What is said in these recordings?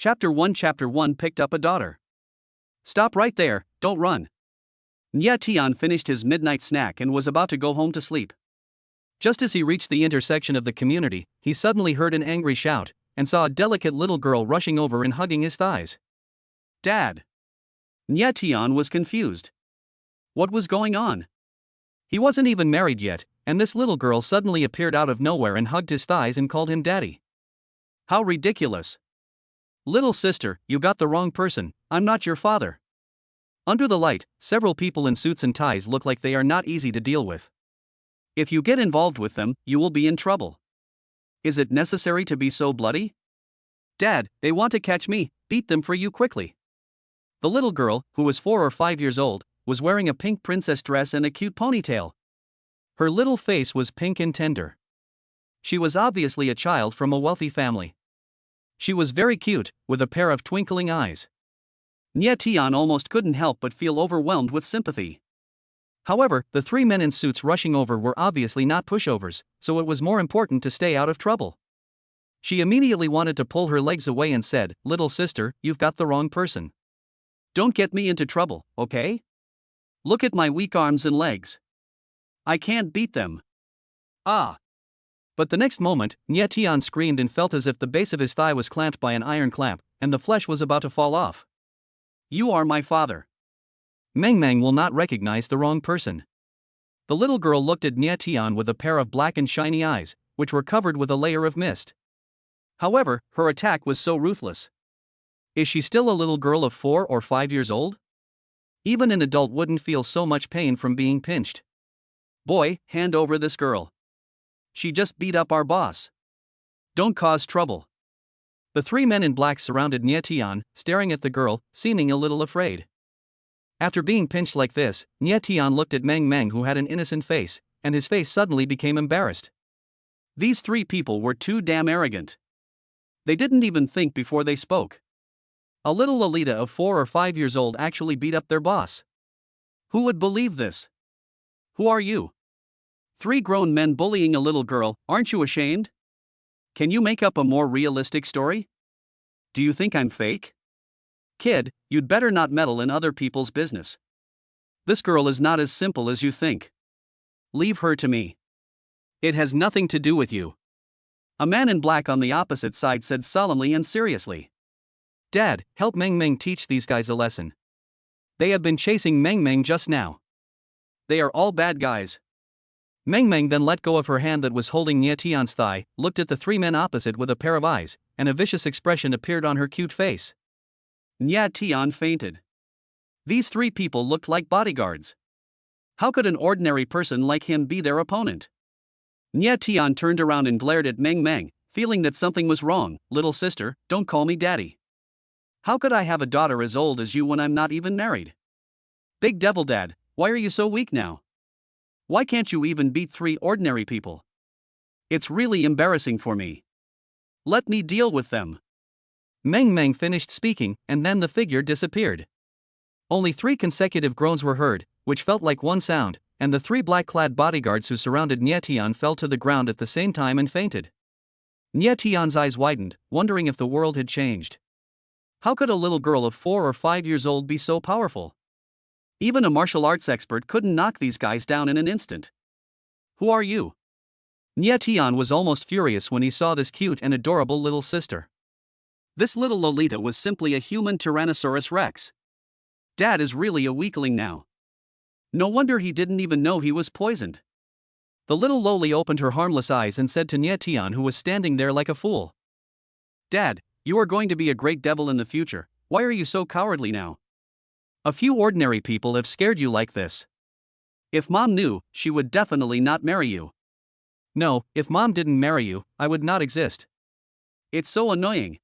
Chapter 1 picked up a daughter. Stop right there, don't run. Nya Tian finished his midnight snack and was about to go home to sleep. Just as he reached the intersection of the community, he suddenly heard an angry shout, and saw a delicate little girl rushing over and hugging his thighs. Dad! Nya Tian was confused. What was going on? He wasn't even married yet, and this little girl suddenly appeared out of nowhere and hugged his thighs and called him daddy. How ridiculous! Little sister, you got the wrong person, I'm not your father. Under the light, several people in suits and ties look like they are not easy to deal with. If you get involved with them, you will be in trouble. Is it necessary to be so bloody? Dad, they want to catch me, beat them for you quickly. The little girl, who was 4 or 5 years old, was wearing a pink princess dress and a cute ponytail. Her little face was pink and tender. She was obviously a child from a wealthy family. She was very cute, with a pair of twinkling eyes. Nya Tian almost couldn't help but feel overwhelmed with sympathy. However, the 3 men in suits rushing over were obviously not pushovers, so it was more important to stay out of trouble. She immediately wanted to pull her legs away and said, "Little sister, you've got the wrong person. Don't get me into trouble, okay? Look at my weak arms and legs. I can't beat them." Ah! But the next moment, Nya Tian screamed and felt as if the base of his thigh was clamped by an iron clamp, and the flesh was about to fall off. You are my father. Meng Meng will not recognize the wrong person. The little girl looked at Nya Tian with a pair of black and shiny eyes, which were covered with a layer of mist. However, her attack was so ruthless. Is she still a little girl of 4 or 5 years old? Even an adult wouldn't feel so much pain from being pinched. Boy, hand over this girl. She just beat up our boss. Don't cause trouble. The 3 men in black surrounded Nya Tian, staring at the girl, seeming a little afraid. After being pinched like this, Nya Tian looked at Meng Meng, who had an innocent face, and his face suddenly became embarrassed. These 3 people were too damn arrogant. They didn't even think before they spoke. A little Lolita of 4 or 5 years old actually beat up their boss. Who would believe this? Who are you? 3 grown men bullying a little girl, aren't you ashamed? Can you make up a more realistic story? Do you think I'm fake? Kid, you'd better not meddle in other people's business. This girl is not as simple as you think. Leave her to me. It has nothing to do with you. A man in black on the opposite side said solemnly and seriously. Dad, help Meng Meng teach these guys a lesson. They have been chasing Meng Meng just now. They are all bad guys. Meng Meng then let go of her hand that was holding Nya Tian's thigh, looked at the 3 men opposite with a pair of eyes, and a vicious expression appeared on her cute face. Nya Tian fainted. These 3 people looked like bodyguards. How could an ordinary person like him be their opponent? Nya Tian turned around and glared at Meng Meng, feeling that something was wrong. Little sister, don't call me daddy. How could I have a daughter as old as you when I'm not even married? Big Devil Dad, why are you so weak now? Why can't you even beat 3 ordinary people? It's really embarrassing for me. Let me deal with them. Meng Meng finished speaking, and then the figure disappeared. Only 3 consecutive groans were heard, which felt like one sound, and the 3 black-clad bodyguards who surrounded Nya Tian fell to the ground at the same time and fainted. Nya Tian's eyes widened, wondering if the world had changed. How could a little girl of 4 or 5 years old be so powerful? Even a martial arts expert couldn't knock these guys down in an instant. Who are you? Nya Tian was almost furious when he saw this cute and adorable little sister. This little Lolita was simply a human Tyrannosaurus Rex. Dad is really a weakling now. No wonder he didn't even know he was poisoned. The little Loli opened her harmless eyes and said to Nya Tian, who was standing there like a fool. Dad, you are going to be a great devil in the future, why are you so cowardly now? A few ordinary people have scared you like this. If Mom knew, she would definitely not marry you. No, if Mom didn't marry you, I would not exist. It's so annoying.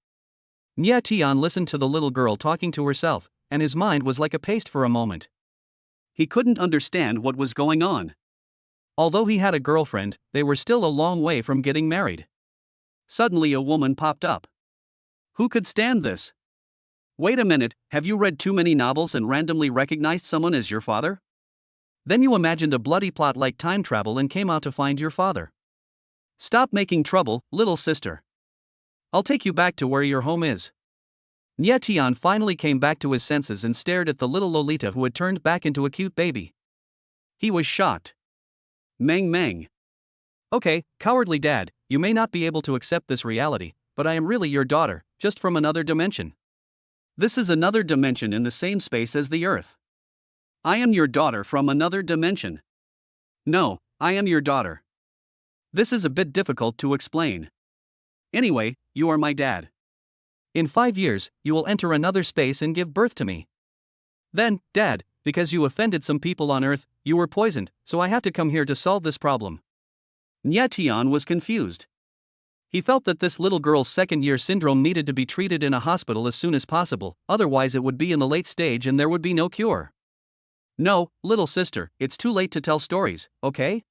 Nya Tian listened to the little girl talking to herself, and his mind was like a paste for a moment. He couldn't understand what was going on. Although he had a girlfriend, they were still a long way from getting married. Suddenly a woman popped up. Who could stand this? Wait a minute, have you read too many novels and randomly recognized someone as your father? Then you imagined a bloody plot like time travel and came out to find your father. Stop making trouble, little sister. I'll take you back to where your home is. Nya Tian finally came back to his senses and stared at the little Lolita who had turned back into a cute baby. He was shocked. Meng Meng. Okay, cowardly dad, you may not be able to accept this reality, but I am really your daughter, just from another dimension. This is another dimension in the same space as the Earth. I am your daughter from another dimension. No, I am your daughter. This is a bit difficult to explain. Anyway, you are my dad. In 5 years, you will enter another space and give birth to me. Then, Dad, because you offended some people on Earth, you were poisoned, so I have to come here to solve this problem. Nya Tian was confused. He felt that this little girl's second-year syndrome needed to be treated in a hospital as soon as possible, otherwise it would be in the late stage and there would be no cure. No, little sister, it's too late to tell stories, okay?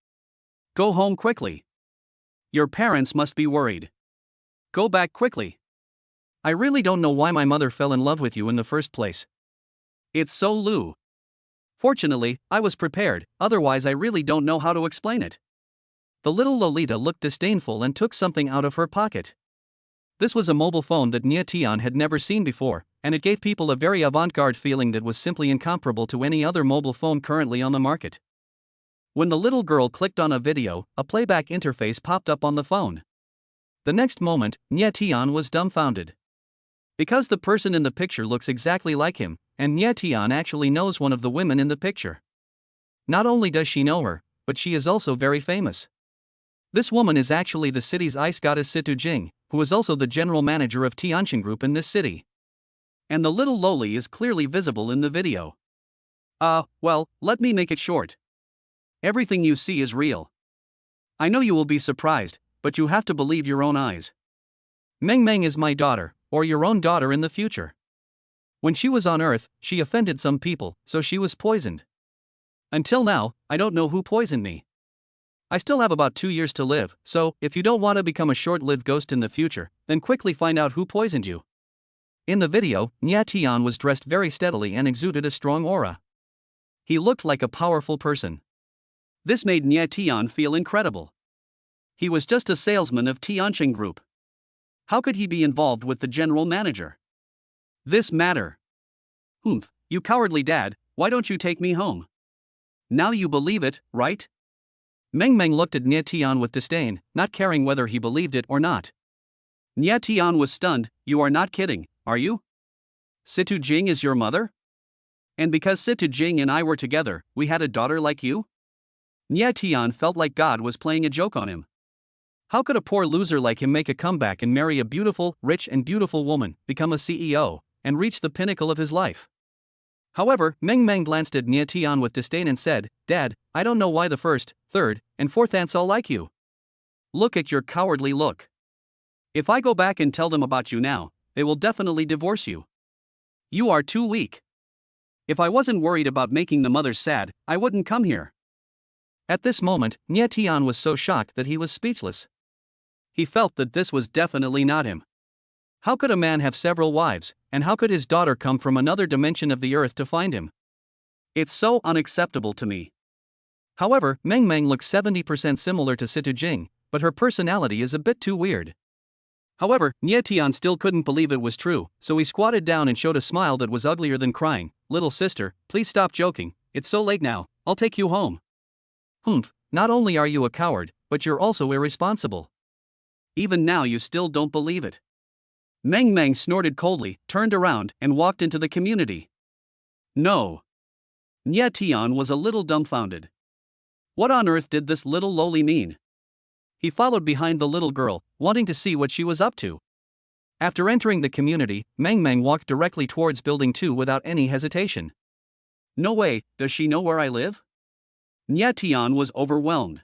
Go home quickly. Your parents must be worried. Go back quickly. I really don't know why my mother fell in love with you in the first place. It's so Lu. Fortunately, I was prepared, otherwise I really don't know how to explain it. The little Lolita looked disdainful and took something out of her pocket. This was a mobile phone that Nya Tian had never seen before, and it gave people a very avant-garde feeling that was simply incomparable to any other mobile phone currently on the market. When the little girl clicked on a video, a playback interface popped up on the phone. The next moment, Nya Tian was dumbfounded. Because the person in the picture looks exactly like him, and Nya Tian actually knows one of the women in the picture. Not only does she know her, but she is also very famous. This woman is actually the city's ice goddess Situ Jing, who is also the general manager of Tianqing Group in this city. And the little loli is clearly visible in the video. Well, let me make it short. Everything you see is real. I know you will be surprised, but you have to believe your own eyes. Meng Meng is my daughter, or your own daughter in the future. When she was on Earth, she offended some people, so she was poisoned. Until now, I don't know who poisoned me. I still have about 2 years to live, so, if you don't want to become a short-lived ghost in the future, then quickly find out who poisoned you. In the video, Nya Tian was dressed very steadily and exuded a strong aura. He looked like a powerful person. This made Nya Tian feel incredible. He was just a salesman of Tianqing Group. How could he be involved with the general manager? This matter. Humph, you cowardly dad, why don't you take me home? Now you believe it, right? Meng Meng looked at Nya Tian with disdain, not caring whether he believed it or not. Nya Tian was stunned. You are not kidding, are you? Situ Jing is your mother? And because Situ Jing and I were together, we had a daughter like you? Nya Tian felt like God was playing a joke on him. How could a poor loser like him make a comeback and marry a beautiful, rich and beautiful woman, become a CEO, and reach the pinnacle of his life? However, Meng Meng glanced at Nya Tian with disdain and said, Dad, I don't know why the first, third, and fourth aunts all like you. Look at your cowardly look. If I go back and tell them about you now, they will definitely divorce you. You are too weak. If I wasn't worried about making the mothers sad, I wouldn't come here. At this moment, Nya Tian was so shocked that he was speechless. He felt that this was definitely not him. How could a man have several wives, and how could his daughter come from another dimension of the Earth to find him? It's so unacceptable to me. However, Meng Meng looks 70% similar to Situ Jing, but her personality is a bit too weird. However, Nya Tian still couldn't believe it was true, so he squatted down and showed a smile that was uglier than crying. Little sister, please stop joking, it's so late now, I'll take you home. Humph, not only are you a coward, but you're also irresponsible. Even now you still don't believe it. Meng Meng snorted coldly, turned around, and walked into the community. No. Nya Tian was a little dumbfounded. What on earth did this little loli mean? He followed behind the little girl, wanting to see what she was up to. After entering the community, Meng Meng walked directly towards Building 2 without any hesitation. No way, does she know where I live? Nya Tian was overwhelmed.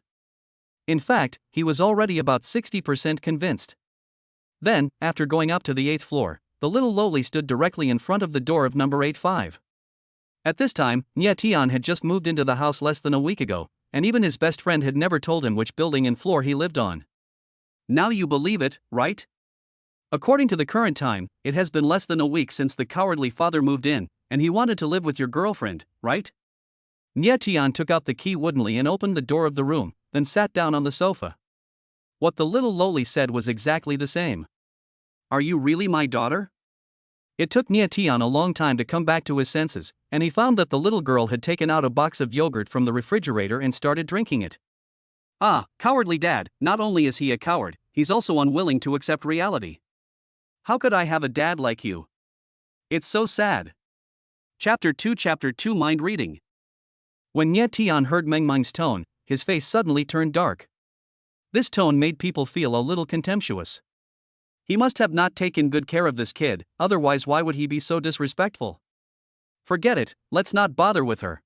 In fact, he was already about 60% convinced. Then, after going up to the 8th floor, the little loli stood directly in front of the door of number 85. At this time, Nya Tian had just moved into the house less than a week ago, and even his best friend had never told him which building and floor he lived on. Now you believe it, right? According to the current time, it has been less than a week since the cowardly father moved in, and he wanted to live with your girlfriend, right? Nya Tian took out the key woodenly and opened the door of the room, then sat down on the sofa. What the little loli said was exactly the same. Are you really my daughter? It took Nia Tian a long time to come back to his senses, and he found that the little girl had taken out a box of yogurt from the refrigerator and started drinking it. Ah, cowardly dad, not only is he a coward, he's also unwilling to accept reality. How could I have a dad like you? It's so sad. Chapter 2 Mind Reading. When Nia Tian heard Meng Meng's tone, his face suddenly turned dark. This tone made people feel a little contemptuous. He must have not taken good care of this kid, otherwise why would he be so disrespectful? Forget it, let's not bother with her.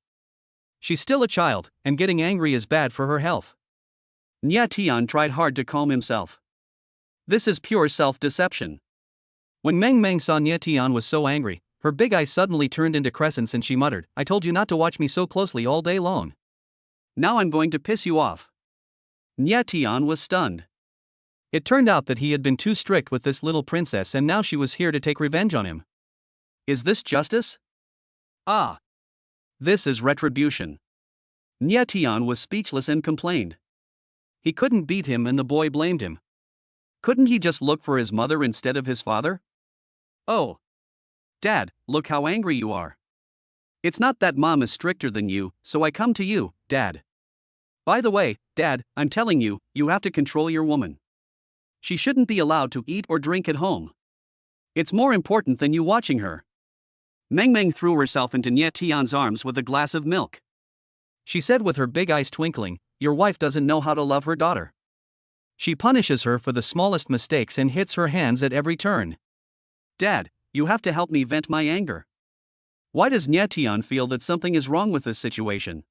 She's still a child, and getting angry is bad for her health. Nia Tian tried hard to calm himself. This is pure self-deception. When Meng Meng saw Nia Tian was so angry, her big eyes suddenly turned into crescents and she muttered, "I told you not to watch me so closely all day long. Now I'm going to piss you off." Nia Tian was stunned. It turned out that he had been too strict with this little princess and now she was here to take revenge on him. Is this justice? Ah. This is retribution. Nia Tian was speechless and complained. He couldn't beat him and the boy blamed him. Couldn't he just look for his mother instead of his father? Oh. Dad, look how angry you are. It's not that mom is stricter than you, so I come to you, Dad. By the way, Dad, I'm telling you, you have to control your woman. She shouldn't be allowed to eat or drink at home. It's more important than you watching her. Meng Meng threw herself into Nia Tian's arms with a glass of milk. She said with her big eyes twinkling, "Your wife doesn't know how to love her daughter. She punishes her for the smallest mistakes and hits her hands at every turn. Dad, you have to help me vent my anger. Why does Nia Tian feel that something is wrong with this situation?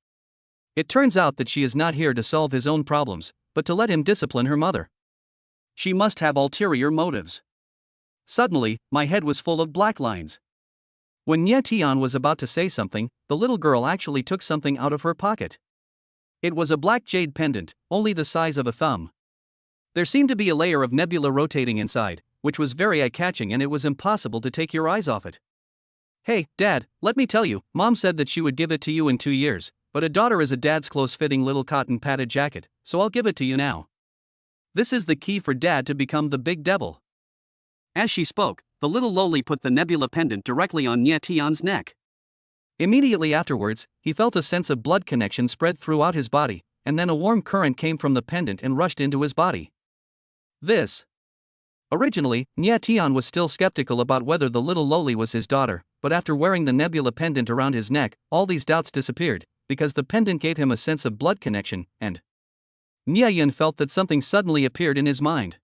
It turns out that she is not here to solve his own problems, but to let him discipline her mother. She must have ulterior motives." Suddenly, my head was full of black lines. When Nia Tian was about to say something, the little girl actually took something out of her pocket. It was a black jade pendant, only the size of a thumb. There seemed to be a layer of nebula rotating inside, which was very eye-catching and it was impossible to take your eyes off it. "Hey, Dad, let me tell you, Mom said that she would give it to you in 2 years, but a daughter is a dad's close-fitting little cotton padded jacket, so I'll give it to you now. This is the key for Dad to become the big devil." As she spoke, the little loli put the nebula pendant directly on Nia Tian's neck. Immediately afterwards, he felt a sense of blood connection spread throughout his body, and then a warm current came from the pendant and rushed into his body. Originally, Nia Tian was still skeptical about whether the little loli was his daughter, but after wearing the nebula pendant around his neck, all these doubts disappeared, because the pendant gave him a sense of blood connection, and Nia Yan felt that something suddenly appeared in his mind.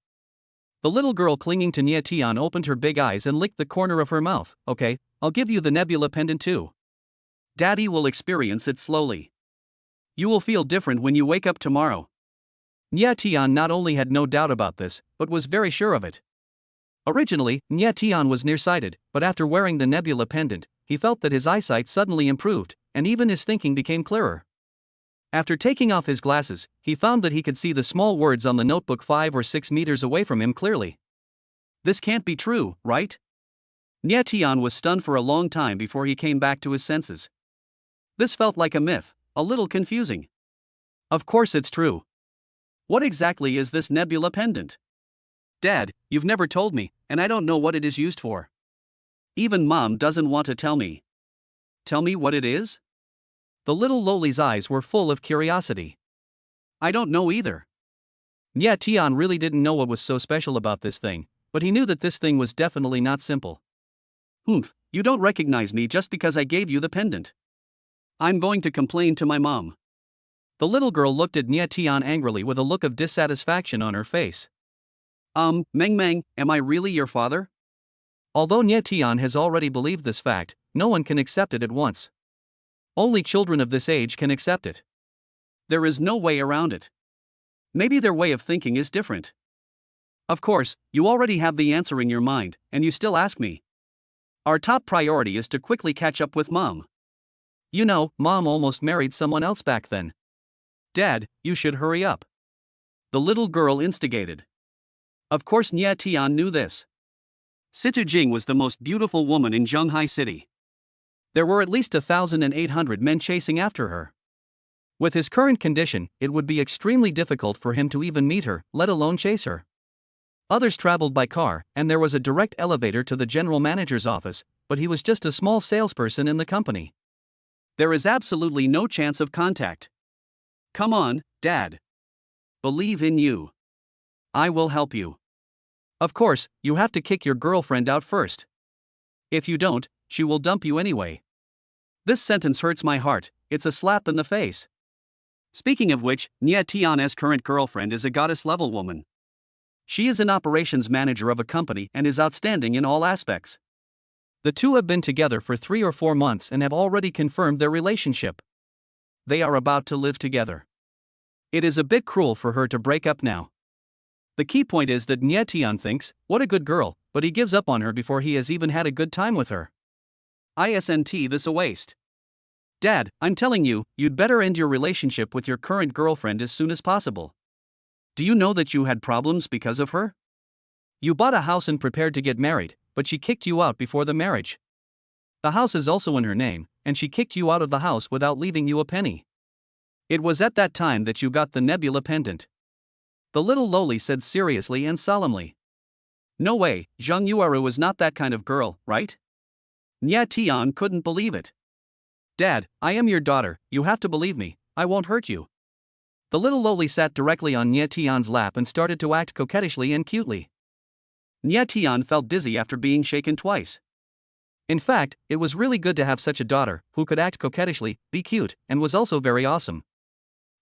The little girl clinging to Nia Tian opened her big eyes and licked the corner of her mouth. "Okay, I'll give you the nebula pendant too. Daddy will experience it slowly. You will feel different when you wake up tomorrow." Nia Tian not only had no doubt about this, but was very sure of it. Originally, Nia Tian was nearsighted, but after wearing the nebula pendant, he felt that his eyesight suddenly improved, and even his thinking became clearer. After taking off his glasses, he found that he could see the small words on the notebook 5 or 6 meters away from him clearly. This can't be true, right? Nia Tian was stunned for a long time before he came back to his senses. This felt like a myth, a little confusing. Of course it's true. What exactly is this nebula pendant? Dad, you've never told me, and I don't know what it is used for. Even Mom doesn't want to tell me. Tell me what it is? The little loli's eyes were full of curiosity. I don't know either. Nia Tian really didn't know what was so special about this thing, but he knew that this thing was definitely not simple. "Humph, you don't recognize me just because I gave you the pendant. I'm going to complain to my mom." The little girl looked at Nia Tian angrily with a look of dissatisfaction on her face. Meng Meng, am I really your father?" Although Nia Tian has already believed this fact, no one can accept it at once. Only children of this age can accept it. There is no way around it. Maybe their way of thinking is different. Of course, you already have the answer in your mind, and you still ask me. Our top priority is to quickly catch up with Mom. You know, Mom almost married someone else back then. Dad, you should hurry up. The little girl instigated. Of course Nia Tian knew this. Situ Jing was the most beautiful woman in Zhonghai City. There were at least 1,800 men chasing after her. With his current condition, it would be extremely difficult for him to even meet her, let alone chase her. Others traveled by car, and there was a direct elevator to the general manager's office, but he was just a small salesperson in the company. There is absolutely no chance of contact. Come on, Dad. Believe in you. I will help you. Of course, you have to kick your girlfriend out first. If you don't, she will dump you anyway. This sentence hurts my heart, it's a slap in the face. Speaking of which, Nia Tian's current girlfriend is a goddess-level woman. She is an operations manager of a company and is outstanding in all aspects. The two have been together for 3 or 4 months and have already confirmed their relationship. They are about to live together. It is a bit cruel for her to break up now. The key point is that Nia Tian thinks, what a good girl, but he gives up on her before he has even had a good time with her. Isn't this a waste? Dad, I'm telling you, you'd better end your relationship with your current girlfriend as soon as possible. Do you know that you had problems because of her? You bought a house and prepared to get married, but she kicked you out before the marriage. The house is also in her name, and she kicked you out of the house without leaving you a penny. It was at that time that you got the nebula pendant. The little loli said seriously and solemnly. No way, Zhang Yueru is not that kind of girl, right? Nia Tian couldn't believe it. Dad, I am your daughter, you have to believe me, I won't hurt you. The little loli sat directly on Nia Tian's lap and started to act coquettishly and cutely. Nia Tian felt dizzy after being shaken twice. In fact, it was really good to have such a daughter, who could act coquettishly, be cute, and was also very awesome.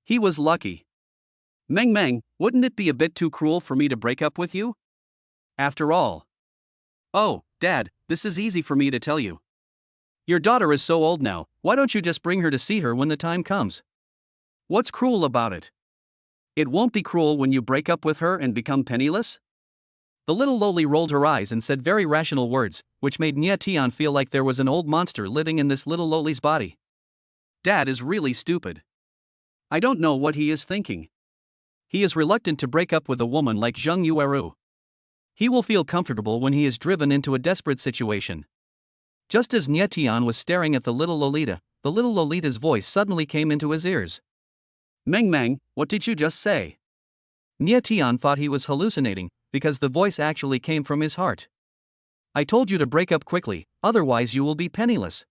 He was lucky. Meng, wouldn't it be a bit too cruel for me to break up with you? After all. Oh, Dad, this is easy for me to tell you. Your daughter is so old now, why don't you just bring her to see her when the time comes? What's cruel about it? It won't be cruel when you break up with her and become penniless? The little loli rolled her eyes and said very rational words, which made Nia Tian feel like there was an old monster living in this little loli's body. Dad is really stupid. I don't know what he is thinking. He is reluctant to break up with a woman like Zhang Yueru. He will feel comfortable when he is driven into a desperate situation. Just as Nia Tian was staring at the little Lolita's voice suddenly came into his ears. Meng, what did you just say? Nia Tian thought he was hallucinating, because the voice actually came from his heart. I told you to break up quickly, otherwise you will be penniless.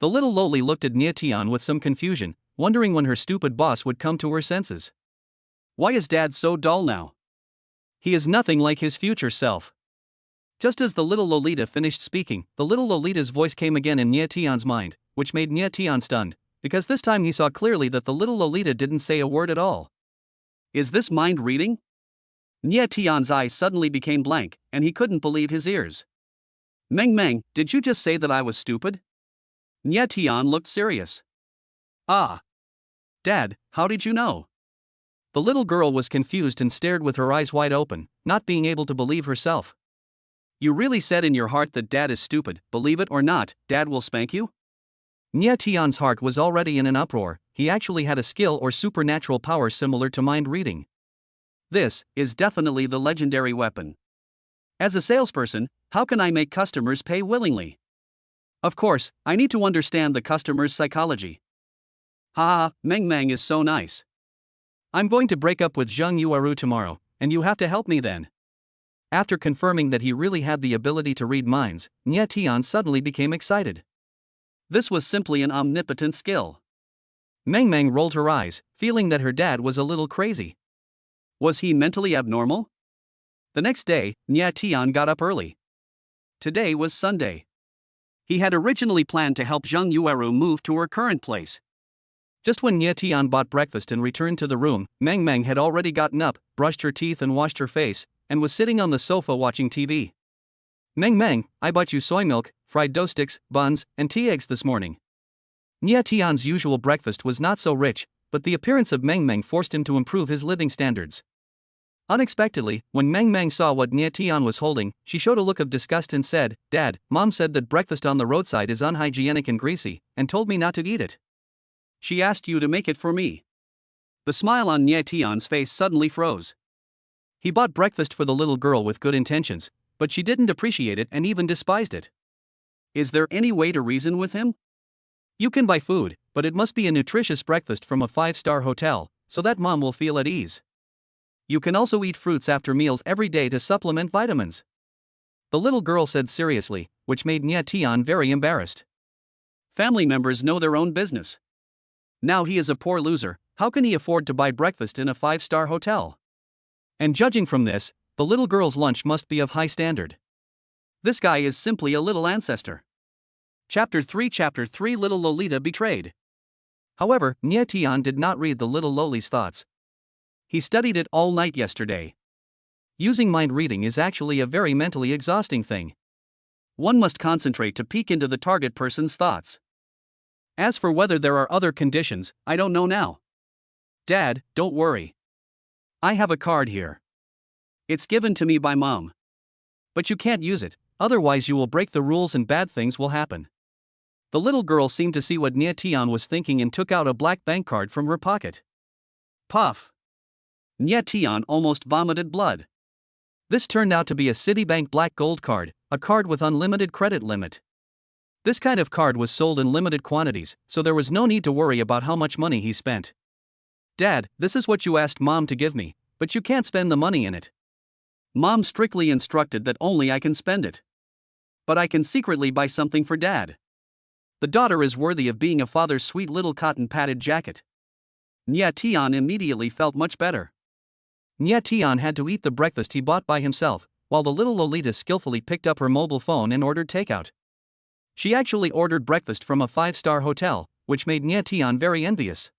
The little loli looked at Nia Tian with some confusion, wondering when her stupid boss would come to her senses. Why is Dad so dull now? He is nothing like his future self. Just as the little Lolita finished speaking, the little Lolita's voice came again in Nia Tian's mind, which made Nia Tian stunned, because this time he saw clearly that the little Lolita didn't say a word at all. Is this mind reading? Nia Tian's eyes suddenly became blank, and he couldn't believe his ears. Meng, did you just say that I was stupid? Nia Tian looked serious. Ah. Dad, how did you know? The little girl was confused and stared with her eyes wide open, not being able to believe herself. You really said in your heart that Dad is stupid, believe it or not, Dad will spank you? Nia Tian's heart was already in an uproar, he actually had a skill or supernatural power similar to mind reading. This is definitely the legendary weapon. As a salesperson, how can I make customers pay willingly? Of course, I need to understand the customer's psychology. Haha, Meng is so nice. I'm going to break up with Zhang Yueru tomorrow, and you have to help me then. After confirming that he really had the ability to read minds, Nia Tian suddenly became excited. This was simply an omnipotent skill. Meng rolled her eyes, feeling that her dad was a little crazy. Was he mentally abnormal? The next day, Nia Tian got up early. Today was Sunday. He had originally planned to help Zhang Yueru move to her current place. Just when Nia Tian bought breakfast and returned to the room, Meng had already gotten up, brushed her teeth and washed her face, and was sitting on the sofa watching TV. Meng, I bought you soy milk, fried dough sticks, buns, and tea eggs this morning. Nia Tian's usual breakfast was not so rich, but the appearance of Meng forced him to improve his living standards. Unexpectedly, when Meng saw what Nia Tian was holding, she showed a look of disgust and said, Dad, Mom said that breakfast on the roadside is unhygienic and greasy, and told me not to eat it. She asked you to make it for me. The smile on Nia Tian's face suddenly froze. He bought breakfast for the little girl with good intentions, but she didn't appreciate it and even despised it. Is there any way to reason with him? You can buy food, but it must be a nutritious breakfast from a 5-star hotel, so that Mom will feel at ease. You can also eat fruits after meals every day to supplement vitamins. The little girl said seriously, which made Nya Tian very embarrassed. Family members know their own business. Now he is a poor loser, how can he afford to buy breakfast in a 5-star hotel? And judging from this, the little girl's lunch must be of high standard. This guy is simply a little ancestor. Chapter 3 Little Lolita Betrayed. However, Nya Tian did not read the little Loli's thoughts. He studied it all night yesterday. Using mind reading is actually a very mentally exhausting thing. One must concentrate to peek into the target person's thoughts. As for whether there are other conditions, I don't know now. Dad, don't worry. I have a card here. It's given to me by Mom. But you can't use it, otherwise you will break the rules and bad things will happen. The little girl seemed to see what Nya Tian was thinking and took out a black bank card from her pocket. Puff! Nya Tian almost vomited blood. This turned out to be a Citibank Black Gold card, a card with unlimited credit limit. This kind of card was sold in limited quantities, so there was no need to worry about how much money he spent. Dad, this is what you asked Mom to give me, but you can't spend the money in it. Mom strictly instructed that only I can spend it. But I can secretly buy something for Dad. The daughter is worthy of being a father's sweet little cotton-padded jacket. Nya Tian immediately felt much better. Nya Tian had to eat the breakfast he bought by himself, while the little Lolita skillfully picked up her mobile phone and ordered takeout. She actually ordered breakfast from a 5-star hotel, which made Nya Tian very envious.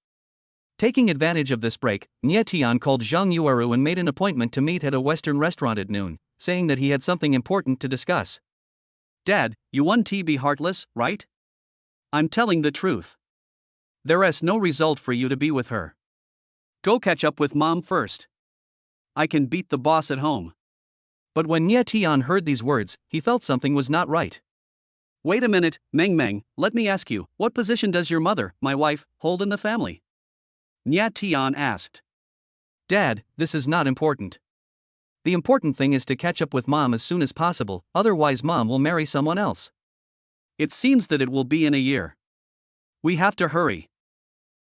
Taking advantage of this break, Nya Tian called Zhang Yueru and made an appointment to meet at a Western restaurant at noon, saying that he had something important to discuss. Dad, you want to be heartless, right? I'm telling the truth. There's no result for you to be with her. Go catch up with Mom first. I can beat the boss at home. But when Nya Tian heard these words, he felt something was not right. Wait a minute, Meng Meng, let me ask you, what position does your mother, my wife, hold in the family? Nya Tian asked. Dad, this is not important. The important thing is to catch up with Mom as soon as possible, otherwise Mom will marry someone else. It seems that it will be in a year. We have to hurry.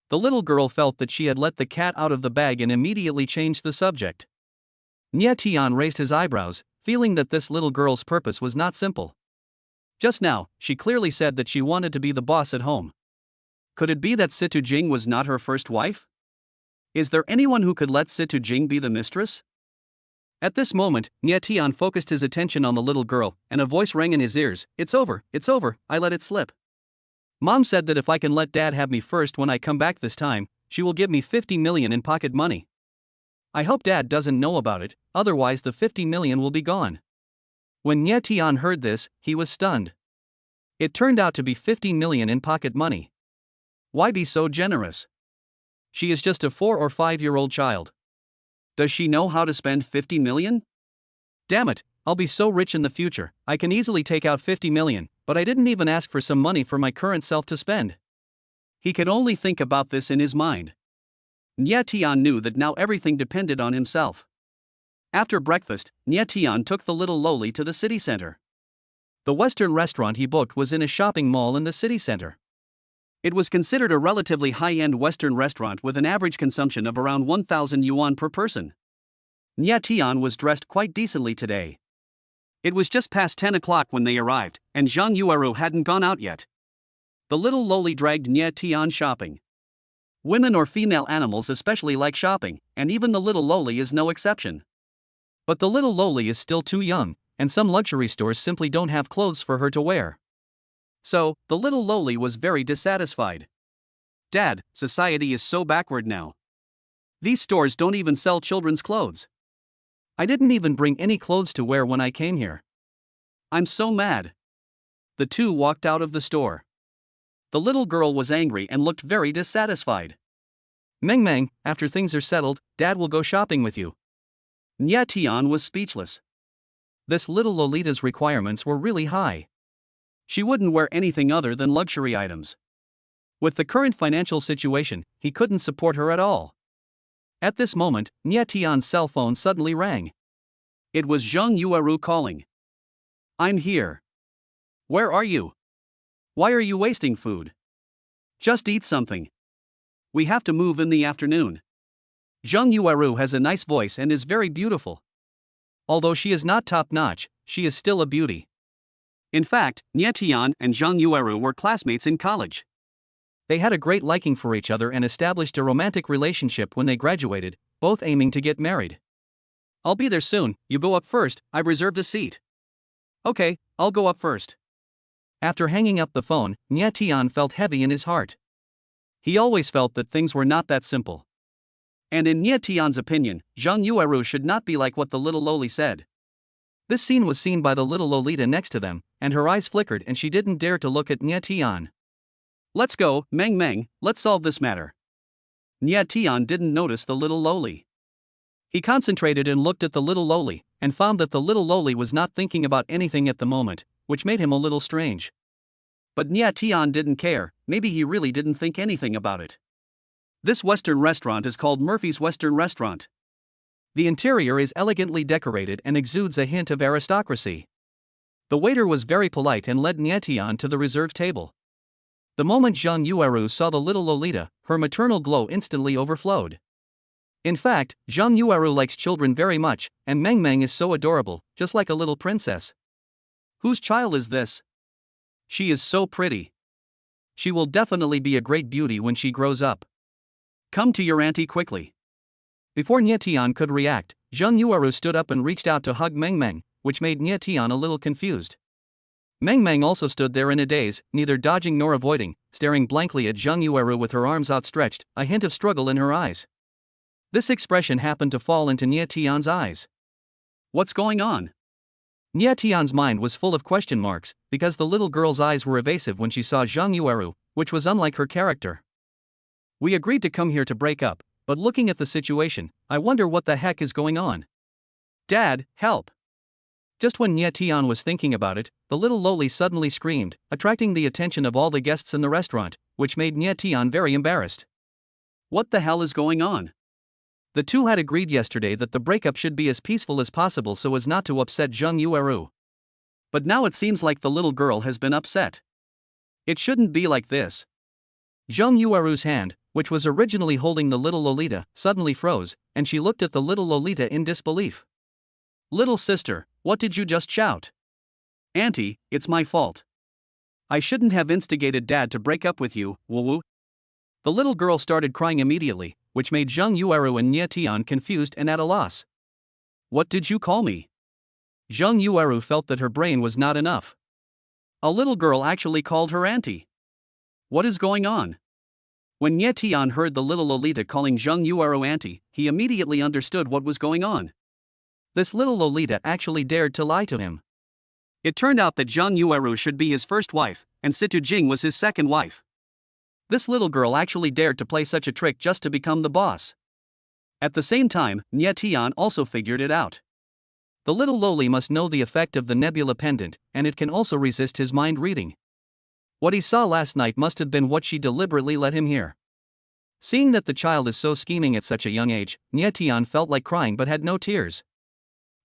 The little girl felt that she had let the cat out of the bag and immediately changed the subject. Nya Tian raised his eyebrows, feeling that this little girl's purpose was not simple. Just now, she clearly said that she wanted to be the boss at home. Could it be that Situ Jing was not her first wife? Is there anyone who could let Situ Jing be the mistress? At this moment, Nya Tian focused his attention on the little girl, and a voice rang in his ears, it's over, I let it slip. Mom said that if I can let Dad have me first when I come back this time, she will give me 50 million in pocket money. I hope Dad doesn't know about it, otherwise the 50 million will be gone. When Nya Tian heard this, he was stunned. It turned out to be 50 million in pocket money. Why be so generous? She is just a 4 or 5-year-old child. Does she know how to spend 50 million? Damn it, I'll be so rich in the future, I can easily take out 50 million, but I didn't even ask for some money for my current self to spend. He could only think about this in his mind. Nya Tian knew that now everything depended on himself. After breakfast, Nya Tian took the little Loli to the city center. The Western restaurant he booked was in a shopping mall in the city center. It was considered a relatively high-end Western restaurant with an average consumption of around 1,000 yuan per person. Nya Tian was dressed quite decently today. It was just past 10 o'clock when they arrived, and Zhang Yueru hadn't gone out yet. The little Loli dragged Nya Tian shopping. Women or female animals especially like shopping, and even the little Loli is no exception. But the little Loli is still too young, and some luxury stores simply don't have clothes for her to wear. So, the little Loli was very dissatisfied. Dad, society is so backward now. These stores don't even sell children's clothes. I didn't even bring any clothes to wear when I came here. I'm so mad. The two walked out of the store. The little girl was angry and looked very dissatisfied. Meng Meng, after things are settled, Dad will go shopping with you. Nya Tian was speechless. This little Lolita's requirements were really high. She wouldn't wear anything other than luxury items. With the current financial situation, he couldn't support her at all. At this moment, Nya Tian's cell phone suddenly rang. It was Zhang Yueru calling. I'm here. Where are you? Why are you wasting food? Just eat something. We have to move in the afternoon. Zhang Yueru has a nice voice and is very beautiful. Although she is not top-notch, she is still a beauty. In fact, Nie Tian and Zhang Yueru were classmates in college. They had a great liking for each other and established a romantic relationship when they graduated, both aiming to get married. I'll be there soon, you go up first, I've reserved a seat. Okay, I'll go up first. After hanging up the phone, Nie Tian felt heavy in his heart. He always felt that things were not that simple. And in Nie Tian's opinion, Zhang Yueru should not be like what the little Loli said. This scene was seen by the little Lolita next to them, and her eyes flickered and she didn't dare to look at Nie Tian. Let's go, Meng Meng, let's solve this matter. Nie Tian didn't notice the little Loli. He concentrated and looked at the little Loli, and found that the little Loli was not thinking about anything at the moment, which made him a little strange. But Nie Tian didn't care, maybe he really didn't think anything about it. This Western restaurant is called Murphy's Western Restaurant. The interior is elegantly decorated and exudes a hint of aristocracy. The waiter was very polite and led Nie Tian to the reserved table. The moment Zhang Yueru saw the little Lolita, her maternal glow instantly overflowed. In fact, Zhang Yueru likes children very much, and Meng Meng is so adorable, just like a little princess. Whose child is this? She is so pretty. She will definitely be a great beauty when she grows up. Come to your auntie quickly. Before Nie Tian could react, Zhang Yueru stood up and reached out to hug Meng Meng, which made Nie Tian a little confused. Meng Meng also stood there in a daze, neither dodging nor avoiding, staring blankly at Zhang Yueru with her arms outstretched, a hint of struggle in her eyes. This expression happened to fall into Nie Tian's eyes. What's going on? Nie Tian's mind was full of question marks, because the little girl's eyes were evasive when she saw Zhang Yueru, which was unlike her character. We agreed to come here to break up, but looking at the situation, I wonder what the heck is going on. Dad, help! Just when Nie Tian was thinking about it, the little Loli suddenly screamed, attracting the attention of all the guests in the restaurant, which made Nie Tian very embarrassed. What the hell is going on? The two had agreed yesterday that the breakup should be as peaceful as possible so as not to upset Zhang Yueru. But now it seems like the little girl has been upset. It shouldn't be like this. Zhang Yueru's hand, which was originally holding the little Lolita, suddenly froze, and she looked at the little Lolita in disbelief. Little sister, what did you just shout? Auntie, it's my fault. I shouldn't have instigated Dad to break up with you, woo-woo. The little girl started crying immediately, which made Zhang Yueru and Nie Tian confused and at a loss. What did you call me? Zhang Yueru felt that her brain was not enough. A little girl actually called her auntie. What is going on? When Nie Tian heard the little Lolita calling Zhang Yueru auntie, he immediately understood what was going on. This little Lolita actually dared to lie to him. It turned out that Zhang Yueru should be his first wife, and Situ Jing was his second wife. This little girl actually dared to play such a trick just to become the boss. At the same time, Nie Tian also figured it out. The little Loli must know the effect of the nebula pendant, and it can also resist his mind reading. What he saw last night must have been what she deliberately let him hear. Seeing that the child is so scheming at such a young age, Nie Tian felt like crying but had no tears.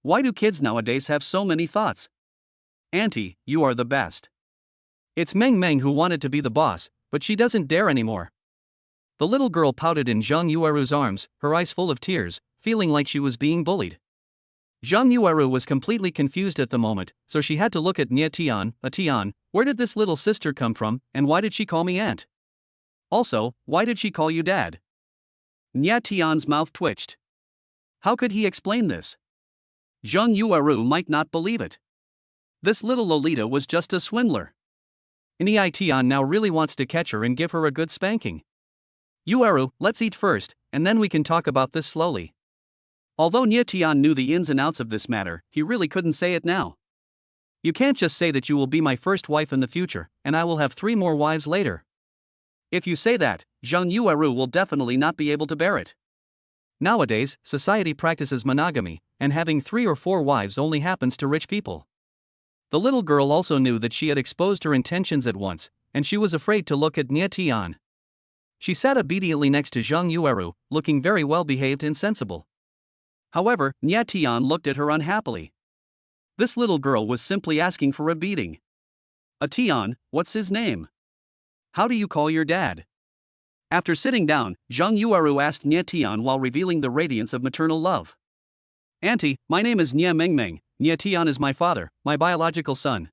Why do kids nowadays have so many thoughts? Auntie, you are the best. It's Meng Meng who wanted to be the boss, but she doesn't dare anymore. The little girl pouted in Zhang Yueru's arms, her eyes full of tears, feeling like she was being bullied. Zhang Yueru was completely confused at the moment, so she had to look at Nie Tian. Tian, where did this little sister come from, and why did she call me aunt? Also, why did she call you dad? Nie Tian's mouth twitched. How could he explain this? Zhang Yueru might not believe it. This little Lolita was just a swindler. Nie Tian now really wants to catch her and give her a good spanking. Yueru, let's eat first, and then we can talk about this slowly. Although Nie Tian knew the ins and outs of this matter, he really couldn't say it now. You can't just say that you will be my first wife in the future, and I will have 3 more wives later. If you say that, Zhang Yueru will definitely not be able to bear it. Nowadays, society practices monogamy, and having 3 or 4 wives only happens to rich people. The little girl also knew that she had exposed her intentions at once, and she was afraid to look at Nie Tian. She sat obediently next to Zhang Yueru, looking very well behaved and sensible. However, Nie Tian looked at her unhappily. This little girl was simply asking for a beating. Tian, what's his name? How do you call your dad? After sitting down, Zhang Yueru asked Nie Tian while revealing the radiance of maternal love. "Auntie, my name is Nie Mengmeng, Nie Tian is my father, my biological son."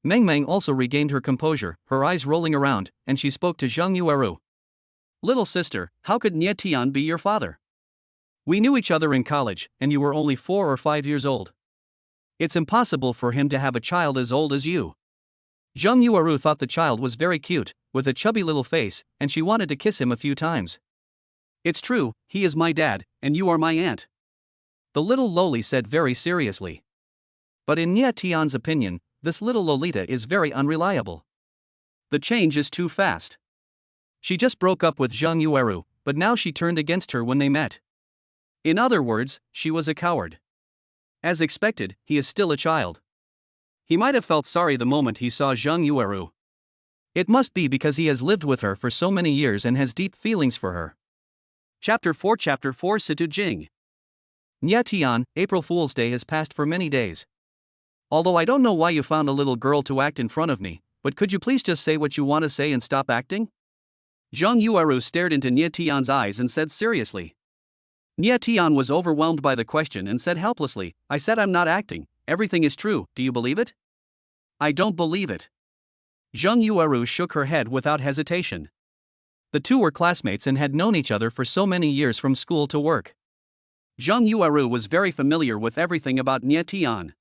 Mengmeng also regained her composure, her eyes rolling around, and she spoke to Zhang Yueru. "Little sister, how could Nie Tian be your father? We knew each other in college, and you were only 4 or 5 years old. It's impossible for him to have a child as old as you." Zhang Yueru thought the child was very cute, with a chubby little face, and she wanted to kiss him a few times. "It's true, he is my dad, and you are my aunt," the little loli said very seriously. But in Nie Tian's opinion, this little Lolita is very unreliable. The change is too fast. She just broke up with Zhang Yueru, but now she turned against her when they met. In other words, she was a coward. As expected, he is still a child. He might have felt sorry the moment he saw Zhang Yueru. It must be because he has lived with her for so many years and has deep feelings for her. Chapter 4 Situ Jing. Nie Tian, April Fool's Day has passed for many days. Although I don't know why you found a little girl to act in front of me, but could you please just say what you want to say and stop acting? Zhang Yueru stared into Nie Tian's eyes and said seriously. Nie Tian was overwhelmed by the question and said helplessly, "I said I'm not acting, everything is true, do you believe it?" "I don't believe it." Zhang Yueru shook her head without hesitation. The two were classmates and had known each other for so many years from school to work. Zhang Yueru was very familiar with everything about Nie Tian.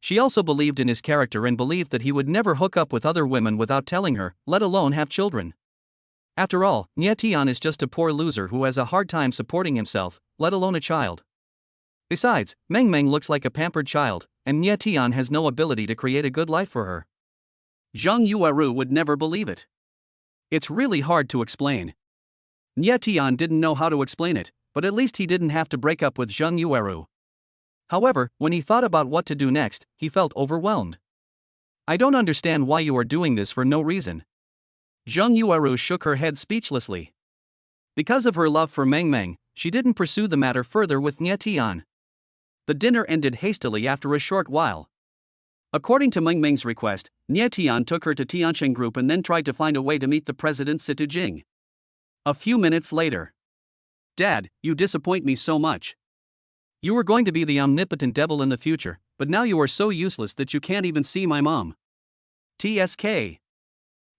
She also believed in his character and believed that he would never hook up with other women without telling her, let alone have children. After all, Nie Tian is just a poor loser who has a hard time supporting himself, let alone a child. Besides, Mengmeng looks like a pampered child, and Nie Tian has no ability to create a good life for her. Zhang Yueru would never believe it. It's really hard to explain. Nie Tian didn't know how to explain it, but at least he didn't have to break up with Zhang Yueru. However, when he thought about what to do next, he felt overwhelmed. "I don't understand why you are doing this for no reason." Zhang Yueru shook her head speechlessly. Because of her love for Mengmeng, she didn't pursue the matter further with Nie Tian. The dinner ended hastily after a short while. According to Mengmeng's request, Nie Tian took her to Tiancheng Group and then tried to find a way to meet the president Situ Jing. A few minutes later. "Dad, you disappoint me so much. You were going to be the omnipotent devil in the future, but now you are so useless that you can't even see my mom. TSK."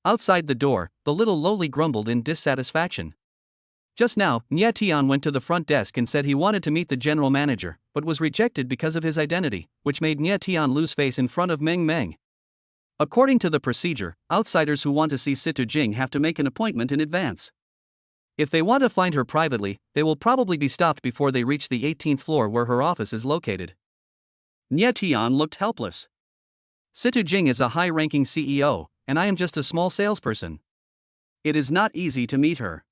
Outside the door, the little loli grumbled in dissatisfaction. Just now, Nie Tian went to the front desk and said he wanted to meet the general manager, but was rejected because of his identity, which made Nie Tian lose face in front of Mengmeng. According to the procedure, outsiders who want to see Situ Jing have to make an appointment in advance. If they want to find her privately, they will probably be stopped before they reach the 18th floor where her office is located. Nie Tian looked helpless. Situ Jing is a high-ranking CEO, and I am just a small salesperson. It is not easy to meet her.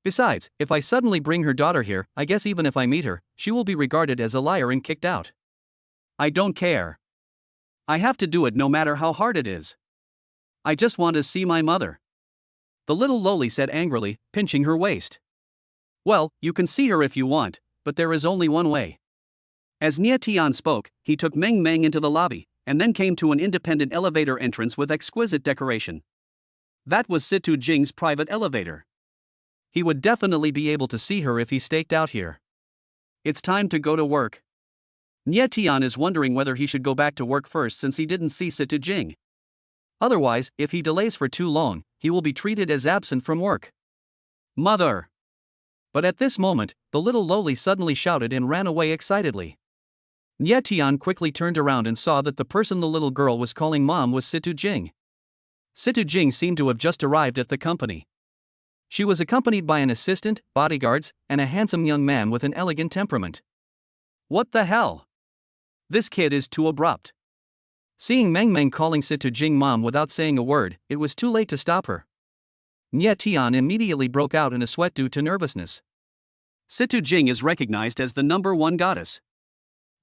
Besides, if I suddenly bring her daughter here, I guess even if I meet her, she will be regarded as a liar and kicked out. I don't care. I have to do it no matter how hard it is. I just want to see my mother. The little loli said angrily, pinching her waist. "Well, you can see her if you want, but there is only one way." As Nie Tian spoke, he took Mengmeng into the lobby, and then came to an independent elevator entrance with exquisite decoration. That was Situ Jing's private elevator. He would definitely be able to see her if he staked out here. It's time to go to work. Nie Tian is wondering whether he should go back to work first since he didn't see Situ Jing. Otherwise, if he delays for too long, he will be treated as absent from work. "Mother!" But at this moment, the little loli suddenly shouted and ran away excitedly. Nie Tian quickly turned around and saw that the person the little girl was calling mom was Situ Jing. Situ Jing seemed to have just arrived at the company. She was accompanied by an assistant, bodyguards, and a handsome young man with an elegant temperament. What the hell? This kid is too abrupt. Seeing Mengmeng calling Situ Jing mom without saying a word, it was too late to stop her. Nie Tian immediately broke out in a sweat due to nervousness. Situ Jing is recognized as the #1 goddess.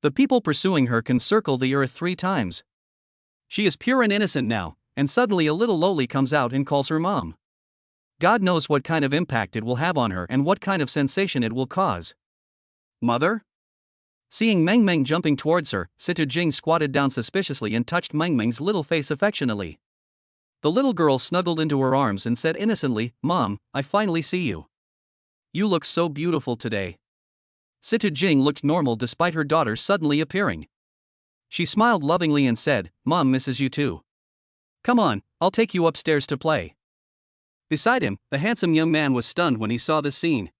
The people pursuing her can circle the earth 3 times. She is pure and innocent now, and suddenly a little loli comes out and calls her mom. God knows what kind of impact it will have on her and what kind of sensation it will cause. "Mother?" Seeing Mengmeng jumping towards her, Situ Jing squatted down suspiciously and touched Mengmeng's little face affectionately. The little girl snuggled into her arms and said innocently, "Mom, I finally see you. You look so beautiful today." Situ Jing looked normal despite her daughter suddenly appearing. She smiled lovingly and said, "Mom misses you too. Come on, I'll take you upstairs to play." Beside him, the handsome young man was stunned when he saw this scene.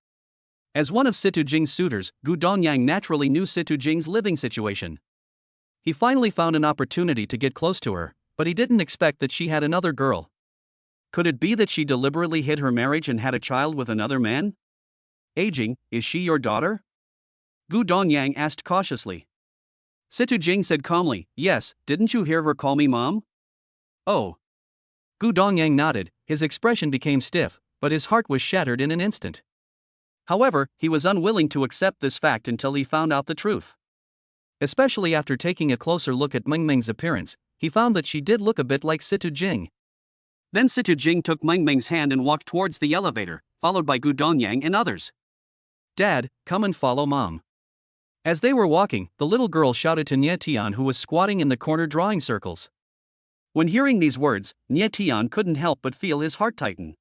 As one of Situ Jing's suitors, Gu Dongyang naturally knew Situ Jing's living situation. He finally found an opportunity to get close to her, but he didn't expect that she had another girl. Could it be that she deliberately hid her marriage and had a child with another man? Aging, is she your daughter? Gu Dongyang asked cautiously. Situ Jing said calmly, "Yes, didn't you hear her call me mom?" "Oh." Gu Dongyang nodded, his expression became stiff, but his heart was shattered in an instant. However, he was unwilling to accept this fact until he found out the truth. Especially after taking a closer look at Meng Meng's appearance, he found that she did look a bit like Situ Jing. Then Situ Jing took Meng Meng's hand and walked towards the elevator, followed by Gu Dongyang and others. "Dad, come and follow Mom." As they were walking, the little girl shouted to Nie Tian, who was squatting in the corner drawing circles. When hearing these words, Nie Tian couldn't help but feel his heart tighten.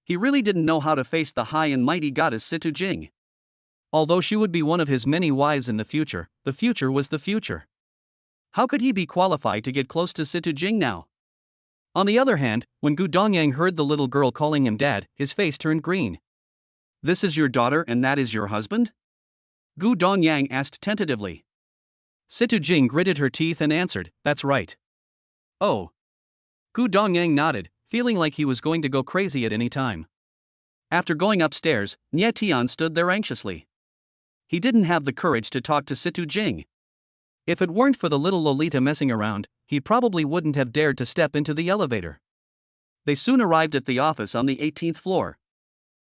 He really didn't know how to face the high and mighty goddess Situ Jing. Although she would be one of his many wives in the future was the future. How could he be qualified to get close to Situ Jing now? On the other hand, when Gu Dongyang heard the little girl calling him dad, his face turned green. "This is your daughter and that is your husband?" Gu Dongyang asked tentatively. Situ Jing gritted her teeth and answered, "That's right." "Oh." Gu Dongyang nodded, feeling like he was going to go crazy at any time. After going upstairs, Nie Tian stood there anxiously. He didn't have the courage to talk to Situ Jing. If it weren't for the little Lolita messing around, he probably wouldn't have dared to step into the elevator. They soon arrived at the office on the 18th floor.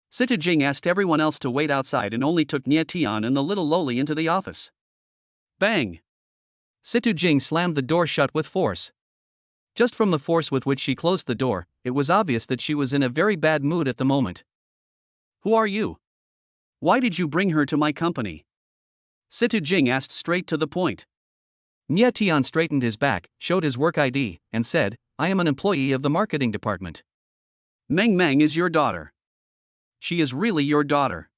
Situ Jing asked everyone else to wait outside and only took Nie Tian and the little Loli into the office. Bang! Situ Jing slammed the door shut with force. Just from the force with which she closed the door, it was obvious that she was in a very bad mood at the moment. "Who are you? Why did you bring her to my company?" Situ Jing asked straight to the point. Nie Tian straightened his back, showed his work ID, and said, "I am an employee of the marketing department." "Meng Meng is your daughter. She is really your daughter.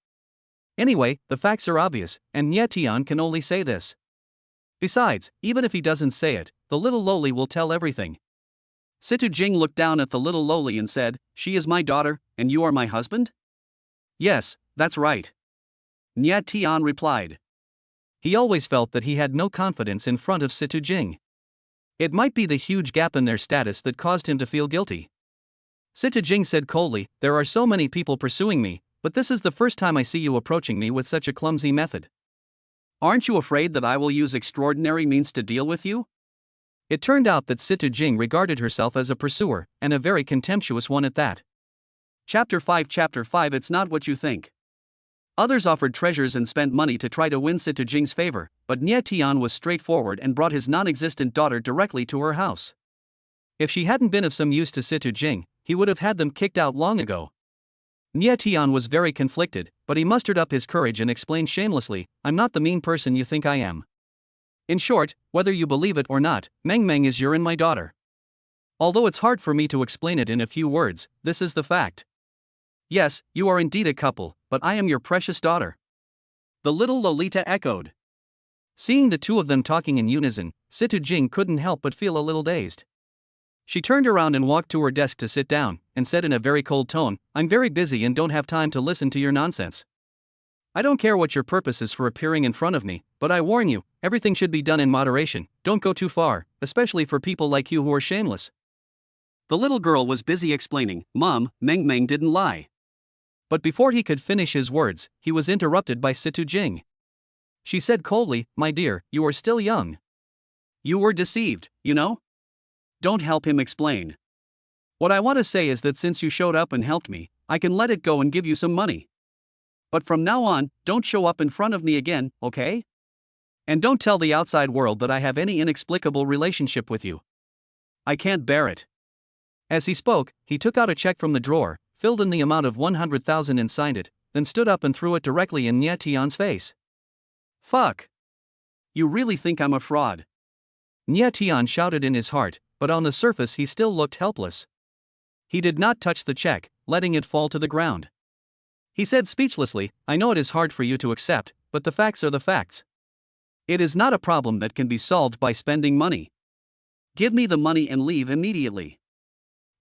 Anyway, the facts are obvious, and Nie Tian can only say this. Besides, even if he doesn't say it, the little Loli will tell everything." Situ Jing looked down at the little Loli and said, "She is my daughter, and you are my husband?" "Yes, that's right," Nie Tian replied. He always felt that he had no confidence in front of Situ Jing. It might be the huge gap in their status that caused him to feel guilty. Situ Jing said coldly, "There are so many people pursuing me, but this is the first time I see you approaching me with such a clumsy method. Aren't you afraid that I will use extraordinary means to deal with you?" It turned out that Situ Jing regarded herself as a pursuer, and a very contemptuous one at that. Chapter 5 It's not what you think. Others offered treasures and spent money to try to win Situ Jing's favor, but Nie Tian was straightforward and brought his non-existent daughter directly to her house. If she hadn't been of some use to Situ Jing, he would have had them kicked out long ago. Nie Tian was very conflicted, but he mustered up his courage and explained shamelessly, "I'm not the mean person you think I am. In short, whether you believe it or not, Meng Meng is your and my daughter. Although it's hard for me to explain it in a few words, this is the fact. Yes, you are indeed a couple, but I am your precious daughter." The little Lolita echoed. Seeing the two of them talking in unison, Situ Jing couldn't help but feel a little dazed. She turned around and walked to her desk to sit down, and said in a very cold tone, "I'm very busy and don't have time to listen to your nonsense. I don't care what your purpose is for appearing in front of me, but I warn you, everything should be done in moderation, don't go too far, especially for people like you who are shameless." The little girl was busy explaining, "Mom, Meng Meng didn't lie." But before he could finish his words, he was interrupted by Situ Jing. She said coldly, "My dear, you are still young. You were deceived, you know? Don't help him explain. What I want to say is that since you showed up and helped me, I can let it go and give you some money. But from now on, don't show up in front of me again, okay? And don't tell the outside world that I have any inexplicable relationship with you. I can't bear it." As he spoke, he took out a check from the drawer, filled in the amount of 100,000 and signed it, then stood up and threw it directly in Nie Tian's face. "Fuck! You really think I'm a fraud?" Nie Tian shouted in his heart, but on the surface he still looked helpless. He did not touch the check, letting it fall to the ground. He said speechlessly, "I know it is hard for you to accept, but the facts are the facts. It is not a problem that can be solved by spending money. Give me the money and leave immediately.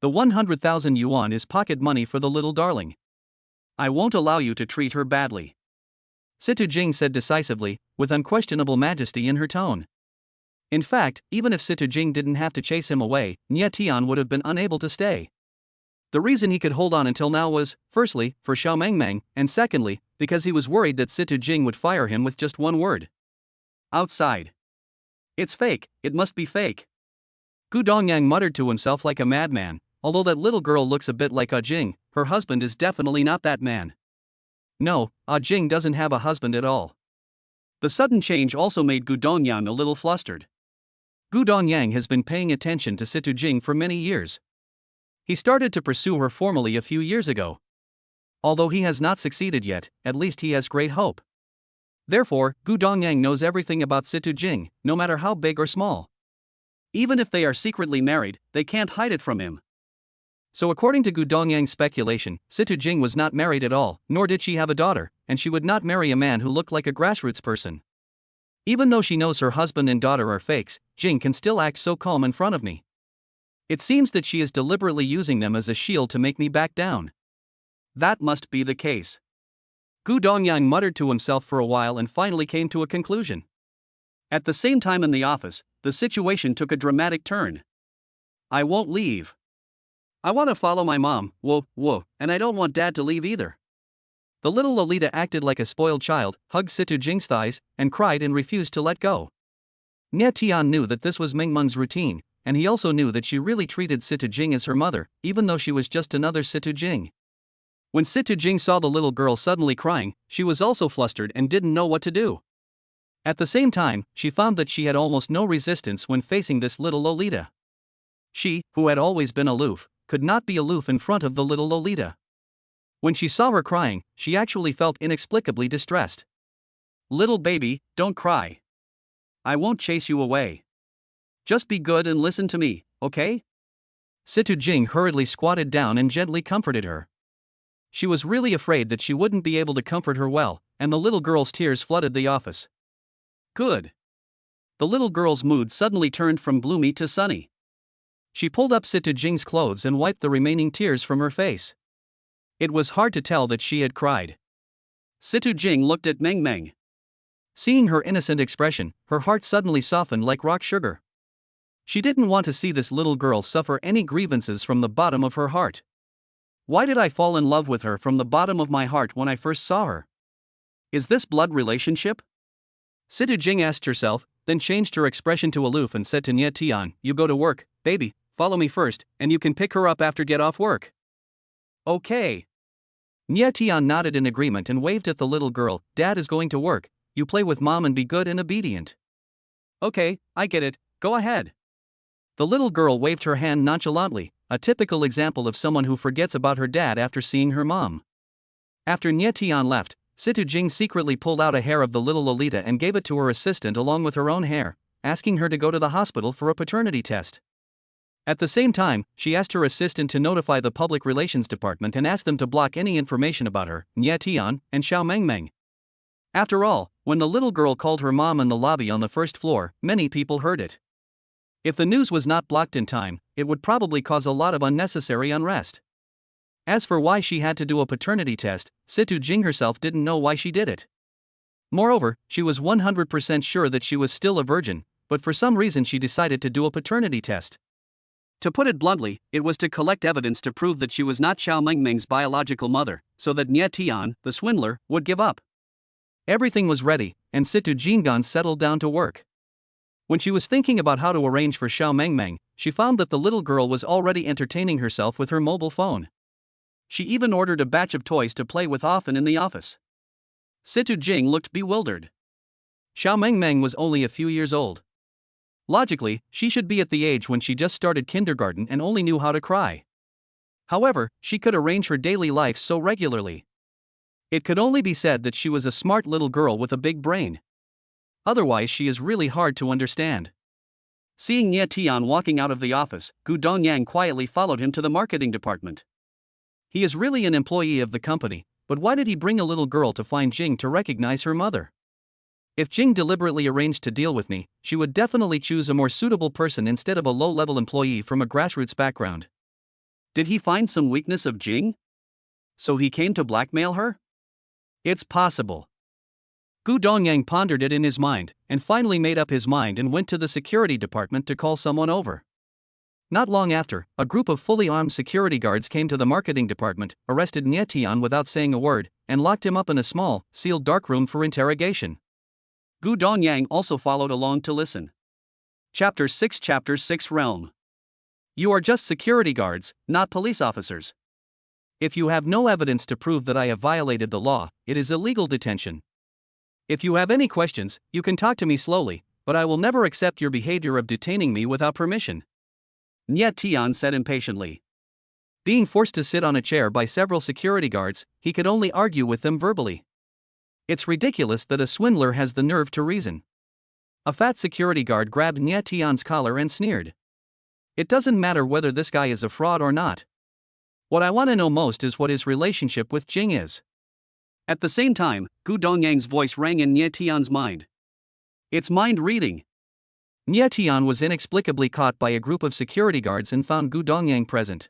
The 100,000 yuan is pocket money for the little darling. I won't allow you to treat her badly," Situ Jing said decisively, with unquestionable majesty in her tone. In fact, even if Situ Jing didn't have to chase him away, Nye Tian would have been unable to stay. The reason he could hold on until now was, firstly, for Xiao Mengmeng, and secondly, because he was worried that Situ Jing would fire him with just one word. Outside. It's fake, it must be fake. Gu Dongyang muttered to himself like a madman, although that little girl looks a bit like Ah Jing, her husband is definitely not that man. No, Ah Jing doesn't have a husband at all. The sudden change also made Gu Dongyang a little flustered. Gu Dongyang has been paying attention to Situ Jing for many years. He started to pursue her formally a few years ago. Although he has not succeeded yet, at least he has great hope. Therefore, Gu Dongyang knows everything about Situ Jing, no matter how big or small. Even if they are secretly married, they can't hide it from him. So according to Gu Dongyang's speculation, Situ Jing was not married at all, nor did she have a daughter, and she would not marry a man who looked like a grassroots person. Even though she knows her husband and daughter are fakes, Jing can still act so calm in front of me. It seems that she is deliberately using them as a shield to make me back down. That must be the case. Gu Dongyang muttered to himself for a while and finally came to a conclusion. At the same time in the office, the situation took a dramatic turn. I won't leave. I want to follow my mom, and I don't want dad to leave either. The little Lolita acted like a spoiled child, hugged Situ Jing's thighs, and cried and refused to let go. Nye Tian knew that this was Mengmeng's routine, and he also knew that she really treated Situ Jing as her mother, even though she was just another Situ Jing. When Situ Jing saw the little girl suddenly crying, she was also flustered and didn't know what to do. At the same time, she found that she had almost no resistance when facing this little Lolita. She, who had always been aloof, could not be aloof in front of the little Lolita. When she saw her crying, she actually felt inexplicably distressed. "Little baby, don't cry. I won't chase you away. Just be good and listen to me, okay?" Situ Jing hurriedly squatted down and gently comforted her. She was really afraid that she wouldn't be able to comfort her well, and the little girl's tears flooded the office. Good. The little girl's mood suddenly turned from gloomy to sunny. She pulled up Situ Jing's clothes and wiped the remaining tears from her face. It was hard to tell that she had cried. Situ Jing looked at Mengmeng. Seeing her innocent expression, her heart suddenly softened like rock sugar. She didn't want to see this little girl suffer any grievances from the bottom of her heart. Why did I fall in love with her from the bottom of my heart when I first saw her? Is this blood relationship? Situ Jing asked herself, then changed her expression to aloof and said to Nye Tian, "You go to work, baby, follow me first, and you can pick her up after get off work." Okay. Nye Tian nodded in agreement and waved at the little girl. "Dad is going to work, you play with mom and be good and obedient." "Okay, I get it, go ahead." The little girl waved her hand nonchalantly, a typical example of someone who forgets about her dad after seeing her mom. After Nye Tian left, Situ Jing secretly pulled out a hair of the little Lolita and gave it to her assistant along with her own hair, asking her to go to the hospital for a paternity test. At the same time, she asked her assistant to notify the public relations department and ask them to block any information about her, Nye Tian, and Xiao Mengmeng. After all, when the little girl called her mom in the lobby on the first floor, many people heard it. If the news was not blocked in time, it would probably cause a lot of unnecessary unrest. As for why she had to do a paternity test, Situ Jing herself didn't know why she did it. Moreover, she was 100% sure that she was still a virgin, but for some reason she decided to do a paternity test. To put it bluntly, it was to collect evidence to prove that she was not Xiao Mengmeng's biological mother, so that Nye Tian, the swindler, would give up. Everything was ready, and Situ Jinggan settled down to work. When she was thinking about how to arrange for Xiao Mengmeng, she found that the little girl was already entertaining herself with her mobile phone. She even ordered a batch of toys to play with often in the office. Situ Jing looked bewildered. Xiao Mengmeng was only a few years old. Logically, she should be at the age when she just started kindergarten and only knew how to cry. However, she could arrange her daily life so regularly. It could only be said that she was a smart little girl with a big brain. Otherwise, she is really hard to understand. Seeing Nie Tian walking out of the office, Gu Dongyang quietly followed him to the marketing department. He is really an employee of the company, but why did he bring a little girl to find Jing to recognize her mother? If Jing deliberately arranged to deal with me, she would definitely choose a more suitable person instead of a low-level employee from a grassroots background. Did he find some weakness of Jing? So he came to blackmail her? It's possible. Gu Dongyang pondered it in his mind, and finally made up his mind and went to the security department to call someone over. Not long after, a group of fully armed security guards came to the marketing department, arrested Nie Tian without saying a word, and locked him up in a small, sealed darkroom for interrogation. Gu Dongyang also followed along to listen. Chapter 6 Realm. You are just security guards, not police officers. If you have no evidence to prove that I have violated the law, it is illegal detention. If you have any questions, you can talk to me slowly, but I will never accept your behavior of detaining me without permission. Nie Tian said impatiently. Being forced to sit on a chair by several security guards, he could only argue with them verbally. It's ridiculous that a swindler has the nerve to reason. A fat security guard grabbed Nie Tian's collar and sneered. It doesn't matter whether this guy is a fraud or not. What I want to know most is what his relationship with Jing is. At the same time, Gu Dongyang's voice rang in Nie Tian's mind. It's mind reading. Nie Tian was inexplicably caught by a group of security guards and found Gu Dongyang present.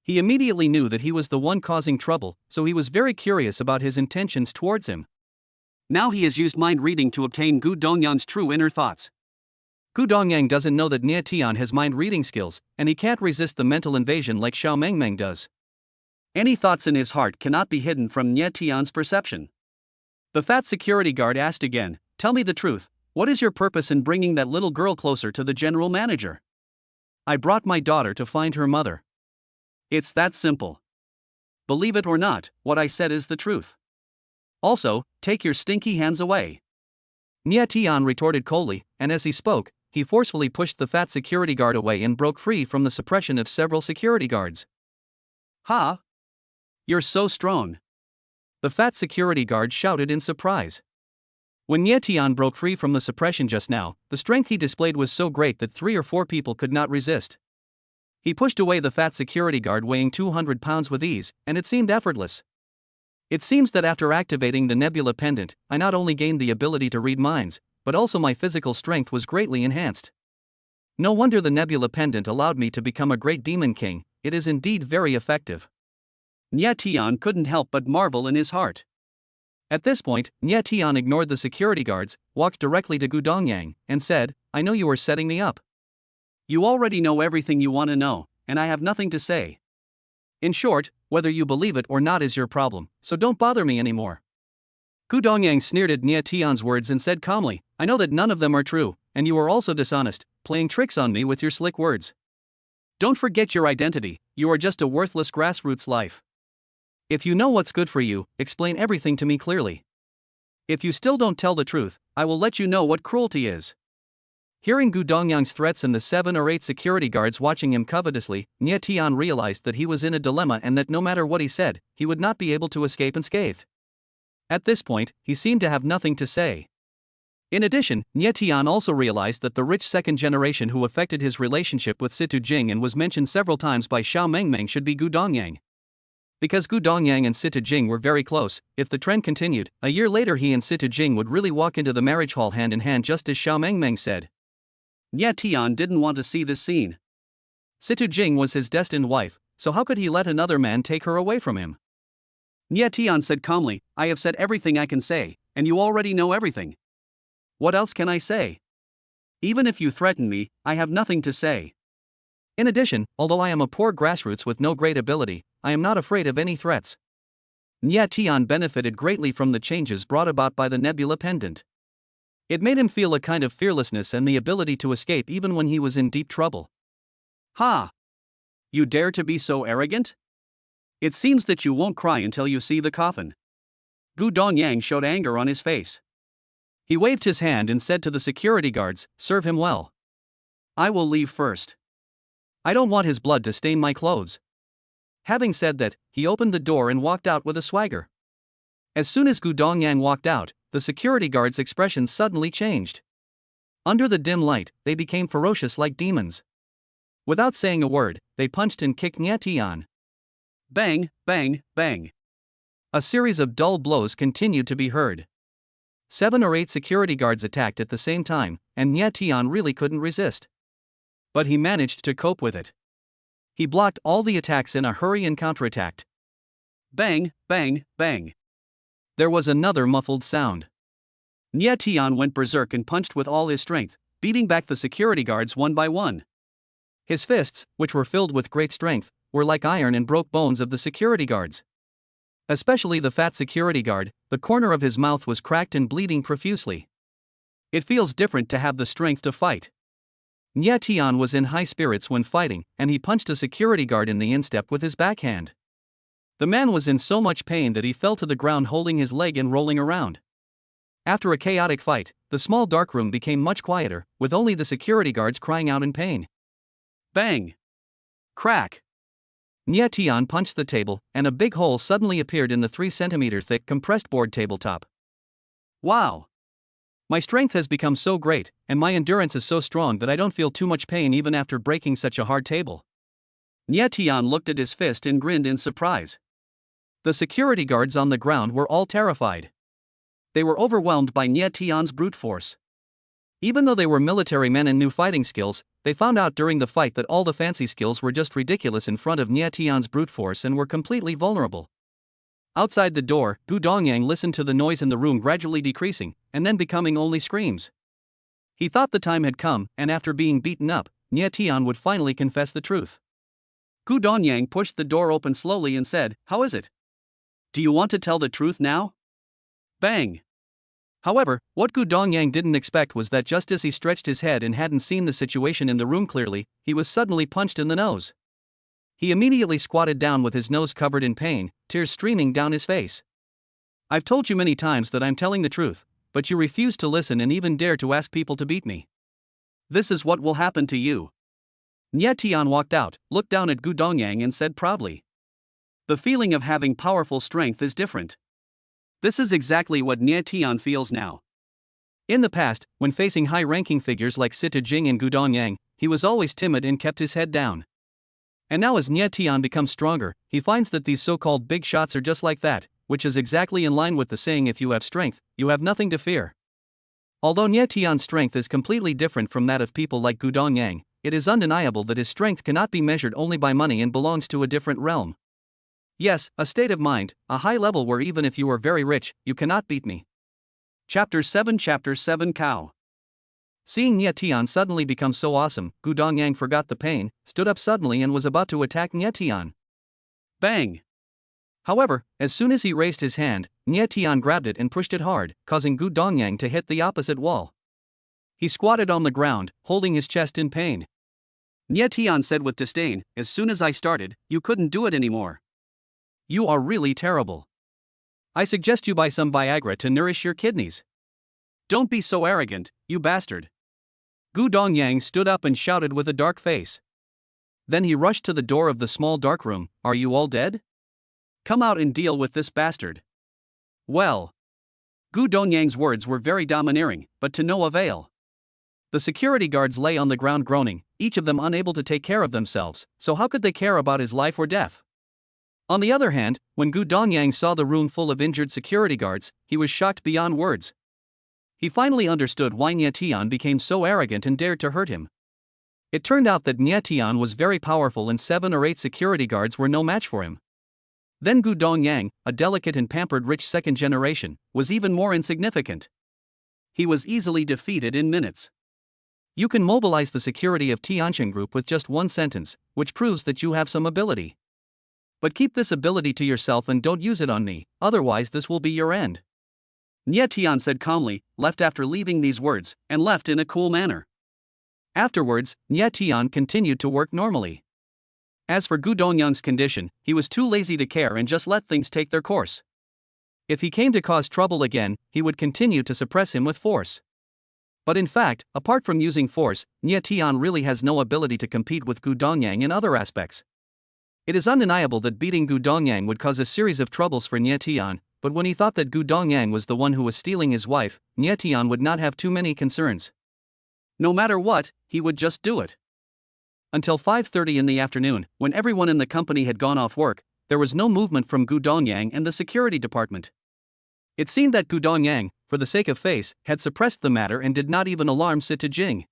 He immediately knew that he was the one causing trouble, so he was very curious about his intentions towards him. Now he has used mind reading to obtain Gu Dongyang's true inner thoughts. Gu Dongyang doesn't know that Nie Tian has mind reading skills, and he can't resist the mental invasion like Xiao Mengmeng does. Any thoughts in his heart cannot be hidden from Nie Tian's perception. The fat security guard asked again, "Tell me the truth, what is your purpose in bringing that little girl closer to the general manager?" "I brought my daughter to find her mother." It's that simple. Believe it or not, what I said is the truth. Also, take your stinky hands away. Nie Tian retorted coldly, and as he spoke, he forcefully pushed the fat security guard away and broke free from the suppression of several security guards. "Ha! You're so strong!" The fat security guard shouted in surprise. When Nie Tian broke free from the suppression just now, the strength he displayed was so great that 3 or 4 people could not resist. He pushed away the fat security guard weighing 200 pounds with ease, and it seemed effortless. It seems that after activating the Nebula Pendant, I not only gained the ability to read minds, but also my physical strength was greatly enhanced. No wonder the Nebula Pendant allowed me to become a great demon king, it is indeed very effective. Nie Tian couldn't help but marvel in his heart. At this point, Nie Tian ignored the security guards, walked directly to Gu Dongyang, and said, "I know you are setting me up. You already know everything you want to know, and I have nothing to say. In short, whether you believe it or not is your problem, so don't bother me anymore." Gu Dongyang sneered at Nie Tian's words and said calmly, "I know that none of them are true, and you are also dishonest, playing tricks on me with your slick words. Don't forget your identity, you are just a worthless grassroots life. If you know what's good for you, explain everything to me clearly. If you still don't tell the truth, I will let you know what cruelty is." Hearing Gu Dongyang's threats and the 7 or 8 security guards watching him covetously, Nie Tian realized that he was in a dilemma and that no matter what he said, he would not be able to escape unscathed. At this point, he seemed to have nothing to say. In addition, Nie Tian also realized that the rich second generation who affected his relationship with Situ Jing and was mentioned several times by Xiao Mengmeng should be Gu Dongyang. Because Gu Dongyang and Situ Jing were very close, if the trend continued, a year later he and Situ Jing would really walk into the marriage hall hand in hand just as Xiao Mengmeng said. Nie Tian didn't want to see this scene. Situ Jing was his destined wife, so how could he let another man take her away from him? Nie Tian said calmly, "I have said everything I can say, and you already know everything. What else can I say? Even if you threaten me, I have nothing to say. In addition, although I am a poor grassroots with no great ability, I am not afraid of any threats." Nie Tian benefited greatly from the changes brought about by the Nebula Pendant. It made him feel a kind of fearlessness and the ability to escape even when he was in deep trouble. "Ha! You dare to be so arrogant? It seems that you won't cry until you see the coffin." Gu Dongyang showed anger on his face. He waved his hand and said to the security guards, "Serve him well. I will leave first. I don't want his blood to stain my clothes." Having said that, he opened the door and walked out with a swagger. As soon as Gu Dongyang walked out, the security guard's expression suddenly changed. Under the dim light, they became ferocious like demons. Without saying a word, they punched and kicked Nye Tian. Bang, bang, bang. A series of dull blows continued to be heard. 7 or 8 security guards attacked at the same time, and Nye Tian really couldn't resist. But he managed to cope with it. He blocked all the attacks in a hurry and counterattacked. Bang, bang, bang. There was another muffled sound. Nye Tian went berserk and punched with all his strength, beating back the security guards one by one. His fists, which were filled with great strength, were like iron and broke bones of the security guards. Especially the fat security guard, the corner of his mouth was cracked and bleeding profusely. It feels different to have the strength to fight. Nye Tian was in high spirits when fighting, and he punched a security guard in the instep with his backhand. The man was in so much pain that he fell to the ground holding his leg and rolling around. After a chaotic fight, the small darkroom became much quieter, with only the security guards crying out in pain. Bang! Crack! Nye Tian punched the table, and a big hole suddenly appeared in the 3-centimeter thick compressed board tabletop. Wow! My strength has become so great, and my endurance is so strong that I don't feel too much pain even after breaking such a hard table. Nye Tian looked at his fist and grinned in surprise. The security guards on the ground were all terrified. They were overwhelmed by Nye Tian's brute force. Even though they were military men and knew fighting skills, they found out during the fight that all the fancy skills were just ridiculous in front of Nye Tian's brute force and were completely vulnerable. Outside the door, Gu Dongyang listened to the noise in the room gradually decreasing, and then becoming only screams. He thought the time had come, and after being beaten up, Nye Tian would finally confess the truth. Gu Dongyang pushed the door open slowly and said, "How is it? Do you want to tell the truth now?" Bang! However, what Gu Dongyang didn't expect was that just as he stretched his head and hadn't seen the situation in the room clearly, he was suddenly punched in the nose. He immediately squatted down with his nose covered in pain, tears streaming down his face. "I've told you many times that I'm telling the truth, but you refuse to listen and even dare to ask people to beat me. This is what will happen to you." Nye Tian walked out, looked down at Gu Dongyang and said proudly, "The feeling of having powerful strength is different." This is exactly what Nye Tian feels now. In the past, when facing high-ranking figures like Sita Jing and Gu Dongyang, he was always timid and kept his head down. And now as Nye Tian becomes stronger, he finds that these so-called big shots are just like that, which is exactly in line with the saying if you have strength, you have nothing to fear. Although Nye Tian's strength is completely different from that of people like Gu Dongyang, it is undeniable that his strength cannot be measured only by money and belongs to a different realm. Yes, a state of mind, a high level where even if you are very rich, you cannot beat me. Chapter 7 Cow. Seeing Nye Tian suddenly become so awesome, Gu Dongyang forgot the pain, stood up suddenly and was about to attack Nye Tian. Bang! However, as soon as he raised his hand, Nye Tian grabbed it and pushed it hard, causing Gu Dongyang to hit the opposite wall. He squatted on the ground, holding his chest in pain. Nye Tian said with disdain, "As soon as I started, you couldn't do it anymore. You are really terrible. I suggest you buy some Viagra to nourish your kidneys. Don't be so arrogant, you bastard." Gu Dongyang stood up and shouted with a dark face. Then he rushed to the door of the small dark room. "Are you all dead? Come out and deal with this bastard." Well, Gu Dongyang's words were very domineering, but to no avail. The security guards lay on the ground groaning, each of them unable to take care of themselves, so how could they care about his life or death? On the other hand, when Gu Dongyang saw the room full of injured security guards, he was shocked beyond words. He finally understood why Nye Tian became so arrogant and dared to hurt him. It turned out that Nye Tian was very powerful and 7 or 8 security guards were no match for him. Then Gu Dongyang, a delicate and pampered rich second generation, was even more insignificant. He was easily defeated in minutes. You can mobilize the security of Tianxin Group with just one sentence, which proves that you have some ability. But keep this ability to yourself and don't use it on me, otherwise this will be your end. Nye Tian said calmly, left after leaving these words, and left in a cool manner. Afterwards, Nye Tian continued to work normally. As for Gu Dongyang's condition, he was too lazy to care and just let things take their course. If he came to cause trouble again, he would continue to suppress him with force. But in fact, apart from using force, Nye Tian really has no ability to compete with Gu Dongyang in other aspects. It is undeniable that beating Gu Dongyang would cause a series of troubles for Nye Tian, but when he thought that Gu Dongyang was the one who was stealing his wife, Nye Tian would not have too many concerns. No matter what, he would just do it. Until 5:30 in the afternoon, when everyone in the company had gone off work, there was no movement from Gu Dongyang and the security department. It seemed that Gu Dongyang, for the sake of face, had suppressed the matter and did not even alarm Sita Jing.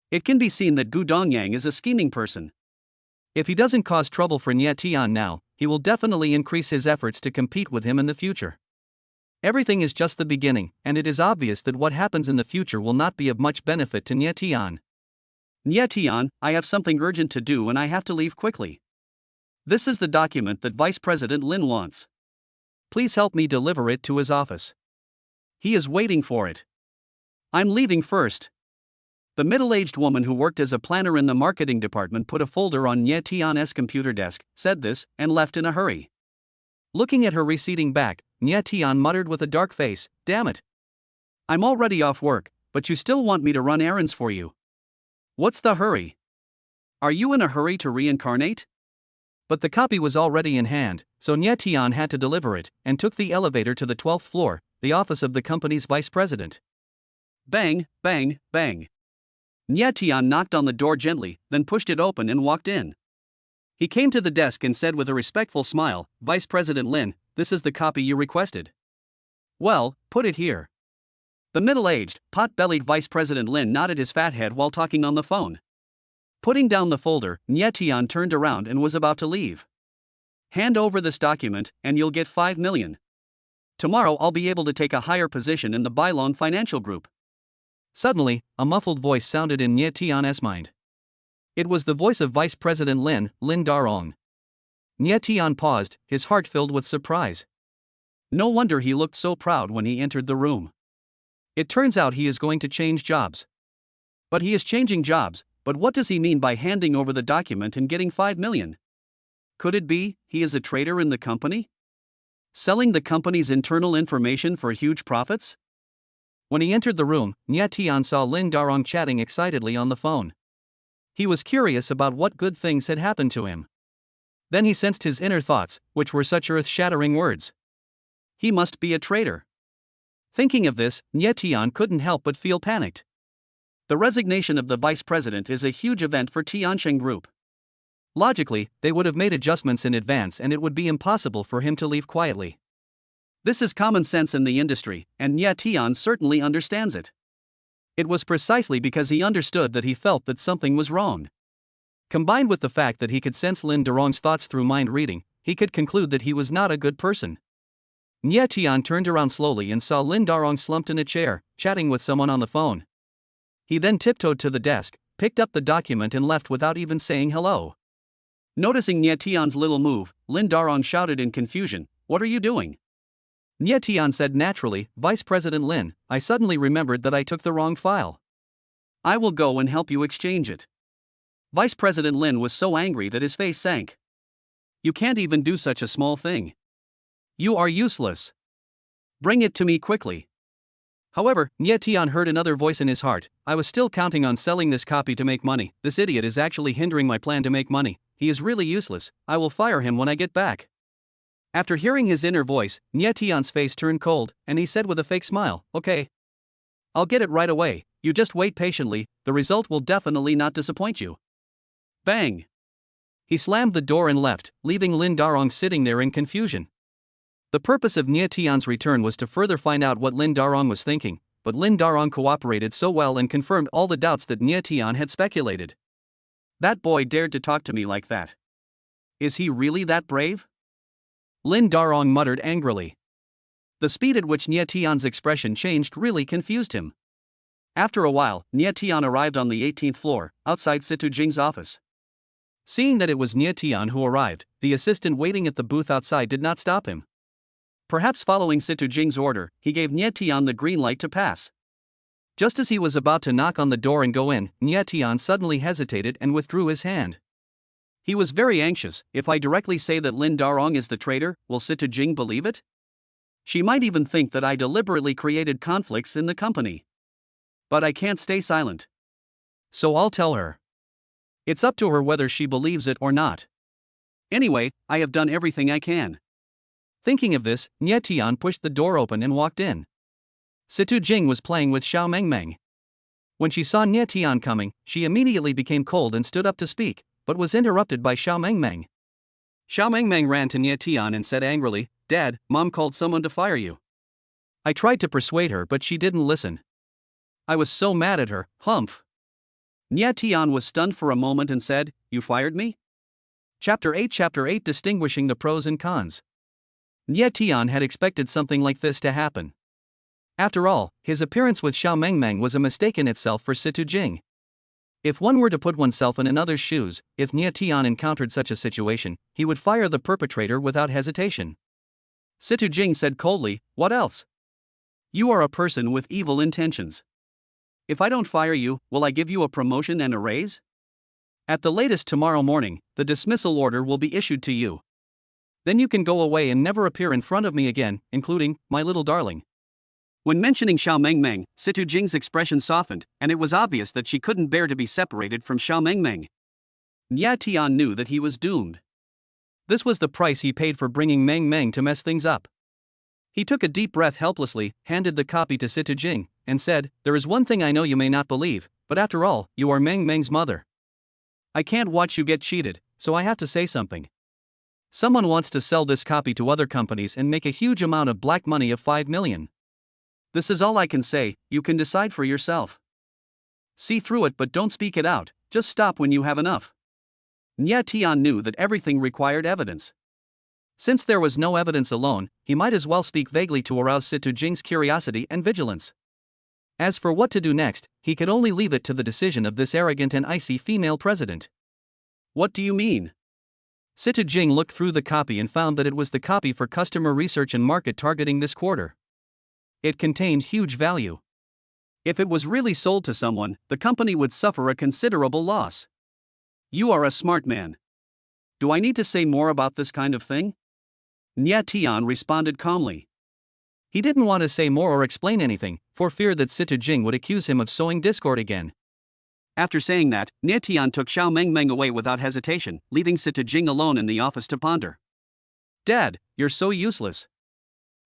It can be seen that Gu Dongyang is a scheming person. If he doesn't cause trouble for Nie Tian now, he will definitely increase his efforts to compete with him in the future. Everything is just the beginning, and it is obvious that what happens in the future will not be of much benefit to Nie Tian. Nie Tian, I have something urgent to do and I have to leave quickly. This is the document that Vice President Lin wants. Please help me deliver it to his office. He is waiting for it. I'm leaving first. The middle-aged woman who worked as a planner in the marketing department put a folder on Nie Tian's computer desk, said this, and left in a hurry. Looking at her receding back, Nie Tian muttered with a dark face, "Damn it. I'm already off work, but you still want me to run errands for you. What's the hurry? Are you in a hurry to reincarnate?" But the copy was already in hand, so Nie Tian had to deliver it, and took the elevator to the 12th floor, the office of the company's vice president. Bang, bang, bang. Nie Tian knocked on the door gently, then pushed it open and walked in. He came to the desk and said with a respectful smile, "Vice President Lin, this is the copy you requested." "Well, put it here." The middle-aged, pot-bellied Vice President Lin nodded his fat head while talking on the phone. Putting down the folder, Nie Tian turned around and was about to leave. "Hand over this document, and you'll get 5 million. Tomorrow I'll be able to take a higher position in the Bailong Financial Group." Suddenly, a muffled voice sounded in Nie Tian's mind. It was the voice of Vice President Lin Darong. Nie Tian paused, his heart filled with surprise. No wonder he looked so proud when he entered the room. It turns out he is going to change jobs. But he is changing jobs, but what does he mean by handing over the document and getting 5 million? Could it be he is a traitor in the company? Selling the company's internal information for huge profits? When he entered the room, Nie Tian saw Lin Darong chatting excitedly on the phone. He was curious about what good things had happened to him. Then he sensed his inner thoughts, which were such earth-shattering words. He must be a traitor. Thinking of this, Nie Tian couldn't help but feel panicked. The resignation of the vice president is a huge event for Tiansheng Group. Logically, they would have made adjustments in advance and it would be impossible for him to leave quietly. This is common sense in the industry, and Nie Tian certainly understands it. It was precisely because he understood that he felt that something was wrong. Combined with the fact that he could sense Lin Darong's thoughts through mind reading, he could conclude that he was not a good person. Nie Tian turned around slowly and saw Lin Darong slumped in a chair, chatting with someone on the phone. He then tiptoed to the desk, picked up the document and left without even saying hello. Noticing Nie Tian's little move, Lin Darong shouted in confusion, "What are you doing?" Nie Tian said naturally, "Vice President Lin, I suddenly remembered that I took the wrong file. I will go and help you exchange it." Vice President Lin was so angry that his face sank. "You can't even do such a small thing. You are useless. Bring it to me quickly." However, Nie Tian heard another voice in his heart, "I was still counting on selling this copy to make money. This idiot is actually hindering my plan to make money. He is really useless. I will fire him when I get back." After hearing his inner voice, Nie Tian's face turned cold, and he said with a fake smile, "Okay. I'll get it right away, you just wait patiently, the result will definitely not disappoint you." Bang! He slammed the door and left, leaving Lin Darong sitting there in confusion. The purpose of Nie Tian's return was to further find out what Lin Darong was thinking, but Lin Darong cooperated so well and confirmed all the doubts that Nie Tian had speculated. That boy dared to talk to me like that. Is he really that brave? Lin Darong muttered angrily. The speed at which Nie Tian's expression changed really confused him. After a while, Nie Tian arrived on the 18th floor, outside Situ Jing's office. Seeing that it was Nie Tian who arrived, the assistant waiting at the booth outside did not stop him. Perhaps following Situ Jing's order, he gave Nie Tian the green light to pass. Just as he was about to knock on the door and go in, Nie Tian suddenly hesitated and withdrew his hand. He was very anxious. If I directly say that Lin Darong is the traitor, will Situ Jing believe it? She might even think that I deliberately created conflicts in the company. But I can't stay silent. So I'll tell her. It's up to her whether she believes it or not. Anyway, I have done everything I can. Thinking of this, Nie Tian pushed the door open and walked in. Situ Jing was playing with Xiao Mengmeng. When she saw Nie Tian coming, she immediately became cold and stood up to speak, but was interrupted by Xiao Mengmeng. Xiao Mengmeng ran to Nie Tian and said angrily, "Dad, Mom called someone to fire you." I tried to persuade her but she didn't listen. I was so mad at her, humph. Nie Tian was stunned for a moment and said, "You fired me?" Chapter 8 Distinguishing the Pros and Cons. Nie Tian had expected something like this to happen. After all, his appearance with Xiao Mengmeng was a mistake in itself for Situ Jing. If one were to put oneself in another's shoes, if Nie Tian encountered such a situation, he would fire the perpetrator without hesitation. Situ Jing said coldly, "What else? You are a person with evil intentions. If I don't fire you, will I give you a promotion and a raise? At the latest tomorrow morning, the dismissal order will be issued to you. Then you can go away and never appear in front of me again, including, my little darling." When mentioning Xiao Mengmeng, Situ Jing's expression softened, and it was obvious that she couldn't bear to be separated from Xiao Mengmeng. Nie Tian knew that he was doomed. This was the price he paid for bringing Meng Meng to mess things up. He took a deep breath helplessly, handed the copy to Situ Jing, and said, "There is one thing I know you may not believe, but after all, you are Meng Meng's mother. I can't watch you get cheated, so I have to say something. Someone wants to sell this copy to other companies and make a huge amount of black money of 5 million. This is all I can say, you can decide for yourself. See through it but don't speak it out, just stop when you have enough." Nie Tian knew that everything required evidence. Since there was no evidence alone, he might as well speak vaguely to arouse Situ Jing's curiosity and vigilance. As for what to do next, he could only leave it to the decision of this arrogant and icy female president. "What do you mean?" Situ Jing looked through the copy and found that it was the copy for customer research and market targeting this quarter. It contained huge value. If it was really sold to someone, the company would suffer a considerable loss. "You are a smart man. Do I need to say more about this kind of thing?" Nie Tian responded calmly. He didn't want to say more or explain anything, for fear that Situ Jing would accuse him of sowing discord again. After saying that, Nie Tian took Xiao Mengmeng away without hesitation, leaving Situ Jing alone in the office to ponder. "Dad, you're so useless.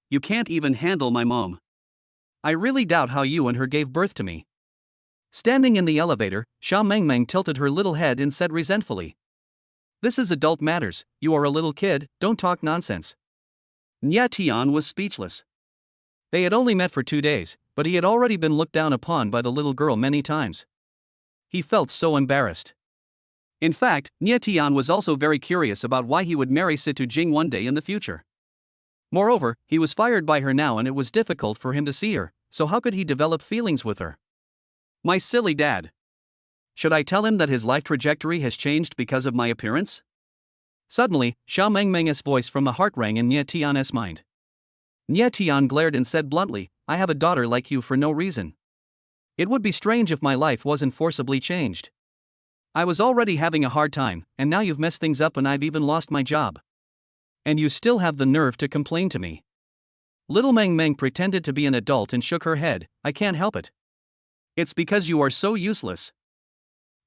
You can't even handle my mom. I really doubt how you and her gave birth to me." Standing in the elevator, Xiao Mengmeng tilted her little head and said resentfully, "This is adult matters, you are a little kid, don't talk nonsense." Nie Tian was speechless. They had only met for 2 days, but he had already been looked down upon by the little girl many times. He felt so embarrassed. In fact, Nie Tian was also very curious about why he would marry Situ Jing one day in the future. Moreover, he was fired by her now and it was difficult for him to see her, so how could he develop feelings with her? My silly dad. Should I tell him that his life trajectory has changed because of my appearance? Suddenly, Xiao Mengmeng's voice from the heart rang in Nie Tian's mind. Nie Tian glared and said bluntly, "I have a daughter like you for no reason. It would be strange if my life wasn't forcibly changed. I was already having a hard time, and now you've messed things up and I've even lost my job. And you still have the nerve to complain to me." Little Meng Meng pretended to be an adult and shook her head, "I can't help it. It's because you are so useless.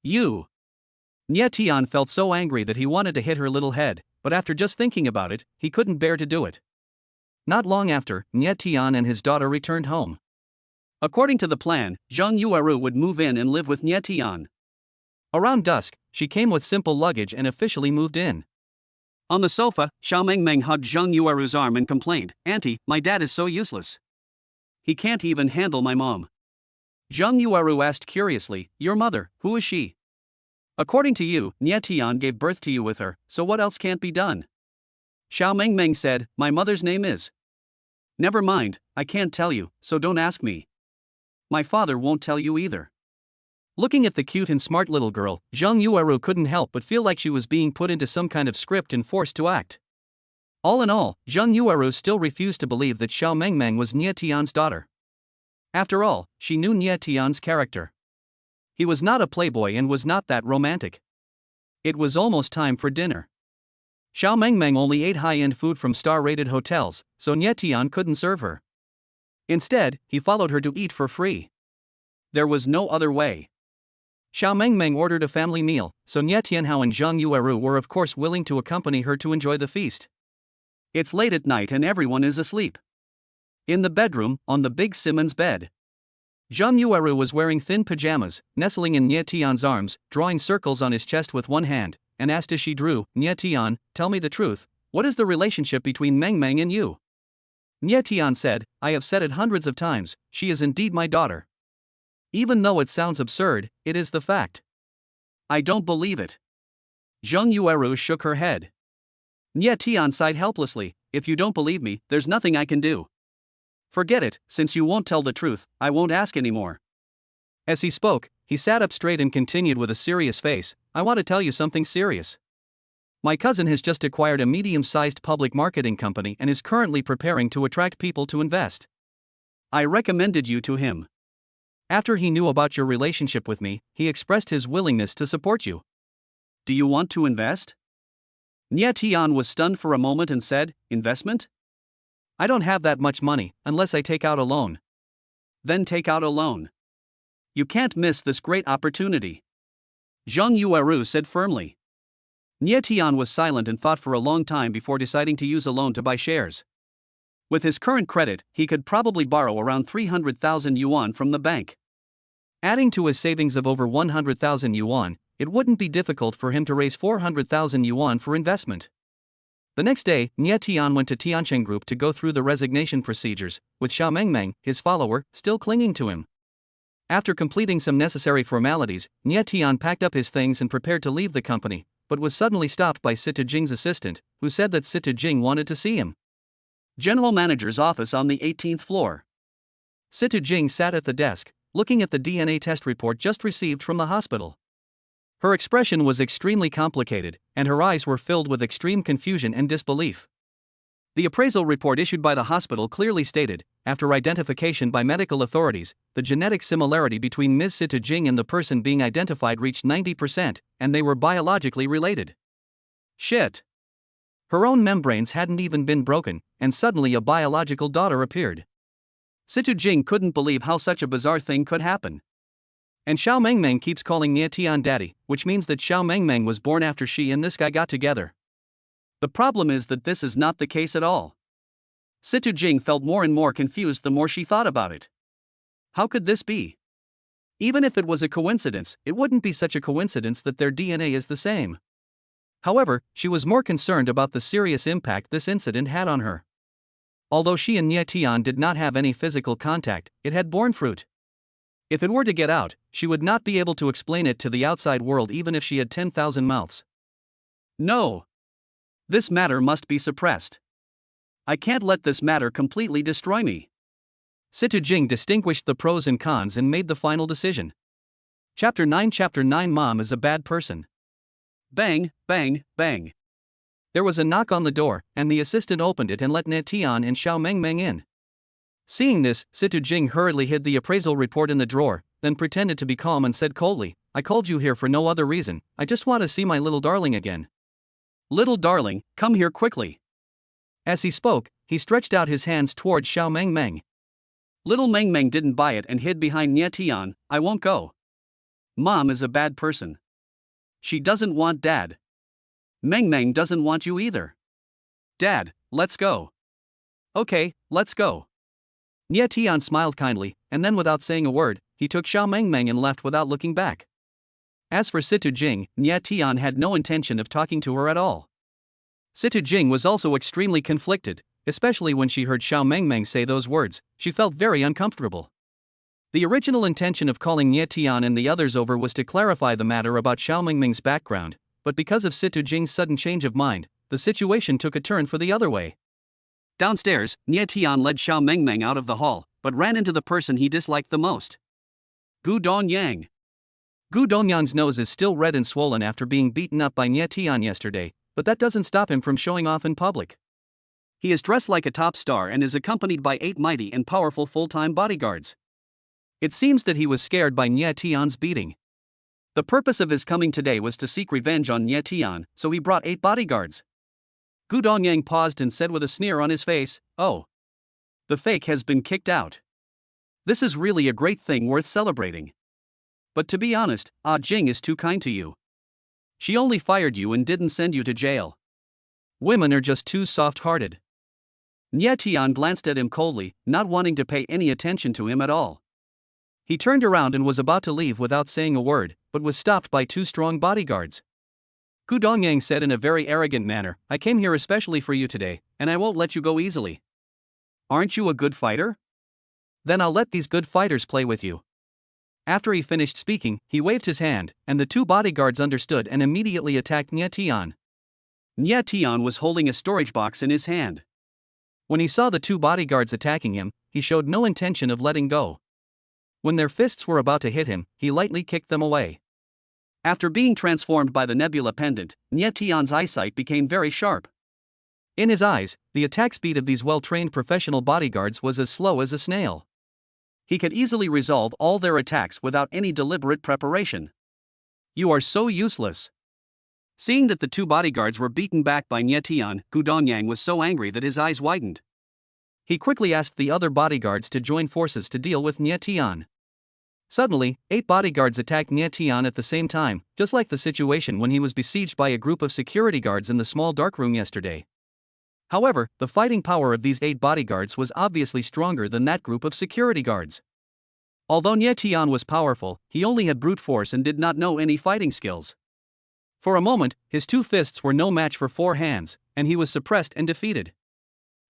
You." Nie Tian felt so angry that he wanted to hit her little head, but after just thinking about it, he couldn't bear to do it. Not long after, Nie Tian and his daughter returned home. According to the plan, Zhang Yueru would move in and live with Nie Tian. Around dusk, she came with simple luggage and officially moved in. On the sofa, Xiao Mengmeng hugged Zhang Yueru's arm and complained, "Auntie, my dad is so useless. He can't even handle my mom." Zhang Yueru asked curiously, "Your mother, who is she?" "According to you, Nie Tian gave birth to you with her, so what else can't be done?" Xiao Mengmeng said, "My mother's name is." "Never mind, I can't tell you, so don't ask me. My father won't tell you either." Looking at the cute and smart little girl, Zhang Yueru couldn't help but feel like she was being put into some kind of script and forced to act. All in all, Zhang Yueru still refused to believe that Xiao Mengmeng was Nie Tian's daughter. After all, she knew Nie Tian's character. He was not a playboy and was not that romantic. It was almost time for dinner. Xiao Mengmeng only ate high-end food from star-rated hotels, so Nie Tian couldn't serve her. Instead, he followed her to eat for free. There was no other way. Xiao Mengmeng ordered a family meal, so Nie Tianhao and Zhang Yueru were of course willing to accompany her to enjoy the feast. It's late at night and everyone is asleep. In the bedroom, on the big Simmons bed, Zhang Yueru was wearing thin pajamas, nestling in Nie Tian's arms, drawing circles on his chest with one hand, and asked as she drew, Nie Tian, tell me the truth, what is the relationship between Meng Meng and you? Nie Tian said, I have said it hundreds of times, she is indeed my daughter. Even though it sounds absurd, it is the fact. I don't believe it. Zhang Yueru shook her head. Nie Tian sighed helplessly, if you don't believe me, there's nothing I can do. Forget it, since you won't tell the truth, I won't ask anymore. As he spoke, he sat up straight and continued with a serious face, I want to tell you something serious. My cousin has just acquired a medium-sized public marketing company and is currently preparing to attract people to invest. I recommended you to him. After he knew about your relationship with me, he expressed his willingness to support you. Do you want to invest? Nie Tian was stunned for a moment and said, investment? I don't have that much money, unless I take out a loan. Then take out a loan. You can't miss this great opportunity. Zhang Yueru said firmly. Nie Tian was silent and thought for a long time before deciding to use a loan to buy shares. With his current credit, he could probably borrow around 300,000 yuan from the bank. Adding to his savings of over 100,000 yuan, it wouldn't be difficult for him to raise 400,000 yuan for investment. The next day, Nie Tian went to Tiancheng Group to go through the resignation procedures, with Xiao Mengmeng, his follower, still clinging to him. After completing some necessary formalities, Nie Tian packed up his things and prepared to leave the company, but was suddenly stopped by Sita Jing's assistant, who said that Sita Jing wanted to see him. General Manager's office on the 18th floor. Sita Jing sat at the desk, looking at the DNA test report just received from the hospital. Her expression was extremely complicated, and her eyes were filled with extreme confusion and disbelief. The appraisal report issued by the hospital clearly stated, after identification by medical authorities, the genetic similarity between Ms. Sita Jing and the person being identified reached 90%, and they were biologically related. Shit! Her own membranes hadn't even been broken, and suddenly a biological daughter appeared. Sita Jing couldn't believe how such a bizarre thing could happen. And Xiao Mengmeng keeps calling Nie Tian daddy, which means that Xiao Mengmeng was born after she and this guy got together. The problem is that this is not the case at all. Sita Jing felt more and more confused the more she thought about it. How could this be? Even if it was a coincidence, it wouldn't be such a coincidence that their DNA is the same. However, she was more concerned about the serious impact this incident had on her. Although she and Nie Tian did not have any physical contact, it had borne fruit. If it were to get out, she would not be able to explain it to the outside world even if she had 10,000 mouths. No. This matter must be suppressed. I can't let this matter completely destroy me. Sita Jing distinguished the pros and cons and made the final decision. Chapter 9 Mom is a bad person. Bang, bang, bang. There was a knock on the door, and the assistant opened it and let Nie Tian and Xiao Mengmeng in. Seeing this, Sita Jing hurriedly hid the appraisal report in the drawer, then pretended to be calm and said coldly, I called you here for no other reason, I just want to see my little darling again. Little darling, come here quickly. As he spoke, he stretched out his hands towards Xiao Mengmeng. Little Mengmeng didn't buy it and hid behind Nie Tian, I won't go. Mom is a bad person. She doesn't want Dad. Mengmeng doesn't want you either. Dad, let's go. Okay, let's go. Nie Tian smiled kindly, and then without saying a word, he took Xiao Mengmeng and left without looking back. As for Sita Jing, Nie Tian had no intention of talking to her at all. Sita Jing was also extremely conflicted, especially when she heard Xiao Mengmeng say those words, she felt very uncomfortable. The original intention of calling Nie Tian and the others over was to clarify the matter about Xiao Mengmeng's background, but because of Sita Jing's sudden change of mind, the situation took a turn for the other way. Downstairs, Nie Tian led Xiao Mengmeng out of the hall, but ran into the person he disliked the most. Gu Donyang. Gu Dongyang's nose is still red and swollen after being beaten up by Nie Tian yesterday, but that doesn't stop him from showing off in public. He is dressed like a top star and is accompanied by 8 mighty and powerful full-time bodyguards. It seems that he was scared by Nie Tian's beating. The purpose of his coming today was to seek revenge on Nie Tian, so he brought 8 bodyguards. Gu Dongyang paused and said with a sneer on his face, oh. The fake has been kicked out. This is really a great thing worth celebrating. But to be honest, Ah Jing is too kind to you. She only fired you and didn't send you to jail. Women are just too soft-hearted. Nie Tian glanced at him coldly, not wanting to pay any attention to him at all. He turned around and was about to leave without saying a word, but was stopped by two strong bodyguards. Gu Dongyang said in a very arrogant manner, "I came here especially for you today, and I won't let you go easily. Aren't you a good fighter? Then I'll let these good fighters play with you." After he finished speaking, he waved his hand, and the two bodyguards understood and immediately attacked Nye Tian. Nye Tian was holding a storage box in his hand. When he saw the two bodyguards attacking him, he showed no intention of letting go. When their fists were about to hit him, he lightly kicked them away. After being transformed by the nebula pendant, Nye Tian's eyesight became very sharp. In his eyes, the attack speed of these well-trained professional bodyguards was as slow as a snail. He could easily resolve all their attacks without any deliberate preparation. "You are so useless." Seeing that the two bodyguards were beaten back by Nye Tian, Gu Dongyang was so angry that his eyes widened. He quickly asked the other bodyguards to join forces to deal with Nye Tian. Suddenly, 8 bodyguards attacked Nye Tian at the same time, just like the situation when he was besieged by a group of security guards in the small darkroom yesterday. However, the fighting power of these 8 bodyguards was obviously stronger than that group of security guards. Although Nye Tian was powerful, he only had brute force and did not know any fighting skills. For a moment, his 2 fists were no match for 4 hands, and he was suppressed and defeated.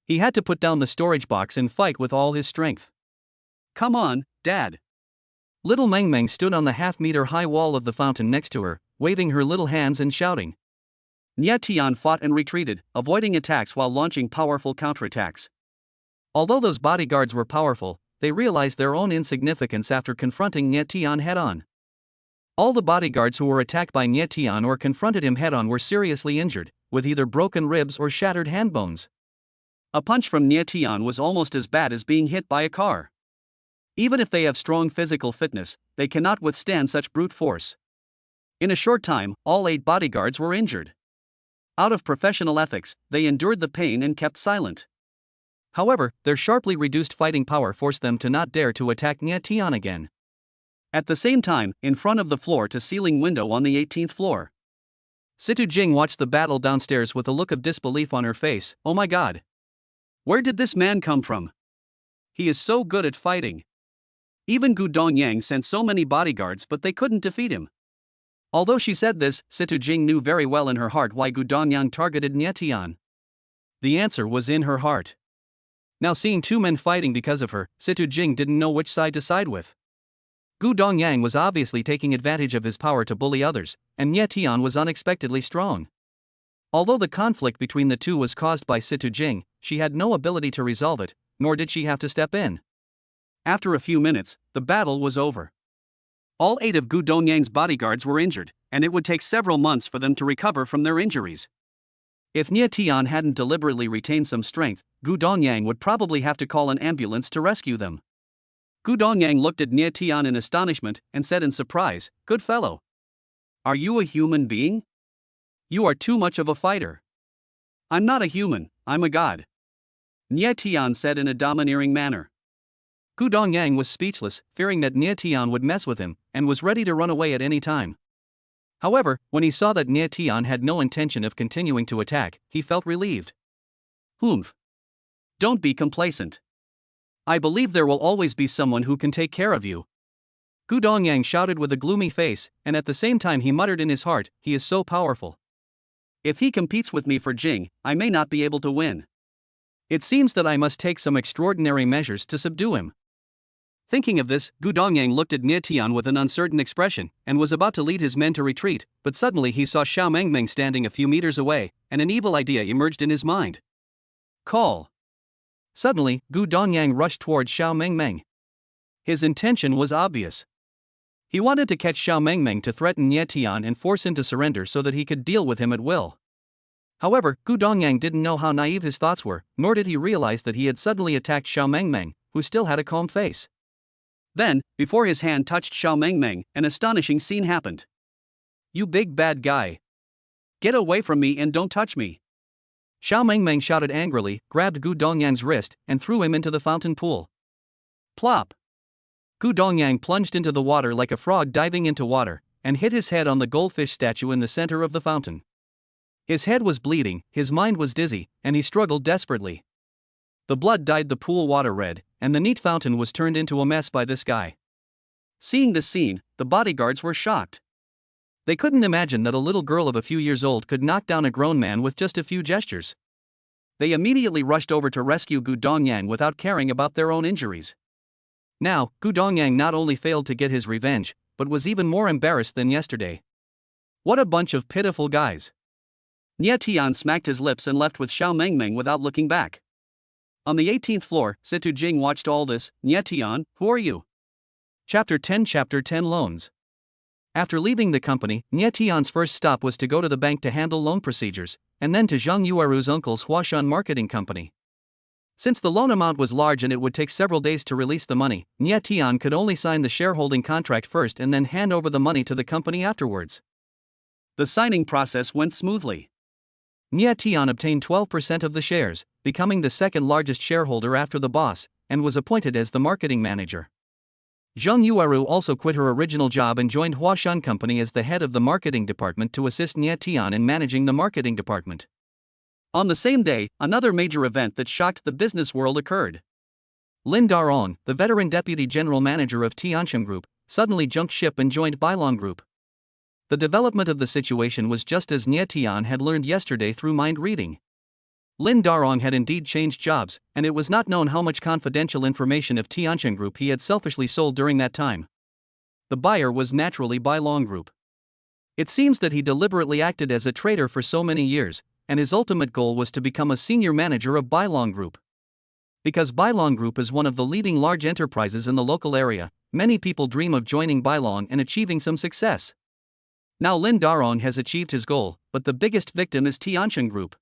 He had to put down the storage box and fight with all his strength. "Come on, Dad." Little Meng Meng stood on the half-meter-high wall of the fountain next to her, waving her little hands and shouting. Nye Tian fought and retreated, avoiding attacks while launching powerful counterattacks. Although those bodyguards were powerful, they realized their own insignificance after confronting Nye Tian head-on. All the bodyguards who were attacked by Nye Tian or confronted him head-on were seriously injured, with either broken ribs or shattered hand bones. A punch from Nye Tian was almost as bad as being hit by a car. Even if they have strong physical fitness, they cannot withstand such brute force. In a short time, all 8 bodyguards were injured. Out of professional ethics, they endured the pain and kept silent. However, their sharply reduced fighting power forced them to not dare to attack Nye Tian again. At the same time, in front of the floor-to-ceiling window on the 18th floor, Situ Jing watched the battle downstairs with a look of disbelief on her face. "Oh my god! Where did this man come from? He is so good at fighting." Even Gu Dongyang sent so many bodyguards but they couldn't defeat him. Although she said this, Situ Jing knew very well in her heart why Gu Dongyang targeted Nye Tian. The answer was in her heart. Now seeing 2 men fighting because of her, Situ Jing didn't know which side to side with. Gu Dongyang was obviously taking advantage of his power to bully others, and Nye Tian was unexpectedly strong. Although the conflict between the two was caused by Situ Jing, she had no ability to resolve it, nor did she have to step in. After a few minutes, the battle was over. All 8 of Gu Dongyang's bodyguards were injured, and it would take several months for them to recover from their injuries. If Nye Tian hadn't deliberately retained some strength, Gu Dongyang would probably have to call an ambulance to rescue them. Gu Dongyang looked at Nye Tian in astonishment and said in surprise, "Good fellow. Are you a human being? You are too much of a fighter." "I'm not a human, I'm a god," Nye Tian said in a domineering manner. Gu Dongyang was speechless, fearing that Nye Tian would mess with him, and was ready to run away at any time. However, when he saw that Nye Tian had no intention of continuing to attack, he felt relieved. "Humph. Don't be complacent. I believe there will always be someone who can take care of you." Gu Dongyang shouted with a gloomy face, and at the same time he muttered in his heart, "He is so powerful. If he competes with me for Jing, I may not be able to win. It seems that I must take some extraordinary measures to subdue him." Thinking of this, Gu Dongyang looked at Nye Tian with an uncertain expression, and was about to lead his men to retreat, but suddenly he saw Xiao Mengmeng standing a few meters away, and an evil idea emerged in his mind. "Call." Suddenly, Gu Dongyang rushed towards Xiao Mengmeng. His intention was obvious. He wanted to catch Xiao Mengmeng to threaten Nye Tian and force him to surrender so that he could deal with him at will. However, Gu Dongyang didn't know how naive his thoughts were, nor did he realize that he had suddenly attacked Xiao Mengmeng, who still had a calm face. Then, before his hand touched Xiao Mengmeng, an astonishing scene happened. "You big bad guy. Get away from me and don't touch me." Xiao Mengmeng shouted angrily, grabbed Gu Dongyang's wrist, and threw him into the fountain pool. Plop! Gu Dongyang plunged into the water like a frog diving into water, and hit his head on the goldfish statue in the center of the fountain. His head was bleeding, his mind was dizzy, and he struggled desperately. The blood dyed the pool water red, and the neat fountain was turned into a mess by this guy. Seeing this scene, the bodyguards were shocked. They couldn't imagine that a little girl of a few years old could knock down a grown man with just a few gestures. They immediately rushed over to rescue Gu Dongyang without caring about their own injuries. Now, Gu Dongyang not only failed to get his revenge, but was even more embarrassed than yesterday. What a bunch of pitiful guys. Nie Tian smacked his lips and left with Xiao Mengmeng without looking back. On the 18th floor, Situ Jing watched all this. Nie Tian, who are you? Chapter 10 Loans. After leaving the company, Nie Tian's first stop was to go to the bank to handle loan procedures, and then to Zhang Yueru's uncle's Huashan marketing company. Since the loan amount was large and it would take several days to release the money, Nie Tian could only sign the shareholding contract first and then hand over the money to the company afterwards. The signing process went smoothly. Nie Tian obtained 12% of the shares, becoming the second largest shareholder after the boss, and was appointed as the marketing manager. Zhang Yueru also quit her original job and joined Huashan Company as the head of the marketing department to assist Nie Tian in managing the marketing department. On the same day, another major event that shocked the business world occurred. Lin Daron, the veteran deputy general manager of Tiansheng Group, suddenly jumped ship and joined Bailong Group. The development of the situation was just as Nie Tian had learned yesterday through mind reading. Lin Darong had indeed changed jobs, and it was not known how much confidential information of Tiansheng Group he had selfishly sold during that time. The buyer was naturally Bailong Group. It seems that he deliberately acted as a traitor for so many years, and his ultimate goal was to become a senior manager of Bailong Group. Because Bailong Group is one of the leading large enterprises in the local area, many people dream of joining Bailong and achieving some success. Now Lin Darong has achieved his goal, but the biggest victim is Tiansheng Group.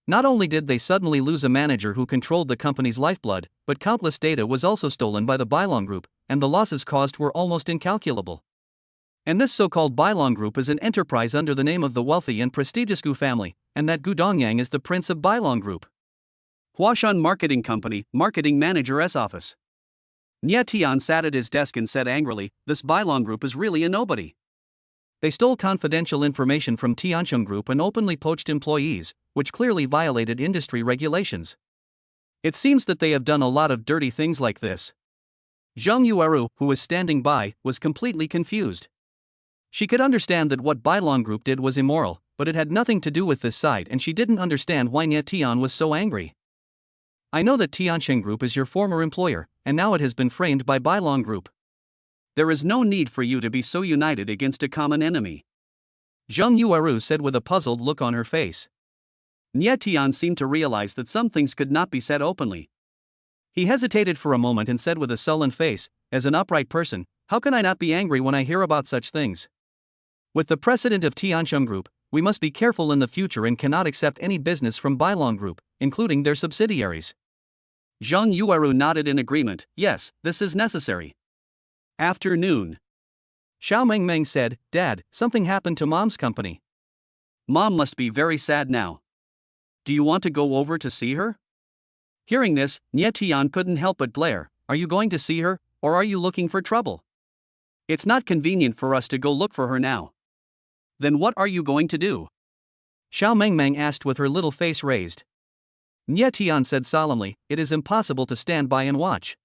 Not only did they suddenly lose a manager who controlled the company's lifeblood, but countless data was also stolen by the Bailong Group, and the losses caused were almost incalculable. And this so-called Bailong Group is an enterprise under the name of the wealthy and prestigious Gu family, and that Gu Dongyang is the prince of Bailong Group. Huashan Marketing Company, Marketing Manager's Office. Nie Tian sat at his desk and said angrily, "This Bailong Group is really a nobody. They stole confidential information from Tiansheng Group and openly poached employees, which clearly violated industry regulations. It seems that they have done a lot of dirty things like this." Zhang Yueru, who was standing by, was completely confused. She could understand that what Bailong Group did was immoral, but it had nothing to do with this side and she didn't understand why Nie Tian was so angry. "I know that Tiansheng Group is your former employer, and now it has been framed by Bailong Group. There is no need for you to be so united against a common enemy," Zhang Yueru said with a puzzled look on her face. Nie Tian seemed to realize that some things could not be said openly. He hesitated for a moment and said with a sullen face, "As an upright person, how can I not be angry when I hear about such things? With the precedent of Tiansheng Group, we must be careful in the future and cannot accept any business from Bailong Group, including their subsidiaries." Zhang Yueru nodded in agreement. "Yes, this is necessary." Afternoon. Xiao Mengmeng said, "Dad, something happened to Mom's company. Mom must be very sad now. Do you want to go over to see her?" Hearing this, Nie Tian couldn't help but glare. "Are you going to see her, or are you looking for trouble? It's not convenient for us to go look for her now." "Then what are you going to do?" Xiao Mengmeng asked with her little face raised. Nie Tian said solemnly, "It is impossible to stand by and watch.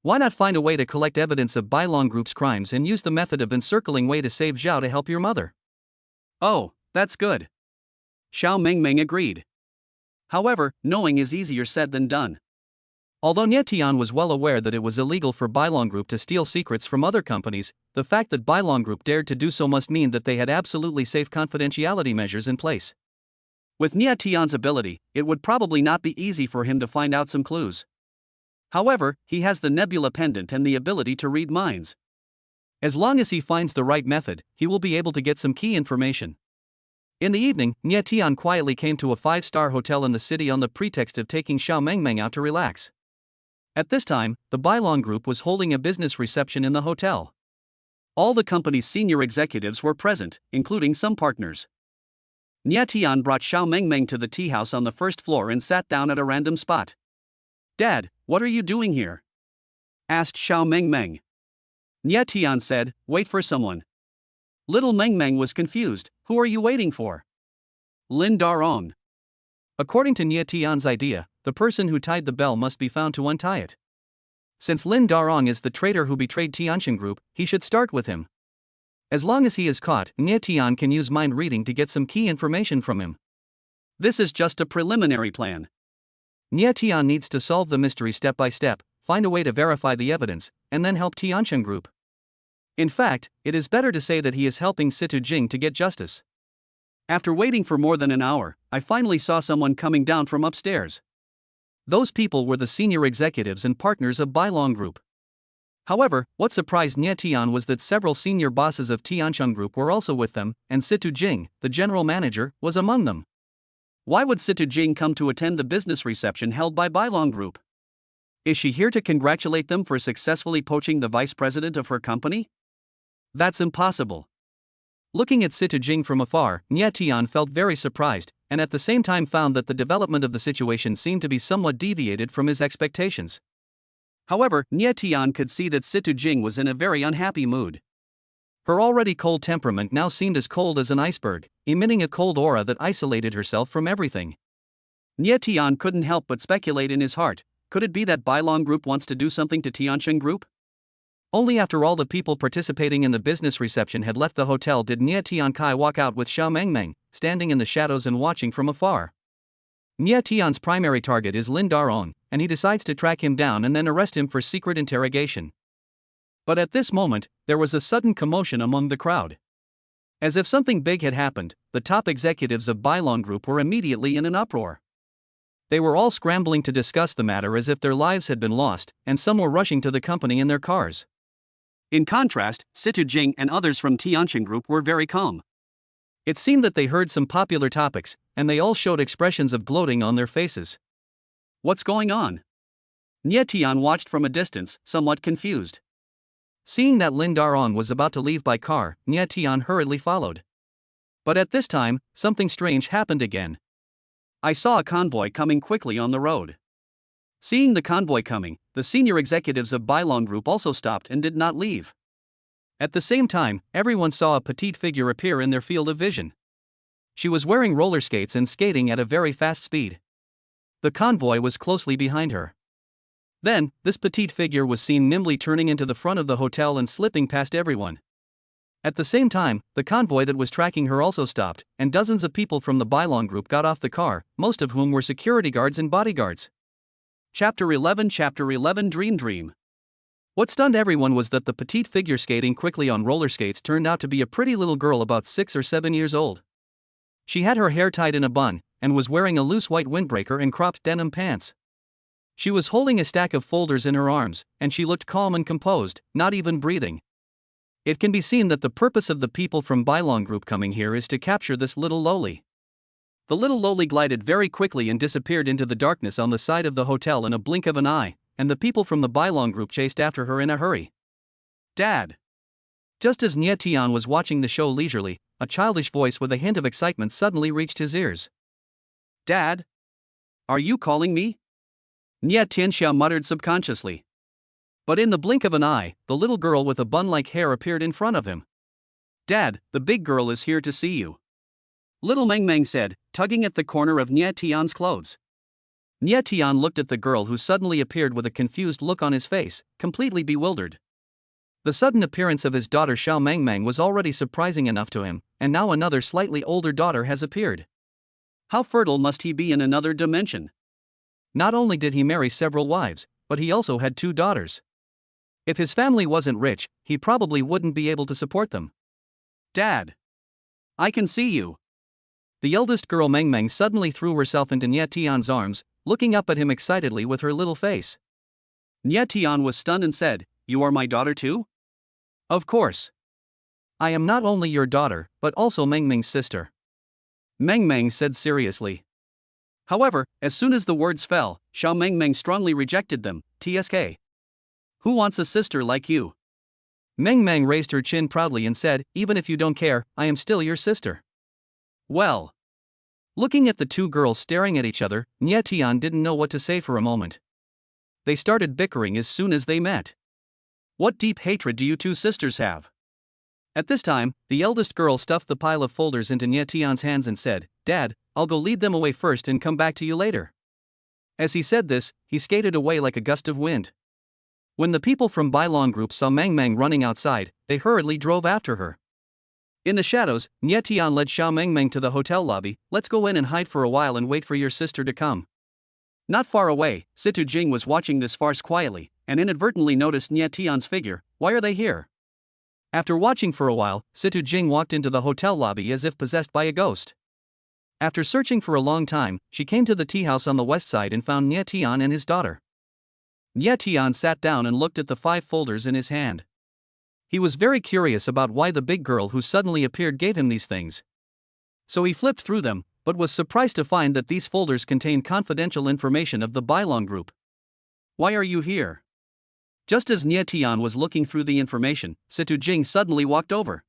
Why not find a way to collect evidence of Bailong Group's crimes and use the method of encircling way to save Zhao to help your mother?" "Oh, that's good." Xiao Mengmeng agreed. However, knowing is easier said than done. Although Nie Tian was well aware that it was illegal for Bailong Group to steal secrets from other companies, the fact that Bailong Group dared to do so must mean that they had absolutely safe confidentiality measures in place. With Nie Tian's ability, it would probably not be easy for him to find out some clues. However, he has the Nebula Pendant and the ability to read minds. As long as he finds the right method, he will be able to get some key information. In the evening, Nie Tian quietly came to a 5-star hotel in the city on the pretext of taking Xiao Mengmeng out to relax. At this time, the Bailong Group was holding a business reception in the hotel. All the company's senior executives were present, including some partners. Nie Tian brought Xiao Mengmeng to the tea house on the first floor and sat down at a random spot. "Dad, what are you doing here?" asked Xiao Mengmeng. Nie Tian said, "Wait for someone." Little Mengmeng was confused. "Who are you waiting for?" "Lin Darong." According to Nie Tian's idea, the person who tied the bell must be found to untie it. Since Lin Darong is the traitor who betrayed Tianxin Group, he should start with him. As long as he is caught, Nie Tian can use mind reading to get some key information from him. This is just a preliminary plan. Nie Tian needs to solve the mystery step by step, find a way to verify the evidence, and then help Tianxin Group. In fact, it is better to say that he is helping Situ Jing to get justice. After waiting for more than an hour, I finally saw someone coming down from upstairs. Those people were the senior executives and partners of Bailong Group. However, what surprised Nie Tian was that several senior bosses of Tianxin Group were also with them, and Situ Jing, the general manager, was among them. Why would Situ Jing come to attend the business reception held by Bailong Group? Is she here to congratulate them for successfully poaching the vice president of her company? That's impossible. Looking at Situ Jing from afar, Nie Tian felt very surprised, and at the same time found that the development of the situation seemed to be somewhat deviated from his expectations. However, Nie Tian could see that Situ Jing was in a very unhappy mood. Her already cold temperament now seemed as cold as an iceberg, emitting a cold aura that isolated herself from everything. Nie Tian couldn't help but speculate in his heart, could it be that Bailong Group wants to do something to Tianxin Group? Only after all the people participating in the business reception had left the hotel did Nie Tian Kai walk out with Xiao Mengmeng, standing in the shadows and watching from afar. Nie Tian's primary target is Lin Darong, and he decides to track him down and then arrest him for secret interrogation. But at this moment, there was a sudden commotion among the crowd. As if something big had happened, the top executives of Bailong Group were immediately in an uproar. They were all scrambling to discuss the matter as if their lives had been lost, and some were rushing to the company in their cars. In contrast, Situ Jing and others from Tianxin Group were very calm. It seemed that they heard some popular topics, and they all showed expressions of gloating on their faces. What's going on? Nie Tian watched from a distance, somewhat confused. Seeing that Lin Darong was about to leave by car, Nie Tian hurriedly followed. But at this time, something strange happened again. I saw a convoy coming quickly on the road. Seeing the convoy coming, the senior executives of Bailong Group also stopped and did not leave. At the same time, everyone saw a petite figure appear in their field of vision. She was wearing roller skates and skating at a very fast speed. The convoy was closely behind her. Then, this petite figure was seen nimbly turning into the front of the hotel and slipping past everyone. At the same time, the convoy that was tracking her also stopped, and dozens of people from the Bailong Group got off the car, most of whom were security guards and bodyguards. Chapter 11 Dream. What stunned everyone was that the petite figure skating quickly on roller skates turned out to be a pretty little girl about 6 or 7 years old. She had her hair tied in a bun, and was wearing a loose white windbreaker and cropped denim pants. She was holding a stack of folders in her arms, and she looked calm and composed, not even breathing. It can be seen that the purpose of the people from Bailong Group coming here is to capture this little loli. The little loli glided very quickly and disappeared into the darkness on the side of the hotel in a blink of an eye, and the people from the Bailong Group chased after her in a hurry. Dad! Just as Nie Tian was watching the show leisurely, a childish voice with a hint of excitement suddenly reached his ears. Dad? Are you calling me? Nie Tianxiao muttered subconsciously. But in the blink of an eye, the little girl with a bun-like hair appeared in front of him. Dad, the big girl is here to see you. Little Mengmeng said, tugging at the corner of Nie Tian's clothes. Nie Tian looked at the girl who suddenly appeared with a confused look on his face, completely bewildered. The sudden appearance of his daughter Xiao Mengmeng was already surprising enough to him, and now another slightly older daughter has appeared. How fertile must he be in another dimension? Not only did he marry several wives, but he also had 2 daughters. If his family wasn't rich, he probably wouldn't be able to support them. Dad! I can see you. The eldest girl Mengmeng suddenly threw herself into Nie Tian's arms, looking up at him excitedly with her little face. Nie Tian was stunned and said, You are my daughter too? Of course. I am not only your daughter, but also Mengmeng's sister. Mengmeng said seriously. However, as soon as the words fell, Xiao Mengmeng strongly rejected them. TSK. Who wants a sister like you? Mengmeng raised her chin proudly and said, Even if you don't care, I am still your sister. Well. Looking at the 2 girls staring at each other, Nie Tian didn't know what to say for a moment. They started bickering as soon as they met. What deep hatred do you 2 sisters have? At this time, the eldest girl stuffed the pile of folders into Nie Tian's hands and said, Dad, I'll go lead them away first and come back to you later. As he said this, he skated away like a gust of wind. When the people from Bailong Group saw Meng Meng running outside, they hurriedly drove after her. In the shadows, Nie Tian led Xiao Meng Meng to the hotel lobby. Let's go in and hide for a while and wait for your sister to come. Not far away, Situ Jing was watching this farce quietly, and inadvertently noticed Nie Tian's figure. Why are they here? After watching for a while, Situ Jing walked into the hotel lobby as if possessed by a ghost. After searching for a long time, she came to the tea house on the west side and found Nie Tian and his daughter. Nie Tian sat down and looked at the 5 folders in his hand. He was very curious about why the big girl who suddenly appeared gave him these things. So he flipped through them, but was surprised to find that these folders contained confidential information of the Bailong Group. Why are you here? Just as Nie Tian was looking through the information, Situ Jing suddenly walked over.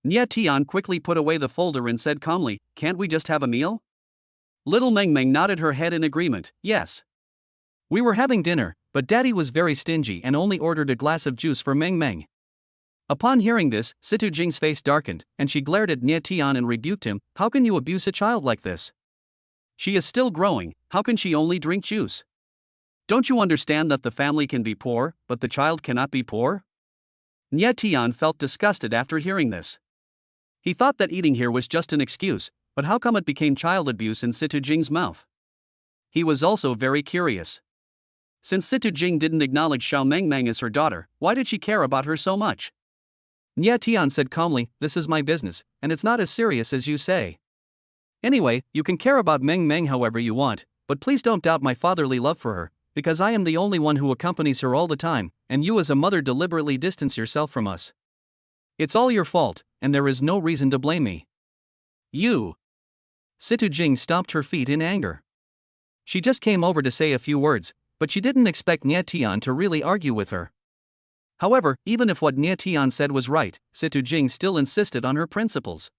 Nie Tian quickly put away the folder and said calmly, "Can't we just have a meal?" Little Meng Meng nodded her head in agreement. Yes. We were having dinner, but Daddy was very stingy and only ordered a glass of juice for Meng Meng. Upon hearing this, Situ Jing's face darkened, and she glared at Nie Tian and rebuked him. How can you abuse a child like this? She is still growing, how can she only drink juice? Don't you understand that the family can be poor, but the child cannot be poor? Nie Tian felt disgusted after hearing this. He thought that eating here was just an excuse, but how come it became child abuse in Situ Jing's mouth? He was also very curious. Since Situ Jing didn't acknowledge Xiao Meng Meng as her daughter, why did she care about her so much? Nie Tian said calmly, "This is my business, and it's not as serious as you say. Anyway, you can care about Meng Meng however you want, but please don't doubt my fatherly love for her, because I am the only one who accompanies her all the time, and you as a mother deliberately distance yourself from us. It's all your fault, and there is no reason to blame me." You! Situ Jing stomped her feet in anger. She just came over to say a few words, but she didn't expect Nie Tian to really argue with her. However, even if what Nie Tian said was right, Situ Jing still insisted on her principles.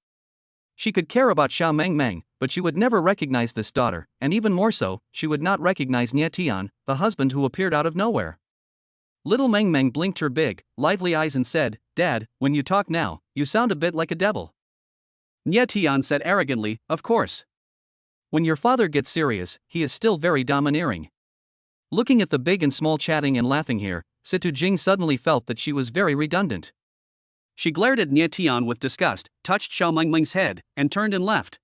She could care about Xiao Meng Meng, but she would never recognize this daughter, and even more so, she would not recognize Nie Tian, the husband who appeared out of nowhere. Little Meng Meng blinked her big, lively eyes and said, "Dad, when you talk now, you sound a bit like a devil." Nie Tian said arrogantly, "Of course. When your father gets serious, he is still very domineering." Looking at the big and small chatting and laughing here, Situ Jing suddenly felt that she was very redundant. She glared at Nie Tian with disgust, touched Xiao Meng Meng's head, and turned and left.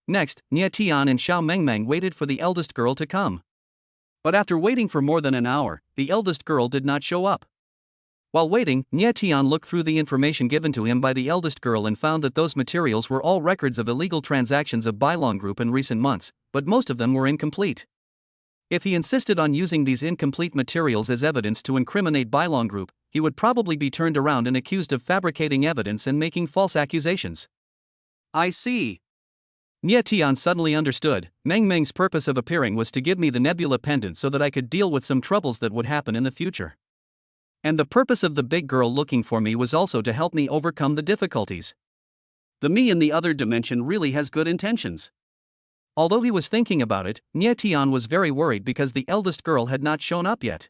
Next, Nie Tian and Xiao Meng Meng waited for the eldest girl to come. But after waiting for more than an hour, the eldest girl did not show up. While waiting, Nie Tian looked through the information given to him by the eldest girl and found that those materials were all records of illegal transactions of Bailong Group in recent months, but most of them were incomplete. If he insisted on using these incomplete materials as evidence to incriminate Bailong Group, he would probably be turned around and accused of fabricating evidence and making false accusations. I see. Nie Tian suddenly understood. Meng Meng's purpose of appearing was to give me the nebula pendant so that I could deal with some troubles that would happen in the future. And the purpose of the big girl looking for me was also to help me overcome the difficulties. The me in the other dimension really has good intentions. Although he was thinking about it, Nie Tian was very worried because the eldest girl had not shown up yet.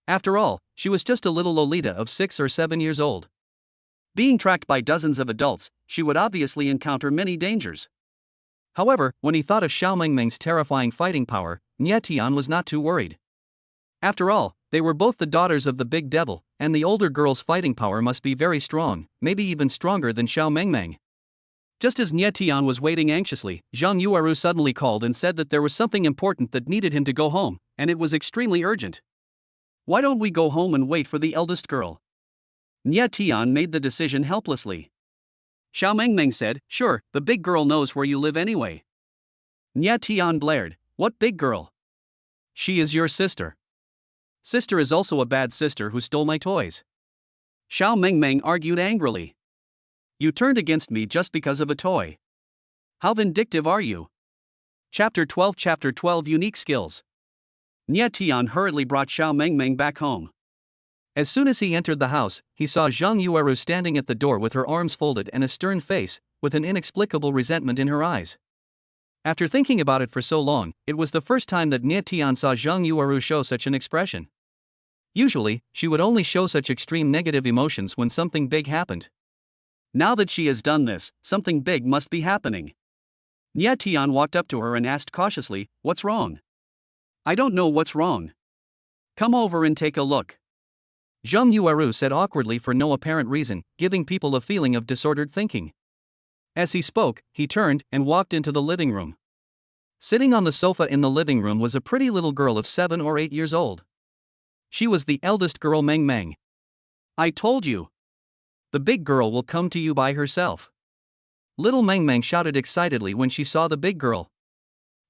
After all, she was just a little Lolita of 6 or 7 years old. Being tracked by dozens of adults, she would obviously encounter many dangers. However, when he thought of Xiao Meng Meng's terrifying fighting power, Nie Tian was not too worried. After all, they were both the daughters of the big devil, and the older girl's fighting power must be very strong, maybe even stronger than Xiao Meng Meng. Just as Nie Tian was waiting anxiously, Zhang Yueru suddenly called and said that there was something important that needed him to go home, and it was extremely urgent. Why don't we go home and wait for the eldest girl? Nie Tian made the decision helplessly. Xiao Meng Meng said, "Sure, the big girl knows where you live anyway." Nie Tian blared, "What big girl? She is your sister. Sister is also a bad sister who stole my toys." Xiao Meng Meng argued angrily. "You turned against me just because of a toy. How vindictive are you?" Chapter 12 Unique Skills. Nie Tian hurriedly brought Xiao Meng Meng back home. As soon as he entered the house, he saw Zhang Yueru standing at the door with her arms folded and a stern face, with an inexplicable resentment in her eyes. After thinking about it for so long, it was the first time that Nie Tian saw Zhang Yueru show such an expression. Usually, she would only show such extreme negative emotions when something big happened. Now that she has done this, something big must be happening. Nie Tian walked up to her and asked cautiously, "What's wrong?" "I don't know what's wrong. Come over and take a look, Zhang Yueru said awkwardly for no apparent reason, giving people a feeling of disordered thinking. As he spoke, he turned and walked into the living room. Sitting on the sofa in the living room was a pretty little girl of 7 or 8 years old. She was the eldest girl, Meng Meng. I told you. The big girl will come to you by herself. Little Meng Meng shouted excitedly when she saw the big girl.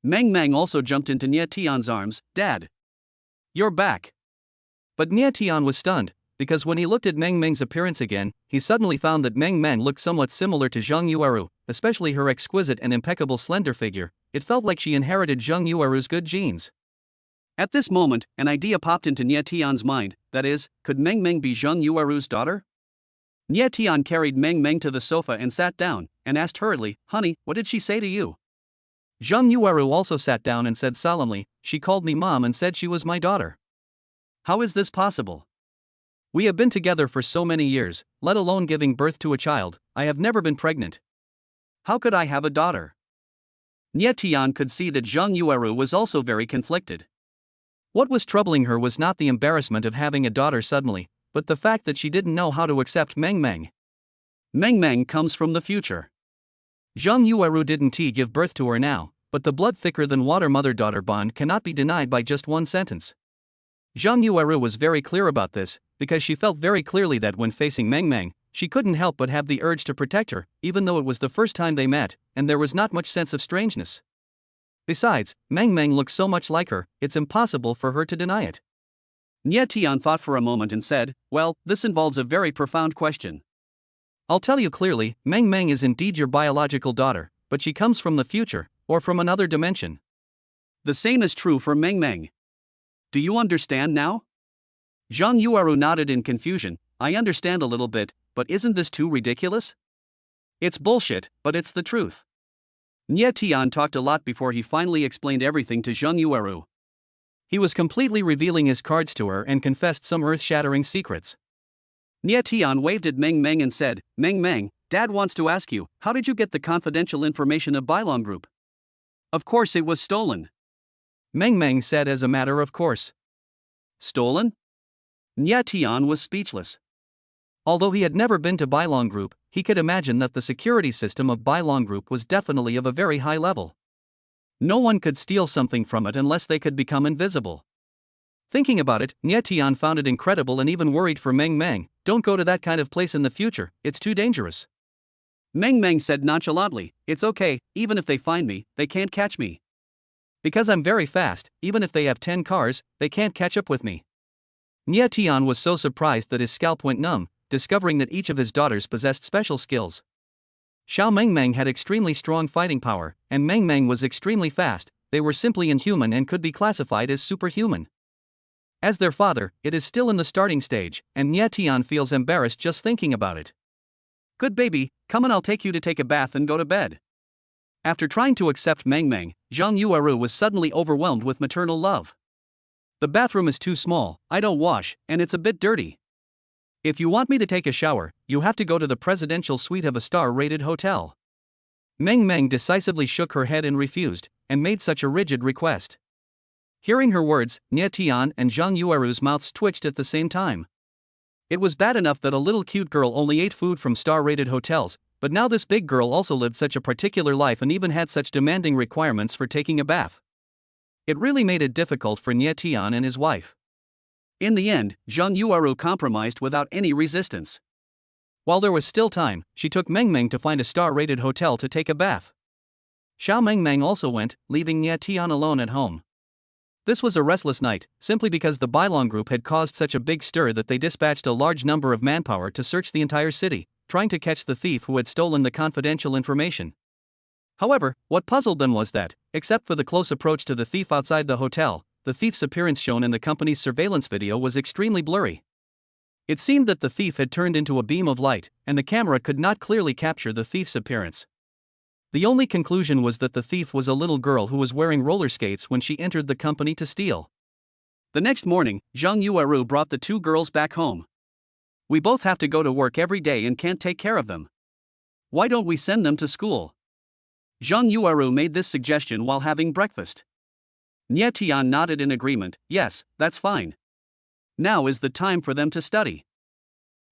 Meng Meng also jumped into Nie Tian's arms. Dad, you're back. But Nie Tian was stunned, because when he looked at Meng Meng's appearance again, he suddenly found that Meng Meng looked somewhat similar to Zhang Yueru, especially her exquisite and impeccable slender figure. It felt like she inherited Zhang Yueru's good genes. At this moment, an idea popped into Nie Tian's mind, that is, could Meng Meng be Zhang Yueru's daughter? Nie Tian carried Meng Meng to the sofa and sat down, and asked hurriedly, Honey, what did she say to you? Zhang Yueru also sat down and said solemnly, She called me mom and said she was my daughter. How is this possible? We have been together for so many years, let alone giving birth to a child. I have never been pregnant. How could I have a daughter? Nie Tian could see that Zhang Yueru was also very conflicted. What was troubling her was not the embarrassment of having a daughter suddenly, but the fact that she didn't know how to accept Meng Meng. Meng Meng comes from the future. Zhang Yueru didn't give birth to her now, but the blood thicker than water mother-daughter bond cannot be denied by just one sentence. Zhang Yueru was very clear about this, because she felt very clearly that when facing Meng Meng, she couldn't help but have the urge to protect her, even though it was the first time they met, and there was not much sense of strangeness. Besides, Meng Meng looks so much like her, it's impossible for her to deny it. Nie Tian thought for a moment and said, Well, this involves a very profound question. I'll tell you clearly, Meng Meng is indeed your biological daughter, but she comes from the future, or from another dimension. The same is true for Meng Meng. Do you understand now? Zhang Yueru nodded in confusion. I understand a little bit, but isn't this too ridiculous? It's bullshit, but it's the truth. Nie Tian talked a lot before he finally explained everything to Zhang Yueru. He was completely revealing his cards to her and confessed some earth-shattering secrets. Nie Tian waved at Meng Meng and said, Meng Meng, Dad wants to ask you, how did you get the confidential information of Bailong Group? Of course it was stolen. Meng Meng said as a matter of course. Stolen? Nie Tian was speechless. Although he had never been to Bailong Group, he could imagine that the security system of Bailong Group was definitely of a very high level. No one could steal something from it unless they could become invisible. Thinking about it, Nie Tian found it incredible and even worried for Meng Meng. Don't go to that kind of place in the future, it's too dangerous. Meng Meng said nonchalantly, It's okay, even if they find me, they can't catch me. Because I'm very fast, even if they have 10 cars, they can't catch up with me. Nie Tian was so surprised that his scalp went numb, discovering that each of his daughters possessed special skills. Xiao Meng Meng had extremely strong fighting power, and Meng Meng was extremely fast. They were simply inhuman and could be classified as superhuman. As their father, it is still in the starting stage, and Nie Tian feels embarrassed just thinking about it. Good baby, come and I'll take you to take a bath and go to bed. After trying to accept Meng Meng, Zhang Yueru was suddenly overwhelmed with maternal love. The bathroom is too small, I don't wash, and it's a bit dirty. If you want me to take a shower, you have to go to the presidential suite of a star-rated hotel. Meng Meng decisively shook her head and refused, and made such a rigid request. Hearing her words, Nie Tian and Zhang Yueru's mouths twitched at the same time. It was bad enough that a little cute girl only ate food from star-rated hotels, but now this big girl also lived such a particular life and even had such demanding requirements for taking a bath. It really made it difficult for Nie Tian and his wife. In the end, Zhang Yueru compromised without any resistance. While there was still time, she took Meng Meng to find a star-rated hotel to take a bath. Xiao Meng Meng also went, leaving Nie Tian alone at home. This was a restless night, simply because the Bailong Group had caused such a big stir that they dispatched a large number of manpower to search the entire city, trying to catch the thief who had stolen the confidential information. However, what puzzled them was that, except for the close approach to the thief outside the hotel, the thief's appearance shown in the company's surveillance video was extremely blurry. It seemed that the thief had turned into a beam of light, and the camera could not clearly capture the thief's appearance. The only conclusion was that the thief was a little girl who was wearing roller skates when she entered the company to steal. The next morning, Zhang Yueru brought the two girls back home. We both have to go to work every day and can't take care of them. Why don't we send them to school? Zhang Yueru made this suggestion while having breakfast. Nie Tian nodded in agreement, yes, that's fine. Now is the time for them to study.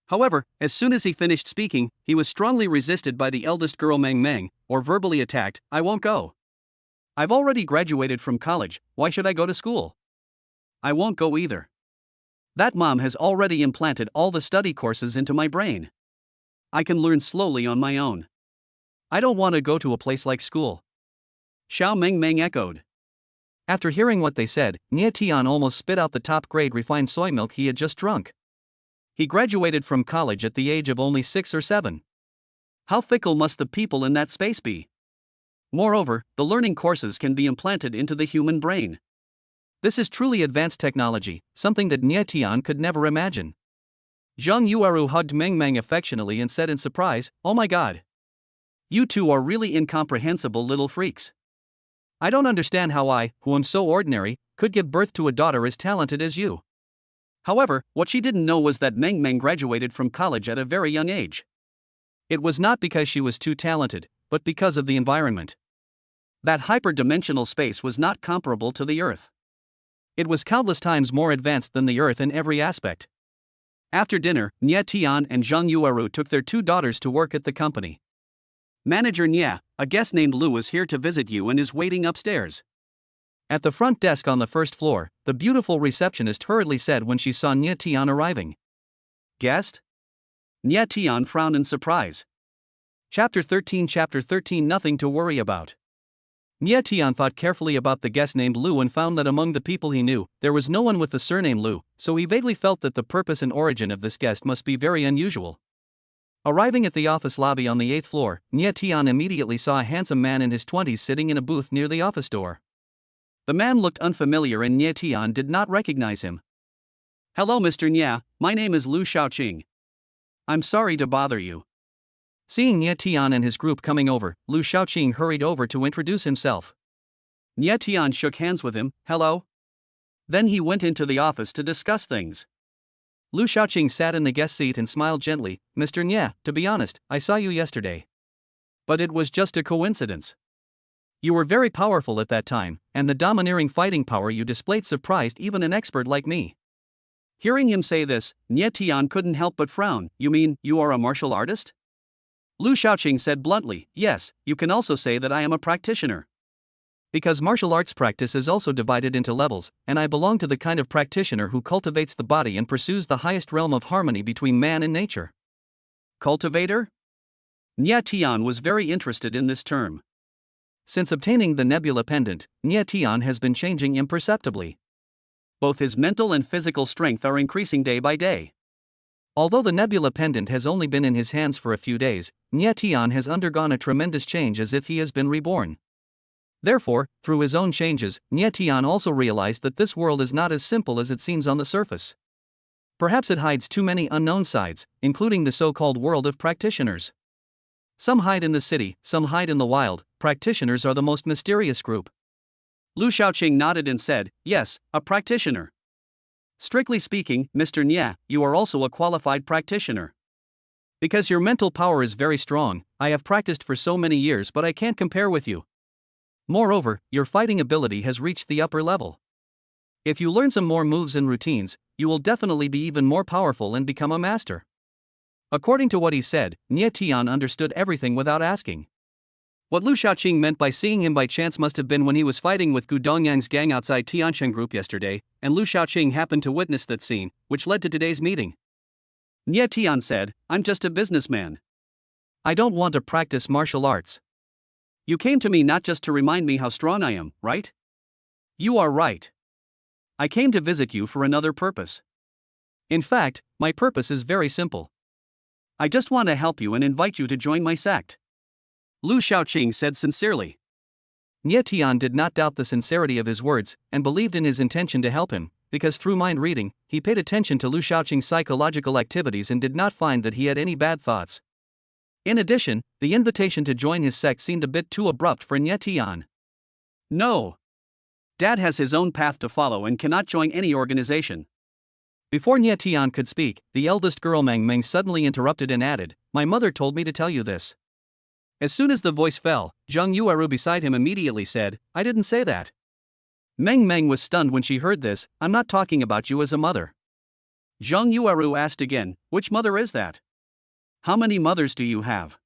However, as soon as he finished speaking, he was strongly resisted by the eldest girl Meng Meng, or verbally attacked. I won't go. I've already graduated from college, why should I go to school? I won't go either. That mom has already implanted all the study courses into my brain. I can learn slowly on my own. I don't want to go to a place like school. Xiao Meng Meng echoed. After hearing what they said, Nie Tian almost spit out the top-grade refined soy milk he had just drunk. He graduated from college at the age of only 6 or 7. How fickle must the people in that space be? Moreover, the learning courses can be implanted into the human brain. This is truly advanced technology, something that Nie Tian could never imagine. Zhang Yueru hugged Meng Meng affectionately and said in surprise, "Oh my god. You two are really incomprehensible little freaks. I don't understand how I, who am so ordinary, could give birth to a daughter as talented as you." However, what she didn't know was that Meng Meng graduated from college at a very young age. It was not because she was too talented, but because of the environment. That hyperdimensional space was not comparable to the Earth. It was countless times more advanced than the Earth in every aspect. After dinner, Nie Tian and Zhang Yueru took their 2 daughters to work at the company. Manager Nie, a guest named Lu is here to visit you and is waiting upstairs. At the front desk on the first floor, the beautiful receptionist hurriedly said when she saw Nie Tian arriving. Guest? Nie Tian frowned in surprise. Chapter 13 Nothing to worry about. Nie Tian thought carefully about the guest named Lu and found that among the people he knew, there was no one with the surname Lu, so he vaguely felt that the purpose and origin of this guest must be very unusual. Arriving at the office lobby on the 8th floor, Nie Tian immediately saw a handsome man in his 20s sitting in a booth near the office door. The man looked unfamiliar and Nie Tian did not recognize him. "Hello Mr. Nie, my name is Lu Shaoqing. I'm sorry to bother you." Seeing Nie Tian and his group coming over, Lu Shaoqing hurried over to introduce himself. Nie Tian shook hands with him. "Hello." Then he went into the office to discuss things. Lu Shaoqing sat in the guest seat and smiled gently. "Mr. Nie, to be honest, I saw you yesterday. But it was just a coincidence. You were very powerful at that time, and the domineering fighting power you displayed surprised even an expert like me." Hearing him say this, Nie Tian couldn't help but frown. "You mean, you are a martial artist?" Lu Shaoqing said bluntly, "Yes, you can also say that I am a practitioner. Because martial arts practice is also divided into levels, and I belong to the kind of practitioner who cultivates the body and pursues the highest realm of harmony between man and nature." Cultivator? Nie Tian was very interested in this term. Since obtaining the nebula pendant, Nie Tian has been changing imperceptibly. Both his mental and physical strength are increasing day by day. Although the nebula pendant has only been in his hands for a few days, Nie Tian has undergone a tremendous change as if he has been reborn. Therefore, through his own changes, Nie Tian also realized that this world is not as simple as it seems on the surface. Perhaps it hides too many unknown sides, including the so-called world of practitioners. Some hide in the city, some hide in the wild. Practitioners are the most mysterious group. Lu Shaoqing nodded and said, "Yes, a practitioner. Strictly speaking, Mr. Nie, you are also a qualified practitioner. Because your mental power is very strong, I have practiced for so many years but I can't compare with you. Moreover, your fighting ability has reached the upper level. If you learn some more moves and routines, you will definitely be even more powerful and become a master." According to what he said, Nie Tian understood everything without asking. What Lu Shaoqing meant by seeing him by chance must have been when he was fighting with Gu Dongyang's gang outside Tiancheng Group yesterday, and Lu Shaoqing happened to witness that scene, which led to today's meeting. Nie Tian said, "I'm just a businessman. I don't want to practice martial arts. You came to me not just to remind me how strong I am, right?" "You are right. I came to visit you for another purpose. In fact, my purpose is very simple. I just want to help you and invite you to join my sect," Lu Shaoqing said sincerely. Nie Tian did not doubt the sincerity of his words, and believed in his intention to help him, because through mind reading, he paid attention to Lu Shaoqing's psychological activities and did not find that he had any bad thoughts. In addition, the invitation to join his sect seemed a bit too abrupt for Nie Tian. "No. Dad has his own path to follow and cannot join any organization." Before Nie Tian could speak, the eldest girl Meng Meng suddenly interrupted and added, "My mother told me to tell you this." As soon as the voice fell, Zhang Yueru beside him immediately said, "I didn't say that." Meng Meng was stunned when she heard this. "I'm not talking about you as a mother. Zhang Yueru asked again, which mother is that? How many mothers do you have?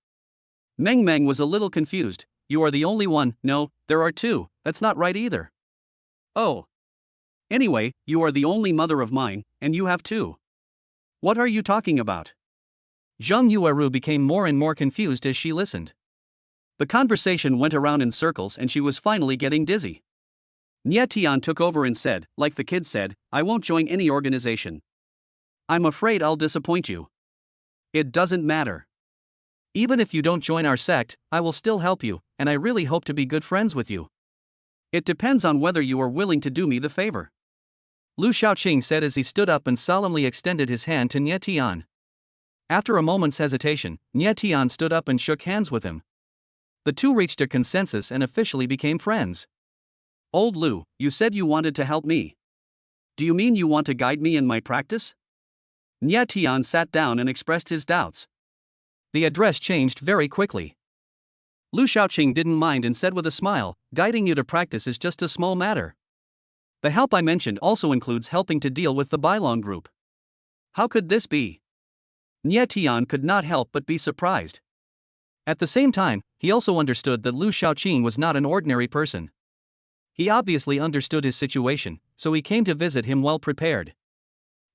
Meng Meng was a little confused. You are the only one. No, there are two. That's not right either. Oh. Anyway, you are the only mother of mine, and you have two. What are you talking about? Zhang Yueru became more and more confused as she listened. The conversation went around in circles and she was finally getting dizzy. Nie Tian took over and said, like the kid said, I won't join any organization. I'm afraid I'll disappoint you. It doesn't matter. Even if you don't join our sect, I will still help you, and I really hope to be good friends with you. It depends on whether you are willing to do me the favor. Lu Shaoqing said as he stood up and solemnly extended his hand to Nie Tian. After a moment's hesitation, Nie Tian stood up and shook hands with him. The two reached a consensus and officially became friends. Old Lu, you said you wanted to help me. Do you mean you want to guide me in my practice? Nie Tian sat down and expressed his doubts. The address changed very quickly. Lu Shaoqing didn't mind and said with a smile, guiding you to practice is just a small matter. The help I mentioned also includes helping to deal with the Bailong group. How could this be? Nie Tian could not help but be surprised. At the same time, he also understood that Lu Shaoqing was not an ordinary person. He obviously understood his situation, so he came to visit him well prepared.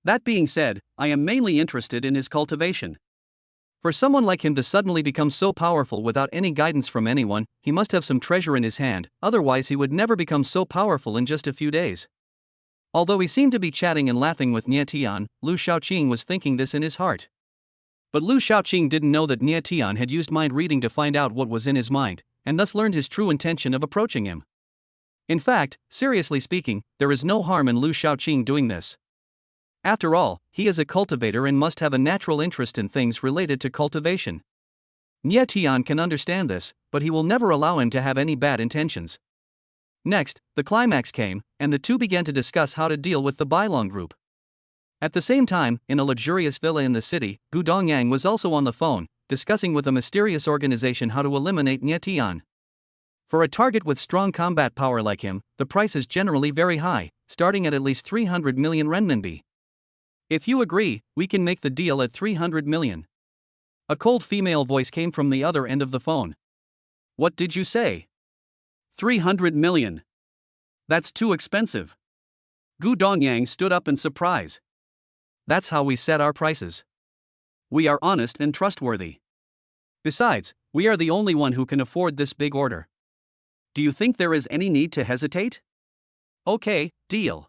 That being said, I am mainly interested in his cultivation. For someone like him to suddenly become so powerful without any guidance from anyone, he must have some treasure in his hand, otherwise he would never become so powerful in just a few days. Although he seemed to be chatting and laughing with Nie Tian, Lu Shaoqing was thinking this in his heart. But Lu Shaoqing didn't know that Nie Tian had used mind reading to find out what was in his mind, and thus learned his true intention of approaching him. In fact, seriously speaking, there is no harm in Lu Shaoqing doing this. After all, he is a cultivator and must have a natural interest in things related to cultivation. Nie Tian can understand this, but he will never allow him to have any bad intentions. Next, the climax came, and the two began to discuss how to deal with the Bailong group. At the same time, in a luxurious villa in the city, Gu Dongyang was also on the phone, discussing with a mysterious organization how to eliminate Nie Tian. For a target with strong combat power like him, the price is generally very high, starting at least 300 million renminbi. If you agree, we can make the deal at 300 million. A cold female voice came from the other end of the phone. What did you say? 300 million. That's too expensive. Gu Dongyang stood up in surprise. That's how we set our prices. We are honest and trustworthy. Besides, we are the only one who can afford this big order. Do you think there is any need to hesitate? Okay, deal.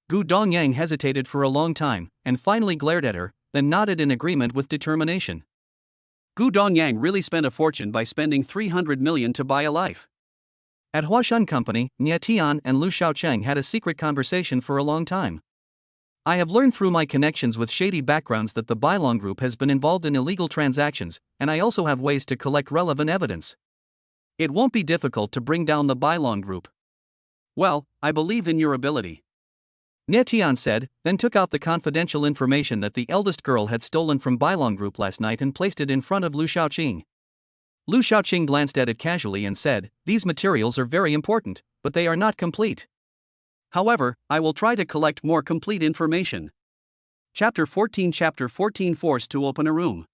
Gu Dongyang hesitated for a long time, and finally glared at her, then nodded in agreement with determination. Gu Dongyang really spent a fortune by spending 300 million to buy a life. At Huashan Company, Nie Tian and Lu Shaoqing had a secret conversation for a long time. I have learned through my connections with shady backgrounds that the Bailong group has been involved in illegal transactions, and I also have ways to collect relevant evidence. It won't be difficult to bring down the Bailong group. Well, I believe in your ability. Nie Tian said, then took out the confidential information that the eldest girl had stolen from Bailong group last night and placed it in front of Lu Shaoqing. Lu Shaoqing glanced at it casually and said, these materials are very important, but they are not complete. However, I will try to collect more complete information. Chapter 14 Forced to open a room.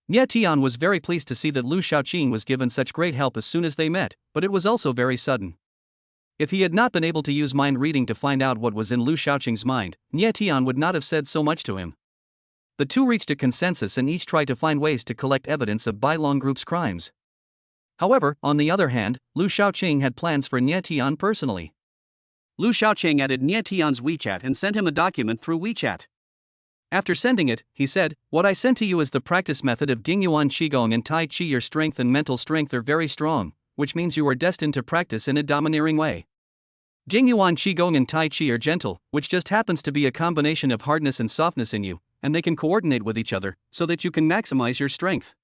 Nie Tian was very pleased to see that Lu Shaoqing was given such great help as soon as they met, but it was also very sudden. If he had not been able to use mind reading to find out what was in Lu Shaoqing's mind, Nie Tian would not have said so much to him. The two reached a consensus and each tried to find ways to collect evidence of Bailong group's crimes. However, on the other hand, Lu Shaoqing had plans for Nie Tian personally. Lu Shaoqing added Nie Tian's WeChat and sent him a document through WeChat. After sending it, he said, what I sent to you is the practice method of Dingyuan Qigong and Tai Chi. Your strength and mental strength are very strong, which means you are destined to practice in a domineering way. Dingyuan Qigong and Tai Chi are gentle, which just happens to be a combination of hardness and softness in you, and they can coordinate with each other, so that you can maximize your strength.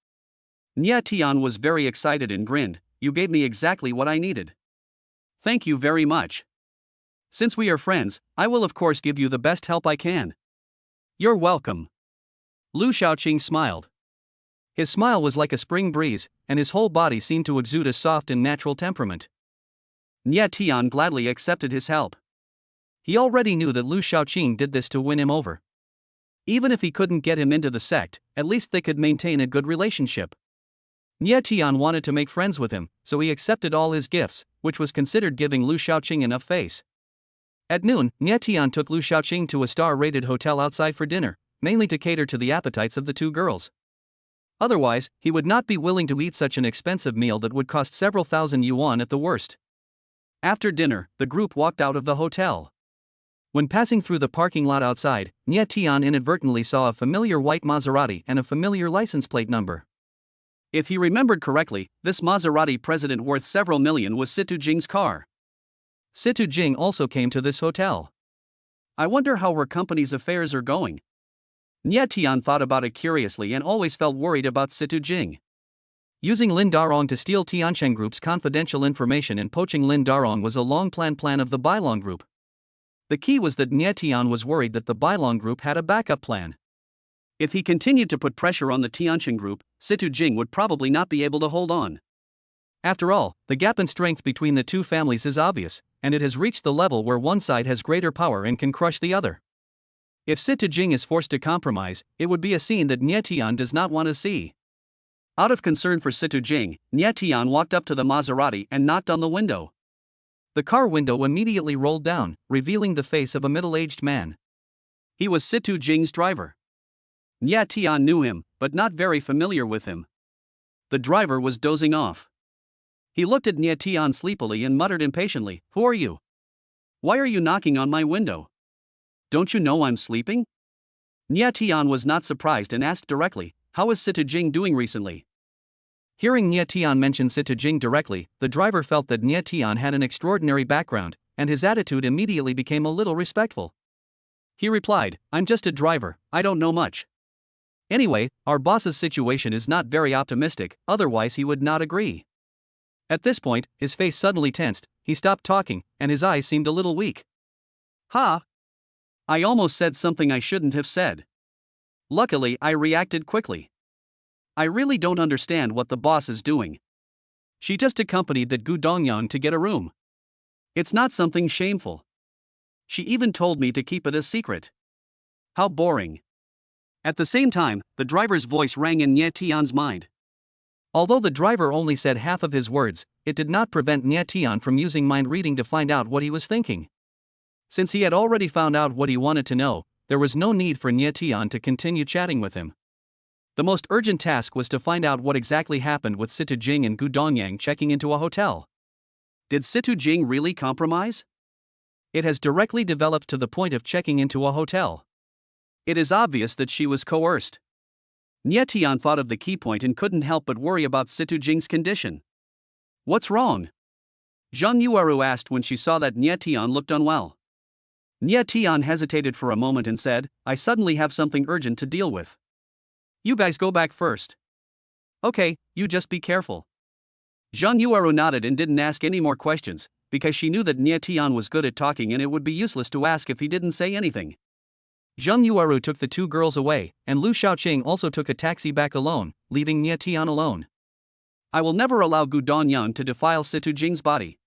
Nie Tian was very excited and grinned, you gave me exactly what I needed. Thank you very much. Since we are friends, I will of course give you the best help I can. You're welcome. Lu Shaoqing smiled. His smile was like a spring breeze, and his whole body seemed to exude a soft and natural temperament. Nie Tian gladly accepted his help. He already knew that Lu Shaoqing did this to win him over. Even if he couldn't get him into the sect, at least they could maintain a good relationship. Nie Tian wanted to make friends with him, so he accepted all his gifts, which was considered giving Lu Shaoqing enough face. At noon, Nie Tian took Lu Shaoqing to a star-rated hotel outside for dinner, mainly to cater to the appetites of the two girls. Otherwise, he would not be willing to eat such an expensive meal that would cost several thousand yuan at the worst. After dinner, the group walked out of the hotel. When passing through the parking lot outside, Nie Tian inadvertently saw a familiar white Maserati and a familiar license plate number. If he remembered correctly, this Maserati president worth several million was Situ Jing's car. Situ Jing also came to this hotel. I wonder how her company's affairs are going. Nie Tian thought about it curiously and always felt worried about Situ Jing. Using Lin Darong to steal Tiancheng Group's confidential information and poaching Lin Darong was a long-planned plan of the Bailong Group. The key was that Nie Tian was worried that the Bailong Group had a backup plan. If he continued to put pressure on the Tiancheng Group, Situ Jing would probably not be able to hold on. After all, the gap in strength between the two families is obvious, and it has reached the level where one side has greater power and can crush the other. If Situ Jing is forced to compromise, it would be a scene that Nie Tian does not want to see. Out of concern for Situ Jing, Nie Tian walked up to the Maserati and knocked on the window. The car window immediately rolled down, revealing the face of a middle-aged man. He was Situ Jing's driver. Nie Tian knew him, but not very familiar with him. The driver was dozing off. He looked at Nie Tian sleepily and muttered impatiently, "Who are you? Why are you knocking on my window? Don't you know I'm sleeping?" Nie Tian was not surprised and asked directly, "How is Situ Jing doing recently?" Hearing Nie Tian mention Situ Jing directly, the driver felt that Nie Tian had an extraordinary background, and his attitude immediately became a little respectful. He replied, "I'm just a driver, I don't know much. Anyway, our boss's situation is not very optimistic, otherwise he would not agree." At this point, his face suddenly tensed, he stopped talking, and his eyes seemed a little weak. "Ha! I almost said something I shouldn't have said. Luckily, I reacted quickly. I really don't understand what the boss is doing. She just accompanied that Gu Dongyang to get a room. It's not something shameful. She even told me to keep it a secret. How boring." At the same time, the driver's voice rang in Nie Tian's mind. Although the driver only said half of his words, it did not prevent Nie Tian from using mind reading to find out what he was thinking. Since he had already found out what he wanted to know, there was no need for Nie Tian to continue chatting with him. The most urgent task was to find out what exactly happened with Situ Jing and Gu Dongyang checking into a hotel. Did Situ Jing really compromise? It has directly developed to the point of checking into a hotel. It is obvious that she was coerced. Nie Tian thought of the key point and couldn't help but worry about Situ Jing's condition. "What's wrong?" Zhang Yueru asked when she saw that Nie Tian looked unwell. Nie Tian hesitated for a moment and said, "I suddenly have something urgent to deal with. You guys go back first." "Okay, you just be careful." Zhang Yueru nodded and didn't ask any more questions, because she knew that Nie Tian was good at talking and it would be useless to ask if he didn't say anything. Zhang Yueru took the two girls away, and Lu Shaoqing also took a taxi back alone, leaving Nie Tian alone. "I will never allow Gu Dongyang to defile Situ Jing's body.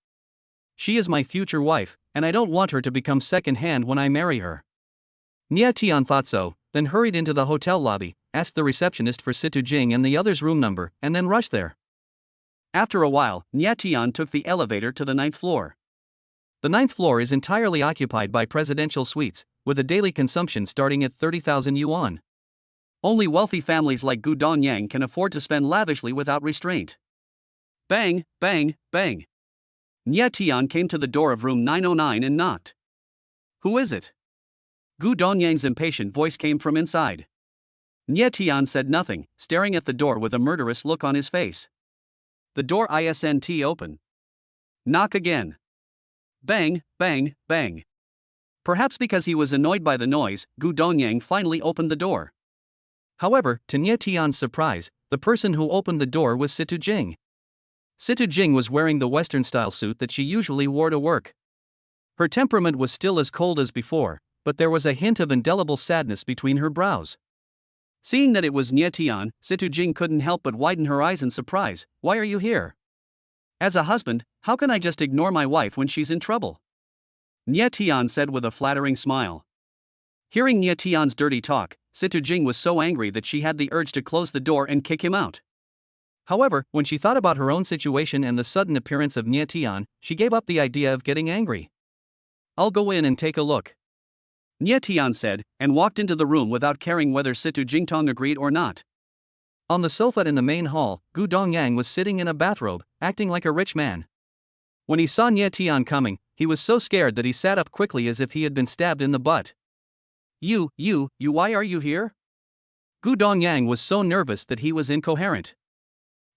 She is my future wife, and I don't want her to become second-hand when I marry her." Nie Tian thought so, then hurried into the hotel lobby, asked the receptionist for Situ Jing and the other's room number, and then rushed there. After a while, Nie Tian took the elevator to the 9th floor. The 9th floor is entirely occupied by presidential suites, with a daily consumption starting at 30,000 yuan. Only wealthy families like Gu Dongyang can afford to spend lavishly without restraint. Bang, bang, bang. Nie Tian came to the door of room 909 and knocked. "Who is it?" Gu Dongyang's impatient voice came from inside. Nie Tian said nothing, staring at the door with a murderous look on his face. The door isn't open. Knock again. Bang, bang, bang. Perhaps because he was annoyed by the noise, Gu Dongyang finally opened the door. However, to Nie Tian's surprise, the person who opened the door was Situ Jing. Situ Jing was wearing the Western-style suit that she usually wore to work. Her temperament was still as cold as before, but there was a hint of indelible sadness between her brows. Seeing that it was Nie Tian, Situ Jing couldn't help but widen her eyes in surprise. "Why are you here? As a husband, how can I just ignore my wife when she's in trouble?" Nie Tian said with a flattering smile. Hearing Nie Tian's dirty talk, Situ Jing was so angry that she had the urge to close the door and kick him out. However, when she thought about her own situation and the sudden appearance of Nie Tian, she gave up the idea of getting angry. "I'll go in and take a look," Nie Tian said, and walked into the room without caring whether Situ Jingtong agreed or not. On the sofa in the main hall, Gu Dongyang was sitting in a bathrobe, acting like a rich man. When he saw Nie Tian coming, he was so scared that he sat up quickly as if he had been stabbed in the butt. You, why are you here?" Gu Dongyang was so nervous that he was incoherent.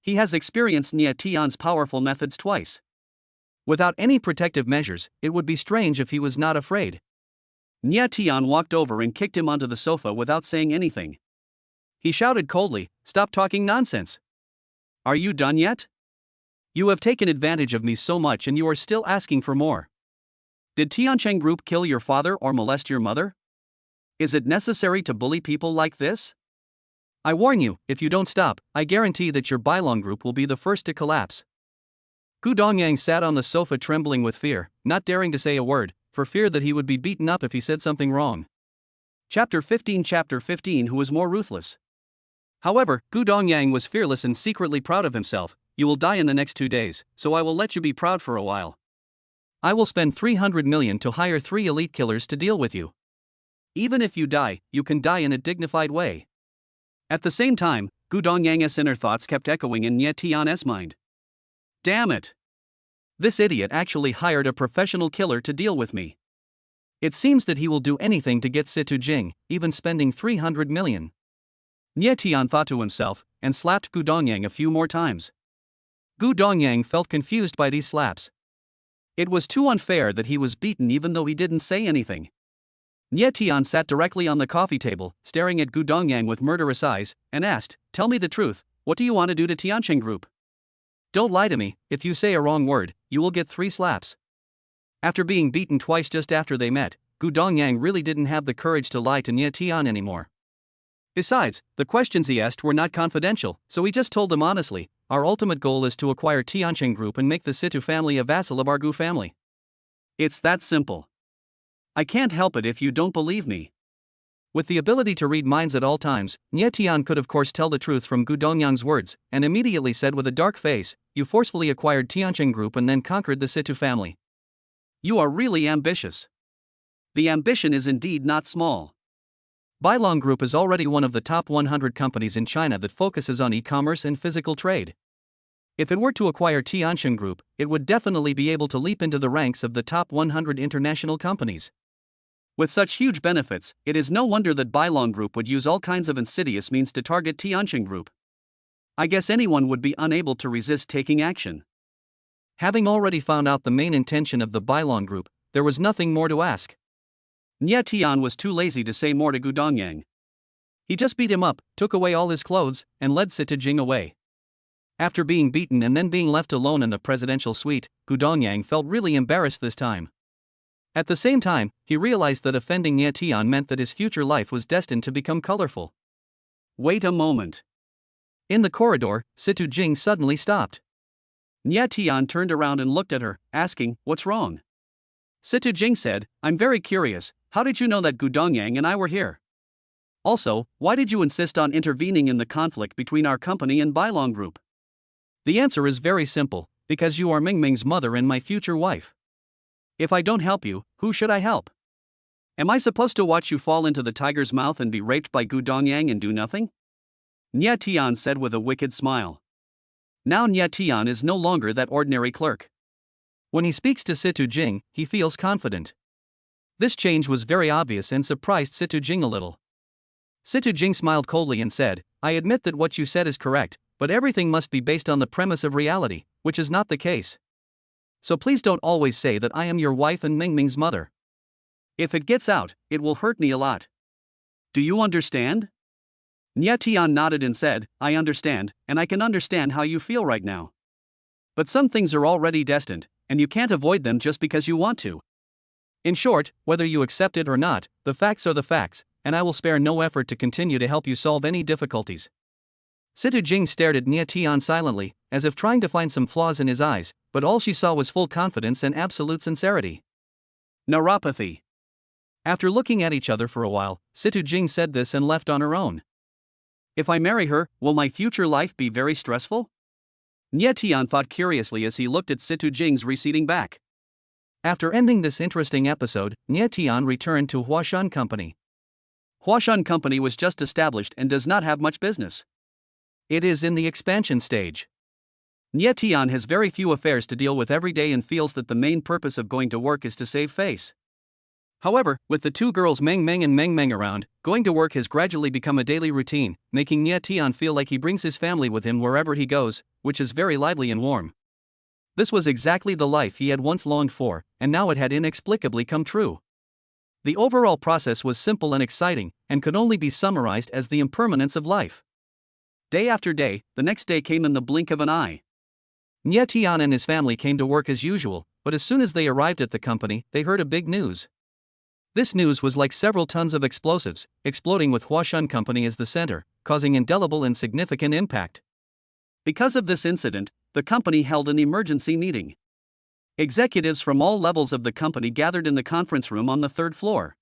He has experienced Nie Tian's powerful methods twice. Without any protective measures, it would be strange if he was not afraid. Nie Tian walked over and kicked him onto the sofa without saying anything. He shouted coldly, "Stop talking nonsense. Are you done yet? You have taken advantage of me so much and you are still asking for more. Did Tiancheng Group kill your father or molest your mother? Is it necessary to bully people like this? I warn you, if you don't stop, I guarantee that your Bailong Group will be the first to collapse." Gu Dongyang sat on the sofa trembling with fear, not daring to say a word, for fear that he would be beaten up if he said something wrong. Chapter 15 Who is more ruthless? However, Gu Dongyang was fearless and secretly proud of himself. "You will die in the next 2 days, so I will let you be proud for a while. I will spend 300 million to hire 3 elite killers to deal with you. Even if you die, you can die in a dignified way." At the same time, Gu Dongyang's inner thoughts kept echoing in Nie Tian's mind. "Damn it! This idiot actually hired a professional killer to deal with me. It seems that he will do anything to get Situ Jing, even spending 300 million. Nie Tian thought to himself, and slapped Gu Dongyang a few more times. Gu Dongyang felt confused by these slaps. It was too unfair that he was beaten even though he didn't say anything. Nie Tian sat directly on the coffee table, staring at Gu Dongyang with murderous eyes, and asked, "Tell me the truth, what do you want to do to Tiancheng Group? Don't lie to me. If you say a wrong word, you will get 3 slaps." After being beaten twice just after they met, Gu Dongyang really didn't have the courage to lie to Nie Tian anymore. Besides, the questions he asked were not confidential, so he just told them honestly, "Our ultimate goal is to acquire Tiancheng Group and make the Situ family a vassal of our Gu family. It's that simple. I can't help it if you don't believe me." With the ability to read minds at all times, Nie Tian could of course tell the truth from Gu Dongyang's words, and immediately said with a dark face, "You forcefully acquired Tiancheng Group and then conquered the Situ family. You are really ambitious. The ambition is indeed not small. Bailong Group is already one of the top 100 companies in China that focuses on e-commerce and physical trade. If it were to acquire Tiancheng Group, it would definitely be able to leap into the ranks of the top 100 international companies. With such huge benefits, it is no wonder that Bailong Group would use all kinds of insidious means to target Tiancheng Group. I guess anyone would be unable to resist taking action." Having already found out the main intention of the Bailong Group, there was nothing more to ask. Nie Tian was too lazy to say more to Gu Dongyang. He just beat him up, took away all his clothes, and led Situ Jing away. After being beaten and then being left alone in the presidential suite, Gu Dongyang felt really embarrassed this time. At the same time, he realized that offending Nie Tian meant that his future life was destined to become colorful. Wait a moment. In the corridor, Situ Jing suddenly stopped. Nie Tian turned around and looked at her, asking, "What's wrong?" Situ Jing said, "I'm very curious, how did you know that Gu Dongyang and I were here? Also, why did you insist on intervening in the conflict between our company and Bailong Group?" The answer is very simple, because you are Mingming's mother and my future wife. If I don't help you, who should I help? Am I supposed to watch you fall into the tiger's mouth and be raped by Gu Dongyang and do nothing? Nie Tian said with a wicked smile. Now Nie Tian is no longer that ordinary clerk. When he speaks to Situ Jing, he feels confident. This change was very obvious and surprised Situ Jing a little. Situ Jing smiled coldly and said, "I admit that what you said is correct, but everything must be based on the premise of reality, which is not the case. So please don't always say that I am your wife and Mingming's mother. If it gets out, it will hurt me a lot. Do you understand?" Nie Tian nodded and said, "I understand, and I can understand how you feel right now. But some things are already destined, and you can't avoid them just because you want to. In short, whether you accept it or not, the facts are the facts, and I will spare no effort to continue to help you solve any difficulties." Situ Jing stared at Nie Tian silently, as if trying to find some flaws in his eyes, but all she saw was full confidence and absolute sincerity. Neuropathy. After looking at each other for a while, Situ Jing said this and left on her own. If I marry her, will my future life be very stressful? Nye Tian thought curiously as he looked at Situ Jing's receding back. After ending this interesting episode, Nye Tian returned to Huashan Company. Huashan Company was just established and does not have much business. It is in the expansion stage. Nye Tian has very few affairs to deal with every day and feels that the main purpose of going to work is to save face. However, with the two girls Meng Meng and Meng Meng around, going to work has gradually become a daily routine, making Nye Tian feel like he brings his family with him wherever he goes, which is very lively and warm. This was exactly the life he had once longed for, and now it had inexplicably come true. The overall process was simple and exciting, and could only be summarized as the impermanence of life. Day after day, the next day came in the blink of an eye. Nye Tian and his family came to work as usual, but as soon as they arrived at the company, they heard a big news. This news was like several tons of explosives, exploding with Huashan Company as the center, causing indelible and significant impact. Because of this incident, the company held an emergency meeting. Executives from all levels of the company gathered in the conference room on the third floor.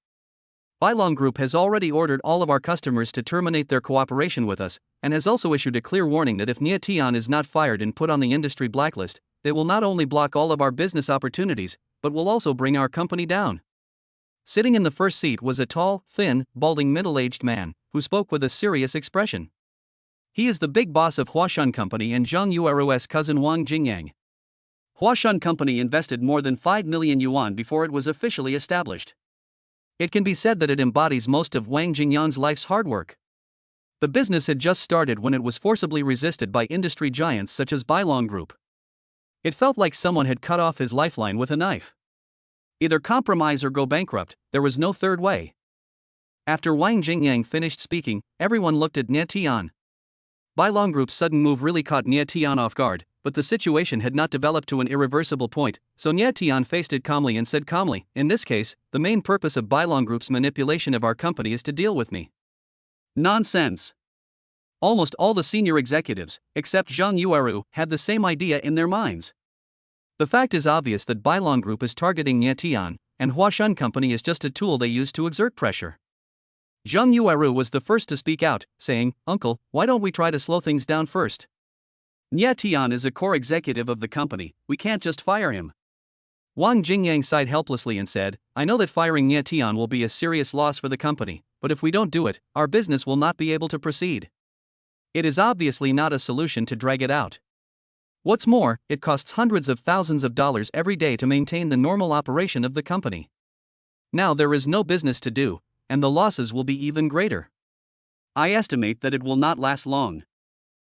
Bailong Group has already ordered all of our customers to terminate their cooperation with us, and has also issued a clear warning that if Nye Tian is not fired and put on the industry blacklist, they will not only block all of our business opportunities, but will also bring our company down. Sitting in the first seat was a tall, thin, balding middle-aged man, who spoke with a serious expression. He is the big boss of Huashan Company and Zhang Yueru's cousin Wang Jingyang. Huashan Company invested more than 5 million yuan before it was officially established. It can be said that it embodies most of Wang Jingyang's life's hard work. The business had just started when it was forcibly resisted by industry giants such as Bailong Group. It felt like someone had cut off his lifeline with a knife. Either compromise or go bankrupt, there was no third way. After Wang Jingyang finished speaking, everyone looked at Nye Tian. Bailong Group's sudden move really caught Nye Tian off guard, but the situation had not developed to an irreversible point, so Nye Tian faced it calmly and said calmly, "In this case, the main purpose of Bailong Group's manipulation of our company is to deal with me." Nonsense. Almost all the senior executives, except Zhang Yueru, had the same idea in their minds. The fact is obvious that Bailong Group is targeting Nye Tian, and Huashan Company is just a tool they use to exert pressure. Zhang Yueru was the first to speak out, saying, "Uncle, why don't we try to slow things down first? Nye Tian is a core executive of the company, we can't just fire him." Wang Jingyang sighed helplessly and said, "I know that firing Nye Tian will be a serious loss for the company, but if we don't do it, our business will not be able to proceed. It is obviously not a solution to drag it out. What's more, it costs hundreds of thousands of dollars every day to maintain the normal operation of the company. Now there is no business to do, and the losses will be even greater. I estimate that it will not last long.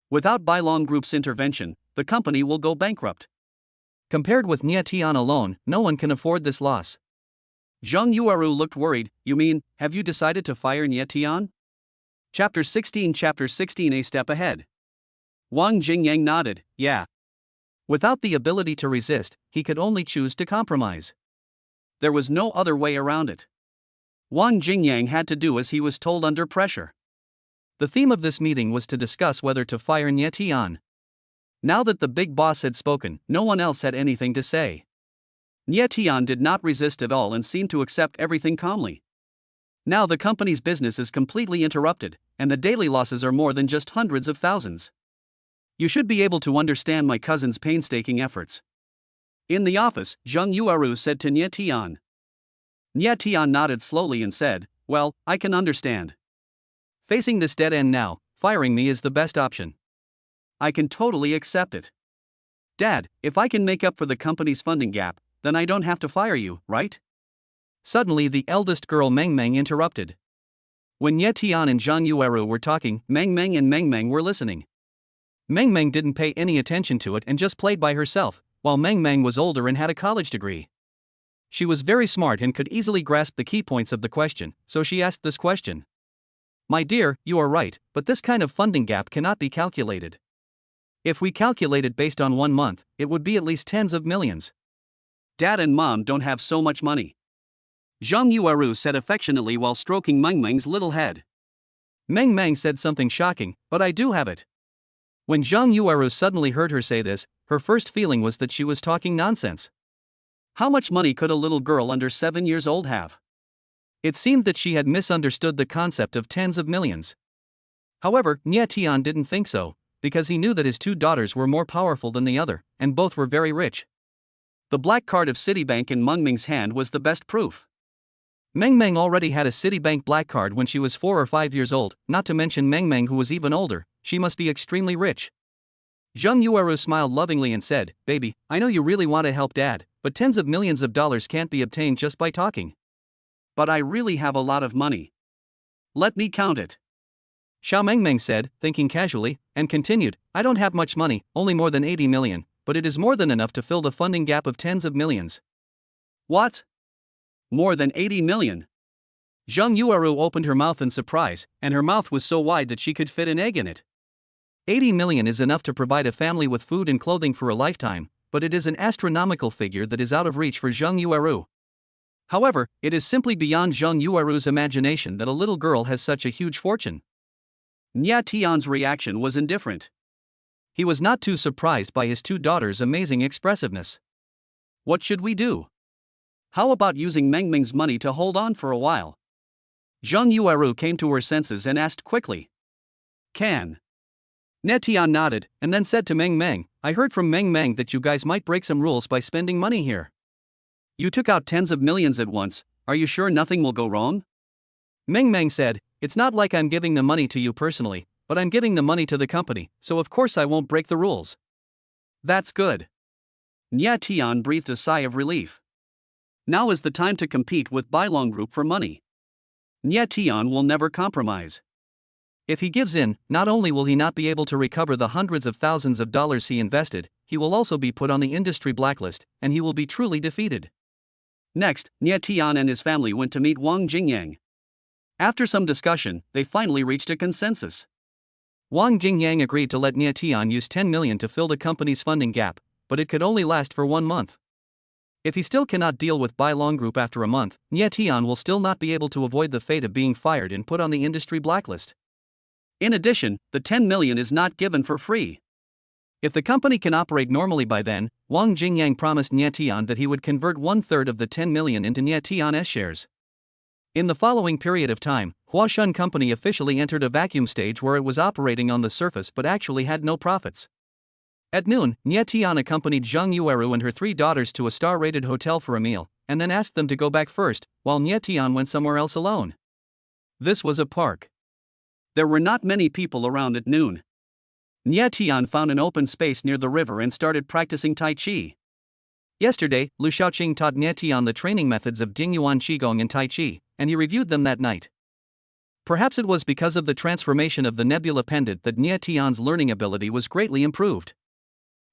Without Bailong Group's intervention, the company will go bankrupt. Compared with Nye Tian alone, no one can afford this loss." Zhang Yueru looked worried. "You mean, have you decided to fire Nye Tian?" Chapter 16 A Step Ahead. Wang Jingyang nodded, "Yeah." Without the ability to resist, he could only choose to compromise. There was no other way around it. Wang Jingyang had to do as he was told under pressure. The theme of this meeting was to discuss whether to fire Nye Tian. Now that the big boss had spoken, no one else had anything to say. Nye Tian did not resist at all and seemed to accept everything calmly. Now the company's business is completely interrupted, and the daily losses are more than just hundreds of thousands. You should be able to understand my cousin's painstaking efforts. In the office, Zhang Yueru said to Nye Tian. Nye Tian nodded slowly and said, "Well, I can understand. Facing this dead end now, firing me is the best option. I can totally accept it. Dad, if I can make up for the company's funding gap, then I don't have to fire you, right?" Suddenly the eldest girl Meng Meng interrupted. When Nye Tian and Zhang Yueru were talking, Meng Meng were listening. Meng Meng didn't pay any attention to it and just played by herself, while Meng Meng was older and had a college degree. She was very smart and could easily grasp the key points of the question, so she asked this question. "My dear, you are right, but this kind of funding gap cannot be calculated. If we calculate it based on 1 month, it would be at least tens of millions. Dad and Mom don't have so much money," Zhang Yueru said affectionately while stroking Meng Meng's little head. Meng Meng said something shocking, "But I do have it." When Zhang Yueru suddenly heard her say this, her first feeling was that she was talking nonsense. How much money could a little girl under 7 years old have? It seemed that she had misunderstood the concept of tens of millions. However, Nye Tian didn't think so, because he knew that his two daughters were more powerful than the other, and both were very rich. The black card of Citibank in Meng Meng's hand was the best proof. Meng Meng already had a Citibank black card when she was 4 or 5 years old, not to mention Meng Meng who was even older. She must be extremely rich. Zheng Yueru smiled lovingly and said, "Baby, I know you really want to help Dad, but tens of millions of dollars can't be obtained just by talking. But I really have a lot of money. Let me count it." Xiao Mengmeng said, thinking casually, and continued, "I don't have much money, only more than 80 million, but it is more than enough to fill the funding gap of tens of millions." What? More than 80 million? Zheng Yueru opened her mouth in surprise, and her mouth was so wide that she could fit an egg in it. 80 million is enough to provide a family with food and clothing for a lifetime, but it is an astronomical figure that is out of reach for Zheng Yueru. However, it is simply beyond Zheng Yueru's imagination that a little girl has such a huge fortune. Nye Tian's reaction was indifferent. He was not too surprised by his two daughters' amazing expressiveness. What should we do? How about using Meng Meng's money to hold on for a while? Zheng Yueru came to her senses and asked quickly. Can? Nye Tian nodded, and then said to Meng Meng, "I heard from Meng Meng that you guys might break some rules by spending money here. You took out tens of millions at once, are you sure nothing will go wrong?" Meng Meng said, "It's not like I'm giving the money to you personally, but I'm giving the money to the company, so of course I won't break the rules." That's good. Nye Tian breathed a sigh of relief. Now is the time to compete with Bailong Group for money. Nye Tian will never compromise. If he gives in, not only will he not be able to recover the hundreds of thousands of dollars he invested, he will also be put on the industry blacklist, and he will be truly defeated. Next, Nye Tian and his family went to meet Wang Jingyang. After some discussion, they finally reached a consensus. Wang Jingyang agreed to let Nye Tian use 10 million to fill the company's funding gap, but it could only last for 1 month. If he still cannot deal with Bailong Group after a month, Nye Tian will still not be able to avoid the fate of being fired and put on the industry blacklist. In addition, the 10 million is not given for free. If the company can operate normally by then, Wang Jingyang promised Nye Tian that he would convert 1/3 of the 10 million into Nye Tian's shares. In the following period of time, Huashun Company officially entered a vacuum stage where it was operating on the surface but actually had no profits. At noon, Nye Tian accompanied Zheng Yueru and her 3 daughters to a star-rated hotel for a meal, and then asked them to go back first, while Nye Tian went somewhere else alone. This was a park. There were not many people around at noon. Nye Tian found an open space near the river and started practicing Tai Chi. Yesterday, Lu Shaoqing taught Nye Tian the training methods of Dingyuan Qigong and Tai Chi, and he reviewed them that night. Perhaps it was because of the transformation of the nebula pendant that Nye Tian's learning ability was greatly improved.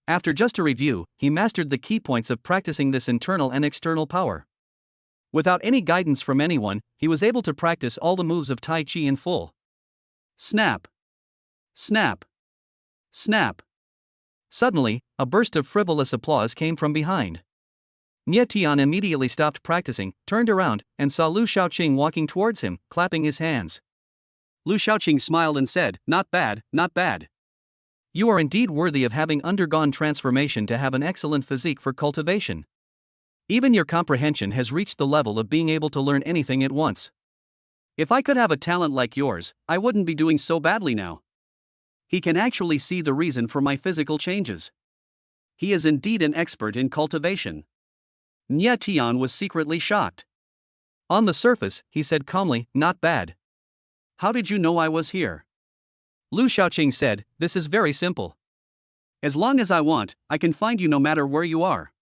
After just a review, he mastered the key points of practicing this internal and external power. Without any guidance from anyone, he was able to practice all the moves of Tai Chi in full. Snap! Snap! Snap! Suddenly, a burst of frivolous applause came from behind. Nye Tian immediately stopped practicing, turned around, and saw Lu Shaoqing walking towards him, clapping his hands. Lu Shaoqing smiled and said, "Not bad, not bad. You are indeed worthy of having undergone transformation to have an excellent physique for cultivation. Even your comprehension has reached the level of being able to learn anything at once. If I could have a talent like yours, I wouldn't be doing so badly now." He can actually see the reason for my physical changes. He is indeed an expert in cultivation. Nye Tian was secretly shocked. On the surface, he said calmly, "Not bad. How did you know I was here?" Lu Shaoqing said, "This is very simple. As long as I want, I can find you no matter where you are."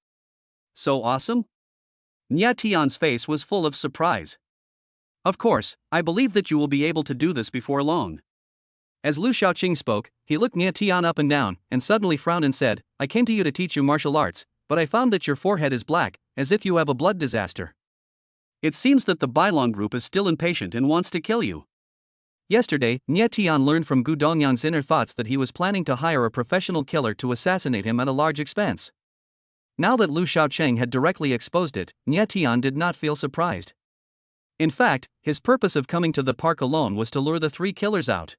So awesome? Nye Tian's face was full of surprise. "Of course, I believe that you will be able to do this before long." As Lu Shaoqing spoke, he looked Nye Tian up and down, and suddenly frowned and said, "I came to you to teach you martial arts, but I found that your forehead is black, as if you have a blood disaster. It seems that the Bailong Group is still impatient and wants to kill you." Yesterday, Nye Tian learned from Gu Dongyang's inner thoughts that he was planning to hire a professional killer to assassinate him at a large expense. Now that Lu Shaoqing had directly exposed it, Nye Tian did not feel surprised. In fact, his purpose of coming to the park alone was to lure the 3 killers out.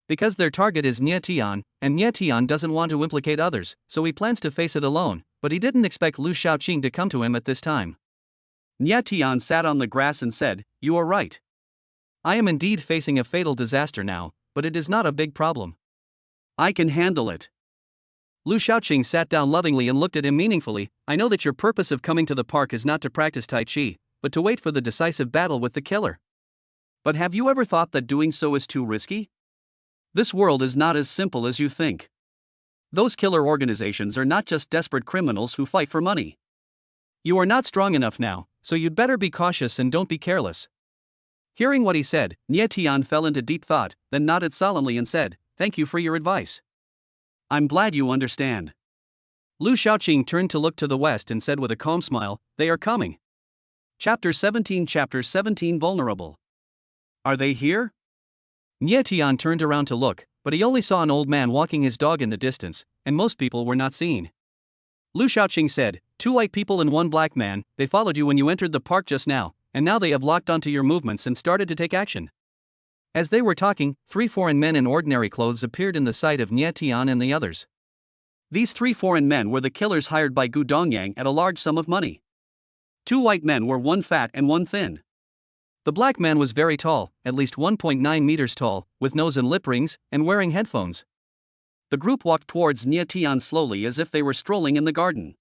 Because their target is Nye Tian, and Nye Tian doesn't want to implicate others, so he plans to face it alone, but he didn't expect Lu Shaoqing to come to him at this time. Nie Tian sat on the grass and said, "You are right. I am indeed facing a fatal disaster now, but it is not a big problem. I can handle it." Lu Shaoqing sat down lovingly and looked at him meaningfully. "I know that your purpose of coming to the park is not to practice Tai Chi, but to wait for the decisive battle with the killer. But have you ever thought that doing so is too risky? This world is not as simple as you think. Those killer organizations are not just desperate criminals who fight for money. You are not strong enough now, so you'd better be cautious and don't be careless." Hearing what he said, Nie Tian fell into deep thought, then nodded solemnly and said, "Thank you for your advice. I'm glad you understand." Lu Shaoqing turned to look to the west and said with a calm smile, "They are coming." Chapter 17 Vulnerable. Are they here? Nie Tian turned around to look, but he only saw an old man walking his dog in the distance, and most people were not seen. Lu Shaoqing said, "Two white people and one black man, they followed you when you entered the park just now, and now they have locked onto your movements and started to take action." As they were talking, 3 foreign men in ordinary clothes appeared in the sight of Nie Tian and the others. These 3 foreign men were the killers hired by Gu Dongyang at a large sum of money. 2 white men were, one fat and one thin. The black man was very tall, at least 1.9 meters tall, with nose and lip rings, and wearing headphones. The group walked towards Nie Tian slowly as if they were strolling in the garden.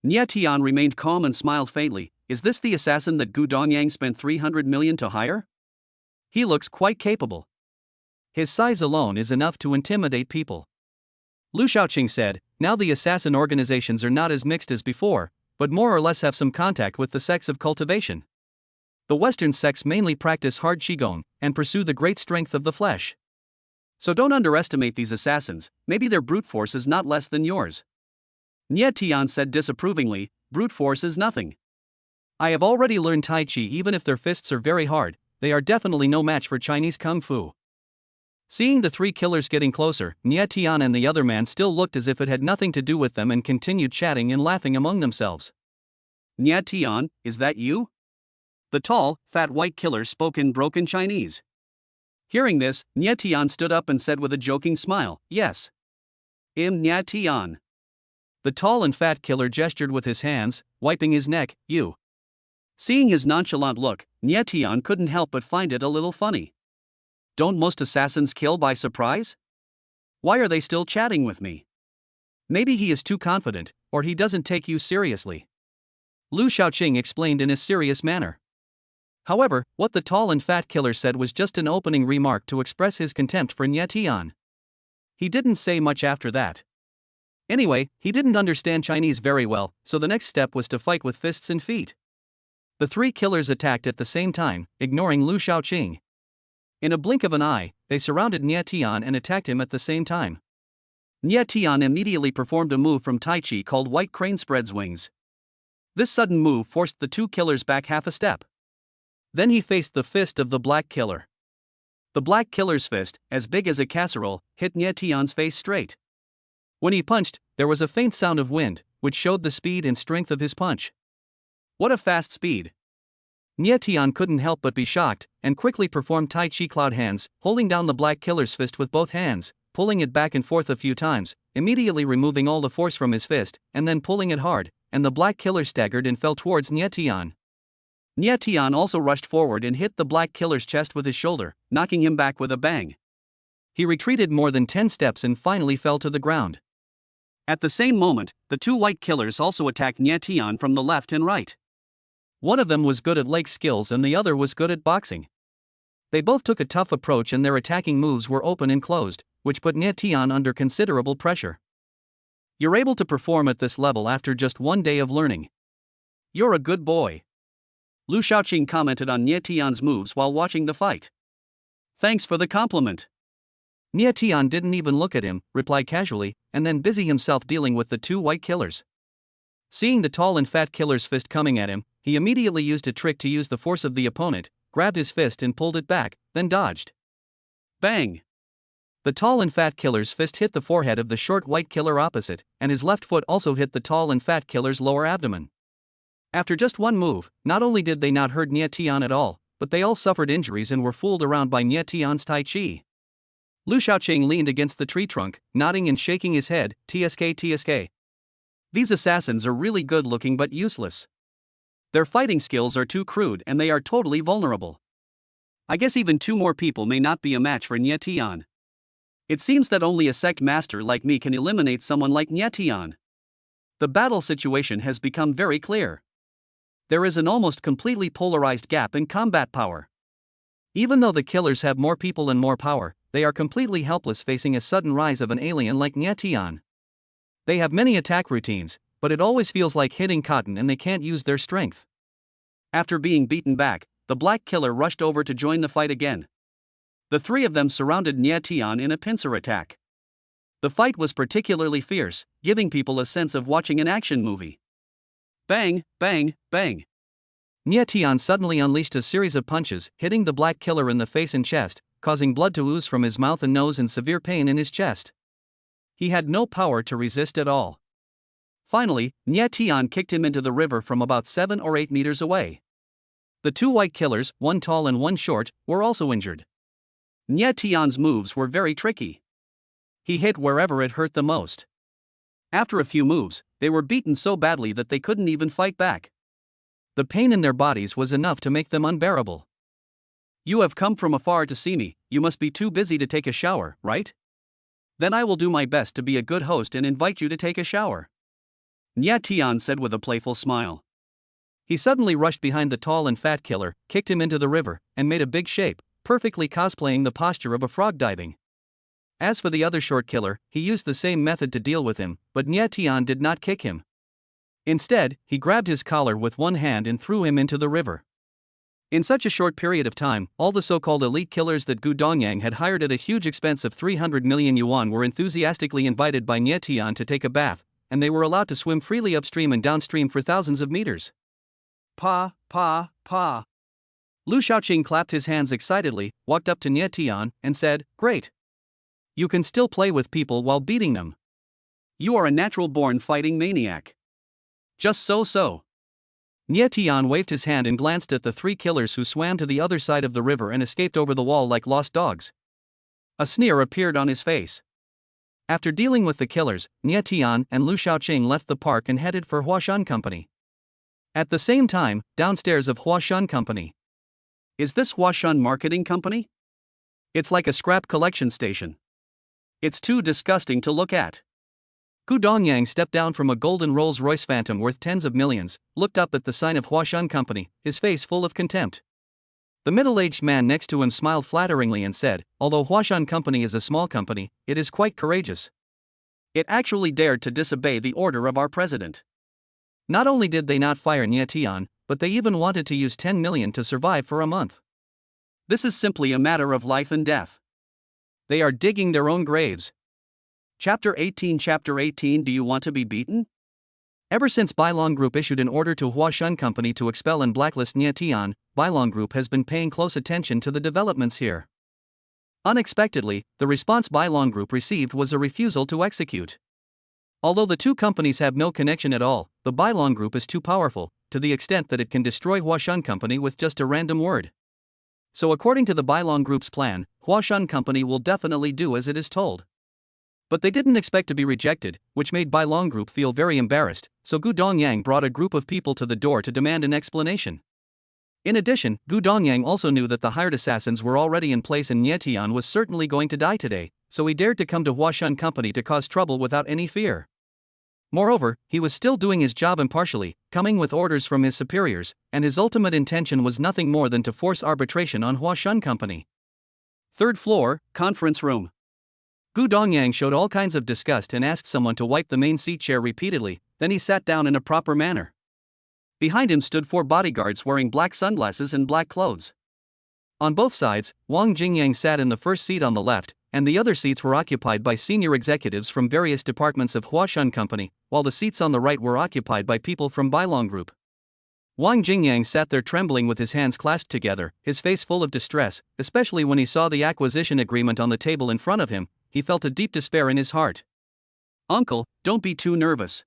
Nie Tian remained calm and smiled faintly. "Is this the assassin that Gu Dongyang spent 300 million to hire? He looks quite capable. His size alone is enough to intimidate people." Lu Shaoqing said, "Now the assassin organizations are not as mixed as before, but more or less have some contact with the sects of cultivation. The Western sects mainly practice hard Qigong and pursue the great strength of the flesh. So don't underestimate these assassins, maybe their brute force is not less than yours." Nie Tian said disapprovingly, "Brute force is nothing. I have already learned Tai Chi. Even if their fists are very hard, they are definitely no match for Chinese Kung Fu." Seeing the 3 killers getting closer, Nie Tian and the other man still looked as if it had nothing to do with them and continued chatting and laughing among themselves. "Nie Tian, is that you?" The tall, fat white killer spoke in broken Chinese. Hearing this, Nie Tian stood up and said with a joking smile, "Yes. Nie Tian." The tall and fat killer gestured with his hands, wiping his neck, "You." Seeing his nonchalant look, Nie Tian couldn't help but find it a little funny. Don't most assassins kill by surprise? Why are they still chatting with me? Maybe he is too confident, or he doesn't take you seriously. Lu Shaoqing explained in a serious manner. However, what the tall and fat killer said was just an opening remark to express his contempt for Nie Tian. He didn't say much after that. Anyway, he didn't understand Chinese very well, so the next step was to fight with fists and feet. The 3 killers attacked at the same time, ignoring Lu Shaoqing. In a blink of an eye, they surrounded Nie Tian and attacked him at the same time. Nie Tian immediately performed a move from Tai Chi called White Crane Spreads Wings. This sudden move forced the 2 killers back half a step. Then he faced the fist of the black killer. The black killer's fist, as big as a casserole, hit Nie Tian's face straight. When he punched, there was a faint sound of wind, which showed the speed and strength of his punch. What a fast speed! Nie Tian couldn't help but be shocked, and quickly performed Tai Chi cloud hands, holding down the black killer's fist with both hands, pulling it back and forth a few times, immediately removing all the force from his fist, and then pulling it hard, and the black killer staggered and fell towards Nie Tian. Nie Tian also rushed forward and hit the black killer's chest with his shoulder, knocking him back with a bang. He retreated more than 10 steps and finally fell to the ground. At the same moment, the 2 white killers also attacked Nie Tian from the left and right. One of them was good at leg skills and the other was good at boxing. They both took a tough approach and their attacking moves were open and closed, which put Nie Tian under considerable pressure. You're able to perform at this level after just 1 day of learning. You're a good boy. Lu Shaoqing commented on Nie Tian's moves while watching the fight. Thanks for the compliment. Nie Tian didn't even look at him, replied casually, and then busy himself dealing with the 2 white killers. Seeing the tall and fat killer's fist coming at him, he immediately used a trick to use the force of the opponent, grabbed his fist and pulled it back, then dodged. Bang! The tall and fat killer's fist hit the forehead of the short white killer opposite, and his left foot also hit the tall and fat killer's lower abdomen. After just 1 move, not only did they not hurt Nie Tian at all, but they all suffered injuries and were fooled around by Nie Tian's Tai Chi. Lu Shaoqing leaned against the tree trunk, nodding and shaking his head, TSK. These assassins are really good looking but useless. Their fighting skills are too crude and they are totally vulnerable. I guess even 2 more people may not be a match for Nye Tian. It seems that only a sect master like me can eliminate someone like Nye Tian. The battle situation has become very clear. There is an almost completely polarized gap in combat power. Even though the killers have more people and more power, they are completely helpless facing a sudden rise of an alien like Nye Tian. They have many attack routines, but it always feels like hitting cotton and they can't use their strength. After being beaten back, the black killer rushed over to join the fight again. The 3 of them surrounded Nye Tian in a pincer attack. The fight was particularly fierce, giving people a sense of watching an action movie. Bang, bang, bang. Nye Tian suddenly unleashed a series of punches, hitting the black killer in the face and chest, causing blood to ooze from his mouth and nose and severe pain in his chest. He had no power to resist at all. Finally, Nye Tian kicked him into the river from about 7 or 8 meters away. The 2 white killers, one tall and one short, were also injured. Nye Tian's moves were very tricky. He hit wherever it hurt the most. After a few moves, they were beaten so badly that they couldn't even fight back. The pain in their bodies was enough to make them unbearable. You have come from afar to see me, you must be too busy to take a shower, right? Then I will do my best to be a good host and invite you to take a shower. Nye Tian said with a playful smile. He suddenly rushed behind the tall and fat killer, kicked him into the river, and made a big shape, perfectly cosplaying the posture of a frog diving. As for the other short killer, he used the same method to deal with him, but Nye Tian did not kick him. Instead, he grabbed his collar with one hand and threw him into the river. In such a short period of time, all the so-called elite killers that Gu Dongyang had hired at a huge expense of 300 million yuan were enthusiastically invited by Nye Tian to take a bath, and they were allowed to swim freely upstream and downstream for thousands of meters. Pa, pa, pa. Lu Shaoqing clapped his hands excitedly, walked up to Nye Tian, and said, "Great. You can still play with people while beating them. You are a natural-born fighting maniac. Just so. Nye Tian waved his hand and glanced at the 3 killers who swam to the other side of the river and escaped over the wall like lost dogs. A sneer appeared on his face. After dealing with the killers, Nye Tian and Lu Shaoqing left the park and headed for Huashan Company. At the same time, downstairs of Huashan Company. Is this Huashan Marketing Company? It's like a scrap collection station. It's too disgusting to look at. Gu Dongyang stepped down from a golden Rolls-Royce Phantom worth tens of millions, looked up at the sign of Huashan Company, his face full of contempt. The middle-aged man next to him smiled flatteringly and said, "Although Huashan Company is a small company, it is quite courageous. It actually dared to disobey the order of our president. Not only did they not fire Nye Tian, but they even wanted to use 10 million to survive for a month. This is simply a matter of life and death. They are digging their own graves." Chapter 18 Do you want to be beaten? Ever since Bailong Group issued an order to Huashan Company to expel and blacklist Nye Tian, Bailong Group has been paying close attention to the developments here. Unexpectedly, the response Bailong Group received was a refusal to execute. Although the 2 companies have no connection at all, the Bailong Group is too powerful, to the extent that it can destroy Huashan Company with just a random word. So according to the Bailong Group's plan, Huashan Company will definitely do as it is told. But they didn't expect to be rejected, which made Bailong Group feel very embarrassed, so Gu Dongyang brought a group of people to the door to demand an explanation. In addition, Gu Dongyang also knew that the hired assassins were already in place and Nye Tian was certainly going to die today, so he dared to come to Huashan Company to cause trouble without any fear. Moreover, he was still doing his job impartially, coming with orders from his superiors, and his ultimate intention was nothing more than to force arbitration on Huashan Company. 3rd floor, conference room. Gu Dongyang showed all kinds of disgust and asked someone to wipe the main seat chair repeatedly, then he sat down in a proper manner. Behind him stood 4 bodyguards wearing black sunglasses and black clothes. On both sides, Wang Jingyang sat in the first seat on the left, and the other seats were occupied by senior executives from various departments of Huashan Company, while the seats on the right were occupied by people from Bailong Group. Wang Jingyang sat there trembling with his hands clasped together, his face full of distress, especially when he saw the acquisition agreement on the table in front of him. He felt a deep despair in his heart. "Uncle, don't be too nervous.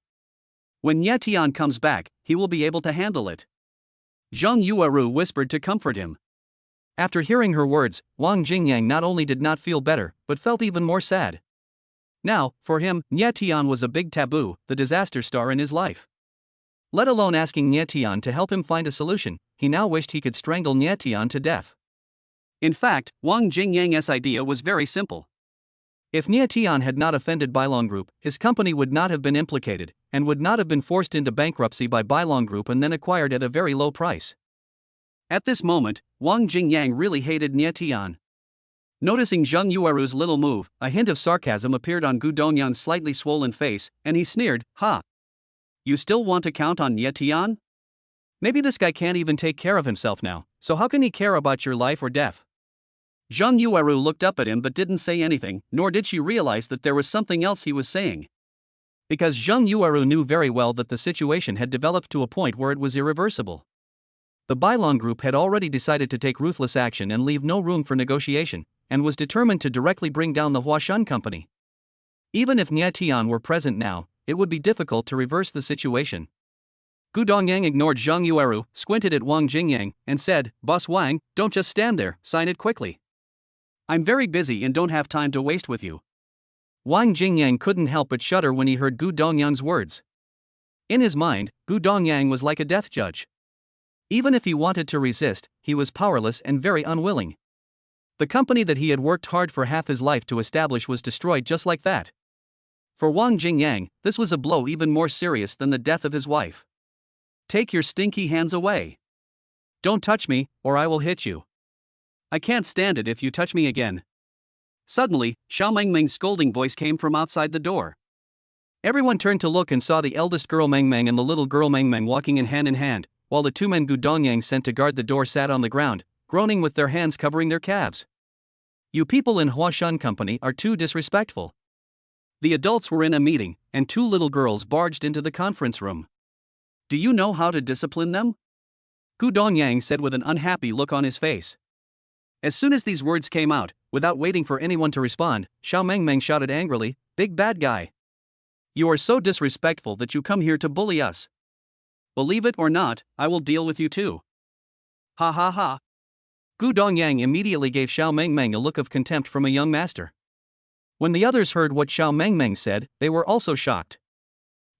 When Nye Tian comes back, he will be able to handle it." Zhang Yueru whispered to comfort him. After hearing her words, Wang Jingyang not only did not feel better, but felt even more sad. Now, for him, Nye Tian was a big taboo, the disaster star in his life. Let alone asking Nie Tian to help him find a solution, he now wished he could strangle Nie Tian to death. In fact, Wang Jingyang's idea was very simple. If Nie Tian had not offended Bailong Group, his company would not have been implicated, and would not have been forced into bankruptcy by Bailong Group and then acquired at a very low price. At this moment, Wang Jingyang really hated Nie Tian. Noticing Zheng Yueru's little move, a hint of sarcasm appeared on Gu Dongyan's slightly swollen face, and he sneered, "Ha! You still want to count on Nie Tian? Maybe this guy can't even take care of himself now, so how can he care about your life or death?" Zheng Yueru looked up at him but didn't say anything, nor did she realize that there was something else he was saying. Because Zheng Yueru knew very well that the situation had developed to a point where it was irreversible. The Bailong Group had already decided to take ruthless action and leave no room for negotiation, and was determined to directly bring down the Huashan Company. Even if Nie Tian were present now, it would be difficult to reverse the situation. Gu Dongyang ignored Zheng Yueru, squinted at Wang Jingyang, and said, "Boss Wang, don't just stand there, sign it quickly. I'm very busy and don't have time to waste with you." Wang Jingyang couldn't help but shudder when he heard Gu Dongyang's words. In his mind, Gu Dongyang was like a death judge. Even if he wanted to resist, he was powerless and very unwilling. The company that he had worked hard for half his life to establish was destroyed just like that. For Wang Jingyang, this was a blow even more serious than the death of his wife. "Take your stinky hands away. Don't touch me, or I will hit you. I can't stand it if you touch me again." Suddenly, Xiao Mengmeng's scolding voice came from outside the door. Everyone turned to look and saw the eldest girl Mengmeng and the little girl Mengmeng walking in hand, while the two men Gu Dongyang sent to guard the door sat on the ground, groaning with their hands covering their calves. "You people in Huashan Company are too disrespectful." The adults were in a meeting, and two little girls barged into the conference room. "Do you know how to discipline them?" Gu Dongyang said with an unhappy look on his face. As soon as these words came out, without waiting for anyone to respond, Xiao Mengmeng shouted angrily, "Big bad guy! You are so disrespectful that you come here to bully us. Believe it or not, I will deal with you too." Ha ha ha. Gu Dongyang immediately gave Xiao Mengmeng a look of contempt from a young master. When the others heard what Xiao Mengmeng said, they were also shocked.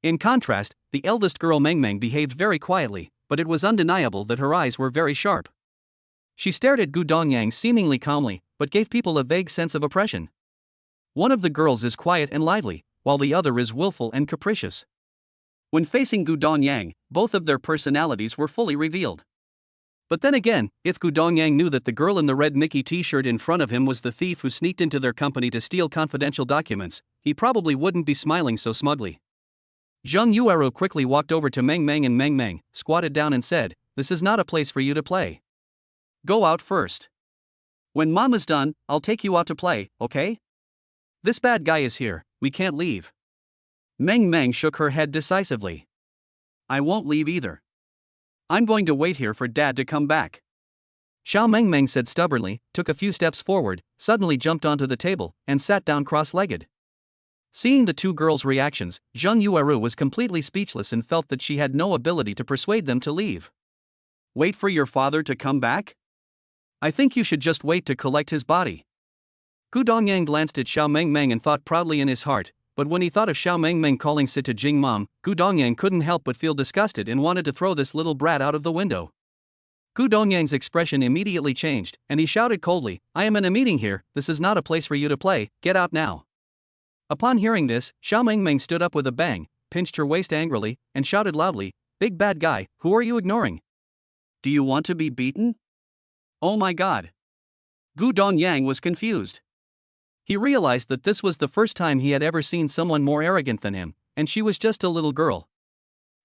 In contrast, the eldest girl Mengmeng behaved very quietly, but it was undeniable that her eyes were very sharp. She stared at Gu Dongyang seemingly calmly, but gave people a vague sense of oppression. One of the girls is quiet and lively, while the other is willful and capricious. When facing Gu Dongyang, both of their personalities were fully revealed. But then again, if Gu Dongyang knew that the girl in the red Mickey t-shirt in front of him was the thief who sneaked into their company to steal confidential documents, he probably wouldn't be smiling so smugly. Zheng Yueru quickly walked over to Mengmeng and Mengmeng, squatted down and said, "This is not a place for you to play. Go out first. When Mama's done, I'll take you out to play, okay? This bad guy is here, we can't leave." Mengmeng shook her head decisively. "I won't leave either. I'm going to wait here for Dad to come back." Xiao Mengmeng said stubbornly, took a few steps forward, suddenly jumped onto the table, and sat down cross-legged. Seeing the two girls' reactions, Zheng Yueru was completely speechless and felt that she had no ability to persuade them to leave. "Wait for your father to come back? I think you should just wait to collect his body." Gu Dongyang glanced at Xiao Mengmeng and thought proudly in his heart, but when he thought of Xiao Mengmeng calling Sita Jing Mom, Gu Dongyang couldn't help but feel disgusted and wanted to throw this little brat out of the window. Gu Dongyang's expression immediately changed, and he shouted coldly, "I am in a meeting here, this is not a place for you to play, get out now." Upon hearing this, Xiao Mengmeng stood up with a bang, pinched her waist angrily, and shouted loudly, "Big bad guy, who are you ignoring? Do you want to be beaten? Oh my god." Gu Dongyang was confused. He realized that this was the first time he had ever seen someone more arrogant than him, and she was just a little girl.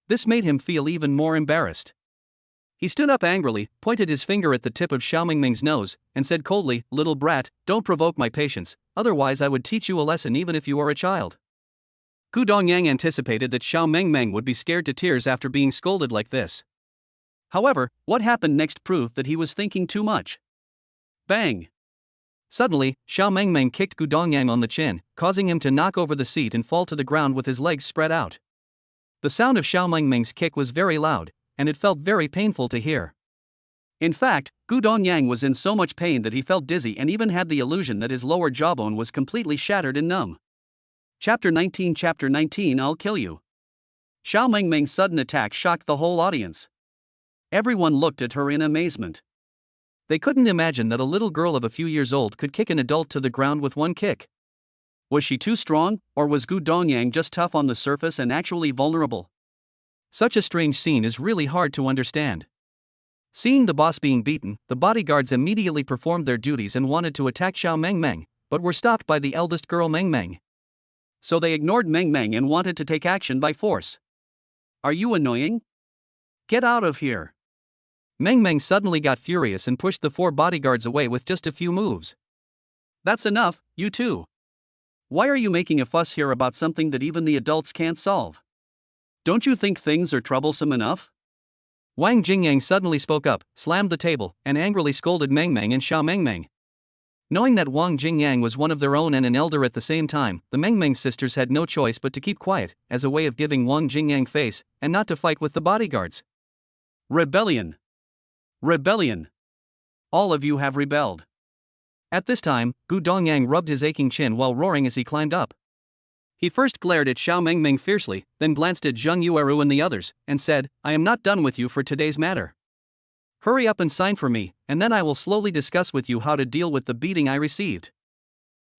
This made him feel even more embarrassed. He stood up angrily, pointed his finger at the tip of Xiao Mengmeng's nose, and said coldly, "Little brat, don't provoke my patience, otherwise I would teach you a lesson even if you are a child." Gu Dongyang anticipated that Xiao Mengmeng would be scared to tears after being scolded like this. However, what happened next proved that he was thinking too much. Bang! Suddenly, Xiao Mengmeng kicked Gu Dongyang on the chin, causing him to knock over the seat and fall to the ground with his legs spread out. The sound of Xiao Mengmeng's kick was very loud, and it felt very painful to hear. In fact, Gu Dongyang was in so much pain that he felt dizzy and even had the illusion that his lower jawbone was completely shattered and numb. Chapter 19 I'll kill you. Xiao Mengmeng's sudden attack shocked the whole audience. Everyone looked at her in amazement. They couldn't imagine that a little girl of a few years old could kick an adult to the ground with one kick. Was she too strong, or was Gu Dongyang just tough on the surface and actually vulnerable? Such a strange scene is really hard to understand. Seeing the boss being beaten, the bodyguards immediately performed their duties and wanted to attack Xiao Mengmeng, but were stopped by the eldest girl Mengmeng. So they ignored Mengmeng and wanted to take action by force. Are you annoying? Get out of here. Mengmeng suddenly got furious and pushed the 4 bodyguards away with just a few moves. That's enough, you two. Why are you making a fuss here about something that even the adults can't solve? Don't you think things are troublesome enough? Wang Jingyang suddenly spoke up, slammed the table, and angrily scolded Mengmeng and Xiao Mengmeng. Knowing that Wang Jingyang was one of their own and an elder at the same time, the Mengmeng sisters had no choice but to keep quiet, as a way of giving Wang Jingyang face, and not to fight with the bodyguards. Rebellion! Rebellion! All of you have rebelled. At this time, Gu Dongyang rubbed his aching chin while roaring as he climbed up. He first glared at Xiao Mengmeng fiercely, then glanced at Zheng Yueru and the others, and said, I am not done with you for today's matter. Hurry up and sign for me, and then I will slowly discuss with you how to deal with the beating I received.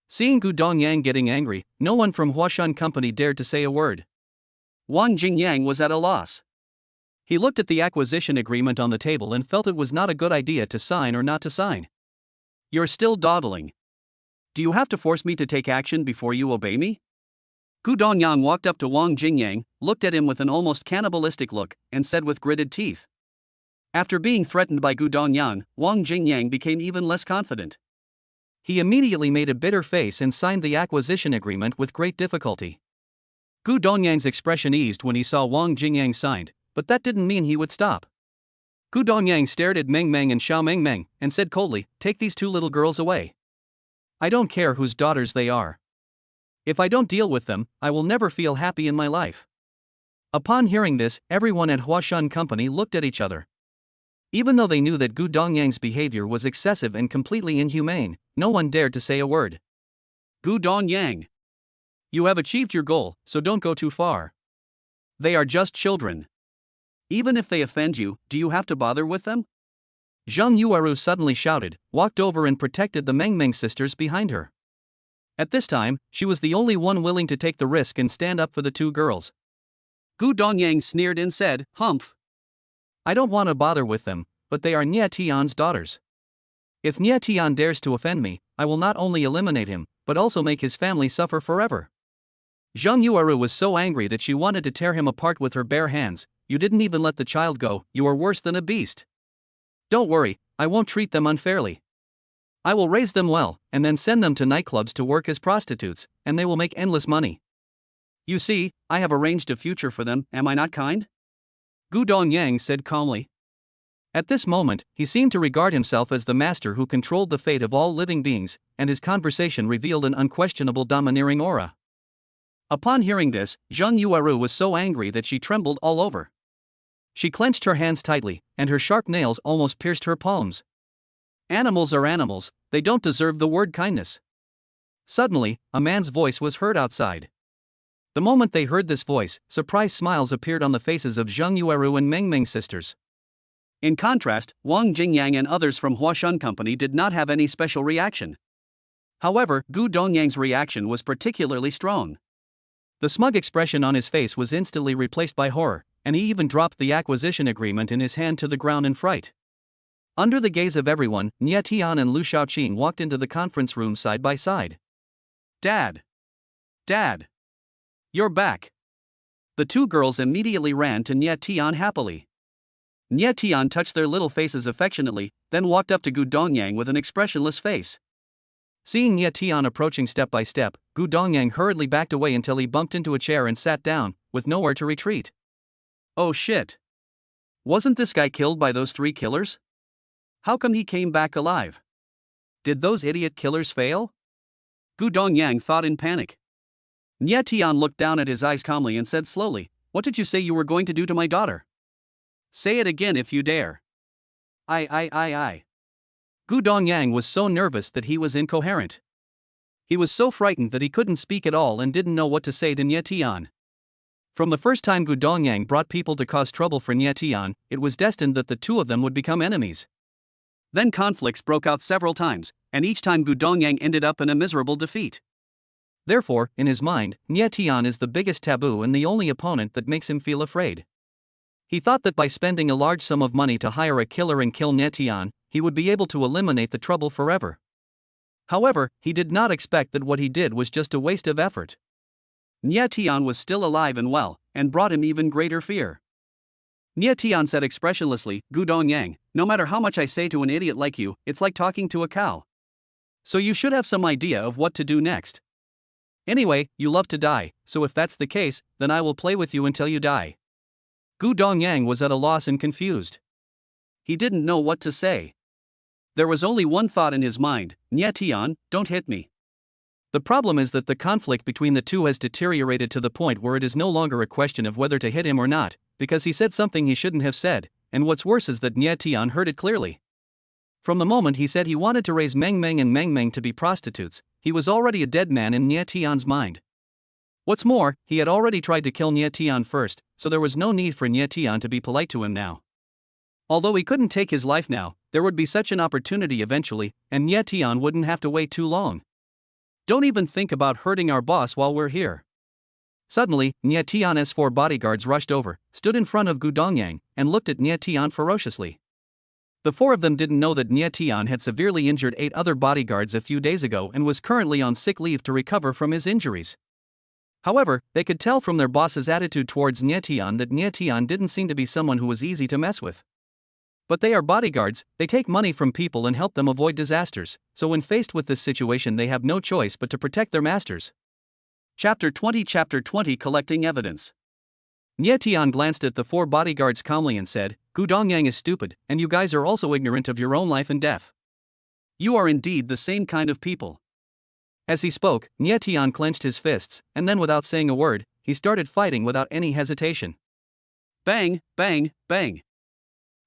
Seeing Gu Dongyang getting angry, no one from Huashan Company dared to say a word. Wang Jingyang was at a loss. He looked at the acquisition agreement on the table and felt it was not a good idea to sign or not to sign. You're still dawdling. Do you have to force me to take action before you obey me? Gu Dongyang walked up to Wang Jingyang, looked at him with an almost cannibalistic look, and said with gritted teeth. After being threatened by Gu Dongyang, Wang Jingyang became even less confident. He immediately made a bitter face and signed the acquisition agreement with great difficulty. Gu Dongyang's expression eased when he saw Wang Jingyang signed, but that didn't mean he would stop. Gu Dongyang stared at Mengmeng and Xiao Mengmeng, and said coldly, Take these 2 little girls away. I don't care whose daughters they are. If I don't deal with them, I will never feel happy in my life. Upon hearing this, everyone at Huashan Company looked at each other. Even though they knew that Gu Dongyang's behavior was excessive and completely inhumane, no one dared to say a word. Gu Dongyang. You have achieved your goal, so don't go too far. They are just children. Even if they offend you, do you have to bother with them? Zheng Yueru suddenly shouted, walked over and protected the Mengmeng sisters behind her. At this time, she was the only one willing to take the risk and stand up for the 2 girls. Gu Dongyang sneered and said, Humph. I don't want to bother with them, but they are Nie Tian's daughters. If Nie Tian dares to offend me, I will not only eliminate him, but also make his family suffer forever. Zheng Yueru was so angry that she wanted to tear him apart with her bare hands. You didn't even let the child go, you are worse than a beast. Don't worry, I won't treat them unfairly. I will raise them well, and then send them to nightclubs to work as prostitutes, and they will make endless money. You see, I have arranged a future for them, am I not kind? Gu Dongyang said calmly. At this moment, he seemed to regard himself as the master who controlled the fate of all living beings, and his conversation revealed an unquestionable domineering aura. Upon hearing this, Zheng Yueru was so angry that she trembled all over. She clenched her hands tightly, and her sharp nails almost pierced her palms. Animals are animals, they don't deserve the word kindness. Suddenly, a man's voice was heard outside. The moment they heard this voice, surprised smiles appeared on the faces of Zheng Yueru and Mengmeng sisters. In contrast, Wang Jingyang and others from Huashan Company did not have any special reaction. However, Gu Dongyang's reaction was particularly strong. The smug expression on his face was instantly replaced by horror, and he even dropped the acquisition agreement in his hand to the ground in fright. Under the gaze of everyone, Nie Tian and Lu Shaoqing walked into the conference room side by side. Dad! Dad! You're back! The 2 girls immediately ran to Nie Tian happily. Nie Tian touched their little faces affectionately, then walked up to Gu Dongyang with an expressionless face. Seeing Nie Tian approaching step by step, Gu Dongyang hurriedly backed away until he bumped into a chair and sat down, with nowhere to retreat. Oh shit! Wasn't this guy killed by those 3 killers? How come he came back alive? Did those idiot killers fail? Gu Dongyang thought in panic. Nie Tian looked down at his eyes calmly and said slowly, What did you say you were going to do to my daughter? Say it again if you dare. I. Gu Dongyang was so nervous that he was incoherent. He was so frightened that he couldn't speak at all and didn't know what to say to Nie Tian. From the first time Gu Dongyang brought people to cause trouble for Nie Tian, it was destined that the two of them would become enemies. Then conflicts broke out several times, and each time Gu Dongyang ended up in a miserable defeat. Therefore, in his mind, Nie Tian is the biggest taboo and the only opponent that makes him feel afraid. He thought that by spending a large sum of money to hire a killer and kill Nie Tian, he would be able to eliminate the trouble forever. However, he did not expect that what he did was just a waste of effort. Nie Tian was still alive and well, and brought him even greater fear. Nie Tian said expressionlessly, "Gu Dongyang, no matter how much I say to an idiot like you, it's like talking to a cow. So you should have some idea of what to do next. Anyway, you love to die, so if that's the case, then I will play with you until you die." Gu Dongyang was at a loss and confused. He didn't know what to say. There was only one thought in his mind: Nie Tian, don't hit me. The problem is that the conflict between the two has deteriorated to the point where it is no longer a question of whether to hit him or not, because he said something he shouldn't have said, and what's worse is that Nie Tian heard it clearly. From the moment he said he wanted to raise Meng Meng and Meng Meng to be prostitutes, he was already a dead man in Nie Tian's mind. What's more, he had already tried to kill Nie Tian first, so there was no need for Nie Tian to be polite to him now. Although he couldn't take his life now, there would be such an opportunity eventually, and Nie Tian wouldn't have to wait too long. Don't even think about hurting our boss while we're here. Suddenly, Nie Tian's 4 bodyguards rushed over, stood in front of Gu Dongyang, and looked at Nie Tian ferociously. The 4 of them didn't know that Nie Tian had severely injured 8 other bodyguards a few days ago and was currently on sick leave to recover from his injuries. However, they could tell from their boss's attitude towards Nie Tian that Nie Tian didn't seem to be someone who was easy to mess with. But they are bodyguards, they take money from people and help them avoid disasters, so when faced with this situation they have no choice but to protect their masters. Chapter 20 Collecting Evidence. Nie Tian glanced at the 4 bodyguards calmly and said, "Gu Dongyang is stupid, and you guys are also ignorant of your own life and death. You are indeed the same kind of people." As he spoke, Nie Tian clenched his fists, and then without saying a word, he started fighting without any hesitation. Bang, bang, bang.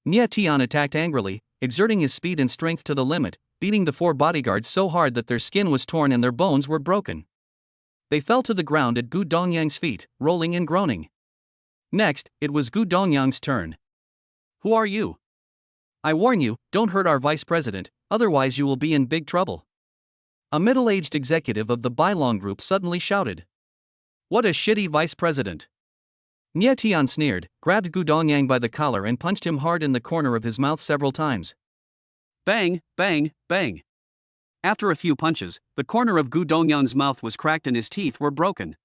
Nie Tian attacked angrily, exerting his speed and strength to the limit, beating the 4 bodyguards so hard that their skin was torn and their bones were broken. They fell to the ground at Gu Dongyang's feet, rolling and groaning. Next, it was Gu Dongyang's turn. "Who are you? I warn you, don't hurt our vice president, otherwise you will be in big trouble." A middle-aged executive of the Bailong group suddenly shouted. "What a shitty vice president." Nie Tian sneered, grabbed Gu Dongyang by the collar and punched him hard in the corner of his mouth several times. Bang, bang, bang. After a few punches, the corner of Gu Dongyang's mouth was cracked and his teeth were broken.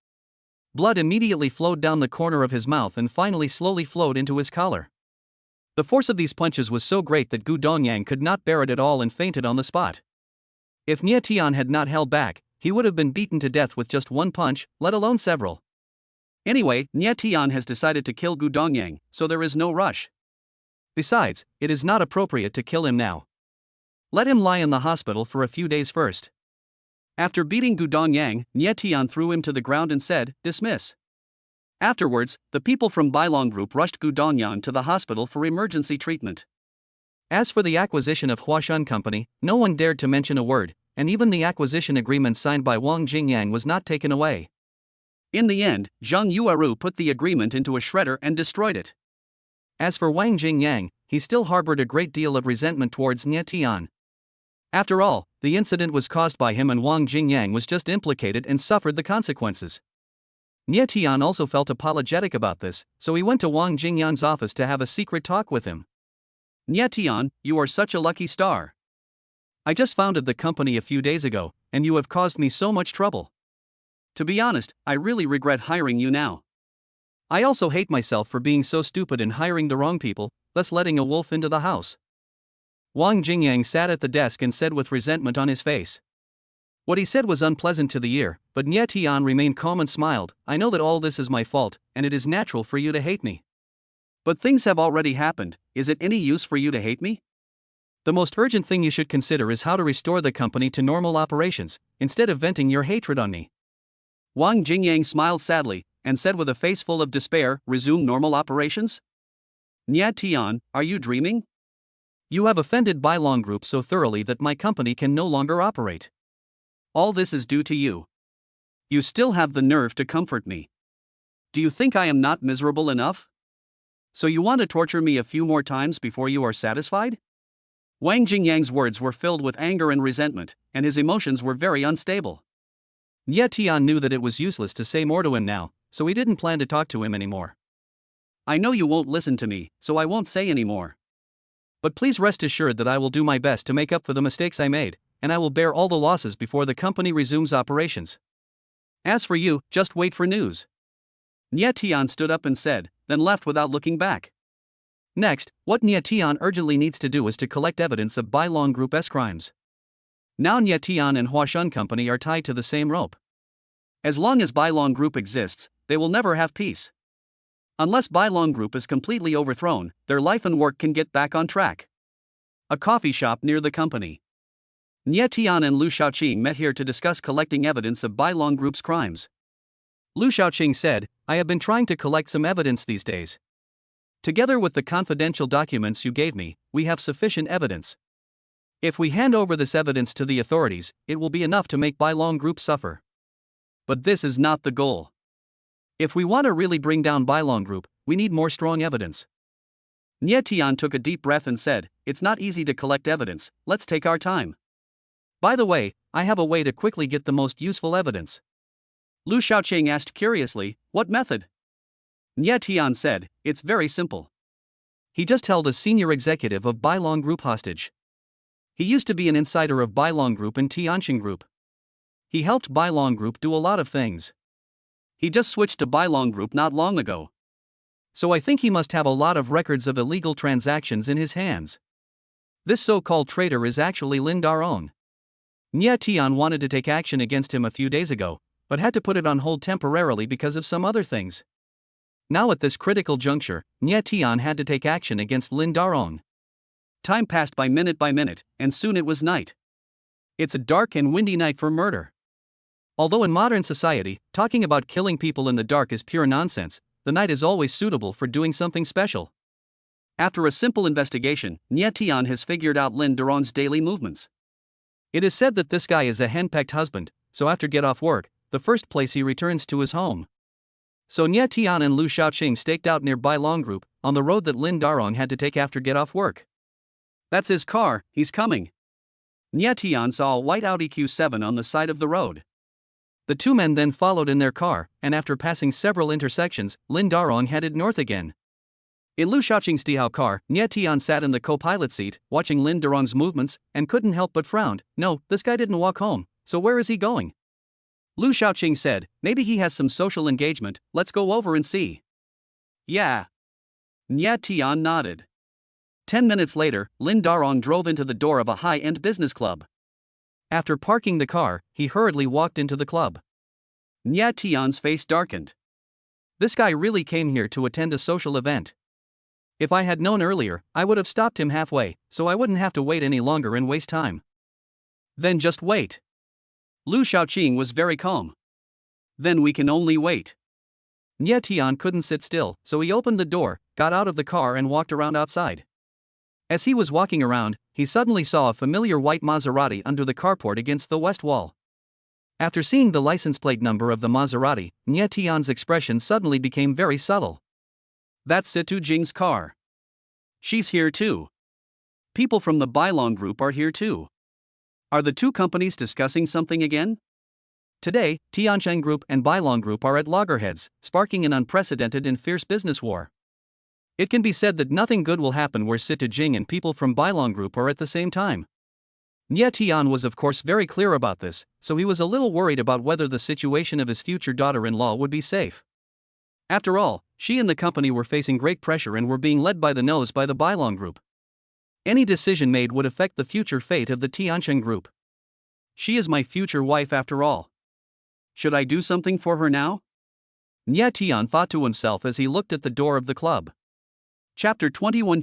Blood immediately flowed down the corner of his mouth and finally slowly flowed into his collar. The force of these punches was so great that Gu Dongyang could not bear it at all and fainted on the spot. If Nie Tian had not held back, he would have been beaten to death with just one punch, let alone several. Anyway, Nie Tian has decided to kill Gu Dongyang, so there is no rush. Besides, it is not appropriate to kill him now. Let him lie in the hospital for a few days first. After beating Gu Dongyang, Nie Tian threw him to the ground and said, "Dismiss." Afterwards, the people from Bailong Group rushed Gu Dongyang to the hospital for emergency treatment. As for the acquisition of Huashan Company, no one dared to mention a word, and even the acquisition agreement signed by Wang Jingyang was not taken away. In the end, Zhang Yueru put the agreement into a shredder and destroyed it. As for Wang Jingyang, he still harbored a great deal of resentment towards Nie Tian. After all, the incident was caused by him and Wang Jingyang was just implicated and suffered the consequences. Nie Tian also felt apologetic about this, so he went to Wang Jingyang's office to have a secret talk with him. "Nie Tian, you are such a lucky star. I just founded the company a few days ago, and you have caused me so much trouble. To be honest, I really regret hiring you now. I also hate myself for being so stupid and hiring the wrong people, thus letting a wolf into the house." Wang Jingyang sat at the desk and said with resentment on his face. What he said was unpleasant to the ear, but Nie Tian remained calm and smiled. "I know that all this is my fault, and it is natural for you to hate me. But things have already happened, is it any use for you to hate me? The most urgent thing you should consider is how to restore the company to normal operations, instead of venting your hatred on me." Wang Jingyang smiled sadly, and said with a face full of despair, "Resume normal operations? Nie Tian, are you dreaming? You have offended Bailong Group so thoroughly that my company can no longer operate. All this is due to you. You still have the nerve to comfort me. Do you think I am not miserable enough? So you want to torture me a few more times before you are satisfied? Wang Jingyang's words were filled with anger and resentment, and his emotions were very unstable. Nye Tian knew that it was useless to say more to him now, so he didn't plan to talk to him anymore. I know you won't listen to me, so I won't say any more. But please rest assured that I will do my best to make up for the mistakes I made, and I will bear all the losses before the company resumes operations. As for you, just wait for news. Nye Tian stood up and said, then left without looking back. Next, what Nye Tian urgently needs to do is to collect evidence of Bailong Group's crimes. Now Nye Tian and Huashun Company are tied to the same rope. As long as Bailong Group exists, they will never have peace. Unless Bailong Group is completely overthrown, their life and work can get back on track. A coffee shop near the company. Nye Tian and Lu Shaoqing met here to discuss collecting evidence of Bailong Group's crimes. Lu Shaoqing said, I have been trying to collect some evidence these days. Together with the confidential documents you gave me, we have sufficient evidence. If we hand over this evidence to the authorities, it will be enough to make Bailong Group suffer. But this is not the goal. If we want to really bring down Bailong Group, we need more strong evidence. Nye Tian took a deep breath and said, it's not easy to collect evidence, let's take our time. By the way, I have a way to quickly get the most useful evidence. Lu Shaoqing asked curiously, what method? Nye Tian said, it's very simple. He just held a senior executive of Bailong Group hostage. He used to be an insider of Bailong Group and Tianqing Group. He helped Bailong Group do a lot of things. He just switched to Bailong Group not long ago. So I think he must have a lot of records of illegal transactions in his hands. This so-called traitor is actually Lin Daron. Nye Tian wanted to take action against him a few days ago, but had to put it on hold temporarily because of some other things. Now at this critical juncture, Nye Tian had to take action against Lin Daron. Time passed by minute, and soon it was night. It's a dark and windy night for murder. Although in modern society, talking about killing people in the dark is pure nonsense, the night is always suitable for doing something special. After a simple investigation, Nye Tian has figured out Lin Daron's daily movements. It is said that this guy is a henpecked husband, so after get off work, the first place he returns to is home. So Nye Tian and Lu Shaoqing staked out near Bailong Group, on the road that Lin Daron had to take after get off work. That's his car, he's coming. Nye Tian saw a white Audi Q7 on the side of the road. The two men then followed in their car, and after passing several intersections, Lin Daron headed north again. In Lu Shaoqing's Dihao car, Nye Tian sat in the co-pilot seat, watching Lin Daron's movements, and couldn't help but frown. No, this guy didn't walk home, so where is he going? Lu Shaoqing said, maybe he has some social engagement, let's go over and see. Yeah. Nye Tian nodded. 10 minutes later, Lin Daron drove into the door of a high-end business club. After parking the car, he hurriedly walked into the club. Nye Tian's face darkened. This guy really came here to attend a social event. If I had known earlier, I would have stopped him halfway, so I wouldn't have to wait any longer and waste time. Then just wait. Lu Shaoqing was very calm. Then we can only wait. Nye Tian couldn't sit still, so he opened the door, got out of the car and walked around outside. As he was walking around, he suddenly saw a familiar white Maserati under the carport against the west wall. After seeing the license plate number of the Maserati, Nye Tian's expression suddenly became very subtle. That's Situ Jing's car. She's here too. People from the Bailong Group are here too. Are the two companies discussing something again? Today, Tianqing Group and Bailong Group are at loggerheads, sparking an unprecedented and fierce business war. It can be said that nothing good will happen where Situ Jing and people from Bailong Group are at the same time. Nye Tian was of course very clear about this, so he was a little worried about whether the situation of his future daughter-in-law would be safe. After all, she and the company were facing great pressure and were being led by the nose by the Bailong Group. Any decision made would affect the future fate of the Tianqing Group. She is my future wife after all. Should I do something for her now? Nye Tian thought to himself as he looked at the door of the club. Chapter 21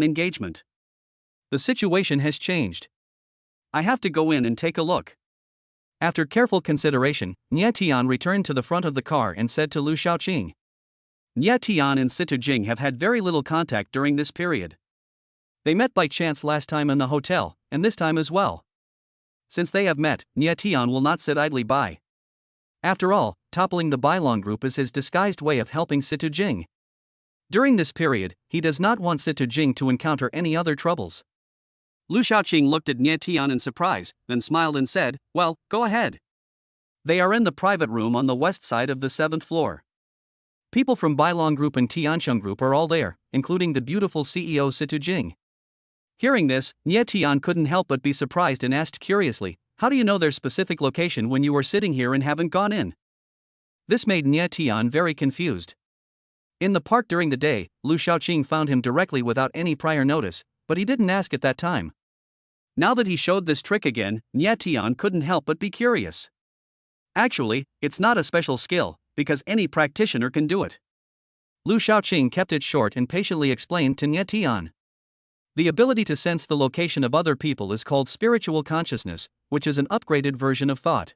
Engagement. The situation has changed. I have to go in and take a look. After careful consideration, Nye Tian returned to the front of the car and said to Lu Shaoqing. Nye Tian and Situ Jing have had very little contact during this period. They met by chance last time in the hotel, and this time as well. Since they have met, Nye Tian will not sit idly by. After all, toppling the Bailong group is his disguised way of helping Situ Jing. During this period, he does not want Situ Jing to encounter any other troubles. Lu Shaoqing looked at Nie Tian in surprise, then smiled and said, "Well, go ahead." They are in the private room on the west side of the 7th floor. People from Bailong Group and Tiansheng Group are all there, including the beautiful CEO Situ Jing. Hearing this, Nie Tian couldn't help but be surprised and asked curiously, "How do you know their specific location when you were sitting here and haven't gone in?" This made Nie Tian very confused. In the park during the day, Lu Shaoqing found him directly without any prior notice, but he didn't ask at that time. Now that he showed this trick again, Nie Tian couldn't help but be curious. Actually, it's not a special skill, because any practitioner can do it. Lu Shaoqing kept it short and patiently explained to Nie Tian. The ability to sense the location of other people is called spiritual consciousness, which is an upgraded version of thought.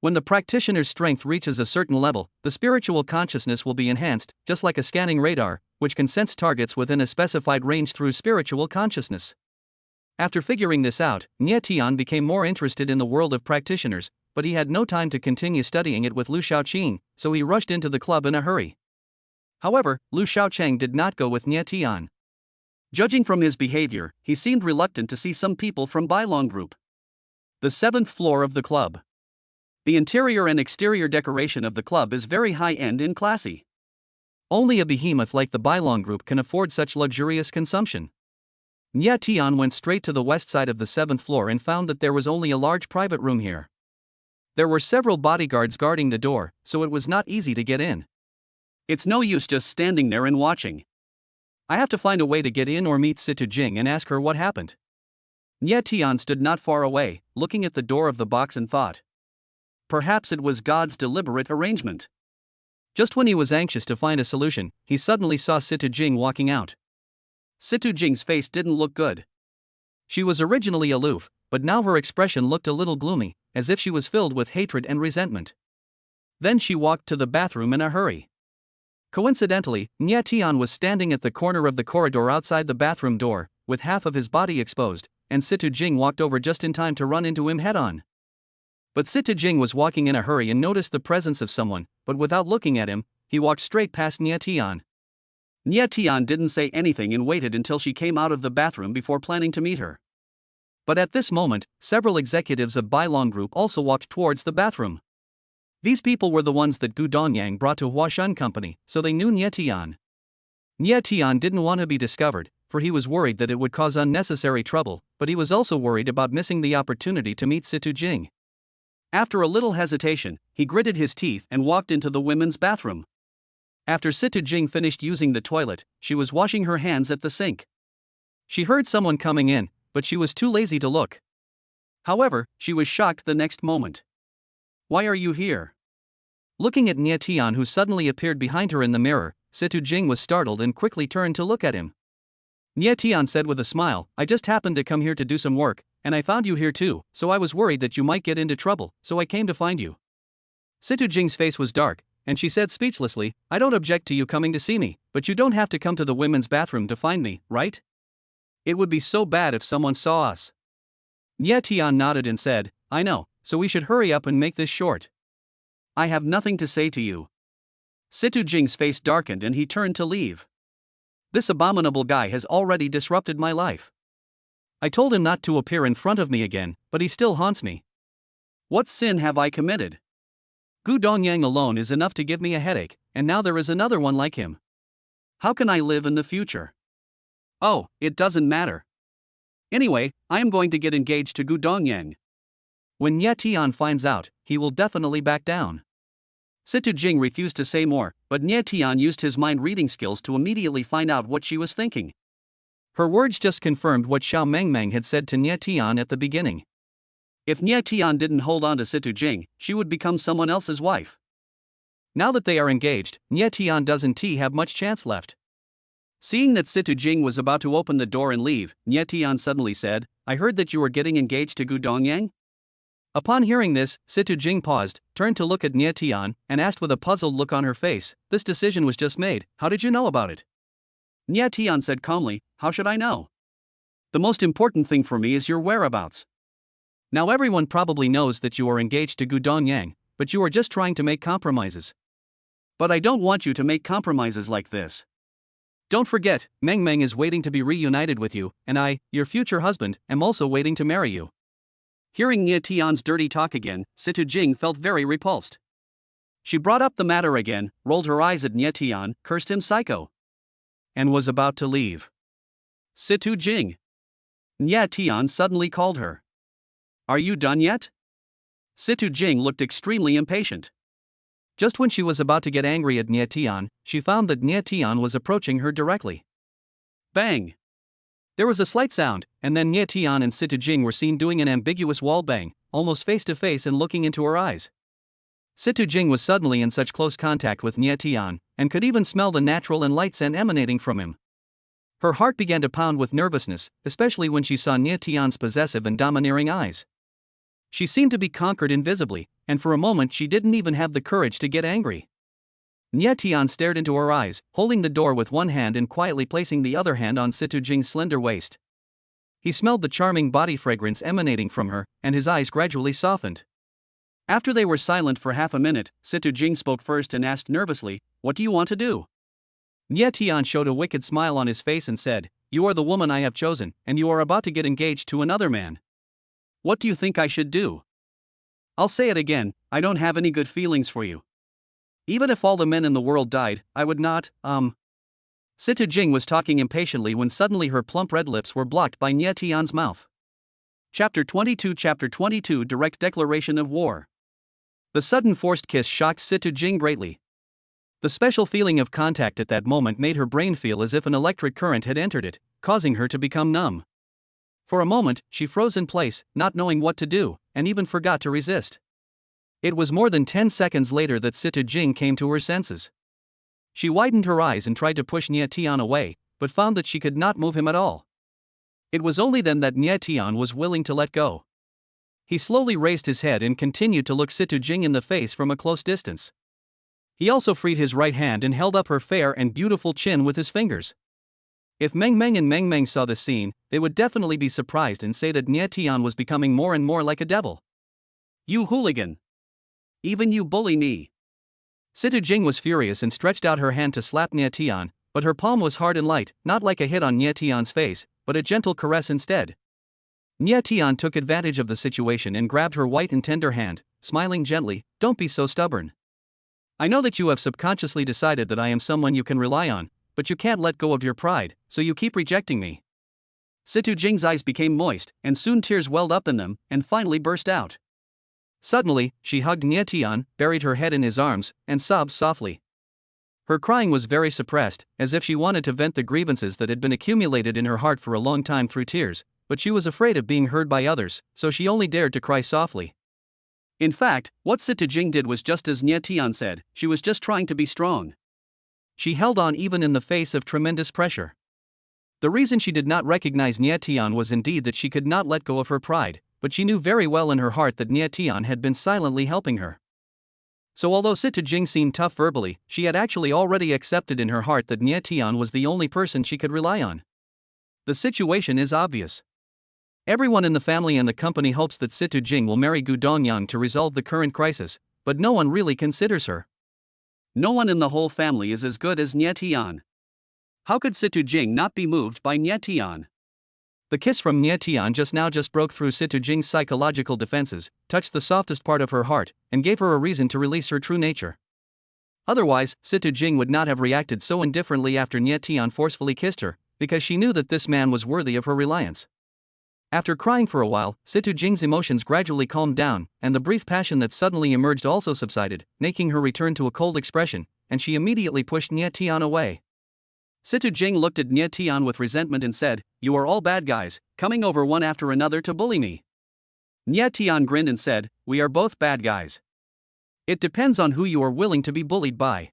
When the practitioner's strength reaches a certain level, the spiritual consciousness will be enhanced, just like a scanning radar, which can sense targets within a specified range through spiritual consciousness. After figuring this out, Nie Tian became more interested in the world of practitioners, but he had no time to continue studying it with Lu Shaoqing, so he rushed into the club in a hurry. However, Lu Shaoqing did not go with Nie Tian. Judging from his behavior, he seemed reluctant to see some people from Bailong Group. The 7th floor of the club. The interior and exterior decoration of the club is very high-end and classy. Only a behemoth like the Bailong Group can afford such luxurious consumption. Nie Tian went straight to the west side of the 7th floor and found that there was only a large private room here. There were several bodyguards guarding the door, so it was not easy to get in. It's no use just standing there and watching. I have to find a way to get in or meet Situ Jing and ask her what happened. Nie Tian stood not far away, looking at the door of the box and thought. Perhaps it was God's deliberate arrangement. Just when he was anxious to find a solution, he suddenly saw Situ Jing walking out. Situ Jing's face didn't look good. She was originally aloof, but now her expression looked a little gloomy, as if she was filled with hatred and resentment. Then she walked to the bathroom in a hurry. Coincidentally, Nie Tian was standing at the corner of the corridor outside the bathroom door, with half of his body exposed, and Situ Jing walked over just in time to run into him head-on. But Situ Jing was walking in a hurry and noticed the presence of someone, but without looking at him, he walked straight past Nie Tian. Nie Tian didn't say anything and waited until she came out of the bathroom before planning to meet her. But at this moment, several executives of Bailong Group also walked towards the bathroom. These people were the ones that Gu Dongyang brought to Huashan Company, so they knew Nie Tian. Nie Tian didn't want to be discovered, for he was worried that it would cause unnecessary trouble, but he was also worried about missing the opportunity to meet Situ Jing. After a little hesitation, he gritted his teeth and walked into the women's bathroom. After Situ Jing finished using the toilet, she was washing her hands at the sink. She heard someone coming in, but she was too lazy to look. However, she was shocked the next moment. "Why are you here?" Looking at Nie Tian, who suddenly appeared behind her in the mirror, Situ Jing was startled and quickly turned to look at him. Nie Tian said with a smile, "I just happened to come here to do some work, and I found you here too, so I was worried that you might get into trouble, so I came to find you." Situ Jing's face was dark, and she said speechlessly, "I don't object to you coming to see me, but you don't have to come to the women's bathroom to find me, right? It would be so bad if someone saw us." Nie Tian nodded and said, "I know, so we should hurry up and make this short. I have nothing to say to you." Situ Jing's face darkened and he turned to leave. "This abominable guy has already disrupted my life. I told him not to appear in front of me again, but he still haunts me. What sin have I committed? Gu Dongyang alone is enough to give me a headache, and now there is another one like him. How can I live in the future? Oh, it doesn't matter. Anyway, I am going to get engaged to Gu Dongyang. When Nie Tian finds out, he will definitely back down." Situ Jing refused to say more, but Nie Tian used his mind-reading skills to immediately find out what she was thinking. Her words just confirmed what Xiao Mengmeng had said to Nie Tian at the beginning. If Nie Tian didn't hold on to Situ Jing, she would become someone else's wife. Now that they are engaged, Nie Tian doesn't have much chance left. Seeing that Situ Jing was about to open the door and leave, Nie Tian suddenly said, "I heard that you were getting engaged to Gu Dongyang?" Upon hearing this, Situ Jing paused, turned to look at Nie Tian, and asked with a puzzled look on her face, "This decision was just made, how did you know about it?" Nie Tian said calmly, "How should I know? The most important thing for me is your whereabouts. Now everyone probably knows that you are engaged to Gu Dongyang, but you are just trying to make compromises. But I don't want you to make compromises like this. Don't forget, Meng Meng is waiting to be reunited with you, and I, your future husband, am also waiting to marry you. Hearing Nie Tian's dirty talk again, Situ Jing felt very repulsed. She brought up the matter again, rolled her eyes at Nie Tian, cursed him psycho, and was about to leave. Situ Jing. Nie Tian suddenly called her. Are you done yet? Situ Jing looked extremely impatient. Just when she was about to get angry at Nie Tian, she found that Nie Tian was approaching her directly. Bang! There was a slight sound, and then Nie Tian and Situ Jing were seen doing an ambiguous wall bang, almost face to face and looking into her eyes. Situ Jing was suddenly in such close contact with Nie Tian, and could even smell the natural and light scent emanating from him. Her heart began to pound with nervousness, especially when she saw Nie Tian's possessive and domineering eyes. She seemed to be conquered invisibly, and for a moment she didn't even have the courage to get angry. Nie Tian stared into her eyes, holding the door with one hand and quietly placing the other hand on Situ Jing's slender waist. He smelled the charming body fragrance emanating from her, and his eyes gradually softened. After they were silent for half a minute, Situ Jing spoke first and asked nervously, "What do you want to do?" Nie Tian showed a wicked smile on his face and said, "You are the woman I have chosen, and you are about to get engaged to another man. What do you think I should do? I'll say it again, I don't have any good feelings for you. Even if all the men in the world died, I would not, Situ Jing was talking impatiently when suddenly her plump red lips were blocked by Nie Tian's mouth. Chapter 22 Direct Declaration of War. The sudden forced kiss shocked Situ Jing greatly. The special feeling of contact at that moment made her brain feel as if an electric current had entered it, causing her to become numb. For a moment, she froze in place, not knowing what to do, and even forgot to resist. It was more than 10 seconds later that Situ Jing came to her senses. She widened her eyes and tried to push Nie Tian away, but found that she could not move him at all. It was only then that Nie Tian was willing to let go. He slowly raised his head and continued to look Situ Jing in the face from a close distance. He also freed his right hand and held up her fair and beautiful chin with his fingers. If Meng Meng and Meng Meng saw this scene, they would definitely be surprised and say that Nie Tian was becoming more and more like a devil. You hooligan! Even you bully me! Situ Jing was furious and stretched out her hand to slap Nie Tian, but her palm was hard and light, not like a hit on Nie Tian's face, but a gentle caress instead. Nie Tian took advantage of the situation and grabbed her white and tender hand, smiling gently, "Don't be so stubborn. I know that you have subconsciously decided that I am someone you can rely on, but you can't let go of your pride, so you keep rejecting me." Situ Jing's eyes became moist, and soon tears welled up in them, and finally burst out. Suddenly, she hugged Nie Tian, buried her head in his arms, and sobbed softly. Her crying was very suppressed, as if she wanted to vent the grievances that had been accumulated in her heart for a long time through tears, but she was afraid of being heard by others, so she only dared to cry softly. In fact, what Situ Jing did was just as Nie Tian said, she was just trying to be strong. She held on even in the face of tremendous pressure. The reason she did not recognize Nie Tian was indeed that she could not let go of her pride, but she knew very well in her heart that Nie Tian had been silently helping her. So although Situ Jing seemed tough verbally, she had actually already accepted in her heart that Nie Tian was the only person she could rely on. The situation is obvious. Everyone in the family and the company hopes that Situ Jing will marry Gu Dongyang to resolve the current crisis, but no one really considers her. No one in the whole family is as good as Nie Tian. How could Situ Jing not be moved by Nie Tian? The kiss from Nie Tian just broke through Situ Jing's psychological defenses, touched the softest part of her heart, and gave her a reason to release her true nature. Otherwise, Situ Jing would not have reacted so indifferently after Nie Tian forcefully kissed her, because she knew that this man was worthy of her reliance. After crying for a while, Situ Jing's emotions gradually calmed down, and the brief passion that suddenly emerged also subsided, making her return to a cold expression, and she immediately pushed Nie Tian away. Situ Jing looked at Nie Tian with resentment and said, "You are all bad guys, coming over one after another to bully me." Nie Tian grinned and said, "We are both bad guys. It depends on who you are willing to be bullied by.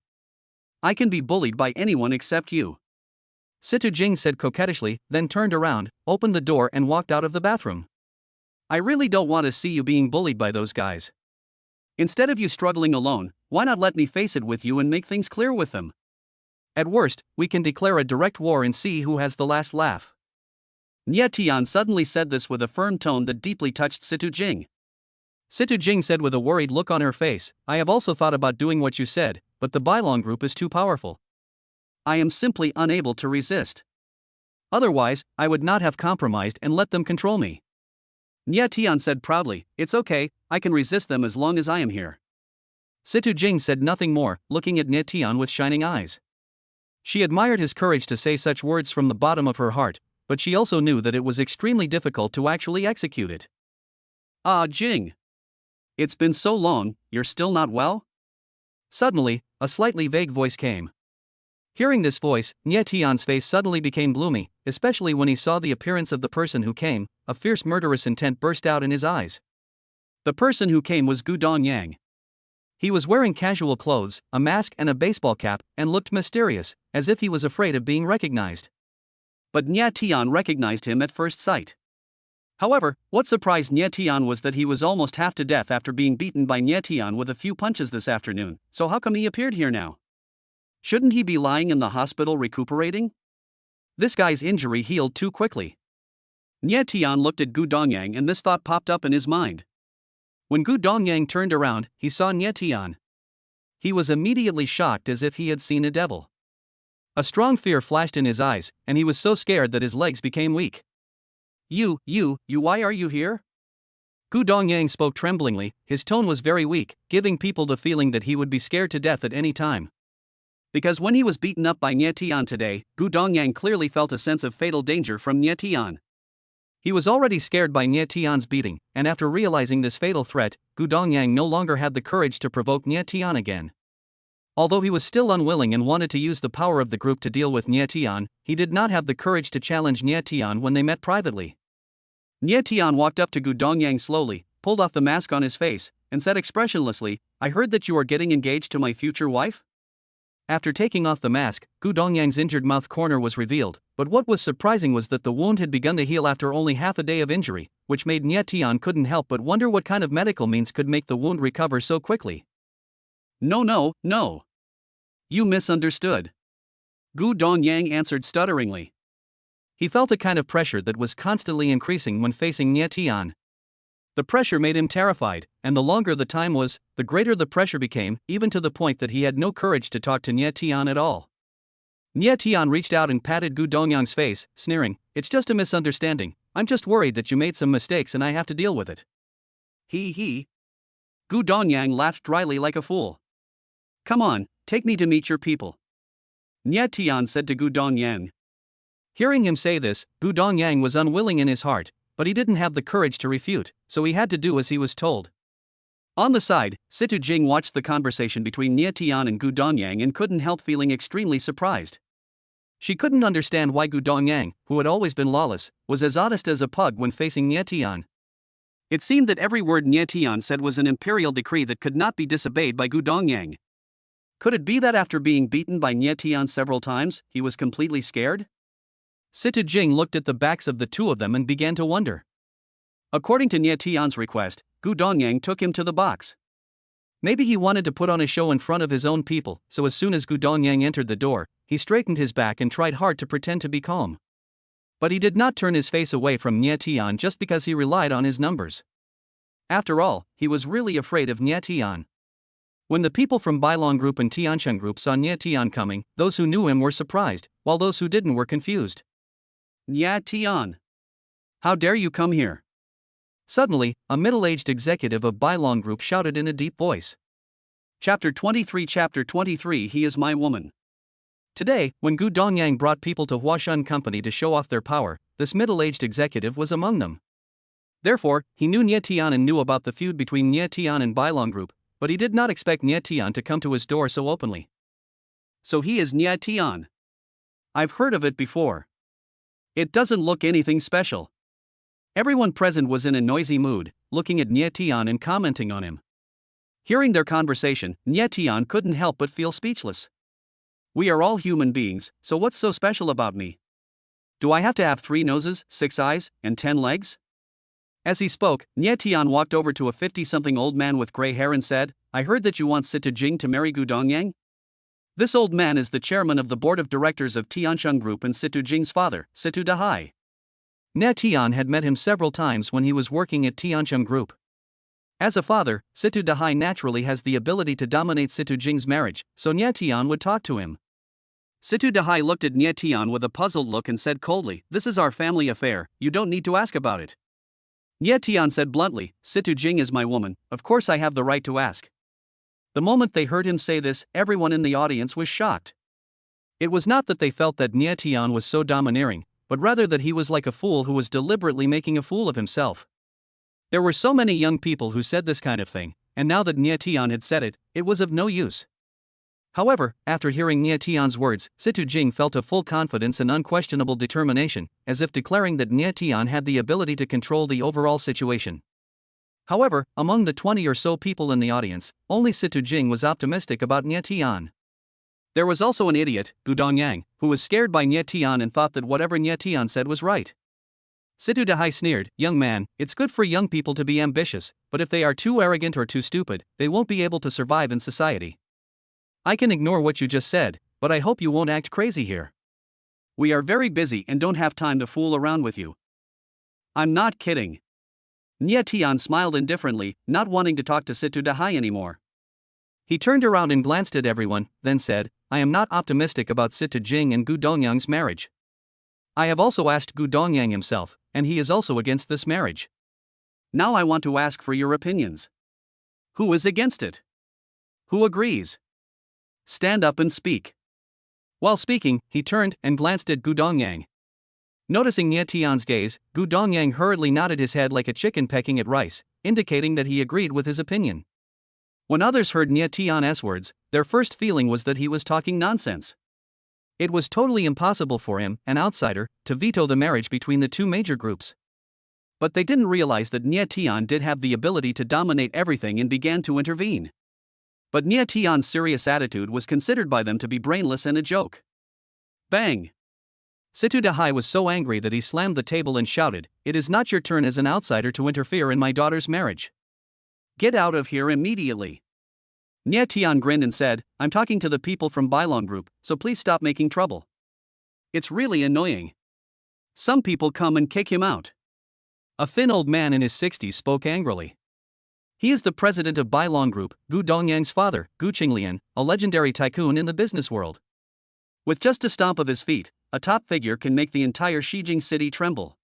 I can be bullied by anyone except you." Situ Jing said coquettishly, then turned around, opened the door and walked out of the bathroom. "I really don't want to see you being bullied by those guys. Instead of you struggling alone, why not let me face it with you and make things clear with them? At worst, we can declare a direct war and see who has the last laugh." Nie Tian suddenly said this with a firm tone that deeply touched Situ Jing. Situ Jing said with a worried look on her face, I have also thought about doing what you said, but the Bailong group is too powerful. I am simply unable to resist. Otherwise, I would not have compromised and let them control me. Nye Tian said proudly, it's okay, I can resist them as long as I am here. Situ Jing said nothing more, looking at Nye Tian with shining eyes. She admired his courage to say such words from the bottom of her heart, but she also knew that it was extremely difficult to actually execute it. Ah, Jing. It's been so long, you're still not well? Suddenly, a slightly vague voice came. Hearing this voice, Nye Tian's face suddenly became gloomy, especially when he saw the appearance of the person who came. A fierce murderous intent burst out in his eyes. The person who came was Gu Dongyang. He was wearing casual clothes, a mask and a baseball cap, and looked mysterious, as if he was afraid of being recognized. But Nye Tian recognized him at first sight. However, what surprised Nye Tian was that he was almost half to death after being beaten by Nye Tian with a few punches this afternoon, so how come he appeared here now? Shouldn't he be lying in the hospital recuperating? This guy's injury healed too quickly. Nye Tian looked at Gu Dongyang and this thought popped up in his mind. When Gu Dongyang turned around, he saw Nye Tian. He was immediately shocked as if he had seen a devil. A strong fear flashed in his eyes, and he was so scared that his legs became weak. You, why are you here? Gu Dongyang spoke tremblingly, his tone was very weak, giving people the feeling that he would be scared to death at any time. Because when he was beaten up by Nye Tian today, Gu Dongyang clearly felt a sense of fatal danger from Nye Tian. He was already scared by Nye Tian's beating, and after realizing this fatal threat, Gu Dongyang no longer had the courage to provoke Nye Tian again. Although he was still unwilling and wanted to use the power of the group to deal with Nye Tian, he did not have the courage to challenge Nye Tian when they met privately. Nye Tian walked up to Gu Dongyang slowly, pulled off the mask on his face, and said expressionlessly, I heard that you are getting engaged to my future wife? After taking off the mask, Gu Dongyang's injured mouth corner was revealed, but what was surprising was that the wound had begun to heal after only half a day of injury, which made Nye Tian couldn't help but wonder what kind of medical means could make the wound recover so quickly. No. You misunderstood. Gu Dongyang answered stutteringly. He felt a kind of pressure that was constantly increasing when facing Nye Tian. The pressure made him terrified, and the longer the time was, the greater the pressure became, even to the point that he had no courage to talk to Nye Tian at all. Nye Tian reached out and patted Gu Dongyang's face, sneering, it's just a misunderstanding, I'm just worried that you made some mistakes and I have to deal with it. He. Gu Dongyang laughed dryly like a fool. Come on, take me to meet your people. Nye Tian said to Gu Dongyang. Hearing him say this, Gu Dongyang was unwilling in his heart, but he didn't have the courage to refute, so he had to do as he was told. On the side, Situ Jing watched the conversation between Nye Tian and Gu Dongyang and couldn't help feeling extremely surprised. She couldn't understand why Gu Dongyang, who had always been lawless, was as honest as a pug when facing Nye Tian. It seemed that every word Nye Tian said was an imperial decree that could not be disobeyed by Gu Dongyang. Could it be that after being beaten by Nye Tian several times, he was completely scared? Situ Jing looked at the backs of the two of them and began to wonder. According to Nye Tian's request, Gu Dongyang took him to the box. Maybe he wanted to put on a show in front of his own people, so as soon as Gu Dongyang entered the door, he straightened his back and tried hard to pretend to be calm. But he did not turn his face away from Nye Tian just because he relied on his numbers. After all, he was really afraid of Nye Tian. When the people from Bailong Group and Tiansheng Group saw Nye Tian coming, those who knew him were surprised, while those who didn't were confused. Nye Tian. How dare you come here? Suddenly, a middle-aged executive of Bailong Group shouted in a deep voice. Chapter 23 He is my woman. Today, when Gu Dongyang brought people to Huashan Company to show off their power, this middle-aged executive was among them. Therefore, he knew Nye Tian and knew about the feud between Nye Tian and Bailong Group, but he did not expect Nye Tian to come to his door so openly. So he is Nye Tian. I've heard of it before. It doesn't look anything special. Everyone present was in a noisy mood, looking at Nye Tian and commenting on him. Hearing their conversation, Nye Tian couldn't help but feel speechless. We are all human beings, so what's so special about me? Do I have to have 3 noses, 6 eyes, and 10 legs? As he spoke, Nye Tian walked over to a 50-something old man with gray hair and said, I heard that you want Situ Jing to marry Gu Dongyang? This old man is the chairman of the board of directors of Tiansheng Group and Situ Jing's father, Situ Dahai. Nye Tian had met him several times when he was working at Tiansheng Group. As a father, Situ Dahai naturally has the ability to dominate Situ Jing's marriage, so Nya Tian would talk to him. Situ Dahai looked at Nya Tian with a puzzled look and said coldly, "This is our family affair, you don't need to ask about it." Nya Tian said bluntly, "Situ Jing is my woman, of course I have the right to ask." The moment they heard him say this, everyone in the audience was shocked. It was not that they felt that Nya Tian was so domineering, but rather that he was like a fool who was deliberately making a fool of himself. There were so many young people who said this kind of thing, and now that Nya Tian had said it, it was of no use. However, after hearing Nya Tian's words, Situ Jing felt a full confidence and unquestionable determination, as if declaring that Nya Tian had the ability to control the overall situation. However, among the 20 or so people in the audience, only Situ Jing was optimistic about Nya Tian. There was also an idiot, Gu Dongyang, who was scared by Nya Tian and thought that whatever Nya Tian said was right. Situ Dahai sneered, "Young man, it's good for young people to be ambitious, but if they are too arrogant or too stupid, they won't be able to survive in society. I can ignore what you just said, but I hope you won't act crazy here. We are very busy and don't have time to fool around with you." "I'm not kidding." Nya Tian smiled indifferently, not wanting to talk to Situ Dahai anymore. He turned around and glanced at everyone, then said, "I am not optimistic about Situ Jing and Gu Dongyang's marriage. I have also asked Gu Dongyang himself, and he is also against this marriage. Now I want to ask for your opinions. Who is against it? Who agrees? Stand up and speak." While speaking, he turned and glanced at Gu Dongyang. Noticing Nya Tian's gaze, Gu Dongyang hurriedly nodded his head like a chicken pecking at rice, indicating that he agreed with his opinion. When others heard Nya Tian's words, their first feeling was that he was talking nonsense. It was totally impossible for him, an outsider, to veto the marriage between the two major groups. But they didn't realize that Nya Tian did have the ability to dominate everything and began to intervene. But Nya Tian's serious attitude was considered by them to be brainless and a joke. Bang! Situ Dahai was so angry that he slammed the table and shouted, "It is not your turn as an outsider to interfere in my daughter's marriage. Get out of here immediately." Nya Tian grinned and said, "I'm talking to the people from Bailong Group, so please stop making trouble. It's really annoying. Some people come and kick him out." A thin old man in his 60s spoke angrily. He is the president of Bailong Group, Gu Dongyang's father, Gu Qinglian, a legendary tycoon in the business world. With just a stomp of his feet, a top figure can make the entire Shijing city tremble.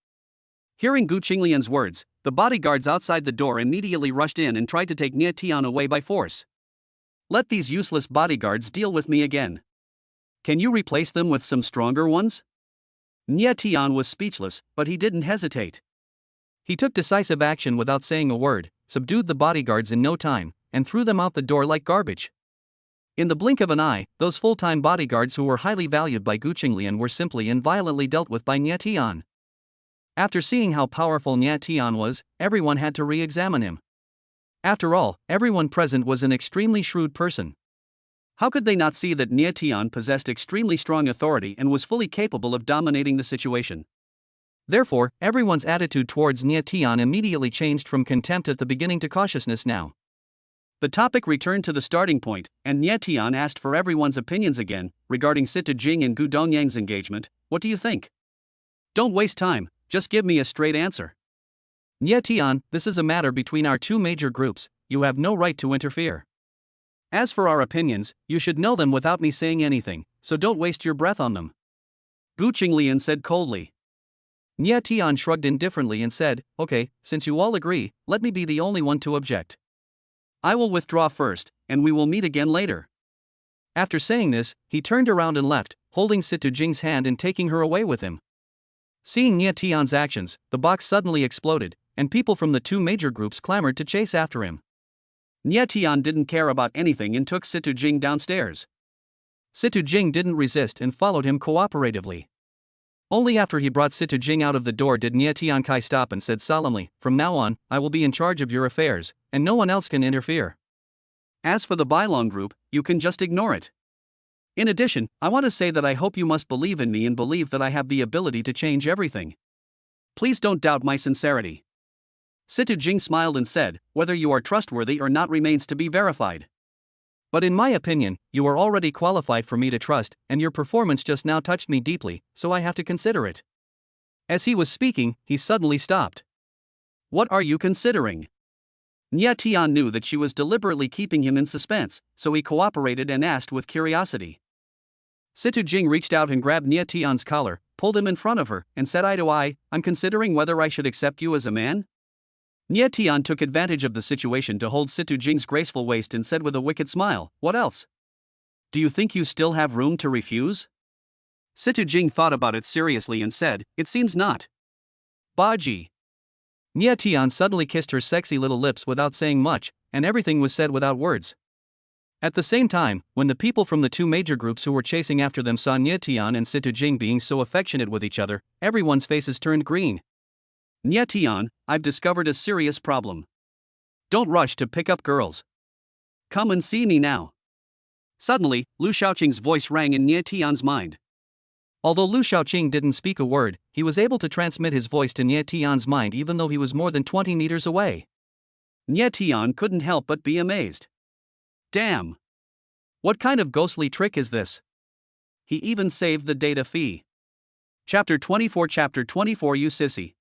Hearing Gu Qinglian's words, the bodyguards outside the door immediately rushed in and tried to take Nya Tian away by force. "Let these useless bodyguards deal with me again. Can you replace them with some stronger ones?" Nya Tian was speechless, but he didn't hesitate. He took decisive action without saying a word, subdued the bodyguards in no time, and threw them out the door like garbage. In the blink of an eye, those full-time bodyguards who were highly valued by Gu Qinglian were simply and violently dealt with by Nya Tian. After seeing how powerful Nya Tian was, everyone had to re-examine him. After all, everyone present was an extremely shrewd person. How could they not see that Nya Tian possessed extremely strong authority and was fully capable of dominating the situation? Therefore, everyone's attitude towards Nya Tian immediately changed from contempt at the beginning to cautiousness now. The topic returned to the starting point, and Nya Tian asked for everyone's opinions again, regarding Situ Jing and Gu Dongyang's engagement. "What do you think? Don't waste time, just give me a straight answer." "Nya Tian, this is a matter between our two major groups, you have no right to interfere. As for our opinions, you should know them without me saying anything, so don't waste your breath on them," Gu Qinglian said coldly. Nya Tian shrugged indifferently and said, "Okay, since you all agree, let me be the only one to object. I will withdraw first, and we will meet again later." After saying this, he turned around and left, holding Situ Jing's hand and taking her away with him. Seeing Nya Tian's actions, the box suddenly exploded, and people from the two major groups clamored to chase after him. Nya Tian didn't care about anything and took Situ Jing downstairs. Situ Jing didn't resist and followed him cooperatively. Only after he brought Situ Jing out of the door did Nya Tian Kai stop and said solemnly, "From now on, I will be in charge of your affairs, and no one else can interfere. As for the Bailong Group, you can just ignore it. In addition, I want to say that I hope you must believe in me and believe that I have the ability to change everything. Please don't doubt my sincerity." Situ Jing smiled and said, "Whether you are trustworthy or not remains to be verified. But in my opinion, you are already qualified for me to trust, and your performance just now touched me deeply, so I have to consider it." As he was speaking, he suddenly stopped. "What are you considering?" Nie Tian knew that she was deliberately keeping him in suspense, so he cooperated and asked with curiosity. Situ Jing reached out and grabbed Nie Tian's collar, pulled him in front of her, and said eye to eye, "I'm considering whether I should accept you as a man?" Nie Tian took advantage of the situation to hold Situ Jing's graceful waist and said with a wicked smile, "What else? Do you think you still have room to refuse?" Situ Jing thought about it seriously and said, "It seems not." Baji. Nie Tian suddenly kissed her sexy little lips without saying much, and everything was said without words. At the same time, when the people from the two major groups who were chasing after them saw Nie Tian and Situ Jing being so affectionate with each other, everyone's faces turned green. Nie Tian, I've discovered a serious problem. Don't rush to pick up girls. Come and see me now. Suddenly, Lu Shaoqing's voice rang in Nie Tian's mind. Although Lu Shaoqing didn't speak a word, he was able to transmit his voice to Nie Tian's mind even though he was more than 20 meters away. Nie Tian couldn't help but be amazed. Damn! What kind of ghostly trick is this? He even saved the data fee. Chapter 24 You sissy.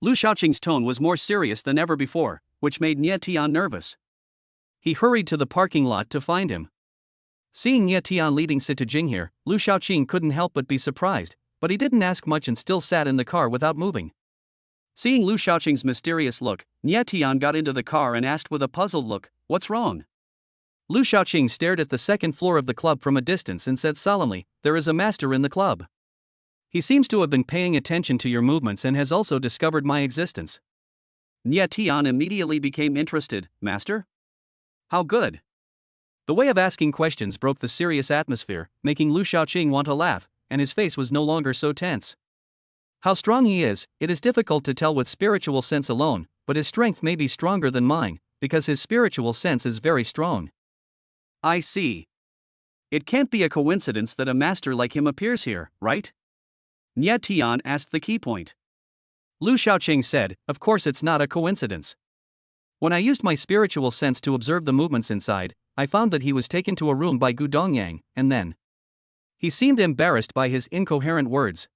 Lu Shaoqing's tone was more serious than ever before, which made Nie Tian nervous. He hurried to the parking lot to find him. Seeing Nie Tian leading Situ Jing here, Lu Shaoqing couldn't help but be surprised, but he didn't ask much and still sat in the car without moving. Seeing Lu Shaoqing's mysterious look, Nie Tian got into the car and asked with a puzzled look, "What's wrong?" Lu Shaoqing stared at the second floor of the club from a distance and said solemnly, "There is a master in the club. He seems to have been paying attention to your movements and has also discovered my existence." Nie Tian immediately became interested. "Master? How good?" The way of asking questions broke the serious atmosphere, making Lu Shaoqing want to laugh, and his face was no longer so tense. How strong he is, it is difficult to tell with spiritual sense alone, but his strength may be stronger than mine, because his spiritual sense is very strong. I see. It can't be a coincidence that a master like him appears here, right? Nie Tian asked the key point. Lu Shaoqing said, "Of course it's not a coincidence. When I used my spiritual sense to observe the movements inside, I found that he was taken to a room by Gu Dongyang, and then." He seemed embarrassed by his incoherent words.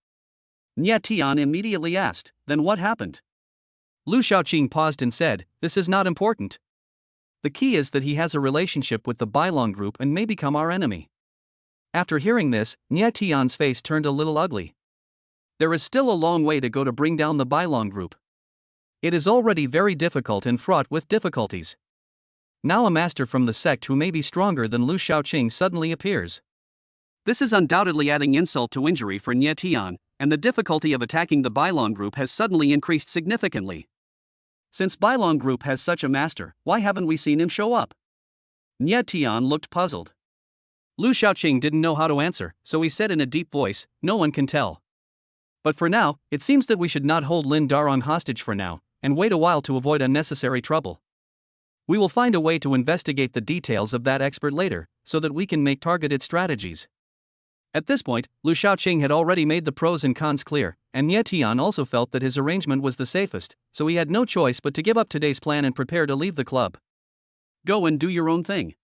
Nie Tian immediately asked, "Then what happened?" Lu Shaoqing paused and said, "This is not important. The key is that he has a relationship with the Bailong group and may become our enemy." After hearing this, Nie Tian's face turned a little ugly. There is still a long way to go to bring down the Bailong group. It is already very difficult and fraught with difficulties. Now a master from the sect who may be stronger than Lu Shaoqing suddenly appears. This is undoubtedly adding insult to injury for Nie Tian, and the difficulty of attacking the Bailong group has suddenly increased significantly. Since Bailong group has such a master, why haven't we seen him show up? Nie Tian looked puzzled. Lu Shaoqing didn't know how to answer, so he said in a deep voice, "No one can tell. But for now, it seems that we should not hold Lin Darong hostage for now, and wait a while to avoid unnecessary trouble. We will find a way to investigate the details of that expert later, so that we can make targeted strategies." At this point, Lu Shaoqing had already made the pros and cons clear, and Nie Tian also felt that his arrangement was the safest, so he had no choice but to give up today's plan and prepare to leave the club. "Go and do your own thing.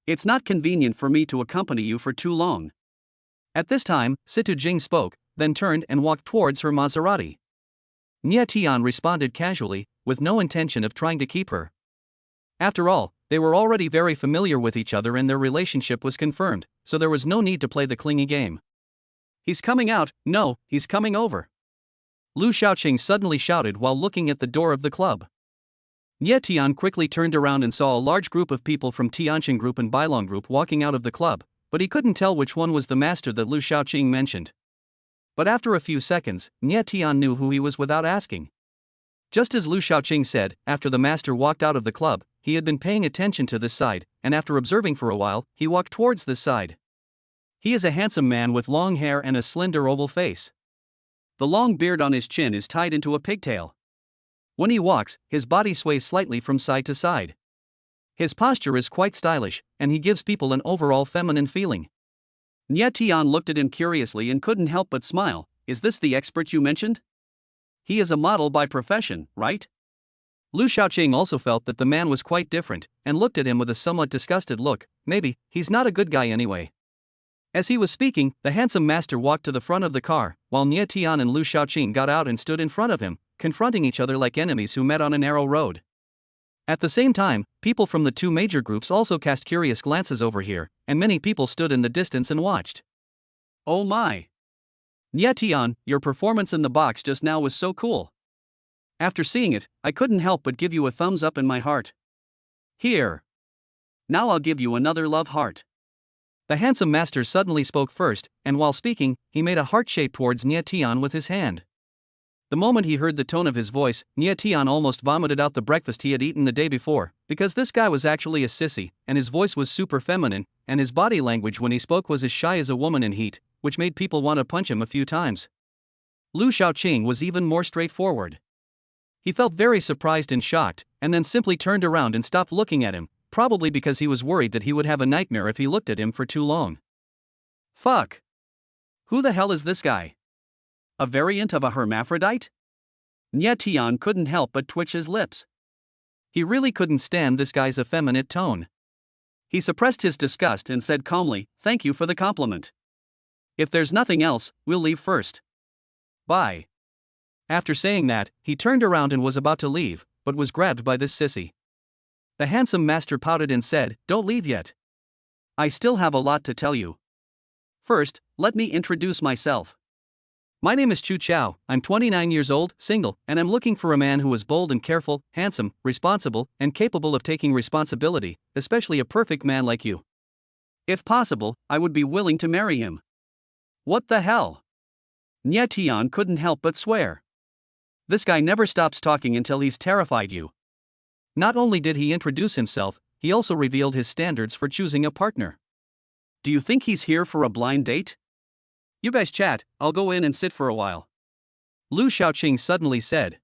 It's not convenient for me to accompany you for too long." At this time, Situ Jing spoke, then turned and walked towards her Maserati. Nie Tian responded casually, with no intention of trying to keep her. After all, they were already very familiar with each other and their relationship was confirmed, so there was no need to play the clingy game. "He's coming out, no, he's coming over." Lu Shaoqing suddenly shouted while looking at the door of the club. Nie Tian quickly turned around and saw a large group of people from Tianqing Group and Bailong Group walking out of the club, but he couldn't tell which one was the master that Lu Shaoqing mentioned. But after a few seconds, Nie Tian knew who he was without asking. Just as Lu Shaoqing said, after the master walked out of the club, he had been paying attention to this side, and after observing for a while, he walked towards this side. He is a handsome man with long hair and a slender oval face. The long beard on his chin is tied into a pigtail. When he walks, his body sways slightly from side to side. His posture is quite stylish, and he gives people an overall feminine feeling. Nie Tian looked at him curiously and couldn't help but smile. "Is this the expert you mentioned? He is a model by profession, right?" Lu Shaoqing also felt that the man was quite different, and looked at him with a somewhat disgusted look. Maybe, he's not a good guy anyway. As he was speaking, the handsome master walked to the front of the car, while Nie Tian and Lu Shaoqing got out and stood in front of him, confronting each other like enemies who met on a narrow road. At the same time, people from the two major groups also cast curious glances over here, and many people stood in the distance and watched. Oh my! Tian, your performance in the box just now was so cool. After seeing it, I couldn't help but give you a thumbs up in my heart. Here. Now I'll give you another love heart. The handsome master suddenly spoke first, and while speaking, he made a heart shape towards Tian with his hand. The moment he heard the tone of his voice, Tian almost vomited out the breakfast he had eaten the day before, because this guy was actually a sissy, and his voice was super feminine, and his body language when he spoke was as shy as a woman in heat, which made people want to punch him a few times. Lu Shaoqing was even more straightforward. He felt very surprised and shocked, and then simply turned around and stopped looking at him, probably because he was worried that he would have a nightmare if he looked at him for too long. Fuck! Who the hell is this guy? A variant of a hermaphrodite? Tian couldn't help but twitch his lips. He really couldn't stand this guy's effeminate tone. He suppressed his disgust and said calmly, "Thank you for the compliment. If there's nothing else, we'll leave first. Bye." After saying that, he turned around and was about to leave, but was grabbed by this sissy. The handsome master pouted and said, "Don't leave yet. I still have a lot to tell you. First, let me introduce myself. My name is Chu Chao, I'm 29 years old, single, and I'm looking for a man who is bold and careful, handsome, responsible, and capable of taking responsibility, especially a perfect man like you. If possible, I would be willing to marry him." What the hell? Tian couldn't help but swear. This guy never stops talking until he's terrified you. Not only did he introduce himself, he also revealed his standards for choosing a partner. Do you think he's here for a blind date? You guys chat, I'll go in and sit for a while. Lu Shaoqing suddenly said.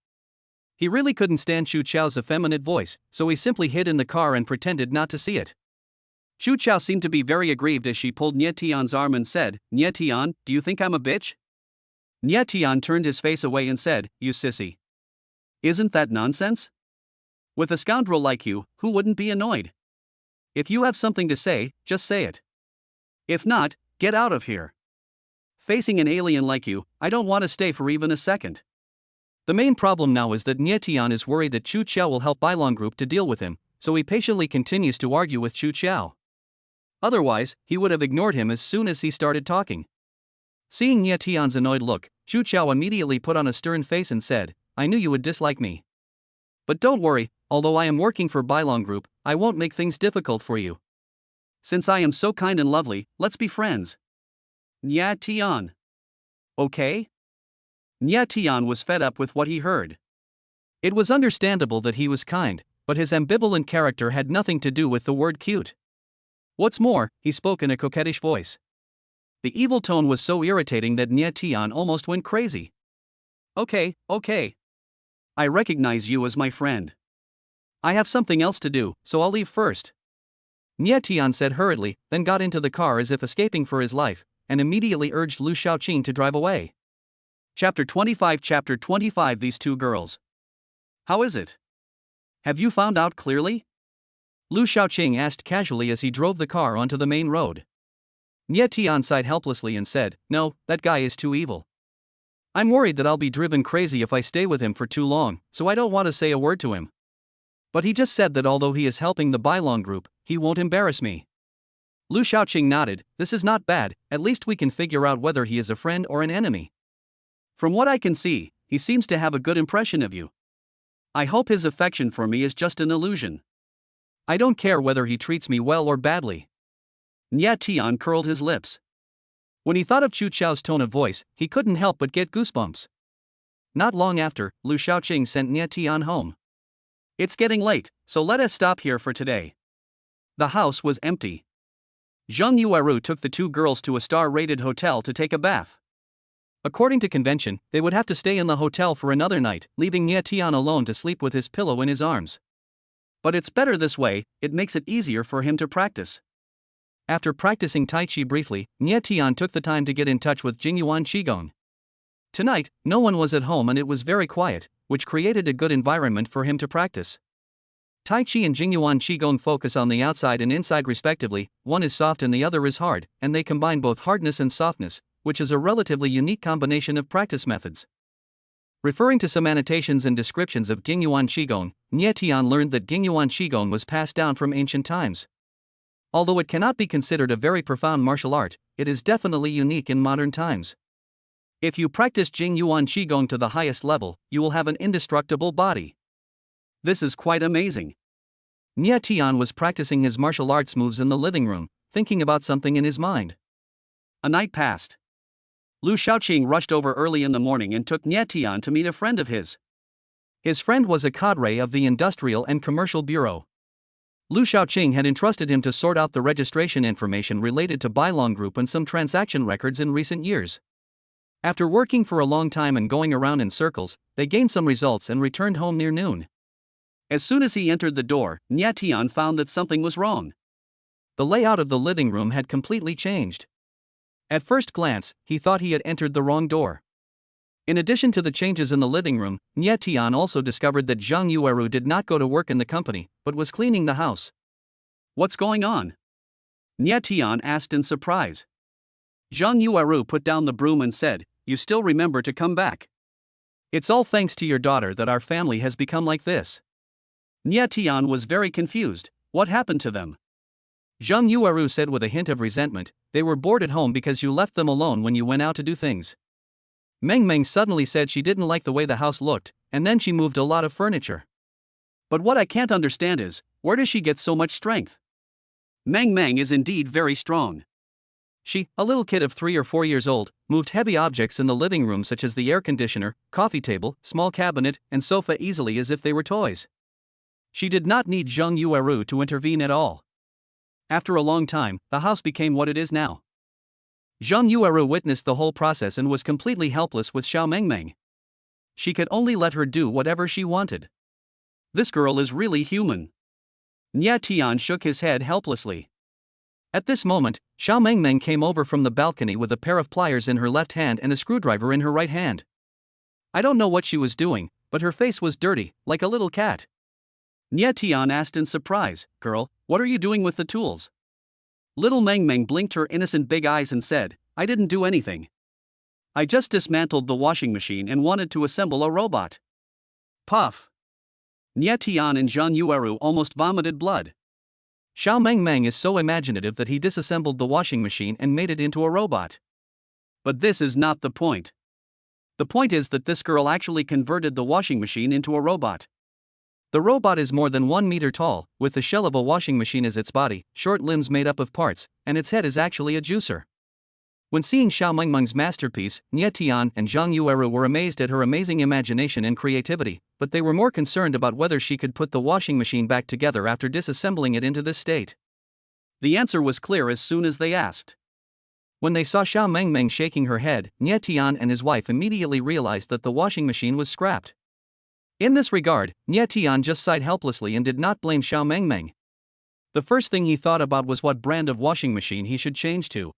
He really couldn't stand Chu Chao's effeminate voice, so he simply hid in the car and pretended not to see it. Chu Chao seemed to be very aggrieved as she pulled Tian's arm and said, "Tian, do you think I'm a bitch?" Tian turned his face away and said, "You sissy. Isn't that nonsense? With a scoundrel like you, who wouldn't be annoyed? If you have something to say, just say it. If not, get out of here. Facing an alien like you, I don't want to stay for even a second." The main problem now is that Tian is worried that Chu Chao will help Bailong Group to deal with him, so he patiently continues to argue with Chu Chao. Otherwise, he would have ignored him as soon as he started talking. Seeing Tian's annoyed look, Chu Chao immediately put on a stern face and said, "I knew you would dislike me. But don't worry, although I am working for Bailong Group, I won't make things difficult for you. Since I am so kind and lovely, let's be friends." Tian. Okay? Tian was fed up with what he heard. It was understandable that he was kind, but his ambivalent character had nothing to do with the word cute. What's more, he spoke in a coquettish voice. The evil tone was so irritating that Tian almost went crazy. Okay. I recognize you as my friend. I have something else to do, so I'll leave first. Tian said hurriedly, then got into the car as if escaping for his life, and immediately urged Lu Shaoqing to drive away. Chapter 25. These two girls. How is it? Have you found out clearly? Lu Shaoqing asked casually as he drove the car onto the main road. Tian sighed helplessly and said, "No, that guy is too evil. I'm worried that I'll be driven crazy if I stay with him for too long, so I don't want to say a word to him. But he just said that although he is helping the Bailong Group, he won't embarrass me." Lu Shaoqing nodded. "This is not bad, at least we can figure out whether he is a friend or an enemy. From what I can see, he seems to have a good impression of you. I hope his affection for me is just an illusion. I don't care whether he treats me well or badly." Tian curled his lips. When he thought of Chu Chao's tone of voice, he couldn't help but get goosebumps. Not long after, Lu Shaoqing sent Tian home. It's getting late, so let us stop here for today. The house was empty. Zheng Yueru took the two girls to a star-rated hotel to take a bath. According to convention, they would have to stay in the hotel for another night, leaving Tian alone to sleep with his pillow in his arms. But it's better this way, it makes it easier for him to practice. After practicing Tai Chi briefly, Tian took the time to get in touch with Jingyuan Qigong. Tonight, no one was at home and it was very quiet, which created a good environment for him to practice. Tai Chi and Jingyuan Qigong focus on the outside and inside respectively, one is soft and the other is hard, and they combine both hardness and softness, which is a relatively unique combination of practice methods. Referring to some annotations and descriptions of Gingyuan Qigong, Nie Tian learned that Gingyuan Qigong was passed down from ancient times. Although it cannot be considered a very profound martial art, it is definitely unique in modern times. If you practice Gingyuan Qigong to the highest level, you will have an indestructible body. This is quite amazing. Nie Tian was practicing his martial arts moves in the living room, thinking about something in his mind. A night passed. Lu Shaoqing rushed over early in the morning and took Nie Tian to meet a friend of his. His friend was a cadre of the Industrial and Commercial Bureau. Lu Shaoqing had entrusted him to sort out the registration information related to Bailong Group and some transaction records in recent years. After working for a long time and going around in circles, they gained some results and returned home near noon. As soon as he entered the door, Nie Tian found that something was wrong. The layout of the living room had completely changed. At first glance, he thought he had entered the wrong door. In addition to the changes in the living room, Nie Tian also discovered that Zhang Yueru did not go to work in the company, but was cleaning the house. What's going on? Nie Tian asked in surprise. Zhang Yueru put down the broom and said, "You still remember to come back. It's all thanks to your daughter that our family has become like this." Nie Tian was very confused. What happened to them? Zhang Yueru said with a hint of resentment, "They were bored at home because you left them alone when you went out to do things." Meng Meng suddenly said she didn't like the way the house looked, and then she moved a lot of furniture. But what I can't understand is, where does she get so much strength? Meng Meng is indeed very strong. She, a little kid of 3 or 4 years old, moved heavy objects in the living room such as the air conditioner, coffee table, small cabinet, and sofa easily as if they were toys. She did not need Zhang Yueru to intervene at all. After a long time, the house became what it is now. Zhang Yueru witnessed the whole process and was completely helpless with Xiao Mengmeng. She could only let her do whatever she wanted. This girl is really human. Nie Tian shook his head helplessly. At this moment, Xiao Mengmeng came over from the balcony with a pair of pliers in her left hand and a screwdriver in her right hand. I don't know what she was doing, but her face was dirty, like a little cat. Nie Tian asked in surprise, "Girl, what are you doing with the tools?" Little Meng Meng blinked her innocent big eyes and said, "I didn't do anything. I just dismantled the washing machine and wanted to assemble a robot." Puff! Nie Tian and Zhang Yueru almost vomited blood. Xiao Mengmeng is so imaginative that he disassembled the washing machine and made it into a robot. But this is not the point. The point is that this girl actually converted the washing machine into a robot. The robot is more than 1 meter tall, with the shell of a washing machine as its body, short limbs made up of parts, and its head is actually a juicer. When seeing Xiao Mengmeng's masterpiece, Nie Tian and Zhang Yueru were amazed at her amazing imagination and creativity, but they were more concerned about whether she could put the washing machine back together after disassembling it into this state. The answer was clear as soon as they asked. When they saw Xiao Mengmeng shaking her head, Nie Tian and his wife immediately realized that the washing machine was scrapped. In this regard, Nie Tian just sighed helplessly and did not blame Xiao Mengmeng. The first thing he thought about was what brand of washing machine he should change to.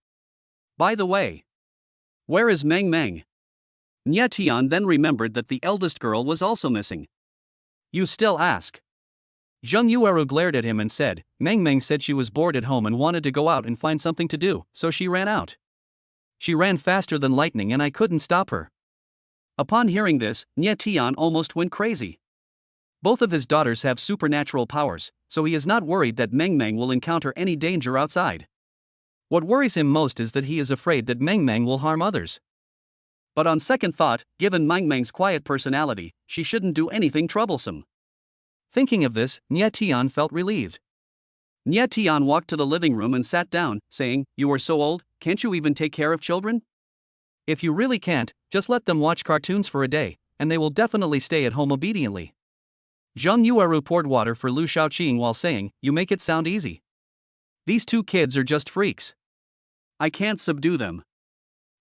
By the way, where is Meng Meng? Nie Tian then remembered that the eldest girl was also missing. You still ask? Zhang Yueru glared at him and said, Meng Meng said she was bored at home and wanted to go out and find something to do, so she ran out. She ran faster than lightning and I couldn't stop her. Upon hearing this, Nie Tian almost went crazy. Both of his daughters have supernatural powers, so he is not worried that Meng Meng will encounter any danger outside. What worries him most is that he is afraid that Meng Meng will harm others. But on second thought, given Meng Meng's quiet personality, she shouldn't do anything troublesome. Thinking of this, Nie Tian felt relieved. Nie Tian walked to the living room and sat down, saying, "You are so old, can't you even take care of children? If you really can't, just let them watch cartoons for a day, and they will definitely stay at home obediently." Zhang Yueru poured water for Lu Shaoqing while saying, "You make it sound easy. These two kids are just freaks. I can't subdue them.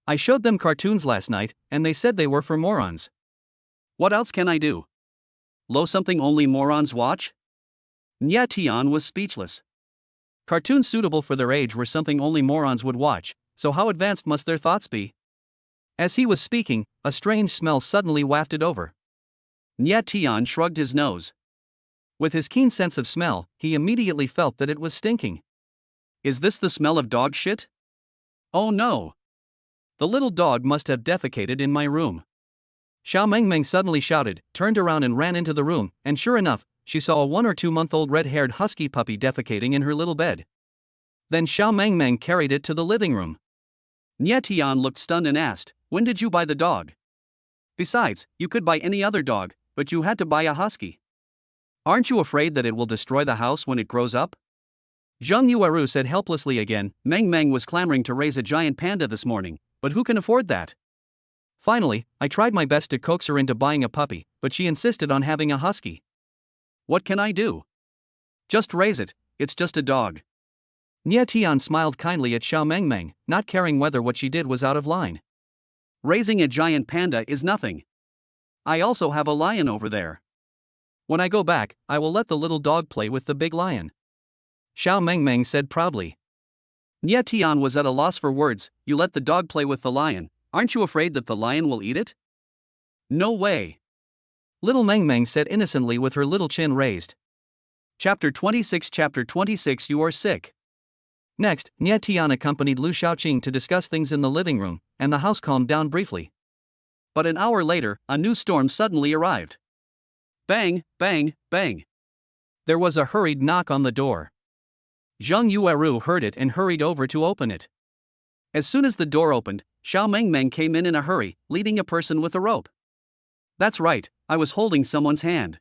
I showed them cartoons last night, and they said they were for morons. What else can I do? Lo, something only morons watch?" Nie Tian was speechless. Cartoons suitable for their age were something only morons would watch, so how advanced must their thoughts be? As he was speaking, a strange smell suddenly wafted over. Nie Tian shrugged his nose. With his keen sense of smell, he immediately felt that it was stinking. Is this the smell of dog shit? Oh no! The little dog must have defecated in my room. Xiao Mengmeng suddenly shouted, turned around and ran into the room, and sure enough, she saw a 1 or 2 month old red-haired husky puppy defecating in her little bed. Then Xiao Mengmeng carried it to the living room. Nie Tian looked stunned and asked, "When did you buy the dog? Besides, you could buy any other dog, but you had to buy a husky. Aren't you afraid that it will destroy the house when it grows up?" Zheng Yueru said helplessly again, "Meng Meng was clamoring to raise a giant panda this morning, but who can afford that? Finally, I tried my best to coax her into buying a puppy, but she insisted on having a husky. What can I do? Just raise it, it's just a dog." Nie Tian smiled kindly at Xiao Mengmeng, not caring whether what she did was out of line. "Raising a giant panda is nothing. I also have a lion over there. When I go back, I will let the little dog play with the big lion," Xiao Mengmeng said proudly. Nie Tian was at a loss for words. "You let the dog play with the lion? Aren't you afraid that the lion will eat it?" "No way," little Mengmeng said innocently with her little chin raised. Chapter 26 You are sick. Next, Nie Tian accompanied Lu Shaoqing to discuss things in the living room, and the house calmed down briefly. But an hour later, a new storm suddenly arrived. Bang, bang, bang. There was a hurried knock on the door. Zheng Yueru heard it and hurried over to open it. As soon as the door opened, Xiao Mengmeng came in a hurry, leading a person with a rope. That's right, I was holding someone's hand.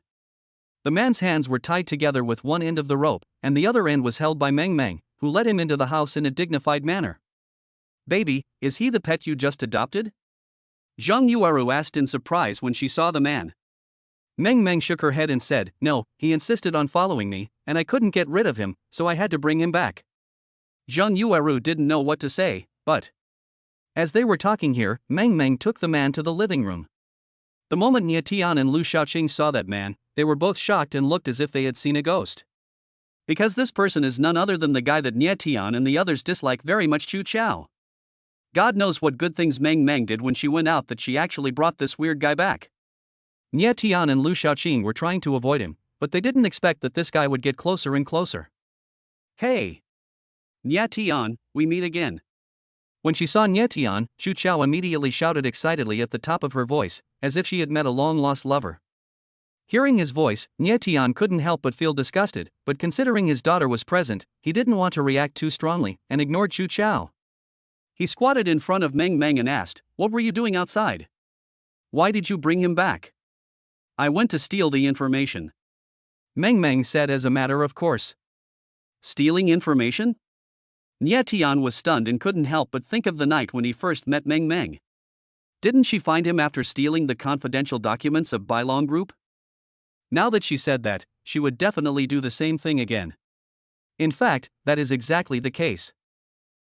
The man's hands were tied together with one end of the rope, and the other end was held by Mengmeng, who led him into the house in a dignified manner. "Baby, is he the pet you just adopted?" Zheng Yueru asked in surprise when she saw the man. Mengmeng shook her head and said, "No, he insisted on following me, and I couldn't get rid of him, so I had to bring him back." Zheng Yueru didn't know what to say, but as they were talking here, Mengmeng took the man to the living room. The moment Nie Tian and Lu Shaoqing saw that man, they were both shocked and looked as if they had seen a ghost. Because this person is none other than the guy that Nie Tian and the others dislike very much, Chu Chao. God knows what good things Mengmeng did when she went out that she actually brought this weird guy back. Nie Tian and Lu Shaoqing were trying to avoid him, but they didn't expect that this guy would get closer and closer. "Hey! Nie Tian, we meet again." When she saw Nie Tian, Chu Chao immediately shouted excitedly at the top of her voice, as if she had met a long-lost lover. Hearing his voice, Nie Tian couldn't help but feel disgusted, but considering his daughter was present, he didn't want to react too strongly, and ignored Chu Chao. He squatted in front of Mengmeng and asked, "What were you doing outside? Why did you bring him back?" "I went to steal the information," Mengmeng said as a matter of course. "Stealing information?" Nie Tian was stunned and couldn't help but think of the night when he first met Mengmeng. Didn't she find him after stealing the confidential documents of Bailong Group? Now that she said that, she would definitely do the same thing again. In fact, that is exactly the case.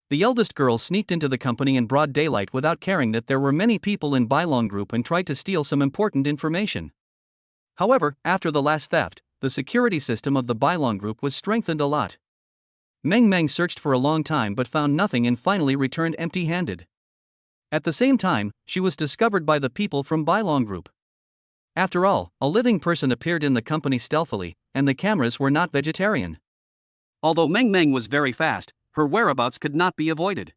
The eldest girl sneaked into the company in broad daylight without caring that there were many people in Bailong Group and tried to steal some important information. However, after the last theft, the security system of the Bailong Group was strengthened a lot. Mengmeng searched for a long time but found nothing and finally returned empty-handed. At the same time, she was discovered by the people from Bailong Group. After all, a living person appeared in the company stealthily, and the cameras were not vegetarian. Although Mengmeng was very fast, her whereabouts could not be avoided.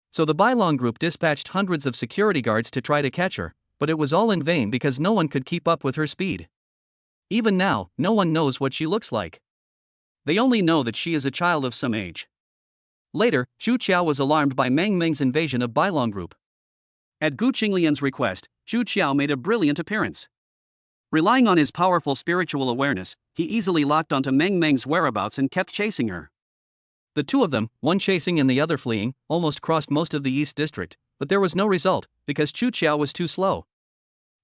So the Bailong Group dispatched hundreds of security guards to try to catch her, but it was all in vain because no one could keep up with her speed. Even now, no one knows what she looks like. They only know that she is a child of some age. Later, Chu Chao was alarmed by Mengmeng's invasion of Bailong Group. At Gu Qinglian's request, Chu Chao made a brilliant appearance. Relying on his powerful spiritual awareness, he easily locked onto Mengmeng's whereabouts and kept chasing her. The two of them, one chasing and the other fleeing, almost crossed most of the East District, but there was no result, because Chu Chao was too slow.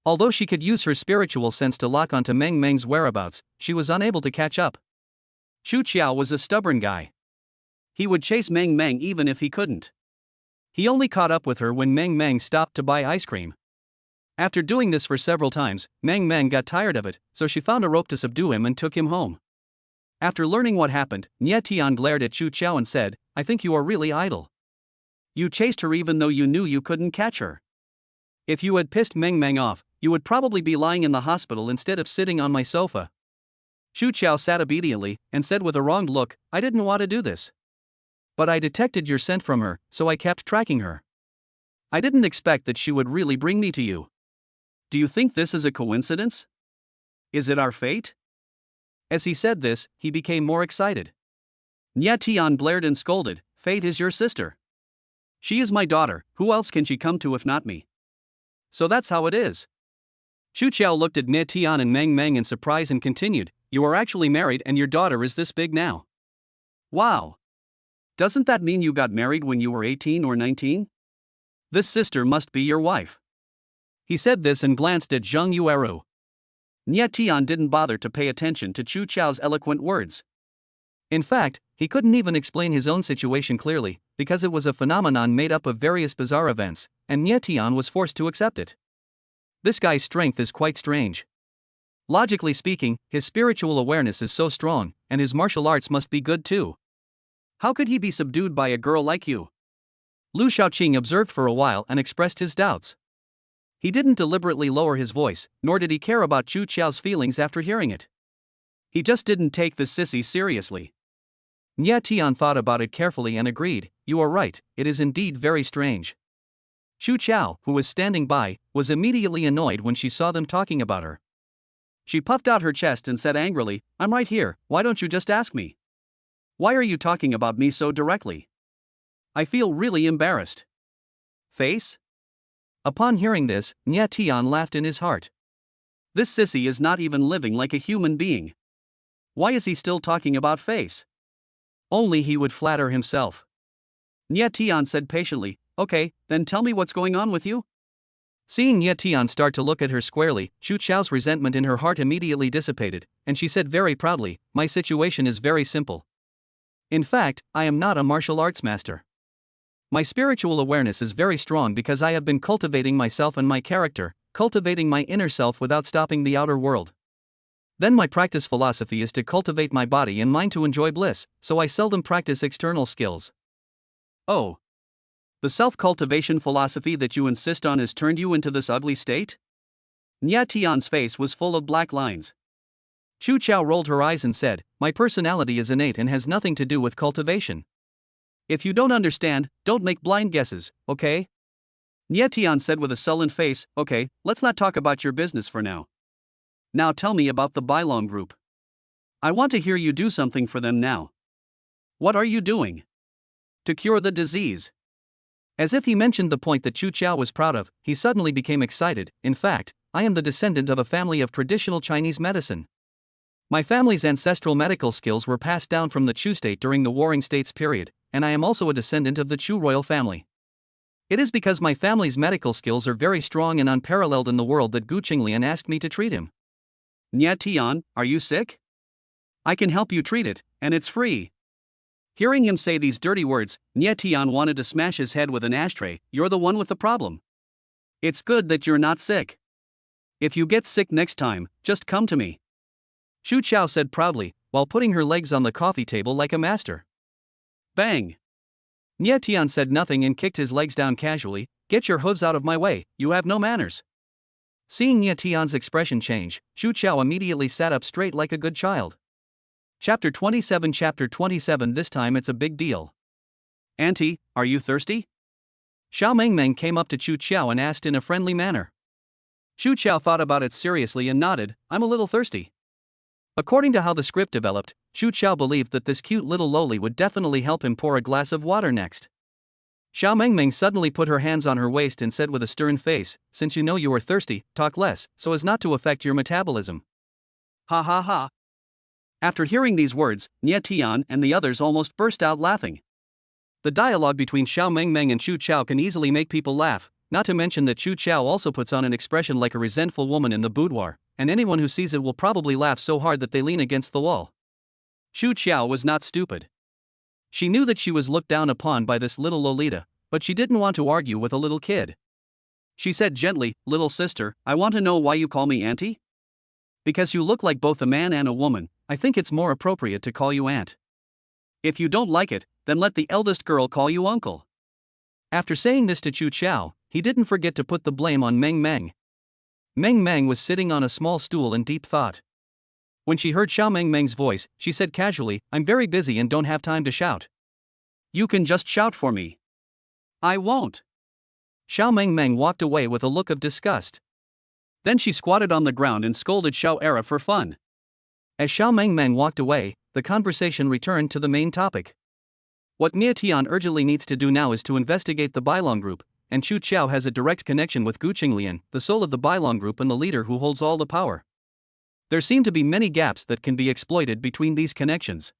Although she could use her spiritual sense to lock onto Mengmeng's whereabouts, she was unable to catch up. Chu Chao was a stubborn guy. He would chase Mengmeng even if he couldn't. He only caught up with her when Mengmeng stopped to buy ice cream. After doing this for several times, Mengmeng got tired of it, so she found a rope to subdue him and took him home. After learning what happened, Nie Tian glared at Chu Chao and said, "I think you are really idle. You chased her even though you knew you couldn't catch her. If you had pissed Mengmeng off, you would probably be lying in the hospital instead of sitting on my sofa." Chu Chao sat obediently, and said with a wronged look, "I didn't want to do this. But I detected your scent from her, so I kept tracking her. I didn't expect that she would really bring me to you." Do you think this is a coincidence? Is it our fate? As he said this, he became more excited. Nya Tian blared and scolded, Fate is your sister. She is my daughter, who else can she come to if not me? So that's how it is. Chu Qiao looked at Nya Tian and Meng Meng in surprise and continued, you are actually married and your daughter is this big now. Wow. Doesn't that mean you got married when you were 18 or 19? This sister must be your wife. He said this and glanced at Zheng Yueru. Nya Tian didn't bother to pay attention to Chu Qiao's eloquent words. In fact, he couldn't even explain his own situation clearly, because it was a phenomenon made up of various bizarre events, and Nya Tian was forced to accept it. This guy's strength is quite strange. Logically speaking, his spiritual awareness is so strong, and his martial arts must be good too. How could he be subdued by a girl like you? Lu Shaoqing observed for a while and expressed his doubts. He didn't deliberately lower his voice, nor did he care about Chu Qiao's feelings after hearing it. He just didn't take the sissy seriously. Nya Tian thought about it carefully and agreed, you are right, it is indeed very strange. Chu Qiao, who was standing by, was immediately annoyed when she saw them talking about her. She puffed out her chest and said angrily, I'm right here, why don't you just ask me? Why are you talking about me so directly? I feel really embarrassed. Face? Upon hearing this, Nya Tian laughed in his heart. This sissy is not even living like a human being. Why is he still talking about face? Only he would flatter himself. Nya Tian said patiently, okay, then tell me what's going on with you? Seeing Nya Tian start to look at her squarely, Chu Qiao's resentment in her heart immediately dissipated, and she said very proudly, my situation is very simple. In fact, I am not a martial arts master. My spiritual awareness is very strong because I have been cultivating myself and my character, cultivating my inner self without stopping the outer world. Then my practice philosophy is to cultivate my body and mind to enjoy bliss, so I seldom practice external skills. Oh. The self-cultivation philosophy that you insist on has turned you into this ugly state? Nya Tian's face was full of black lines. Chu Qiao rolled her eyes and said, my personality is innate and has nothing to do with cultivation. If you don't understand, don't make blind guesses, okay? Nya Tian said with a sullen face, okay, let's not talk about your business for now. Now tell me about the Bailong group. I want to hear you do something for them now. What are you doing? To cure the disease. As if he mentioned the point that Chu Qiao was proud of, he suddenly became excited. In fact, I am the descendant of a family of traditional Chinese medicine. My family's ancestral medical skills were passed down from the Chu state during the Warring States period, and I am also a descendant of the Chu royal family. It is because my family's medical skills are very strong and unparalleled in the world that Gu Qinglian asked me to treat him. Nya Tian, are you sick? I can help you treat it, and it's free. Hearing him say these dirty words, Nya Tian wanted to smash his head with an ashtray. You're the one with the problem. It's good that you're not sick. If you get sick next time, just come to me. Chu Qiao said proudly, while putting her legs on the coffee table like a master. Bang! Nya Tian said nothing and kicked his legs down casually. Get your hooves out of my way, you have no manners. Seeing Nya Tian's expression change, Chu Qiao immediately sat up straight like a good child. Chapter 27 This time it's a big deal. Auntie, are you thirsty? Xiao Mengmeng came up to Chu Qiao and asked in a friendly manner. Chu Qiao thought about it seriously and nodded, I'm a little thirsty. According to how the script developed, Chu Qiao believed that this cute little loli would definitely help him pour a glass of water next. Xiao Mengmeng suddenly put her hands on her waist and said with a stern face, since you know you are thirsty, talk less, so as not to affect your metabolism. Ha ha ha. After hearing these words, Nya Tian and the others almost burst out laughing. The dialogue between Xiao Mengmeng and Chu Qiao can easily make people laugh, not to mention that Chu Qiao also puts on an expression like a resentful woman in the boudoir, and anyone who sees it will probably laugh so hard that they lean against the wall. Chu Qiao was not stupid. She knew that she was looked down upon by this little Lolita, but she didn't want to argue with a little kid. She said gently, little sister, I want to know why you call me auntie? Because you look like both a man and a woman, I think it's more appropriate to call you aunt. If you don't like it, then let the eldest girl call you uncle. After saying this to Chu Qiao, he didn't forget to put the blame on Meng Meng. Meng Meng was sitting on a small stool in deep thought. When she heard Xiao Mengmeng's voice, she said casually, I'm very busy and don't have time to shout. You can just shout for me. I won't. Xiao Mengmeng walked away with a look of disgust. Then she squatted on the ground and scolded Xiao Era for fun. As Xiao Mengmeng walked away, the conversation returned to the main topic. What Nie Tian urgently needs to do now is to investigate the Bailong group, and Chu Qiao has a direct connection with Gu Qinglian, the soul of the Bailong group and the leader who holds all the power. There seem to be many gaps that can be exploited between these connections.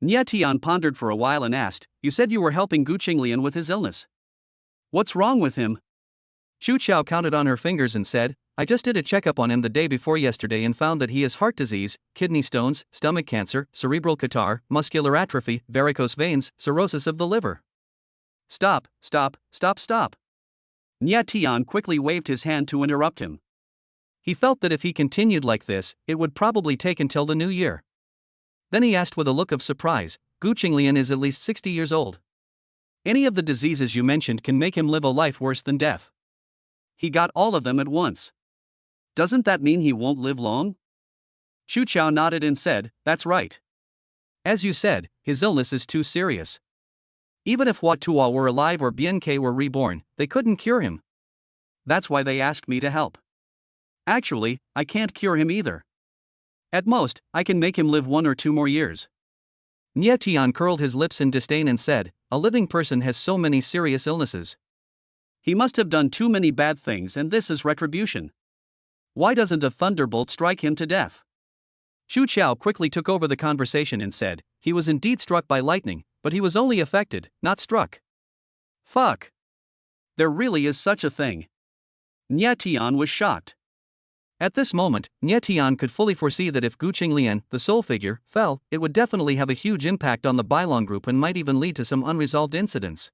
Nie Tian pondered for a while and asked, "You said you were helping Gu Qinglian with his illness. What's wrong with him?" Chu Qiao counted on her fingers and said, "I just did a checkup on him the day before yesterday and found that he has heart disease, kidney stones, stomach cancer, cerebral catarrh, muscular atrophy, varicose veins, cirrhosis of the liver." Stop. Nie Tian quickly waved his hand to interrupt him. He felt that if he continued like this, it would probably take until the new year. Then he asked with a look of surprise, "Gu Qinglian is at least 60 years old. Any of the diseases you mentioned can make him live a life worse than death. He got all of them at once. Doesn't that mean he won't live long?" Chu Qiao nodded and said, "That's right. As you said, his illness is too serious. Even if Hua Tuo were alive or Bian Ke were reborn, they couldn't cure him. That's why they asked me to help. Actually, I can't cure him either. At most, I can make him live 1 or 2 more years." Nie Tian curled his lips in disdain and said, "A living person has so many serious illnesses. He must have done too many bad things and this is retribution. Why doesn't a thunderbolt strike him to death?" Chu Qiao quickly took over the conversation and said, "He was indeed struck by lightning, but he was only affected, not struck." Fuck. There really is such a thing. Nie Tian was shocked. At this moment, Nie Tian could fully foresee that if Gu Qinglian, the soul figure, fell, it would definitely have a huge impact on the Bailong group and might even lead to some unresolved incidents.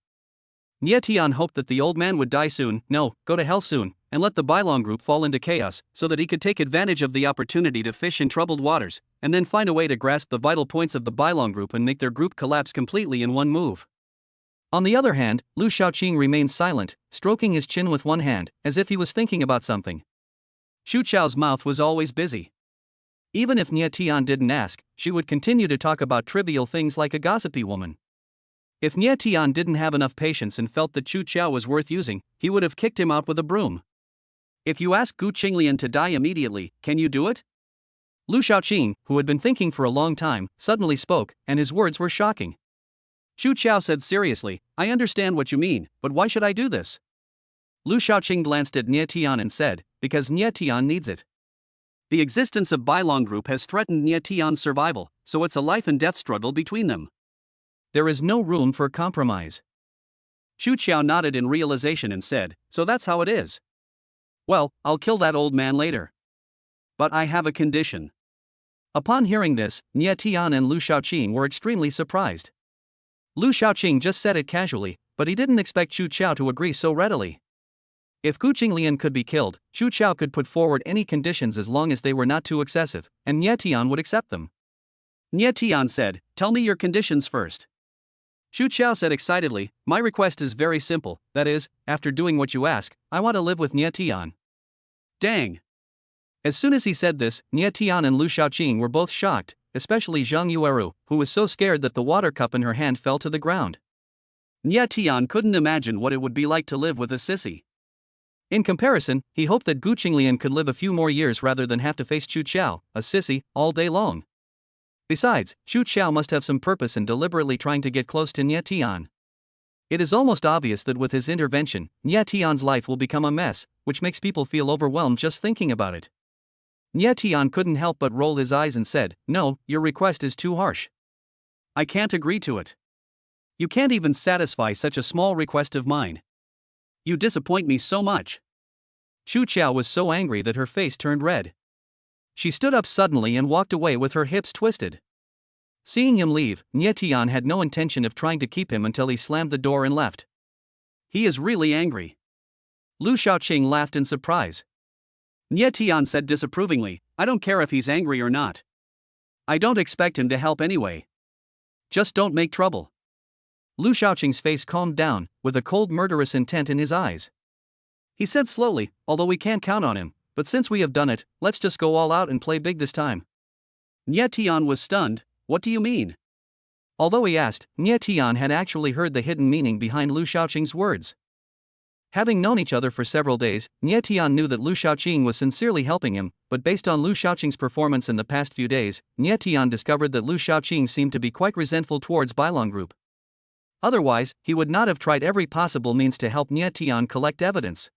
Nie Tian hoped that the old man would die soon, go to hell soon, and let the Bailong group fall into chaos, so that he could take advantage of the opportunity to fish in troubled waters, and then find a way to grasp the vital points of the Bailong group and make their group collapse completely in one move. On the other hand, Lu Shaoqing remained silent, stroking his chin with one hand, as if he was thinking about something. Chu Qiao's mouth was always busy. Even if Nie Tian didn't ask, she would continue to talk about trivial things like a gossipy woman. If Nie Tian didn't have enough patience and felt that Chu Qiao was worth using, he would have kicked him out with a broom. "If you ask Gu Qinglian to die immediately, can you do it?" Lu Shaoqing, who had been thinking for a long time, suddenly spoke, and his words were shocking. Chu Qiao said seriously, "I understand what you mean, but why should I do this?" Lu Shaoqing glanced at Nie Tian and said, "Because Nie Tian needs it. The existence of Bailong group has threatened Nie Tian's survival, so it's a life and death struggle between them. There is no room for compromise." Chu Qiao nodded in realization and said, "So that's how it is. Well, I'll kill that old man later. But I have a condition." Upon hearing this, Nie Tian and Lu Shaoqing were extremely surprised. Lu Shaoqing just said it casually, but he didn't expect Chu Qiao to agree so readily. If Gu Qinglian could be killed, Chu Qiao could put forward any conditions as long as they were not too excessive, and Nie Tian would accept them. Nie Tian said, "Tell me your conditions first." Chu Qiao said excitedly, "My request is very simple, that is, after doing what you ask, I want to live with Nie Tian." Dang. As soon as he said this, Nie Tian and Lu Shaoqing were both shocked, especially Zhang Yueru, who was so scared that the water cup in her hand fell to the ground. Nie Tian couldn't imagine what it would be like to live with a sissy. In comparison, he hoped that Gu Qinglian could live a few more years rather than have to face Chu Qiao, a sissy, all day long. Besides, Chu Qiao must have some purpose in deliberately trying to get close to Nie Tian. It is almost obvious that with his intervention, Nie Tian's life will become a mess, which makes people feel overwhelmed just thinking about it. Nie Tian couldn't help but roll his eyes and said, "No, your request is too harsh. I can't agree to it. You can't even satisfy such a small request of mine. You disappoint me so much." Chu Qiao was so angry that her face turned red. She stood up suddenly and walked away with her hips twisted. Seeing him leave, Nie Tian had no intention of trying to keep him until he slammed the door and left. "He is really angry." Lu Shaoqing laughed in surprise. Nie Tian said disapprovingly, "I don't care if he's angry or not. I don't expect him to help anyway. Just don't make trouble." Lu Shaoqing's face calmed down, with a cold murderous intent in his eyes. He said slowly, "Although we can't count on him, but since we have done it, let's just go all out and play big this time." Nie Tian was stunned. "What do you mean?" Although he asked, Nie Tian had actually heard the hidden meaning behind Lu Shaoqing's words. Having known each other for several days, Nie Tian knew that Lu Shaoqing was sincerely helping him, but based on Lu Shaoqing's performance in the past few days, Nie Tian discovered that Lu Shaoqing seemed to be quite resentful towards Bailong Group. Otherwise, he would not have tried every possible means to help Nie Tian collect evidence.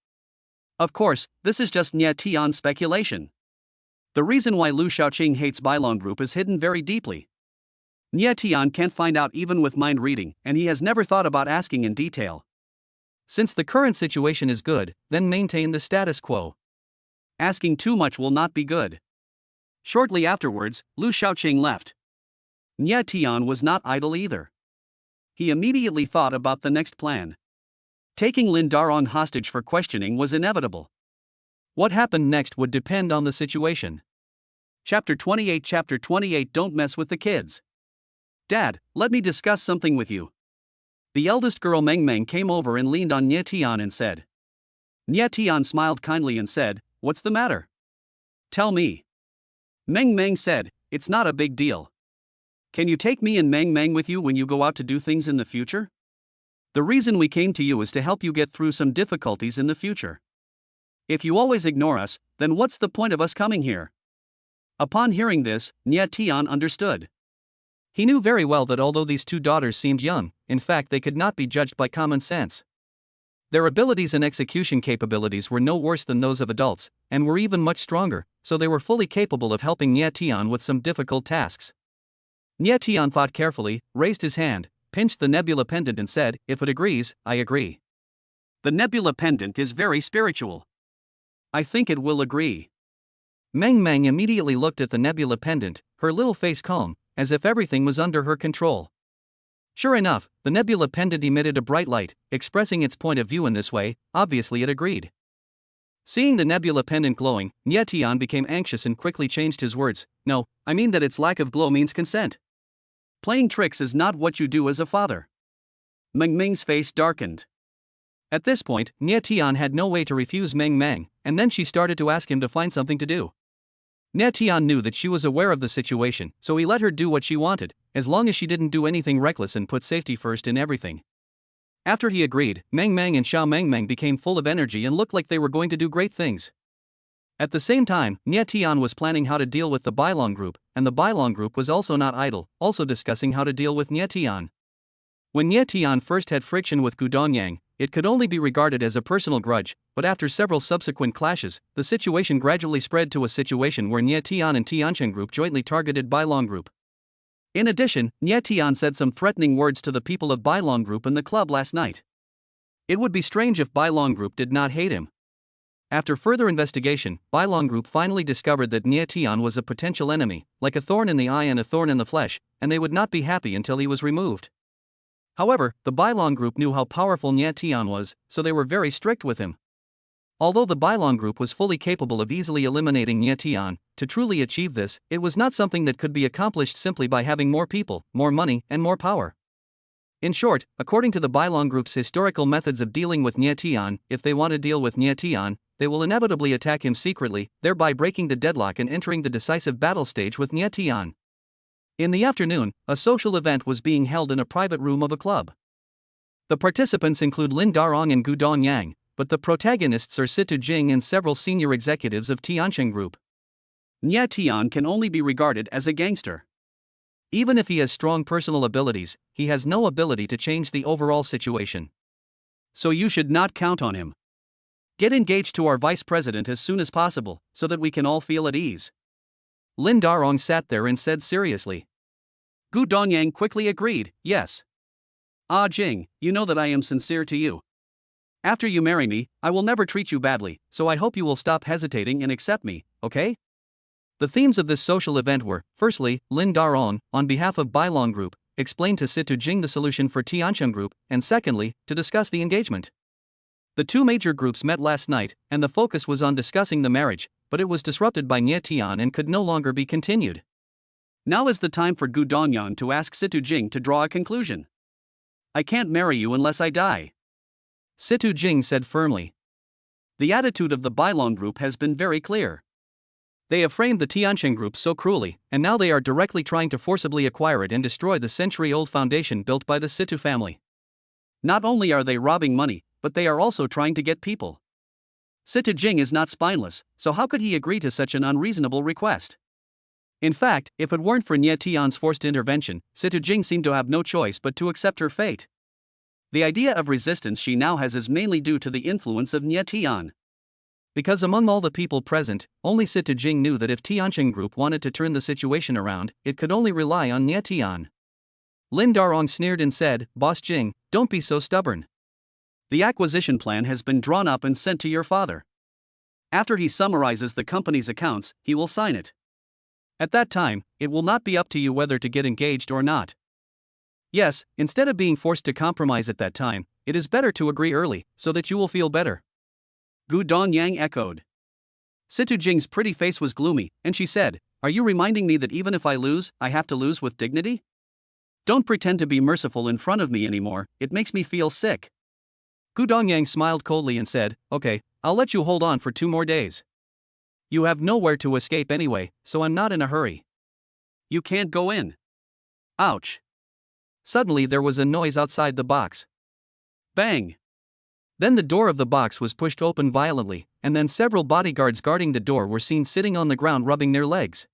Of course, this is just Nie Tian's speculation. The reason why Lu Shaoqing hates Bailong Group is hidden very deeply. Nie Tian can't find out even with mind reading, and he has never thought about asking in detail. Since the current situation is good, then maintain the status quo. Asking too much will not be good. Shortly afterwards, Lu Shaoqing left. Nie Tian was not idle either. He immediately thought about the next plan. Taking Lin Darong hostage for questioning was inevitable. What happened next would depend on the situation. Chapter 28 Don't mess with the kids. Dad, let me discuss something with you. The eldest girl Meng Meng came over and leaned on Nie Tian and said. Nie Tian smiled kindly and said, "What's the matter? Tell me." Meng Meng said, "It's not a big deal. Can you take me and Meng Meng with you when you go out to do things in the future? The reason we came to you is to help you get through some difficulties in the future. If you always ignore us, then what's the point of us coming here?" Upon hearing this, Nie Tian understood. He knew very well that although these two daughters seemed young, in fact they could not be judged by common sense. Their abilities and execution capabilities were no worse than those of adults, and were even much stronger, so they were fully capable of helping Nie Tian with some difficult tasks. Nie Tian thought carefully, raised his hand, pinched the nebula pendant and said, "If it agrees, I agree. The nebula pendant is very spiritual. I think it will agree." Meng Meng immediately looked at the nebula pendant, her little face calm, as if everything was under her control. Sure enough, the nebula pendant emitted a bright light, expressing its point of view in this way. Obviously it agreed. Seeing the nebula pendant glowing, Nie Tian became anxious and quickly changed his words. "No, I mean that its lack of glow means consent. Playing tricks is not what you do as a father." Meng Meng's face darkened. At this point, Nie Tian had no way to refuse Meng Meng, and then she started to ask him to find something to do. Nie Tian knew that she was aware of the situation, so he let her do what she wanted, as long as she didn't do anything reckless and put safety first in everything. After he agreed, Meng Meng and Xiao Meng Meng became full of energy and looked like they were going to do great things. At the same time, Nie Tian was planning how to deal with the Bailong Group, and the Bailong Group was also not idle, also discussing how to deal with Nie Tian. When Nie Tian first had friction with Gu Donyang, it could only be regarded as a personal grudge, but after several subsequent clashes, the situation gradually spread to a situation where Nie Tian and Tiancheng Group jointly targeted Bailong Group. In addition, Nie Tian said some threatening words to the people of Bailong Group in the club last night. It would be strange if Bailong Group did not hate him. After further investigation, Bailong Group finally discovered that Nie Tian was a potential enemy, like a thorn in the eye and a thorn in the flesh, and they would not be happy until he was removed. However, the Bailong Group knew how powerful Nie Tian was, so they were very strict with him. Although the Bailong Group was fully capable of easily eliminating Nie Tian, to truly achieve this, it was not something that could be accomplished simply by having more people, more money, and more power. In short, according to the Bailong Group's historical methods of dealing with Nie Tian, if they want to deal with Nie Tian, they will inevitably attack him secretly, thereby breaking the deadlock and entering the decisive battle stage with Nie Tian. In the afternoon, a social event was being held in a private room of a club. The participants include Lin Darong and Gu Donyang, but the protagonists are Situ Jing and several senior executives of Tiancheng Group. Nie Tian can only be regarded as a gangster. Even if he has strong personal abilities, he has no ability to change the overall situation. So you should not count on him. Get engaged to our vice president as soon as possible, so that we can all feel at ease. Lin Darong sat there and said seriously. Gu Donyang quickly agreed, "Yes. Ah Jing, you know that I am sincere to you. After you marry me, I will never treat you badly, so I hope you will stop hesitating and accept me, okay?" The themes of this social event were, firstly, Lin Darong, on behalf of Bailong Group, explained to Situ Jing the solution for Tiancheng Group, and secondly, to discuss the engagement. The two major groups met last night, and the focus was on discussing the marriage, but it was disrupted by Nie Tian and could no longer be continued. Now is the time for Gu Donyang to ask Situ Jing to draw a conclusion. "I can't marry you unless I die," Situ Jing said firmly. The attitude of the Bailong Group has been very clear. They have framed the Tiancheng Group so cruelly, and now they are directly trying to forcibly acquire it and destroy the century-old foundation built by the Situ family. Not only are they robbing money, but they are also trying to get people. Situ Jing is not spineless, so how could he agree to such an unreasonable request? In fact, if it weren't for Nie Tian's forced intervention, Situ Jing seemed to have no choice but to accept her fate. The idea of resistance she now has is mainly due to the influence of Nie Tian. Because among all the people present, only Situ Jing knew that if Tianqing Group wanted to turn the situation around, it could only rely on Nie Tian. Lin Darong sneered and said, "Boss Jing, don't be so stubborn. The acquisition plan has been drawn up and sent to your father. After he summarizes the company's accounts, he will sign it. At that time, it will not be up to you whether to get engaged or not. Yes, instead of being forced to compromise at that time, it is better to agree early, so that you will feel better." Gu Dongyang echoed. Situ Jing's pretty face was gloomy, and she said, "Are you reminding me that even if I lose, I have to lose with dignity? Don't pretend to be merciful in front of me anymore, it makes me feel sick." Gu Dongyang smiled coldly and said, "Okay, I'll let you hold on for 2 more days. You have nowhere to escape anyway, so I'm not in a hurry." "You can't go in." Ouch. Suddenly there was a noise outside the box. Bang. Then the door of the box was pushed open violently, and then several bodyguards guarding the door were seen sitting on the ground rubbing their legs.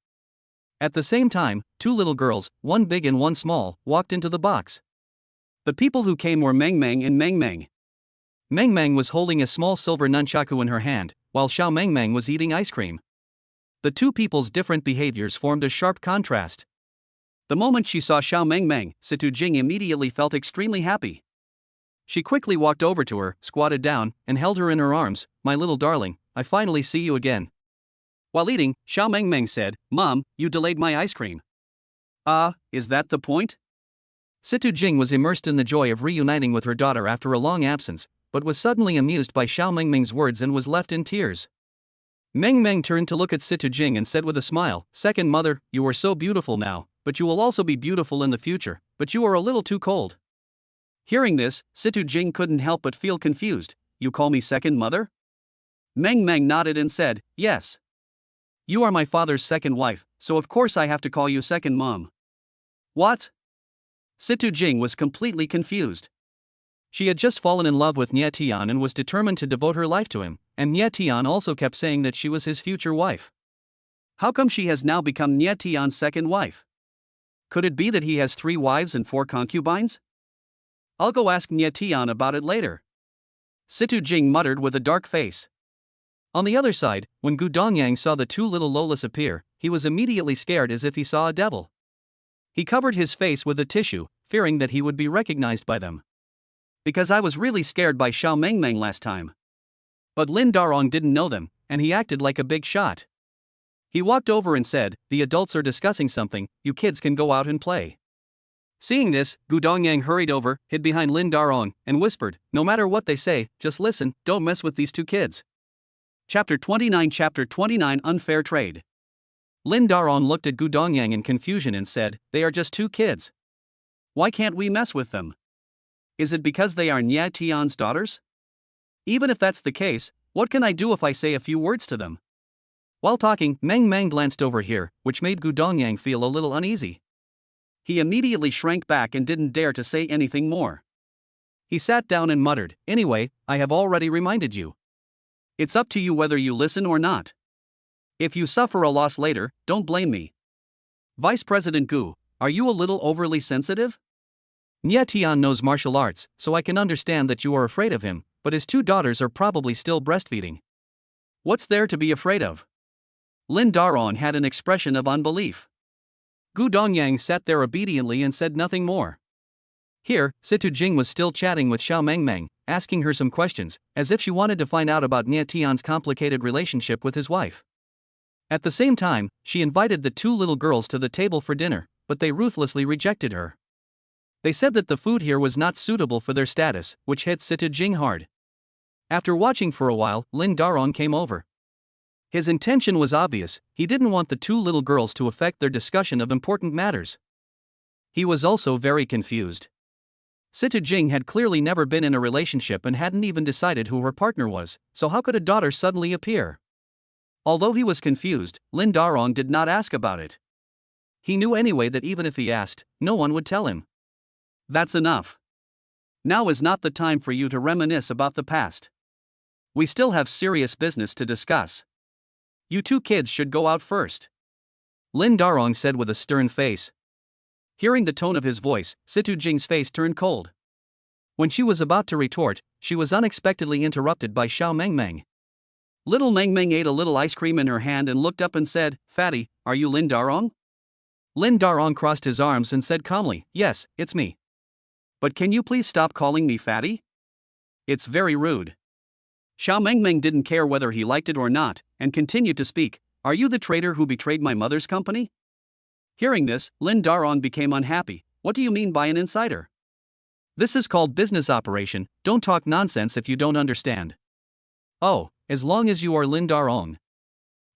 At the same time, 2 little girls, one big and one small, walked into the box. The people who came were Meng Meng and Meng Meng. Meng Meng was holding a small silver nunchaku in her hand, while Xiao Meng Meng was eating ice cream. The two people's different behaviors formed a sharp contrast. The moment she saw Xiao Meng Meng, Situ Jing immediately felt extremely happy. She quickly walked over to her, squatted down, and held her in her arms. "My little darling, I finally see you again." While eating, Xiao Meng Meng said, "Mom, you delayed my ice cream." Is that the point?" Situ Jing was immersed in the joy of reuniting with her daughter after a long absence, but was suddenly amused by Xiao Meng Meng's words and was left in tears. Meng Meng turned to look at Situ Jing and said with a smile, "Second mother, you are so beautiful now, but you will also be beautiful in the future, but you are a little too cold." Hearing this, Situ Jing couldn't help but feel confused. "You call me second mother?" Meng Meng nodded and said, "Yes. You are my father's second wife, so of course I have to call you second mom." "What?" Situ Jing was completely confused. She had just fallen in love with Nie Tian and was determined to devote her life to him, and Nie Tian also kept saying that she was his future wife. How come she has now become Nie Tian's second wife? Could it be that he has 3 wives and 4 concubines? I'll go ask Nie Tian about it later. Situ Jing muttered with a dark face. On the other side, when Gu Dongyang saw the 2 little Lolas appear, he was immediately scared as if he saw a devil. He covered his face with a tissue, fearing that he would be recognized by them. "Because I was really scared by Xiao Meng Meng last time." But Lin Darong didn't know them, and he acted like a big shot. He walked over and said, "The adults are discussing something, you kids can go out and play." Seeing this, Gu Dongyang hurried over, hid behind Lin Darong, and whispered, "No matter what they say, just listen, don't mess with these 2 kids." Chapter 29 Unfair Trade. Lin Darong looked at Gu Dongyang in confusion and said, "They are just 2 kids. Why can't we mess with them? Is it because they are Nie Tian's daughters? Even if that's the case, what can I do if I say a few words to them?" While talking, Meng Meng glanced over here, which made Gu Dongyang feel a little uneasy. He immediately shrank back and didn't dare to say anything more. He sat down and muttered, "Anyway, I have already reminded you. It's up to you whether you listen or not. If you suffer a loss later, don't blame me." "Vice President Gu, are you a little overly sensitive? Nie Tian knows martial arts, so I can understand that you are afraid of him, but his 2 daughters are probably still breastfeeding. What's there to be afraid of?" Lin Darong had an expression of unbelief. Gu Dongyang sat there obediently and said nothing more. Here, Situ Jing was still chatting with Xiao Meng Meng, asking her some questions, as if she wanted to find out about Nie Tian's complicated relationship with his wife. At the same time, she invited the 2 little girls to the table for dinner, but they ruthlessly rejected her. They said that the food here was not suitable for their status, which hit Situ Jing hard. After watching for a while, Lin Darong came over. His intention was obvious, he didn't want the 2 little girls to affect their discussion of important matters. He was also very confused. Situ Jing had clearly never been in a relationship and hadn't even decided who her partner was, so how could a daughter suddenly appear? Although he was confused, Lin Darong did not ask about it. He knew anyway that even if he asked, no one would tell him. "That's enough. Now is not the time for you to reminisce about the past. We still have serious business to discuss. You two kids should go out first. Lin Darong said with a stern face. Hearing the tone of his voice, Situ Jing's face turned cold. When she was about to retort, she was unexpectedly interrupted by Xiao Mengmeng. Little Mengmeng ate a little ice cream in her hand and looked up and said, Fatty, are you Lin Darong? Lin Darong crossed his arms and said calmly, Yes, it's me. But can you please stop calling me Fatty? It's very rude. Xiao Mengmeng didn't care whether he liked it or not, and continued to speak, Are you the traitor who betrayed my mother's company? Hearing this, Lin Darong became unhappy. What do you mean by an insider? This is called business operation, don't talk nonsense if you don't understand. Oh, as long as you are Lin Darong.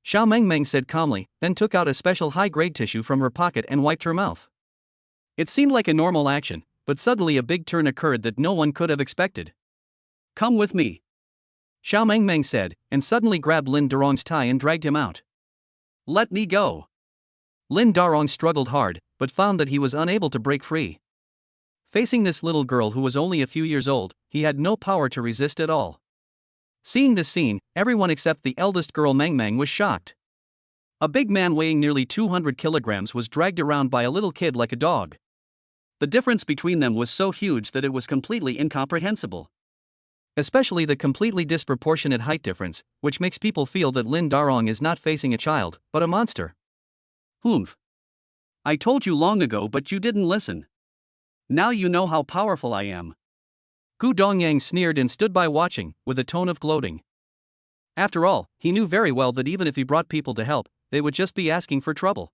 Xiao Mengmeng said calmly, then took out a special high-grade tissue from her pocket and wiped her mouth. It seemed like a normal action, but suddenly a big turn occurred that no one could have expected. Come with me. Xiao Mengmeng said, and suddenly grabbed Lin Darong's tie and dragged him out. Let me go. Lin Darong struggled hard, but found that he was unable to break free. Facing this little girl who was only a few years old, he had no power to resist at all. Seeing this scene, everyone except the eldest girl Mengmeng was shocked. A big man weighing nearly 200 kilograms was dragged around by a little kid like a dog. The difference between them was so huge that it was completely incomprehensible. Especially the completely disproportionate height difference, which makes people feel that Lin Darong is not facing a child, but a monster. Humph. I told you long ago but you didn't listen. Now you know how powerful I am. Gu Dongyang sneered and stood by watching, with a tone of gloating. After all, he knew very well that even if he brought people to help, they would just be asking for trouble.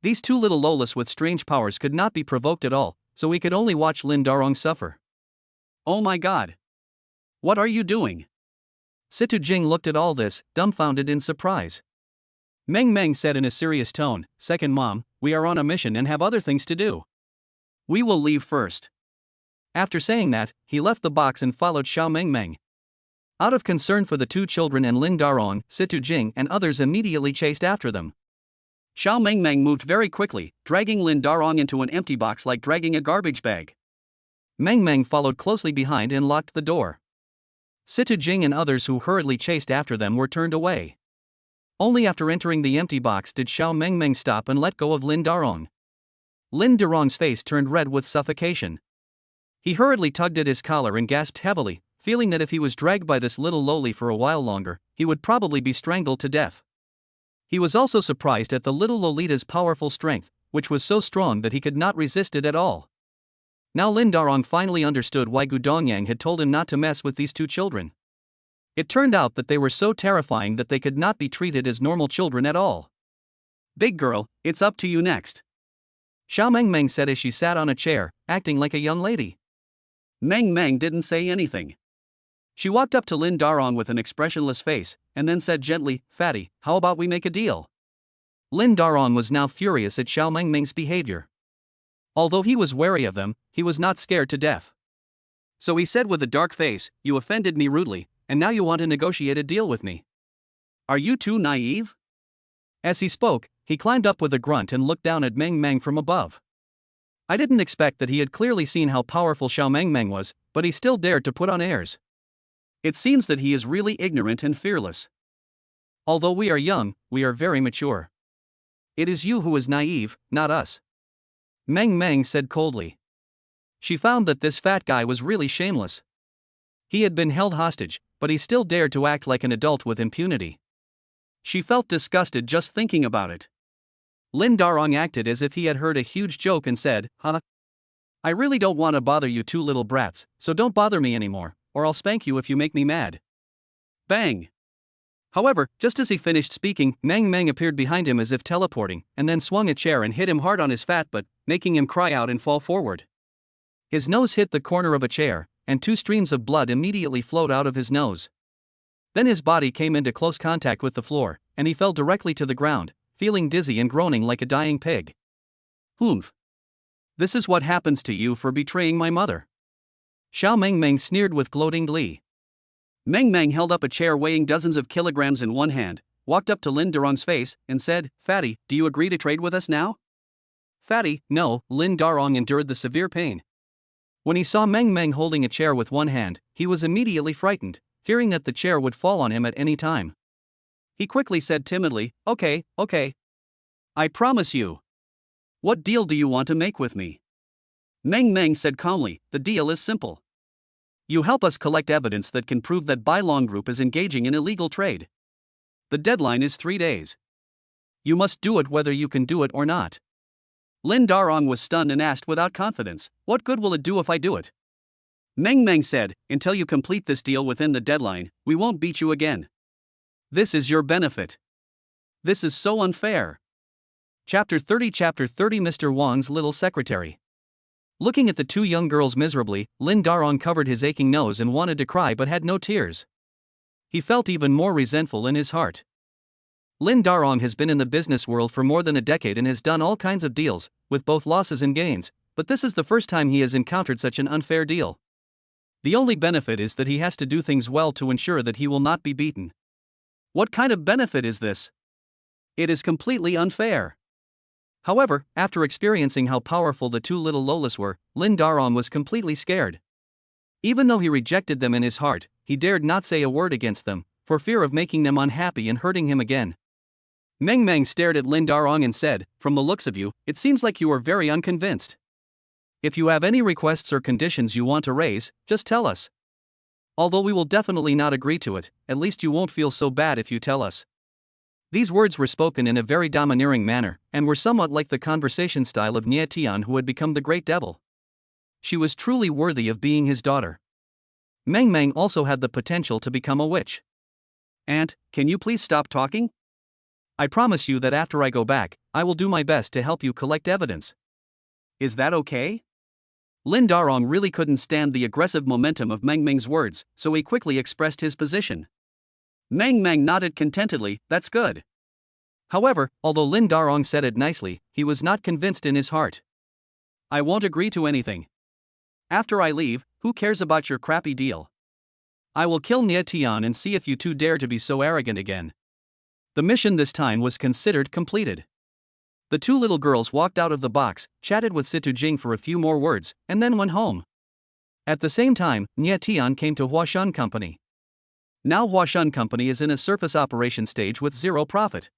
These two little lolas with strange powers could not be provoked at all, so he could only watch Lin Darong suffer. Oh my god. What are you doing? Situ Jing looked at all this, dumbfounded in surprise. Mengmeng said in a serious tone, Second mom, we are on a mission and have other things to do. We will leave first. After saying that, he left the box and followed Xiao Mengmeng. Out of concern for the two children and Lin Darong, Situ Jing and others immediately chased after them. Xiao Mengmeng moved very quickly, dragging Lin Darong into an empty box like dragging a garbage bag. Mengmeng followed closely behind and locked the door. Situ Jing and others who hurriedly chased after them were turned away. Only after entering the empty box did Xiao Mengmeng stop and let go of Lin Darong. Lin Darong's face turned red with suffocation. He hurriedly tugged at his collar and gasped heavily, feeling that if he was dragged by this little loli for a while longer, he would probably be strangled to death. He was also surprised at the little Lolita's powerful strength, which was so strong that he could not resist it at all. Now Lin Darong finally understood why Gu Dongyang had told him not to mess with these two children. It turned out that they were so terrifying that they could not be treated as normal children at all. Big girl, it's up to you next. Xiao Mengmeng said as she sat on a chair, acting like a young lady. Mengmeng didn't say anything. She walked up to Lin Darong with an expressionless face, and then said gently, Fatty, how about we make a deal? Lin Darong was now furious at Xiao Mengmeng's behavior. Although he was wary of them, he was not scared to death. So he said with a dark face, You offended me rudely, and now you want to negotiate a deal with me. Are you too naive? As he spoke, he climbed up with a grunt and looked down at Mengmeng from above. I didn't expect that he had clearly seen how powerful Xiao Mengmeng was, but he still dared to put on airs. It seems that he is really ignorant and fearless. Although we are young, we are very mature. It is you who is naive, not us. Mengmeng said coldly. She found that this fat guy was really shameless. He had been held hostage, but he still dared to act like an adult with impunity. She felt disgusted just thinking about it. Lin Darong acted as if he had heard a huge joke and said, Huh? I really don't want to bother you two little brats, so don't bother me anymore, or I'll spank you if you make me mad. Bang! However, just as he finished speaking, Mengmeng appeared behind him as if teleporting, and then swung a chair and hit him hard on his fat butt, making him cry out and fall forward. His nose hit the corner of a chair, and 2 streams of blood immediately flowed out of his nose. Then his body came into close contact with the floor, and he fell directly to the ground, feeling dizzy and groaning like a dying pig. Humph! This is what happens to you for betraying my mother. Xiao Mengmeng sneered with gloating glee. Mengmeng held up a chair weighing dozens of kilograms in one hand, walked up to Lin Darong's face, and said, Fatty, do you agree to trade with us now? Fatty, no, Lin Darong endured the severe pain. When he saw Meng Meng holding a chair with one hand, he was immediately frightened, fearing that the chair would fall on him at any time. He quickly said timidly, "Okay, okay. I promise you. What deal do you want to make with me?" Meng Meng said calmly, "The deal is simple. You help us collect evidence that can prove that Bailong Group is engaging in illegal trade. The deadline is 3 days. You must do it whether you can do it or not." Lin Darong was stunned and asked without confidence, "What good will it do if I do it?" Meng Meng said, "Until you complete this deal within the deadline, we won't beat you again. This is your benefit. This is so unfair." Chapter 30 Mr. Wang's Little Secretary. Looking at the two young girls miserably, Lin Darong covered his aching nose and wanted to cry but had no tears. He felt even more resentful in his heart. Lin Darong has been in the business world for more than a decade and has done all kinds of deals, with both losses and gains, but this is the first time he has encountered such an unfair deal. The only benefit is that he has to do things well to ensure that he will not be beaten. What kind of benefit is this? It is completely unfair. However, after experiencing how powerful the two little Lolas were, Lin Darong was completely scared. Even though he rejected them in his heart, he dared not say a word against them, for fear of making them unhappy and hurting him again. Meng Meng stared at Lin Darong and said, "From the looks of you, it seems like you are very unconvinced. If you have any requests or conditions you want to raise, just tell us. Although we will definitely not agree to it, at least you won't feel so bad if you tell us." These words were spoken in a very domineering manner, and were somewhat like the conversation style of Nie Tian, who had become the great devil. She was truly worthy of being his daughter. Meng Meng also had the potential to become a witch. "Aunt, can you please stop talking? I promise you that after I go back, I will do my best to help you collect evidence. Is that okay?" Lin Darong really couldn't stand the aggressive momentum of Meng Meng's words, so he quickly expressed his position. Meng Meng nodded contentedly, "That's good." However, although Lin Darong said it nicely, he was not convinced in his heart. "I won't agree to anything. After I leave, who cares about your crappy deal? I will kill Nie Tian and see if you two dare to be so arrogant again." The mission this time was considered completed. The two little girls walked out of the box, chatted with Situ Jing for a few more words, and then went home. At the same time, Nie Tian came to Huashan Company. Now Huashan Company is in a surface operation stage with zero profit.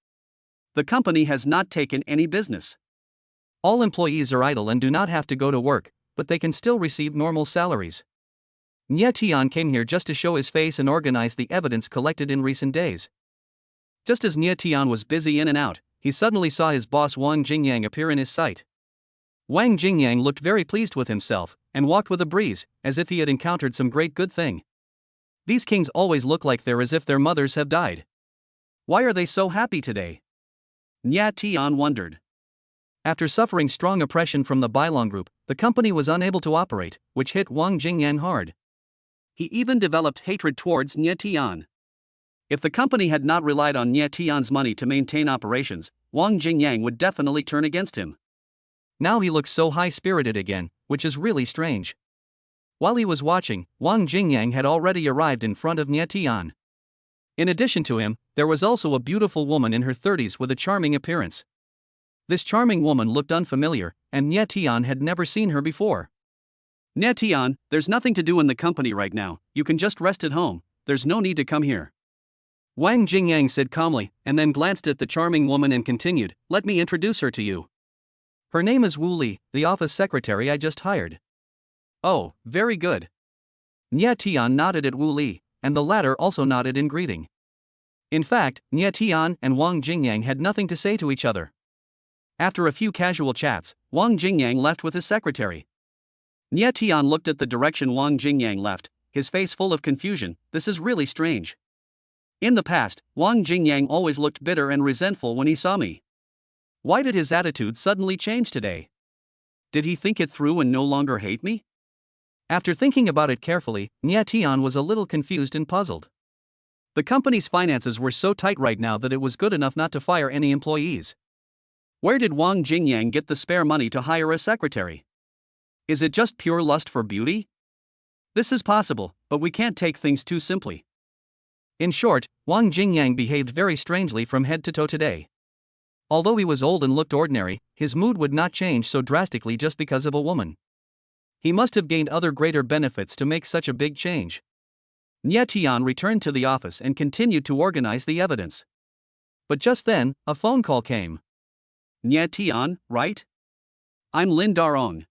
The company has not taken any business. All employees are idle and do not have to go to work, but they can still receive normal salaries. Nie Tian came here just to show his face and organize the evidence collected in recent days. Just as Nie Tian was busy in and out, he suddenly saw his boss Wang Jingyang appear in his sight. Wang Jingyang looked very pleased with himself, and walked with a breeze, as if he had encountered some great good thing. These kings always look like they're as if their mothers have died. Why are they so happy today? Nie Tian wondered. After suffering strong oppression from the Bailong Group, the company was unable to operate, which hit Wang Jingyang hard. He even developed hatred towards Nie Tian. If the company had not relied on Nie Tian's money to maintain operations, Wang Jingyang would definitely turn against him. Now he looks so high-spirited again, which is really strange. While he was watching, Wang Jingyang had already arrived in front of Nie Tian. In addition to him, there was also a beautiful woman in her 30s with a charming appearance. This charming woman looked unfamiliar, and Nie Tian had never seen her before. "Nie Tian, there's nothing to do in the company right now, you can just rest at home, there's no need to come here." Wang Jingyang said calmly, and then glanced at the charming woman and continued, "Let me introduce her to you. Her name is Wu Li, the office secretary I just hired." "Oh, very good." Nie Tian nodded at Wu Li, and the latter also nodded in greeting. In fact, Nie Tian and Wang Jingyang had nothing to say to each other. After a few casual chats, Wang Jingyang left with his secretary. Nie Tian looked at the direction Wang Jingyang left, his face full of confusion. This is really strange. In the past, Wang Jingyang always looked bitter and resentful when he saw me. Why did his attitude suddenly change today? Did he think it through and no longer hate me? After thinking about it carefully, Nie Tian was a little confused and puzzled. The company's finances were so tight right now that it was good enough not to fire any employees. Where did Wang Jingyang get the spare money to hire a secretary? Is it just pure lust for beauty? This is possible, but we can't take things too simply. In short, Wang Jingyang behaved very strangely from head to toe today. Although he was old and looked ordinary, his mood would not change so drastically just because of a woman. He must have gained other greater benefits to make such a big change. Nye Tian returned to the office and continued to organize the evidence. But just then, a phone call came. Nye Tian, right? I'm Lin Darong.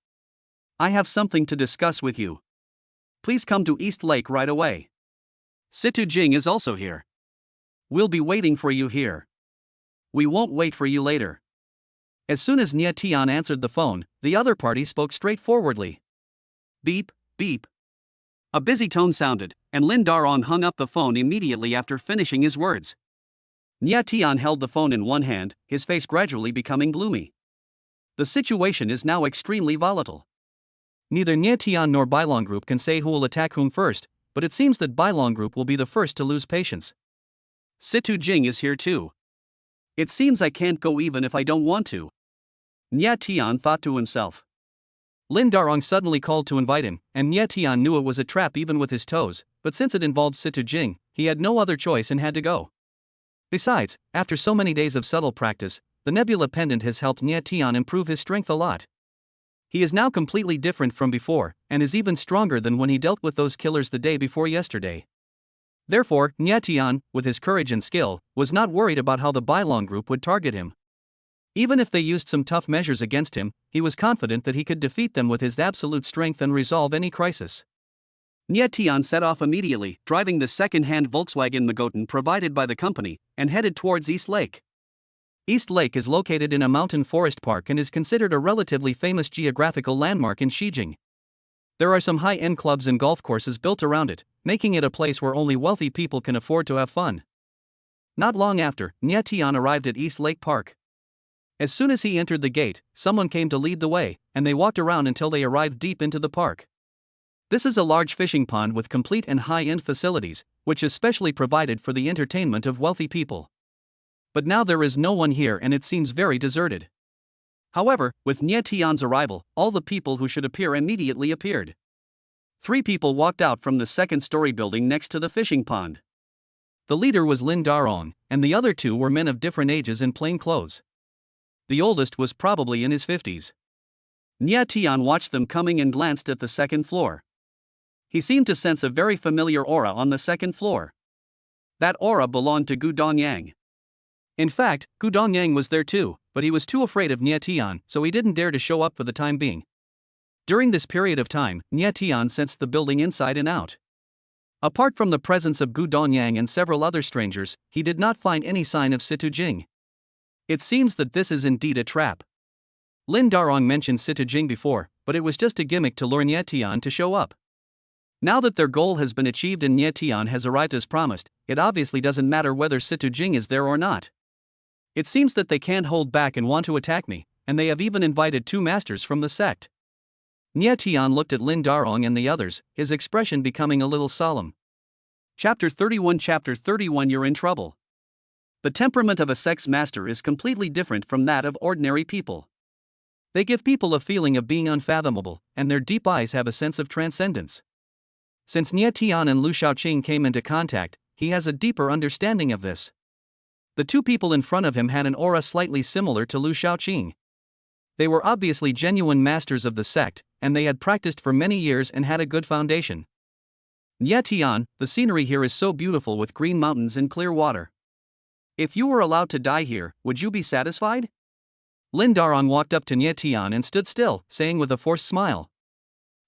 I have something to discuss with you. Please come to East Lake right away. Situ Jing is also here. We'll be waiting for you here. We won't wait for you later. As soon as Nye Tian answered the phone, the other party spoke straightforwardly. Beep, beep. A busy tone sounded, and Lin Darong hung up the phone immediately after finishing his words. Nye Tian held the phone in one hand, his face gradually becoming gloomy. The situation is now extremely volatile. Neither Nye Tian nor Bailong Group can say who will attack whom first, but it seems that Bailong Group will be the first to lose patience. Situ Jing is here too. It seems I can't go even if I don't want to. Nye Tian thought to himself. Lin Darong suddenly called to invite him, and Nye Tian knew it was a trap even with his toes, but since it involved Situ Jing, he had no other choice and had to go. Besides, after so many days of subtle practice, the Nebula Pendant has helped Nye Tian improve his strength a lot. He is now completely different from before, and is even stronger than when he dealt with those killers the day before yesterday. Therefore, Nye Tian, with his courage and skill, was not worried about how the Bailong Group would target him. Even if they used some tough measures against him, he was confident that he could defeat them with his absolute strength and resolve any crisis. Nye Tian set off immediately, driving the second-hand Volkswagen Magotan provided by the company, and headed towards East Lake. East Lake is located in a mountain forest park and is considered a relatively famous geographical landmark in Xijing. There are some high-end clubs and golf courses built around it, making it a place where only wealthy people can afford to have fun. Not long after, Nye Tian arrived at East Lake Park. As soon as he entered the gate, someone came to lead the way, and they walked around until they arrived deep into the park. This is a large fishing pond with complete and high-end facilities, which is specially provided for the entertainment of wealthy people. But now there is no one here and it seems very deserted. However, with Nye Tian's arrival, all the people who should appear immediately appeared. 3 people walked out from the second-story building next to the fishing pond. The leader was Lin Darong, and the other 2 were men of different ages in plain clothes. The oldest was probably in his 50s. Nye Tian watched them coming and glanced at the second floor. He seemed to sense a very familiar aura on the second floor. That aura belonged to Gu Dongyang. In fact, Gu Dongyang was there too, but he was too afraid of Nye Tian, so he didn't dare to show up for the time being. During this period of time, Nye Tian sensed the building inside and out. Apart from the presence of Gu Dongyang and several other strangers, he did not find any sign of Situ Jing. It seems that this is indeed a trap. Lin Darong mentioned Situ Jing before, but it was just a gimmick to lure Nye Tian to show up. Now that their goal has been achieved and Nye Tian has arrived as promised, it obviously doesn't matter whether Situ Jing is there or not. It seems that they can't hold back and want to attack me, and they have even invited 2 masters from the sect. Nye Tian looked at Lin Darong and the others, his expression becoming a little solemn. Chapter 31 You're in trouble. The temperament of a sect's master is completely different from that of ordinary people. They give people a feeling of being unfathomable, and their deep eyes have a sense of transcendence. Since Nye Tian and Lu Shaoqing came into contact, he has a deeper understanding of this. The 2 people in front of him had an aura slightly similar to Lu Shaoqing. They were obviously genuine masters of the sect, and they had practiced for many years and had a good foundation. Nye Tian, the scenery here is so beautiful with green mountains and clear water. If you were allowed to die here, would you be satisfied? Lin Darong walked up to Nye Tian and stood still, saying with a forced smile.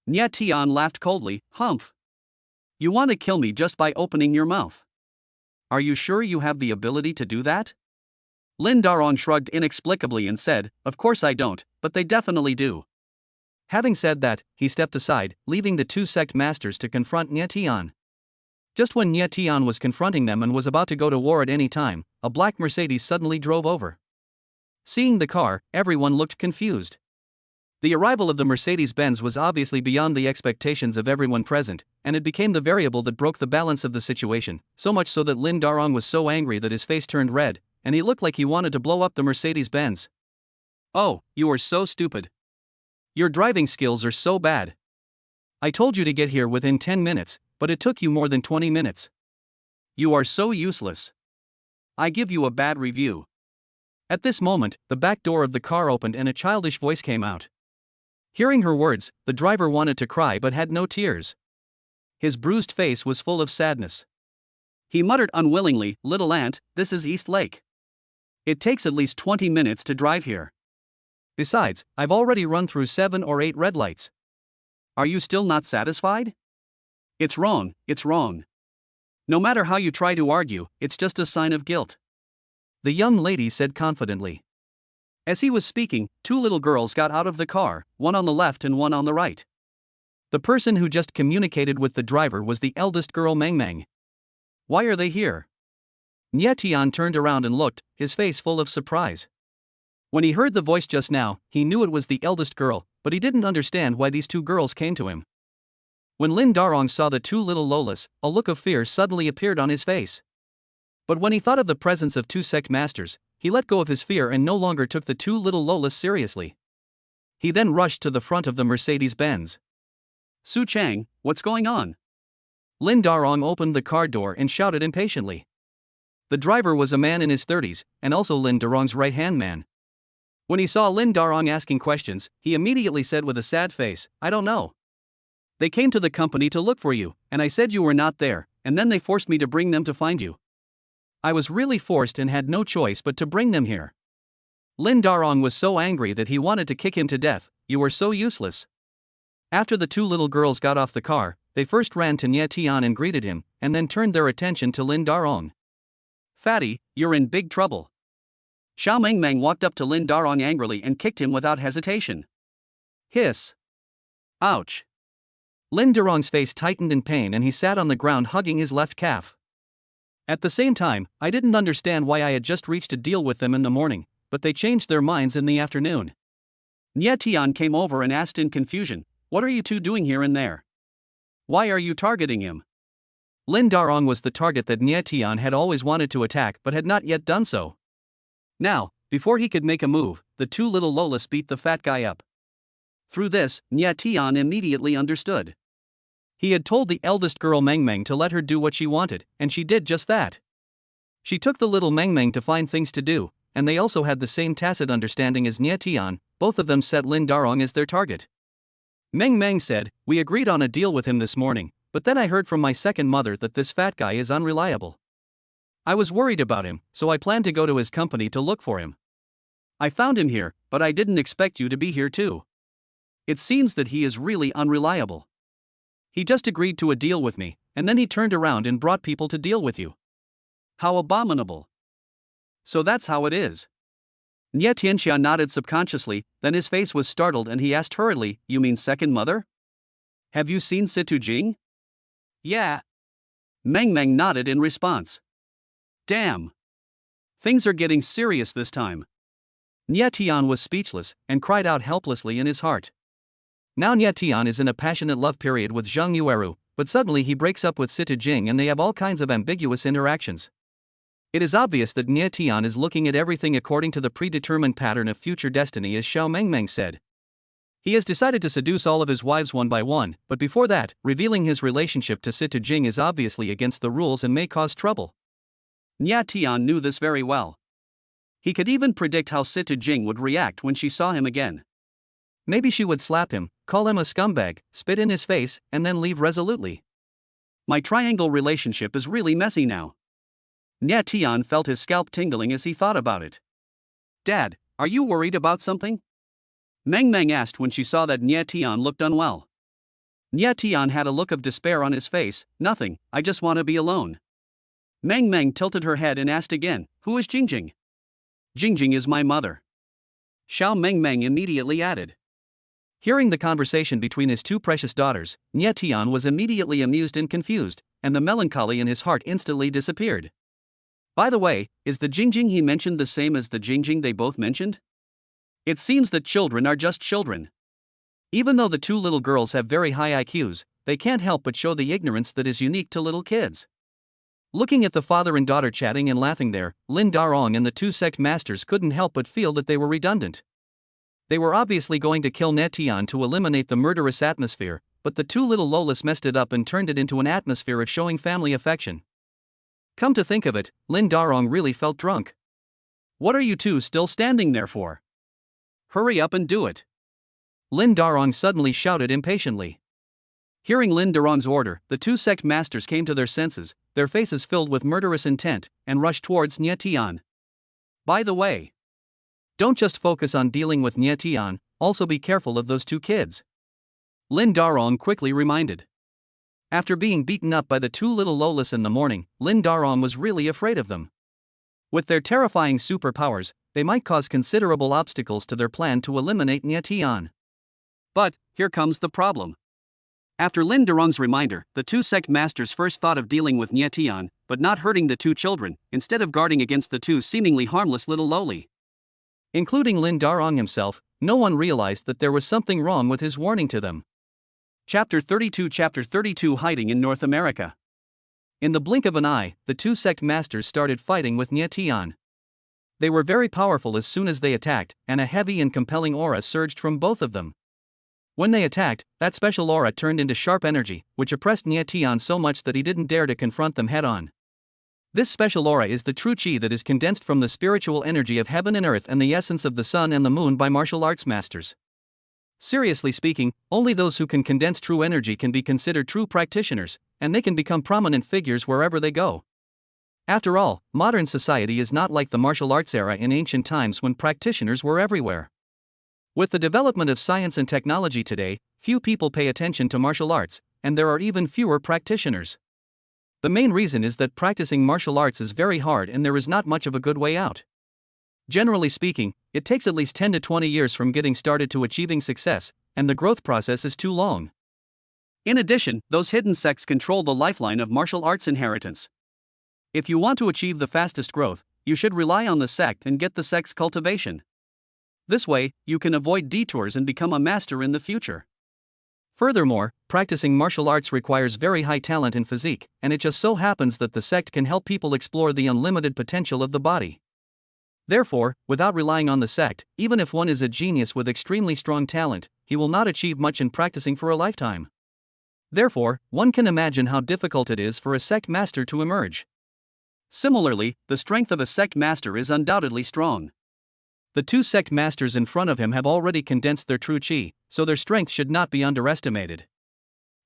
Nye Tian laughed coldly, "Humph. You want to kill me just by opening your mouth. Are you sure you have the ability to do that?" Lin Darong shrugged inexplicably and said, "Of course I don't, but they definitely do." Having said that, he stepped aside, leaving the 2 sect masters to confront Nye Tian. Just when Nye Tian was confronting them and was about to go to war at any time, a black Mercedes suddenly drove over. Seeing the car, everyone looked confused. The arrival of the Mercedes-Benz was obviously beyond the expectations of everyone present, and it became the variable that broke the balance of the situation, so much so that Lin Darong was so angry that his face turned red, and he looked like he wanted to blow up the Mercedes-Benz. "Oh, you are so stupid. Your driving skills are so bad. I told you to get here within 10 minutes, but it took you more than 20 minutes. You are so useless. I give you a bad review." At this moment, the back door of the car opened and a childish voice came out. Hearing her words, the driver wanted to cry but had no tears. His bruised face was full of sadness. He muttered unwillingly, "Little aunt, this is East Lake. It takes at least 20 minutes to drive here. Besides, I've already run through 7 or 8 red lights. Are you still not satisfied? It's wrong, it's wrong. No matter how you try to argue, it's just a sign of guilt," the young lady said confidently. As he was speaking, 2 little girls got out of the car, one on the left and one on the right. The person who just communicated with the driver was the eldest girl, Meng Meng. "Why are they here?" Nye Tian turned around and looked, his face full of surprise. When he heard the voice just now, he knew it was the eldest girl, but he didn't understand why these 2 girls came to him. When Lin Darong saw the 2 little Lolas, a look of fear suddenly appeared on his face. But when he thought of the presence of 2 sect masters, he let go of his fear and no longer took the 2 little Lolas seriously. He then rushed to the front of the Mercedes-Benz. "Su Chang, what's going on?" Lin Darong opened the car door and shouted impatiently. The driver was a man in his 30s, and also Lin Darong's right-hand man. When he saw Lin Darong asking questions, he immediately said with a sad face, "I don't know. They came to the company to look for you, and I said you were not there, and then they forced me to bring them to find you. I was really forced and had no choice but to bring them here." Lin Darong was so angry that he wanted to kick him to death. "You were so useless." After the 2 little girls got off the car, they first ran to Nye Tian and greeted him, and then turned their attention to Lin Darong. "Fatty, you're in big trouble." Xiao Mengmeng walked up to Lin Darong angrily and kicked him without hesitation. Hiss. Ouch. Lin Darong's face tightened in pain and he sat on the ground hugging his left calf. At the same time, I didn't understand why I had just reached a deal with them in the morning, but they changed their minds in the afternoon. Nye Tian came over and asked in confusion, "What are you 2 doing here and there? Why are you targeting him?" Lin Darong was the target that Nye Tian had always wanted to attack but had not yet done so. Now, before he could make a move, the 2 little Lolas beat the fat guy up. Through this, Nye Tian immediately understood. He had told the eldest girl Meng Meng to let her do what she wanted, and she did just that. She took the little Meng Meng to find things to do, and they also had the same tacit understanding as Nye Tian. Both of them set Lin Darong as their target. Meng Meng said, "We agreed on a deal with him this morning, but then I heard from my second mother that this fat guy is unreliable. I was worried about him, so I planned to go to his company to look for him. I found him here, but I didn't expect you to be here too. It seems that he is really unreliable. He just agreed to a deal with me, and then he turned around and brought people to deal with you. How abominable." "So that's how it is." Nye Tianxia nodded subconsciously, then his face was startled and he asked hurriedly, "You mean second mother? Have you seen Situ Jing?" "Yeah." Meng Meng nodded in response. "Damn. Things are getting serious this time." Nye Tian was speechless and cried out helplessly in his heart. Now Nye Tian is in a passionate love period with Zhang Yueru, but suddenly he breaks up with Situ Jing and they have all kinds of ambiguous interactions. It is obvious that Nye Tian is looking at everything according to the predetermined pattern of future destiny, as Xiao Mengmeng said. He has decided to seduce all of his wives one by one, but before that, revealing his relationship to Situ Jing is obviously against the rules and may cause trouble. Nye Tian knew this very well. He could even predict how Situ Jing would react when she saw him again. Maybe she would slap him, call him a scumbag, spit in his face, and then leave resolutely. My triangle relationship is really messy now. Nye Tian felt his scalp tingling as he thought about it. Dad, are you worried about something? Meng Meng asked when she saw that Nye Tian looked unwell. Nye Tian had a look of despair on his face. Nothing, I just want to be alone. Meng Meng tilted her head and asked again, who is Jingjing? Jingjing is my mother. Xiao Meng Meng immediately added. Hearing the conversation between his 2 precious daughters, Nye Tian was immediately amused and confused, and the melancholy in his heart instantly disappeared. By the way, is the Jingjing he mentioned the same as the Jingjing they both mentioned? It seems that children are just children. Even though the 2 little girls have very high IQs, they can't help but show the ignorance that is unique to little kids. Looking at the father and daughter chatting and laughing there, Lin Darong and the 2 sect masters couldn't help but feel that they were redundant. They were obviously going to kill Nye Tian to eliminate the murderous atmosphere, but the 2 little Lolas messed it up and turned it into an atmosphere of showing family affection. Come to think of it, Lin Darong really felt drunk. What are you 2 still standing there for? Hurry up and do it. Lin Darong suddenly shouted impatiently. Hearing Lin Darong's order, the two sect masters came to their senses, their faces filled with murderous intent, and rushed towards Nye Tian. By the way, don't just focus on dealing with Nye Tian, also be careful of those two kids. Lin Darong quickly reminded. After being beaten up by the two little Lolas in the morning, Lin Darong was really afraid of them. With their terrifying superpowers, they might cause considerable obstacles to their plan to eliminate Nye Tian. But, here comes the problem. After Lin Darong's reminder, the two sect masters first thought of dealing with Nye Tian, but not hurting the two children, instead of guarding against the two seemingly harmless little loli. Including Lin Darong himself, no one realized that there was something wrong with his warning to them. Chapter 32 Hiding in North America. In the blink of an eye, the two sect masters started fighting with Nye Tian. They were very powerful as soon as they attacked, and a heavy and compelling aura surged from both of them. When they attacked, that special aura turned into sharp energy, which oppressed Nye Tian so much that he didn't dare to confront them head-on. This special aura is the true chi that is condensed from the spiritual energy of heaven and earth and the essence of the sun and the moon by martial arts masters. Seriously speaking, only those who can condense true energy can be considered true practitioners, and they can become prominent figures wherever they go. After all, modern society is not like the martial arts era in ancient times when practitioners were everywhere. With the development of science and technology today, few people pay attention to martial arts, and there are even fewer practitioners. The main reason is that practicing martial arts is very hard and there is not much of a good way out. Generally speaking, it takes at least 10 to 20 years from getting started to achieving success, and the growth process is too long. In addition, those hidden sects control the lifeline of martial arts inheritance. If you want to achieve the fastest growth, you should rely on the sect and get the sect's cultivation. This way, you can avoid detours and become a master in the future. Furthermore, practicing martial arts requires very high talent and physique, and it just so happens that the sect can help people explore the unlimited potential of the body. Therefore, without relying on the sect, even if one is a genius with extremely strong talent, he will not achieve much in practicing for a lifetime. Therefore, one can imagine how difficult it is for a sect master to emerge. Similarly, the strength of a sect master is undoubtedly strong. The two sect masters in front of him have already condensed their true chi, so their strength should not be underestimated.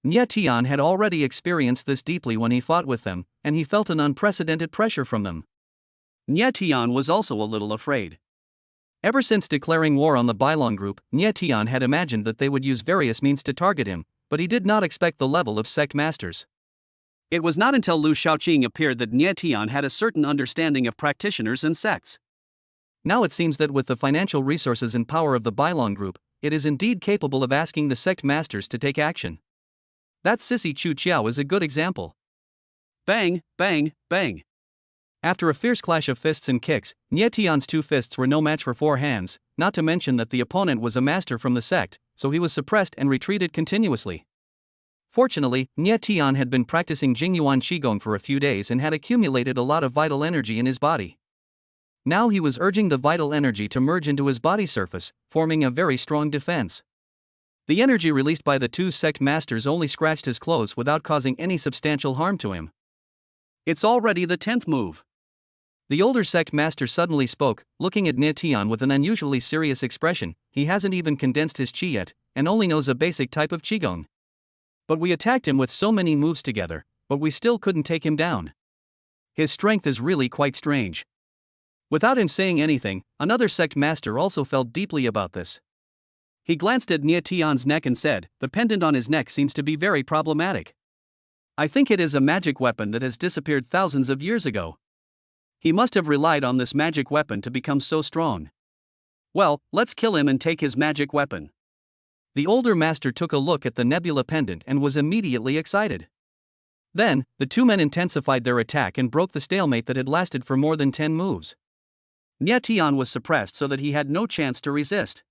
Nye Tian had already experienced this deeply when he fought with them, and he felt an unprecedented pressure from them. Nye Tian was also a little afraid. Ever since declaring war on the Bailong group, Nye Tian had imagined that they would use various means to target him, but he did not expect the level of sect masters. It was not until Lu Shaoqing appeared that Nye Tian had a certain understanding of practitioners and sects. Now it seems that with the financial resources and power of the Bailong group, it is indeed capable of asking the sect masters to take action. That sissy Chu Qiao is a good example. Bang, bang, bang. After a fierce clash of fists and kicks, Nye Tian's two fists were no match for four hands, not to mention that the opponent was a master from the sect, so he was suppressed and retreated continuously. Fortunately, Nye Tian had been practicing Jingyuan Qigong for a few days and had accumulated a lot of vital energy in his body. Now he was urging the vital energy to merge into his body surface, forming a very strong defense. The energy released by the two sect masters only scratched his clothes without causing any substantial harm to him. It's already the 10th move. The older sect master suddenly spoke, looking at Nye Tian with an unusually serious expression. He hasn't even condensed his chi yet, and only knows a basic type of Qigong. But we attacked him with so many moves together, but we still couldn't take him down. His strength is really quite strange. Without him saying anything, another sect master also felt deeply about this. He glanced at Nye Tian's neck and said, "The pendant on his neck seems to be very problematic. I think it is a magic weapon that has disappeared thousands of years ago. He must have relied on this magic weapon to become so strong. Well, let's kill him and take his magic weapon." The older master took a look at the nebula pendant and was immediately excited. Then, the two men intensified their attack and broke the stalemate that had lasted for more than 10 moves. Nye Tian was suppressed so that he had no chance to resist.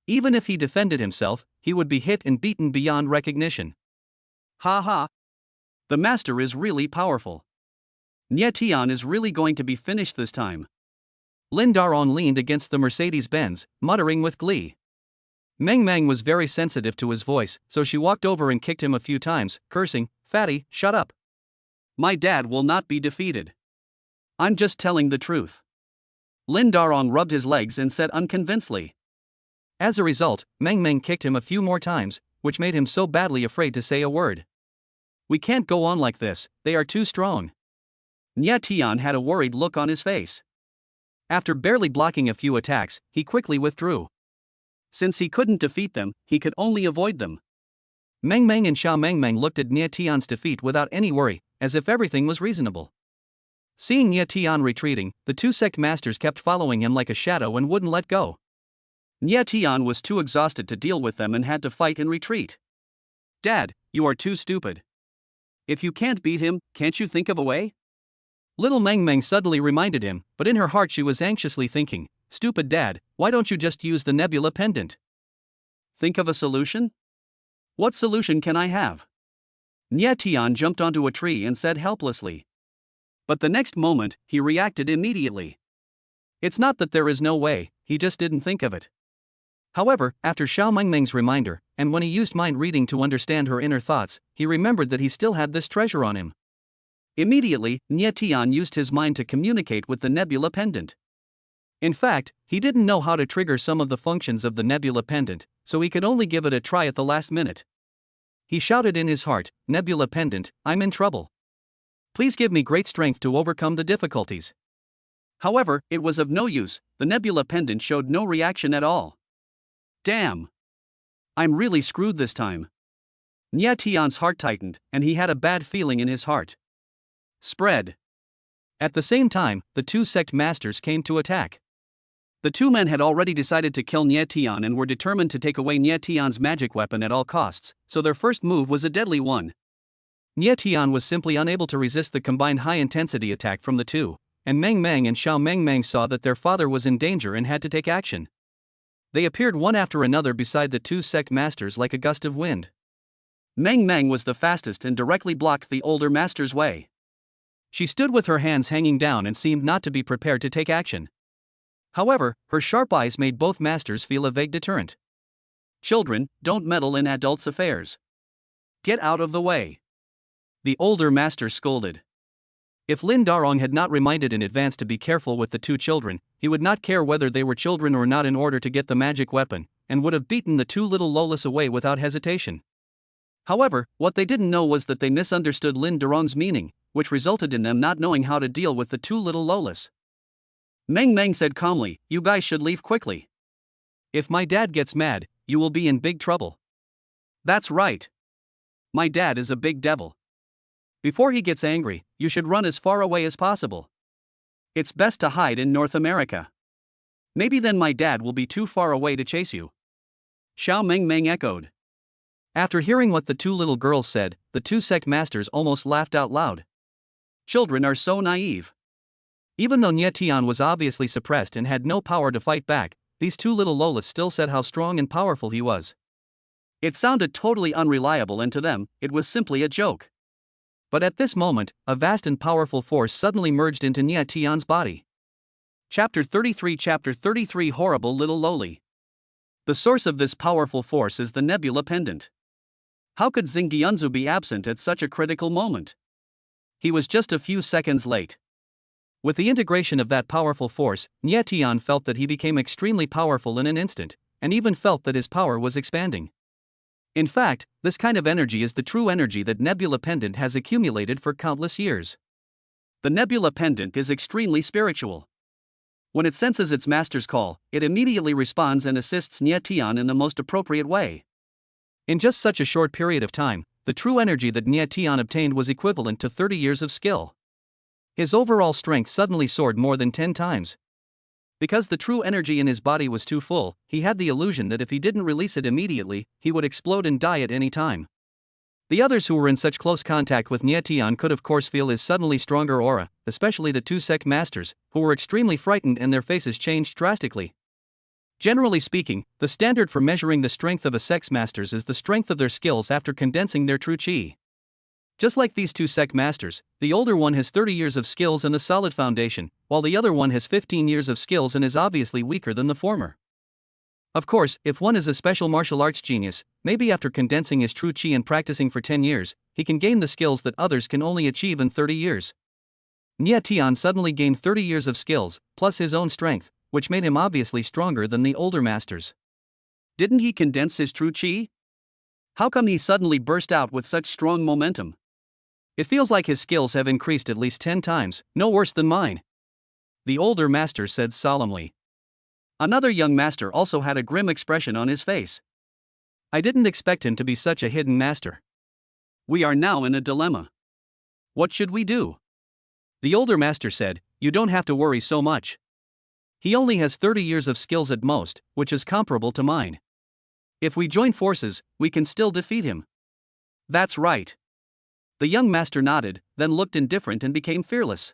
Even if he defended himself, he would be hit and beaten beyond recognition. Ha ha! The master is really powerful. Nye Tian is really going to be finished this time. Lin Darong leaned against the Mercedes-Benz, muttering with glee. Meng Meng was very sensitive to his voice, so she walked over and kicked him a few times, cursing, "Fatty, shut up. My dad will not be defeated. I'm just telling the truth." Lin Darong rubbed his legs and said unconvincedly, As a result, Meng Meng kicked him a few more times, which made him so badly afraid to say a word. "We can't go on like this, they are too strong." Nye Tian had a worried look on his face. After barely blocking a few attacks, he quickly withdrew. Since he couldn't defeat them, he could only avoid them. Meng Meng and Xiao Meng Meng looked at Nye Tian's defeat without any worry, as if everything was reasonable. Seeing Nye Tian retreating, the two sect masters kept following him like a shadow and wouldn't let go. Nye Tian was too exhausted to deal with them and had to fight and retreat. "Dad, you are too stupid. If you can't beat him, can't you think of a way?" Little Meng Meng suddenly reminded him, but in her heart she was anxiously thinking, "Stupid dad, why don't you just use the nebula pendant? Think of a solution?" "What solution can I have?" Nye Tian jumped onto a tree and said helplessly. But the next moment, he reacted immediately. It's not that there is no way, he just didn't think of it. However, after Xiao Mengmeng's reminder, and when he used mind reading to understand her inner thoughts, he remembered that he still had this treasure on him. Immediately, Nye Tian used his mind to communicate with the nebula pendant. In fact, he didn't know how to trigger some of the functions of the nebula pendant, so he could only give it a try at the last minute. He shouted in his heart, "Nebula pendant, I'm in trouble. Please give me great strength to overcome the difficulties." However, it was of no use, the nebula pendant showed no reaction at all. "Damn! I'm really screwed this time." Nye Tian's heart tightened, and he had a bad feeling in his heart. Spread. At the same time, the two sect masters came to attack. The two men had already decided to kill Nye Tian and were determined to take away Nye Tian's magic weapon at all costs, so their first move was a deadly one. Nye Tian was simply unable to resist the combined high-intensity attack from the two, and Meng Meng and Xiao Meng Meng saw that their father was in danger and had to take action. They appeared one after another beside the two sect masters like a gust of wind. Meng Meng was the fastest and directly blocked the older master's way. She stood with her hands hanging down and seemed not to be prepared to take action. However, her sharp eyes made both masters feel a vague deterrent. "Children, don't meddle in adults' affairs. Get out of the way," the older master scolded. If Lin Darong had not reminded in advance to be careful with the two children, he would not care whether they were children or not in order to get the magic weapon, and would have beaten the two little Lolas away without hesitation. However, what they didn't know was that they misunderstood Lin Darong's meaning, which resulted in them not knowing how to deal with the two little Lolas. Meng Meng said calmly, "You guys should leave quickly. If my dad gets mad, you will be in big trouble." "That's right. My dad is a big devil. Before he gets angry, you should run as far away as possible. It's best to hide in North America. Maybe then my dad will be too far away to chase you." Xiao Meng Meng echoed. After hearing what the two little girls said, the two sect masters almost laughed out loud. Children are so naive. Even though Nye Tian was obviously suppressed and had no power to fight back, these two little Lolas still said how strong and powerful he was. It sounded totally unreliable, and to them, it was simply a joke. But at this moment, a vast and powerful force suddenly merged into Nye Tian's body. Chapter 33 Horrible Little Loli. The source of this powerful force is the nebula pendant. How could Xingqianzu be absent at such a critical moment? He was just a few seconds late. With the integration of that powerful force, Nye Tian felt that he became extremely powerful in an instant, and even felt that his power was expanding. In fact, this kind of energy is the true energy that Nebula Pendant has accumulated for countless years. The Nebula Pendant is extremely spiritual. When it senses its master's call, it immediately responds and assists Nye Tian in the most appropriate way. In just such a short period of time, the true energy that Nye Tian obtained was equivalent to 30 years of skill. His overall strength suddenly soared more than 10 times. Because the true energy in his body was too full, he had the illusion that if he didn't release it immediately, he would explode and die at any time. The others who were in such close contact with Nye Tian could of course feel his suddenly stronger aura, especially the two sect masters, who were extremely frightened and their faces changed drastically. Generally speaking, the standard for measuring the strength of a sect's masters is the strength of their skills after condensing their true chi. Just like these two sect masters, the older one has 30 years of skills and a solid foundation, while the other one has 15 years of skills and is obviously weaker than the former. Of course, if one is a special martial arts genius, maybe after condensing his true chi and practicing for 10 years, he can gain the skills that others can only achieve in 30 years. Nye Tian suddenly gained 30 years of skills, plus his own strength, which made him obviously stronger than the older masters. Didn't he condense his true chi? How come he suddenly burst out with such strong momentum? It feels like his skills have increased at least 10 times, no worse than mine. The older master said solemnly. Another young master also had a grim expression on his face. I didn't expect him to be such a hidden master. We are now in a dilemma. What should we do? The older master said, you don't have to worry so much. He only has 30 years of skills at most, which is comparable to mine. If we join forces, we can still defeat him. That's right. The young master nodded, then looked indifferent and became fearless.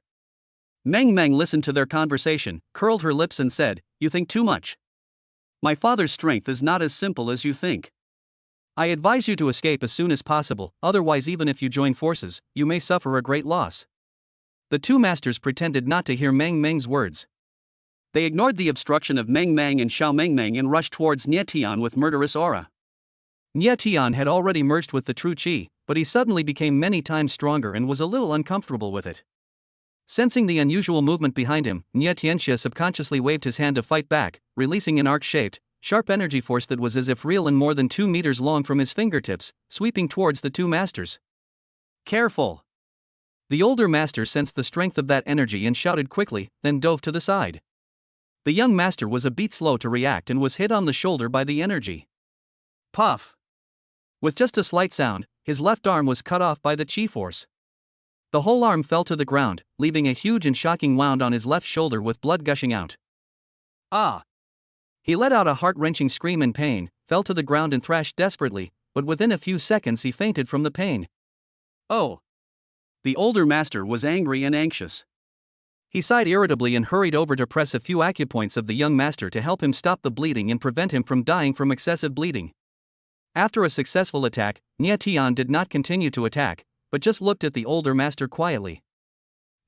Meng Meng listened to their conversation, curled her lips and said, you think too much. My father's strength is not as simple as you think. I advise you to escape as soon as possible, otherwise even if you join forces, you may suffer a great loss. The two masters pretended not to hear Meng Meng's words. They ignored the obstruction of Meng Meng and Xiao Meng Meng and rushed towards Nie Tian with murderous aura. Nie Tian had already merged with the true Qi, but he suddenly became many times stronger and was a little uncomfortable with it. Sensing the unusual movement behind him, Nie Tianxia subconsciously waved his hand to fight back, releasing an arc-shaped, sharp energy force that was as if real and more than 2 meters long from his fingertips, sweeping towards the two masters. Careful! The older master sensed the strength of that energy and shouted quickly, then dove to the side. The young master was a beat slow to react and was hit on the shoulder by the energy. Puff! With just a slight sound, his left arm was cut off by the chi force. The whole arm fell to the ground, leaving a huge and shocking wound on his left shoulder with blood gushing out. Ah! He let out a heart-wrenching scream in pain, fell to the ground and thrashed desperately, but within a few seconds he fainted from the pain. Oh! The older master was angry and anxious. He sighed irritably and hurried over to press a few acupoints of the young master to help him stop the bleeding and prevent him from dying from excessive bleeding. After a successful attack, Nie Tian did not continue to attack, but just looked at the older master quietly.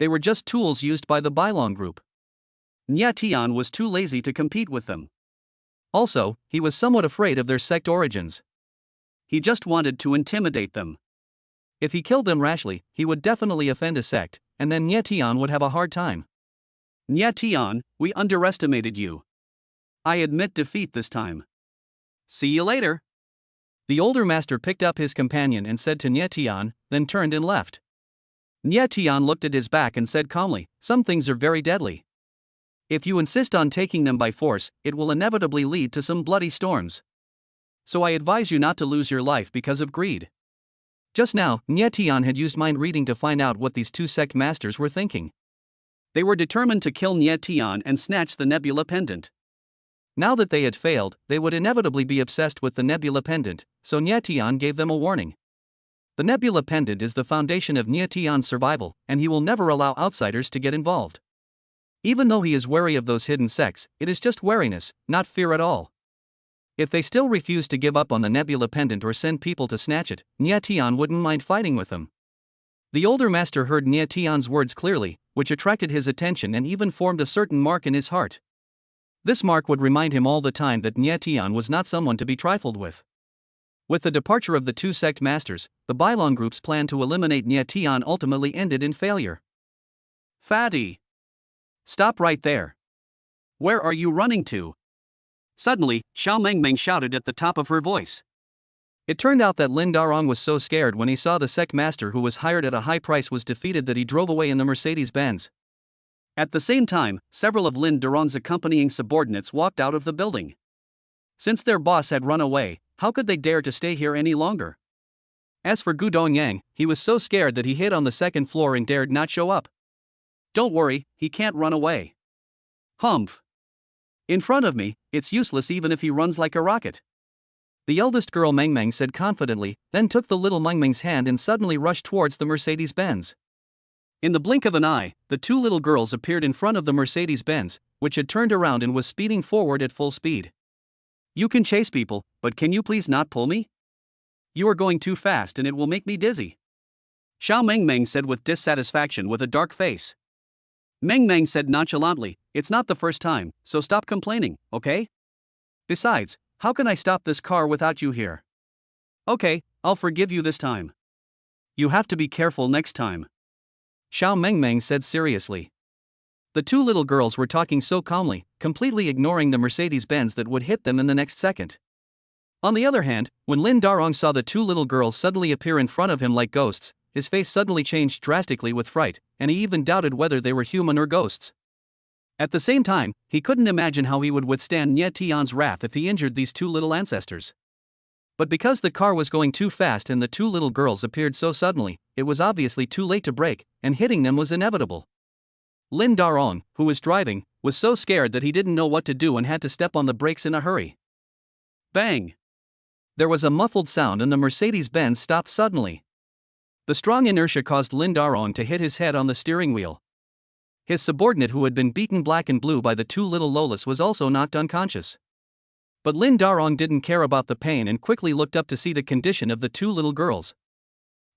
They were just tools used by the Bailong group. Nie Tian was too lazy to compete with them. Also, he was somewhat afraid of their sect origins. He just wanted to intimidate them. If he killed them rashly, he would definitely offend a sect, and then Nie Tian would have a hard time. Nie Tian, we underestimated you. I admit defeat this time. See you later. The older master picked up his companion and said to Nie Tian, then turned and left. Nie Tian looked at his back and said calmly, some things are very deadly. If you insist on taking them by force, it will inevitably lead to some bloody storms. So I advise you not to lose your life because of greed. Just now, Nie Tian had used mind reading to find out what these two sect masters were thinking. They were determined to kill Nie Tian and snatch the Nebula Pendant. Now that they had failed, they would inevitably be obsessed with the Nebula Pendant, so Nie Tian gave them a warning. The Nebula Pendant is the foundation of Nie Tian's survival, and he will never allow outsiders to get involved. Even though he is wary of those hidden sects, it is just wariness, not fear at all. If they still refuse to give up on the Nebula Pendant or send people to snatch it, Nie Tian wouldn't mind fighting with them. The older master heard Nie Tian's words clearly, which attracted his attention and even formed a certain mark in his heart. This mark would remind him all the time that Nie Tian was not someone to be trifled with. With the departure of the two sect masters, the Bailong group's plan to eliminate Nie Tian ultimately ended in failure. Fatty! Stop right there. Where are you running to? Suddenly, Xiao Mengmeng shouted at the top of her voice. It turned out that Lin Darong was so scared when he saw the sect master who was hired at a high price was defeated that he drove away in the Mercedes-Benz. At the same time, several of Lin Darong's accompanying subordinates walked out of the building. Since their boss had run away, how could they dare to stay here any longer? As for Gu Dongyang, he was so scared that he hid on the second floor and dared not show up. Don't worry, he can't run away. Humph. In front of me, it's useless even if he runs like a rocket. The eldest girl Mengmeng said confidently, then took the little Mengmeng's hand and suddenly rushed towards the Mercedes-Benz. In the blink of an eye, the two little girls appeared in front of the Mercedes-Benz, which had turned around and was speeding forward at full speed. You can chase people, but can you please not pull me? You are going too fast and it will make me dizzy. Xiao Mengmeng said with dissatisfaction with a dark face. Mengmeng said nonchalantly, it's not the first time, so stop complaining, okay? Besides, how can I stop this car without you here? Okay, I'll forgive you this time. You have to be careful next time. Xiao Mengmeng said seriously. The two little girls were talking so calmly, completely ignoring the Mercedes-Benz that would hit them in the next second. On the other hand, when Lin Darong saw the two little girls suddenly appear in front of him like ghosts, his face suddenly changed drastically with fright, and he even doubted whether they were human or ghosts. At the same time, he couldn't imagine how he would withstand Nie Tian's wrath if he injured these two little ancestors. But because the car was going too fast and the two little girls appeared so suddenly, it was obviously too late to brake, and hitting them was inevitable. Lin Darong, who was driving, was so scared that he didn't know what to do and had to step on the brakes in a hurry. Bang! There was a muffled sound and the Mercedes-Benz stopped suddenly. The strong inertia caused Lin Darong to hit his head on the steering wheel. His subordinate, who had been beaten black and blue by the two little Lolas, was also knocked unconscious. But Lin Darong didn't care about the pain and quickly looked up to see the condition of the two little girls.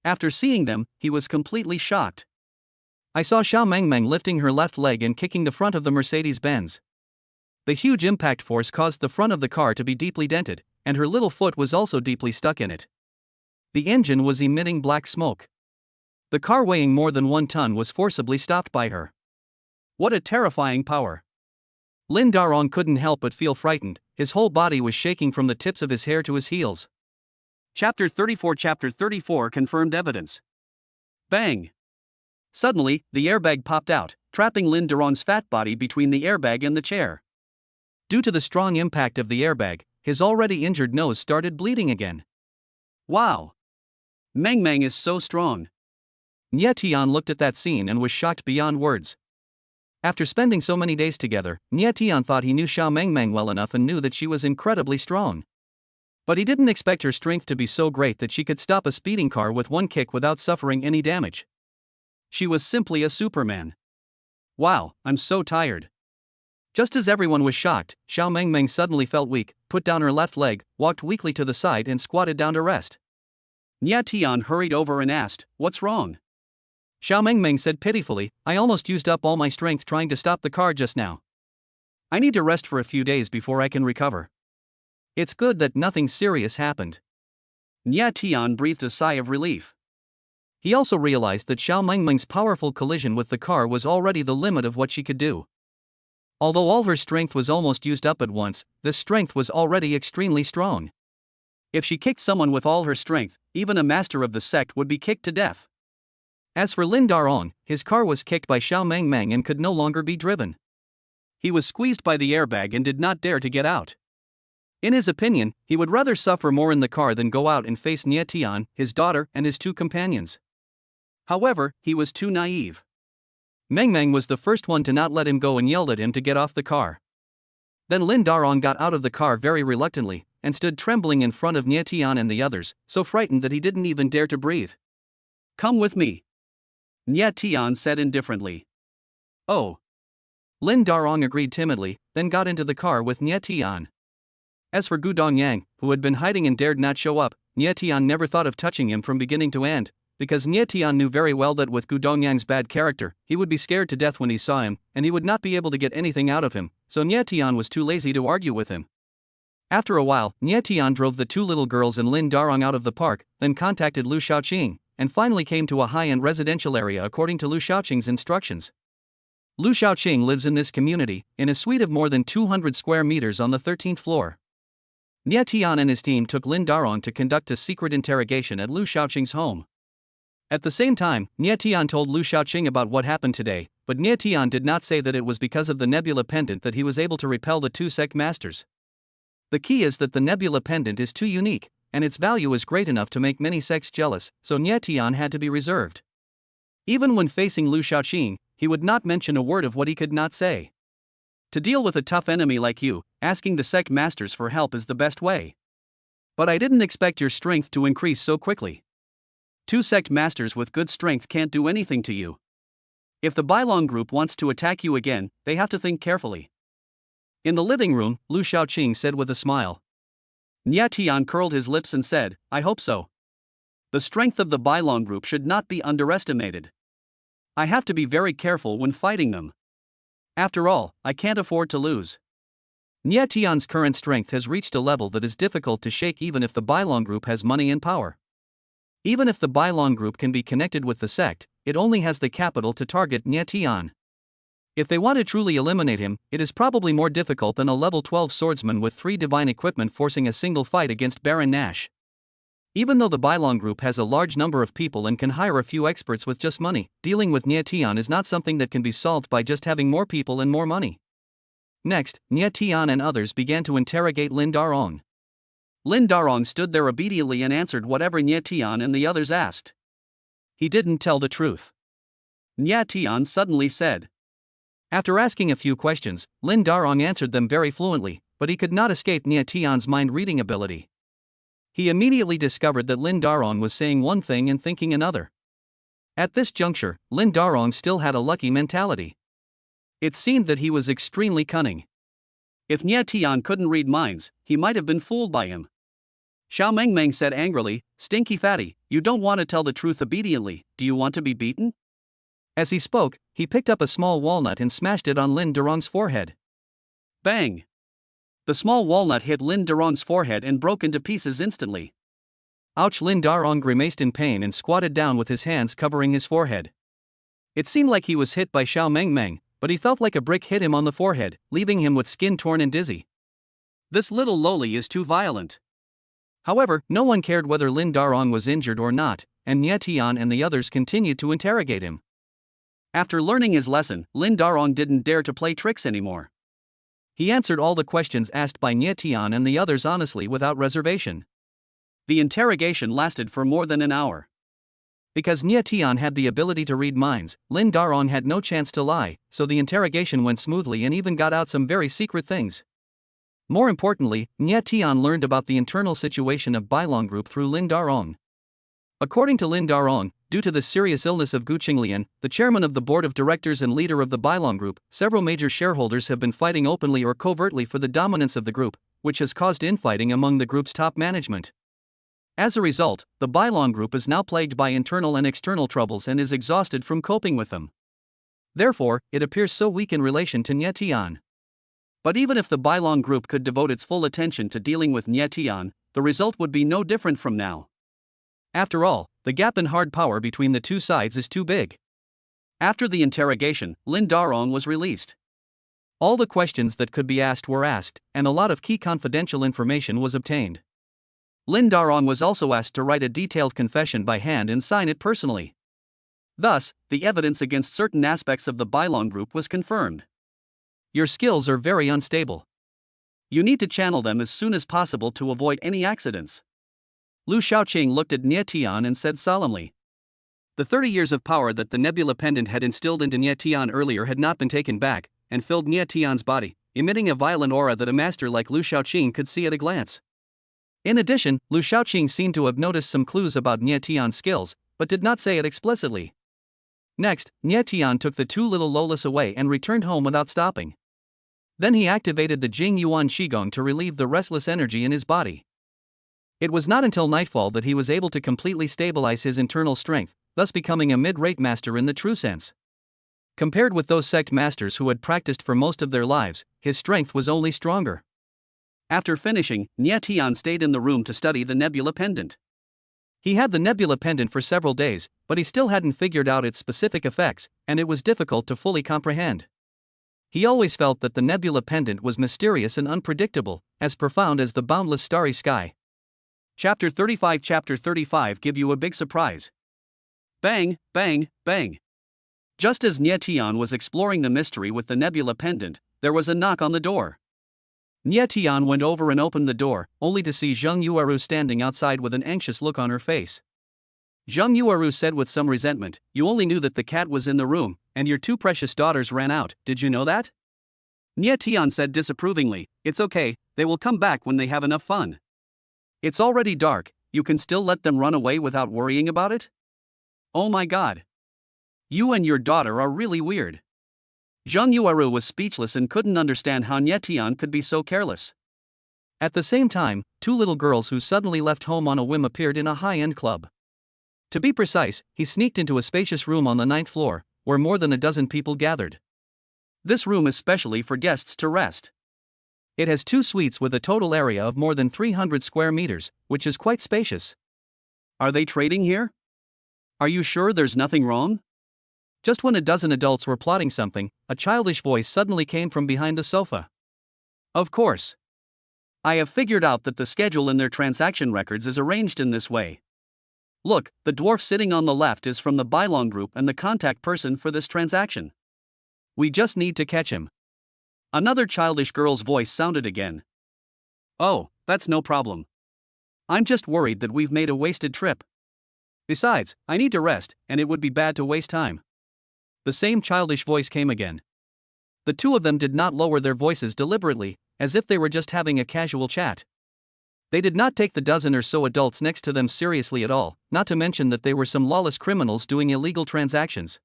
After seeing them, he was completely shocked. I saw Xiao Mengmeng lifting her left leg and kicking the front of the Mercedes-Benz. The huge impact force caused the front of the car to be deeply dented, and her little foot was also deeply stuck in it. The engine was emitting black smoke. The car, weighing more than 1 ton, was forcibly stopped by her. What a terrifying power! Lin Darong couldn't help but feel frightened. His whole body was shaking from the tips of his hair to his heels. Chapter 34 Confirmed Evidence. Bang! Suddenly, the airbag popped out, trapping Lin Darong's fat body between the airbag and the chair. Due to the strong impact of the airbag, his already injured nose started bleeding again. Wow! Meng is so strong. Nie Tian looked at that scene and was shocked beyond words. After spending so many days together, Nie Tian thought he knew Xiao Mengmeng well enough and knew that she was incredibly strong. But he didn't expect her strength to be so great that she could stop a speeding car with one kick without suffering any damage. She was simply a Superman. Wow, I'm so tired. Just as everyone was shocked, Xiao Mengmeng suddenly felt weak, put down her left leg, walked weakly to the side and squatted down to rest. Nie Tian hurried over and asked, "What's wrong?" Xiao Mengmeng said pitifully, "I almost used up all my strength trying to stop the car just now. I need to rest for a few days before I can recover." It's good that nothing serious happened. Nie Tian breathed a sigh of relief. He also realized that Xiao Mengmeng's powerful collision with the car was already the limit of what she could do. Although all her strength was almost used up at once, this strength was already extremely strong. If she kicked someone with all her strength, even a master of the sect would be kicked to death. As for Lin Darong, his car was kicked by Xiao Mengmeng and could no longer be driven. He was squeezed by the airbag and did not dare to get out. In his opinion, he would rather suffer more in the car than go out and face Nie Tian, his daughter, and his two companions. However, he was too naive. Mengmeng was the first one to not let him go and yelled at him to get off the car. Then Lin Darong got out of the car very reluctantly, and stood trembling in front of Nie Tian and the others, so frightened that he didn't even dare to breathe. "Come with me," Nie Tian said indifferently. "Oh." Lin Darong agreed timidly, then got into the car with Nie Tian. As for Gu Dongyang, who had been hiding and dared not show up, Nie Tian never thought of touching him from beginning to end, because Nie Tian knew very well that with Gu Dongyang's bad character, he would be scared to death when he saw him, and he would not be able to get anything out of him, so Nie Tian was too lazy to argue with him. After a while, Nie Tian drove the two little girls and Lin Darong out of the park, then contacted Lu Shaoqing, and finally came to a high-end residential area according to Lu Shaoqing's instructions. Lu Shaoqing lives in this community, in a suite of more than 200 square meters on the 13th floor. Nie Tian and his team took Lin Darong to conduct a secret interrogation at Lu Shaoqing's home. At the same time, Nie Tian told Lu Shaoqing about what happened today, but Nie Tian did not say that it was because of the nebula pendant that he was able to repel the two sect masters. The key is that the nebula pendant is too unique, and its value is great enough to make many sects jealous, so Nie Tian had to be reserved. Even when facing Lu Shaoqing, he would not mention a word of what he could not say. To deal with a tough enemy like you, asking the sect masters for help is the best way. But I didn't expect your strength to increase so quickly. Two sect masters with good strength can't do anything to you. If the Bailong group wants to attack you again, they have to think carefully. In the living room, Lu Shaoqing said with a smile. Nie Tian curled his lips and said, "I hope so. The strength of the Bailong group should not be underestimated. I have to be very careful when fighting them. After all, I can't afford to lose." Nie Tian's current strength has reached a level that is difficult to shake even if the Bailong group has money and power. Even if the Bailong group can be connected with the sect, it only has the capital to target Nie Tian. If they want to truly eliminate him, it is probably more difficult than a level 12 swordsman with 3 divine equipment forcing a single fight against Baron Nash. Even though the Bylong group has a large number of people and can hire a few experts with just money, dealing with Nia Tian is not something that can be solved by just having more people and more money. Next, Nia Tian and others began to interrogate Lin Darong. Lin Darong stood there obediently and answered whatever Nia Tian and the others asked. He didn't tell the truth. Nia Tian suddenly said. After asking a few questions, Lin Darong answered them very fluently, but he could not escape Nia Tian's mind-reading ability. He immediately discovered that Lin Darong was saying one thing and thinking another. At this juncture, Lin Darong still had a lucky mentality. It seemed that he was extremely cunning. If Nia Tian couldn't read minds, he might have been fooled by him. Xiao Mengmeng said angrily, "Stinky fatty, you don't want to tell the truth obediently, do you want to be beaten?" As he spoke, he picked up a small walnut and smashed it on Lin Darong's forehead. Bang! The small walnut hit Lin Darong's forehead and broke into pieces instantly. Ouch! Lin Darong grimaced in pain and squatted down with his hands covering his forehead. It seemed like he was hit by Xiao Mengmeng, but he felt like a brick hit him on the forehead, leaving him with skin torn and dizzy. This little loli is too violent. However, no one cared whether Lin Darong was injured or not, and Nia Tian and the others continued to interrogate him. After learning his lesson, Lin Darong didn't dare to play tricks anymore. He answered all the questions asked by Nia Tian and the others honestly without reservation. The interrogation lasted for more than an hour. Because Nia Tian had the ability to read minds, Lin Darong had no chance to lie, so the interrogation went smoothly and even got out some very secret things. More importantly, Nia Tian learned about the internal situation of Bylong Group through Lin Darong. According to Lin Darong, due to the serious illness of Gu Qinglian, the chairman of the board of directors and leader of the Bylong Group, several major shareholders have been fighting openly or covertly for the dominance of the group, which has caused infighting among the group's top management. As a result, the Bylong Group is now plagued by internal and external troubles and is exhausted from coping with them. Therefore, it appears so weak in relation to Nia Tian. But even if the Bylong Group could devote its full attention to dealing with Nia Tian, the result would be no different from now. After all, the gap in hard power between the two sides is too big. After the interrogation, Lin Darong was released. All the questions that could be asked were asked, and a lot of key confidential information was obtained. Lin Darong was also asked to write a detailed confession by hand and sign it personally. Thus, the evidence against certain aspects of the Bylong Group was confirmed. Your skills are very unstable. You need to channel them as soon as possible to avoid any accidents. Lu Shaoqing looked at Nia Tian and said solemnly. The 30 years of power that the Nebula Pendant had instilled into Nia Tian earlier had not been taken back, and filled Nia Tian's body, emitting a violent aura that a master like Lu Shaoqing could see at a glance. In addition, Lu Shaoqing seemed to have noticed some clues about Nia Tian's skills, but did not say it explicitly. Next, Nia Tian took the two little Lolas away and returned home without stopping. Then he activated the Jing Yuan Qigong to relieve the restless energy in his body. It was not until nightfall that he was able to completely stabilize his internal strength, thus becoming a mid-rate master in the true sense. Compared with those sect masters who had practiced for most of their lives, his strength was only stronger. After finishing, Nia Tian stayed in the room to study the Nebula Pendant. He had the Nebula Pendant for several days, but he still hadn't figured out its specific effects, and it was difficult to fully comprehend. He always felt that the Nebula Pendant was mysterious and unpredictable, as profound as the boundless starry sky. Chapter 35 give you a big surprise. Bang, bang, bang. Just as Nia Tian was exploring the mystery with the Nebula Pendant, there was a knock on the door. Nia Tian went over and opened the door, only to see Zheng Yueru standing outside with an anxious look on her face. Zheng Yueru said with some resentment, "You only knew that the cat was in the room, and your two precious daughters ran out, did you know that?" Nia Tian said disapprovingly, "It's okay, they will come back when they have enough fun. It's already dark, you can still let them run away without worrying about it? Oh my god. You and your daughter are really weird." Zheng Yueru was speechless and couldn't understand how Nia Tian could be so careless. At the same time, two little girls who suddenly left home on a whim appeared in a high-end club. To be precise, he sneaked into a spacious room on the 9th floor, where more than a dozen people gathered. This room is specially for guests to rest. It has 2 suites with a total area of more than 300 square meters, which is quite spacious. Are they trading here? Are you sure there's nothing wrong? Just when a dozen adults were plotting something, a childish voice suddenly came from behind the sofa. Of course. I have figured out that the schedule in their transaction records is arranged in this way. Look, the dwarf sitting on the left is from the Bylong group and the contact person for this transaction. We just need to catch him. Another childish girl's voice sounded again. Oh, that's no problem. I'm just worried that we've made a wasted trip. Besides, I need to rest, and it would be bad to waste time. The same childish voice came again. The two of them did not lower their voices deliberately, as if they were just having a casual chat. They did not take the dozen or so adults next to them seriously at all, not to mention that they were some lawless criminals doing illegal transactions.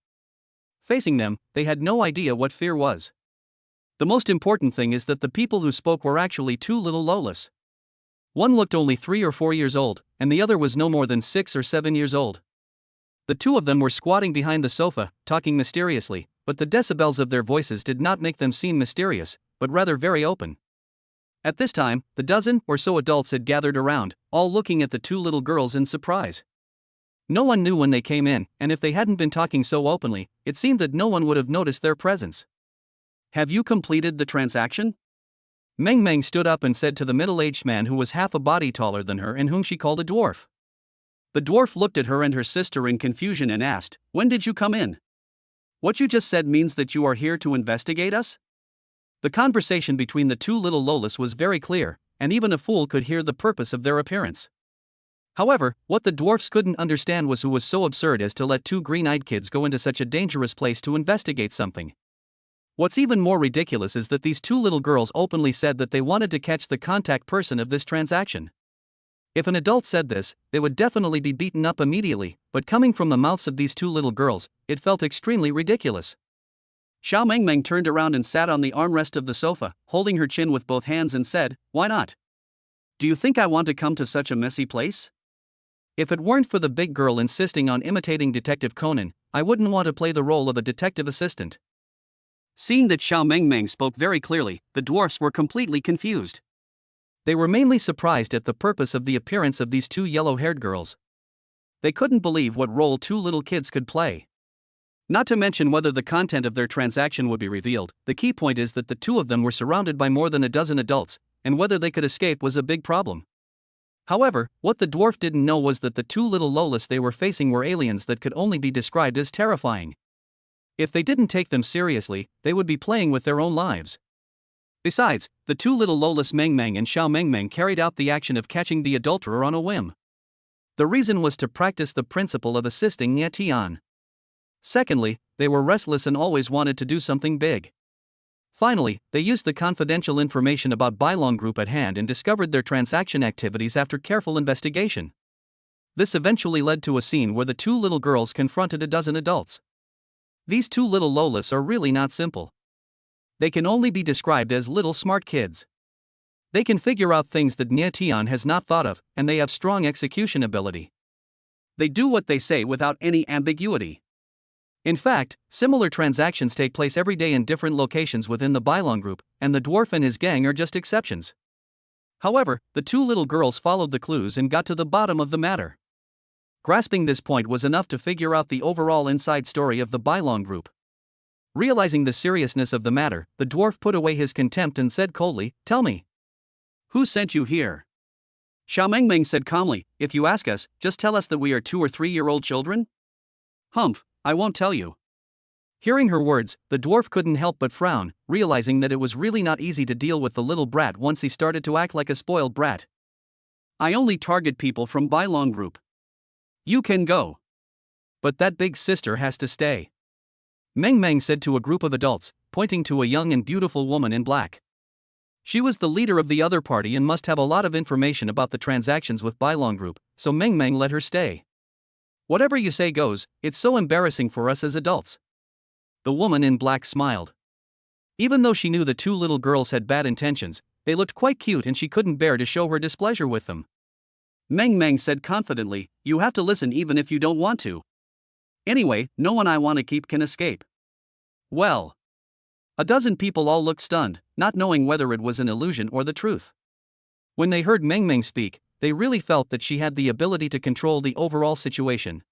Facing them, they had no idea what fear was. The most important thing is that the people who spoke were actually two little Lolas. One looked only 3 or 4 years old, and the other was no more than 6 or 7 years old. The two of them were squatting behind the sofa, talking mysteriously, but the decibels of their voices did not make them seem mysterious, but rather very open. At this time, the dozen or so adults had gathered around, all looking at the two little girls in surprise. No one knew when they came in, and if they hadn't been talking so openly, it seemed that no one would have noticed their presence. Have you completed the transaction? Meng Meng stood up and said to the middle-aged man who was half a body taller than her and whom she called a dwarf. The dwarf looked at her and her sister in confusion and asked, "When did you come in? What you just said means that you are here to investigate us?" The conversation between the two little Lolas was very clear, and even a fool could hear the purpose of their appearance. However, what the dwarfs couldn't understand was who was so absurd as to let two green-eyed kids go into such a dangerous place to investigate something. What's even more ridiculous is that these two little girls openly said that they wanted to catch the contact person of this transaction. If an adult said this, they would definitely be beaten up immediately, but coming from the mouths of these two little girls, it felt extremely ridiculous. Xiao Mengmeng turned around and sat on the armrest of the sofa, holding her chin with both hands and said, "Why not? Do you think I want to come to such a messy place? If it weren't for the big girl insisting on imitating Detective Conan, I wouldn't want to play the role of a detective assistant." Seeing that Xiao Mengmeng spoke very clearly, the dwarfs were completely confused. They were mainly surprised at the purpose of the appearance of these two yellow-haired girls. They couldn't believe what role two little kids could play. Not to mention whether the content of their transaction would be revealed, the key point is that the two of them were surrounded by more than a dozen adults, and whether they could escape was a big problem. However, what the dwarf didn't know was that the two little Lolas they were facing were aliens that could only be described as terrifying. If they didn't take them seriously, they would be playing with their own lives. Besides, the two little Lolas Mengmeng and Xiao Mengmeng carried out the action of catching the adulterer on a whim. The reason was to practice the principle of assisting Nye Tian. Secondly, they were restless and always wanted to do something big. Finally, they used the confidential information about Bylong Group at hand and discovered their transaction activities after careful investigation. This eventually led to a scene where the two little girls confronted a dozen adults. These two little Lolas are really not simple. They can only be described as little smart kids. They can figure out things that Nye Tian has not thought of, and they have strong execution ability. They do what they say without any ambiguity. In fact, similar transactions take place every day in different locations within the Bylong Group, and the dwarf and his gang are just exceptions. However, the two little girls followed the clues and got to the bottom of the matter. Grasping this point was enough to figure out the overall inside story of the Bylong Group. Realizing the seriousness of the matter, the dwarf put away his contempt and said coldly, "Tell me. Who sent you here?" Xiao Mengmeng said calmly, "If you ask us, just tell us that we are 2 or 3-year-old children." "Humph, I won't tell you." Hearing her words, the dwarf couldn't help but frown, realizing that it was really not easy to deal with the little brat once he started to act like a spoiled brat. "I only target people from Bylong Group. You can go. But that big sister has to stay," Meng Meng said to a group of adults, pointing to a young and beautiful woman in black. She was the leader of the other party and must have a lot of information about the transactions with Bylong Group, so Meng Meng let her stay. "Whatever you say goes, it's so embarrassing for us as adults." The woman in black smiled. Even though she knew the two little girls had bad intentions, they looked quite cute and she couldn't bear to show her displeasure with them. Meng Meng said confidently, "You have to listen even if you don't want to. Anyway, no one I want to keep can escape." Well. A dozen people all looked stunned, not knowing whether it was an illusion or the truth. When they heard Meng Meng speak, they really felt that she had the ability to control the overall situation.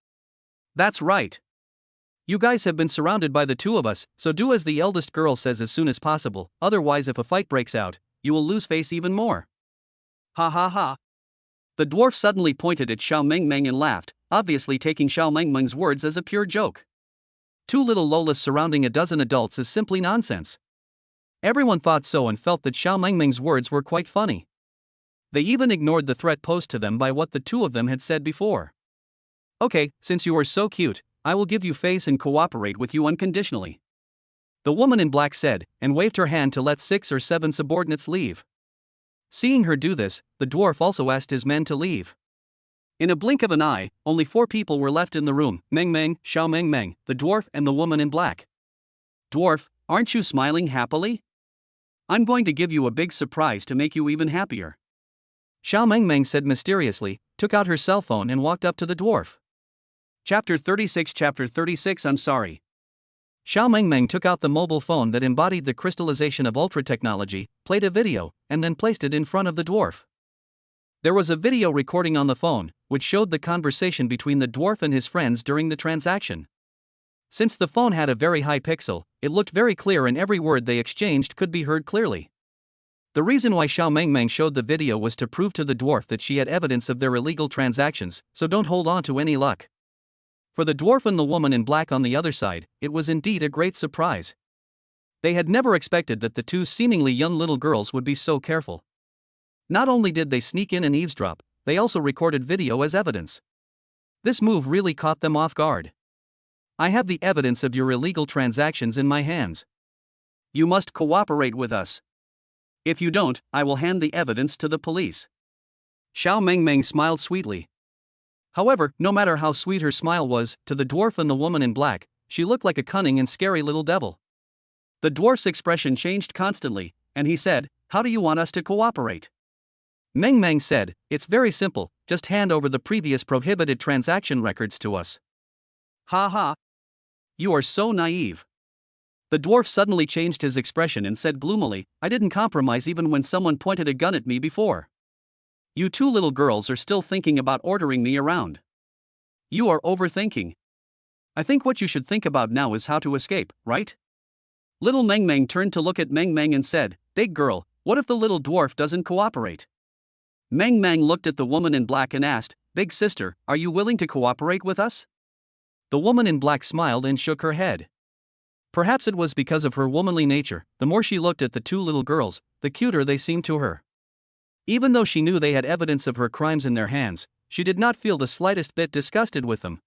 That's right. You guys have been surrounded by the two of us, so do as the eldest girl says as soon as possible, otherwise if a fight breaks out, you will lose face even more. Ha ha ha. The dwarf suddenly pointed at Xiao Mengmeng and laughed, obviously taking Xiao Mengmeng's words as a pure joke. Two little Lolas surrounding a dozen adults is simply nonsense. Everyone thought so and felt that Xiao Mengmeng's words were quite funny. They even ignored the threat posed to them by what the two of them had said before. Okay, since you are so cute, I will give you face and cooperate with you unconditionally. The woman in black said, and waved her hand to let 6 or 7 subordinates leave. Seeing her do this, the dwarf also asked his men to leave. In a blink of an eye, only 4 people were left in the room: Mengmeng, Xiao Mengmeng, the dwarf and the woman in black. Dwarf, aren't you smiling happily? I'm going to give you a big surprise to make you even happier. Xiao Mengmeng said mysteriously, took out her cell phone and walked up to the dwarf. Chapter 36 I'm sorry. Xiao Mengmeng took out the mobile phone that embodied the crystallization of ultra technology, played a video, and then placed it in front of the dwarf. There was a video recording on the phone, which showed the conversation between the dwarf and his friends during the transaction. Since the phone had a very high pixel, it looked very clear and every word they exchanged could be heard clearly. The reason why Xiao Mengmeng showed the video was to prove to the dwarf that she had evidence of their illegal transactions, so don't hold on to any luck. For the dwarf and the woman in black on the other side, it was indeed a great surprise. They had never expected that the two seemingly young little girls would be so careful. Not only did they sneak in and eavesdrop, they also recorded video as evidence. This move really caught them off guard. I have the evidence of your illegal transactions in my hands. You must cooperate with us. If you don't, I will hand the evidence to the police. Xiao Mengmeng smiled sweetly. However, no matter how sweet her smile was, to the dwarf and the woman in black, she looked like a cunning and scary little devil. The dwarf's expression changed constantly, and he said, "How do you want us to cooperate?" Mengmeng said, "It's very simple, just hand over the previous prohibited transaction records to us." Ha ha. You are so naive. The dwarf suddenly changed his expression and said gloomily, "I didn't compromise even when someone pointed a gun at me before. You two little girls are still thinking about ordering me around. You are overthinking. I think what you should think about now is how to escape, right?" Little Mengmeng turned to look at Mengmeng and said, "Big girl, what if the little dwarf doesn't cooperate?" Mengmeng looked at the woman in black and asked, "Big sister, are you willing to cooperate with us?" The woman in black smiled and shook her head. Perhaps it was because of her womanly nature, the more she looked at the two little girls, the cuter they seemed to her. Even though she knew they had evidence of her crimes in their hands, she did not feel the slightest bit disgusted with them.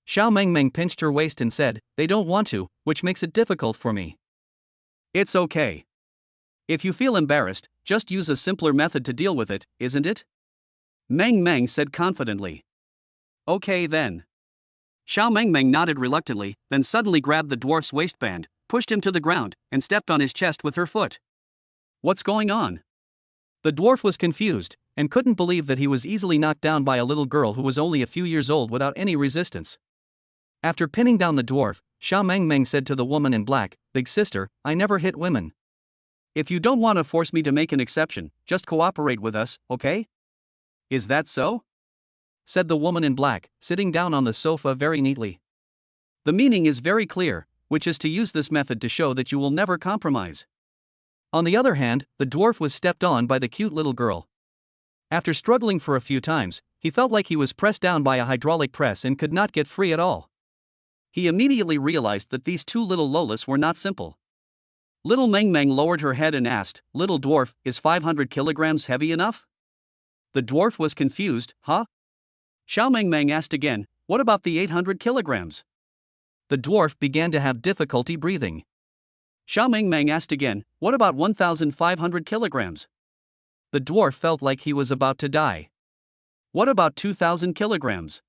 Xiao Mengmeng pinched her waist and said, "They don't want to, which makes it difficult for me." It's okay. If you feel embarrassed, just use a simpler method to deal with it, isn't it? Mengmeng said confidently. Okay then. Xiao Mengmeng nodded reluctantly, then suddenly grabbed the dwarf's waistband, pushed him to the ground, and stepped on his chest with her foot. What's going on? The dwarf was confused, and couldn't believe that he was easily knocked down by a little girl who was only a few years old without any resistance. After pinning down the dwarf, Xiao Mengmeng said to the woman in black, "Big sister, I never hit women. If you don't want to force me to make an exception, just cooperate with us, okay?" Is that so? Said the woman in black, sitting down on the sofa very neatly. The meaning is very clear, which is to use this method to show that you will never compromise. On the other hand, the dwarf was stepped on by the cute little girl. After struggling for a few times, he felt like he was pressed down by a hydraulic press and could not get free at all. He immediately realized that these two little Lolas were not simple. Little Mengmeng lowered her head and asked, "Little dwarf, is 500 kilograms heavy enough?" The dwarf was confused, "Huh?" Xiao Mengmeng asked again, "What about the 800 kilograms?" The dwarf began to have difficulty breathing. Xiao Mengmeng asked again, "What about 1,500 kilograms?" The dwarf felt like he was about to die. "What about 2,000 kilograms?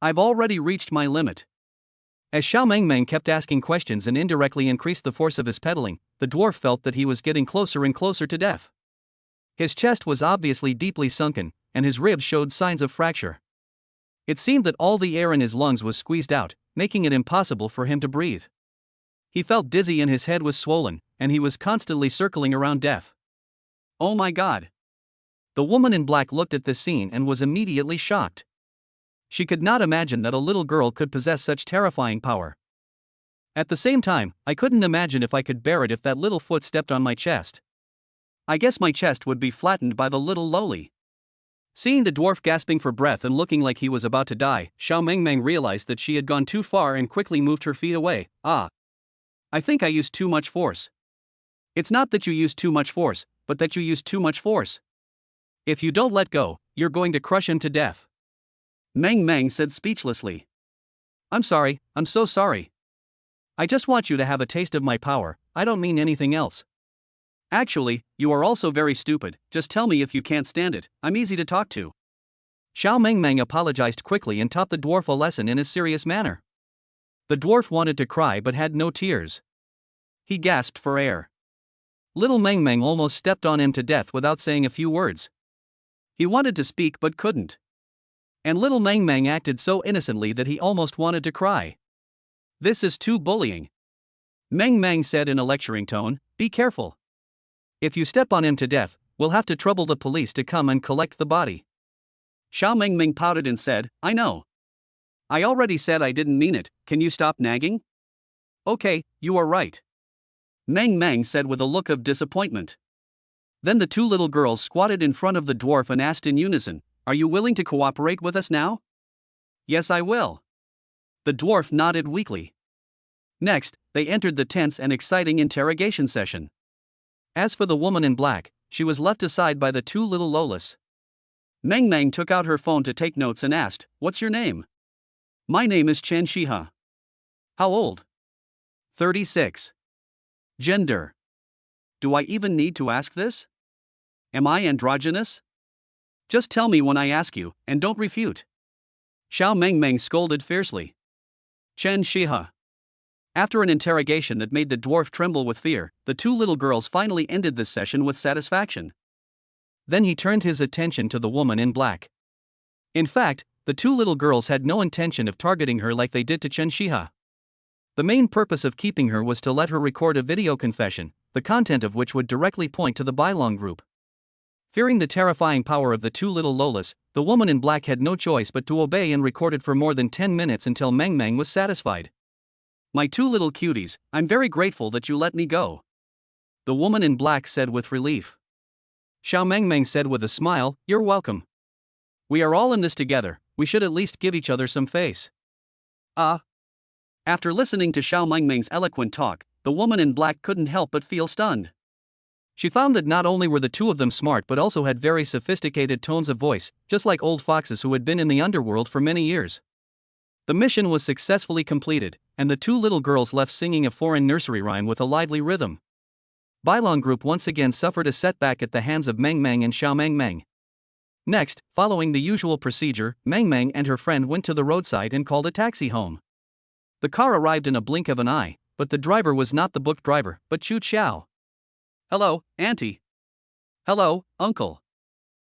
I've already reached my limit." As Xiao Mengmeng kept asking questions and indirectly increased the force of his pedaling, the dwarf felt that he was getting closer and closer to death. His chest was obviously deeply sunken, and his ribs showed signs of fracture. It seemed that all the air in his lungs was squeezed out, making it impossible for him to breathe. He felt dizzy and his head was swollen, and he was constantly circling around death. Oh my God! The woman in black looked at this scene and was immediately shocked. She could not imagine that a little girl could possess such terrifying power. At the same time, I couldn't imagine if I could bear it if that little foot stepped on my chest. I guess my chest would be flattened by the little lowly. Seeing the dwarf gasping for breath and looking like he was about to die, Xiao Mengmeng realized that she had gone too far and quickly moved her feet away. I think I used too much force. It's not that you used too much force, but that you used too much force. If you don't let go, you're going to crush him to death. Meng Meng said speechlessly. I'm sorry, I'm so sorry. I just want you to have a taste of my power, I don't mean anything else. Actually, you are also very stupid, just tell me if you can't stand it, I'm easy to talk to. Xiao Mengmeng apologized quickly and taught the dwarf a lesson in a serious manner. The dwarf wanted to cry but had no tears. He gasped for air. Little Mengmeng almost stepped on him to death without saying a few words. He wanted to speak but couldn't. And little Mengmeng acted so innocently that he almost wanted to cry. This is too bullying. Mengmeng said in a lecturing tone, be careful. If you step on him to death, we'll have to trouble the police to come and collect the body. Xiao Mengmeng pouted and said, I know. I already said I didn't mean it, can you stop nagging? Okay, you are right. Mengmeng said with a look of disappointment. Then the two little girls squatted in front of the dwarf and asked in unison, are you willing to cooperate with us now? Yes, I will. The dwarf nodded weakly. Next, they entered the tense and exciting interrogation session. As for the woman in black, she was left aside by the two little Lolas. Mengmeng took out her phone to take notes and asked, what's your name? My name is Chen Shiha. How old? 36. Gender. Do I even need to ask this? Am I androgynous? Just tell me when I ask you, and don't refute. Xiao Mengmeng scolded fiercely. Chen Shiha. After an interrogation that made the dwarf tremble with fear, the two little girls finally ended this session with satisfaction. Then he turned his attention to the woman in black. In fact, the two little girls had no intention of targeting her like they did to Chen Shiha. The main purpose of keeping her was to let her record a video confession, the content of which would directly point to the Bailong group. Fearing the terrifying power of the two little Lolas, the woman in black had no choice but to obey and recorded for more than 10 minutes until Mengmeng was satisfied. My two little cuties, I'm very grateful that you let me go. The woman in black said with relief. Xiao Mengmeng said with a smile, you're welcome. We are all in this together, we should at least give each other some face. After listening to Xiao Mengmeng's eloquent talk, the woman in black couldn't help but feel stunned. She found that not only were the two of them smart but also had very sophisticated tones of voice, just like old foxes who had been in the underworld for many years. The mission was successfully completed, and the two little girls left singing a foreign nursery rhyme with a lively rhythm. Bailong group once again suffered a setback at the hands of Mengmeng and Xiao Mengmeng. Next, following the usual procedure, Mengmeng and her friend went to the roadside and called a taxi home. The car arrived in a blink of an eye, but the driver was not the booked driver, but Chu Qiao. Hello, Auntie. Hello, Uncle.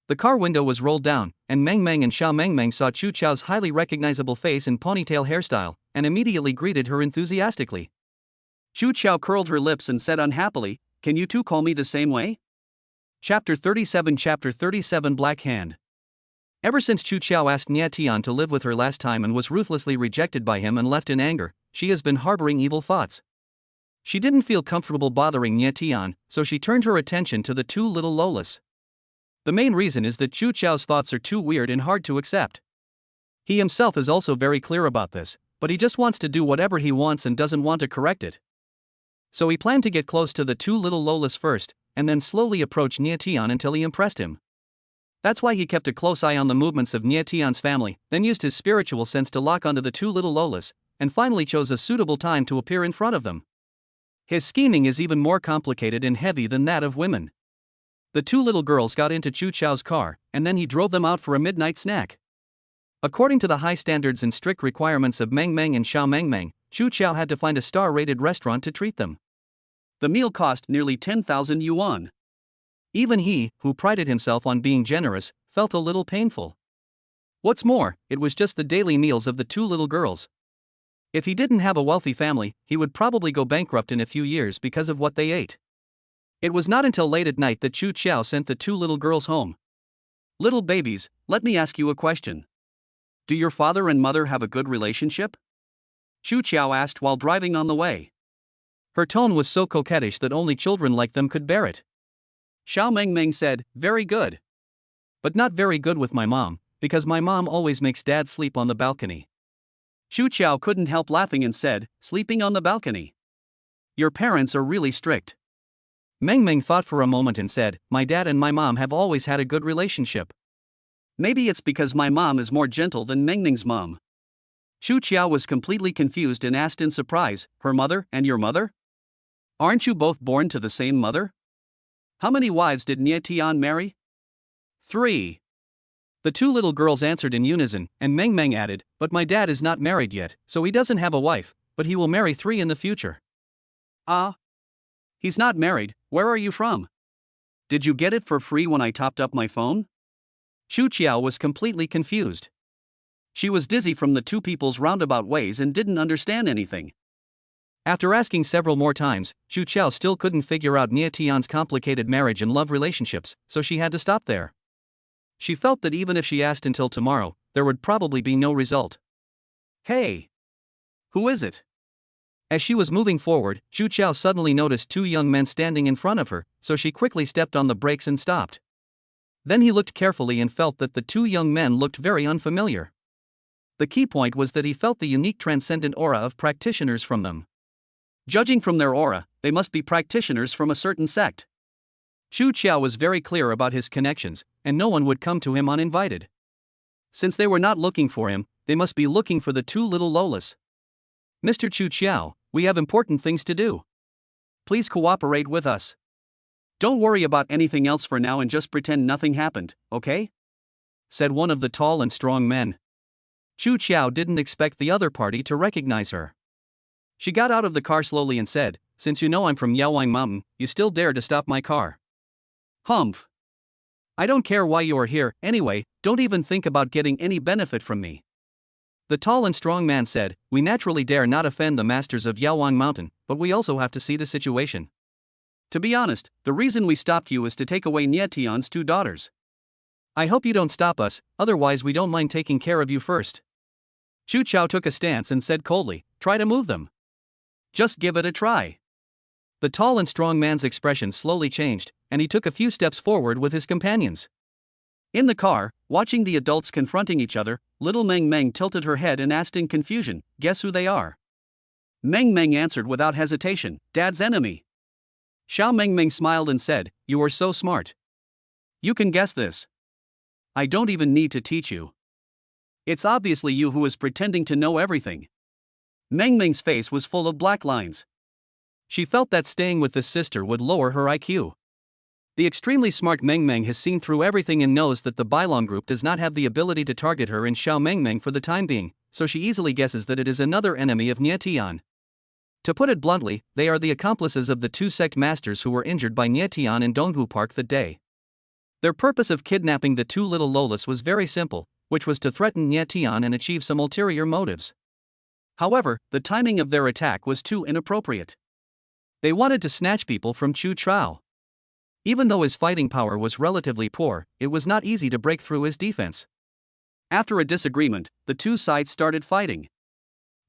The car window was rolled down, and Mengmeng and Xiao Mengmeng saw Chu Qiao's highly recognizable face and ponytail hairstyle, and immediately greeted her enthusiastically. Chu Qiao curled her lips and said unhappily, can you two call me the same way? Chapter 37 Black Hand. Ever since Chu Qiao asked Nie Tian to live with her last time and was ruthlessly rejected by him and left in anger, she has been harboring evil thoughts. She didn't feel comfortable bothering Nie Tian, so she turned her attention to the two little Lolas. The main reason is that Chu Qiao's thoughts are too weird and hard to accept. He himself is also very clear about this, but he just wants to do whatever he wants and doesn't want to correct it. So he planned to get close to the two little Lolas first, and then slowly approach Nie Tian until he impressed him. That's why he kept a close eye on the movements of Nie Tian's family, then used his spiritual sense to lock onto the two little Lolas, and finally chose a suitable time to appear in front of them. His scheming is even more complicated and heavy than that of women. The two little girls got into Chu Qiao's car, and then he drove them out for a midnight snack. According to the high standards and strict requirements of Mengmeng and Xiao Mengmeng, Chu Qiao had to find a star-rated restaurant to treat them. The meal cost nearly 10,000 yuan. Even he, who prided himself on being generous, felt a little painful. What's more, it was just the daily meals of the two little girls. If he didn't have a wealthy family, he would probably go bankrupt in a few years because of what they ate. It was not until late at night that Chu Qiao sent the two little girls home. Little babies, let me ask you a question. Do your father and mother have a good relationship? Chu Qiao asked while driving on the way. Her tone was so coquettish that only children like them could bear it. Xiao Mengmeng said, very good. But not very good with my mom, because my mom always makes dad sleep on the balcony. Chu Qiao couldn't help laughing and said, sleeping on the balcony. Your parents are really strict. Mengmeng thought for a moment and said, my dad and my mom have always had a good relationship. Maybe it's because my mom is more gentle than Mengmeng's mom. Chu Qiao was completely confused and asked in surprise, her mother and your mother? Aren't you both born to the same mother? How many wives did Nie Tian marry? 3. The two little girls answered in unison, and Mengmeng added, but my dad is not married yet, so he doesn't have a wife, but he will marry 3 in the future. Ah? He's not married, where are you from? Did you get it for free when I topped up my phone? Chu Qiao was completely confused. She was dizzy from the two people's roundabout ways and didn't understand anything. After asking several more times, Chu Qiao still couldn't figure out Nie Tian's complicated marriage and love relationships, so she had to stop there. She felt that even if she asked until tomorrow, there would probably be no result. Hey! Who is it? As she was moving forward, Chu Qiao suddenly noticed 2 young men standing in front of her, so she quickly stepped on the brakes and stopped. Then he looked carefully and felt that the 2 young men looked very unfamiliar. The key point was that he felt the unique transcendent aura of practitioners from them. Judging from their aura, they must be practitioners from a certain sect. Chu Qiao was very clear about his connections, and no one would come to him uninvited. Since they were not looking for him, they must be looking for the 2 little Lolas. Mr. Chu Qiao, we have important things to do. Please cooperate with us. Don't worry about anything else for now and just pretend nothing happened, okay? Said one of the tall and strong men. Chu Qiao didn't expect the other party to recognize her. She got out of the car slowly and said, since you know I'm from Yaowang Mountain, you still dare to stop my car. Humph. I don't care why you are here, anyway, don't even think about getting any benefit from me. The tall and strong man said, we naturally dare not offend the masters of Yaowang Mountain, but we also have to see the situation. To be honest, the reason we stopped you is to take away Nie Tian's 2 daughters. I hope you don't stop us, otherwise we don't mind taking care of you first. Chu Qiao took a stance and said coldly, try to move them. Just give it a try. The tall and strong man's expression slowly changed, and he took a few steps forward with his companions. In the car, watching the adults confronting each other, little Mengmeng tilted her head and asked in confusion, guess who they are? Mengmeng answered without hesitation, Dad's enemy. Xiao Mengmeng smiled and said, you are so smart. You can guess this. I don't even need to teach you. It's obviously you who is pretending to know everything. Mengmeng's face was full of black lines. She felt that staying with this sister would lower her IQ. The extremely smart Mengmeng has seen through everything and knows that the Bailong group does not have the ability to target her and Xiao Mengmeng for the time being, so she easily guesses that it is another enemy of Nie Tian. To put it bluntly, they are the accomplices of the 2 sect masters who were injured by Nie Tian in Donghu Park that day. Their purpose of kidnapping the 2 little Lolas was very simple, which was to threaten Nie Tian and achieve some ulterior motives. However, the timing of their attack was too inappropriate. They wanted to snatch people from Chu Qiao. Even though his fighting power was relatively poor, it was not easy to break through his defense. After a disagreement, the 2 sides started fighting.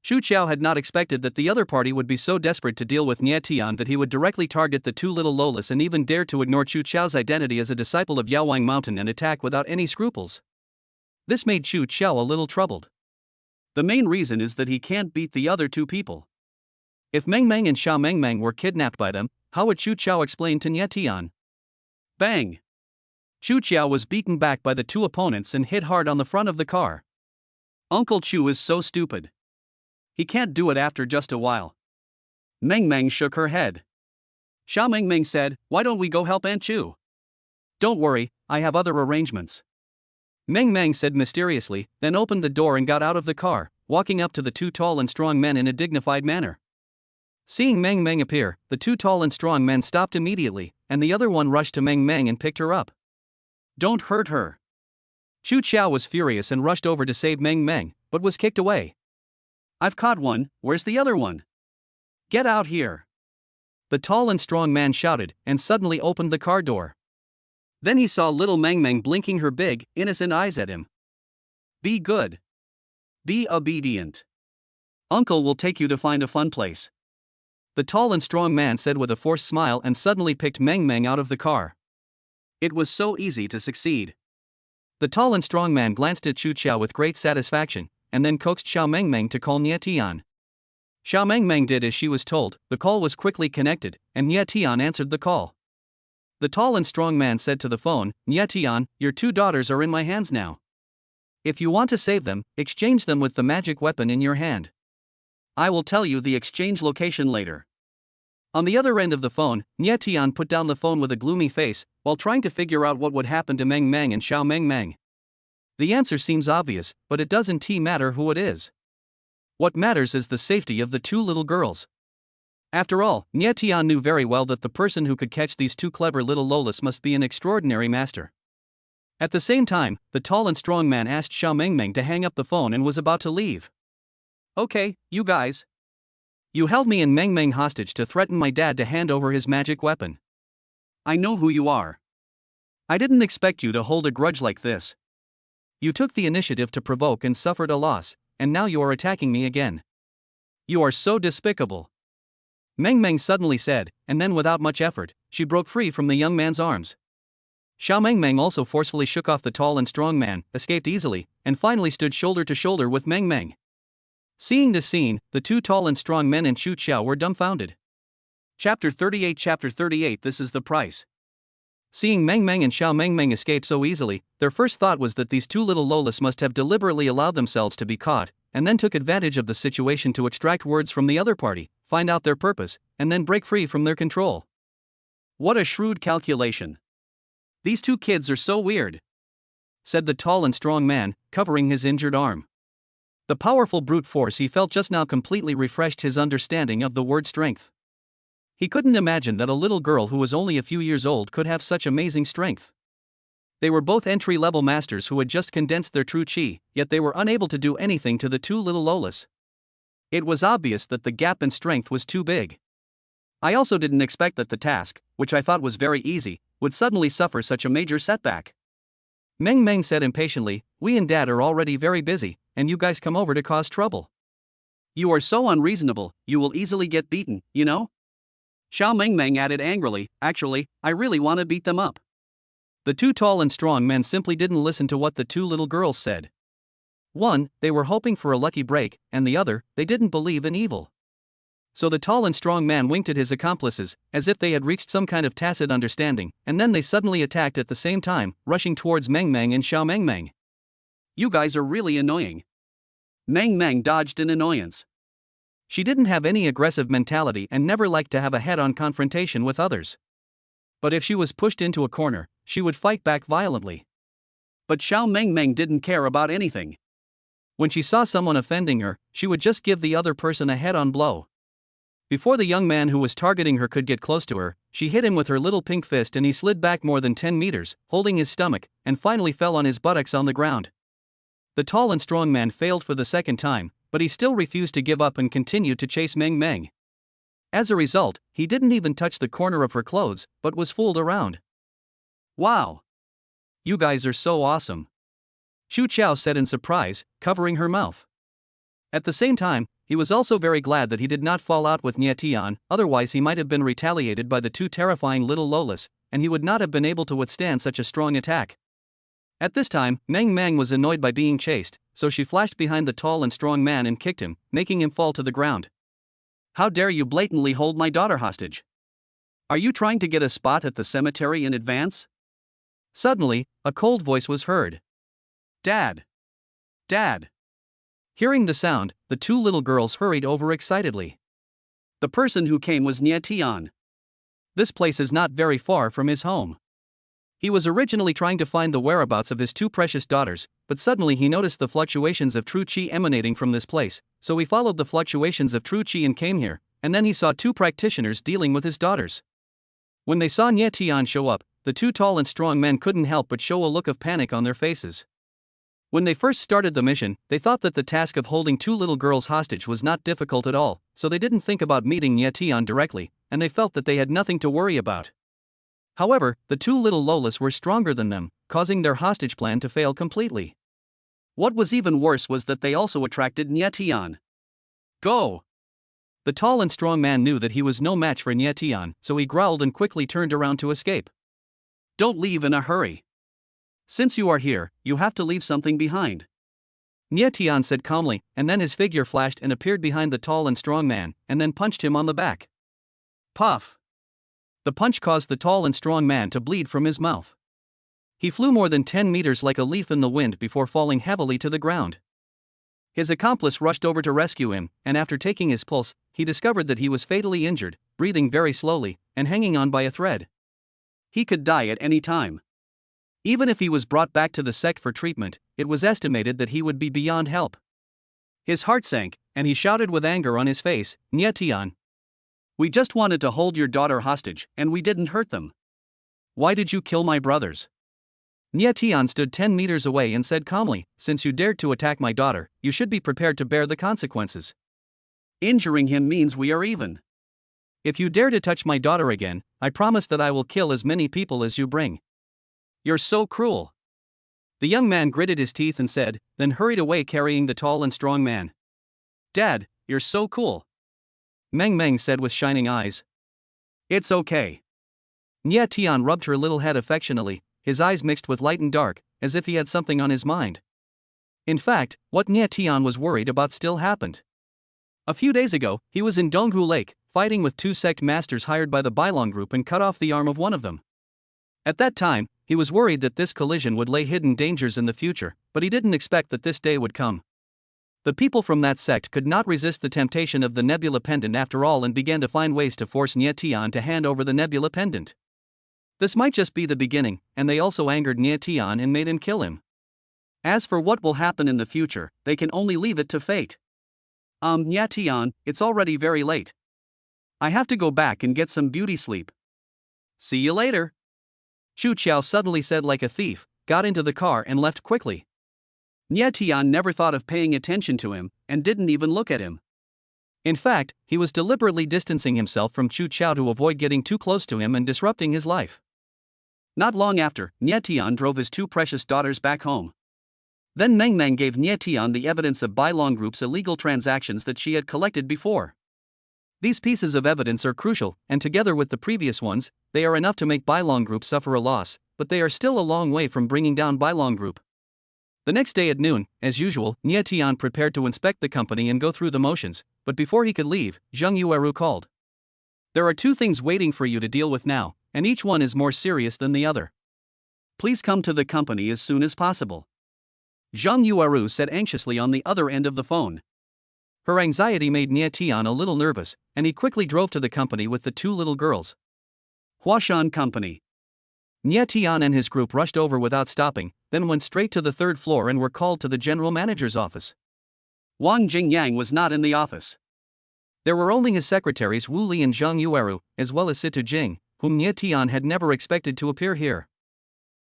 Chu Qiao had not expected that the other party would be so desperate to deal with Nie Tian that he would directly target the 2 little Lolas and even dare to ignore Chu Qiao's identity as a disciple of Yaowang Mountain and attack without any scruples. This made Chu Qiao a little troubled. The main reason is that he can't beat the other 2 people. If Mengmeng and Xiao Mengmeng were kidnapped by them, how would Chu Qiao explain to Nie Tian? Bang! Chu Qiao was beaten back by the 2 opponents and hit hard on the front of the car. Uncle Chu is so stupid. He can't do it after just a while. Mengmeng shook her head. Xiao Mengmeng said, why don't we go help Aunt Chu? Don't worry, I have other arrangements. Mengmeng said mysteriously, then opened the door and got out of the car, walking up to the 2 tall and strong men in a dignified manner. Seeing Mengmeng appear, the 2 tall and strong men stopped immediately, and the other one rushed to Mengmeng and picked her up. Don't hurt her. Chu Qiao was furious and rushed over to save Mengmeng, but was kicked away. I've caught one, where's the other one? Get out here. The tall and strong man shouted, and suddenly opened the car door. Then he saw little Mengmeng blinking her big, innocent eyes at him. Be good. Be obedient. Uncle will take you to find a fun place. The tall and strong man said with a forced smile and suddenly picked Meng Meng out of the car. It was so easy to succeed. The tall and strong man glanced at Chu Qiao with great satisfaction, and then coaxed Xiao Meng Meng to call Nie Tian. Xiao Meng Meng did as she was told, the call was quickly connected, and Nie Tian answered the call. The tall and strong man said to the phone, Nie Tian, your 2 daughters are in my hands now. If you want to save them, exchange them with the magic weapon in your hand. I will tell you the exchange location later. On the other end of the phone, Nie Tian put down the phone with a gloomy face, while trying to figure out what would happen to Meng Meng and Xiao Meng Meng. The answer seems obvious, but it doesn't matter who it is. What matters is the safety of the 2 little girls. After all, Nie Tian knew very well that the person who could catch these 2 clever little Lolas must be an extraordinary master. At the same time, the tall and strong man asked Xiao Meng Meng to hang up the phone and was about to leave. Okay, you guys. You held me and Meng Meng hostage to threaten my dad to hand over his magic weapon. I know who you are. I didn't expect you to hold a grudge like this. You took the initiative to provoke and suffered a loss, and now you are attacking me again. You are so despicable. Meng Meng suddenly said, and then without much effort, she broke free from the young man's arms. Xiao Meng Meng also forcefully shook off the tall and strong man, escaped easily, and finally stood shoulder to shoulder with Meng Meng. Seeing this scene, the 2 tall and strong men and Chu Qiao were dumbfounded. Chapter 38 Chapter 38 This is the price. Seeing Meng Meng and Xiao Meng Meng escape so easily, their first thought was that these 2 little Lolas must have deliberately allowed themselves to be caught, and then took advantage of the situation to extract words from the other party, find out their purpose, and then break free from their control. What a shrewd calculation. These 2 kids are so weird, said the tall and strong man, covering his injured arm. The powerful brute force he felt just now completely refreshed his understanding of the word strength. He couldn't imagine that a little girl who was only a few years old could have such amazing strength. They were both entry-level masters who had just condensed their true chi, yet they were unable to do anything to the 2 little Lolas. It was obvious that the gap in strength was too big. I also didn't expect that the task, which I thought was very easy, would suddenly suffer such a major setback. Meng Meng said impatiently, we and Dad are already very busy, and you guys come over to cause trouble. You are so unreasonable, you will easily get beaten, you know? Xiao Meng Meng added angrily, actually, I really want to beat them up. The 2 tall and strong men simply didn't listen to what the 2 little girls said. One, they were hoping for a lucky break, and the other, they didn't believe in evil. So the tall and strong man winked at his accomplices, as if they had reached some kind of tacit understanding, and then they suddenly attacked at the same time, rushing towards Meng Meng and Xiao Meng Meng. You guys are really annoying. Meng Meng dodged in annoyance. She didn't have any aggressive mentality and never liked to have a head-on confrontation with others. But if she was pushed into a corner, she would fight back violently. But Xiao Meng Meng didn't care about anything. When she saw someone offending her, she would just give the other person a head-on blow. Before the young man who was targeting her could get close to her, she hit him with her little pink fist and he slid back more than 10 meters, holding his stomach, and finally fell on his buttocks on the ground. The tall and strong man failed for the second time, but he still refused to give up and continued to chase Meng Meng. As a result, he didn't even touch the corner of her clothes, but was fooled around. Wow! You guys are so awesome! Chu Qiao said in surprise, covering her mouth. At the same time, he was also very glad that he did not fall out with Nie Tian, otherwise he might have been retaliated by the 2 terrifying little Lolas, and he would not have been able to withstand such a strong attack. At this time, Meng Meng was annoyed by being chased, so she flashed behind the tall and strong man and kicked him, making him fall to the ground. How dare you blatantly hold my daughter hostage? Are you trying to get a spot at the cemetery in advance? Suddenly, a cold voice was heard. Dad! Dad! Hearing the sound, the 2 little girls hurried over excitedly. The person who came was Nie Tian. This place is not very far from his home. He was originally trying to find the whereabouts of his 2 precious daughters, but suddenly he noticed the fluctuations of true chi emanating from this place, so he followed the fluctuations of true chi and came here, and then he saw 2 practitioners dealing with his daughters. When they saw Nie Tian show up, the 2 tall and strong men couldn't help but show a look of panic on their faces. When they first started the mission, they thought that the task of holding 2 little girls hostage was not difficult at all, so they didn't think about meeting Nie Tian directly, and they felt that they had nothing to worry about. However, the 2 little Lolas were stronger than them, causing their hostage plan to fail completely. What was even worse was that they also attracted Nye Tian. Go! The tall and strong man knew that he was no match for Nye Tian, so he growled and quickly turned around to escape. Don't leave in a hurry. Since you are here, you have to leave something behind. Nye Tian said calmly, and then his figure flashed and appeared behind the tall and strong man, and then punched him on the back. Puff! The punch caused the tall and strong man to bleed from his mouth. He flew more than 10 meters like a leaf in the wind before falling heavily to the ground. His accomplice rushed over to rescue him, and after taking his pulse, he discovered that he was fatally injured, breathing very slowly, and hanging on by a thread. He could die at any time. Even if he was brought back to the sect for treatment, it was estimated that he would be beyond help. His heart sank, and he shouted with anger on his face, Nye Tian. We just wanted to hold your daughter hostage, and we didn't hurt them. Why did you kill my brothers? Nye Tian stood 10 meters away and said calmly, since you dared to attack my daughter, you should be prepared to bear the consequences. Injuring him means we are even. If you dare to touch my daughter again, I promise that I will kill as many people as you bring. You're so cruel. The young man gritted his teeth and said, then hurried away carrying the tall and strong man. Dad, you're so cool. Meng Meng said with shining eyes. It's okay. Nye Tian rubbed her little head affectionately, his eyes mixed with light and dark, as if he had something on his mind. In fact, what Nye Tian was worried about still happened. A few days ago, he was in Donghu Lake, fighting with 2 sect masters hired by the Bailong group and cut off the arm of one of them. At that time, he was worried that this collision would lay hidden dangers in the future, but he didn't expect that this day would come. The people from that sect could not resist the temptation of the Nebula Pendant after all and began to find ways to force Nye Tian to hand over the Nebula Pendant. This might just be the beginning, and they also angered Nye Tian and made him kill him. As for what will happen in the future, they can only leave it to fate. Nye Tian, it's already very late. I have to go back and get some beauty sleep. See you later. Chu Qiao suddenly said like a thief, got into the car and left quickly. Nye Tian never thought of paying attention to him, and didn't even look at him. In fact, he was deliberately distancing himself from Chu Qiao to avoid getting too close to him and disrupting his life. Not long after, Nye Tian drove his 2 precious daughters back home. Then Meng Meng gave Nye Tian the evidence of Bailong Group's illegal transactions that she had collected before. These pieces of evidence are crucial, and together with the previous ones, they are enough to make Bailong Group suffer a loss, but they are still a long way from bringing down Bailong Group. The next day at noon, as usual, Nye Tian prepared to inspect the company and go through the motions, but before he could leave, Zheng Yueru called. There are 2 things waiting for you to deal with now, and each one is more serious than the other. Please come to the company as soon as possible. Zheng Yueru said anxiously on the other end of the phone. Her anxiety made Nye Tian a little nervous, and he quickly drove to the company with the 2 little girls. Huashan Company. Nye Tian and his group rushed over without stopping, then went straight to the 3rd floor and were called to the general manager's office. Wang Jingyang was not in the office. There were only his secretaries Wu Li and Zheng Yueru, as well as Situ Jing, whom Nye Tian had never expected to appear here.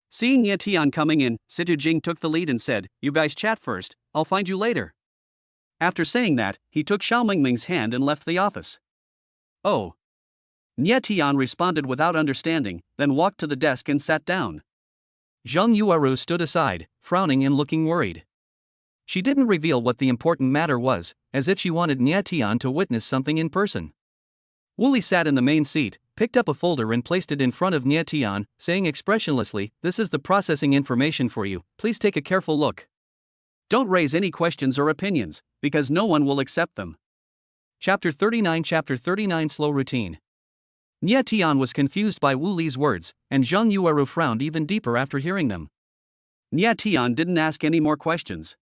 Seeing Nye Tian coming in, Situ Jing took the lead and said, "You guys chat first, I'll find you later." After saying that, he took Xiao Mingming's hand and left the office. Oh. Nye Tian responded without understanding, then walked to the desk and sat down. Zheng Yueru stood aside, frowning and looking worried. She didn't reveal what the important matter was, as if she wanted Nye Tian to witness something in person. Wu Li sat in the main seat, picked up a folder and placed it in front of Nye Tian, saying expressionlessly, "This is the processing information for you, please take a careful look. Don't raise any questions or opinions, because no one will accept them." Chapter 39 Slow Routine. Nye Tian was confused by Wu Li's words, and Zheng Yueru frowned even deeper after hearing them. Nye Tian didn't ask any more questions.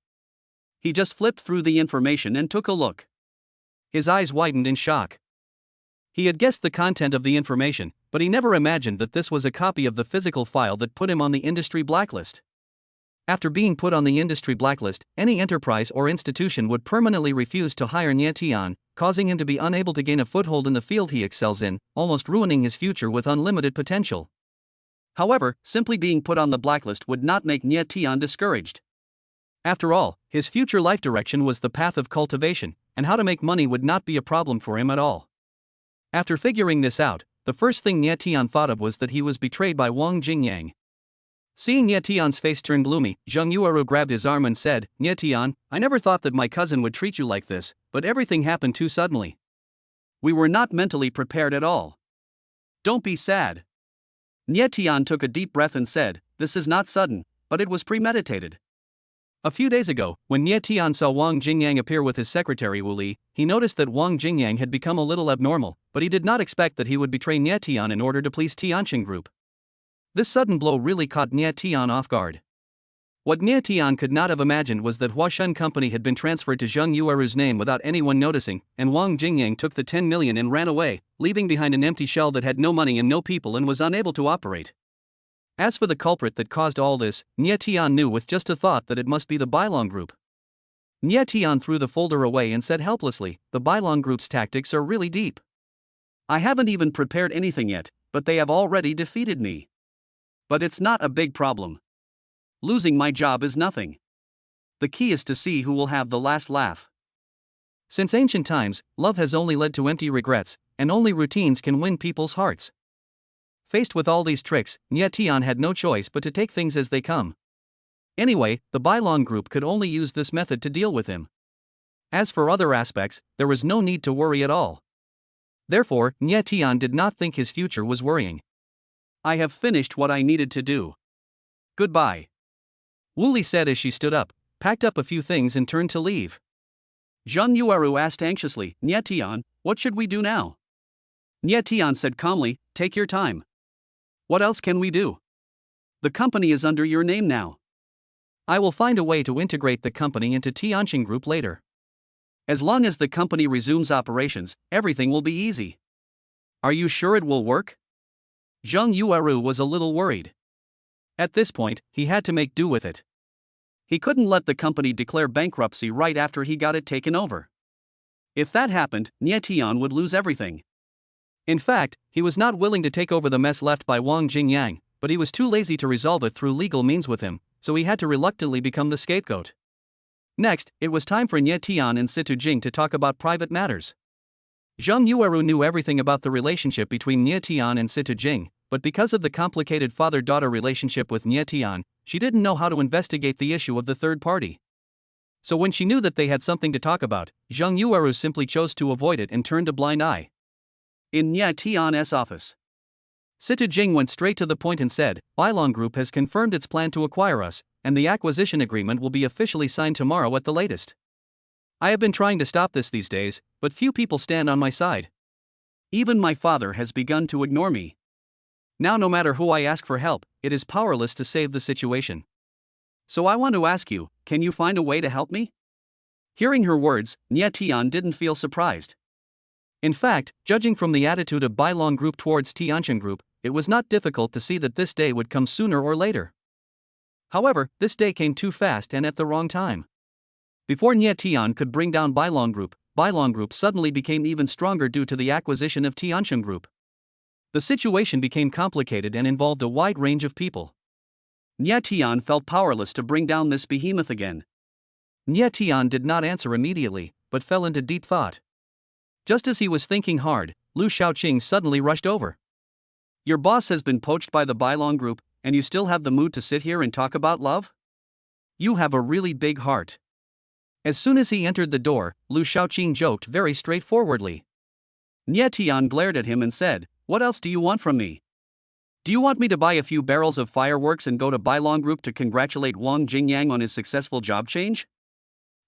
He just flipped through the information and took a look. His eyes widened in shock. He had guessed the content of the information, but he never imagined that this was a copy of the physical file that put him on the industry blacklist. After being put on the industry blacklist, any enterprise or institution would permanently refuse to hire Nye Tian, causing him to be unable to gain a foothold in the field he excels in, almost ruining his future with unlimited potential. However, simply being put on the blacklist would not make Nye Tian discouraged. After all, his future life direction was the path of cultivation, and how to make money would not be a problem for him at all. After figuring this out, the first thing Nye Tian thought of was that he was betrayed by Wang Jingyang. Seeing Nie Tian's face turn gloomy, Zheng Yueru grabbed his arm and said, Nie Tian, I never thought that my cousin would treat you like this, but everything happened too suddenly. We were not mentally prepared at all. Don't be sad. Nie Tian took a deep breath and said, this is not sudden, but it was premeditated. A few days ago, when Nie Tian saw Wang Jingyang appear with his secretary Wu Li, he noticed that Wang Jingyang had become a little abnormal, but he did not expect that he would betray Nie Tian in order to please Tianqing Group. This sudden blow really caught Nie Tian off guard. What Nie Tian could not have imagined was that Huashen Company had been transferred to Zheng Yueru's name without anyone noticing, and Wang Jingyang took the 10 million and ran away, leaving behind an empty shell that had no money and no people and was unable to operate. As for the culprit that caused all this, Nie Tian knew with just a thought that it must be the Bailong Group. Nie Tian threw the folder away and said helplessly, the Bailong Group's tactics are really deep. I haven't even prepared anything yet, but they have already defeated me. But it's not a big problem. Losing my job is nothing. The key is to see who will have the last laugh. Since ancient times, love has only led to empty regrets, and only routines can win people's hearts. Faced with all these tricks, Nie Tian had no choice but to take things as they come. Anyway, the Bailong Group could only use this method to deal with him. As for other aspects, there was no need to worry at all. Therefore, Nie Tian did not think his future was worrying. I have finished what I needed to do. Goodbye. Wu Li said as she stood up, packed up a few things and turned to leave. Zheng Yueru asked anxiously, Nie Tian, what should we do now? Nie Tian said calmly, take your time. What else can we do? The company is under your name now. I will find a way to integrate the company into Tianqing Group later. As long as the company resumes operations, everything will be easy. Are you sure it will work? Zheng Yueru was a little worried. At this point, he had to make do with it. He couldn't let the company declare bankruptcy right after he got it taken over. If that happened, Nie Tian would lose everything. In fact, he was not willing to take over the mess left by Wang Jingyang, but he was too lazy to resolve it through legal means with him, so he had to reluctantly become the scapegoat. Next, it was time for Nie Tian and Situ Jing to talk about private matters. Zheng Yueru knew everything about the relationship between Nie Tian and Situ Jing, but because of the complicated father-daughter relationship with Nie Tian, she didn't know how to investigate the issue of the third party. So when she knew that they had something to talk about, Zheng Yueru simply chose to avoid it and turned a blind eye. In Nie Tian's office, Situ Jing went straight to the point and said, Bailong Group has confirmed its plan to acquire us, and the acquisition agreement will be officially signed tomorrow at the latest. I have been trying to stop this these days, but few people stand on my side. Even my father has begun to ignore me. Now no matter who I ask for help, it is powerless to save the situation. So I want to ask you, can you find a way to help me? Hearing her words, Nie Tian didn't feel surprised. In fact, judging from the attitude of Bailong Group towards Tianqing Group, it was not difficult to see that this day would come sooner or later. However, this day came too fast and at the wrong time. Before Nie Tian could bring down Bailong Group suddenly became even stronger due to the acquisition of Tianqing Group. The situation became complicated and involved a wide range of people. Nie Tian felt powerless to bring down this behemoth again. Nie Tian did not answer immediately, but fell into deep thought. Just as he was thinking hard, Lu Shaoqing suddenly rushed over. Your boss has been poached by the Bailong Group, and you still have the mood to sit here and talk about love? You have a really big heart. As soon as he entered the door, Lu Shaoqing joked very straightforwardly. Nie Tian glared at him and said, what else do you want from me? Do you want me to buy a few barrels of fireworks and go to Bailong Group to congratulate Wang Jingyang on his successful job change?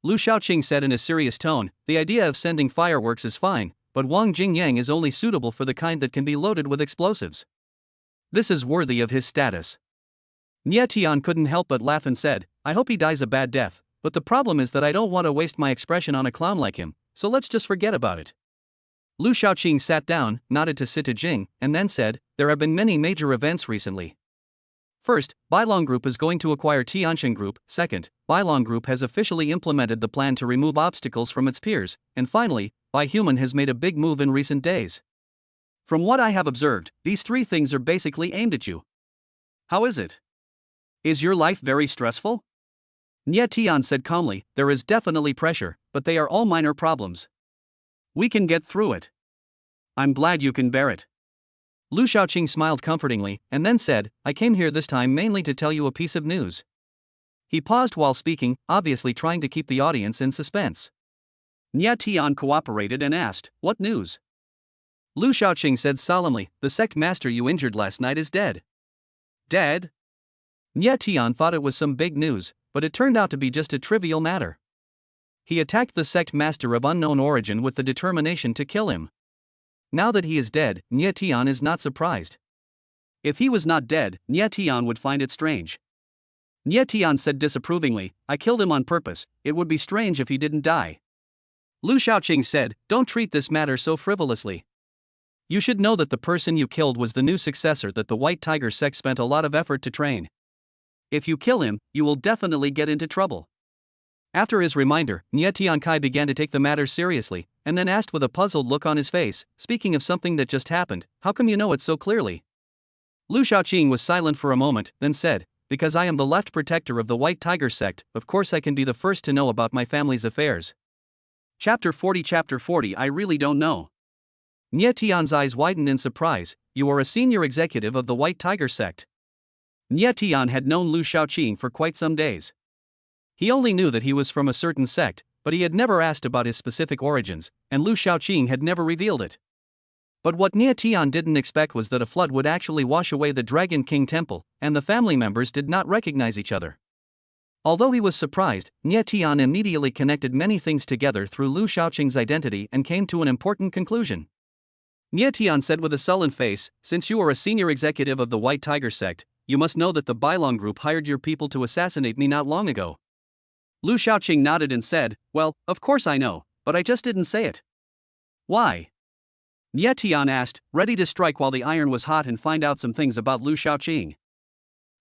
Lu Shaoqing said in a serious tone, the idea of sending fireworks is fine, but Wang Jingyang is only suitable for the kind that can be loaded with explosives. This is worthy of his status. Nie Tian couldn't help but laugh and said, I hope he dies a bad death, but the problem is that I don't want to waste my expression on a clown like him, so let's just forget about it. Lu Shaoqing sat down, nodded to Situ Jing, and then said, there have been many major events recently. First, Bailong Group is going to acquire Tianqing Group. Second, Bailong Group has officially implemented the plan to remove obstacles from its peers. And finally, Human has made a big move in recent days. From what I have observed, these three things are basically aimed at you. How is it? Is your life very stressful? Nie Tian said calmly, there is definitely pressure, but they are all minor problems. We can get through it. I'm glad you can bear it. Lu Shaoqing smiled comfortingly, and then said, I came here this time mainly to tell you a piece of news. He paused while speaking, obviously trying to keep the audience in suspense. Nya Tian cooperated and asked, What news? Lu Shaoqing said solemnly, The sect master you injured last night is dead. Dead? Nya Tian thought it was some big news, but it turned out to be just a trivial matter. He attacked the sect master of unknown origin with the determination to kill him. Now that he is dead, Nya Tian is not surprised. If he was not dead, Nya Tian would find it strange. Nya Tian said disapprovingly, I killed him on purpose, it would be strange if he didn't die. Lu Shaoqing said, Don't treat this matter so frivolously. You should know that the person you killed was the new successor that the White Tiger sect spent a lot of effort to train. If you kill him, you will definitely get into trouble. After his reminder, Nya Tiankai began to take the matter seriously, and then asked with a puzzled look on his face, speaking of something that just happened, how come you know it so clearly? Lu Shaoqing was silent for a moment, then said, Because I am the left protector of the White Tiger sect, of course I can be the first to know about my family's affairs. Chapter 40 I really don't know. Nya Tian's eyes widened in surprise, You are a senior executive of the White Tiger sect. Nya Tian had known Lu Shaoqing for quite some days. He only knew that he was from a certain sect, but he had never asked about his specific origins, and Lu Shaoqing had never revealed it. But what Nya Tian didn't expect was that a flood would actually wash away the Dragon King Temple, and the family members did not recognize each other. Although he was surprised, Nya Tian immediately connected many things together through Lu Shaoqing's identity and came to an important conclusion. Nya Tian said with a sullen face, Since you are a senior executive of the White Tiger sect, you must know that the Bailong group hired your people to assassinate me not long ago. Lu Shaoqing nodded and said, Well, of course I know, but I just didn't say it. Why? Nya Tian asked, ready to strike while the iron was hot and find out some things about Lu Shaoqing.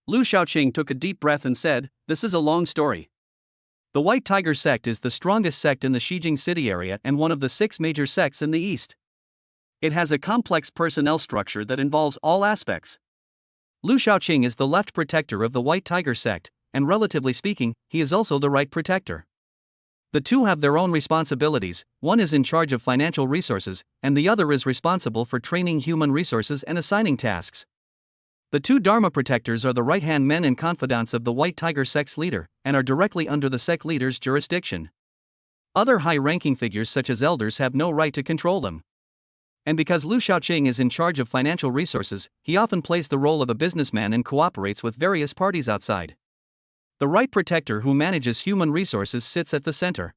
Lu Shaoqing took a deep breath and said, This is a long story. The White Tiger sect is the strongest sect in the Xijing city area and one of the 6 major sects in the east. It has a complex personnel structure that involves all aspects. Lu Shaoqing is the left protector of the White Tiger sect, and relatively speaking, he is also the right protector. The two have their own responsibilities, one is in charge of financial resources, and the other is responsible for training human resources and assigning tasks. The two Dharma protectors are the right-hand men and confidants of the White Tiger sect's leader, and are directly under the sect leader's jurisdiction. Other high-ranking figures such as elders have no right to control them. And because Lu Shaoqing is in charge of financial resources, he often plays the role of a businessman and cooperates with various parties outside. The right protector who manages human resources sits at the center.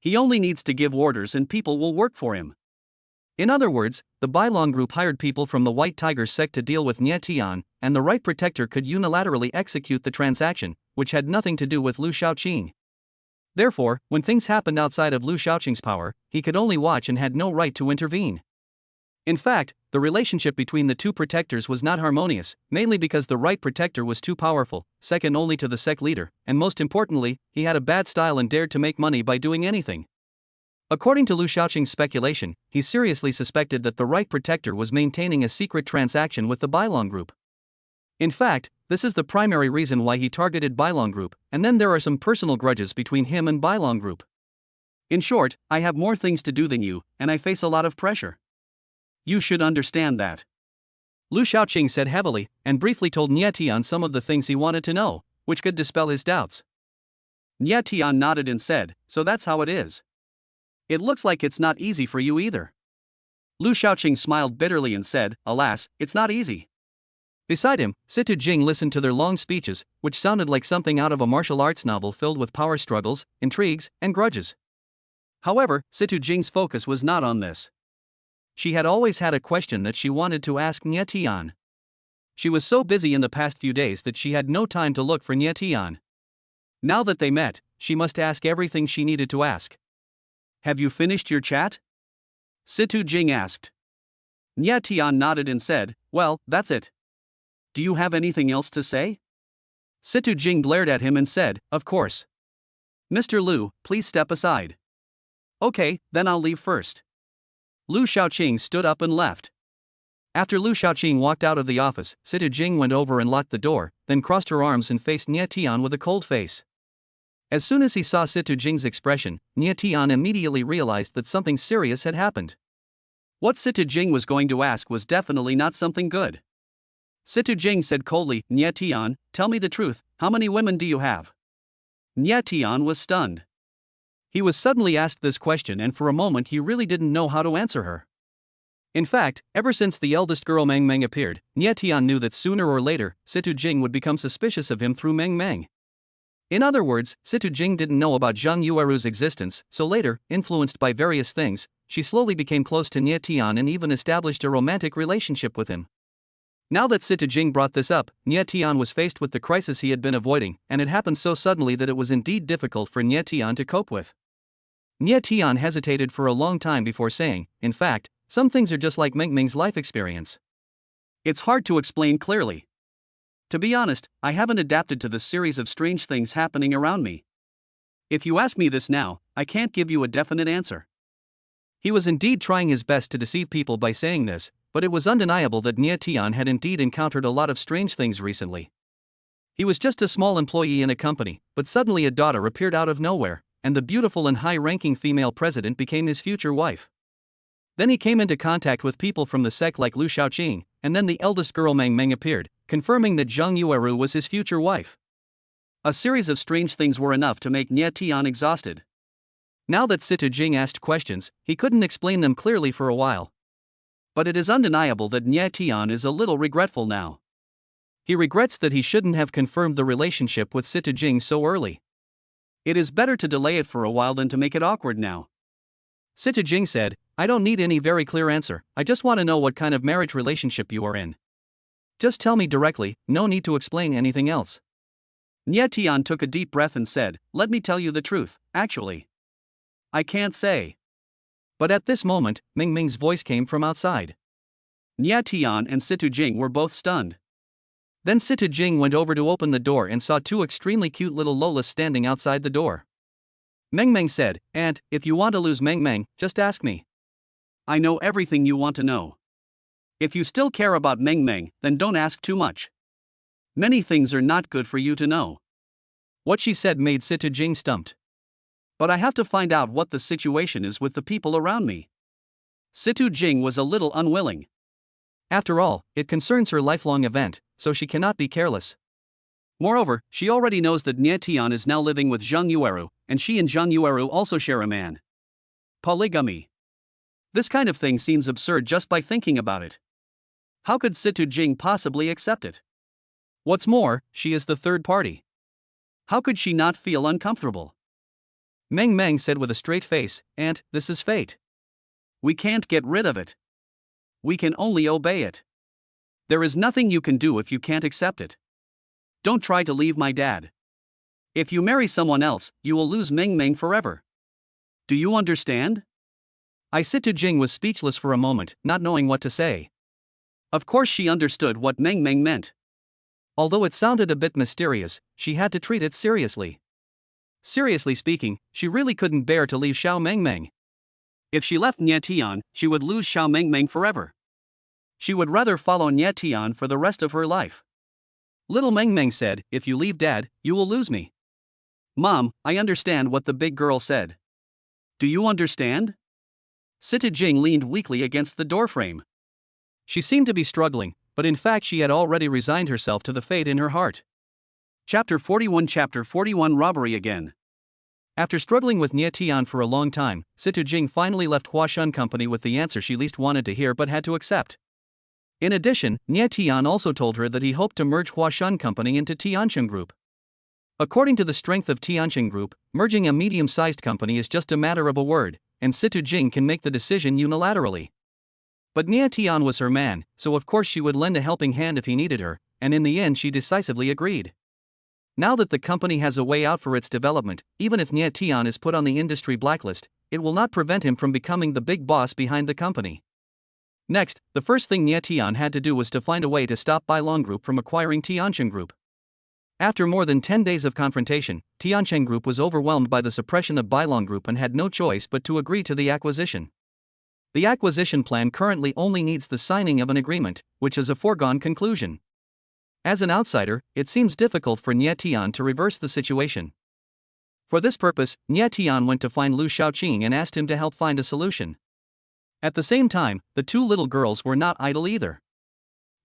He only needs to give orders and people will work for him. In other words, the Bailong group hired people from the White Tiger sect to deal with Nya Tian, and the right protector could unilaterally execute the transaction, which had nothing to do with Lu Shaoqing. Therefore, when things happened outside of Lu Shaoqing's power, he could only watch and had no right to intervene. In fact, the relationship between the two protectors was not harmonious, mainly because the right protector was too powerful, second only to the sect leader, and most importantly, he had a bad style and dared to make money by doing anything. According to Lu Shaoqing's speculation, he seriously suspected that the right protector was maintaining a secret transaction with the Bailong group. In fact, this is the primary reason why he targeted Bailong group, and then there are some personal grudges between him and Bailong group. In short, I have more things to do than you, and I face a lot of pressure. You should understand that. Lu Shaoqing said heavily, and briefly told Nya Tian some of the things he wanted to know, which could dispel his doubts. Nya Tian nodded and said, So that's how it is. It looks like it's not easy for you either. Lu Shaoqing smiled bitterly and said, Alas, it's not easy. Beside him, Situ Jing listened to their long speeches, which sounded like something out of a martial arts novel filled with power struggles, intrigues, and grudges. However, Situ Jing's focus was not on this. She had always had a question that she wanted to ask Nya Tian. She was so busy in the past few days that she had no time to look for Nya Tian. Now that they met, she must ask everything she needed to ask. Have you finished your chat? Situ Jing asked. Nya Tian nodded and said, Well, that's it. Do you have anything else to say? Situ Jing glared at him and said, Of course. Mr. Lu, please step aside. Okay, then I'll leave first. Lu Shaoqing stood up and left. After Lu Shaoqing walked out of the office, Situ Jing went over and locked the door, then crossed her arms and faced Nya Tian with a cold face. As soon as he saw Situ Jing's expression, Nya Tian immediately realized that something serious had happened. What Situ Jing was going to ask was definitely not something good. Situ Jing said coldly, "Nye Tian, tell me the truth, how many women do you have?" Nye Tian was stunned. He was suddenly asked this question, and for a moment he really didn't know how to answer her. In fact, ever since the eldest girl Meng Meng appeared, Nye Tian knew that sooner or later, Situ Jing would become suspicious of him through Meng Meng. In other words, Situ Jing didn't know about Zhang Yueru's existence, so later, influenced by various things, she slowly became close to Nye Tian and even established a romantic relationship with him. Now that Situ Jing brought this up, Nye Tian was faced with the crisis he had been avoiding, and it happened so suddenly that it was indeed difficult for Nye Tian to cope with. Nye Tian hesitated for a long time before saying, "In fact, some things are just like Meng Meng's life experience. It's hard to explain clearly. To be honest, I haven't adapted to the series of strange things happening around me. If you ask me this now, I can't give you a definite answer." He was indeed trying his best to deceive people by saying this, but it was undeniable that Nye Tian had indeed encountered a lot of strange things recently. He was just a small employee in a company, but suddenly a daughter appeared out of nowhere, and the beautiful and high-ranking female president became his future wife. Then he came into contact with people from the sect like Lu Shaoqing, and then the eldest girl Meng Meng appeared, confirming that Zhang Yueru was his future wife. A series of strange things were enough to make Nye Tian exhausted. Now that Situ Jing asked questions, he couldn't explain them clearly for a while. But it is undeniable that Nye Tian is a little regretful now. He regrets that he shouldn't have confirmed the relationship with Situ Jing so early. It is better to delay it for a while than to make it awkward now. Situ Jing said, "I don't need any very clear answer, I just want to know what kind of marriage relationship you are in. Just tell me directly, no need to explain anything else." Nye Tian took a deep breath and said, "Let me tell you the truth, actually. I can't say." But at this moment, Meng Meng's voice came from outside. Nye Tian and Situ Jing were both stunned. Then Situ Jing went over to open the door and saw two extremely cute little Lolas standing outside the door. Meng Meng said, "Aunt, if you want to lose Meng Meng, just ask me. I know everything you want to know. If you still care about Meng Meng, then don't ask too much. Many things are not good for you to know." What she said made Situ Jing stumped. "But I have to find out what the situation is with the people around me." Situ Jing was a little unwilling. After all, it concerns her lifelong event, so she cannot be careless. Moreover, she already knows that Nye Tian is now living with Zhang Yueru, and she and Zhang Yueru also share a man. Polygamy. This kind of thing seems absurd just by thinking about it. How could Situ Jing possibly accept it? What's more, she is the third party. How could she not feel uncomfortable? Meng Meng said with a straight face, "Aunt, this is fate. We can't get rid of it. We can only obey it. There is nothing you can do if you can't accept it. Don't try to leave my dad. If you marry someone else, you will lose Meng Meng forever. Do you understand?" Situ Jing was speechless for a moment, not knowing what to say. Of course she understood what Meng Meng meant. Although it sounded a bit mysterious, she had to treat it seriously. Seriously speaking, she really couldn't bear to leave Xiao Meng Meng. If she left Nye Tian, she would lose Xiao Meng Meng forever. She would rather follow Nye Tian for the rest of her life. Little Meng Meng said, "If you leave Dad, you will lose me." "Mom, I understand what the big girl said. Do you understand?" Situ Jing leaned weakly against the doorframe. She seemed to be struggling, but in fact she had already resigned herself to the fate in her heart. Chapter 41 Robbery again. After struggling with Nye Tian for a long time, Situ Jing finally left Huashan Company with the answer she least wanted to hear but had to accept. In addition, Nye Tian also told her that he hoped to merge Huashan Company into Tianqing Group. According to the strength of Tianqing Group, merging a medium-sized company is just a matter of a word, and Situ Jing can make the decision unilaterally. But Nye Tian was her man, so of course she would lend a helping hand if he needed her, and in the end she decisively agreed. Now that the company has a way out for its development, even if Nye Tian is put on the industry blacklist, it will not prevent him from becoming the big boss behind the company. Next, the first thing Nye Tian had to do was to find a way to stop Bailong Group from acquiring Tianqing Group. After more than 10 days of confrontation, Tianqing Group was overwhelmed by the suppression of Bailong Group and had no choice but to agree to the acquisition. The acquisition plan currently only needs the signing of an agreement, which is a foregone conclusion. As an outsider, it seems difficult for Nye Tian to reverse the situation. For this purpose, Nye Tian went to find Lu Shaoqing and asked him to help find a solution. At the same time, the two little girls were not idle either.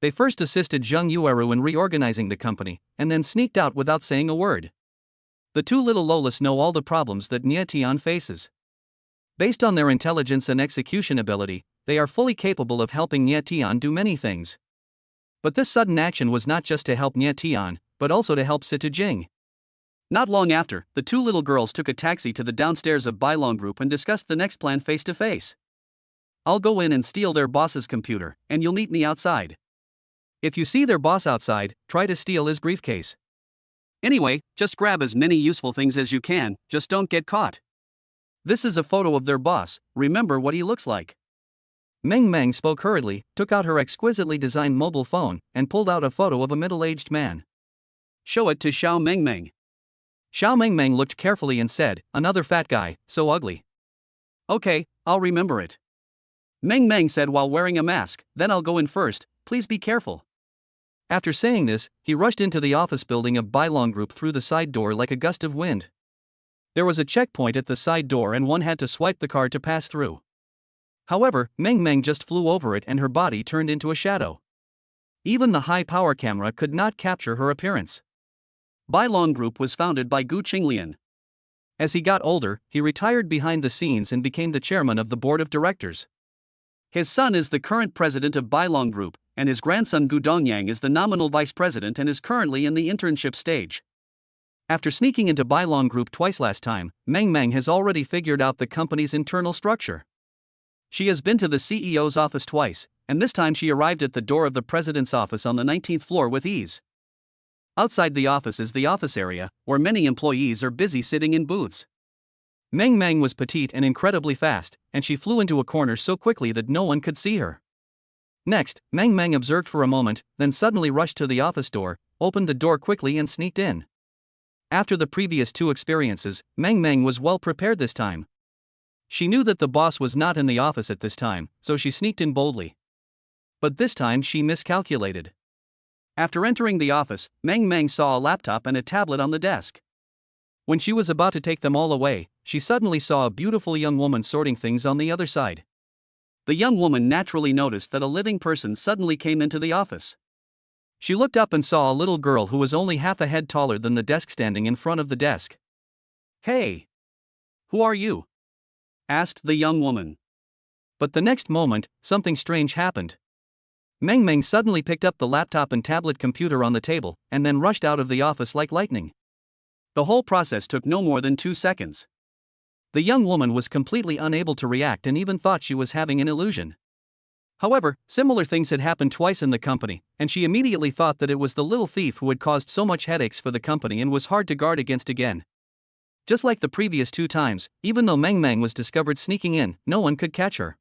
They first assisted Zheng Yueru in reorganizing the company, and then sneaked out without saying a word. The two little Lolas know all the problems that Nie Tian faces. Based on their intelligence and execution ability, they are fully capable of helping Nie Tian do many things. But this sudden action was not just to help Nie Tian, but also to help Situ Jing. Not long after, the two little girls took a taxi to the downstairs of Bailong Group and discussed the next plan face to face. I'll go in and steal their boss's computer, and you'll meet me outside. If you see their boss outside, try to steal his briefcase. Anyway, just grab as many useful things as you can, just don't get caught. This is a photo of their boss, remember what he looks like. Meng Meng spoke hurriedly, took out her exquisitely designed mobile phone, and pulled out a photo of a middle-aged man. Show it to Xiao Meng Meng. Xiao Meng Meng looked carefully and said, another fat guy, so ugly. Okay, I'll remember it. Meng Meng said while wearing a mask, then I'll go in first, please be careful. After saying this, he rushed into the office building of Bailong Group through the side door like a gust of wind. There was a checkpoint at the side door and one had to swipe the card to pass through. However, Meng Meng just flew over it and her body turned into a shadow. Even the high-power camera could not capture her appearance. Bailong Group was founded by Gu Qinglian. As he got older, he retired behind the scenes and became the chairman of the board of directors. His son is the current president of Bailong Group, and his grandson Gu Dongyang is the nominal vice president and is currently in the internship stage. After sneaking into Bailong Group twice last time, Meng Meng has already figured out the company's internal structure. She has been to the CEO's office twice, and this time she arrived at the door of the president's office on the 19th floor with ease. Outside the office is the office area, where many employees are busy sitting in booths. Meng Meng was petite and incredibly fast, and she flew into a corner so quickly that no one could see her. Next, Meng Meng observed for a moment, then suddenly rushed to the office door, opened the door quickly and sneaked in. After the previous two experiences, Meng Meng was well prepared this time. She knew that the boss was not in the office at this time, so she sneaked in boldly. But this time she miscalculated. After entering the office, Meng Meng saw a laptop and a tablet on the desk. When she was about to take them all away, she suddenly saw a beautiful young woman sorting things on the other side. The young woman naturally noticed that a living person suddenly came into the office. She looked up and saw a little girl who was only half a head taller than the desk standing in front of the desk. Hey! Who are you? Asked the young woman. But the next moment, something strange happened. Meng Meng suddenly picked up the laptop and tablet computer on the table, and then rushed out of the office like lightning. The whole process took no more than 2 seconds. The young woman was completely unable to react and even thought she was having an illusion. However, similar things had happened twice in the company, and she immediately thought that it was the little thief who had caused so much headaches for the company and was hard to guard against again. Just like the previous 2 times, even though Meng Meng was discovered sneaking in, no one could catch her.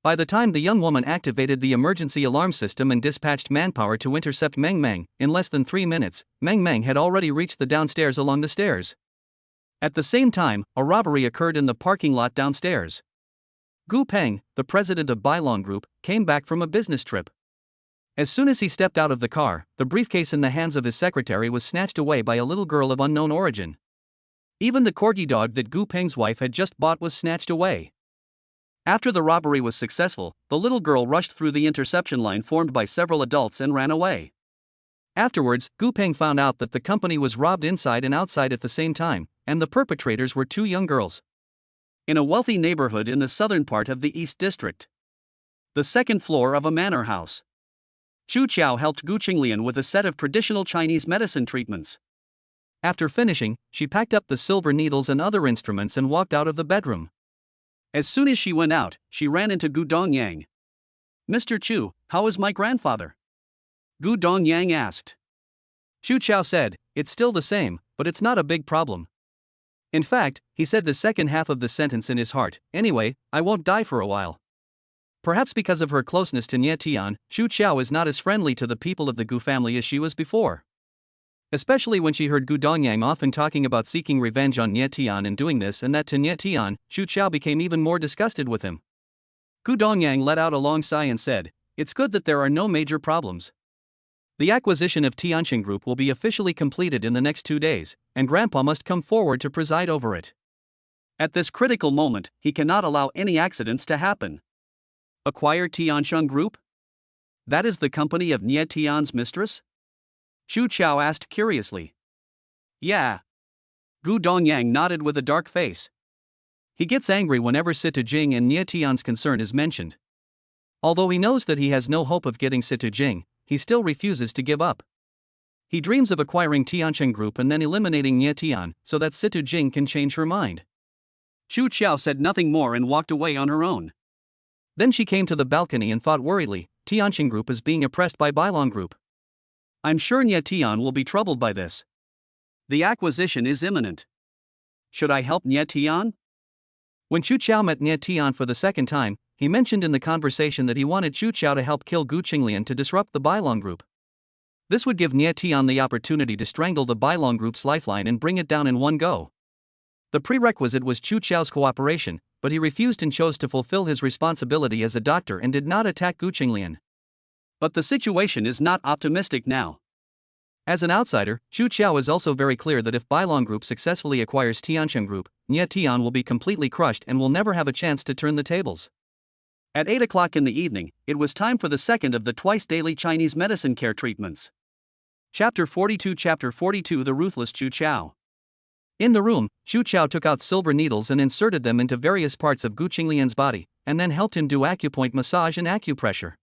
By the time the young woman activated the emergency alarm system and dispatched manpower to intercept Meng Meng, in less than 3 minutes, Meng Meng had already reached the downstairs along the stairs. At the same time, a robbery occurred in the parking lot downstairs. Gu Peng, the president of Bailong Group, came back from a business trip. As soon as he stepped out of the car, the briefcase in the hands of his secretary was snatched away by a little girl of unknown origin. Even the corgi dog that Gu Peng's wife had just bought was snatched away. After the robbery was successful, the little girl rushed through the interception line formed by several adults and ran away. Afterwards, Gu Peng found out that the company was robbed inside and outside at the same time, and the perpetrators were 2 young girls. In a wealthy neighborhood in the southern part of the East District. The second floor of a manor house. Chu Qiao helped Gu Qinglian with a set of traditional Chinese medicine treatments. After finishing, she packed up the silver needles and other instruments and walked out of the bedroom. As soon as she went out, she ran into Gu Dongyang. Mr. Chu, how is my grandfather? Gu Dongyang asked. Chu Qiao said, it's still the same, but it's not a big problem. In fact, he said the second half of the sentence in his heart, anyway, I won't die for a while. Perhaps because of her closeness to Nie Tian, Chu Qiao is not as friendly to the people of the Gu family as she was before. Especially when she heard Gu Dongyang often talking about seeking revenge on Nie Tian and doing this and that to Nie Tian, Chu Qiao became even more disgusted with him. Gu Dongyang let out a long sigh and said, it's good that there are no major problems. The acquisition of Tianxing Group will be officially completed in the next 2 days, and Grandpa must come forward to preside over it. At this critical moment, he cannot allow any accidents to happen. Acquire Tiansheng Group? That is the company of Nie Tian's mistress? Xu Chao asked curiously. Yeah. Gu Dongyang nodded with a dark face. He gets angry whenever Situ Jing and Nie Tian's concern is mentioned. Although he knows that he has no hope of getting Situ Jing, he still refuses to give up. He dreams of acquiring Tiansheng Group and then eliminating Nie Tian so that Situ Jing can change her mind. Xu Chao said nothing more and walked away on her own. Then she came to the balcony and thought worriedly, Tiansheng Group is being oppressed by Bailong Group. I'm sure Nie Tian will be troubled by this. The acquisition is imminent. Should I help Nie Tian? When Xu Chao met Nie Tian for the second time, he mentioned in the conversation that he wanted Xu Chao to help kill Gu Qinglian to disrupt the Bailong Group. This would give Nie Tian the opportunity to strangle the Bailong Group's lifeline and bring it down in one go. The prerequisite was Xu Chao's cooperation, but he refused and chose to fulfill his responsibility as a doctor and did not attack Gu Qinglian. But the situation is not optimistic now. As an outsider, Xu Chao is also very clear that if Bailong Group successfully acquires Tiansheng Group, Nie Tian will be completely crushed and will never have a chance to turn the tables. At 8 o'clock in the evening, it was time for the second of the twice-daily Chinese medicine care treatments. Chapter 42 The Ruthless Xu Chao. In the room, Xu Chao took out silver needles and inserted them into various parts of Gu Qinglian's body, and then helped him do acupoint massage and acupressure.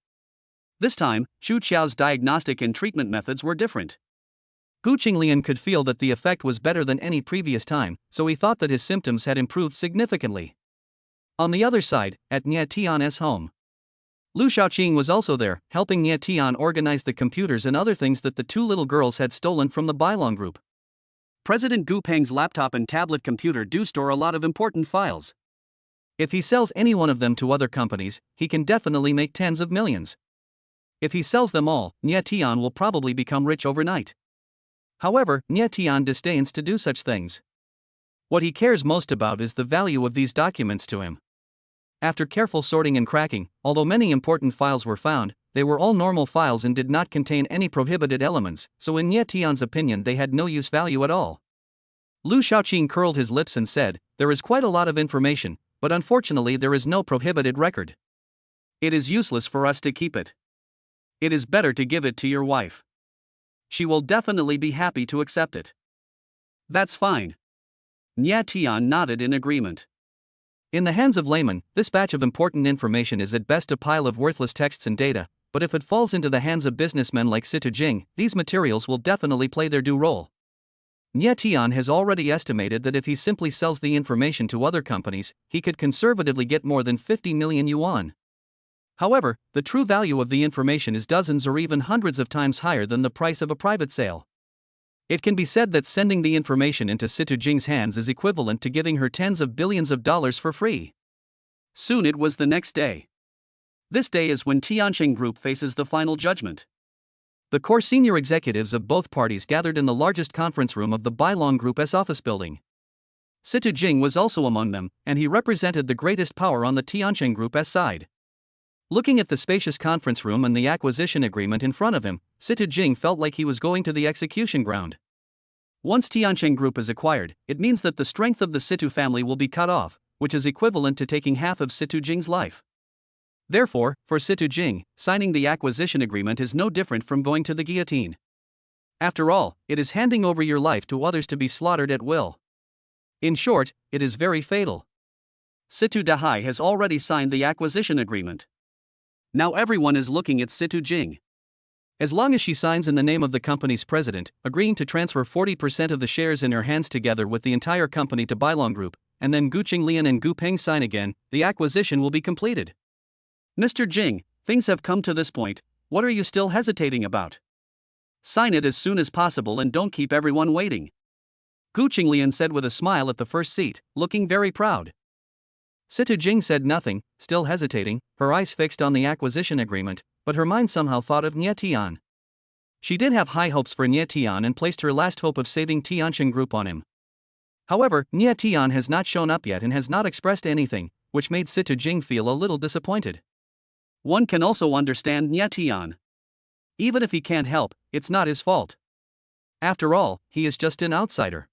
This time, Xu Chao's diagnostic and treatment methods were different. Gu Qinglian could feel that the effect was better than any previous time, so he thought that his symptoms had improved significantly. On the other side, at Nie Tian's home, Lu Shaoqing was also there, helping Nie Tian organize the computers and other things that the two little girls had stolen from the Bailong Group. President Gu Peng's laptop and tablet computer do store a lot of important files. If he sells any one of them to other companies, he can definitely make tens of millions. If he sells them all, Nie Tian will probably become rich overnight. However, Nie Tian disdains to do such things. What he cares most about is the value of these documents to him. After careful sorting and cracking, although many important files were found, they were all normal files and did not contain any prohibited elements, so in Nie Tian's opinion they had no use value at all. Lu Shaoqing curled his lips and said, "There is quite a lot of information, but unfortunately there is no prohibited record. It is useless for us to keep it. It is better to give it to your wife. She will definitely be happy to accept it." That's fine. Nie Tian nodded in agreement. In the hands of laymen, this batch of important information is at best a pile of worthless texts and data, but if it falls into the hands of businessmen like Situ Jing, these materials will definitely play their due role. Nie Tian has already estimated that if he simply sells the information to other companies, he could conservatively get more than 50 million yuan. However, the true value of the information is dozens or even hundreds of times higher than the price of a private sale. It can be said that sending the information into Situ Jing's hands is equivalent to giving her tens of billions of dollars for free. Soon it was the next day. This day is when Tiansheng Group faces the final judgment. The core senior executives of both parties gathered in the largest conference room of the Bailong Group's office building. Situ Jing was also among them, and he represented the greatest power on the Tiansheng Group's side. Looking at the spacious conference room and the acquisition agreement in front of him, Situ Jing felt like he was going to the execution ground. Once Tiansheng Group is acquired, it means that the strength of the Situ family will be cut off, which is equivalent to taking half of Situ Jing's life. Therefore, for Situ Jing, signing the acquisition agreement is no different from going to the guillotine. After all, it is handing over your life to others to be slaughtered at will. In short, it is very fatal. Situ Dahai has already signed the acquisition agreement. Now everyone is looking at Situ Jing. As long as she signs in the name of the company's president, agreeing to transfer 40% of the shares in her hands together with the entire company to Bailong Group, and then Gu Qinglian and Gu Peng sign again, the acquisition will be completed. Mr. Jing, things have come to this point, what are you still hesitating about? Sign it as soon as possible and don't keep everyone waiting. Gu Qinglian said with a smile at the first seat, looking very proud. Situ Jing said nothing, still hesitating, her eyes fixed on the acquisition agreement, but her mind somehow thought of Nie Tian. She did have high hopes for Nie Tian and placed her last hope of saving Tiansheng Group on him. However, Nie Tian has not shown up yet and has not expressed anything, which made Situ Jing feel a little disappointed. One can also understand Nie Tian. Even if he can't help, it's not his fault. After all, he is just an outsider.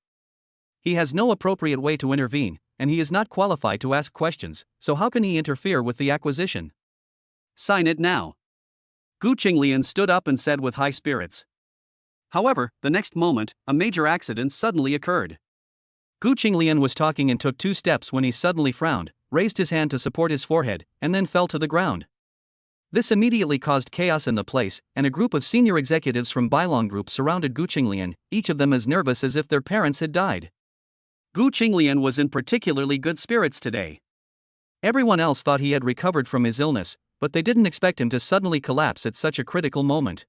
He has no appropriate way to intervene, and he is not qualified to ask questions, so how can he interfere with the acquisition? Sign it now. Gu Qinglian stood up and said with high spirits. However, the next moment, a major accident suddenly occurred. Gu Qinglian was talking and took 2 steps when he suddenly frowned, raised his hand to support his forehead, and then fell to the ground. This immediately caused chaos in the place, and a group of senior executives from Bailong Group surrounded Gu Qinglian, each of them as nervous as if their parents had died. Gu Qinglian was in particularly good spirits today. Everyone else thought he had recovered from his illness, but they didn't expect him to suddenly collapse at such a critical moment.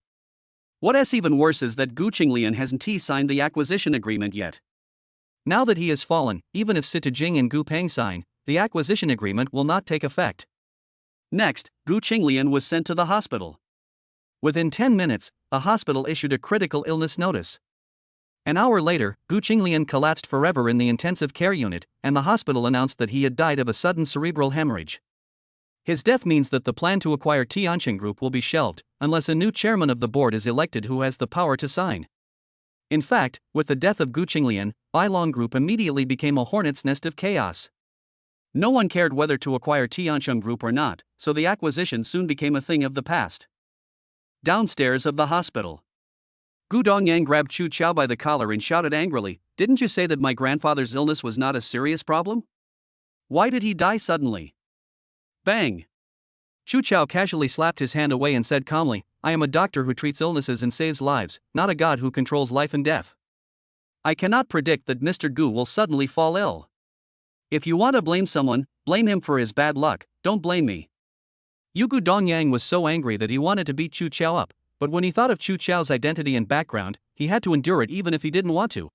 What's even worse is that Gu Qinglian hasn't signed the acquisition agreement yet. Now that he has fallen, even if Sita Jing and Gu Peng sign, the acquisition agreement will not take effect. Next, Gu Qinglian was sent to the hospital. Within 10 minutes, the hospital issued a critical illness notice. An hour later, Gu Qinglian collapsed forever in the intensive care unit, and the hospital announced that he had died of a sudden cerebral hemorrhage. His death means that the plan to acquire Tianqing Group will be shelved, unless a new chairman of the board is elected who has the power to sign. In fact, with the death of Gu Qinglian, Bailong Group immediately became a hornet's nest of chaos. No one cared whether to acquire Tianqing Group or not, so the acquisition soon became a thing of the past. Downstairs of the hospital, Gu Dongyang grabbed Chu Chao by the collar and shouted angrily, "Didn't you say that my grandfather's illness was not a serious problem? Why did he die suddenly?" Bang! Chu Chao casually slapped his hand away and said calmly, "I am a doctor who treats illnesses and saves lives, not a god who controls life and death. I cannot predict that Mr. Gu will suddenly fall ill. If you want to blame someone, blame him for his bad luck, don't blame me." Gu Dongyang was so angry that he wanted to beat Chu Chao up, but when he thought of Chu Chao's identity and background, he had to endure it even if he didn't want to.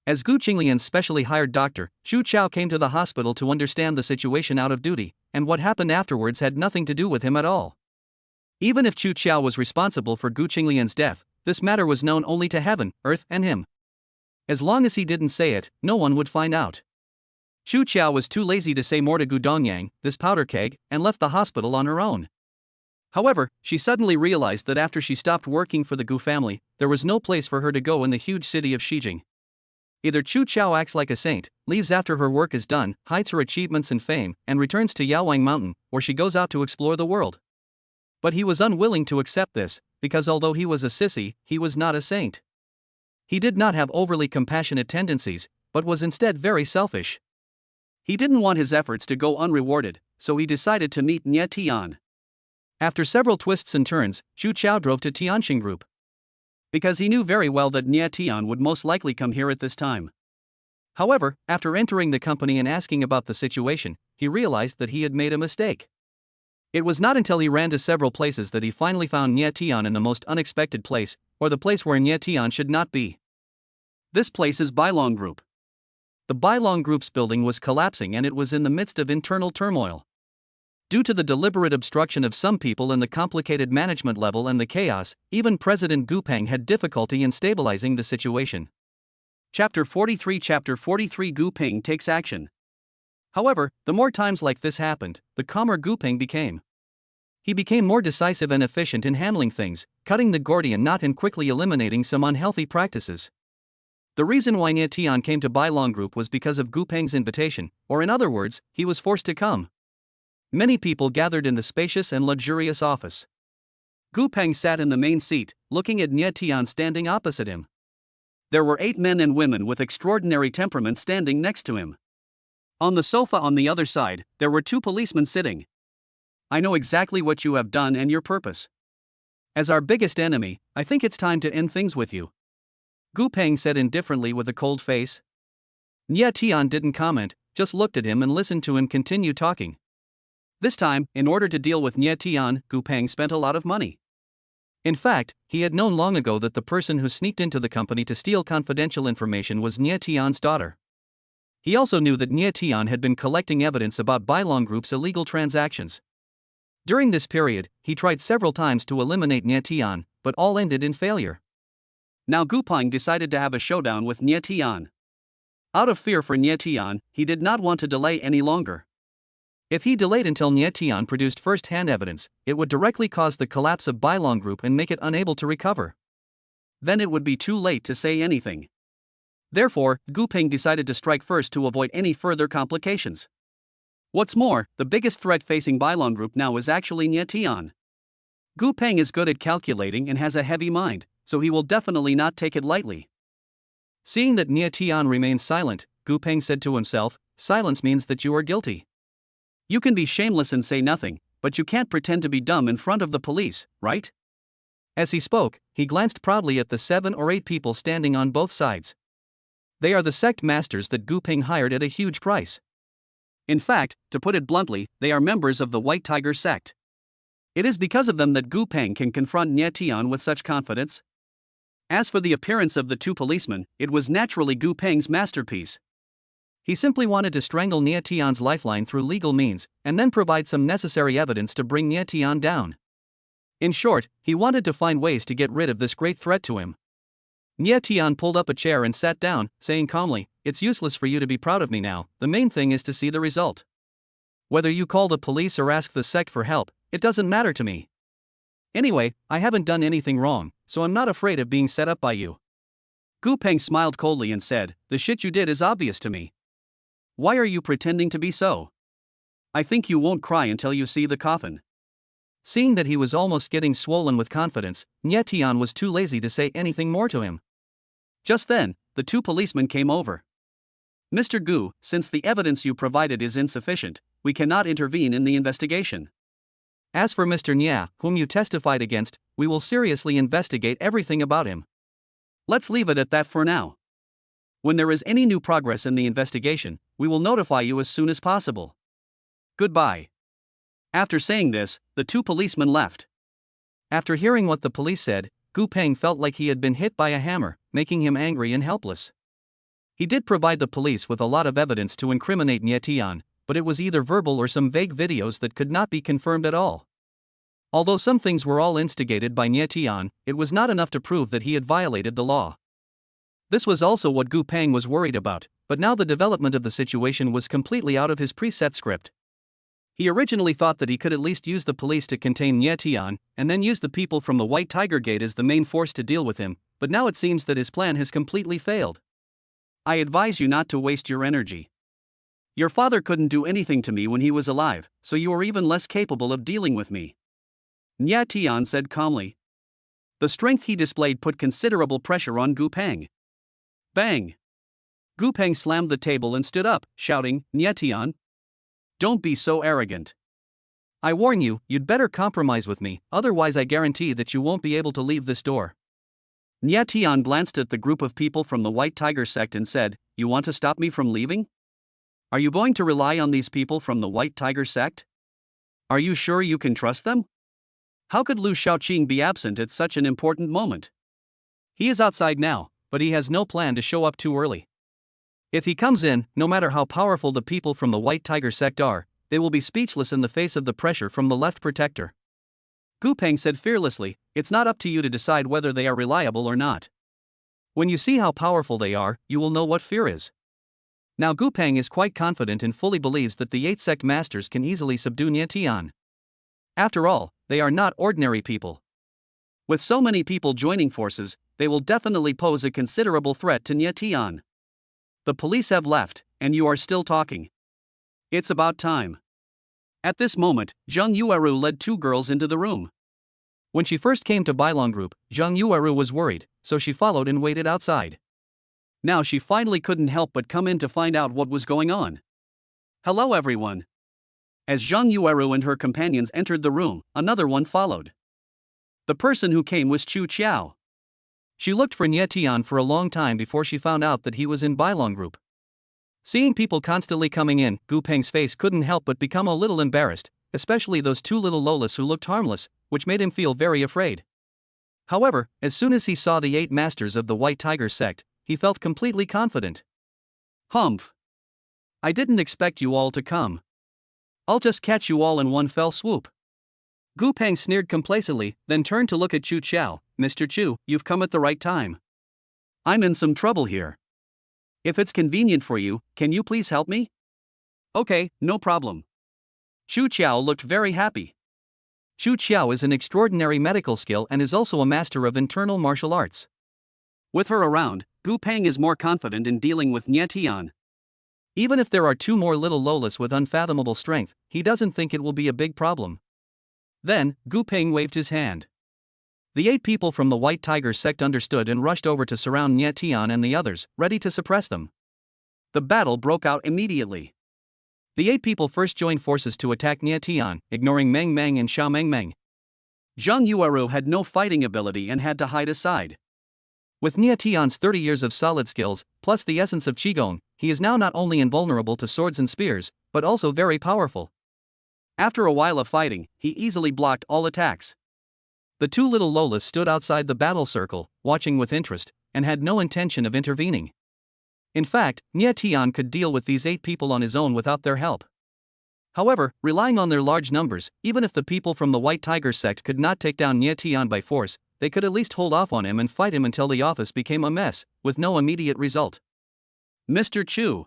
As Gu Qinglian's specially hired doctor, Chu Chao came to the hospital to understand the situation out of duty, and what happened afterwards had nothing to do with him at all. Even if Chu Chao was responsible for Gu Qinglian's death, this matter was known only to heaven, earth, and him. As long as he didn't say it, no one would find out. Chu Chao was too lazy to say more to Gu Dongyang, this powder keg, and left the hospital on her own. However, she suddenly realized that after she stopped working for the Gu family, there was no place for her to go in the huge city of Xijing. Either Chu Chao acts like a saint, leaves after her work is done, hides her achievements and fame, and returns to Yaowang Mountain, or she goes out to explore the world. But he was unwilling to accept this, because although he was a sissy, he was not a saint. He did not have overly compassionate tendencies, but was instead very selfish. He didn't want his efforts to go unrewarded, so he decided to meet Nye Tian. After several twists and turns, Chu Chao drove to Tianqing Group. Because he knew very well that Nye Tian would most likely come here at this time. However, after entering the company and asking about the situation, he realized that he had made a mistake. It was not until he ran to several places that he finally found Nye Tian in the most unexpected place, or the place where Nye Tian should not be. This place is Bailong Group. The Bailong Group's building was collapsing and it was in the midst of internal turmoil. Due to the deliberate obstruction of some people and the complicated management level and the chaos, even President Gu Peng had difficulty in stabilizing the situation. Chapter 43 Gu Peng takes action. However, the more times like this happened, the calmer Gu Peng became. He became more decisive and efficient in handling things, cutting the Gordian knot and quickly eliminating some unhealthy practices. The reason why Nye Tian came to Bailong Group was because of Gu Peng's invitation, or in other words, he was forced to come. Many people gathered in the spacious and luxurious office. Gu Peng sat in the main seat, looking at Nye Tian standing opposite him. There were 8 men and women with extraordinary temperament standing next to him. On the sofa on the other side, there were 2 policemen sitting. "I know exactly what you have done and your purpose. As our biggest enemy, I think it's time to end things with you," Gu Peng said indifferently with a cold face. Nye Tian didn't comment, just looked at him and listened to him continue talking. This time, in order to deal with Nye Tian, Gu Peng spent a lot of money. In fact, he had known long ago that the person who sneaked into the company to steal confidential information was Nye Tian's daughter. He also knew that Nye Tian had been collecting evidence about Bailong Group's illegal transactions. During this period, he tried several times to eliminate Nye Tian, but all ended in failure. Now Gu Peng decided to have a showdown with Nye Tian. Out of fear for Nye Tian, he did not want to delay any longer. If he delayed until Nye Tian produced first-hand evidence, it would directly cause the collapse of Bailong Group and make it unable to recover. Then it would be too late to say anything. Therefore, Gu Peng decided to strike first to avoid any further complications. What's more, the biggest threat facing Bailong Group now is actually Nye Tian. Gu Peng is good at calculating and has a heavy mind, so he will definitely not take it lightly. Seeing that Nye Tian remains silent, Gu Peng said to himself, silence means that you are guilty. You can be shameless and say nothing, but you can't pretend to be dumb in front of the police, right? As he spoke, he glanced proudly at the 7 or 8 people standing on both sides. They are the sect masters that Gu Peng hired at a huge price. In fact, to put it bluntly, they are members of the White Tiger sect. It is because of them that Gu Peng can confront Nye Tian with such confidence. As for the appearance of the 2 policemen, it was naturally Gu Peng's masterpiece. He simply wanted to strangle Nye Tian's lifeline through legal means, and then provide some necessary evidence to bring Nye Tian down. In short, he wanted to find ways to get rid of this great threat to him. Nye Tian pulled up a chair and sat down, saying calmly, it's useless for you to be proud of me now, the main thing is to see the result. Whether you call the police or ask the sect for help, it doesn't matter to me. Anyway, I haven't done anything wrong, so I'm not afraid of being set up by you. Gu Peng smiled coldly and said, the shit you did is obvious to me. Why are you pretending to be so? I think you won't cry until you see the coffin. Seeing that he was almost getting swollen with confidence, Nye Tian was too lazy to say anything more to him. Just then, the 2 policemen came over. Mr. Gu, since the evidence you provided is insufficient, we cannot intervene in the investigation. As for Mr. Nye, whom you testified against, we will seriously investigate everything about him. Let's leave it at that for now. When there is any new progress in the investigation, we will notify you as soon as possible. Goodbye. After saying this, the 2 policemen left. After hearing what the police said, Gu Peng felt like he had been hit by a hammer, making him angry and helpless. He did provide the police with a lot of evidence to incriminate Nye Tian, but it was either verbal or some vague videos that could not be confirmed at all. Although some things were all instigated by Nye Tian, it was not enough to prove that he had violated the law. This was also what Gu Peng was worried about, but now the development of the situation was completely out of his preset script. He originally thought that he could at least use the police to contain Nye Tian, and then use the people from the White Tiger Gate as the main force to deal with him, but now it seems that his plan has completely failed. I advise you not to waste your energy. Your father couldn't do anything to me when he was alive, so you are even less capable of dealing with me. Nye Tian said calmly. The strength he displayed put considerable pressure on Gu Peng. Bang! Gu Peng slammed the table and stood up, shouting, Nye Tian, don't be so arrogant. I warn you, you'd better compromise with me, otherwise I guarantee that you won't be able to leave this door. Nye Tian glanced at the group of people from the White Tiger sect and said, you want to stop me from leaving? Are you going to rely on these people from the White Tiger sect? Are you sure you can trust them? How could Lu Shaoqing be absent at such an important moment? He is outside now, but he has no plan to show up too early. If he comes in, no matter how powerful the people from the White Tiger sect are, they will be speechless in the face of the pressure from the left protector. Gu Peng said fearlessly, it's not up to you to decide whether they are reliable or not. When you see how powerful they are, you will know what fear is. Now Gu Peng is quite confident and fully believes that the 8 sect masters can easily subdue Nye Tian. After all, they are not ordinary people. With so many people joining forces, they will definitely pose a considerable threat to Nye Tian. The police have left, and you are still talking. It's about time. At this moment, Zheng Yueru led 2 girls into the room. When she first came to Bailong Group, Zheng Yueru was worried, so she followed and waited outside. Now she finally couldn't help but come in to find out what was going on. Hello everyone. As Zheng Yueru and her companions entered the room, another one followed. The person who came was Chu Qiao. She looked for Nye Tian for a long time before she found out that he was in Bailong Group. Seeing people constantly coming in, Gu Peng's face couldn't help but become a little embarrassed, especially those 2 little Lolas who looked harmless, which made him feel very afraid. However, as soon as he saw the 8 masters of the White Tiger sect, he felt completely confident. Humph! I didn't expect you all to come. I'll just catch you all in one fell swoop. Gu Peng sneered complacently, then turned to look at Chu Qiao. Mr. Chu, you've come at the right time. I'm in some trouble here. If it's convenient for you, can you please help me? Okay, no problem. Chu Qiao looked very happy. Chu Qiao is an extraordinary medical skill and is also a master of internal martial arts. With her around, Gu Peng is more confident in dealing with Nye Tian. Even if there are two more little Lolas with unfathomable strength, he doesn't think it will be a big problem. Then, Gu Peng waved his hand. The 8 people from the White Tiger sect understood and rushed over to surround Nie Tian and the others, ready to suppress them. The battle broke out immediately. The 8 people first joined forces to attack Nie Tian, ignoring Meng Meng and Xiao Meng Meng. Zhang Yueru had no fighting ability and had to hide aside. With Nie Tian's 30 years of solid skills, plus the essence of Qigong, he is now not only invulnerable to swords and spears, but also very powerful. After a while of fighting, he easily blocked all attacks. The 2 little Lolas stood outside the battle circle, watching with interest, and had no intention of intervening. In fact, Nie Tian could deal with these 8 people on his own without their help. However, relying on their large numbers, even if the people from the White Tiger sect could not take down Nie Tian by force, they could at least hold off on him and fight him until the office became a mess, with no immediate result. Mr. Chu.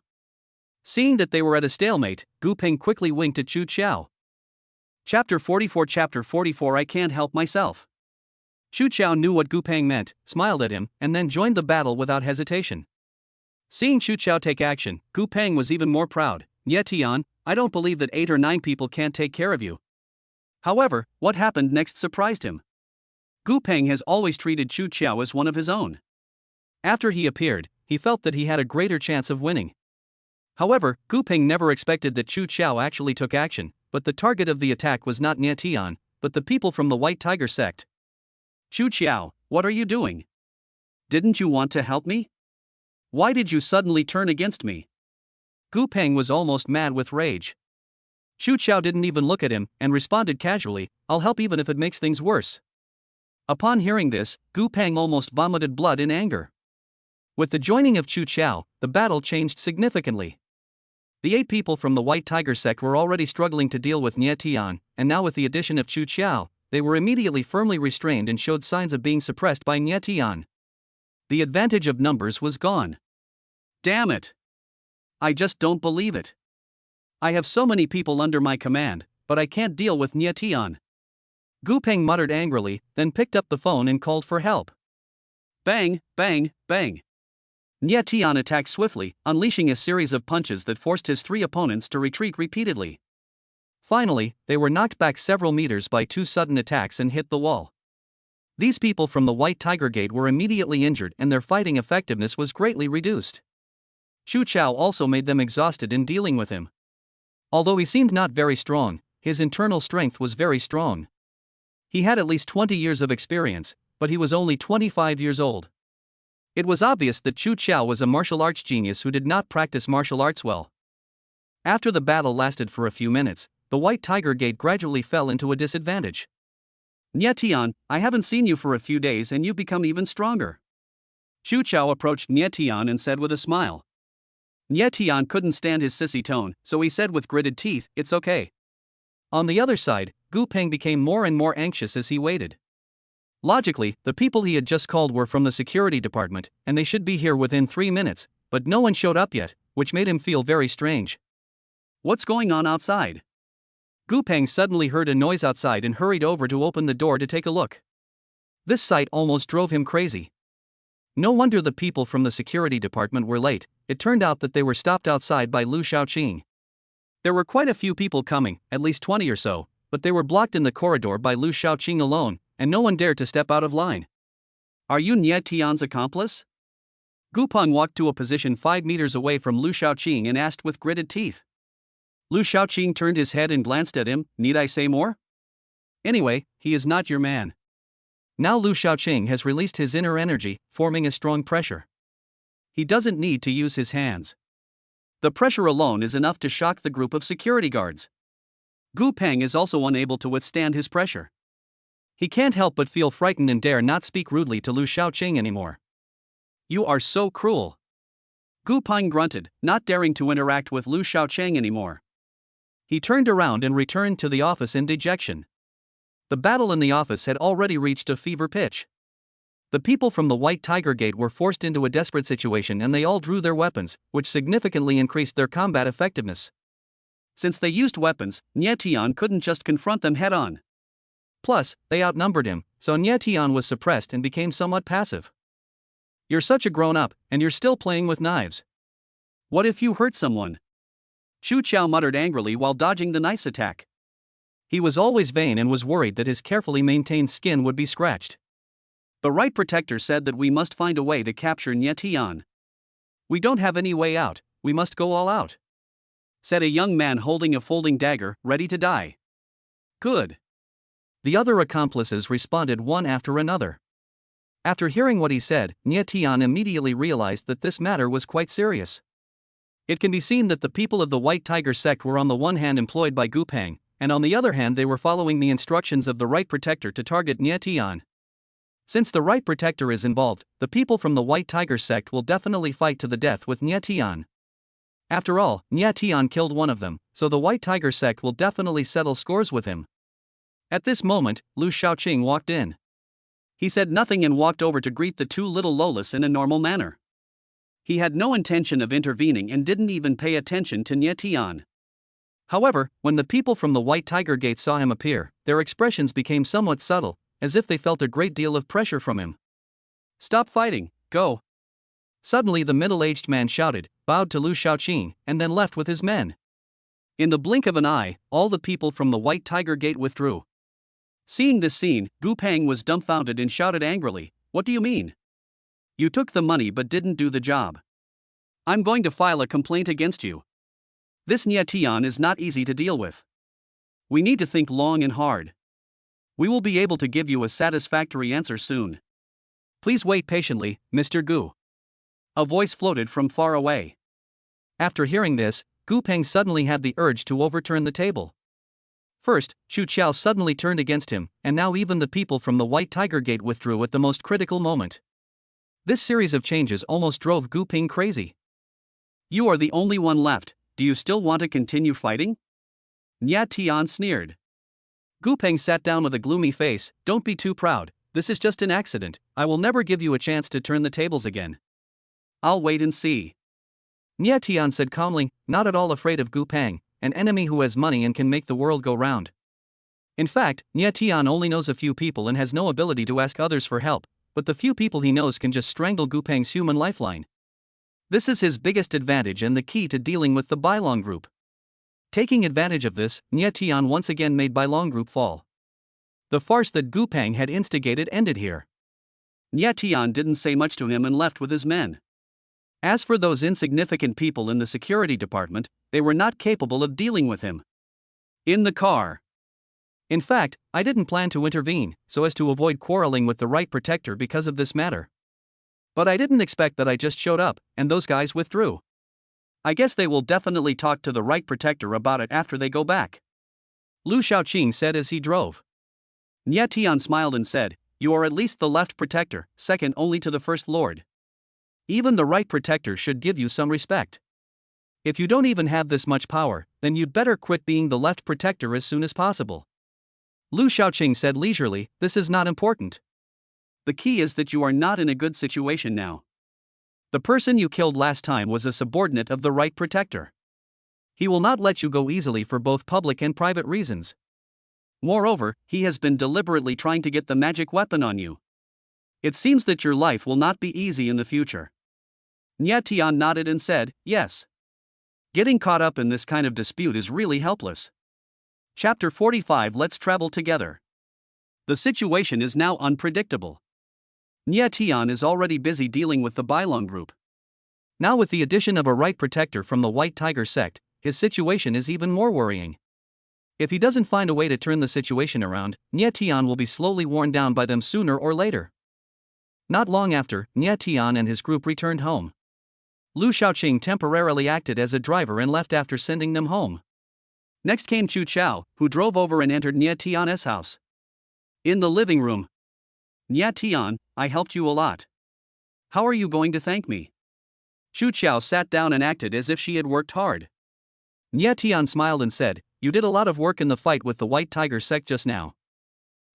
Seeing that they were at a stalemate, Gu Peng quickly winked at Chu Qiao. Chapter 44 I can't help myself. Chu Qiao knew what Gu Peng meant, smiled at him, and then joined the battle without hesitation. Seeing Chu Qiao take action, Gu Peng was even more proud. Nie Tian, I don't believe that 8 or 9 people can't take care of you. However, what happened next surprised him. Gu Peng has always treated Chu Qiao as one of his own. After he appeared, he felt that he had a greater chance of winning. However, Gu Peng never expected that Chu Qiao actually took action, but the target of the attack was not Nie Tian, but the people from the White Tiger sect. Chu Qiao, what are you doing? Didn't you want to help me? Why did you suddenly turn against me? Gu Peng was almost mad with rage. Chu Qiao didn't even look at him, and responded casually, I'll help even if it makes things worse. Upon hearing this, Gu Peng almost vomited blood in anger. With the joining of Chu Qiao, the battle changed significantly. The 8 people from the White Tiger sect were already struggling to deal with Nie Tian, and now with the addition of Chu Qiao, they were immediately firmly restrained and showed signs of being suppressed by Nie Tian. The advantage of numbers was gone. Damn it! I just don't believe it. I have so many people under my command, but I can't deal with Nie Tian. Gu Peng muttered angrily, then picked up the phone and called for help. Bang, bang, bang. Nie Tian attacked swiftly, unleashing a series of punches that forced his 3 opponents to retreat repeatedly. Finally, they were knocked back several meters by 2 sudden attacks and hit the wall. These people from the White Tiger Gate were immediately injured and their fighting effectiveness was greatly reduced. Chu Qiao also made them exhausted in dealing with him. Although he seemed not very strong, his internal strength was very strong. He had at least 20 years of experience, but he was only 25 years old. It was obvious that Chu Qiao was a martial arts genius who did not practice martial arts well. After the battle lasted for a few minutes, the White Tiger Gate gradually fell into a disadvantage. Nie Tian, I haven't seen you for a few days and you've become even stronger. Chu Qiao approached Nie Tian and said with a smile. Nie Tian couldn't stand his sissy tone, so he said with gritted teeth, it's okay. On the other side, Gu Peng became more and more anxious as he waited. Logically, the people he had just called were from the security department, and they should be here within 3 minutes, but no one showed up yet, which made him feel very strange. What's going on outside? Gu Peng suddenly heard a noise outside and hurried over to open the door to take a look. This sight almost drove him crazy. No wonder the people from the security department were late, it turned out that they were stopped outside by Lu Shaoqing. There were quite a few people coming, at least 20 or so, but they were blocked in the corridor by Lu Shaoqing alone, and no one dared to step out of line. Are you Nie Tian's accomplice? Gu Peng walked to a position 5 meters away from Lu Shaoqing and asked with gritted teeth. Lu Shaoqing turned his head and glanced at him, need I say more? Anyway, he is not your man. Now Lu Shaoqing has released his inner energy, forming a strong pressure. He doesn't need to use his hands. The pressure alone is enough to shock the group of security guards. Gu Peng is also unable to withstand his pressure. He can't help but feel frightened and dare not speak rudely to Lu Shaoqing anymore. You are so cruel. Gu Peng grunted, not daring to interact with Lu Shaoqing anymore. He turned around and returned to the office in dejection. The battle in the office had already reached a fever pitch. The people from the White Tiger Gate were forced into a desperate situation and they all drew their weapons, which significantly increased their combat effectiveness. Since they used weapons, Nie Tian couldn't just confront them head-on. Plus, they outnumbered him, so Nie Tian was suppressed and became somewhat passive. You're such a grown-up, and you're still playing with knives. What if you hurt someone? Chu Chao muttered angrily while dodging the knife's attack. He was always vain and was worried that his carefully maintained skin would be scratched. The right protector said that we must find a way to capture Nye Tian. We don't have any way out, we must go all out, said a young man holding a folding dagger, ready to die. Good. The other accomplices responded one after another. After hearing what he said, Nye Tian immediately realized that this matter was quite serious. It can be seen that the people of the White Tiger sect were on the one hand employed by Gu Peng, and on the other hand they were following the instructions of the right protector to target Nye Tian. Since the right protector is involved, the people from the White Tiger sect will definitely fight to the death with Nye Tian. After all, Nye Tian killed one of them, so the White Tiger sect will definitely settle scores with him. At this moment, Lu Shaoqing walked in. He said nothing and walked over to greet the two little Lolas in a normal manner. He had no intention of intervening and didn't even pay attention to Nye Tian. However, when the people from the White Tiger Gate saw him appear, their expressions became somewhat subtle, as if they felt a great deal of pressure from him. Stop fighting, go. Suddenly the middle-aged man shouted, bowed to Lu Shaoqing, and then left with his men. In the blink of an eye, all the people from the White Tiger Gate withdrew. Seeing this scene, Gu Peng was dumbfounded and shouted angrily, "What do you mean? You took the money but didn't do the job. I'm going to file a complaint against you. This Nye Tian is not easy to deal with. We need to think long and hard. We will be able to give you a satisfactory answer soon. Please wait patiently, Mr. Gu." A voice floated from far away. After hearing this, Gu Peng suddenly had the urge to overturn the table. First, Chu Chao suddenly turned against him, and now even the people from the White Tiger Gate withdrew at the most critical moment. This series of changes almost drove Gu Peng crazy. You are the only one left, do you still want to continue fighting? Nye Tian sneered. Gu Peng sat down with a gloomy face, don't be too proud, this is just an accident, I will never give you a chance to turn the tables again. I'll wait and see. Nye Tian said calmly, not at all afraid of Gu Peng, an enemy who has money and can make the world go round. In fact, Nye Tian only knows a few people and has no ability to ask others for help, but the few people he knows can just strangle Gu Peng's human lifeline. This is his biggest advantage and the key to dealing with the Bailong group. Taking advantage of this, Nye Tian once again made Bailong group fall. The farce that Gu Peng had instigated ended here. Nye Tian didn't say much to him and left with his men. As for those insignificant people in the security department, they were not capable of dealing with him. In the car. In fact, I didn't plan to intervene, so as to avoid quarreling with the right protector because of this matter. But I didn't expect that I just showed up, and those guys withdrew. I guess they will definitely talk to the right protector about it after they go back. Lu Shaoqing said as he drove. Nye Tian smiled and said, you are at least the left protector, second only to the First Lord. Even the right protector should give you some respect. If you don't even have this much power, then you'd better quit being the left protector as soon as possible. Lu Shaoqing said leisurely, this is not important. The key is that you are not in a good situation now. The person you killed last time was a subordinate of the right protector. He will not let you go easily for both public and private reasons. Moreover, he has been deliberately trying to get the magic weapon on you. It seems that your life will not be easy in the future. Nye Tian nodded and said, yes. Getting caught up in this kind of dispute is really helpless. Chapter 45. Let's travel together. The situation is now unpredictable. Nye Tian is already busy dealing with the Bailong group. Now with the addition of a right protector from the White Tiger sect, his situation is even more worrying. If he doesn't find a way to turn the situation around, Nye Tian will be slowly worn down by them sooner or later. Not long after, Nye Tian and his group returned home. Lu Shaoqing temporarily acted as a driver and left after sending them home. Next came Chu Chao, who drove over and entered Nye Tian's house. In the living room. Nye Tian, I helped you a lot. How are you going to thank me? Chu Chao sat down and acted as if she had worked hard. Nye Tian smiled and said, you did a lot of work in the fight with the White Tiger sect just now.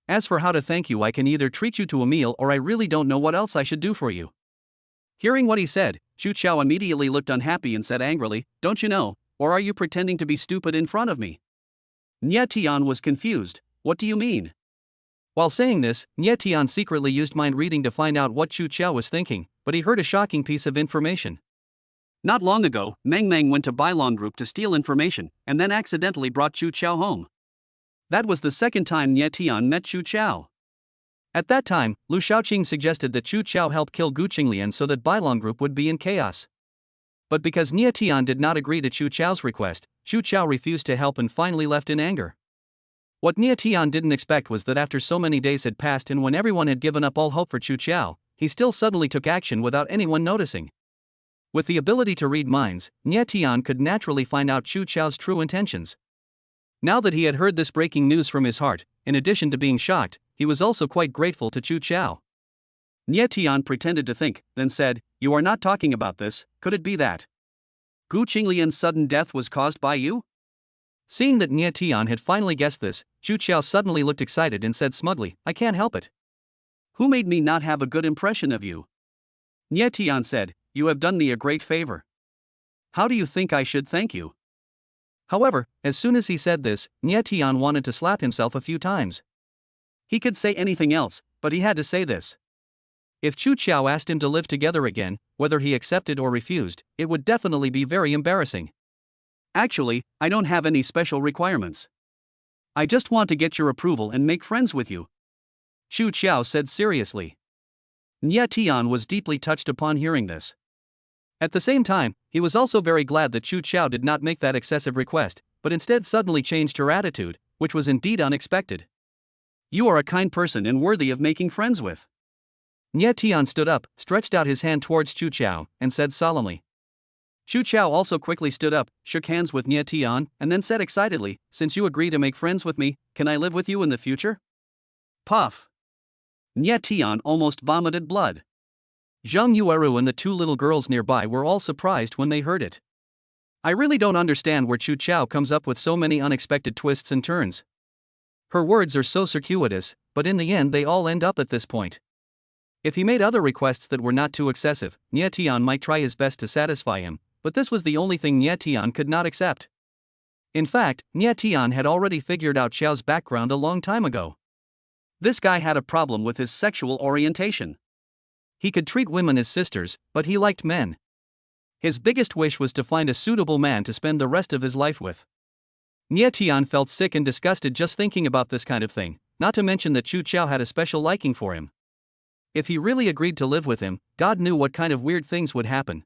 As for how to thank you, I can either treat you to a meal or I really don't know what else I should do for you. Hearing what he said, Chu Chao immediately looked unhappy and said angrily, don't you know, or are you pretending to be stupid in front of me? Nye Tian was confused, what do you mean? While saying this, Nye Tian secretly used mind reading to find out what Chu Chao was thinking, but he heard a shocking piece of information. Not long ago, Meng Meng went to Bailong Group to steal information and then accidentally brought Chu Chao home. That was the second time Nie Tian met Chu Chao. At that time, Lu Shaoqing suggested that Chu Chao help kill Gu Qinglian so that Bailong Group would be in chaos. But because Nie Tian did not agree to Chu Chao's request, Chu Chao refused to help and finally left in anger. What Nie Tian didn't expect was that after so many days had passed and when everyone had given up all hope for Chu Chao, he still suddenly took action without anyone noticing. With the ability to read minds, Nie Tian could naturally find out Chu Chao's true intentions. Now that he had heard this breaking news from his heart, in addition to being shocked, he was also quite grateful to Chu Chao. Nie Tian pretended to think, then said, "You are not talking about this, could it be that Gu Qinglian's sudden death was caused by you?" Seeing that Nie Tian had finally guessed this, Chu Chao suddenly looked excited and said smugly, "I can't help it." "Who made me not have a good impression of you?" Nie Tian said, "You have done me a great favor. How do you think I should thank you?" However, as soon as he said this, Nie Tian wanted to slap himself a few times. He could say anything else, but he had to say this. If Chu Chao asked him to live together again, whether he accepted or refused, it would definitely be very embarrassing. "Actually, I don't have any special requirements. I just want to get your approval and make friends with you," Chu Chao said seriously. Nie Tian was deeply touched upon hearing this. At the same time, he was also very glad that Chu Chao did not make that excessive request, but instead suddenly changed her attitude, which was indeed unexpected. "You are a kind person and worthy of making friends with." Nie Tian stood up, stretched out his hand towards Chu Chao, and said solemnly. Chu Chao also quickly stood up, shook hands with Nie Tian, and then said excitedly, "Since you agree to make friends with me, can I live with you in the future?" Puff! Nie Tian almost vomited blood. Zhang Yueru and the two little girls nearby were all surprised when they heard it. I really don't understand where Chu Chao comes up with so many unexpected twists and turns. Her words are so circuitous, but in the end they all end up at this point. If he made other requests that were not too excessive, Nie Tian might try his best to satisfy him, but this was the only thing Nie Tian could not accept. In fact, Nie Tian had already figured out Chao's background a long time ago. This guy had a problem with his sexual orientation. He could treat women as sisters, but he liked men. His biggest wish was to find a suitable man to spend the rest of his life with. Nie Tian felt sick and disgusted just thinking about this kind of thing, not to mention that Chu Chao had a special liking for him. If he really agreed to live with him, God knew what kind of weird things would happen.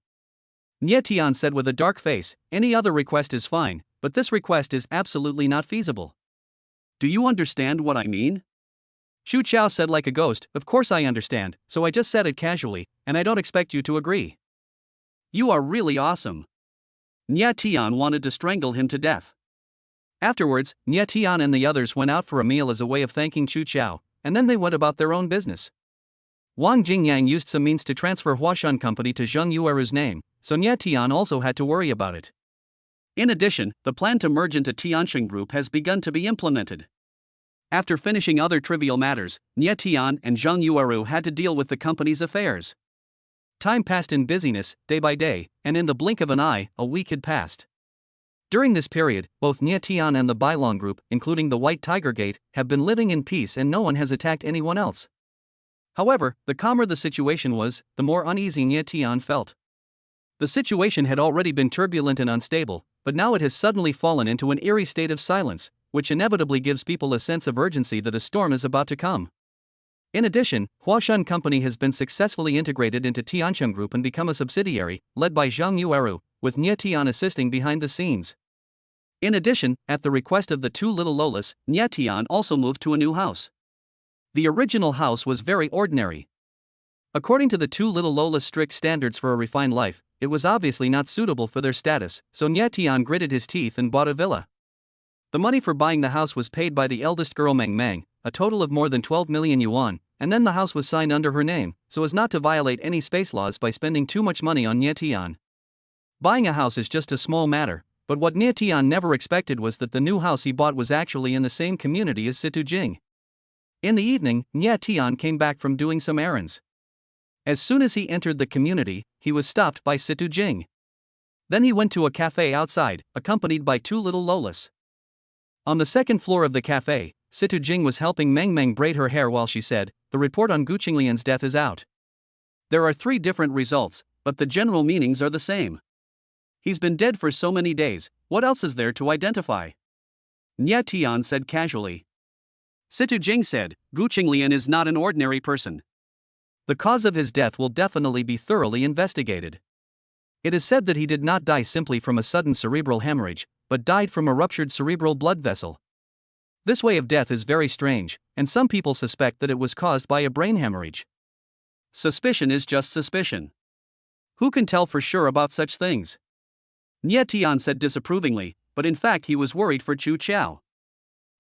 Nie Tian said with a dark face, "Any other request is fine, but this request is absolutely not feasible." "Do you understand what I mean?" Chu Chao said like a ghost, "Of course I understand, so I just said it casually, and I don't expect you to agree." "You are really awesome." Nie Tian wanted to strangle him to death. Afterwards, Nie Tian and the others went out for a meal as a way of thanking Chu Chao, and then they went about their own business. Wang Jingyang used some means to transfer Huashan Company to Zhang Yueru's name, so Nie Tian also had to worry about it. In addition, the plan to merge into Tianxing Group has begun to be implemented. After finishing other trivial matters, Nie Tian and Zhang Yueru had to deal with the company's affairs. Time passed in busyness, day by day, and in the blink of an eye, a week had passed. During this period, both Nie Tian and the Bailong Group, including the White Tiger Gate, have been living in peace and no one has attacked anyone else. However, the calmer the situation was, the more uneasy Nie Tian felt. The situation had already been turbulent and unstable, but now it has suddenly fallen into an eerie state of silence, which inevitably gives people a sense of urgency that a storm is about to come. In addition, Huashan Company has been successfully integrated into Tianxing Group and become a subsidiary, led by Zhang Yueru, with Nie Tian assisting behind the scenes. In addition, at the request of the two little Lolas, Nie Tian also moved to a new house. The original house was very ordinary. According to the two little Lola's strict standards for a refined life, it was obviously not suitable for their status, so Nie Tian gritted his teeth and bought a villa. The money for buying the house was paid by the eldest girl Meng Meng, a total of more than 12 million yuan, and then the house was signed under her name, so as not to violate any space laws by spending too much money on Nie Tian. Buying a house is just a small matter, but what Nie Tian never expected was that the new house he bought was actually in the same community as Situ Jing. In the evening, Nie Tian came back from doing some errands. As soon as he entered the community, he was stopped by Situ Jing. Then he went to a cafe outside, accompanied by two little Lolas. On the second floor of the cafe, Situ Jing was helping Meng Meng braid her hair while she said, "The report on Gu Qinglian's death is out. There are 3 different results, but the general meanings are the same. He's been dead for so many days, what else is there to identify? Nya Tian said casually. Situ Jing said, Gu Qinglian is not an ordinary person. The cause of his death will definitely be thoroughly investigated. It is said that he did not die simply from a sudden cerebral hemorrhage, but died from a ruptured cerebral blood vessel. This way of death is very strange, and some people suspect that it was caused by a brain hemorrhage. Suspicion is just suspicion. Who can tell for sure about such things? Nye Tian said disapprovingly, but in fact he was worried for Chu Chao.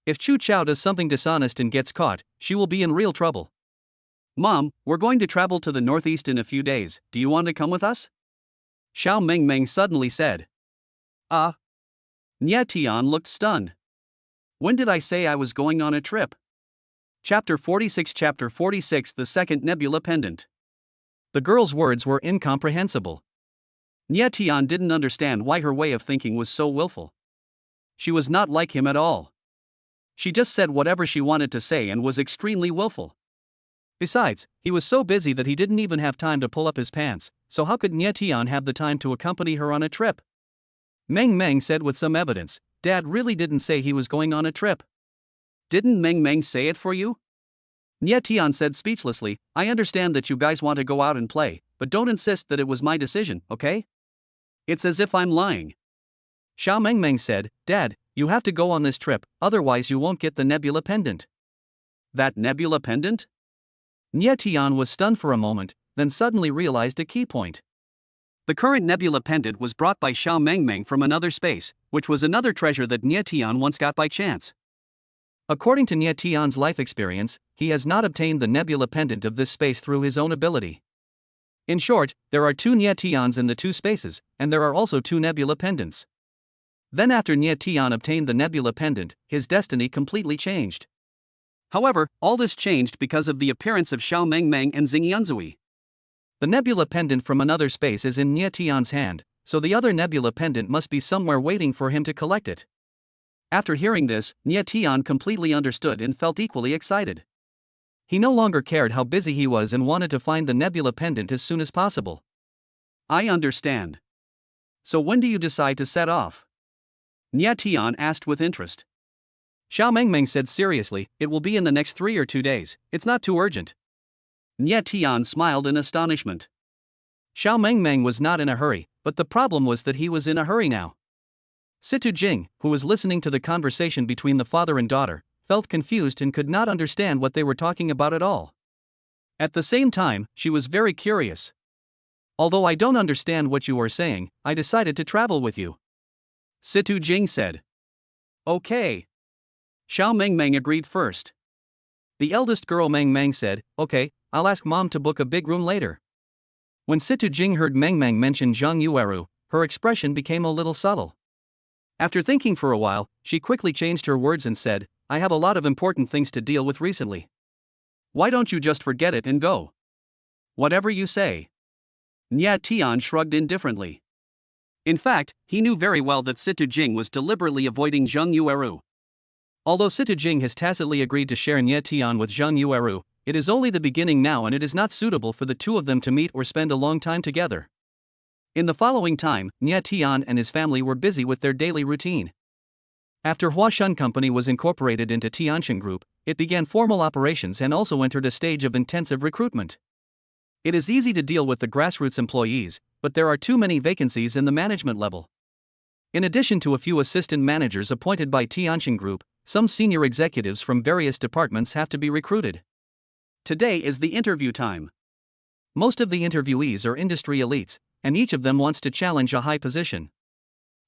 If Chu Chao does something dishonest and gets caught, she will be in real trouble. Mom, we're going to travel to the northeast in a few days, do you want to come with us? Xiao Mengmeng suddenly said. Nye Tian looked stunned. When did I say I was going on a trip? Chapter 46 The Second Nebula Pendant. The girl's words were incomprehensible. Nye Tian didn't understand why her way of thinking was so willful. She was not like him at all. She just said whatever she wanted to say and was extremely willful. Besides, he was so busy that he didn't even have time to pull up his pants, so how could Nye Tian have the time to accompany her on a trip? Meng Meng said with some evidence, Dad really didn't say he was going on a trip. Didn't Meng Meng say it for you? Nye Tian said speechlessly, I understand that you guys want to go out and play, but don't insist that it was my decision, okay? It's as if I'm lying. Xiao Mengmeng said, Dad, you have to go on this trip, otherwise you won't get the nebula pendant. That nebula pendant? Nye Tian was stunned for a moment, then suddenly realized a key point. The current nebula pendant was brought by Xiao Mengmeng from another space, which was another treasure that Nye Tian once got by chance. According to Nye Tian's life experience, he has not obtained the nebula pendant of this space through his own ability. In short, there are two Nye Tians in the two spaces, and there are also two nebula pendants. Then after Nye Tian obtained the nebula pendant, his destiny completely changed. However, all this changed because of the appearance of Xiao Mengmeng and Xing Yanzui. The nebula pendant from another space is in Nye Tian's hand, so the other nebula pendant must be somewhere waiting for him to collect it. After hearing this, Nye Tian completely understood and felt equally excited. He no longer cared how busy he was and wanted to find the nebula pendant as soon as possible. I understand. So when do you decide to set off? Nye Tian asked with interest. Xiao Mengmeng said seriously, it will be in the next 3 or 2 days, it's not too urgent. Nye Tian smiled in astonishment. Xiao Mengmeng was not in a hurry, but the problem was that he was in a hurry now. Situ Jing, who was listening to the conversation between the father and daughter, felt confused and could not understand what they were talking about at all. At the same time, she was very curious. Although I don't understand what you are saying, I decided to travel with you. Situ Jing said. Okay. Xiao Mengmeng agreed first. The eldest girl Mengmeng said, okay, I'll ask Mom to book a big room later. When Situ Jing heard Mengmeng mention Zhang Yueru, her expression became a little subtle. After thinking for a while, she quickly changed her words and said, I have a lot of important things to deal with recently. Why don't you just forget it and go? Whatever you say. Nye Tian shrugged indifferently. In fact, he knew very well that Situ Jing was deliberately avoiding Zhang Yueru. Although Situ Jing has tacitly agreed to share Nye Tian with Zhang Yueru, it is only the beginning now and it is not suitable for the two of them to meet or spend a long time together. In the following time, Nye Tian and his family were busy with their daily routine. After Huashan Company was incorporated into Tianxin Group, it began formal operations and also entered a stage of intensive recruitment. It is easy to deal with the grassroots employees, but there are too many vacancies in the management level. In addition to a few assistant managers appointed by Tianxin Group, some senior executives from various departments have to be recruited. Today is the interview time. Most of the interviewees are industry elites, and each of them wants to challenge a high position.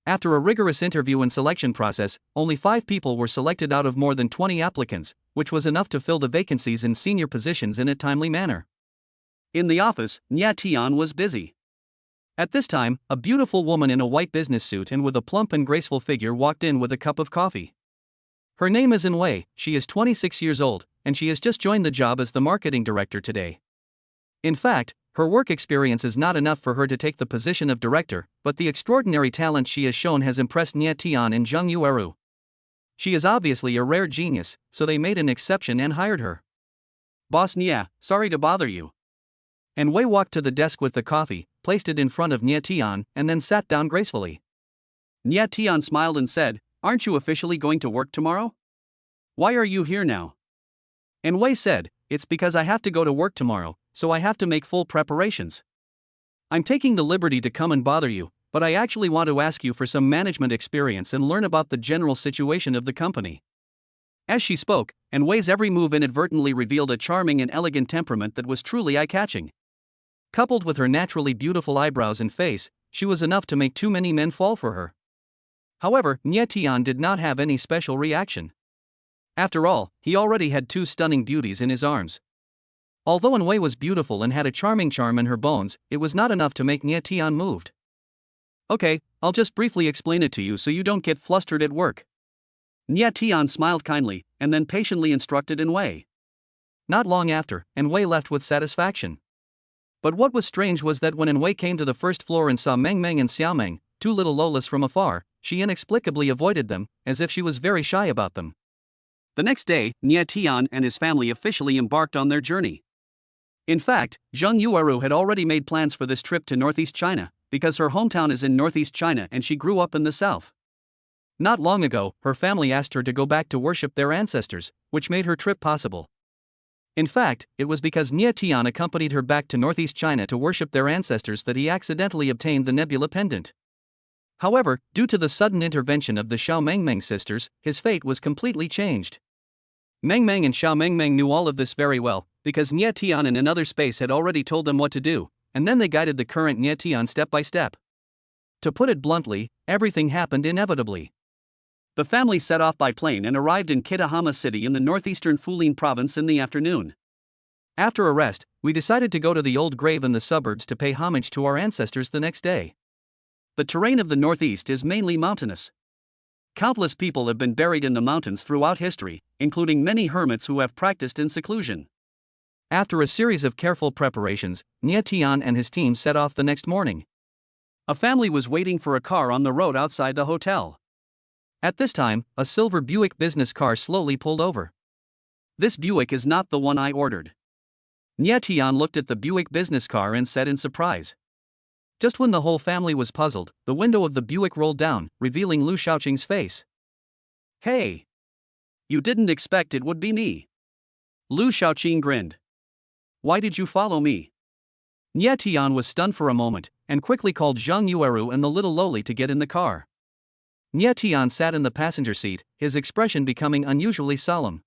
After a rigorous interview and selection process, only 5 people were selected out of more than 20 applicants, which was enough to fill the vacancies in senior positions in a timely manner. In the office, Nye Tian was busy. At this time, a beautiful woman in a white business suit and with a plump and graceful figure walked in with a cup of coffee. Her name is Wei, she is 26 years old, and she has just joined the job as the marketing director today. In fact, her work experience is not enough for her to take the position of director, but the extraordinary talent she has shown has impressed Nye Tian and Zhang Yueru. She is obviously a rare genius, so they made an exception and hired her. Boss Nye, sorry to bother you. And Wei walked to the desk with the coffee, placed it in front of Nie Tian, and then sat down gracefully. Nie Tian smiled and said, "Aren't you officially going to work tomorrow? Why are you here now?" And Wei said, "It's because I have to go to work tomorrow, so I have to make full preparations. I'm taking the liberty to come and bother you, but I actually want to ask you for some management experience and learn about the general situation of the company." As she spoke, and Wei's every move inadvertently revealed a charming and elegant temperament that was truly eye-catching. Coupled with her naturally beautiful eyebrows and face, she was enough to make too many men fall for her. However, Nie Tian did not have any special reaction. After all, he already had two stunning beauties in his arms. Although Wei was beautiful and had a charming charm in her bones, it was not enough to make Nie Tian moved. "Okay, I'll just briefly explain it to you so you don't get flustered at work." Nie Tian smiled kindly, and then patiently instructed Wei. Not long after, Wei left with satisfaction. But what was strange was that when Wei came to the first floor and saw Meng Meng and Xiaomeng, two little Lolas from afar, she inexplicably avoided them, as if she was very shy about them. The next day, Nie Tian and his family officially embarked on their journey. In fact, Zheng Yueru had already made plans for this trip to northeast China, because her hometown is in northeast China and she grew up in the south. Not long ago, her family asked her to go back to worship their ancestors, which made her trip possible. In fact, it was because Nie Tian accompanied her back to northeast China to worship their ancestors that he accidentally obtained the nebula pendant. However, due to the sudden intervention of the Xiao Mengmeng sisters, his fate was completely changed. Meng Meng and Xiao Mengmeng knew all of this very well, because Nie Tian in another space had already told them what to do, and then they guided the current Nie Tian step by step. To put it bluntly, everything happened inevitably. The family set off by plane and arrived in Kitahama City in the northeastern Fulin province in the afternoon. After a rest, we decided to go to the old grave in the suburbs to pay homage to our ancestors the next day. The terrain of the northeast is mainly mountainous. Countless people have been buried in the mountains throughout history, including many hermits who have practiced in seclusion. After a series of careful preparations, Nie Tian and his team set off the next morning. A family was waiting for a car on the road outside the hotel. At this time, a silver Buick business car slowly pulled over. "This Buick is not the one I ordered." Nie Tian looked at the Buick business car and said in surprise. Just when the whole family was puzzled, the window of the Buick rolled down, revealing Lu Shaoqing's face. "Hey! You didn't expect it would be me." Lu Shaoqing grinned. "Why did you follow me?" Nie Tian was stunned for a moment, and quickly called Zheng Yueru and the little Loli to get in the car. Nie Tian sat in the passenger seat, his expression becoming unusually solemn.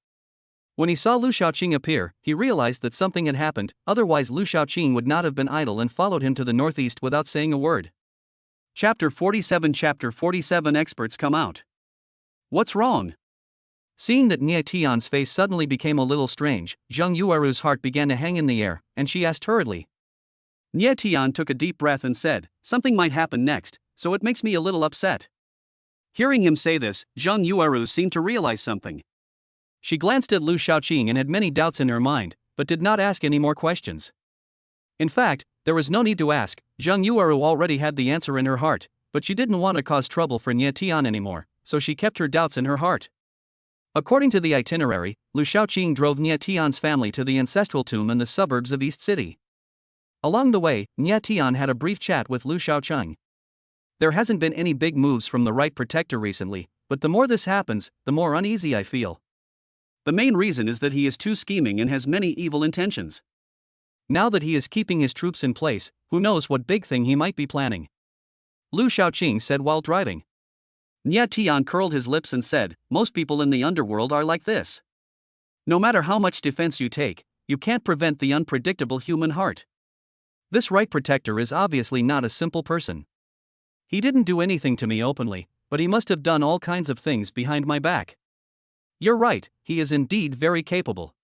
When he saw Lu Shaoqing appear, he realized that something had happened, otherwise Lu Shaoqing would not have been idle and followed him to the northeast without saying a word. Chapter 47 Experts come out. What's wrong? Seeing that Nie Tian's face suddenly became a little strange, Zheng Yueru's heart began to hang in the air, and she asked hurriedly. Nie Tian took a deep breath and said, "Something might happen next, so it makes me a little upset." Hearing him say this, Zheng Yueru seemed to realize something. She glanced at Lu Shaoqing and had many doubts in her mind, but did not ask any more questions. In fact, there was no need to ask, Zheng Yueru already had the answer in her heart, but she didn't want to cause trouble for Nie Tian anymore, so she kept her doubts in her heart. According to the itinerary, Lu Shaoqing drove Nie Tian's family to the ancestral tomb in the suburbs of East City. Along the way, Nie Tian had a brief chat with Lu Shaoqing. There hasn't been any big moves from the right protector recently, but the more this happens, the more uneasy I feel. The main reason is that he is too scheming and has many evil intentions. Now that he is keeping his troops in place, who knows what big thing he might be planning. Lu Shaoqing said while driving. Nie Tian curled his lips and said, "Most people in the underworld are like this. No matter how much defense you take, you can't prevent the unpredictable human heart. This right protector is obviously not a simple person. He didn't do anything to me openly, but he must have done all kinds of things behind my back. You're right, he is indeed very capable.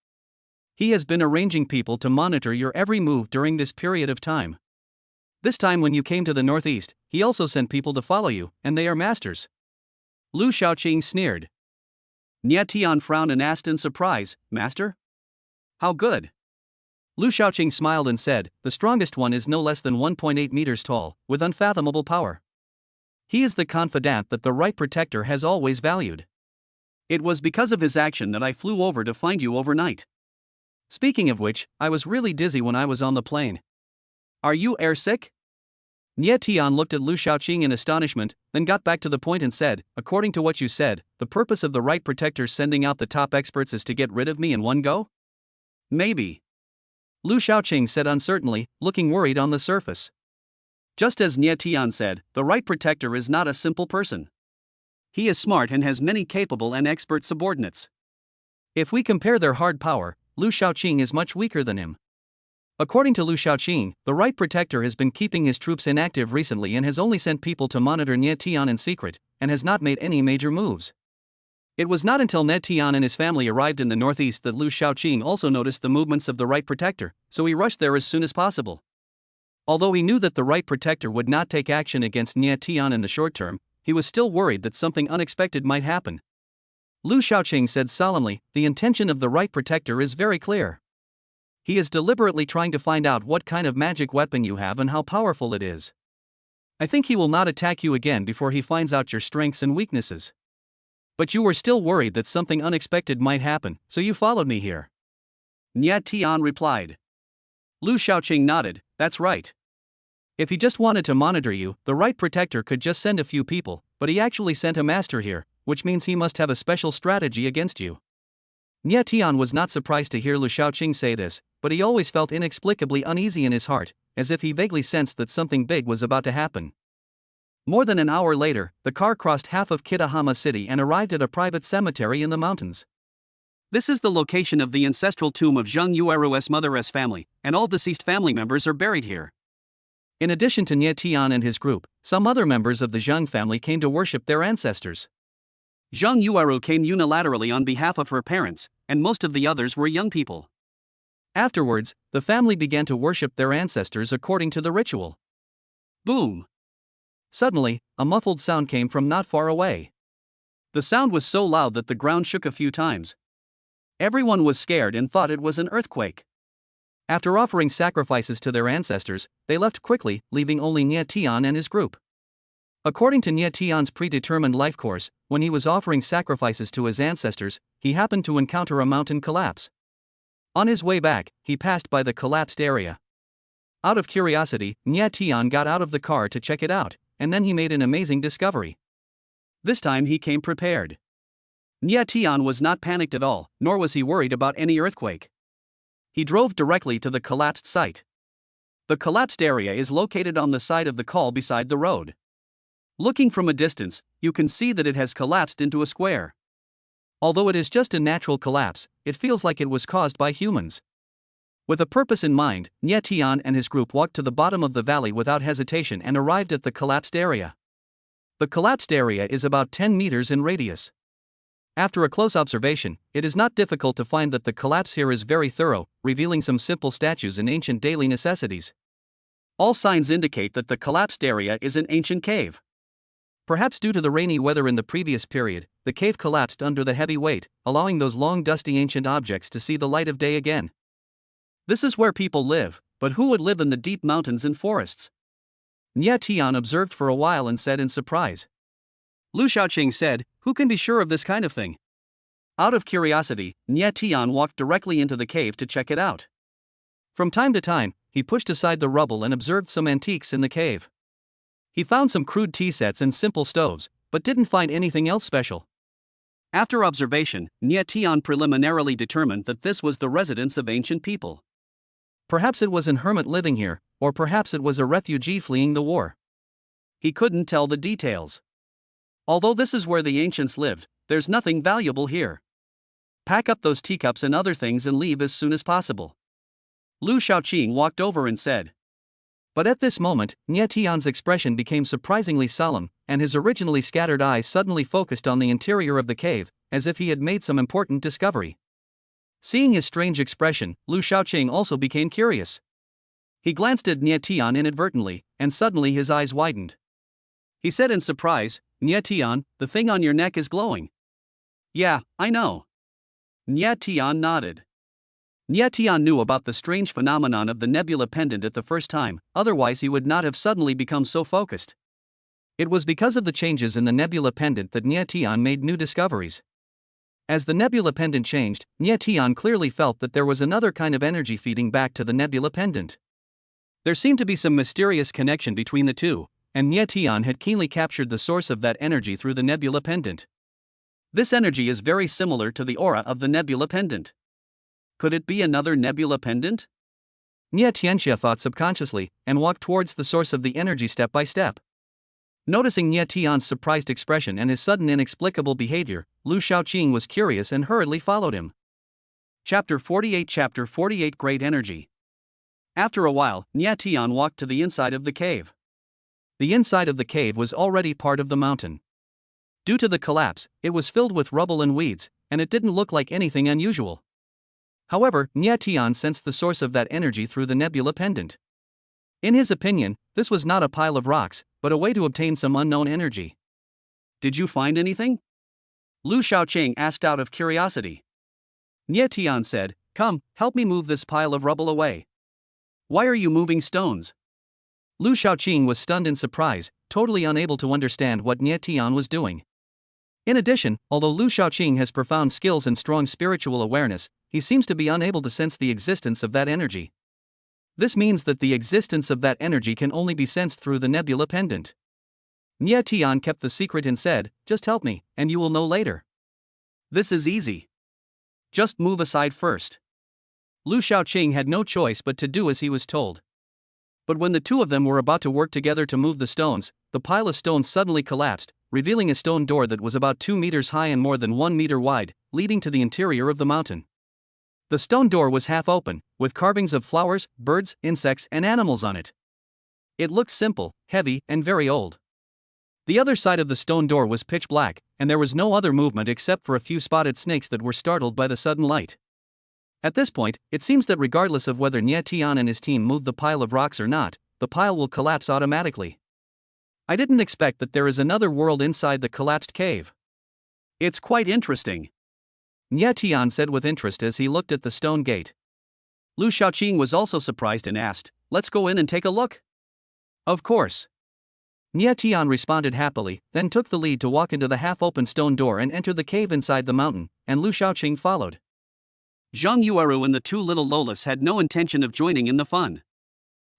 He has been arranging people to monitor your every move during this period of time. This time when you came to the northeast, he also sent people to follow you, and they are masters." Lu Shaoqing sneered. Nie Tian frowned and asked in surprise, "Master? How good?" Lu Shaoqing smiled and said, "The strongest one is no less than 1.8 meters tall, with unfathomable power. He is the confidant that the right protector has always valued. It was because of his action that I flew over to find you overnight. Speaking of which, I was really dizzy when I was on the plane. Are you airsick?" Nie Tian looked at Lu Shaoqing in astonishment, then got back to the point and said, according to what you said, the purpose of the right protector sending out the top experts is to get rid of me in one go? Maybe. Lu Shaoqing said uncertainly, looking worried on the surface. Just as Nie Tian said, the right protector is not a simple person. He is smart and has many capable and expert subordinates. If we compare their hard power, Lu Shaoqing is much weaker than him. According to Lu Shaoqing, the right protector has been keeping his troops inactive recently and has only sent people to monitor Nie Tian in secret, and has not made any major moves. It was not until Nie Tian and his family arrived in the northeast that Lu Shaoqing also noticed the movements of the right protector, so he rushed there as soon as possible. Although he knew that the right protector would not take action against Nie Tian in the short term, he was still worried that something unexpected might happen. Lu Shaoqing said solemnly, the intention of the right protector is very clear. He is deliberately trying to find out what kind of magic weapon you have and how powerful it is. I think he will not attack you again before he finds out your strengths and weaknesses. But you were still worried that something unexpected might happen, so you followed me here. Nie Tian replied. Lu Shaoqing nodded, that's right. If he just wanted to monitor you, the right protector could just send a few people, but he actually sent a master here, which means he must have a special strategy against you. Nie Tian was not surprised to hear Lu Shaoqing say this, but he always felt inexplicably uneasy in his heart, as if he vaguely sensed that something big was about to happen. More than an hour later, the car crossed half of Kitahama City and arrived at a private cemetery in the mountains. This is the location of the ancestral tomb of Zheng Yueru's mother's family, and all deceased family members are buried here. In addition to Nie Tian and his group, some other members of the Zheng family came to worship their ancestors. Zheng Yueru came unilaterally on behalf of her parents, and most of the others were young people. Afterwards, the family began to worship their ancestors according to the ritual. Boom! Suddenly, a muffled sound came from not far away. The sound was so loud that the ground shook a few times. Everyone was scared and thought it was an earthquake. After offering sacrifices to their ancestors, they left quickly, leaving only Nie Tian and his group. According to Nie Tian's predetermined life course, when he was offering sacrifices to his ancestors, he happened to encounter a mountain collapse. On his way back, he passed by the collapsed area. Out of curiosity, Nie Tian got out of the car to check it out, and then he made an amazing discovery. This time he came prepared. Nie Tian was not panicked at all, nor was he worried about any earthquake. He drove directly to the collapsed site. The collapsed area is located on the side of the col beside the road. Looking from a distance, you can see that it has collapsed into a square. Although it is just a natural collapse, it feels like it was caused by humans. With a purpose in mind, Nie Tian and his group walked to the bottom of the valley without hesitation and arrived at the collapsed area. The collapsed area is about 10 meters in radius. After a close observation, it is not difficult to find that the collapse here is very thorough, revealing some simple statues and ancient daily necessities. All signs indicate that the collapsed area is an ancient cave. Perhaps due to the rainy weather in the previous period, the cave collapsed under the heavy weight, allowing those long dusty ancient objects to see the light of day again. This is where people live, but who would live in the deep mountains and forests? Nie Tian observed for a while and said in surprise. Lu Shaoqing said, who can be sure of this kind of thing? Out of curiosity, Nie Tian walked directly into the cave to check it out. From time to time, he pushed aside the rubble and observed some antiques in the cave. He found some crude tea sets and simple stoves, but didn't find anything else special. After observation, Nie Tian preliminarily determined that this was the residence of ancient people. Perhaps it was an hermit living here, or perhaps it was a refugee fleeing the war. He couldn't tell the details. Although this is where the ancients lived, there's nothing valuable here. Pack up those teacups and other things and leave as soon as possible. Lu Shaoqing walked over and said. But at this moment, Nie Tian's expression became surprisingly solemn, and his originally scattered eyes suddenly focused on the interior of the cave, as if he had made some important discovery. Seeing his strange expression, Lu Shaoqing also became curious. He glanced at Nie Tian inadvertently, and suddenly his eyes widened. He said in surprise, Nie Tian, the thing on your neck is glowing. Yeah, I know. Nie Tian nodded. Nie Tian knew about the strange phenomenon of the nebula pendant at the first time, otherwise he would not have suddenly become so focused. It was because of the changes in the nebula pendant that Nie Tian made new discoveries. As the nebula pendant changed, Nie Tian clearly felt that there was another kind of energy feeding back to the nebula pendant. There seemed to be some mysterious connection between the two, and Nie Tian had keenly captured the source of that energy through the nebula pendant. This energy is very similar to the aura of the nebula pendant. Could it be another nebula pendant? Nie Tianxia thought subconsciously, and walked towards the source of the energy step by step. Noticing Nie Tian's surprised expression and his sudden inexplicable behavior, Lu Shaoqing was curious and hurriedly followed him. Chapter 48 Great Energy. After a while, Nie Tian walked to the inside of the cave. The inside of the cave was already part of the mountain. Due to the collapse, it was filled with rubble and weeds, and it didn't look like anything unusual. However, Nie Tian sensed the source of that energy through the nebula pendant. In his opinion, this was not a pile of rocks, but a way to obtain some unknown energy. Did you find anything? Lu Shaoqing asked out of curiosity. Nie Tian said, "Come, help me move this pile of rubble away." "Why are you moving stones?" Lu Shaoqing was stunned in surprise, totally unable to understand what Nie Tian was doing. In addition, although Lu Shaoqing has profound skills and strong spiritual awareness, he seems to be unable to sense the existence of that energy. This means that the existence of that energy can only be sensed through the nebula pendant. Nie Tian kept the secret and said, "Just help me, and you will know later." "This is easy. Just move aside first." Lu Shaoqing had no choice but to do as he was told. But when the two of them were about to work together to move the stones, the pile of stones suddenly collapsed, revealing a stone door that was about 2 meters high and more than 1 meter wide, leading to the interior of the mountain. The stone door was half open, with carvings of flowers, birds, insects, and animals on it. It looked simple, heavy, and very old. The other side of the stone door was pitch black, and there was no other movement except for a few spotted snakes that were startled by the sudden light. At this point, it seems that regardless of whether Nie Tian and his team move the pile of rocks or not, the pile will collapse automatically. I didn't expect that there is another world inside the collapsed cave. It's quite interesting, Nie Tian said with interest as he looked at the stone gate. Lu Shaoqing was also surprised and asked, "Let's go in and take a look?" "Of course." Nie Tian responded happily, then took the lead to walk into the half-open stone door and enter the cave inside the mountain, and Lu Shaoqing followed. Zhang Yueru and the two little Lolas had no intention of joining in the fun.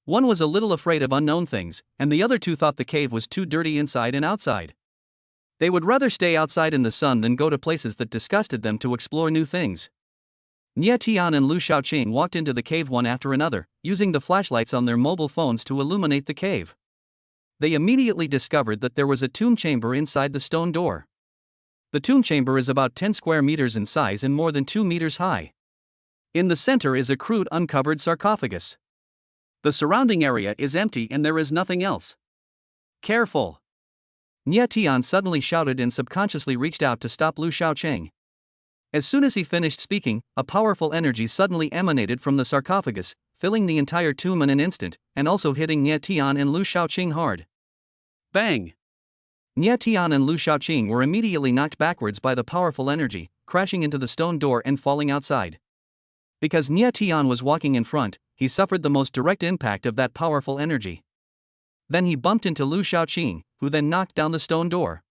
One was a little afraid of unknown things, and the other two thought the cave was too dirty inside and outside. They would rather stay outside in the sun than go to places that disgusted them to explore new things. Nie Tian and Lu Shaoqing walked into the cave one after another, using the flashlights on their mobile phones to illuminate the cave. They immediately discovered that there was a tomb chamber inside the stone door. The tomb chamber is about 10 square meters in size and more than 2 meters high. In the center is a crude uncovered sarcophagus. The surrounding area is empty and there is nothing else. "Careful!" Nie Tian suddenly shouted and subconsciously reached out to stop Lu Shaoqing. As soon as he finished speaking, a powerful energy suddenly emanated from the sarcophagus, filling the entire tomb in an instant, and also hitting Nie Tian and Lu Shaoqing hard. Bang! Nie Tian and Lu Shaoqing were immediately knocked backwards by the powerful energy, crashing into the stone door and falling outside. Because Nie Tian was walking in front, he suffered the most direct impact of that powerful energy. Then he bumped into Lu Shaoqing, who then knocked down the stone door.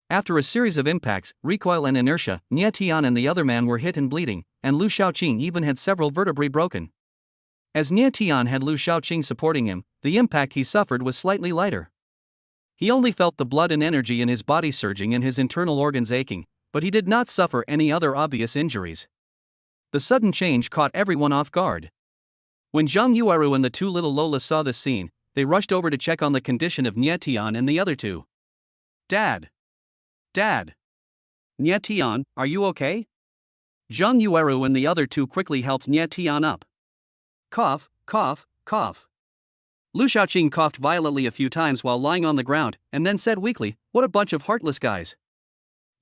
After a series of impacts, recoil and inertia, Nie Tian and the other man were hit and bleeding, and Lu Shaoqing even had several vertebrae broken. As Nie Tian had Lu Shaoqing supporting him, the impact he suffered was slightly lighter. He only felt the blood and energy in his body surging and his internal organs aching, but he did not suffer any other obvious injuries. The sudden change caught everyone off guard. When Zhang Yueru and the two little Lolas saw this scene, they rushed over to check on the condition of Nie Tian and the other two. "Dad! Dad! Nie Tian, are you okay?" Zhang Yueru and the other two quickly helped Nie Tian up. Cough, cough, cough. Lu Shaoqing coughed violently a few times while lying on the ground, and then said weakly, "What a bunch of heartless guys.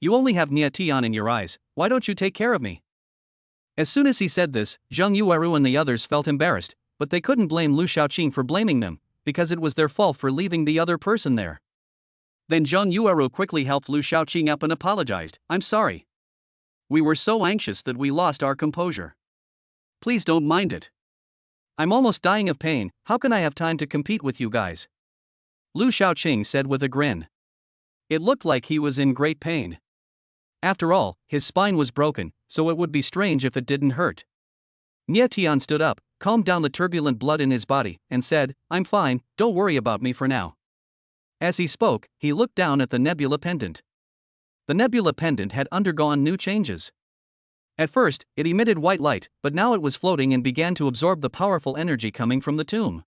You only have Nie Tian in your eyes, why don't you take care of me?" As soon as he said this, Zhang Yueru and the others felt embarrassed, but they couldn't blame Lu Shaoqing for blaming them, because it was their fault for leaving the other person there. Then Zhang Yueru quickly helped Lu Shaoqing up and apologized, "I'm sorry. We were so anxious that we lost our composure. Please don't mind it. I'm almost dying of pain, how can I have time to compete with you guys?" Lu Shaoqing said with a grin. It looked like he was in great pain. After all, his spine was broken, so it would be strange if it didn't hurt. Nie Tian stood up, calmed down the turbulent blood in his body, and said, "I'm fine, don't worry about me for now." As he spoke, he looked down at the nebula pendant. The nebula pendant had undergone new changes. At first, it emitted white light, but now it was floating and began to absorb the powerful energy coming from the tomb.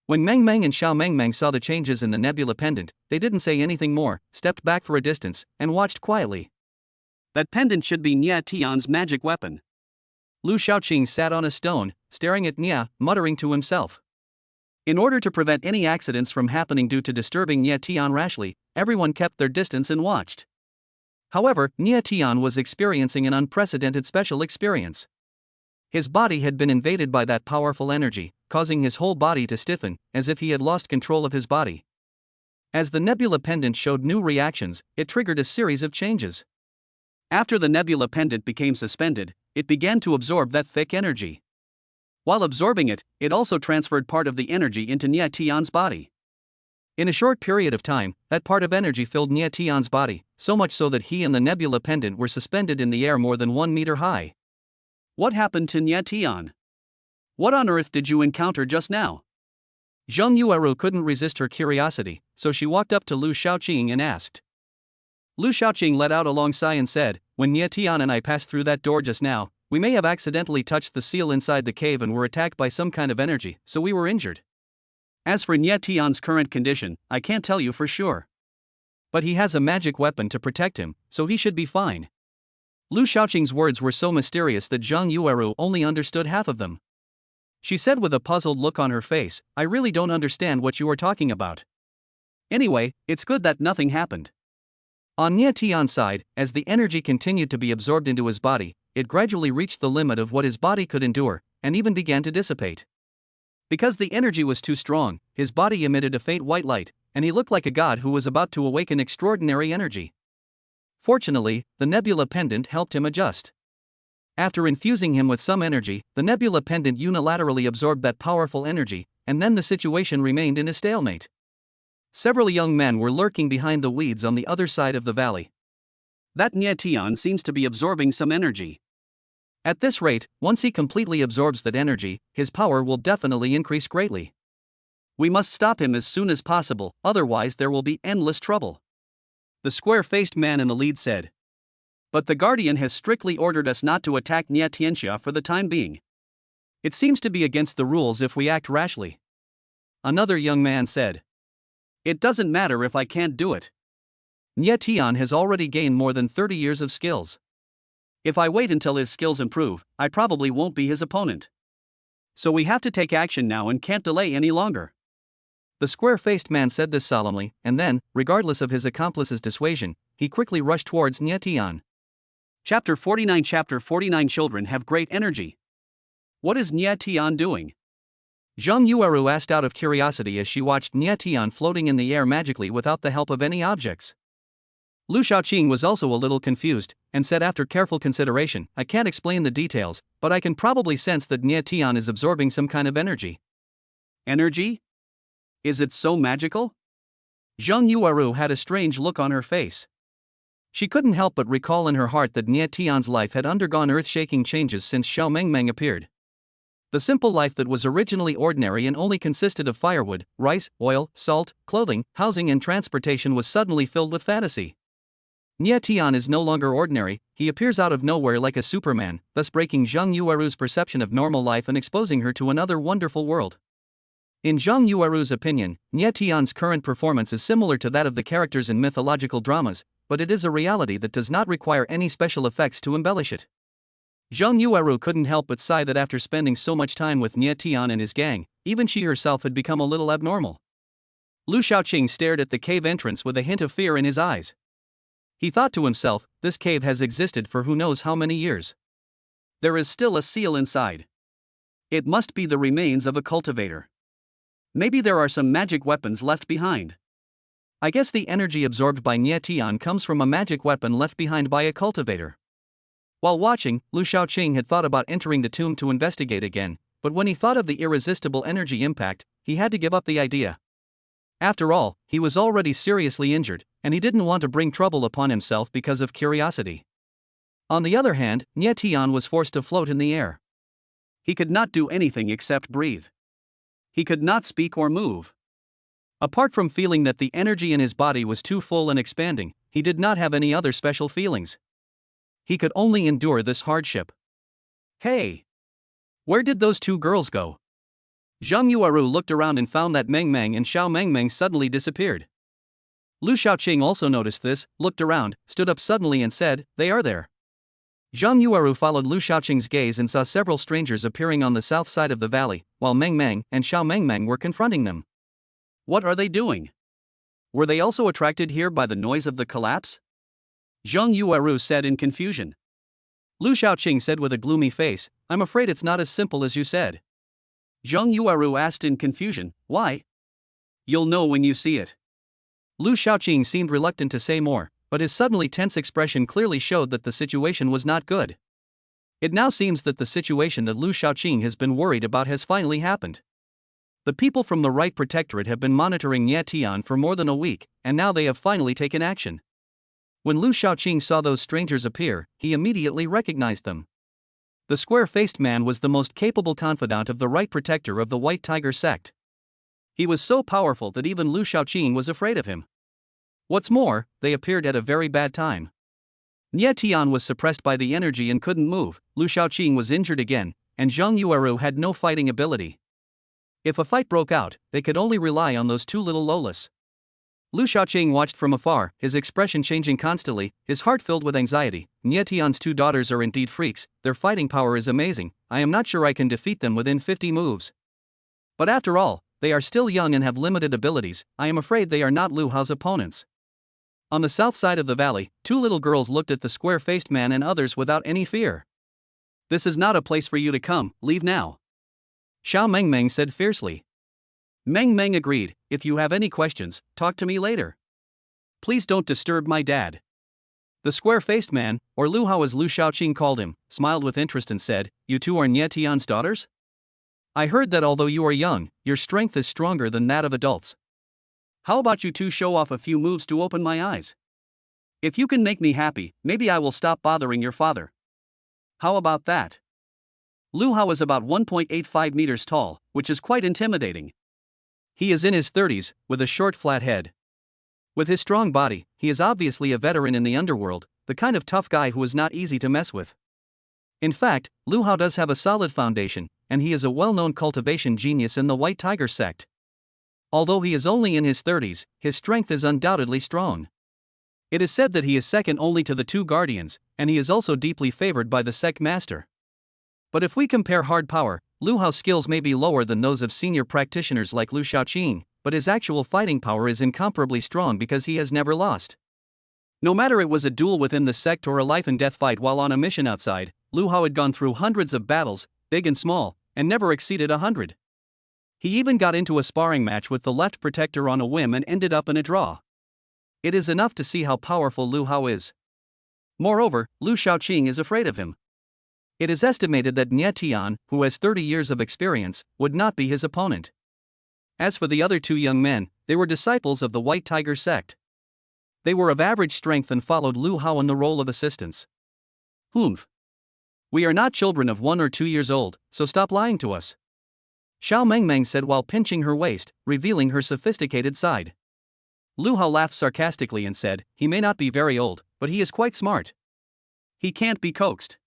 When Meng Meng and Xiao Meng Meng saw the changes in the nebula pendant, they didn't say anything more, stepped back for a distance, and watched quietly. That pendant should be Nia Tian's magic weapon. Lu Shaoqing sat on a stone, staring at Nia, muttering to himself. In order to prevent any accidents from happening due to disturbing Nia Tian rashly, everyone kept their distance and watched. However, Nia Tian was experiencing an unprecedented special experience. His body had been invaded by that powerful energy, causing his whole body to stiffen, as if he had lost control of his body. As the nebula pendant showed new reactions, it triggered a series of changes. After the nebula pendant became suspended, it began to absorb that thick energy. While absorbing it, it also transferred part of the energy into Nia Tian's body. In a short period of time, that part of energy filled Nia Tian's body, so much so that he and the nebula pendant were suspended in the air more than 1 meter high. What happened to Nia Tian? What on earth did you encounter just now? Zheng Yueru couldn't resist her curiosity, so she walked up to Lu Shaoqing and asked. Lu Shaoqing let out a long sigh and said, "When Nia Tian and I passed through that door just now, we may have accidentally touched the seal inside the cave and were attacked by some kind of energy, so we were injured. As for Nia Tian's current condition, I can't tell you for sure. But he has a magic weapon to protect him, so he should be fine." Lu Shaoqing's words were so mysterious that Zheng Yueru only understood half of them. She said with a puzzled look on her face, "I really don't understand what you are talking about. Anyway, it's good that nothing happened." On Nia Tian's side, as the energy continued to be absorbed into his body, it gradually reached the limit of what his body could endure, and even began to dissipate. Because the energy was too strong, his body emitted a faint white light, and he looked like a god who was about to awaken extraordinary energy. Fortunately, the nebula pendant helped him adjust. After infusing him with some energy, the nebula pendant unilaterally absorbed that powerful energy, and then the situation remained in a stalemate. Several young men were lurking behind the weeds on the other side of the valley. That Nia Tian seems to be absorbing some energy. At this rate, once he completely absorbs that energy, his power will definitely increase greatly. We must stop him as soon as possible, otherwise there will be endless trouble. The square-faced man in the lead said. But the Guardian has strictly ordered us not to attack Nia Tianxia for the time being. It seems to be against the rules if we act rashly. Another young man said. It doesn't matter if I can't do it. Nia Tian has already gained more than 30 years of skills. If I wait until his skills improve, I probably won't be his opponent. So we have to take action now and can't delay any longer. The square-faced man said this solemnly, and then, regardless of his accomplice's dissuasion, he quickly rushed towards Nia Tian. Chapter 49. Chapter 49. Children have great energy. What is Nia Tian doing? Zheng Yueru asked out of curiosity as she watched Nia Tian floating in the air magically without the help of any objects. Lu Shaoqing was also a little confused, and said after careful consideration, "I can't explain the details, but I can probably sense that Nia Tian is absorbing some kind of energy." Energy? Is it so magical? Zheng Yueru had a strange look on her face. She couldn't help but recall in her heart that Nia Tian's life had undergone earth-shaking changes since Xiao Meng Meng appeared. The simple life that was originally ordinary and only consisted of firewood, rice, oil, salt, clothing, housing and transportation was suddenly filled with fantasy. Nia Tian is no longer ordinary, he appears out of nowhere like a Superman, thus breaking Zheng Yueru's perception of normal life and exposing her to another wonderful world. In Zheng Yueru's opinion, Nia Tian's current performance is similar to that of the characters in mythological dramas, but it is a reality that does not require any special effects to embellish it. Zheng Yueru couldn't help but sigh that after spending so much time with Nia Tian and his gang, even she herself had become a little abnormal. Lu Shaoqing stared at the cave entrance with a hint of fear in his eyes. He thought to himself, this cave has existed for who knows how many years. There is still a seal inside. It must be the remains of a cultivator. Maybe there are some magic weapons left behind. I guess the energy absorbed by Nia Tian comes from a magic weapon left behind by a cultivator. While watching, Lu Shaoqing had thought about entering the tomb to investigate again, but when he thought of the irresistible energy impact, he had to give up the idea. After all, he was already seriously injured, and he didn't want to bring trouble upon himself because of curiosity. On the other hand, Nia Tian was forced to float in the air. He could not do anything except breathe. He could not speak or move. Apart from feeling that the energy in his body was too full and expanding, he did not have any other special feelings. He could only endure this hardship. Hey! Where did those two girls go? Zhang Yuaru looked around and found that Meng Meng and Xiao Meng Meng suddenly disappeared. Lu Shaoqing also noticed this, looked around, stood up suddenly and said, "They are there." Zhang Yuaru followed Lu Shaoqing's gaze and saw several strangers appearing on the south side of the valley, while Meng Meng and Xiao Meng Meng were confronting them. What are they doing? Were they also attracted here by the noise of the collapse? Zhang Yuaru said in confusion. Lu Shaoqing said with a gloomy face, "I'm afraid it's not as simple as you said." Zhang Yuaru asked in confusion, "Why?" "You'll know when you see it." Lu Shaoqing seemed reluctant to say more, but his suddenly tense expression clearly showed that the situation was not good. It now seems that the situation that Lu Shaoqing has been worried about has finally happened. The people from the Right Protectorate have been monitoring Nye Tian for more than a week, and now they have finally taken action. When Lu Shaoqing saw those strangers appear, he immediately recognized them. The square-faced man was the most capable confidant of the Right Protector of the White Tiger sect. He was so powerful that even Lu Shaoqing was afraid of him. What's more, they appeared at a very bad time. Nye Tian was suppressed by the energy and couldn't move, Lu Shaoqing was injured again, and Zhang Yuaru had no fighting ability. If a fight broke out, they could only rely on those two little lolas. Lu Shaoqing watched from afar, his expression changing constantly, his heart filled with anxiety. Nye Tian's two daughters are indeed freaks, their fighting power is amazing, I am not sure I can defeat them within 50 moves. But after all, they are still young and have limited abilities, I am afraid they are not Lu Hao's opponents. On the south side of the valley, two little girls looked at the square-faced man and others without any fear. "This is not a place for you to come, leave now," Xiao Meng Meng said fiercely. Meng Meng agreed, "If you have any questions, talk to me later. Please don't disturb my dad." The square-faced man, or Lu Hao as Lu Shaoqing called him, smiled with interest and said, "You two are Nye Tian's daughters? I heard that although you are young, your strength is stronger than that of adults. How about you two show off a few moves to open my eyes? If you can make me happy, maybe I will stop bothering your father. How about that?" Lu Hao is about 1.85 meters tall, which is quite intimidating. He is in his 30s, with a short flat head. With his strong body, he is obviously a veteran in the underworld, the kind of tough guy who is not easy to mess with. In fact, Lu Hao does have a solid foundation, and he is a well-known cultivation genius in the White Tiger sect. Although he is only in his 30s, his strength is undoubtedly strong. It is said that he is second only to the two guardians, and he is also deeply favored by the sect master. But if we compare hard power, Lu Hao's skills may be lower than those of senior practitioners like Lu Shaoqing, but his actual fighting power is incomparably strong because he has never lost. No matter it was a duel within the sect or a life-and-death fight while on a mission outside, Lu Hao had gone through hundreds of battles, big and small, and never exceeded 100. He even got into a sparring match with the left protector on a whim and ended up in a draw. It is enough to see how powerful Lu Hao is. Moreover, Lu Shaoqing is afraid of him. It is estimated that Nye Tian, who has 30 years of experience, would not be his opponent. As for the other two young men, they were disciples of the White Tiger sect. They were of average strength and followed Lu Hao in the role of assistants. "Humph. We are not children of 1 or 2 years old, so stop lying to us," Xiao Meng Meng said while pinching her waist, revealing her sophisticated side. Lu Hao laughed sarcastically and said, "He may not be very old, but he is quite smart. He can't be coaxed."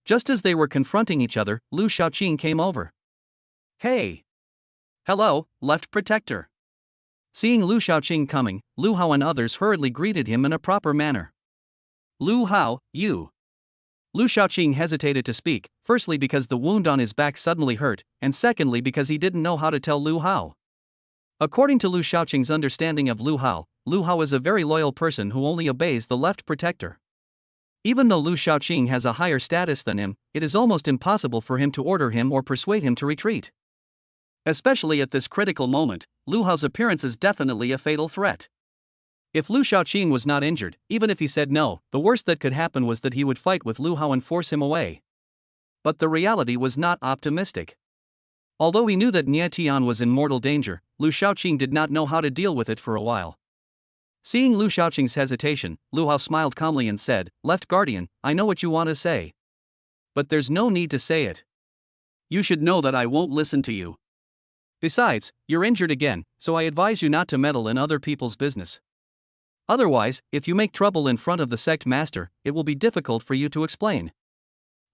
Just as they were confronting each other, Lu Shaoqing came over. "Hey! Hello, left protector." Seeing Lu Shaoqing coming, Lu Hao and others hurriedly greeted him in a proper manner. "Lu Hao, you." Lu Shaoqing hesitated to speak, firstly because the wound on his back suddenly hurt, and secondly because he didn't know how to tell Lu Hao. According to Lu Shaoqing's understanding of Lu Hao is a very loyal person who only obeys the left protector. Even though Lu Shaoqing has a higher status than him, it is almost impossible for him to order him or persuade him to retreat. Especially at this critical moment, Lu Hao's appearance is definitely a fatal threat. If Lu Shaoqing was not injured, even if he said no, the worst that could happen was that he would fight with Lu Hao and force him away. But the reality was not optimistic. Although he knew that Nye Tian was in mortal danger, Lu Shaoqing did not know how to deal with it for a while. Seeing Lu Shaoqing's hesitation, Lu Hao smiled calmly and said, "Left Guardian, I know what you want to say. But there's no need to say it. You should know that I won't listen to you. Besides, you're injured again, so I advise you not to meddle in other people's business. Otherwise, if you make trouble in front of the sect master, it will be difficult for you to explain.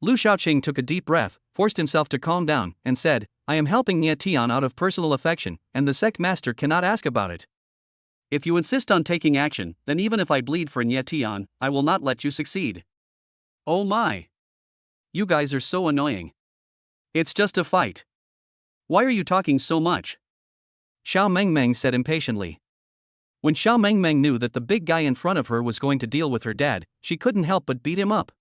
Lu Shaoqing took a deep breath, forced himself to calm down, and said, I am helping Nie Tian out of personal affection, and the sect master cannot ask about it. If you insist on taking action, then even if I bleed for Nie Tian, I will not let you succeed. Oh my! You guys are so annoying. It's just a fight. Why are you talking so much? Xiao Mengmeng said impatiently. When Xiao Mengmeng knew that the big guy in front of her was going to deal with her dad, she couldn't help but beat him up.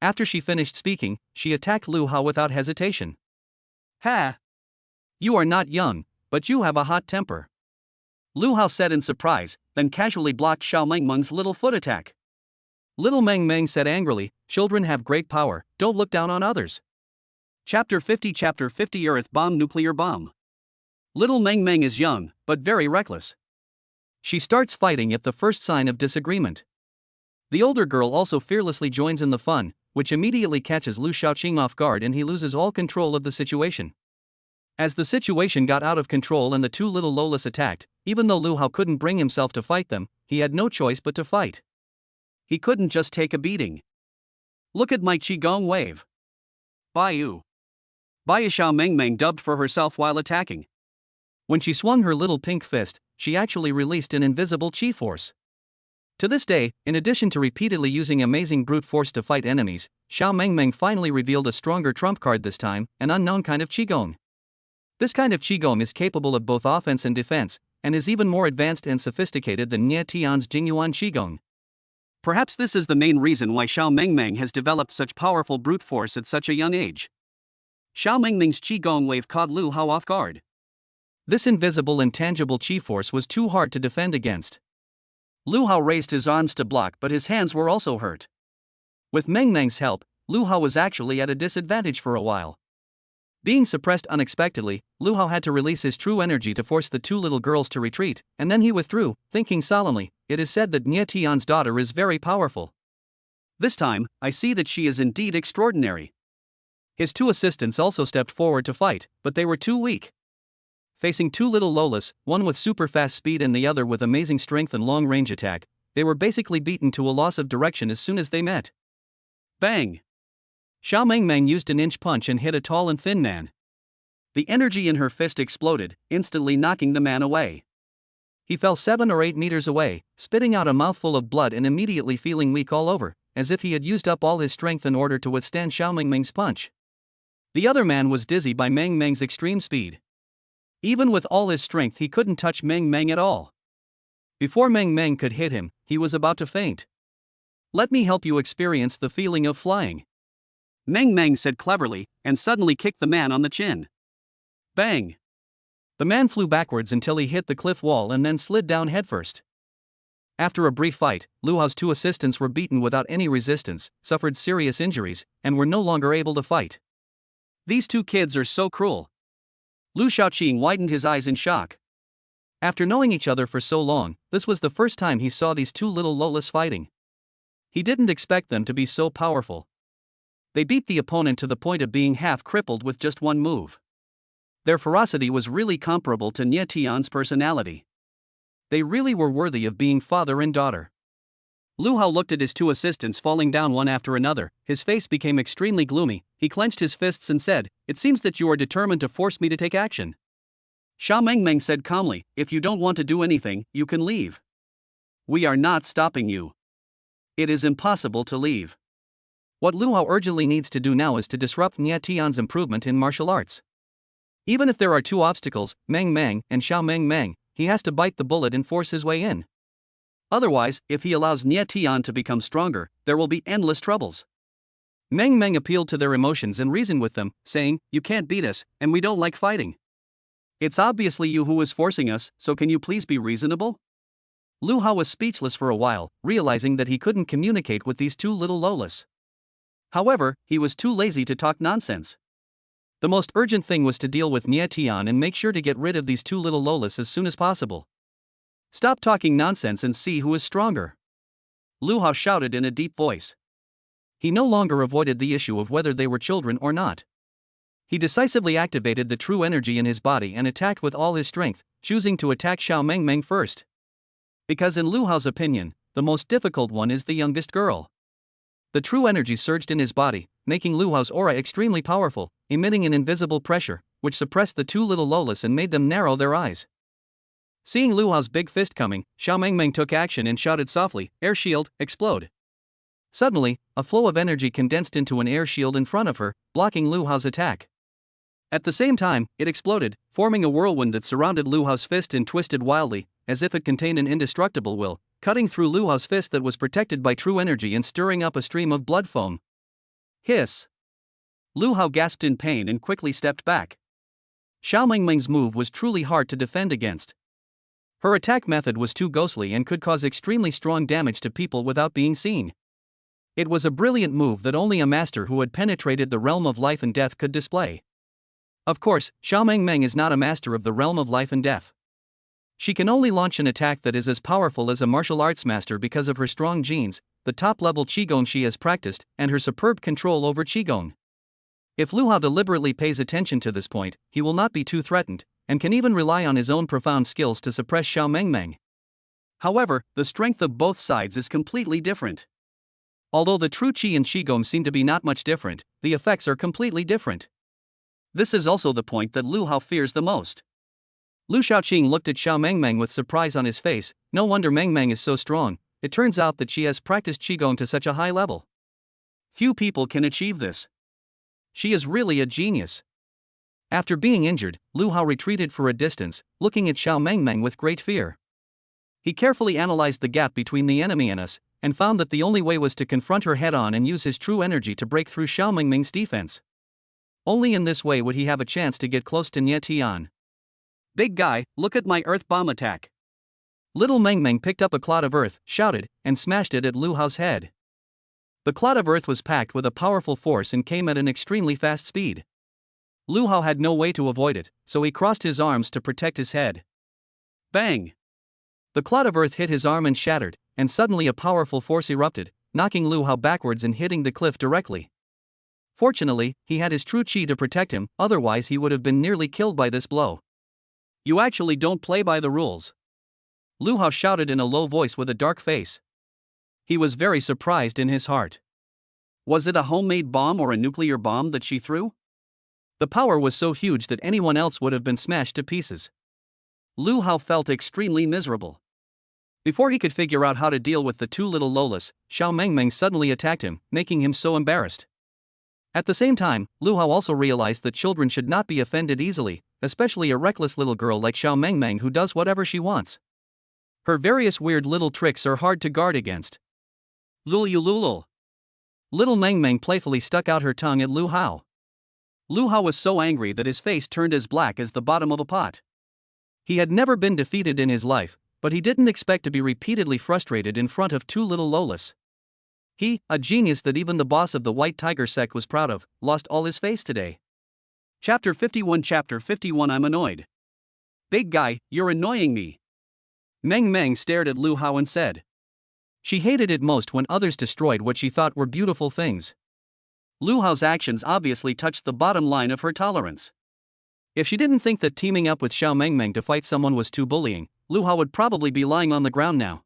After she finished speaking, she attacked Lu Hao without hesitation. Ha! You are not young, but you have a hot temper. Lu Hao said in surprise, then casually blocked Xiao Mengmeng's little foot attack. Little Meng Meng said angrily, children have great power, don't look down on others. Chapter 50 Earth Bomb Nuclear Bomb. Little Meng Meng is young, but very reckless. She starts fighting at the first sign of disagreement. The older girl also fearlessly joins in the fun, which immediately catches Lu Shaoqing off guard and he loses all control of the situation. As the situation got out of control and the two little Lolas attacked, even though Lu Hao couldn't bring himself to fight them, he had no choice but to fight. He couldn't just take a beating. Look at my Qigong wave. Baiyu. Xiao Mengmeng dubbed for herself while attacking. When she swung her little pink fist, she actually released an invisible Qi force. To this day, in addition to repeatedly using amazing brute force to fight enemies, Xiao Mengmeng finally revealed a stronger trump card this time, an unknown kind of Qigong. This kind of Qigong is capable of both offense and defense, and is even more advanced and sophisticated than Nie Tian's Jingyuan Qigong. Perhaps this is the main reason why Xiao Mengmeng has developed such powerful brute force at such a young age. Xiao Mengmeng's Qigong wave caught Lu Hao off guard. This invisible and tangible Qi force was too hard to defend against. Lu Hao raised his arms to block, but his hands were also hurt. With Meng Meng's help, Lu Hao was actually at a disadvantage for a while. Being suppressed unexpectedly, Lu Hao had to release his true energy to force the two little girls to retreat, and then he withdrew, thinking solemnly, it is said that Nie Tian's daughter is very powerful. This time, I see that she is indeed extraordinary. His two assistants also stepped forward to fight, but they were too weak. Facing two little Lolas, one with super fast speed and the other with amazing strength and long-range attack, they were basically beaten to a loss of direction as soon as they met. Bang! Xiao Mengmeng used an inch punch and hit a tall and thin man. The energy in her fist exploded, instantly knocking the man away. He fell 7 or 8 meters away, spitting out a mouthful of blood and immediately feeling weak all over, as if he had used up all his strength in order to withstand Xiao Mengmeng's punch. The other man was dizzy by Meng Meng's extreme speed. Even with all his strength, he couldn't touch Meng Meng at all. Before Meng Meng could hit him, he was about to faint. Let me help you experience the feeling of flying, Meng Meng said cleverly, and suddenly kicked the man on the chin. Bang! The man flew backwards until he hit the cliff wall and then slid down headfirst. After a brief fight, Lu Hao's two assistants were beaten without any resistance, suffered serious injuries, and were no longer able to fight. These two kids are so cruel. Lu Shaoqing widened his eyes in shock. After knowing each other for so long, this was the first time he saw these two little Lolas fighting. He didn't expect them to be so powerful. They beat the opponent to the point of being half crippled with just one move. Their ferocity was really comparable to Nie Tian's personality. They really were worthy of being father and daughter. Lu Hao looked at his two assistants falling down one after another. His face became extremely gloomy. He clenched his fists and said, "It seems that you are determined to force me to take action." Xiao Mengmeng said calmly, "If you don't want to do anything, you can leave. We are not stopping you. It is impossible to leave." What Lu Hao urgently needs to do now is to disrupt Nie Tian's improvement in martial arts. Even if there are two obstacles, Meng Meng and Xiao Mengmeng, he has to bite the bullet and force his way in. Otherwise, if he allows Nie Tian to become stronger, there will be endless troubles. Meng Meng appealed to their emotions and reasoned with them, saying, "You can't beat us, and we don't like fighting. It's obviously you who is forcing us, so can you please be reasonable?" Lu Hao was speechless for a while, realizing that he couldn't communicate with these two little Lolas. However, he was too lazy to talk nonsense. The most urgent thing was to deal with Nie Tian and make sure to get rid of these two little Lolas as soon as possible. "Stop talking nonsense and see who is stronger," Lu Hao shouted in a deep voice. He no longer avoided the issue of whether they were children or not. He decisively activated the true energy in his body and attacked with all his strength, choosing to attack Xiao Mengmeng first. Because in Lu Hao's opinion, the most difficult one is the youngest girl. The true energy surged in his body, making Lu Hao's aura extremely powerful, emitting an invisible pressure, which suppressed the two little Lolas and made them narrow their eyes. Seeing Lu Hao's big fist coming, Xiao Mengmeng took action and shouted softly, "Air shield, explode!" Suddenly, a flow of energy condensed into an air shield in front of her, blocking Lu Hao's attack. At the same time, it exploded, forming a whirlwind that surrounded Lu Hao's fist and twisted wildly, as if it contained an indestructible will, cutting through Lu Hao's fist that was protected by true energy and stirring up a stream of blood foam. Hiss! Lu Hao gasped in pain and quickly stepped back. Xiao Mengmeng's move was truly hard to defend against. Her attack method was too ghostly and could cause extremely strong damage to people without being seen. It was a brilliant move that only a master who had penetrated the realm of life and death could display. Of course, Xiao Mengmeng is not a master of the realm of life and death. She can only launch an attack that is as powerful as a martial arts master because of her strong genes, the top-level Qigong she has practiced, and her superb control over Qigong. If Lu Hao deliberately pays attention to this point, he will not be too threatened, and can even rely on his own profound skills to suppress Xiao Mengmeng. However, the strength of both sides is completely different. Although the true Qi and Qigong seem to be not much different, the effects are completely different. This is also the point that Lu Hao fears the most. Lu Shaoqing looked at Xiao Mengmeng with surprise on his face. No wonder Mengmeng is so strong. It turns out that she has practiced Qigong to such a high level. Few people can achieve this. She is really a genius. After being injured, Lu Hao retreated for a distance, looking at Xiao Mengmeng with great fear. He carefully analyzed the gap between the enemy and us, and found that the only way was to confront her head-on and use his true energy to break through Xiao Mengmeng's defense. Only in this way would he have a chance to get close to Nie Tian. "Big guy, look at my earth bomb attack." Little Mengmeng picked up a clod of earth, shouted, and smashed it at Lu Hao's head. The clod of earth was packed with a powerful force and came at an extremely fast speed. Lu Hao had no way to avoid it, so he crossed his arms to protect his head. Bang! The clod of earth hit his arm and shattered, and suddenly a powerful force erupted, knocking Lu Hao backwards and hitting the cliff directly. Fortunately, he had his true Qi to protect him, otherwise he would have been nearly killed by this blow. "You actually don't play by the rules," Lu Hao shouted in a low voice with a dark face. He was very surprised in his heart. Was it a homemade bomb or a nuclear bomb that she threw? The power was so huge that anyone else would have been smashed to pieces. Lu Hao felt extremely miserable. Before he could figure out how to deal with the two little Lolas, Xiao Mengmeng suddenly attacked him, making him so embarrassed. At the same time, Lu Hao also realized that children should not be offended easily, especially a reckless little girl like Xiao Mengmeng who does whatever she wants. Her various weird little tricks are hard to guard against. Lulululul. Little Mengmeng playfully stuck out her tongue at Lu Hao. Lu Hao was so angry that his face turned as black as the bottom of a pot. He had never been defeated in his life, but he didn't expect to be repeatedly frustrated in front of two little Lolas. He, a genius that even the boss of the White Tiger sect was proud of, lost all his face today. Chapter 51 I'm annoyed. "Big guy, you're annoying me." Mengmeng stared at Lu Hao and said. She hated it most when others destroyed what she thought were beautiful things. Lu Hao's actions obviously touched the bottom line of her tolerance. If she didn't think that teaming up with Xiao Mengmeng to fight someone was too bullying, Lu Hao would probably be lying on the ground now.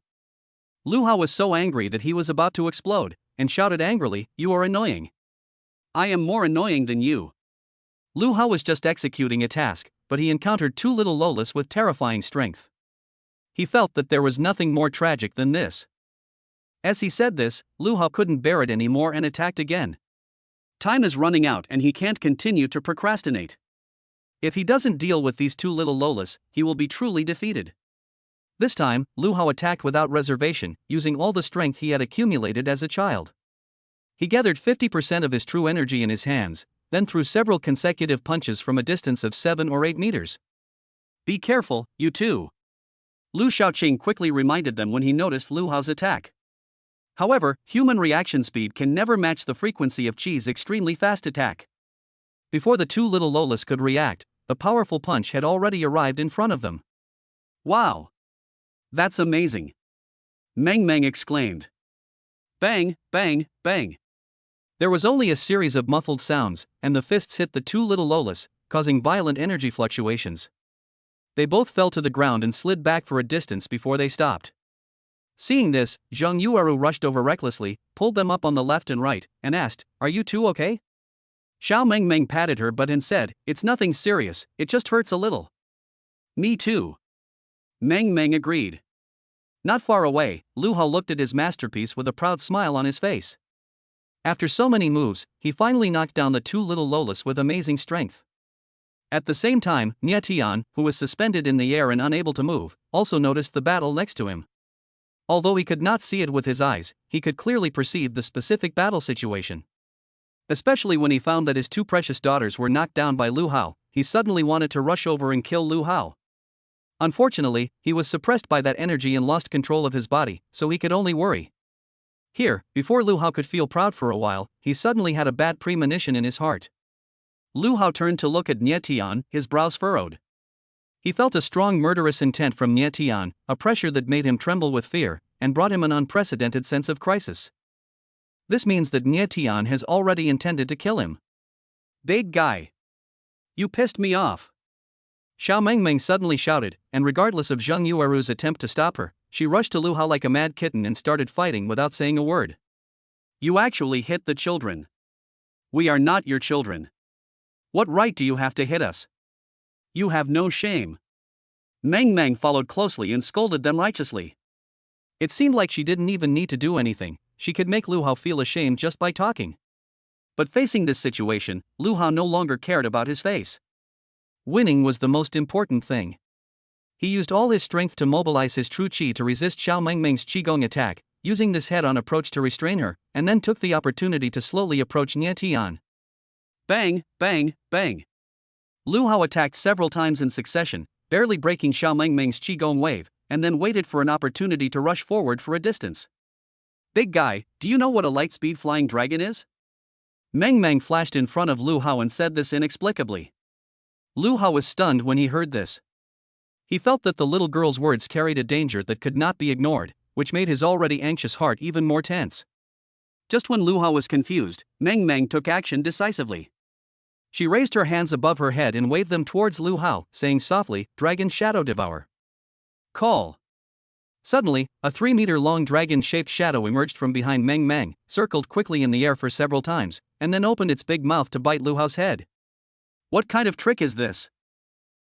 Lu Hao was so angry that he was about to explode, and shouted angrily, "You are annoying. I am more annoying than you." Lu Hao was just executing a task, but he encountered two little Lolas with terrifying strength. He felt that there was nothing more tragic than this. As he said this, Lu Hao couldn't bear it anymore and attacked again. Time is running out and he can't continue to procrastinate. If he doesn't deal with these two little Lolas, he will be truly defeated. This time, Lu Hao attacked without reservation, using all the strength he had accumulated as a child. He gathered 50% of his true energy in his hands, then threw several consecutive punches from a distance of 7 or 8 meters. "Be careful, you two," Lu Shaoqing quickly reminded them when he noticed Lu Hao's attack. However, human reaction speed can never match the frequency of Qi's extremely fast attack. Before the two little Lolas could react, the powerful punch had already arrived in front of them. "Wow! That's amazing!" Mengmeng exclaimed. Bang, bang, bang. There was only a series of muffled sounds, and the fists hit the two little Lolas, causing violent energy fluctuations. They both fell to the ground and slid back for a distance before they stopped. Seeing this, Zheng Yueru rushed over recklessly, pulled them up on the left and right, and asked, "Are you two okay?" Xiao Mengmeng patted her butt and said, "It's nothing serious, it just hurts a little." "Me too." Mengmeng agreed. Not far away, Lu Hao looked at his masterpiece with a proud smile on his face. After so many moves, he finally knocked down the two little Lolas with amazing strength. At the same time, Nie Tian, who was suspended in the air and unable to move, also noticed the battle next to him. Although he could not see it with his eyes, he could clearly perceive the specific battle situation. Especially when he found that his two precious daughters were knocked down by Lu Hao, he suddenly wanted to rush over and kill Lu Hao. Unfortunately, he was suppressed by that energy and lost control of his body, so he could only worry. Here, before Lu Hao could feel proud for a while, he suddenly had a bad premonition in his heart. Lu Hao turned to look at Nie Tian, his brows furrowed. He felt a strong murderous intent from Nie Tian, a pressure that made him tremble with fear, and brought him an unprecedented sense of crisis. This means that Nie Tian has already intended to kill him. "Big guy. You pissed me off." Xiao Mengmeng suddenly shouted, and regardless of Zheng Yueru's attempt to stop her, she rushed to Lu Hao like a mad kitten and started fighting without saying a word. "You actually hit the children. We are not your children. What right do you have to hit us? You have no shame." Mengmeng followed closely and scolded them righteously. It seemed like she didn't even need to do anything, she could make Lu Hao feel ashamed just by talking. But facing this situation, Lu Hao no longer cared about his face. Winning was the most important thing. He used all his strength to mobilize his true qi to resist Xiao Mengmeng's qigong attack, using this head-on approach to restrain her, and then took the opportunity to slowly approach Nie Tian. Bang, bang, bang. Lu Hao attacked several times in succession, barely breaking Xiao Mengmeng's qigong wave, and then waited for an opportunity to rush forward for a distance. "Big guy, do you know what a light-speed flying dragon is?" Mengmeng flashed in front of Lu Hao and said this inexplicably. Lu Hao was stunned when he heard this. He felt that the little girl's words carried a danger that could not be ignored, which made his already anxious heart even more tense. Just when Lu Hao was confused, Mengmeng took action decisively. She raised her hands above her head and waved them towards Lu Hao, saying softly, "Dragon Shadow Devour. Call." Suddenly, a 3-meter-long dragon-shaped shadow emerged from behind Mengmeng, circled quickly in the air for several times, and then opened its big mouth to bite Lu Hao's head. What kind of trick is this?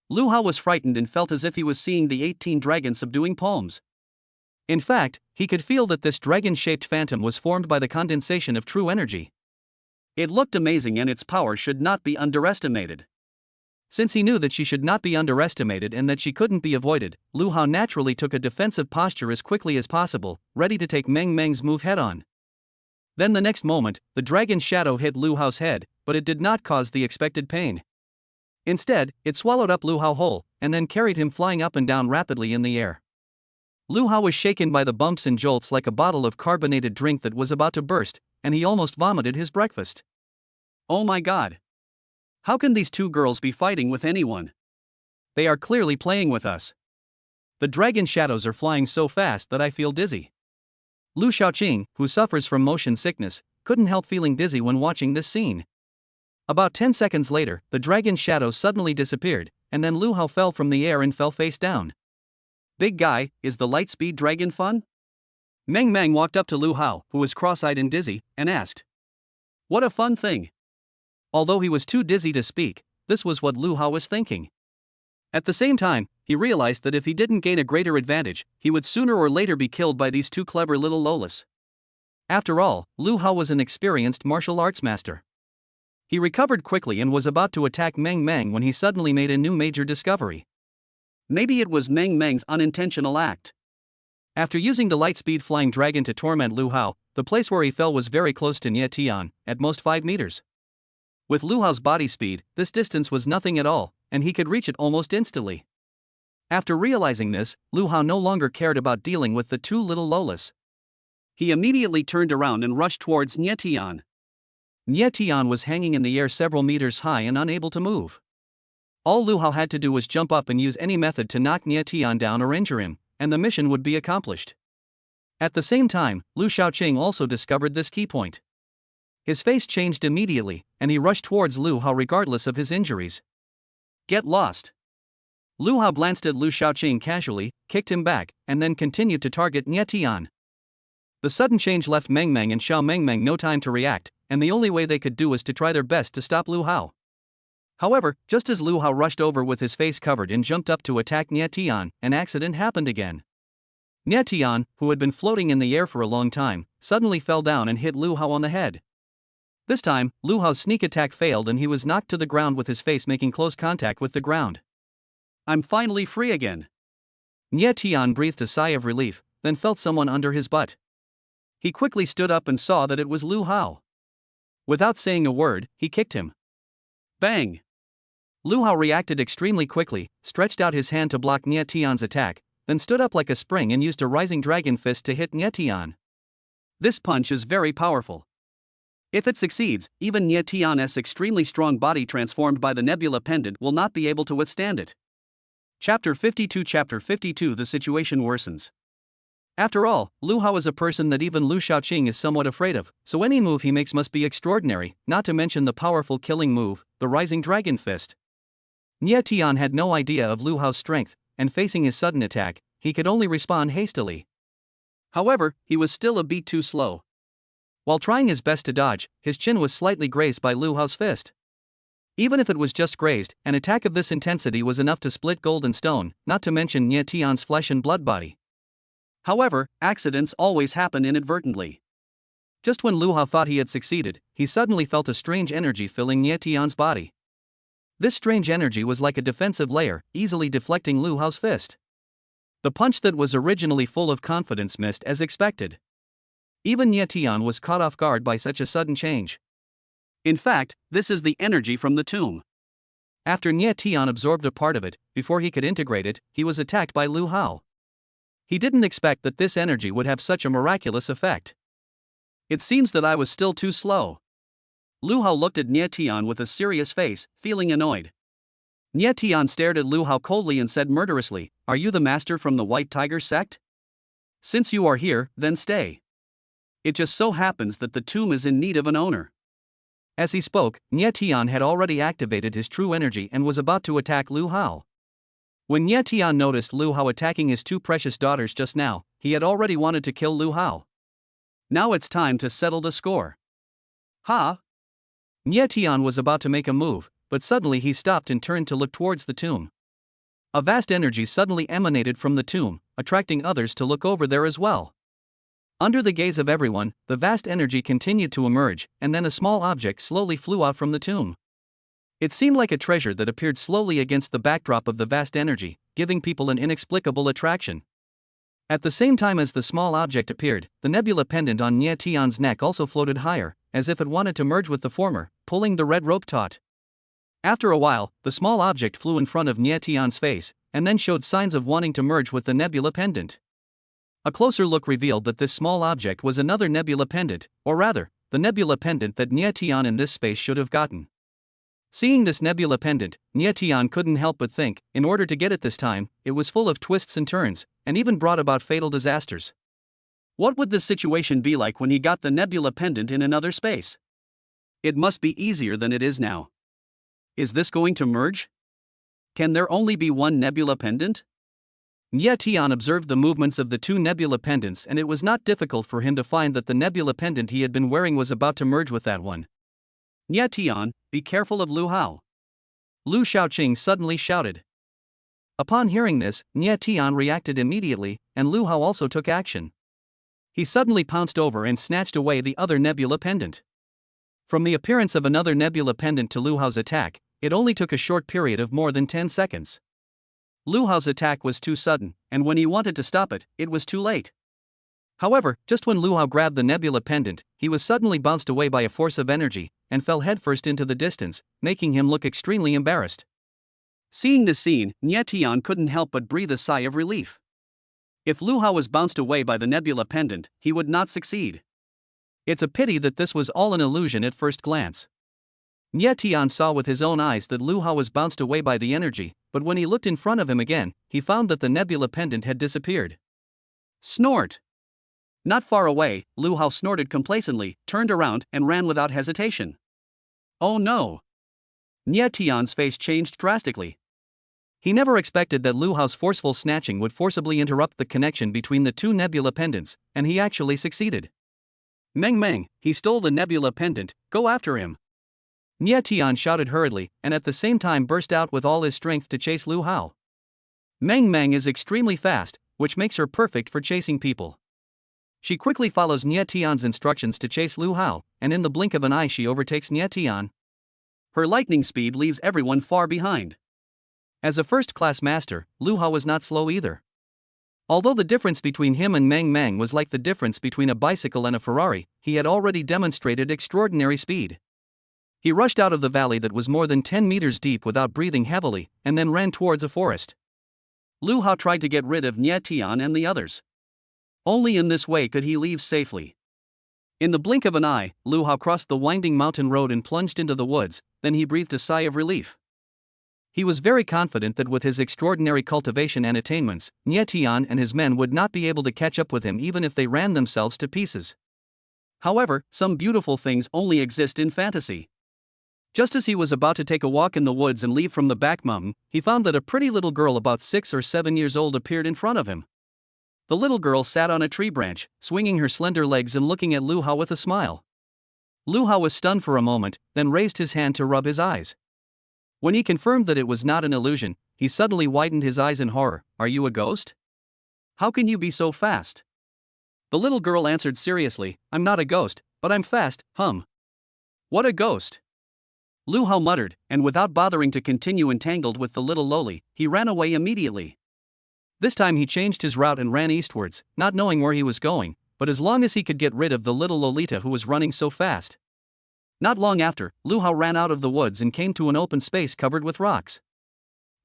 Lu Hao was frightened and felt as if he was seeing the 18 dragons subduing palms. In fact, he could feel that this dragon-shaped phantom was formed by the condensation of true energy. It looked amazing and its power should not be underestimated. Since he knew that she should not be underestimated and that she couldn't be avoided, Lu Hao naturally took a defensive posture as quickly as possible, ready to take Mengmeng's move head-on. Then the next moment, the dragon shadow hit Lu Hao's head, but it did not cause the expected pain. Instead, it swallowed up Lu Hao whole, and then carried him flying up and down rapidly in the air. Lu Hao was shaken by the bumps and jolts like a bottle of carbonated drink that was about to burst, and he almost vomited his breakfast. Oh my god! How can these two girls be fighting with anyone? They are clearly playing with us. The dragon shadows are flying so fast that I feel dizzy. Lu Xiaoqing, who suffers from motion sickness, couldn't help feeling dizzy when watching this scene. About 10 seconds later, the dragon shadow suddenly disappeared, and then Lu Hao fell from the air and fell face down. "Big guy, is the light-speed dragon fun?" Mengmeng walked up to Lu Hao, who was cross-eyed and dizzy, and asked. "What a fun thing." Although he was too dizzy to speak, this was what Lu Hao was thinking. At the same time, he realized that if he didn't gain a greater advantage, he would sooner or later be killed by these two clever little Lolas. After all, Lu Hao was an experienced martial arts master. He recovered quickly and was about to attack Mengmeng when he suddenly made a new major discovery. Maybe it was Mengmeng's unintentional act. After using the light-speed flying dragon to torment Lu Hao, the place where he fell was very close to Nie Tian, at most 5 meters. With Lu Hao's body speed, this distance was nothing at all, and he could reach it almost instantly. After realizing this, Lu Hao no longer cared about dealing with the two little Lolas. He immediately turned around and rushed towards Nie Tian. Nie Tian was hanging in the air several meters high and unable to move. All Lu Hao had to do was jump up and use any method to knock Nie Tian down or injure him, and the mission would be accomplished. At the same time, Lu Xiaoqing also discovered this key point. His face changed immediately, and he rushed towards Lu Hao regardless of his injuries. Get lost! Lu Hao glanced at Lu Shaoqing casually, kicked him back, and then continued to target Nie Tian. The sudden change left Meng Meng and Xiao Mengmeng no time to react, and the only way they could do was to try their best to stop Lu Hao. However, just as Lu Hao rushed over with his face covered and jumped up to attack Nie Tian, an accident happened again. Nie Tian, who had been floating in the air for a long time, suddenly fell down and hit Lu Hao on the head. This time, Lu Hao's sneak attack failed and he was knocked to the ground with his face making close contact with the ground. I'm finally free again. Nie Tian breathed a sigh of relief, then felt someone under his butt. He quickly stood up and saw that it was Lu Hao. Without saying a word, he kicked him. Bang! Lu Hao reacted extremely quickly, stretched out his hand to block Nie Tian's attack, then stood up like a spring and used a rising dragon fist to hit Nie Tian. This punch is very powerful. If it succeeds, even Nie Tian's extremely strong body transformed by the nebula pendant will not be able to withstand it. Chapter 52 The situation worsens. After all, Lu Hao is a person that even Lu Shaoqing is somewhat afraid of, so any move he makes must be extraordinary, not to mention the powerful killing move, the rising dragon fist. Nie Tian had no idea of Lu Hao's strength, and facing his sudden attack, he could only respond hastily. However, he was still a beat too slow. While trying his best to dodge, his chin was slightly grazed by Lu Hao's fist. Even if it was just grazed, an attack of this intensity was enough to split gold and stone, not to mention Nie Tian's flesh and blood body. However, accidents always happen inadvertently. Just when Lu Hao thought he had succeeded, he suddenly felt a strange energy filling Nie Tian's body. This strange energy was like a defensive layer, easily deflecting Lu Hao's fist. The punch that was originally full of confidence missed as expected. Even Nie Tian was caught off guard by such a sudden change. In fact, this is the energy from the tomb. After Nie Tian absorbed a part of it, before he could integrate it, he was attacked by Lu Hao. He didn't expect that this energy would have such a miraculous effect. It seems that I was still too slow. Lu Hao looked at Nie Tian with a serious face, feeling annoyed. Nie Tian stared at Lu Hao coldly and said murderously, "Are you the master from the White Tiger sect? Since you are here, then stay. It just so happens that the tomb is in need of an owner." As he spoke, Nie Tian had already activated his true energy and was about to attack Lu Hao. When Nie Tian noticed Lu Hao attacking his two precious daughters just now, he had already wanted to kill Lu Hao. Now it's time to settle the score. Ha! Nie Tian was about to make a move, but suddenly he stopped and turned to look towards the tomb. A vast energy suddenly emanated from the tomb, attracting others to look over there as well. Under the gaze of everyone, the vast energy continued to emerge, and then a small object slowly flew out from the tomb. It seemed like a treasure that appeared slowly against the backdrop of the vast energy, giving people an inexplicable attraction. At the same time as the small object appeared, the nebula pendant on Nie Tian's neck also floated higher, as if it wanted to merge with the former, pulling the red rope taut. After a while, the small object flew in front of Nie Tian's face, and then showed signs of wanting to merge with the nebula pendant. A closer look revealed that this small object was another nebula pendant, or rather, the nebula pendant that Nie Tian in this space should have gotten. Seeing this nebula pendant, Nie Tian couldn't help but think, in order to get it this time, it was full of twists and turns, and even brought about fatal disasters. What would the situation be like when he got the nebula pendant in another space? It must be easier than it is now. Is this going to merge? Can there only be one nebula pendant? Nie Tian observed the movements of the two nebula pendants, and it was not difficult for him to find that the nebula pendant he had been wearing was about to merge with that one. Nie Tian, be careful of Lu Hao. Lu Shaoqing suddenly shouted. Upon hearing this, Nie Tian reacted immediately, and Lu Hao also took action. He suddenly pounced over and snatched away the other nebula pendant. From the appearance of another nebula pendant to Lu Hao's attack, it only took a short period of more than 10 seconds. Lu Hao's attack was too sudden, and when he wanted to stop it, it was too late. However, just when Lu Hao grabbed the nebula pendant, he was suddenly bounced away by a force of energy, and fell headfirst into the distance, making him look extremely embarrassed. Seeing this scene, Nie Tian couldn't help but breathe a sigh of relief. If Lu Hao was bounced away by the nebula pendant, he would not succeed. It's a pity that this was all an illusion at first glance. Nie Tian saw with his own eyes that Lu Hao was bounced away by the energy, but when he looked in front of him again, he found that the nebula pendant had disappeared. Snort! Not far away, Lu Hao snorted complacently, turned around, and ran without hesitation. Oh no! Nie Tian's face changed drastically. He never expected that Lu Hao's forceful snatching would forcibly interrupt the connection between the two nebula pendants, and he actually succeeded. Meng Meng, he stole the nebula pendant, go after him! Nie Tian shouted hurriedly, and at the same time burst out with all his strength to chase Lu Hao. Meng Meng is extremely fast, which makes her perfect for chasing people. She quickly follows Nie Tian's instructions to chase Lu Hao, and in the blink of an eye she overtakes Nie Tian. Her lightning speed leaves everyone far behind. As a first-class master, Lu Hao was not slow either. Although the difference between him and Meng Meng was like the difference between a bicycle and a Ferrari, he had already demonstrated extraordinary speed. He rushed out of the valley that was more than 10 meters deep without breathing heavily, and then ran towards a forest. Lu Hao tried to get rid of Nie Tian and the others. Only in this way could he leave safely. In the blink of an eye, Lu Hao crossed the winding mountain road and plunged into the woods, then he breathed a sigh of relief. He was very confident that with his extraordinary cultivation and attainments, Nie Tian and his men would not be able to catch up with him even if they ran themselves to pieces. However, some beautiful things only exist in fantasy. Just as he was about to take a walk in the woods and leave from the back mountain, he found that a pretty little girl about 6 or 7 years old appeared in front of him. The little girl sat on a tree branch, swinging her slender legs and looking at Lu Hao with a smile. Lu Hao was stunned for a moment, then raised his hand to rub his eyes. When he confirmed that it was not an illusion, he suddenly widened his eyes in horror. Are you a ghost? How can you be so fast? The little girl answered seriously, I'm not a ghost, but I'm fast, What a ghost! Lu Hao muttered, and without bothering to continue entangled with the little loli, he ran away immediately. This time he changed his route and ran eastwards, not knowing where he was going, but as long as he could get rid of the little Lolita who was running so fast. Not long after, Lu Hao ran out of the woods and came to an open space covered with rocks.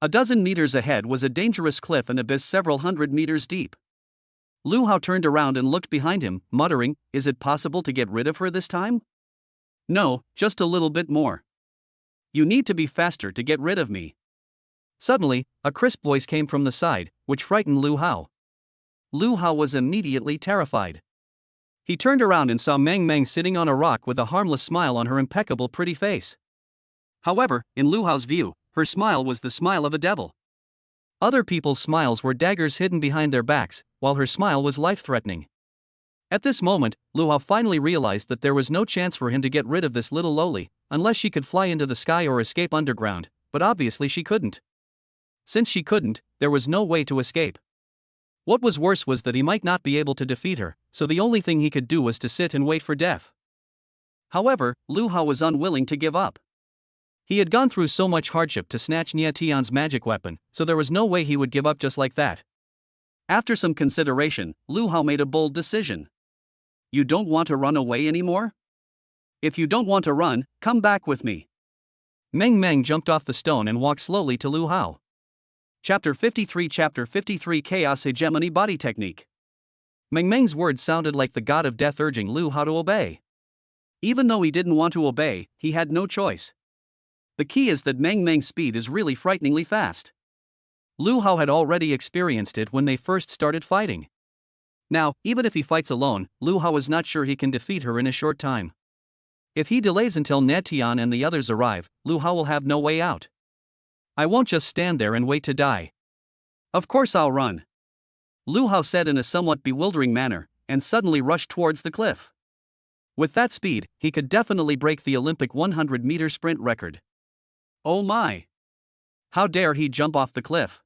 A dozen meters ahead was a dangerous cliff and abyss several hundred meters deep. Lu Hao turned around and looked behind him, muttering, is it possible to get rid of her this time? No, just a little bit more. You need to be faster to get rid of me. Suddenly, a crisp voice came from the side, which frightened Lu Hao. Lu Hao was immediately terrified. He turned around and saw Meng Meng sitting on a rock with a harmless smile on her impeccable pretty face. However, in Lu Hao's view, her smile was the smile of a devil. Other people's smiles were daggers hidden behind their backs, while her smile was life-threatening. At this moment, Lu Hao finally realized that there was no chance for him to get rid of this little loli, unless she could fly into the sky or escape underground, but obviously she couldn't. Since she couldn't, there was no way to escape. What was worse was that he might not be able to defeat her, so the only thing he could do was to sit and wait for death. However, Lu Hao was unwilling to give up. He had gone through so much hardship to snatch Nie Tian's magic weapon, so there was no way he would give up just like that. After some consideration, Lu Hao made a bold decision. You don't want to run away anymore? If you don't want to run, come back with me. Meng Meng jumped off the stone and walked slowly to Lu Hao. Chapter 53 Chaos Hegemony Body Technique. Meng Meng's words sounded like the god of death urging Lu Hao to obey. Even though he didn't want to obey, he had no choice. The key is that Meng Meng's speed is really frighteningly fast. Lu Hao had already experienced it when they first started fighting. Now, even if he fights alone, Lu Hao is not sure he can defeat her in a short time. If he delays until Nie Tian and the others arrive, Lu Hao will have no way out. I won't just stand there and wait to die. Of course I'll run. Lu Hao said in a somewhat bewildering manner, and suddenly rushed towards the cliff. With that speed, he could definitely break the Olympic 100-meter sprint record. Oh my! How dare he jump off the cliff?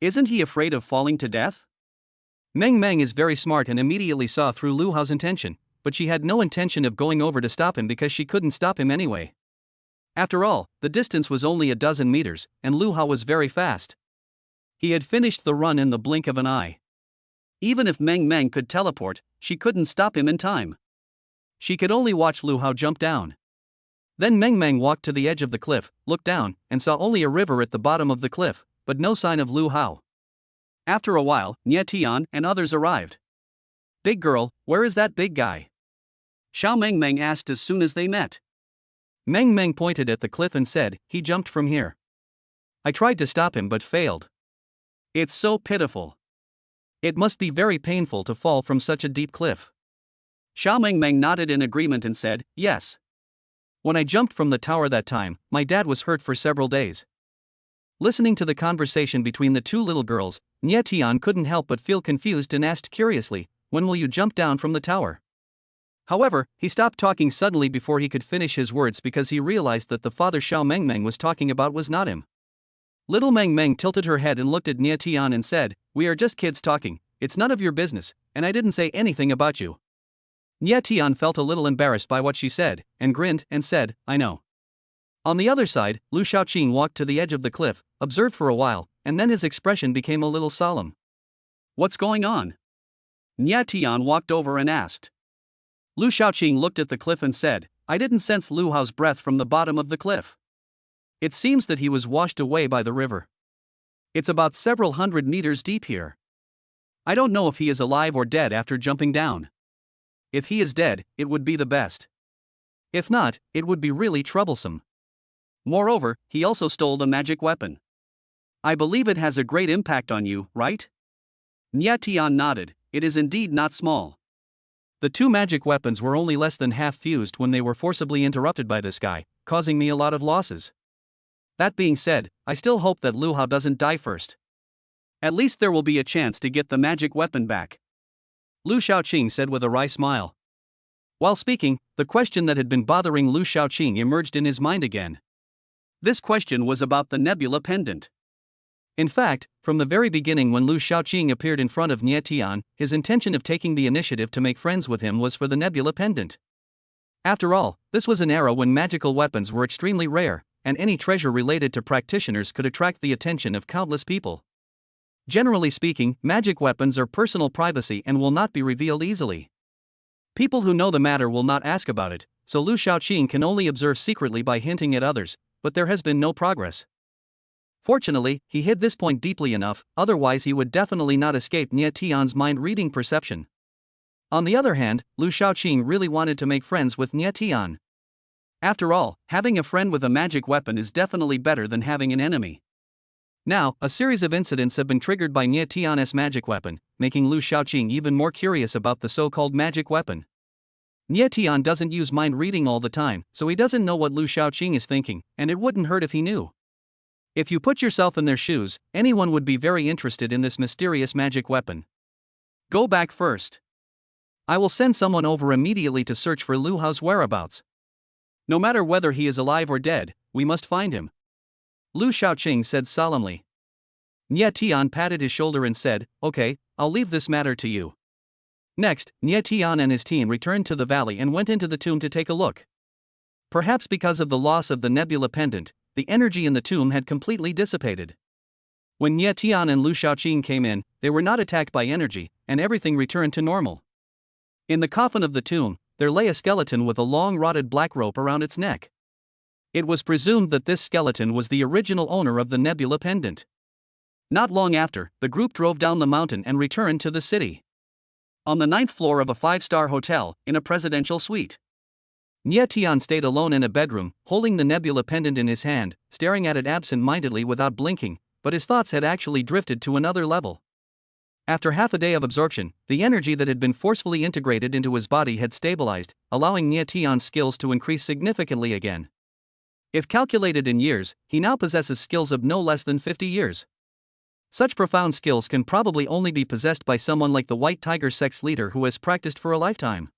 Isn't he afraid of falling to death? Meng Meng is very smart and immediately saw through Lu Hao's intention, but she had no intention of going over to stop him because she couldn't stop him anyway. After all, the distance was only a dozen meters, and Lu Hao was very fast. He had finished the run in the blink of an eye. Even if Meng Meng could teleport, she couldn't stop him in time. She could only watch Lu Hao jump down. Then Meng Meng walked to the edge of the cliff, looked down, and saw only a river at the bottom of the cliff, but no sign of Lu Hao. After a while, Nie Tian and others arrived. Big girl, where is that big guy? Xiao Meng Meng asked as soon as they met. Meng Meng pointed at the cliff and said, he jumped from here. I tried to stop him but failed. It's so pitiful. It must be very painful to fall from such a deep cliff. Xiao Mengmeng nodded in agreement and said, yes. When I jumped from the tower that time, my dad was hurt for several days. Listening to the conversation between the two little girls, Nie Tian couldn't help but feel confused and asked curiously, when will you jump down from the tower? However, he stopped talking suddenly before he could finish his words because he realized that the father Xiao Mengmeng was talking about was not him. Little Mengmeng tilted her head and looked at Nie Tian and said, we are just kids talking, it's none of your business, and I didn't say anything about you. Nie Tian felt a little embarrassed by what she said, and grinned and said, I know. On the other side, Lu Shaoqing walked to the edge of the cliff, observed for a while, and then his expression became a little solemn. What's going on? Nie Tian walked over and asked. Lu Shaoqing looked at the cliff and said, I didn't sense Lu Hao's breath from the bottom of the cliff. It seems that he was washed away by the river. It's about several hundred meters deep here. I don't know if he is alive or dead after jumping down. If he is dead, it would be the best. If not, it would be really troublesome. Moreover, he also stole the magic weapon. I believe it has a great impact on you, right? Nie Tian nodded, it is indeed not small. The two magic weapons were only less than half fused when they were forcibly interrupted by this guy, causing me a lot of losses. That being said, I still hope that Lu Hao doesn't die first. At least there will be a chance to get the magic weapon back. Lu Shaoqing said with a wry smile. While speaking, the question that had been bothering Lu Shaoqing emerged in his mind again. This question was about the nebula pendant. In fact, from the very beginning when Lu Shaoqing appeared in front of Nie Tian, his intention of taking the initiative to make friends with him was for the nebula pendant. After all, this was an era when magical weapons were extremely rare, and any treasure related to practitioners could attract the attention of countless people. Generally speaking, magic weapons are personal privacy and will not be revealed easily. People who know the matter will not ask about it, so Lu Shaoqing can only observe secretly by hinting at others, but there has been no progress. Fortunately, he hid this point deeply enough, otherwise he would definitely not escape Nie Tian's mind-reading perception. On the other hand, Lu Shaoqing really wanted to make friends with Nie Tian. After all, having a friend with a magic weapon is definitely better than having an enemy. Now, a series of incidents have been triggered by Nie Tian's magic weapon, making Lu Shaoqing even more curious about the so-called magic weapon. Nie Tian doesn't use mind reading all the time, so he doesn't know what Lu Shaoqing is thinking, and it wouldn't hurt if he knew. If you put yourself in their shoes, anyone would be very interested in this mysterious magic weapon. Go back first. I will send someone over immediately to search for Lu Hao's whereabouts. No matter whether he is alive or dead, we must find him. Lu Shaoqing said solemnly. Nie Tian patted his shoulder and said, okay, I'll leave this matter to you. Next, Nie Tian and his team returned to the valley and went into the tomb to take a look. Perhaps because of the loss of the nebula pendant, the energy in the tomb had completely dissipated. When Nie Tian and Lu Shaoqing came in, they were not attacked by energy, and everything returned to normal. In the coffin of the tomb, there lay a skeleton with a long rotted black rope around its neck. It was presumed that this skeleton was the original owner of the nebula pendant. Not long after, the group drove down the mountain and returned to the city. On the 9th floor of a 5-star hotel, in a presidential suite. Nie Tian stayed alone in a bedroom, holding the nebula pendant in his hand, staring at it absent-mindedly without blinking, but his thoughts had actually drifted to another level. After half a day of absorption, the energy that had been forcefully integrated into his body had stabilized, allowing Nie Tian's skills to increase significantly again. If calculated in years, he now possesses skills of no less than 50 years. Such profound skills can probably only be possessed by someone like the White Tiger sex leader who has practiced for a lifetime.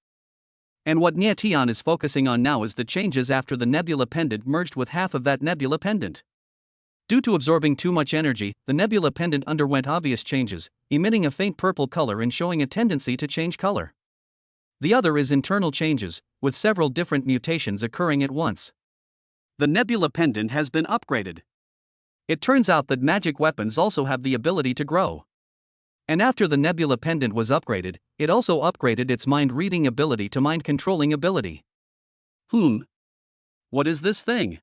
And what Nie Tian is focusing on now is the changes after the nebula pendant merged with half of that nebula pendant. Due to absorbing too much energy, the nebula pendant underwent obvious changes, emitting a faint purple color and showing a tendency to change color. The other is internal changes, with several different mutations occurring at once. The nebula pendant has been upgraded. It turns out that magic weapons also have the ability to grow. And after the nebula pendant was upgraded, it also upgraded its mind-reading ability to mind-controlling ability. What is this thing?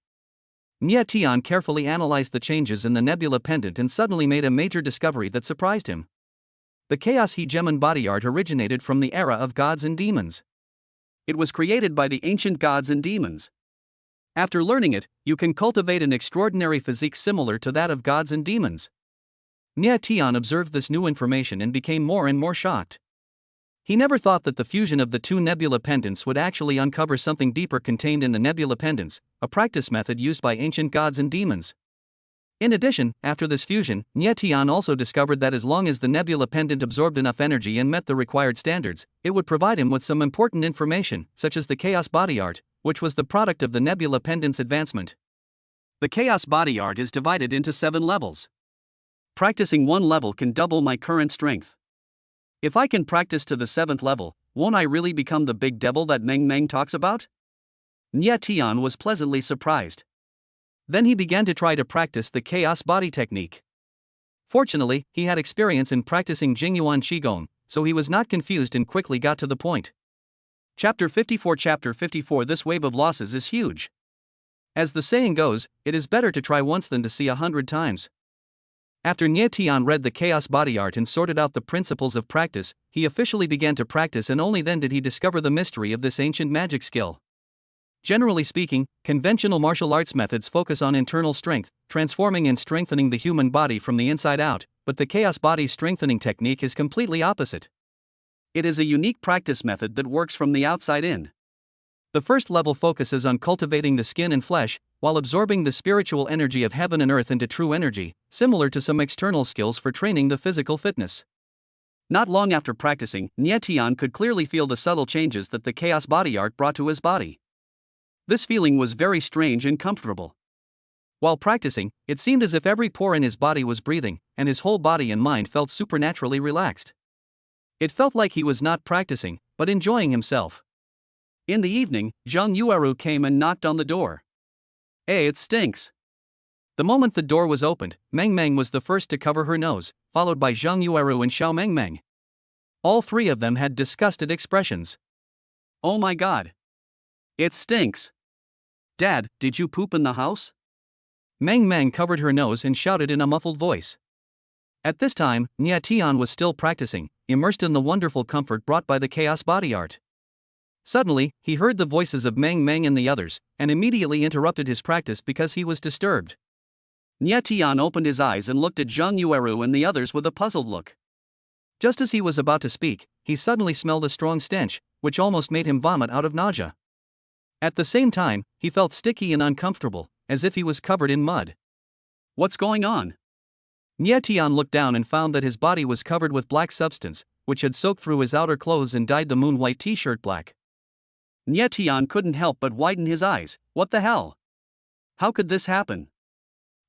Nie Tian carefully analyzed the changes in the nebula pendant and suddenly made a major discovery that surprised him. The Chaos Hegemon body art originated from the era of gods and demons. It was created by the ancient gods and demons. After learning it, you can cultivate an extraordinary physique similar to that of gods and demons. Nia Tian observed this new information and became more and more shocked. He never thought that the fusion of the two nebula pendants would actually uncover something deeper contained in the nebula pendants, a practice method used by ancient gods and demons. In addition, after this fusion, Nia Tian also discovered that as long as the nebula pendant absorbed enough energy and met the required standards, it would provide him with some important information, such as the Chaos Body Art, which was the product of the nebula pendant's advancement. The Chaos Body Art is divided into 7 levels. Practicing one level can double my current strength. If I can practice to the 7th level, won't I really become the big devil that Meng Meng talks about? Nia Tian was pleasantly surprised. Then he began to try to practice the Chaos Body technique. Fortunately, he had experience in practicing Jingyuan Qigong, so he was not confused and quickly got to the point. Chapter 54. This wave of losses is huge. As the saying goes, it is better to try once than to see 100 times. After Nia Tian read the Chaos Body Art and sorted out the principles of practice, he officially began to practice, and only then did he discover the mystery of this ancient magic skill. Generally speaking, conventional martial arts methods focus on internal strength, transforming and strengthening the human body from the inside out, but the Chaos Body strengthening technique is completely opposite. It is a unique practice method that works from the outside in. The first level focuses on cultivating the skin and flesh, while absorbing the spiritual energy of heaven and earth into true energy, similar to some external skills for training the physical fitness. Not long after practicing, Nia Tian could clearly feel the subtle changes that the Chaos Body Art brought to his body. This feeling was very strange and comfortable. While practicing, it seemed as if every pore in his body was breathing, and his whole body and mind felt supernaturally relaxed. It felt like he was not practicing, but enjoying himself. In the evening, Zhang Yueru came and knocked on the door. "Hey, it stinks." The moment the door was opened, Meng Meng was the first to cover her nose, followed by Zhang Yueru and Xiao Meng Meng. All three of them had disgusted expressions. "Oh my god. It stinks. Dad, did you poop in the house?" Meng Meng covered her nose and shouted in a muffled voice. At this time, Nia Tian was still practicing, immersed in the wonderful comfort brought by the Chaos Body Art. Suddenly, he heard the voices of Meng Meng and the others, and immediately interrupted his practice because he was disturbed. Nia Tian opened his eyes and looked at Zhang Yueru and the others with a puzzled look. Just as he was about to speak, he suddenly smelled a strong stench, which almost made him vomit out of nausea. At the same time, he felt sticky and uncomfortable, as if he was covered in mud. "What's going on?" Nia Tian looked down and found that his body was covered with black substance, which had soaked through his outer clothes and dyed the moon-white t-shirt black. Nia Tian couldn't help but widen his eyes. "What the hell? How could this happen?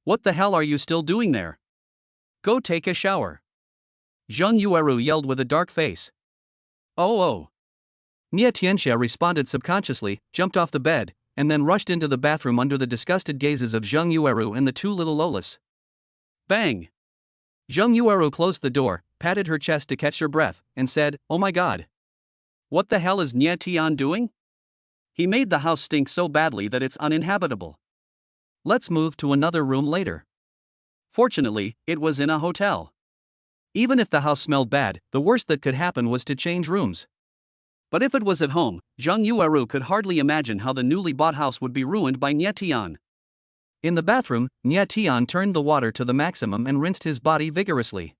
What the hell are you still doing there? Go take a shower." Zhang Yueru yelled with a dark face. Oh. Nia Tianxia responded subconsciously, jumped off the bed, and then rushed into the bathroom under the disgusted gazes of Zhang Yueru and the two little Lolas. Bang! Zhang Yueru closed the door, patted her chest to catch her breath, and said, "Oh my god. What the hell is Nia Tian doing? He made the house stink so badly that it's uninhabitable. Let's move to another room later." Fortunately, it was in a hotel. Even if the house smelled bad, the worst that could happen was to change rooms. But if it was at home, Zhang Yueru could hardly imagine how the newly bought house would be ruined by Nia Tian. In the bathroom, Nia Tian turned the water to the maximum and rinsed his body vigorously.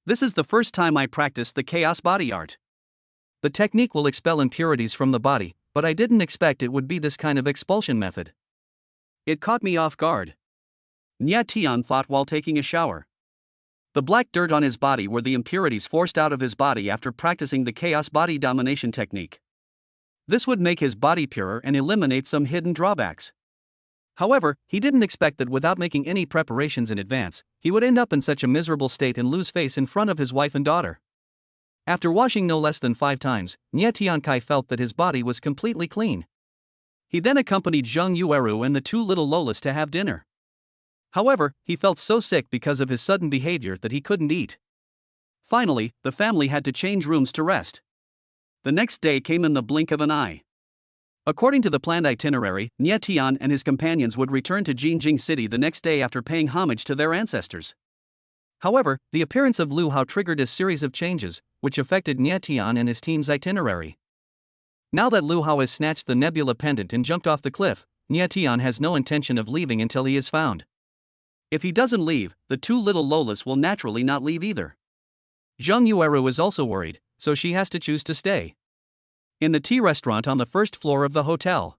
"This is the first time I practiced the Chaos Body Art. The technique will expel impurities from the body, but I didn't expect it would be this kind of expulsion method. It caught me off guard," Nia Tian thought while taking a shower. The black dirt on his body were the impurities forced out of his body after practicing the Chaos Body Domination technique. This would make his body purer and eliminate some hidden drawbacks. However, he didn't expect that without making any preparations in advance, he would end up in such a miserable state and lose face in front of his wife and daughter. After washing no less than 5 times, Nia Tiankai felt that his body was completely clean. He then accompanied Zhang Yueru and the two little Lolas to have dinner. However, he felt so sick because of his sudden behavior that he couldn't eat. Finally, the family had to change rooms to rest. The next day came in the blink of an eye. According to the planned itinerary, Nia Tian and his companions would return to Jingjing City the next day after paying homage to their ancestors. However, the appearance of Lu Hao triggered a series of changes, which affected Nia Tian and his team's itinerary. Now that Lu Hao has snatched the nebula pendant and jumped off the cliff, Nia Tian has no intention of leaving until he is found. If he doesn't leave, the two little Lolas will naturally not leave either. Zheng Yueru is also worried, so she has to choose to stay. In the tea restaurant on the first floor of the hotel,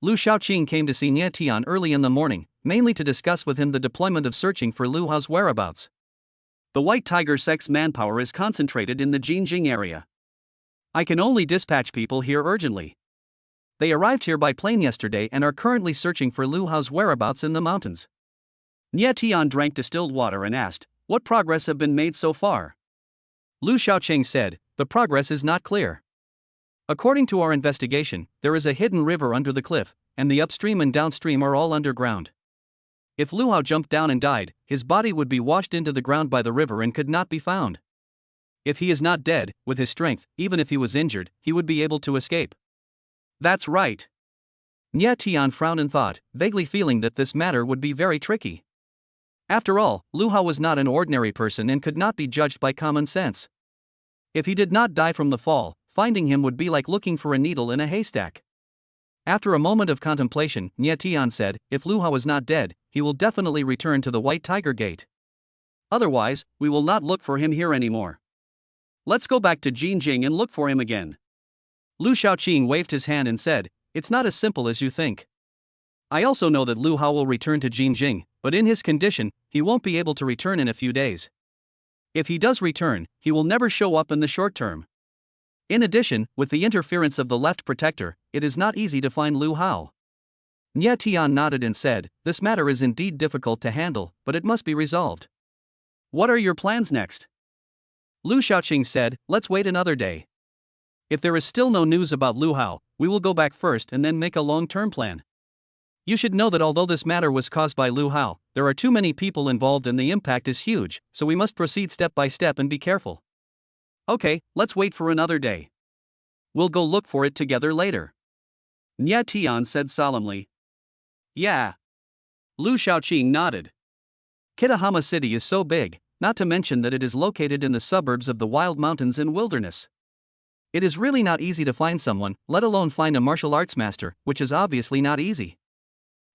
Lu Shaoqing came to see Nie Tian early in the morning, mainly to discuss with him the deployment of searching for Lu Hao's whereabouts. The White Tiger Sect's manpower is concentrated in the Jinjing area. I can only dispatch people here urgently. They arrived here by plane yesterday and are currently searching for Lu Hao's whereabouts in the mountains. Nie Tian drank distilled water and asked, "What progress have been made so far?" Lu Shaoqing said, "The progress is not clear. According to our investigation, there is a hidden river under the cliff, and the upstream and downstream are all underground. If Lu Hao jumped down and died, his body would be washed into the ground by the river and could not be found. If he is not dead, with his strength, even if he was injured, he would be able to escape." "That's right." Nie Tian frowned and thought, vaguely feeling that this matter would be very tricky. After all, Lu Hao was not an ordinary person and could not be judged by common sense. If he did not die from the fall, finding him would be like looking for a needle in a haystack. After a moment of contemplation, Nie Tian said, "If Lu Hao is not dead, he will definitely return to the White Tiger Gate. Otherwise, we will not look for him here anymore. Let's go back to Jinjing and look for him again." Lu Shaoqing waved his hand and said, "It's not as simple as you think. I also know that Lu Hao will return to Jinjing, but in his condition, he won't be able to return in a few days. If he does return, he will never show up in the short term. In addition, with the interference of the left protector, it is not easy to find Lu Hao." Nie Tian nodded and said, "This matter is indeed difficult to handle, but it must be resolved. What are your plans next?" Lu Shaoqing said, "Let's wait another day. If there is still no news about Lu Hao, we will go back first and then make a long-term plan. You should know that although this matter was caused by Lu Hao, there are too many people involved and the impact is huge, so we must proceed step by step and be careful. Okay, let's wait for another day. We'll go look for it together later." Nie Tian said solemnly. "Yeah." Lu Shaoqing nodded. Kitahama City is so big, not to mention that it is located in the suburbs of the wild mountains and wilderness. It is really not easy to find someone, let alone find a martial arts master, which is obviously not easy.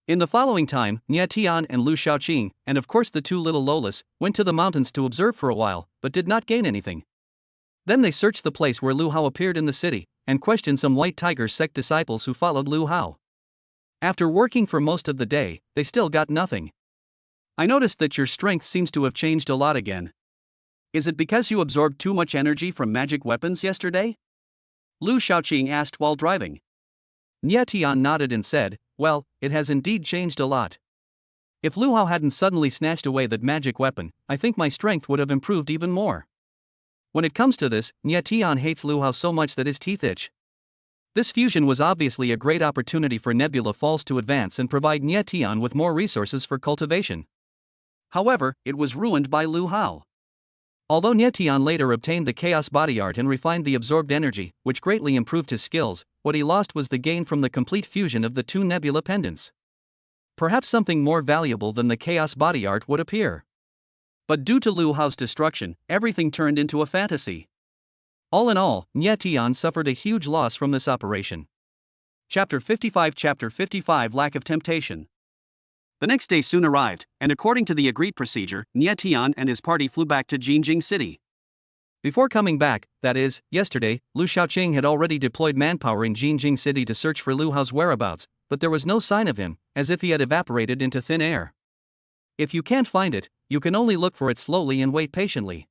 In the following time, Nie Tian and Lu Shaoqing, and of course the two little Lolas, went to the mountains to observe for a while, but did not gain anything. Then they searched the place where Lu Hao appeared in the city, and questioned some White Tiger sect disciples who followed Lu Hao. After working for most of the day, they still got nothing. "I noticed that your strength seems to have changed a lot again. Is it because you absorbed too much energy from magic weapons yesterday?" Lu Shaoqing asked while driving. Nie Tian nodded and said, "Well, it has indeed changed a lot. If Lu Hao hadn't suddenly snatched away that magic weapon, I think my strength would have improved even more. When it comes to this, Nie Tian hates Lu Hao so much that his teeth itch." This fusion was obviously a great opportunity for Nebula Falls to advance and provide Nie Tian with more resources for cultivation. However, it was ruined by Lu Hao. Although Nie Tian later obtained the Chaos Body Art and refined the absorbed energy, which greatly improved his skills, what he lost was the gain from the complete fusion of the two Nebula pendants. Perhaps something more valuable than the Chaos Body Art would appear. But due to Lu Hao's destruction, everything turned into a fantasy. All in all, Nie Tian suffered a huge loss from this operation. Chapter 55 Lack of Temptation. The next day soon arrived, and according to the agreed procedure, Nie Tian and his party flew back to Jinjing City. Before coming back, that is, yesterday, Lu Shaoqing had already deployed manpower in Jinjing City to search for Lu Hao's whereabouts, but there was no sign of him, as if he had evaporated into thin air. If you can't find it, you can only look for it slowly and wait patiently.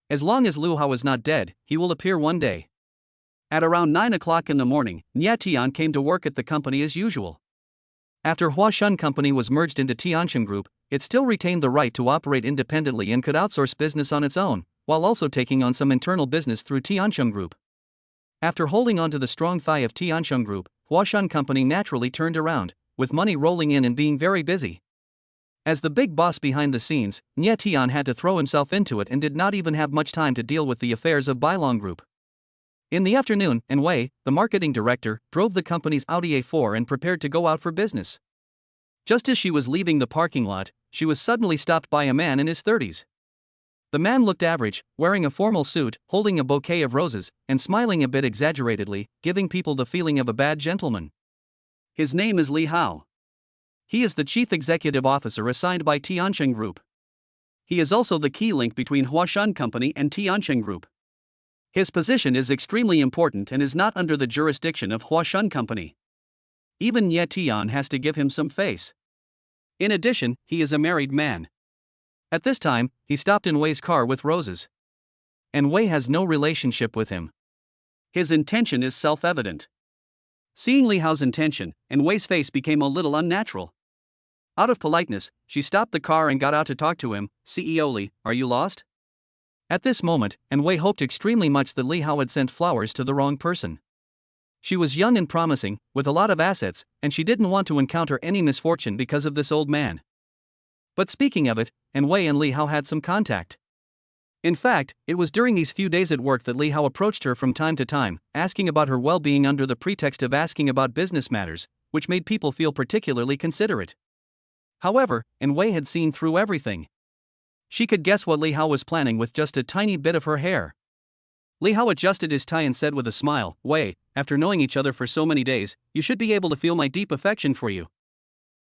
As long as Lu Hao is not dead, he will appear one day. At around 9 o'clock in the morning, Nie Tian came to work at the company as usual. After Huashan Company was merged into Tianxin Group, it still retained the right to operate independently and could outsource business on its own, while also taking on some internal business through Tianxin Group. After holding on to the strong thigh of Tianxin Group, Huashan Company naturally turned around, with money rolling in and being very busy. As the big boss behind the scenes, Nie Tian had to throw himself into it and did not even have much time to deal with the affairs of Bailong Group. In the afternoon, Wei, the marketing director, drove the company's Audi A4 and prepared to go out for business. Just as she was leaving the parking lot, she was suddenly stopped by a man in his 30s. The man looked average, wearing a formal suit, holding a bouquet of roses, and smiling a bit exaggeratedly, giving people the feeling of a bad gentleman. His name is Li Hao. He is the chief executive officer assigned by Tiancheng Group. He is also the key link between Huashan Company and Tiancheng Group. His position is extremely important and is not under the jurisdiction of Huashan Company. Even Ye Tian has to give him some face. In addition, he is a married man. At this time, he stopped in Wei's car with roses. And Wei has no relationship with him. His intention is self-evident. Seeing Li Hao's intention, and Wei's face became a little unnatural. Out of politeness, she stopped the car and got out to talk to him. CEO Li, are you lost? At this moment, and Wei hoped extremely much that Li Hao had sent flowers to the wrong person. She was young and promising, with a lot of assets, and she didn't want to encounter any misfortune because of this old man. But speaking of it, and Wei and Li Hao had some contact. In fact, it was during these few days at work that Li Hao approached her from time to time, asking about her well-being under the pretext of asking about business matters, which made people feel particularly considerate. However, and Wei had seen through everything. She could guess what Li Hao was planning with just a tiny bit of her hair. Li Hao adjusted his tie and said with a smile, Wei, after knowing each other for so many days, you should be able to feel my deep affection for you.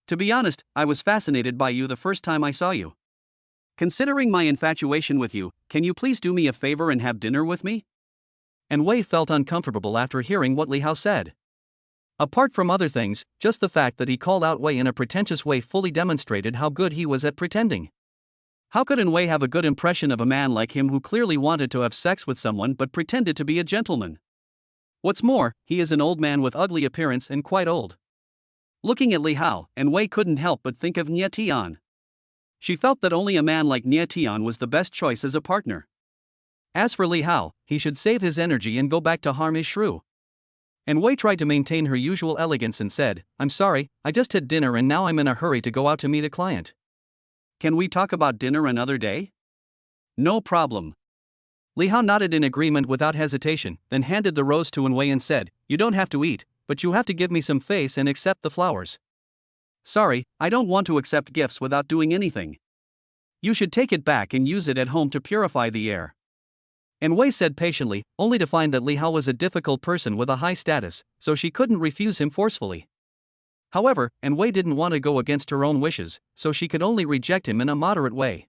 To be honest, I was fascinated by you the first time I saw you. Considering my infatuation with you, can you please do me a favor and have dinner with me? And Wei felt uncomfortable after hearing what Li Hao said. Apart from other things, just the fact that he called out Wei in a pretentious way fully demonstrated how good he was at pretending. How could Wei have a good impression of a man like him who clearly wanted to have sex with someone but pretended to be a gentleman? What's more, he is an old man with ugly appearance and quite old. Looking at Li Hao, and Wei couldn't help but think of Nie Tian. She felt that only a man like Nie Tian was the best choice as a partner. As for Li Hao, he should save his energy and go back to harm his shrew. And Wei tried to maintain her usual elegance and said, I'm sorry, I just had dinner and now I'm in a hurry to go out to meet a client. Can we talk about dinner another day? No problem. Li Hao nodded in agreement without hesitation, then handed the rose to Wei and said, you don't have to eat, but you have to give me some face and accept the flowers. Sorry, I don't want to accept gifts without doing anything. You should take it back and use it at home to purify the air. And Wei said patiently, only to find that Li Hao was a difficult person with a high status, so she couldn't refuse him forcefully. However, and Wei didn't want to go against her own wishes, so she could only reject him in a moderate way.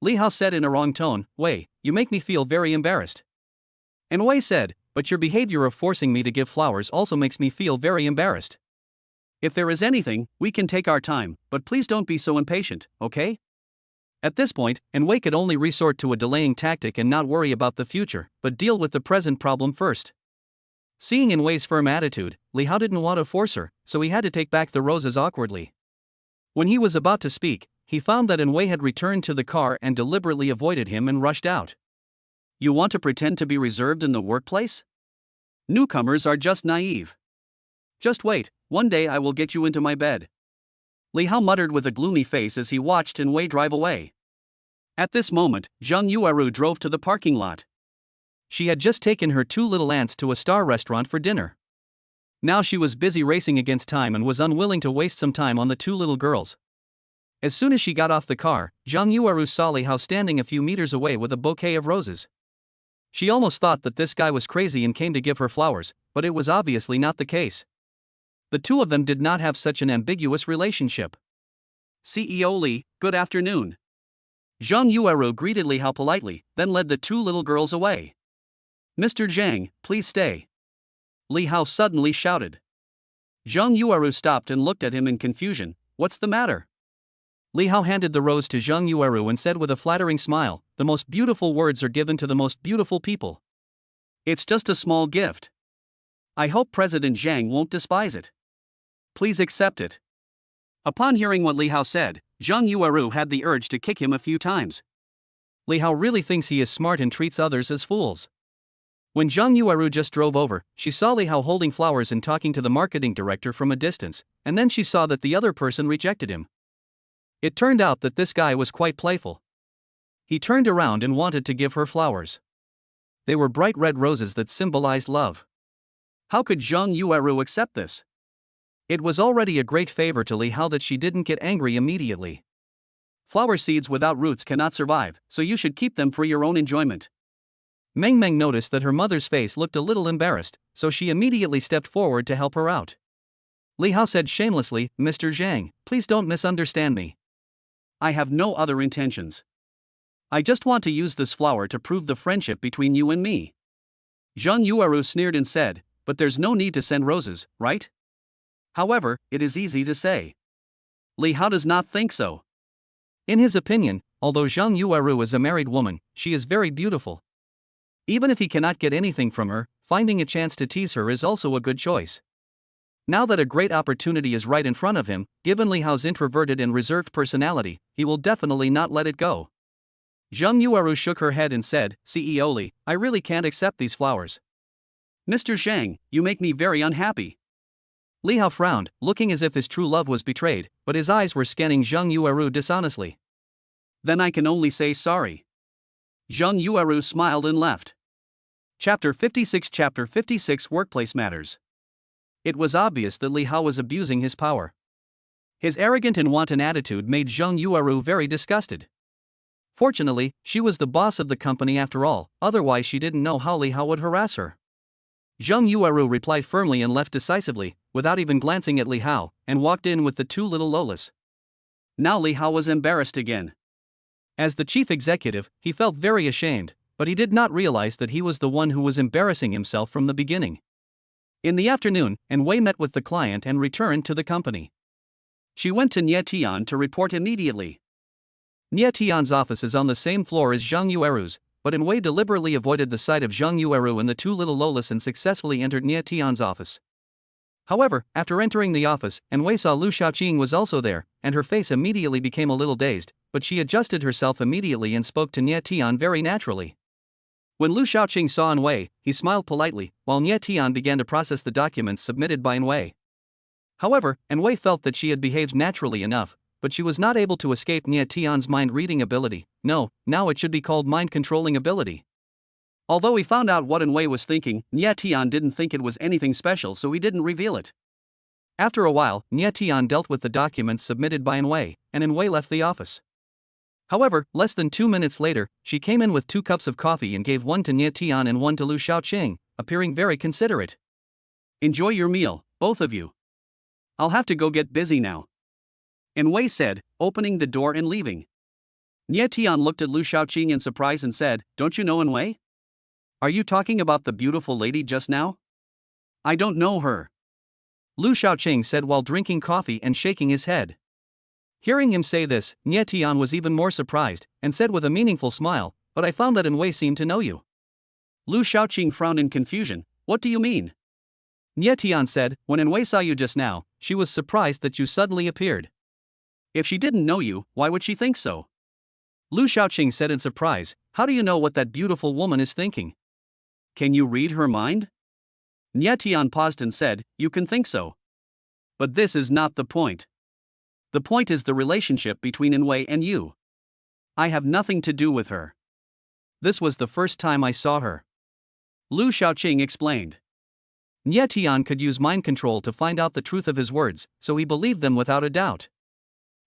Li Hao said in a wrong tone, Wei, you make me feel very embarrassed. And Wei said, but your behavior of forcing me to give flowers also makes me feel very embarrassed. If there is anything, we can take our time, but please don't be so impatient, okay? At this point, Wei could only resort to a delaying tactic and not worry about the future, but deal with the present problem first. Seeing Wei's firm attitude, Li Hao didn't want to force her, so he had to take back the roses awkwardly. When he was about to speak, he found that Wei had returned to the car and deliberately avoided him and rushed out. You want to pretend to be reserved in the workplace? Newcomers are just naive. Just wait, one day I will get you into my bed. Li Hao muttered with a gloomy face as he watched Wei drive away. At this moment, Zhang Yueru drove to the parking lot. She had just taken her two little aunts to a star restaurant for dinner. Now she was busy racing against time and was unwilling to waste some time on the two little girls. As soon as she got off the car, Zhang Yueru saw Li Hao standing a few meters away with a bouquet of roses. She almost thought that this guy was crazy and came to give her flowers, but it was obviously not the case. The two of them did not have such an ambiguous relationship. CEO Li, good afternoon. Zhang Yueru greeted Li Hao politely, then led the two little girls away. Mr. Zhang, please stay. Li Hao suddenly shouted. Zhang Yueru stopped and looked at him in confusion. What's the matter? Li Hao handed the rose to Zhang Yueru and said with a flattering smile, the most beautiful words are given to the most beautiful people. It's just a small gift. I hope President Zhang won't despise it. Please accept it. Upon hearing what Li Hao said, Zhang Yueru had the urge to kick him a few times. Li Hao really thinks he is smart and treats others as fools. When Zhang Yueru just drove over, she saw Li Hao holding flowers and talking to the marketing director from a distance, and then she saw that the other person rejected him. It turned out that this guy was quite playful. He turned around and wanted to give her flowers. They were bright red roses that symbolized love. How could Zhang Yueru accept this? It was already a great favor to Li Hao that she didn't get angry immediately. Flower seeds without roots cannot survive, so you should keep them for your own enjoyment. Meng Meng noticed that her mother's face looked a little embarrassed, so she immediately stepped forward to help her out. Li Hao said shamelessly. Mr. Zhang, please don't misunderstand me. I have no other intentions. I just want to use this flower to prove the friendship between you and me. Zhang Yueru sneered and said, but there's no need to send roses, right? However, it is easy to say. Li Hao does not think so. In his opinion, although Zhang Yueru is a married woman, she is very beautiful. Even if he cannot get anything from her, finding a chance to tease her is also a good choice. Now that a great opportunity is right in front of him, given Li Hao's introverted and reserved personality, he will definitely not let it go. Zhang Yueru shook her head and said, CEO Li, I really can't accept these flowers. Mr. Zhang, you make me very unhappy. Li Hao frowned, looking as if his true love was betrayed, but his eyes were scanning Zhang Yueru dishonestly. Then I can only say sorry. Zhang Yueru smiled and left. Chapter 56 Workplace Matters. It was obvious that Li Hao was abusing his power. His arrogant and wanton attitude made Zhang Yueru very disgusted. Fortunately, she was the boss of the company after all, otherwise she didn't know how Li Hao would harass her. Zhang Yueru replied firmly and left decisively, without even glancing at Li Hao, and walked in with the two little Lolas. Now Li Hao was embarrassed again. As the chief executive, he felt very ashamed, but he did not realize that he was the one who was embarrassing himself from the beginning. In the afternoon, Wei met with the client and returned to the company. She went to Nie Tian to report immediately. Nie Tian's office is on the same floor as Zhang Yueru's, but Wei deliberately avoided the sight of Zhang Yueru and the two little Lolas and successfully entered Nie Tian's office. However, after entering the office, Wei saw Lu Shaoqing was also there, and her face immediately became a little dazed, but she adjusted herself immediately and spoke to Nie Tian very naturally. When Lu Shaoqing saw Wei, he smiled politely, while Nie Tian began to process the documents submitted by Wei. However, Wei felt that she had behaved naturally enough, but she was not able to escape Nie Tian's mind-reading ability. No, now it should be called mind-controlling ability. Although he found out what Wei was thinking, Nie Tian didn't think it was anything special, so he didn't reveal it. After a while, Nie Tian dealt with the documents submitted by Wei, and Wei left the office. However, less than 2 minutes later, she came in with 2 cups of coffee and gave one to Nie Tian and one to Lu Shaoqing, appearing very considerate. Enjoy your meal, both of you. I'll have to go get busy now. Wei said, opening the door and leaving. Nie Tian looked at Lu Shaoqing in surprise and said, don't you know Wei? Are you talking about the beautiful lady just now? I don't know her. Lu Shaoqing said while drinking coffee and shaking his head. Hearing him say this, Nie Tian was even more surprised, and said with a meaningful smile, but I found that Wei seemed to know you. Lu Shaoqing frowned in confusion. What do you mean? Nie Tian said, when Wei saw you just now, she was surprised that you suddenly appeared. If she didn't know you, why would she think so? Lu Shaoqing said in surprise, how do you know what that beautiful woman is thinking? Can you read her mind? Nie Tian paused and said, you can think so. But this is not the point. The point is the relationship between Wei and you. I have nothing to do with her. This was the first time I saw her. Lu Shaoqing explained. Nie Tian could use mind control to find out the truth of his words, so he believed them without a doubt.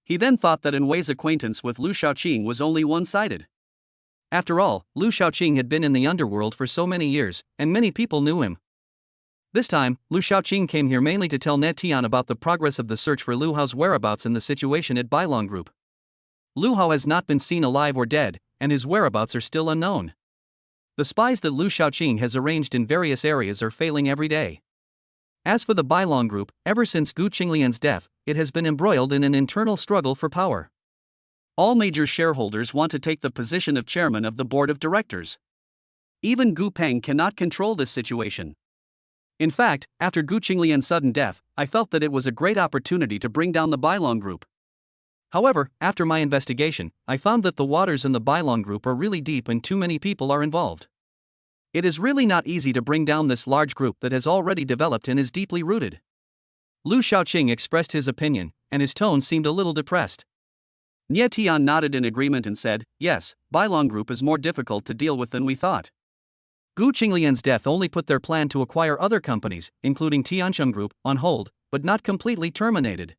He then thought that Wei's acquaintance with Lu Shaoqing was only one-sided. After all, Lu Shaoqing had been in the underworld for so many years, and many people knew him. This time, Lu Shaoqing came here mainly to tell Nie Tian about the progress of the search for Lu Hao's whereabouts and the situation at Bailong Group. Lu Hao has not been seen alive or dead, and his whereabouts are still unknown. The spies that Lu Shaoqing has arranged in various areas are failing every day. As for the Bailong Group, ever since Gu Qinglian's death, it has been embroiled in an internal struggle for power. All major shareholders want to take the position of chairman of the board of directors. Even Gu Peng cannot control this situation. In fact, after Gu Qinglian's sudden death, I felt that it was a great opportunity to bring down the Bailong Group. However, after my investigation, I found that the waters in the Bailong Group are really deep and too many people are involved. It is really not easy to bring down this large group that has already developed and is deeply rooted. Lu Shaoqing expressed his opinion, and his tone seemed a little depressed. Nie Tian nodded in agreement and said, yes, Bailong Group is more difficult to deal with than we thought. Gu Qinglian's death only put their plan to acquire other companies, including Tiancheng Group, on hold, but not completely terminated.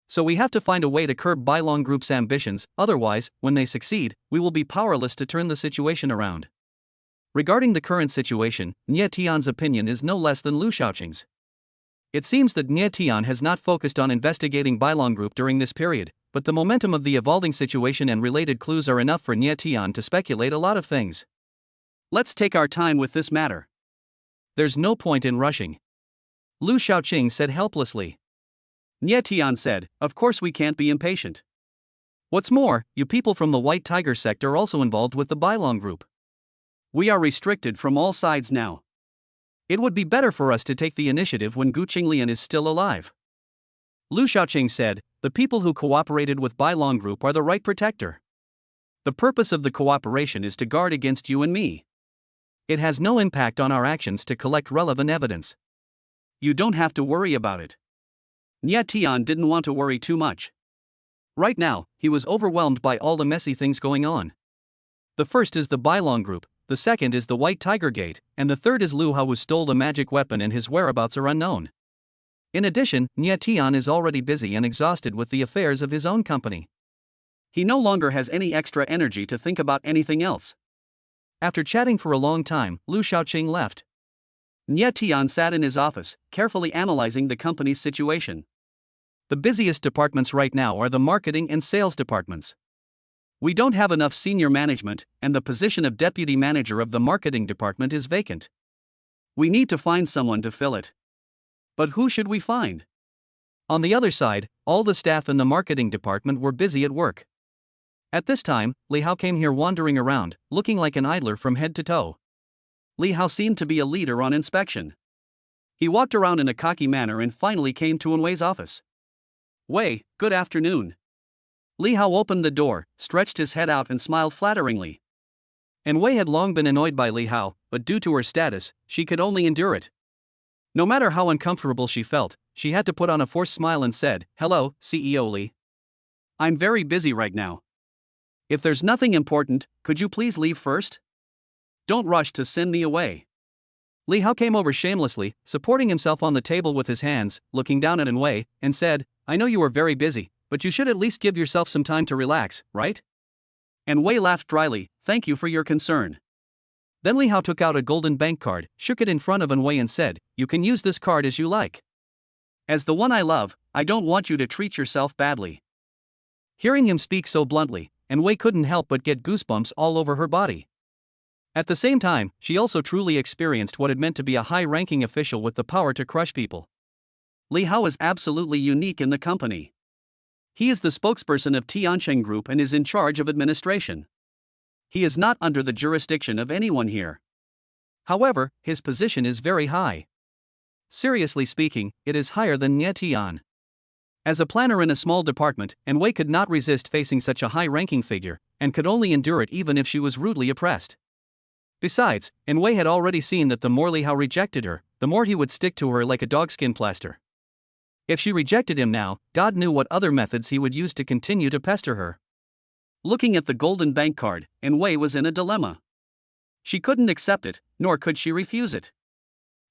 So we have to find a way to curb Bailong Group's ambitions, otherwise, when they succeed, we will be powerless to turn the situation around. Regarding the current situation, Nie Tian's opinion is no less than Lu Shaoqing's. It seems that Nye Tian has not focused on investigating Bailong Group during this period, but the momentum of the evolving situation and related clues are enough for Nye Tian to speculate a lot of things. Let's take our time with this matter. There's no point in rushing, Lu Xiaoqing said helplessly. Nye Tian said, of course we can't be impatient. What's more, you people from the White Tiger sect are also involved with the Bailong Group. We are restricted from all sides now. It would be better for us to take the initiative when Gu Qinglian is still alive. Lu Xiaoqing said, the people who cooperated with Bailong Group are the right protector. The purpose of the cooperation is to guard against you and me. It has no impact on our actions to collect relevant evidence. You don't have to worry about it. Nye Tian didn't want to worry too much. Right now, he was overwhelmed by all the messy things going on. The first is the Bailong Group, the second is the White Tiger Gate, and the third is Lu Hao who stole the magic weapon and his whereabouts are unknown. In addition, Nye Tian is already busy and exhausted with the affairs of his own company. He no longer has any extra energy to think about anything else. After chatting for a long time, Lu Xiaoqing left. Nye Tian sat in his office, carefully analyzing the company's situation. The busiest departments right now are the marketing and sales departments. We don't have enough senior management, and the position of deputy manager of the marketing department is vacant. We need to find someone to fill it. But who should we find? On the other side, all the staff in the marketing department were busy at work. At this time, Li Hao came here wandering around, looking like an idler from head to toe. Li Hao seemed to be a leader on inspection. He walked around in a cocky manner and finally came to Wenwei's office. Wei, good afternoon. Li Hao opened the door, stretched his head out and smiled flatteringly. And Wei had long been annoyed by Li Hao, but due to her status, she could only endure it. No matter how uncomfortable she felt, she had to put on a forced smile and said, hello, CEO Li. I'm very busy right now. If there's nothing important, could you please leave first? Don't rush to send me away. Li Hao came over shamelessly, supporting himself on the table with his hands, looking down at Wei, and said, I know you are very busy, but you should at least give yourself some time to relax, right? And Wei laughed dryly, thank you for your concern. Then Li Hao took out a golden bank card, shook it in front of Wei and said, you can use this card as you like. As the one I love, I don't want you to treat yourself badly. Hearing him speak so bluntly, Wei couldn't help but get goosebumps all over her body. At the same time, she also truly experienced what it meant to be a high-ranking official with the power to crush people. Li Hao is absolutely unique in the company. He is the spokesperson of Tiansheng Group and is in charge of administration. He is not under the jurisdiction of anyone here. However, his position is very high. Seriously speaking, it is higher than Nye Tian. As a planner in a small department, Wei could not resist facing such a high-ranking figure, and could only endure it even if she was rudely oppressed. Besides, Wei had already seen that the more Li Hao rejected her, the more he would stick to her like a dogskin plaster. If she rejected him now, God knew what other methods he would use to continue to pester her. Looking at the golden bank card, Wei was in a dilemma. She couldn't accept it, nor could she refuse it.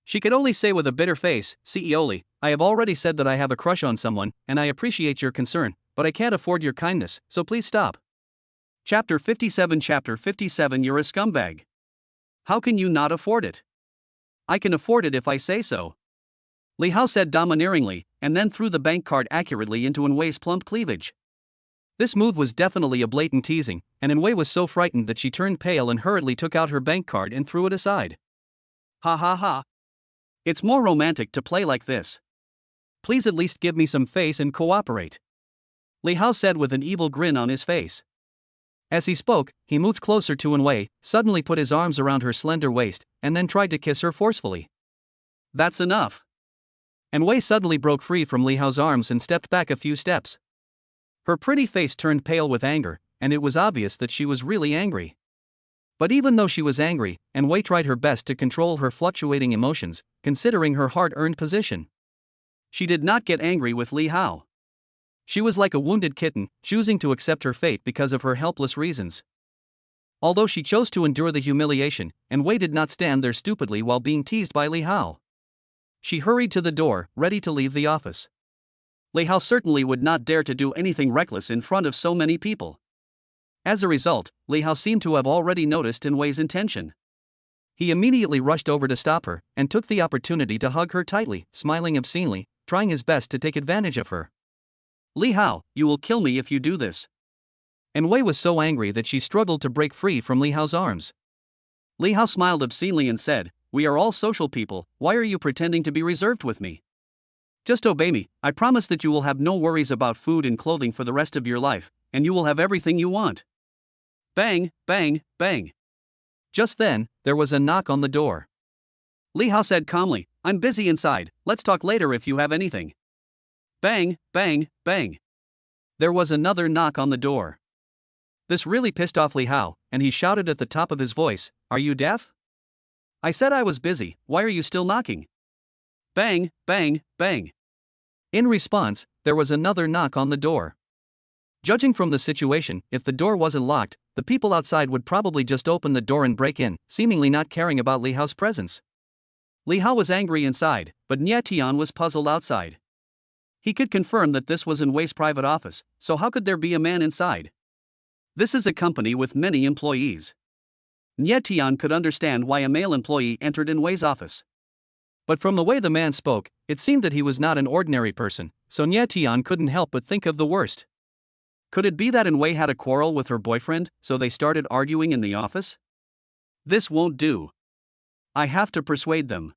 She could only say with a bitter face, CEO Li, I have already said that I have a crush on someone, and I appreciate your concern, but I can't afford your kindness, so please stop. Chapter 57 You're a scumbag. How can you not afford it? I can afford it if I say so. Li Hao said domineeringly, and then threw the bank card accurately into Wenwei's plump cleavage. This move was definitely a blatant teasing, and Wenwei was so frightened that she turned pale and hurriedly took out her bank card and threw it aside. Ha ha ha. It's more romantic to play like this. Please at least give me some face and cooperate. Li Hao said with an evil grin on his face. As he spoke, he moved closer to Wenwei, suddenly put his arms around her slender waist, and then tried to kiss her forcefully. That's enough. Wenwei suddenly broke free from Li Hao's arms and stepped back a few steps. Her pretty face turned pale with anger, and it was obvious that she was really angry. But even though she was angry, Wenwei tried her best to control her fluctuating emotions, considering her hard-earned position. She did not get angry with Li Hao. She was like a wounded kitten, choosing to accept her fate because of her helpless reasons. Although she chose to endure the humiliation, Wenwei did not stand there stupidly while being teased by Li Hao. She hurried to the door, ready to leave the office. Li Hao certainly would not dare to do anything reckless in front of so many people. As a result, Li Hao seemed to have already noticed Wenwei's intention. He immediately rushed over to stop her, and took the opportunity to hug her tightly, smiling obscenely, trying his best to take advantage of her. "Li Hao, you will kill me if you do this." And Wei was so angry that she struggled to break free from Li Hao's arms. Li Hao smiled obscenely and said, "We are all social people, why are you pretending to be reserved with me? Just obey me, I promise that you will have no worries about food and clothing for the rest of your life, and you will have everything you want." Bang, bang, bang. Just then, there was a knock on the door. Li Hao said calmly, "I'm busy inside, let's talk later if you have anything." Bang, bang, bang. There was another knock on the door. This really pissed off Li Hao, and he shouted at the top of his voice, "Are you deaf? I said I was busy, why are you still knocking?" Bang, bang, bang. In response, there was another knock on the door. Judging from the situation, if the door wasn't locked, the people outside would probably just open the door and break in, seemingly not caring about Li Hao's presence. Li Hao was angry inside, but Nie Tian was puzzled outside. He could confirm that this was in Wei's private office, so how could there be a man inside? This is a company with many employees. Nie Tian could understand why a male employee entered in Wei's office. But from the way the man spoke, it seemed that he was not an ordinary person, so Nie Tian couldn't help but think of the worst. Could it be that Wei had a quarrel with her boyfriend, so they started arguing in the office? This won't do. I have to persuade them.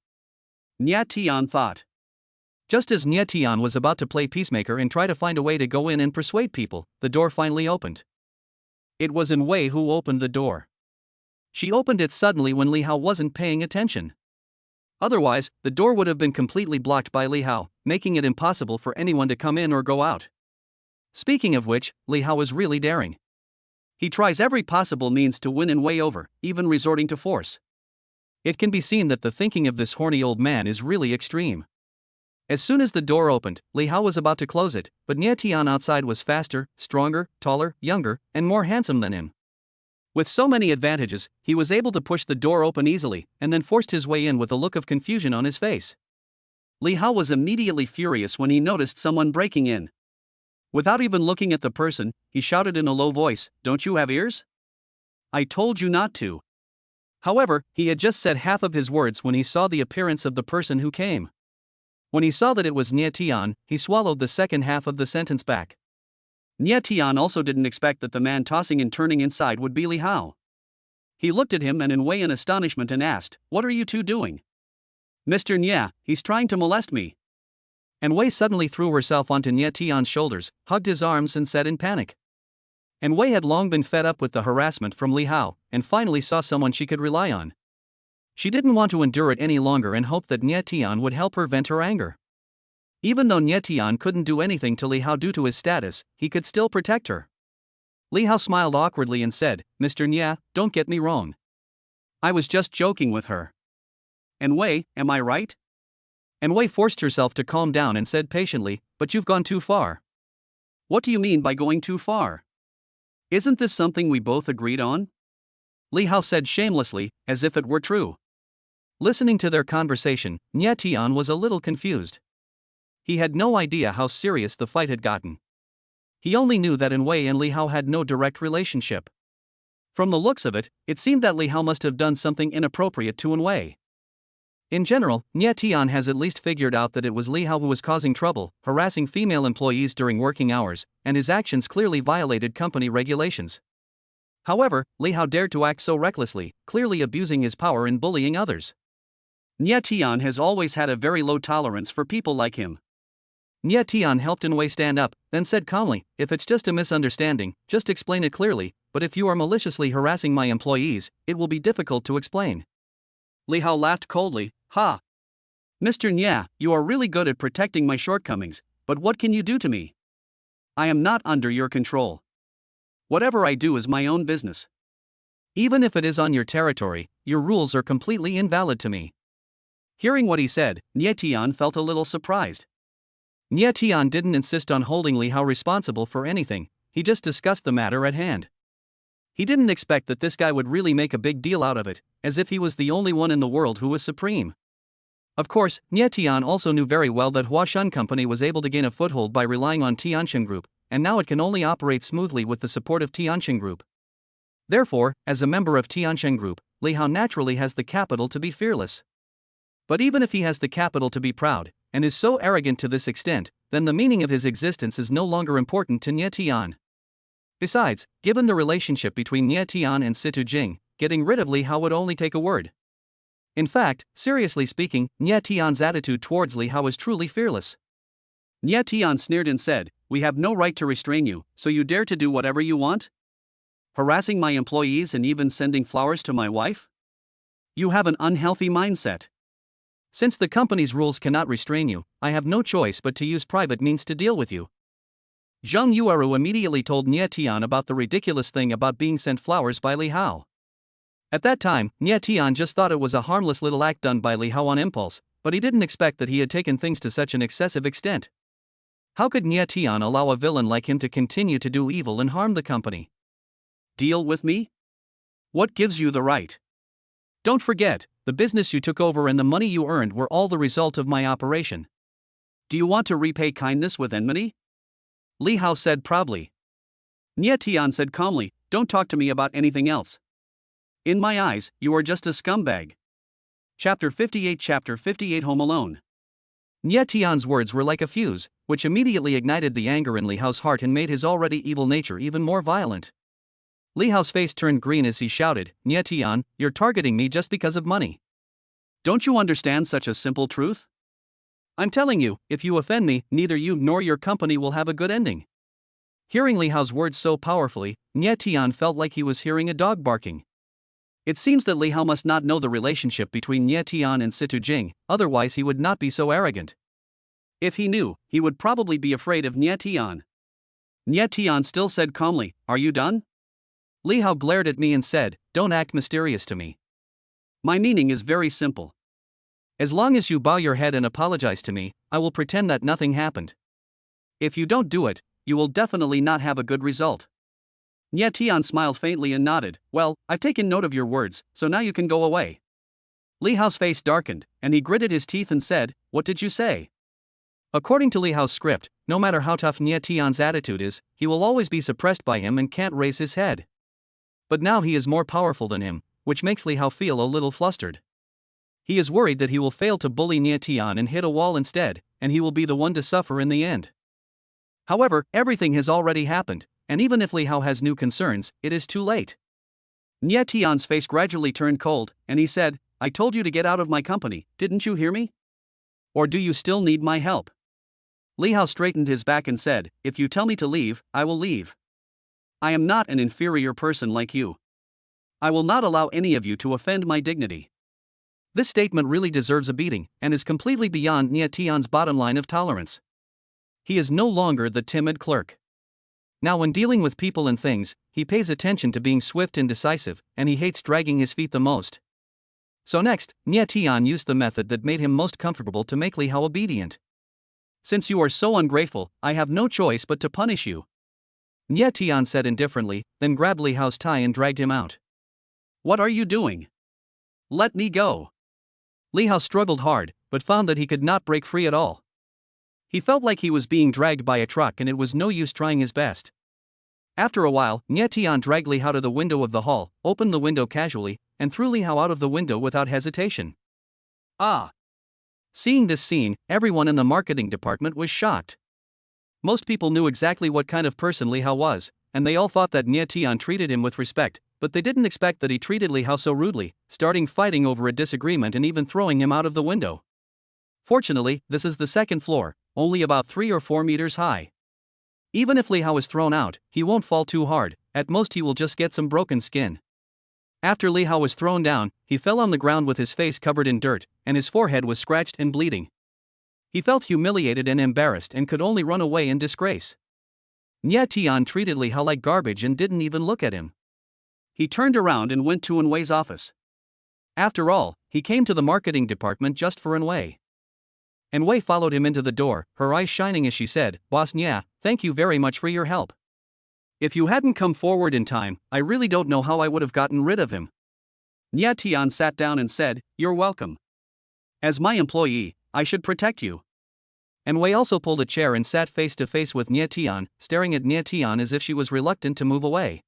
Nie Tian thought. Just as Nie Tian was about to play peacemaker and try to find a way to go in and persuade people, the door finally opened. It was Wei who opened the door. She opened it suddenly when Li Hao wasn't paying attention. Otherwise, the door would have been completely blocked by Li Hao, making it impossible for anyone to come in or go out. Speaking of which, Li Hao is really daring. He tries every possible means to win Wei over, even resorting to force. It can be seen that the thinking of this horny old man is really extreme. As soon as the door opened, Li Hao was about to close it, but Nie Tian outside was faster, stronger, taller, younger, and more handsome than him. With so many advantages, he was able to push the door open easily, and then forced his way in with a look of confusion on his face. Li Hao was immediately furious when he noticed someone breaking in. Without even looking at the person, he shouted in a low voice, "Don't you have ears? I told you not to." However, he had just said half of his words when he saw the appearance of the person who came. When he saw that it was Nie Tian, he swallowed the second half of the sentence back. Nie Tian also didn't expect that the man tossing and turning inside would be Li Hao. He looked at him and Wei in astonishment and asked, "What are you two doing?" "Mr. Nie, he's trying to molest me." Wei suddenly threw herself onto Nie Tian's shoulders, hugged his arms and said in panic. Wei had long been fed up with the harassment from Li Hao, and finally saw someone she could rely on. She didn't want to endure it any longer and hoped that Nie Tian would help her vent her anger. Even though Nie Tian couldn't do anything to Li Hao due to his status, he could still protect her. Li Hao smiled awkwardly and said, "Mr. Nie, don't get me wrong. I was just joking with her. Wei, am I right?" Wei forced herself to calm down and said patiently, "But you've gone too far." "What do you mean by going too far? Isn't this something we both agreed on?" Li Hao said shamelessly, as if it were true. Listening to their conversation, Nie Tian was a little confused. He had no idea how serious the fight had gotten. He only knew that Wei and Li Hao had no direct relationship. From the looks of it, it seemed that Li Hao must have done something inappropriate to Wei. In general, Nie Tian has at least figured out that it was Li Hao who was causing trouble, harassing female employees during working hours, and his actions clearly violated company regulations. However, Li Hao dared to act so recklessly, clearly abusing his power and bullying others. Nie Tian has always had a very low tolerance for people like him. Nie Tian helped Wei stand up, then said calmly, "If it's just a misunderstanding, just explain it clearly, but if you are maliciously harassing my employees, it will be difficult to explain." Li Hao laughed coldly, "Ha! Mr. Nie, you are really good at protecting my shortcomings, but what can you do to me? I am not under your control. Whatever I do is my own business. Even if it is on your territory, your rules are completely invalid to me." Hearing what he said, Nie Tian felt a little surprised. Nie Tian didn't insist on holding Li Hao responsible for anything, he just discussed the matter at hand. He didn't expect that this guy would really make a big deal out of it, as if he was the only one in the world who was supreme. Of course, Nie Tian also knew very well that Huashan Company was able to gain a foothold by relying on Tianxin Group, and now it can only operate smoothly with the support of Tianxin Group. Therefore, as a member of Tianxin Group, Li Hao naturally has the capital to be fearless. But even if he has the capital to be proud, and is so arrogant to this extent, then the meaning of his existence is no longer important to Nie Tian. Besides, given the relationship between Nie Tian and Situ Jing, getting rid of Li Hao would only take a word. In fact, seriously speaking, Nie Tian's attitude towards Li Hao is truly fearless. Nie Tian sneered and said, "We have no right to restrain you, so you dare to do whatever you want? Harassing my employees and even sending flowers to my wife? You have an unhealthy mindset. Since the company's rules cannot restrain you, I have no choice but to use private means to deal with you." Zhang Yueru immediately told Nie Tian about the ridiculous thing about being sent flowers by Li Hao. At that time, Nie Tian just thought it was a harmless little act done by Li Hao on impulse, but he didn't expect that he had taken things to such an excessive extent. How could Nie Tian allow a villain like him to continue to do evil and harm the company? Deal with me? What gives you the right? Don't forget, the business you took over and the money you earned were all the result of my operation. Do you want to repay kindness with enmity? Li Hao said proudly. Nie Tian said calmly, "Don't talk to me about anything else. In my eyes, you are just a scumbag." Chapter 58 Home Alone. Nie Tian's words were like a fuse, which immediately ignited the anger in Li Hao's heart and made his already evil nature even more violent. Li Hao's face turned green as he shouted, "Nie Tian, you're targeting me just because of money. Don't you understand such a simple truth? I'm telling you, if you offend me, neither you nor your company will have a good ending." Hearing Li Hao's words so powerfully, Nie Tian felt like he was hearing a dog barking. It seems that Li Hao must not know the relationship between Nie Tian and Situ Jing, otherwise he would not be so arrogant. If he knew, he would probably be afraid of Nie Tian. Nie Tian still said calmly, "Are you done?" Li Hao glared at me and said, "Don't act mysterious to me. My meaning is very simple. As long as you bow your head and apologize to me, I will pretend that nothing happened. If you don't do it, you will definitely not have a good result." Nie Tian smiled faintly and nodded, "Well, I've taken note of your words, so now you can go away." Li Hao's face darkened, and he gritted his teeth and said, "What did you say?" According to Li Hao's script, no matter how tough Nie Tian's attitude is, he will always be suppressed by him and can't raise his head. But now he is more powerful than him, which makes Li Hao feel a little flustered. He is worried that he will fail to bully Nie Tian and hit a wall instead, and he will be the one to suffer in the end. However, everything has already happened, and even if Li Hao has new concerns, it is too late. Nie Tian's face gradually turned cold, and he said, "I told you to get out of my company, didn't you hear me? Or do you still need my help?" Li Hao straightened his back and said, "If you tell me to leave, I will leave. I am not an inferior person like you. I will not allow any of you to offend my dignity." This statement really deserves a beating, and is completely beyond Nie Tian's bottom line of tolerance. He is no longer the timid clerk. Now when dealing with people and things, he pays attention to being swift and decisive, and he hates dragging his feet the most. So next, Nie Tian used the method that made him most comfortable to make Li Hao obedient. "Since you are so ungrateful, I have no choice but to punish you," Nie Tian said indifferently, then grabbed Li Hao's tie and dragged him out. "What are you doing? Let me go." Li Hao struggled hard, but found that he could not break free at all. He felt like he was being dragged by a truck and it was no use trying his best. After a while, Nie Tian dragged Li Hao to the window of the hall, opened the window casually, and threw Li Hao out of the window without hesitation. Ah! Seeing this scene, everyone in the marketing department was shocked. Most people knew exactly what kind of person Li Hao was, and they all thought that Nie Tian treated him with respect, but they didn't expect that he treated Li Hao so rudely, starting fighting over a disagreement and even throwing him out of the window. Fortunately, this is the second floor, only about 3 or 4 meters high. Even if Li Hao is thrown out, he won't fall too hard, at most he will just get some broken skin. After Li Hao was thrown down, he fell on the ground with his face covered in dirt, and his forehead was scratched and bleeding. He felt humiliated and embarrassed and could only run away in disgrace. Nie Tian treated Li Hao like garbage and didn't even look at him. He turned around and went to Enwei's office. After all, he came to the marketing department just for Enwei. Enwei followed him into the door, her eyes shining as she said, "Boss Nie, thank you very much for your help. If you hadn't come forward in time, I really don't know how I would have gotten rid of him." Nie Tian sat down and said, "You're welcome. As my employee, I should protect you." Enwei also pulled a chair and sat face to face with Nie Tian, staring at Nie Tian as if she was reluctant to move away.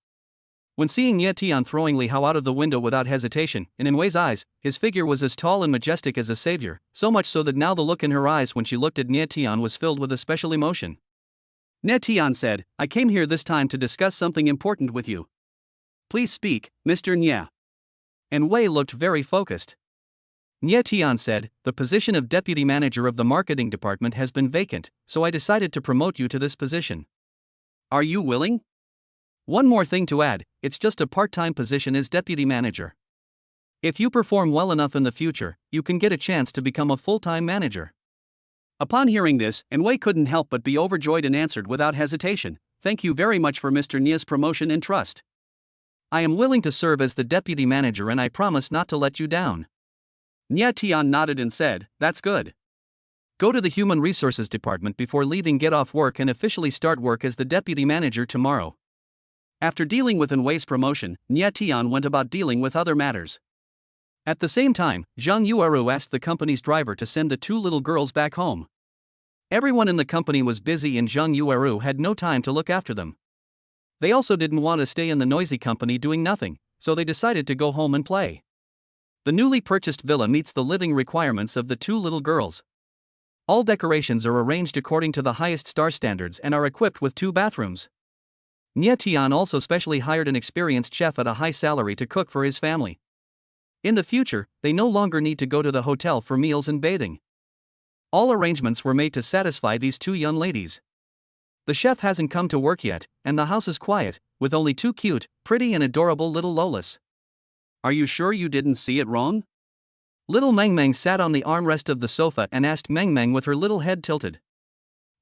When seeing Nye Tian throwing Li Hao out of the window without hesitation, in Wei's eyes, his figure was as tall and majestic as a savior, so much so that now the look in her eyes when she looked at Nye Tian was filled with a special emotion. Nye Tian said, "I came here this time to discuss something important with you. Please speak, Mr. Nye." And Wei looked very focused. Nye Tian said, "The position of deputy manager of the marketing department has been vacant, so I decided to promote you to this position. Are you willing? One more thing to add, it's just a part-time position as deputy manager. If you perform well enough in the future, you can get a chance to become a full-time manager." Upon hearing this, Wei couldn't help but be overjoyed and answered without hesitation, "Thank you very much for Mr. Nye's promotion and trust. I am willing to serve as the deputy manager and I promise not to let you down." Nye Tian nodded and said, "That's good. Go to the Human Resources Department before leaving, get off work and officially start work as the deputy manager tomorrow." After dealing with Wei's promotion, Nye Tian went about dealing with other matters. At the same time, Zhang Yueru asked the company's driver to send the two little girls back home. Everyone in the company was busy and Zhang Yueru had no time to look after them. They also didn't want to stay in the noisy company doing nothing, so they decided to go home and play. The newly purchased villa meets the living requirements of the two little girls. All decorations are arranged according to the highest star standards and are equipped with 2 bathrooms. Nye Tian also specially hired an experienced chef at a high salary to cook for his family. In the future, they no longer need to go to the hotel for meals and bathing. All arrangements were made to satisfy these 2 young ladies. The chef hasn't come to work yet, and the house is quiet, with only 2 cute, pretty and adorable little Lolas. Are you sure you didn't see it wrong? Little Meng Meng sat on the armrest of the sofa and asked Meng Meng with her little head tilted.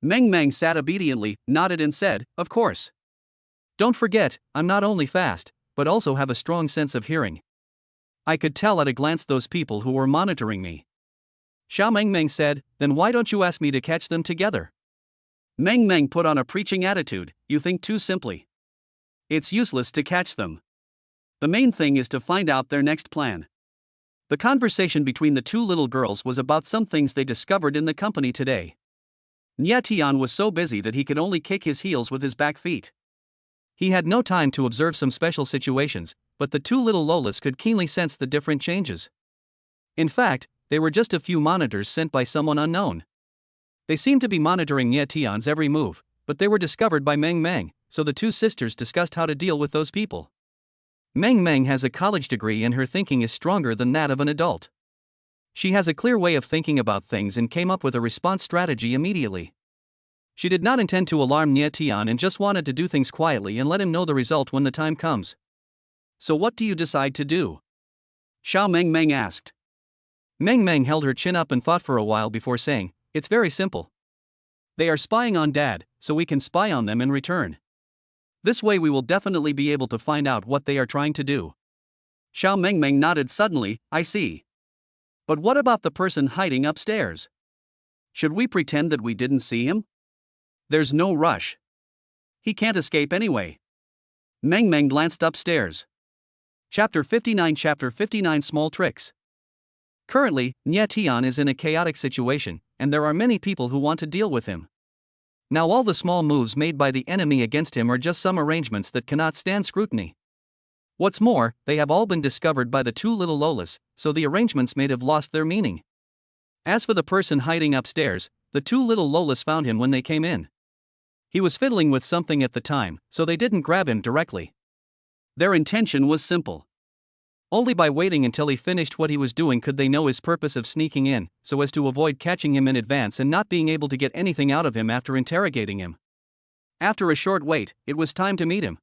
Meng Meng sat obediently, nodded and said, "Of course. Don't forget, I'm not only fast, but also have a strong sense of hearing. I could tell at a glance those people who were monitoring me." Xiao Meng Meng said, "Then why don't you ask me to catch them together?" Meng Meng put on a preaching attitude, "You think too simply. It's useless to catch them. The main thing is to find out their next plan." The conversation between the 2 little girls was about some things they discovered in the company today. Nye Tian was so busy that he could only kick his heels with his back feet. He had no time to observe some special situations, but the 2 little Lolas could keenly sense the different changes. In fact, they were just a few monitors sent by someone unknown. They seemed to be monitoring Nye Tian's every move, but they were discovered by Meng Meng, so the 2 sisters discussed how to deal with those people. Meng Meng has a college degree and her thinking is stronger than that of an adult. She has a clear way of thinking about things and came up with a response strategy immediately. She did not intend to alarm Nye Tian and just wanted to do things quietly and let him know the result when the time comes. "So what do you decide to do?" Xiao Meng Meng asked. Meng Meng held her chin up and thought for a while before saying, "It's very simple. They are spying on Dad, so we can spy on them in return. This way we will definitely be able to find out what they are trying to do." Xiao Meng Meng nodded suddenly, "I see. But what about the person hiding upstairs? Should we pretend that we didn't see him? There's no rush. He can't escape anyway." Meng Meng glanced upstairs. Chapter 59 Small Tricks. Currently, Nye Tian is in a chaotic situation, and there are many people who want to deal with him. Now all the small moves made by the enemy against him are just some arrangements that cannot stand scrutiny. What's more, they have all been discovered by the 2 little Lolas, so the arrangements may have lost their meaning. As for the person hiding upstairs, the 2 little Lolas found him when they came in. He was fiddling with something at the time, so they didn't grab him directly. Their intention was simple. Only by waiting until he finished what he was doing could they know his purpose of sneaking in, so as to avoid catching him in advance and not being able to get anything out of him after interrogating him. After a short wait, it was time to meet him.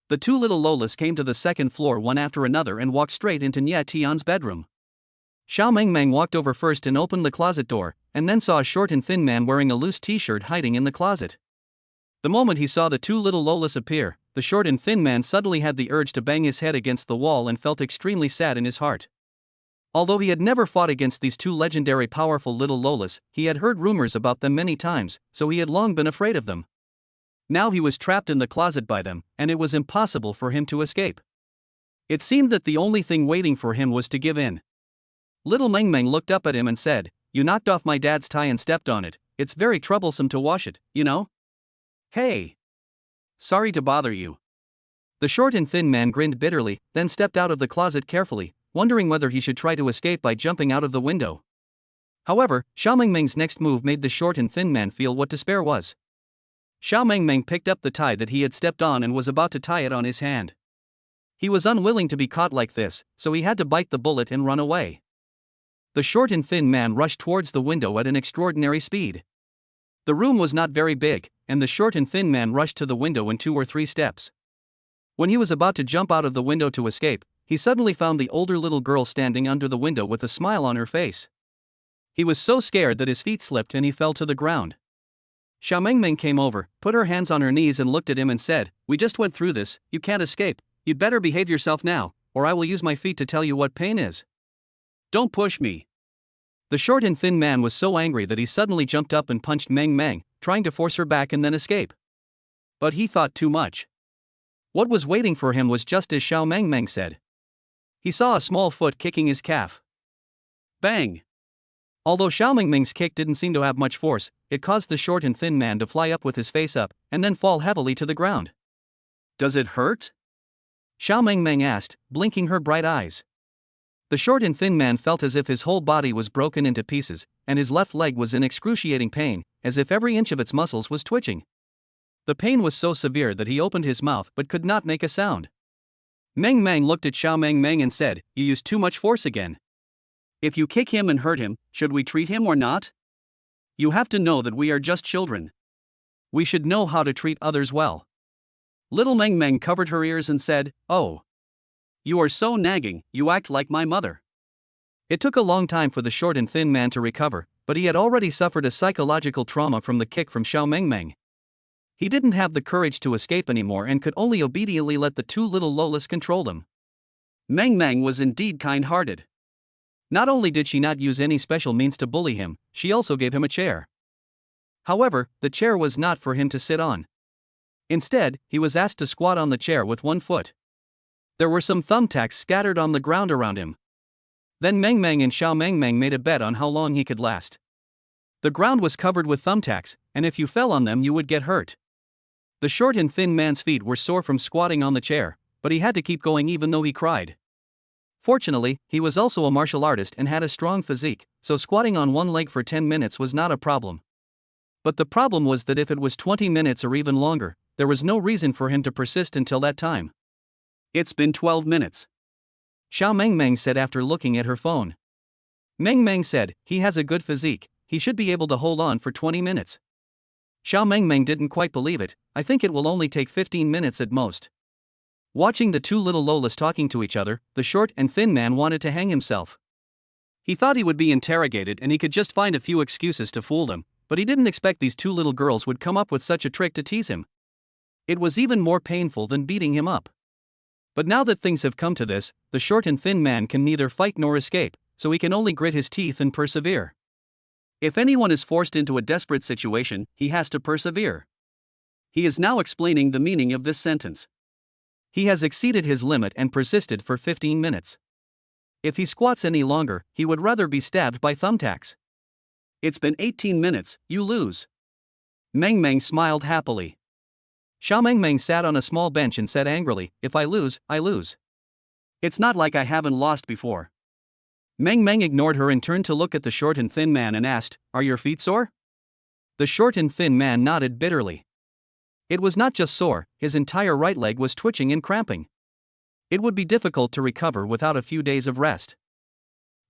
The 2 little Lolas came to the 2nd floor one after another and walked straight into Nye Tian's bedroom. Xiao Meng Meng walked over first and opened the closet door, and then saw a short and thin man wearing a loose t-shirt hiding in the closet. The moment he saw the 2 little Lolas appear, the short and thin man suddenly had the urge to bang his head against the wall and felt extremely sad in his heart. Although he had never fought against these 2 legendary powerful little Lolas, he had heard rumors about them many times, so he had long been afraid of them. Now he was trapped in the closet by them, and it was impossible for him to escape. It seemed that the only thing waiting for him was to give in. Little Meng Meng looked up at him and said, "You knocked off my dad's tie and stepped on it. It's very troublesome to wash it, you know? Hey! Sorry to bother you. The short and thin man grinned bitterly, then stepped out of the closet carefully, wondering whether he should try to escape by jumping out of the window. However, Xiao Mengmeng's next move made the short and thin man feel what despair was. Xiao Mengmeng picked up the tie that he had stepped on and was about to tie it on his hand. He was unwilling to be caught like this, so he had to bite the bullet and run away. The short and thin man rushed towards the window at an extraordinary speed. The room was not very big, and the short and thin man rushed to the window in 2 or 3 steps. When he was about to jump out of the window to escape, he suddenly found the older little girl standing under the window with a smile on her face. He was so scared that his feet slipped and he fell to the ground. Xiao Mengmeng came over, put her hands on her knees and looked at him and said, "We just went through this, you can't escape, you'd better behave yourself now, or I will use my feet to tell you what pain is. Don't push me." The short and thin man was so angry that he suddenly jumped up and punched Meng Meng, trying to force her back and then escape. But he thought too much. What was waiting for him was just as Xiao Mengmeng said. He saw a small foot kicking his calf. Bang! Although Xiao Mengmeng's kick didn't seem to have much force, it caused the short and thin man to fly up with his face up, and then fall heavily to the ground. "Does it hurt?" Xiao Mengmeng asked, blinking her bright eyes. The short and thin man felt as if his whole body was broken into pieces, and his left leg was in excruciating pain, as if every inch of its muscles was twitching. The pain was so severe that he opened his mouth but could not make a sound. Meng Meng looked at Xiao Mengmeng and said, "You used too much force again. If you kick him and hurt him, should we treat him or not? You have to know that we are just children. We should know how to treat others well." Little Meng Meng covered her ears and said, "Oh. You are so nagging, you act like my mother." It took a long time for the short and thin man to recover, but he had already suffered a psychological trauma from the kick from Xiao Mengmeng. He didn't have the courage to escape anymore and could only obediently let the 2 little Lolas control him. Meng Meng was indeed kind-hearted. Not only did she not use any special means to bully him, she also gave him a chair. However, the chair was not for him to sit on. Instead, he was asked to squat on the chair with 1 foot. There were some thumbtacks scattered on the ground around him. Then Meng Meng and Xiao Mengmeng made a bet on how long he could last. The ground was covered with thumbtacks, and if you fell on them you would get hurt. The short and thin man's feet were sore from squatting on the chair, but he had to keep going even though he cried. Fortunately, he was also a martial artist and had a strong physique, so squatting on 1 leg for 10 minutes was not a problem. But the problem was that if it was 20 minutes or even longer, there was no reason for him to persist until that time. "It's been 12 minutes. Xiao Mengmeng said after looking at her phone. Meng Meng said, "He has a good physique, he should be able to hold on for 20 minutes. Xiao Mengmeng didn't quite believe it. "I think it will only take 15 minutes at most." Watching the 2 little Lolas talking to each other, the short and thin man wanted to hang himself. He thought he would be interrogated and he could just find a few excuses to fool them, but he didn't expect these 2 little girls would come up with such a trick to tease him. It was even more painful than beating him up. But now that things have come to this, the short and thin man can neither fight nor escape, so he can only grit his teeth and persevere. If anyone is forced into a desperate situation, he has to persevere. He is now explaining the meaning of this sentence. He has exceeded his limit and persisted for 15 minutes. If he squats any longer, he would rather be stabbed by thumbtacks. "It's been 18 minutes, you lose." Meng Meng smiled happily. Xiao Mengmeng sat on a small bench and said angrily, "If I lose, I lose. It's not like I haven't lost before." Meng Meng ignored her and turned to look at the short and thin man and asked, "Are your feet sore?" The short and thin man nodded bitterly. It was not just sore, his entire right leg was twitching and cramping. It would be difficult to recover without a few days of rest.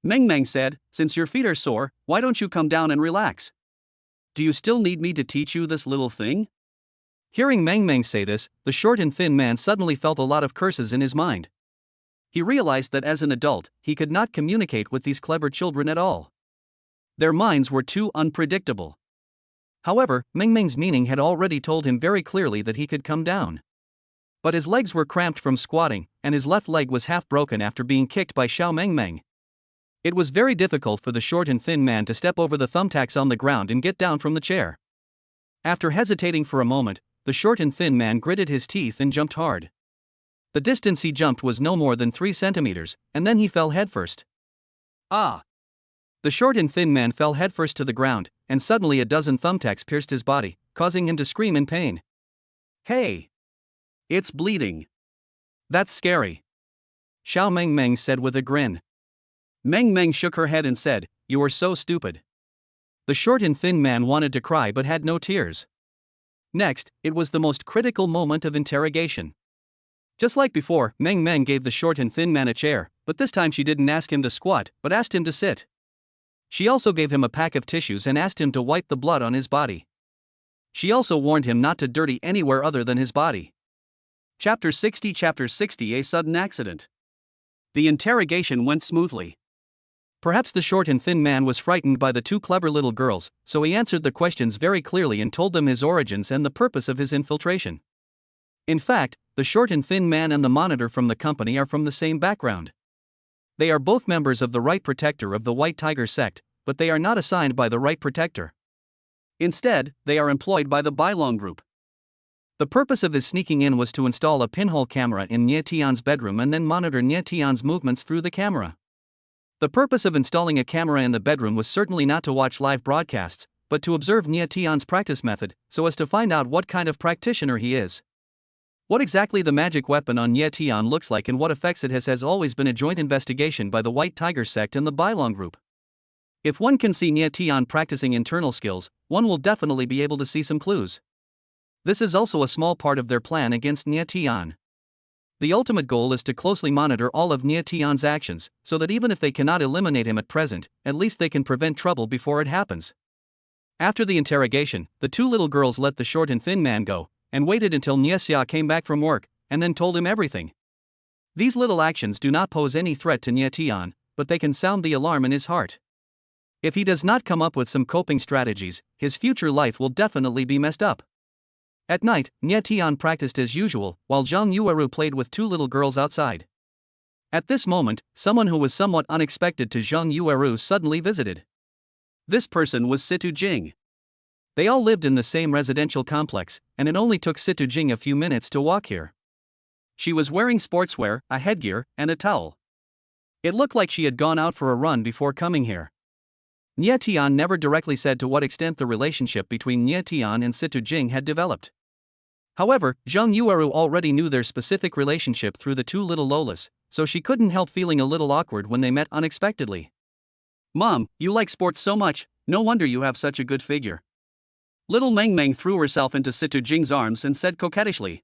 Meng Meng said, "Since your feet are sore, why don't you come down and relax? Do you still need me to teach you this little thing?" Hearing Meng Meng say this, the short and thin man suddenly felt a lot of curses in his mind. He realized that as an adult, he could not communicate with these clever children at all. Their minds were too unpredictable. However, Meng Meng's meaning had already told him very clearly that he could come down. But his legs were cramped from squatting, and his left leg was half broken after being kicked by Xiao Mengmeng. It was very difficult for the short and thin man to step over the thumbtacks on the ground and get down from the chair. After hesitating for a moment, the short and thin man gritted his teeth and jumped hard. The distance he jumped was no more than 3 centimeters, and then he fell headfirst. Ah! The short and thin man fell headfirst to the ground, and suddenly a dozen thumbtacks pierced his body, causing him to scream in pain. "Hey! It's bleeding. That's scary, Xiao Meng said with a grin. Meng shook her head and said, "You are so stupid." The short and thin man wanted to cry but had no tears. Next, it was the most critical moment of interrogation. Just like before, Meng gave the short and thin man a chair, but this time she didn't ask him to squat, but asked him to sit. She also gave him a pack of tissues and asked him to wipe the blood on his body. She also warned him not to dirty anywhere other than his body. Chapter 60 A sudden accident. The interrogation went smoothly. Perhaps the short and thin man was frightened by the two clever little girls, so he answered the questions very clearly and told them his origins and the purpose of his infiltration. In fact, the short and thin man and the monitor from the company are from the same background. They are both members of the Right Protector of the White Tiger sect, but they are not assigned by the Right Protector. Instead, they are employed by the Bailong group. The purpose of his sneaking in was to install a pinhole camera in Nie Tian's bedroom and then monitor Nie Tian's movements through the camera. The purpose of installing a camera in the bedroom was certainly not to watch live broadcasts, but to observe Nie Tian's practice method, so as to find out what kind of practitioner he is. What exactly the magic weapon on Nie Tian looks like and what effects it has always been a joint investigation by the White Tiger sect and the Bailong group. If one can see Nie Tian practicing internal skills, one will definitely be able to see some clues. This is also a small part of their plan against Nie Tian. The ultimate goal is to closely monitor all of Nie Tian's actions, so that even if they cannot eliminate him at present, at least they can prevent trouble before it happens. After the interrogation, the two little girls let the short and thin man go, and waited until Nie Xia came back from work, and then told him everything. These little actions do not pose any threat to Nie Tian, but they can sound the alarm in his heart. If he does not come up with some coping strategies, his future life will definitely be messed up. At night, Nie Tian practiced as usual, while Zhang Yueru played with two little girls outside. At this moment, someone who was somewhat unexpected to Zhang Yueru suddenly visited. This person was Situ Jing. They all lived in the same residential complex, and it only took Situ Jing a few minutes to walk here. She was wearing sportswear, a headgear, and a towel. It looked like she had gone out for a run before coming here. Nie Tian never directly said to what extent the relationship between Nie Tian and Situ Jing had developed. However, Zhang Yueru already knew their specific relationship through the two little Lolas, so she couldn't help feeling a little awkward when they met unexpectedly. "Mom, you like sports so much, no wonder you have such a good figure." Little Meng threw herself into Situ Jing's arms and said coquettishly.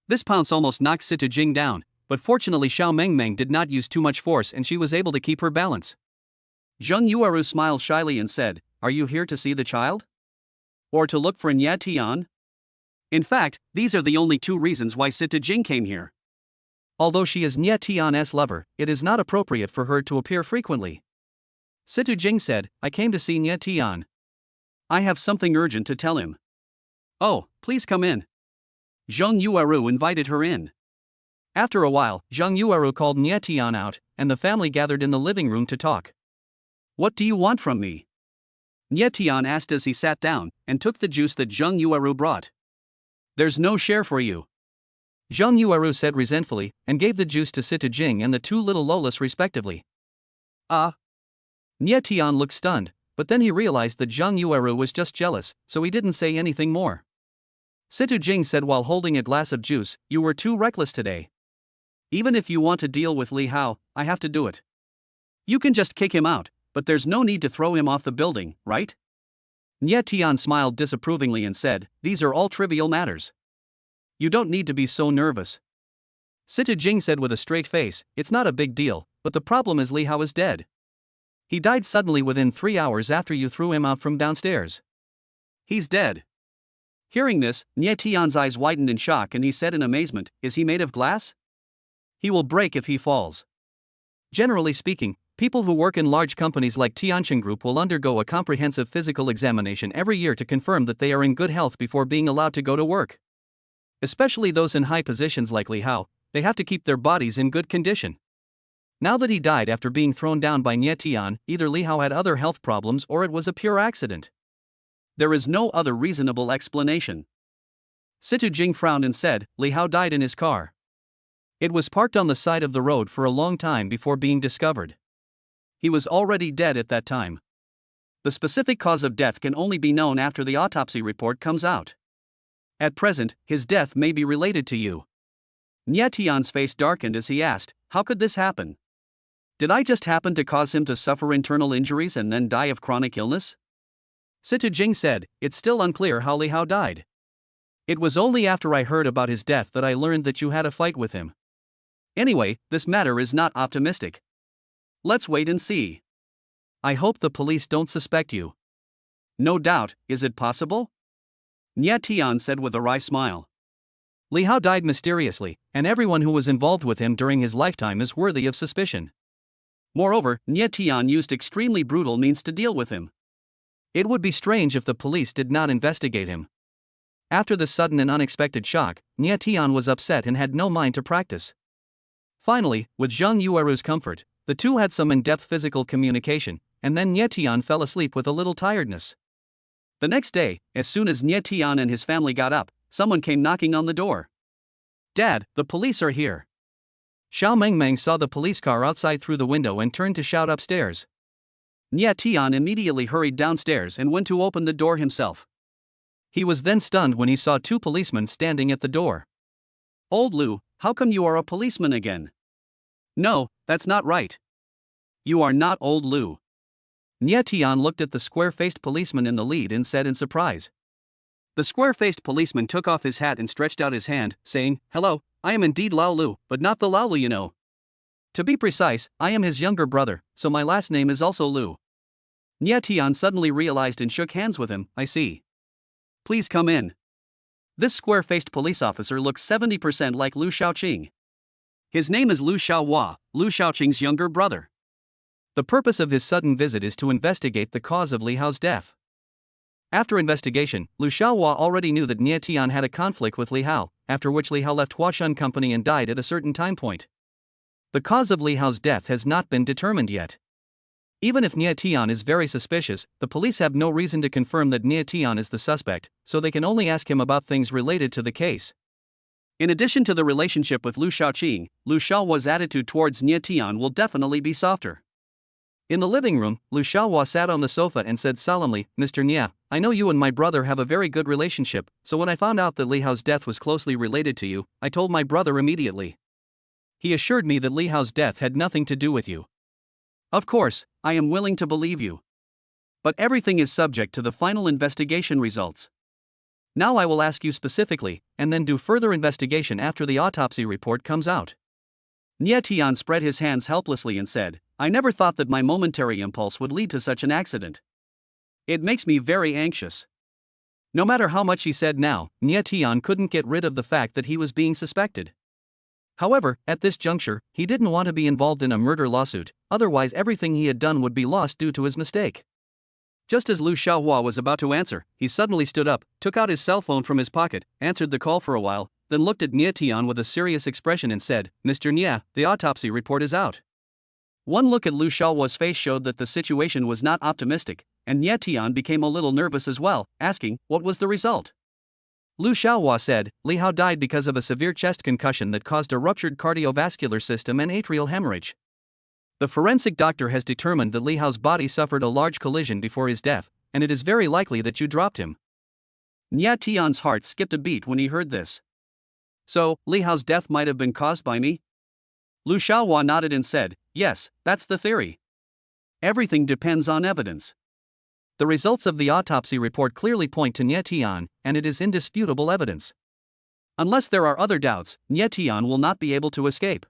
This pounce almost knocked Situ Jing down, but fortunately Xiao Meng did not use too much force and she was able to keep her balance. Zhang Yueru smiled shyly and said, "Are you here to see the child? Or to look for Nie Tian?" In fact, these are the only two reasons why Situ Jing came here. Although she is Nie Tian's lover, it is not appropriate for her to appear frequently. Situ Jing said, "I came to see Nie Tian. I have something urgent to tell him." "Oh, please come in." Zhang Yueru invited her in. After a while, Zhang Yueru called Nie Tian out, and the family gathered in the living room to talk. "What do you want from me?" Nie Tian asked as he sat down, and took the juice that Zhang Yueru brought. "There's no share for you," Zhang Yueru said resentfully, and gave the juice to Situ Jing and the two little Lolas respectively. Nie Tian looked stunned, but then he realized that Zhang Yueru was just jealous, so he didn't say anything more. Situ Jing said while holding a glass of juice, "You were too reckless today. Even if you want to deal with Li Hao, I have to do it. You can just kick him out, but there's no need to throw him off the building, right?" Nie Tian smiled disapprovingly and said, "These are all trivial matters. You don't need to be so nervous." Situ Jing said with a straight face, "It's not a big deal, but the problem is Li Hao is dead. He died suddenly within 3 hours after you threw him out from downstairs." "He's dead." Hearing this, Nie Tian's eyes widened in shock and he said in amazement, "Is he made of glass? He will break if he falls." Generally speaking, people who work in large companies like Tianqing Group will undergo a comprehensive physical examination every year to confirm that they are in good health before being allowed to go to work. Especially those in high positions like Li Hao, they have to keep their bodies in good condition. Now that he died after being thrown down by Nie Tian, either Li Hao had other health problems or it was a pure accident. There is no other reasonable explanation. Situ Jing frowned and said, "Li Hao died in his car. It was parked on the side of the road for a long time before being discovered. He was already dead at that time. The specific cause of death can only be known after the autopsy report comes out. At present, his death may be related to you." Nye Tian's face darkened as he asked, how could this happen? Did I just happen to cause him to suffer internal injuries and then die of chronic illness? Situ Jing said, it's still unclear how Li Hao died. It was only after I heard about his death that I learned that you had a fight with him. Anyway, this matter is not optimistic. Let's wait and see. I hope the police don't suspect you. No doubt, is it possible? Nye Tian said with a wry smile. Li Hao died mysteriously, and everyone who was involved with him during his lifetime is worthy of suspicion. Moreover, Nye Tian used extremely brutal means to deal with him. It would be strange if the police did not investigate him. After the sudden and unexpected shock, Nye Tian was upset and had no mind to practice. Finally, with Zhang Yueru's comfort, the two had some in-depth physical communication, and then Nye Tian fell asleep with a little tiredness. The next day, as soon as Nye Tian and his family got up, someone came knocking on the door. Dad, the police are here. Xiao Mengmeng saw the police car outside through the window and turned to shout upstairs. Nye Tian immediately hurried downstairs and went to open the door himself. He was then stunned when he saw two policemen standing at the door. Old Lu, how come you are a policeman again? No, that's not right. You are not Old Lu. Nye Tian looked at the square-faced policeman in the lead and said in surprise. The square-faced policeman took off his hat and stretched out his hand, saying, hello, I am indeed Lao Lu, but not the Lao Lu you know. To be precise, I am his younger brother, so my last name is also Lu. Nye Tian suddenly realized and shook hands with him, I see. Please come in. This square-faced police officer looks 70% like Lu Shaoqing. His name is Lu Xiaohua, Lu Shaoqing's younger brother. The purpose of his sudden visit is to investigate the cause of Li Hao's death. After investigation, Lu Xiaohua already knew that Nye Tian had a conflict with Li Hao, after which Li Hao left Huashan Company and died at a certain time point. The cause of Li Hao's death has not been determined yet. Even if Nye Tian is very suspicious, the police have no reason to confirm that Nye Tian is the suspect, so they can only ask him about things related to the case. In addition to the relationship with Lu Shaoqing, Lu Xiaohua's attitude towards Nye Tian will definitely be softer. In the living room, Lu Xiaohua sat on the sofa and said solemnly, Mr. Nye, I know you and my brother have a very good relationship, so when I found out that Li Hao's death was closely related to you, I told my brother immediately. He assured me that Li Hao's death had nothing to do with you. Of course, I am willing to believe you. But everything is subject to the final investigation results. Now I will ask you specifically, and then do further investigation after the autopsy report comes out. Nye Tian spread his hands helplessly and said, I never thought that my momentary impulse would lead to such an accident. It makes me very anxious. No matter how much he said now, Nye Tian couldn't get rid of the fact that he was being suspected. However, at this juncture, he didn't want to be involved in a murder lawsuit, otherwise everything he had done would be lost due to his mistake. Just as Lu Xiaohua was about to answer, he suddenly stood up, took out his cell phone from his pocket, answered the call for a while, then looked at Nye Tian with a serious expression and said, Mr. Nye, the autopsy report is out. One look at Lu Xiaohua's face showed that the situation was not optimistic, and Nye Tian became a little nervous as well, asking, what was the result? Lu Xiaohua said, Li Hao died because of a severe chest concussion that caused a ruptured cardiovascular system and atrial hemorrhage. The forensic doctor has determined that Li Hao's body suffered a large collision before his death, and it is very likely that you dropped him. Nye Tian's heart skipped a beat when he heard this. So, Li Hao's death might have been caused by me? Lu Xiaohua nodded and said, yes, that's the theory. Everything depends on evidence. The results of the autopsy report clearly point to Nye Tian, and it is indisputable evidence. Unless there are other doubts, Nye Tian will not be able to escape.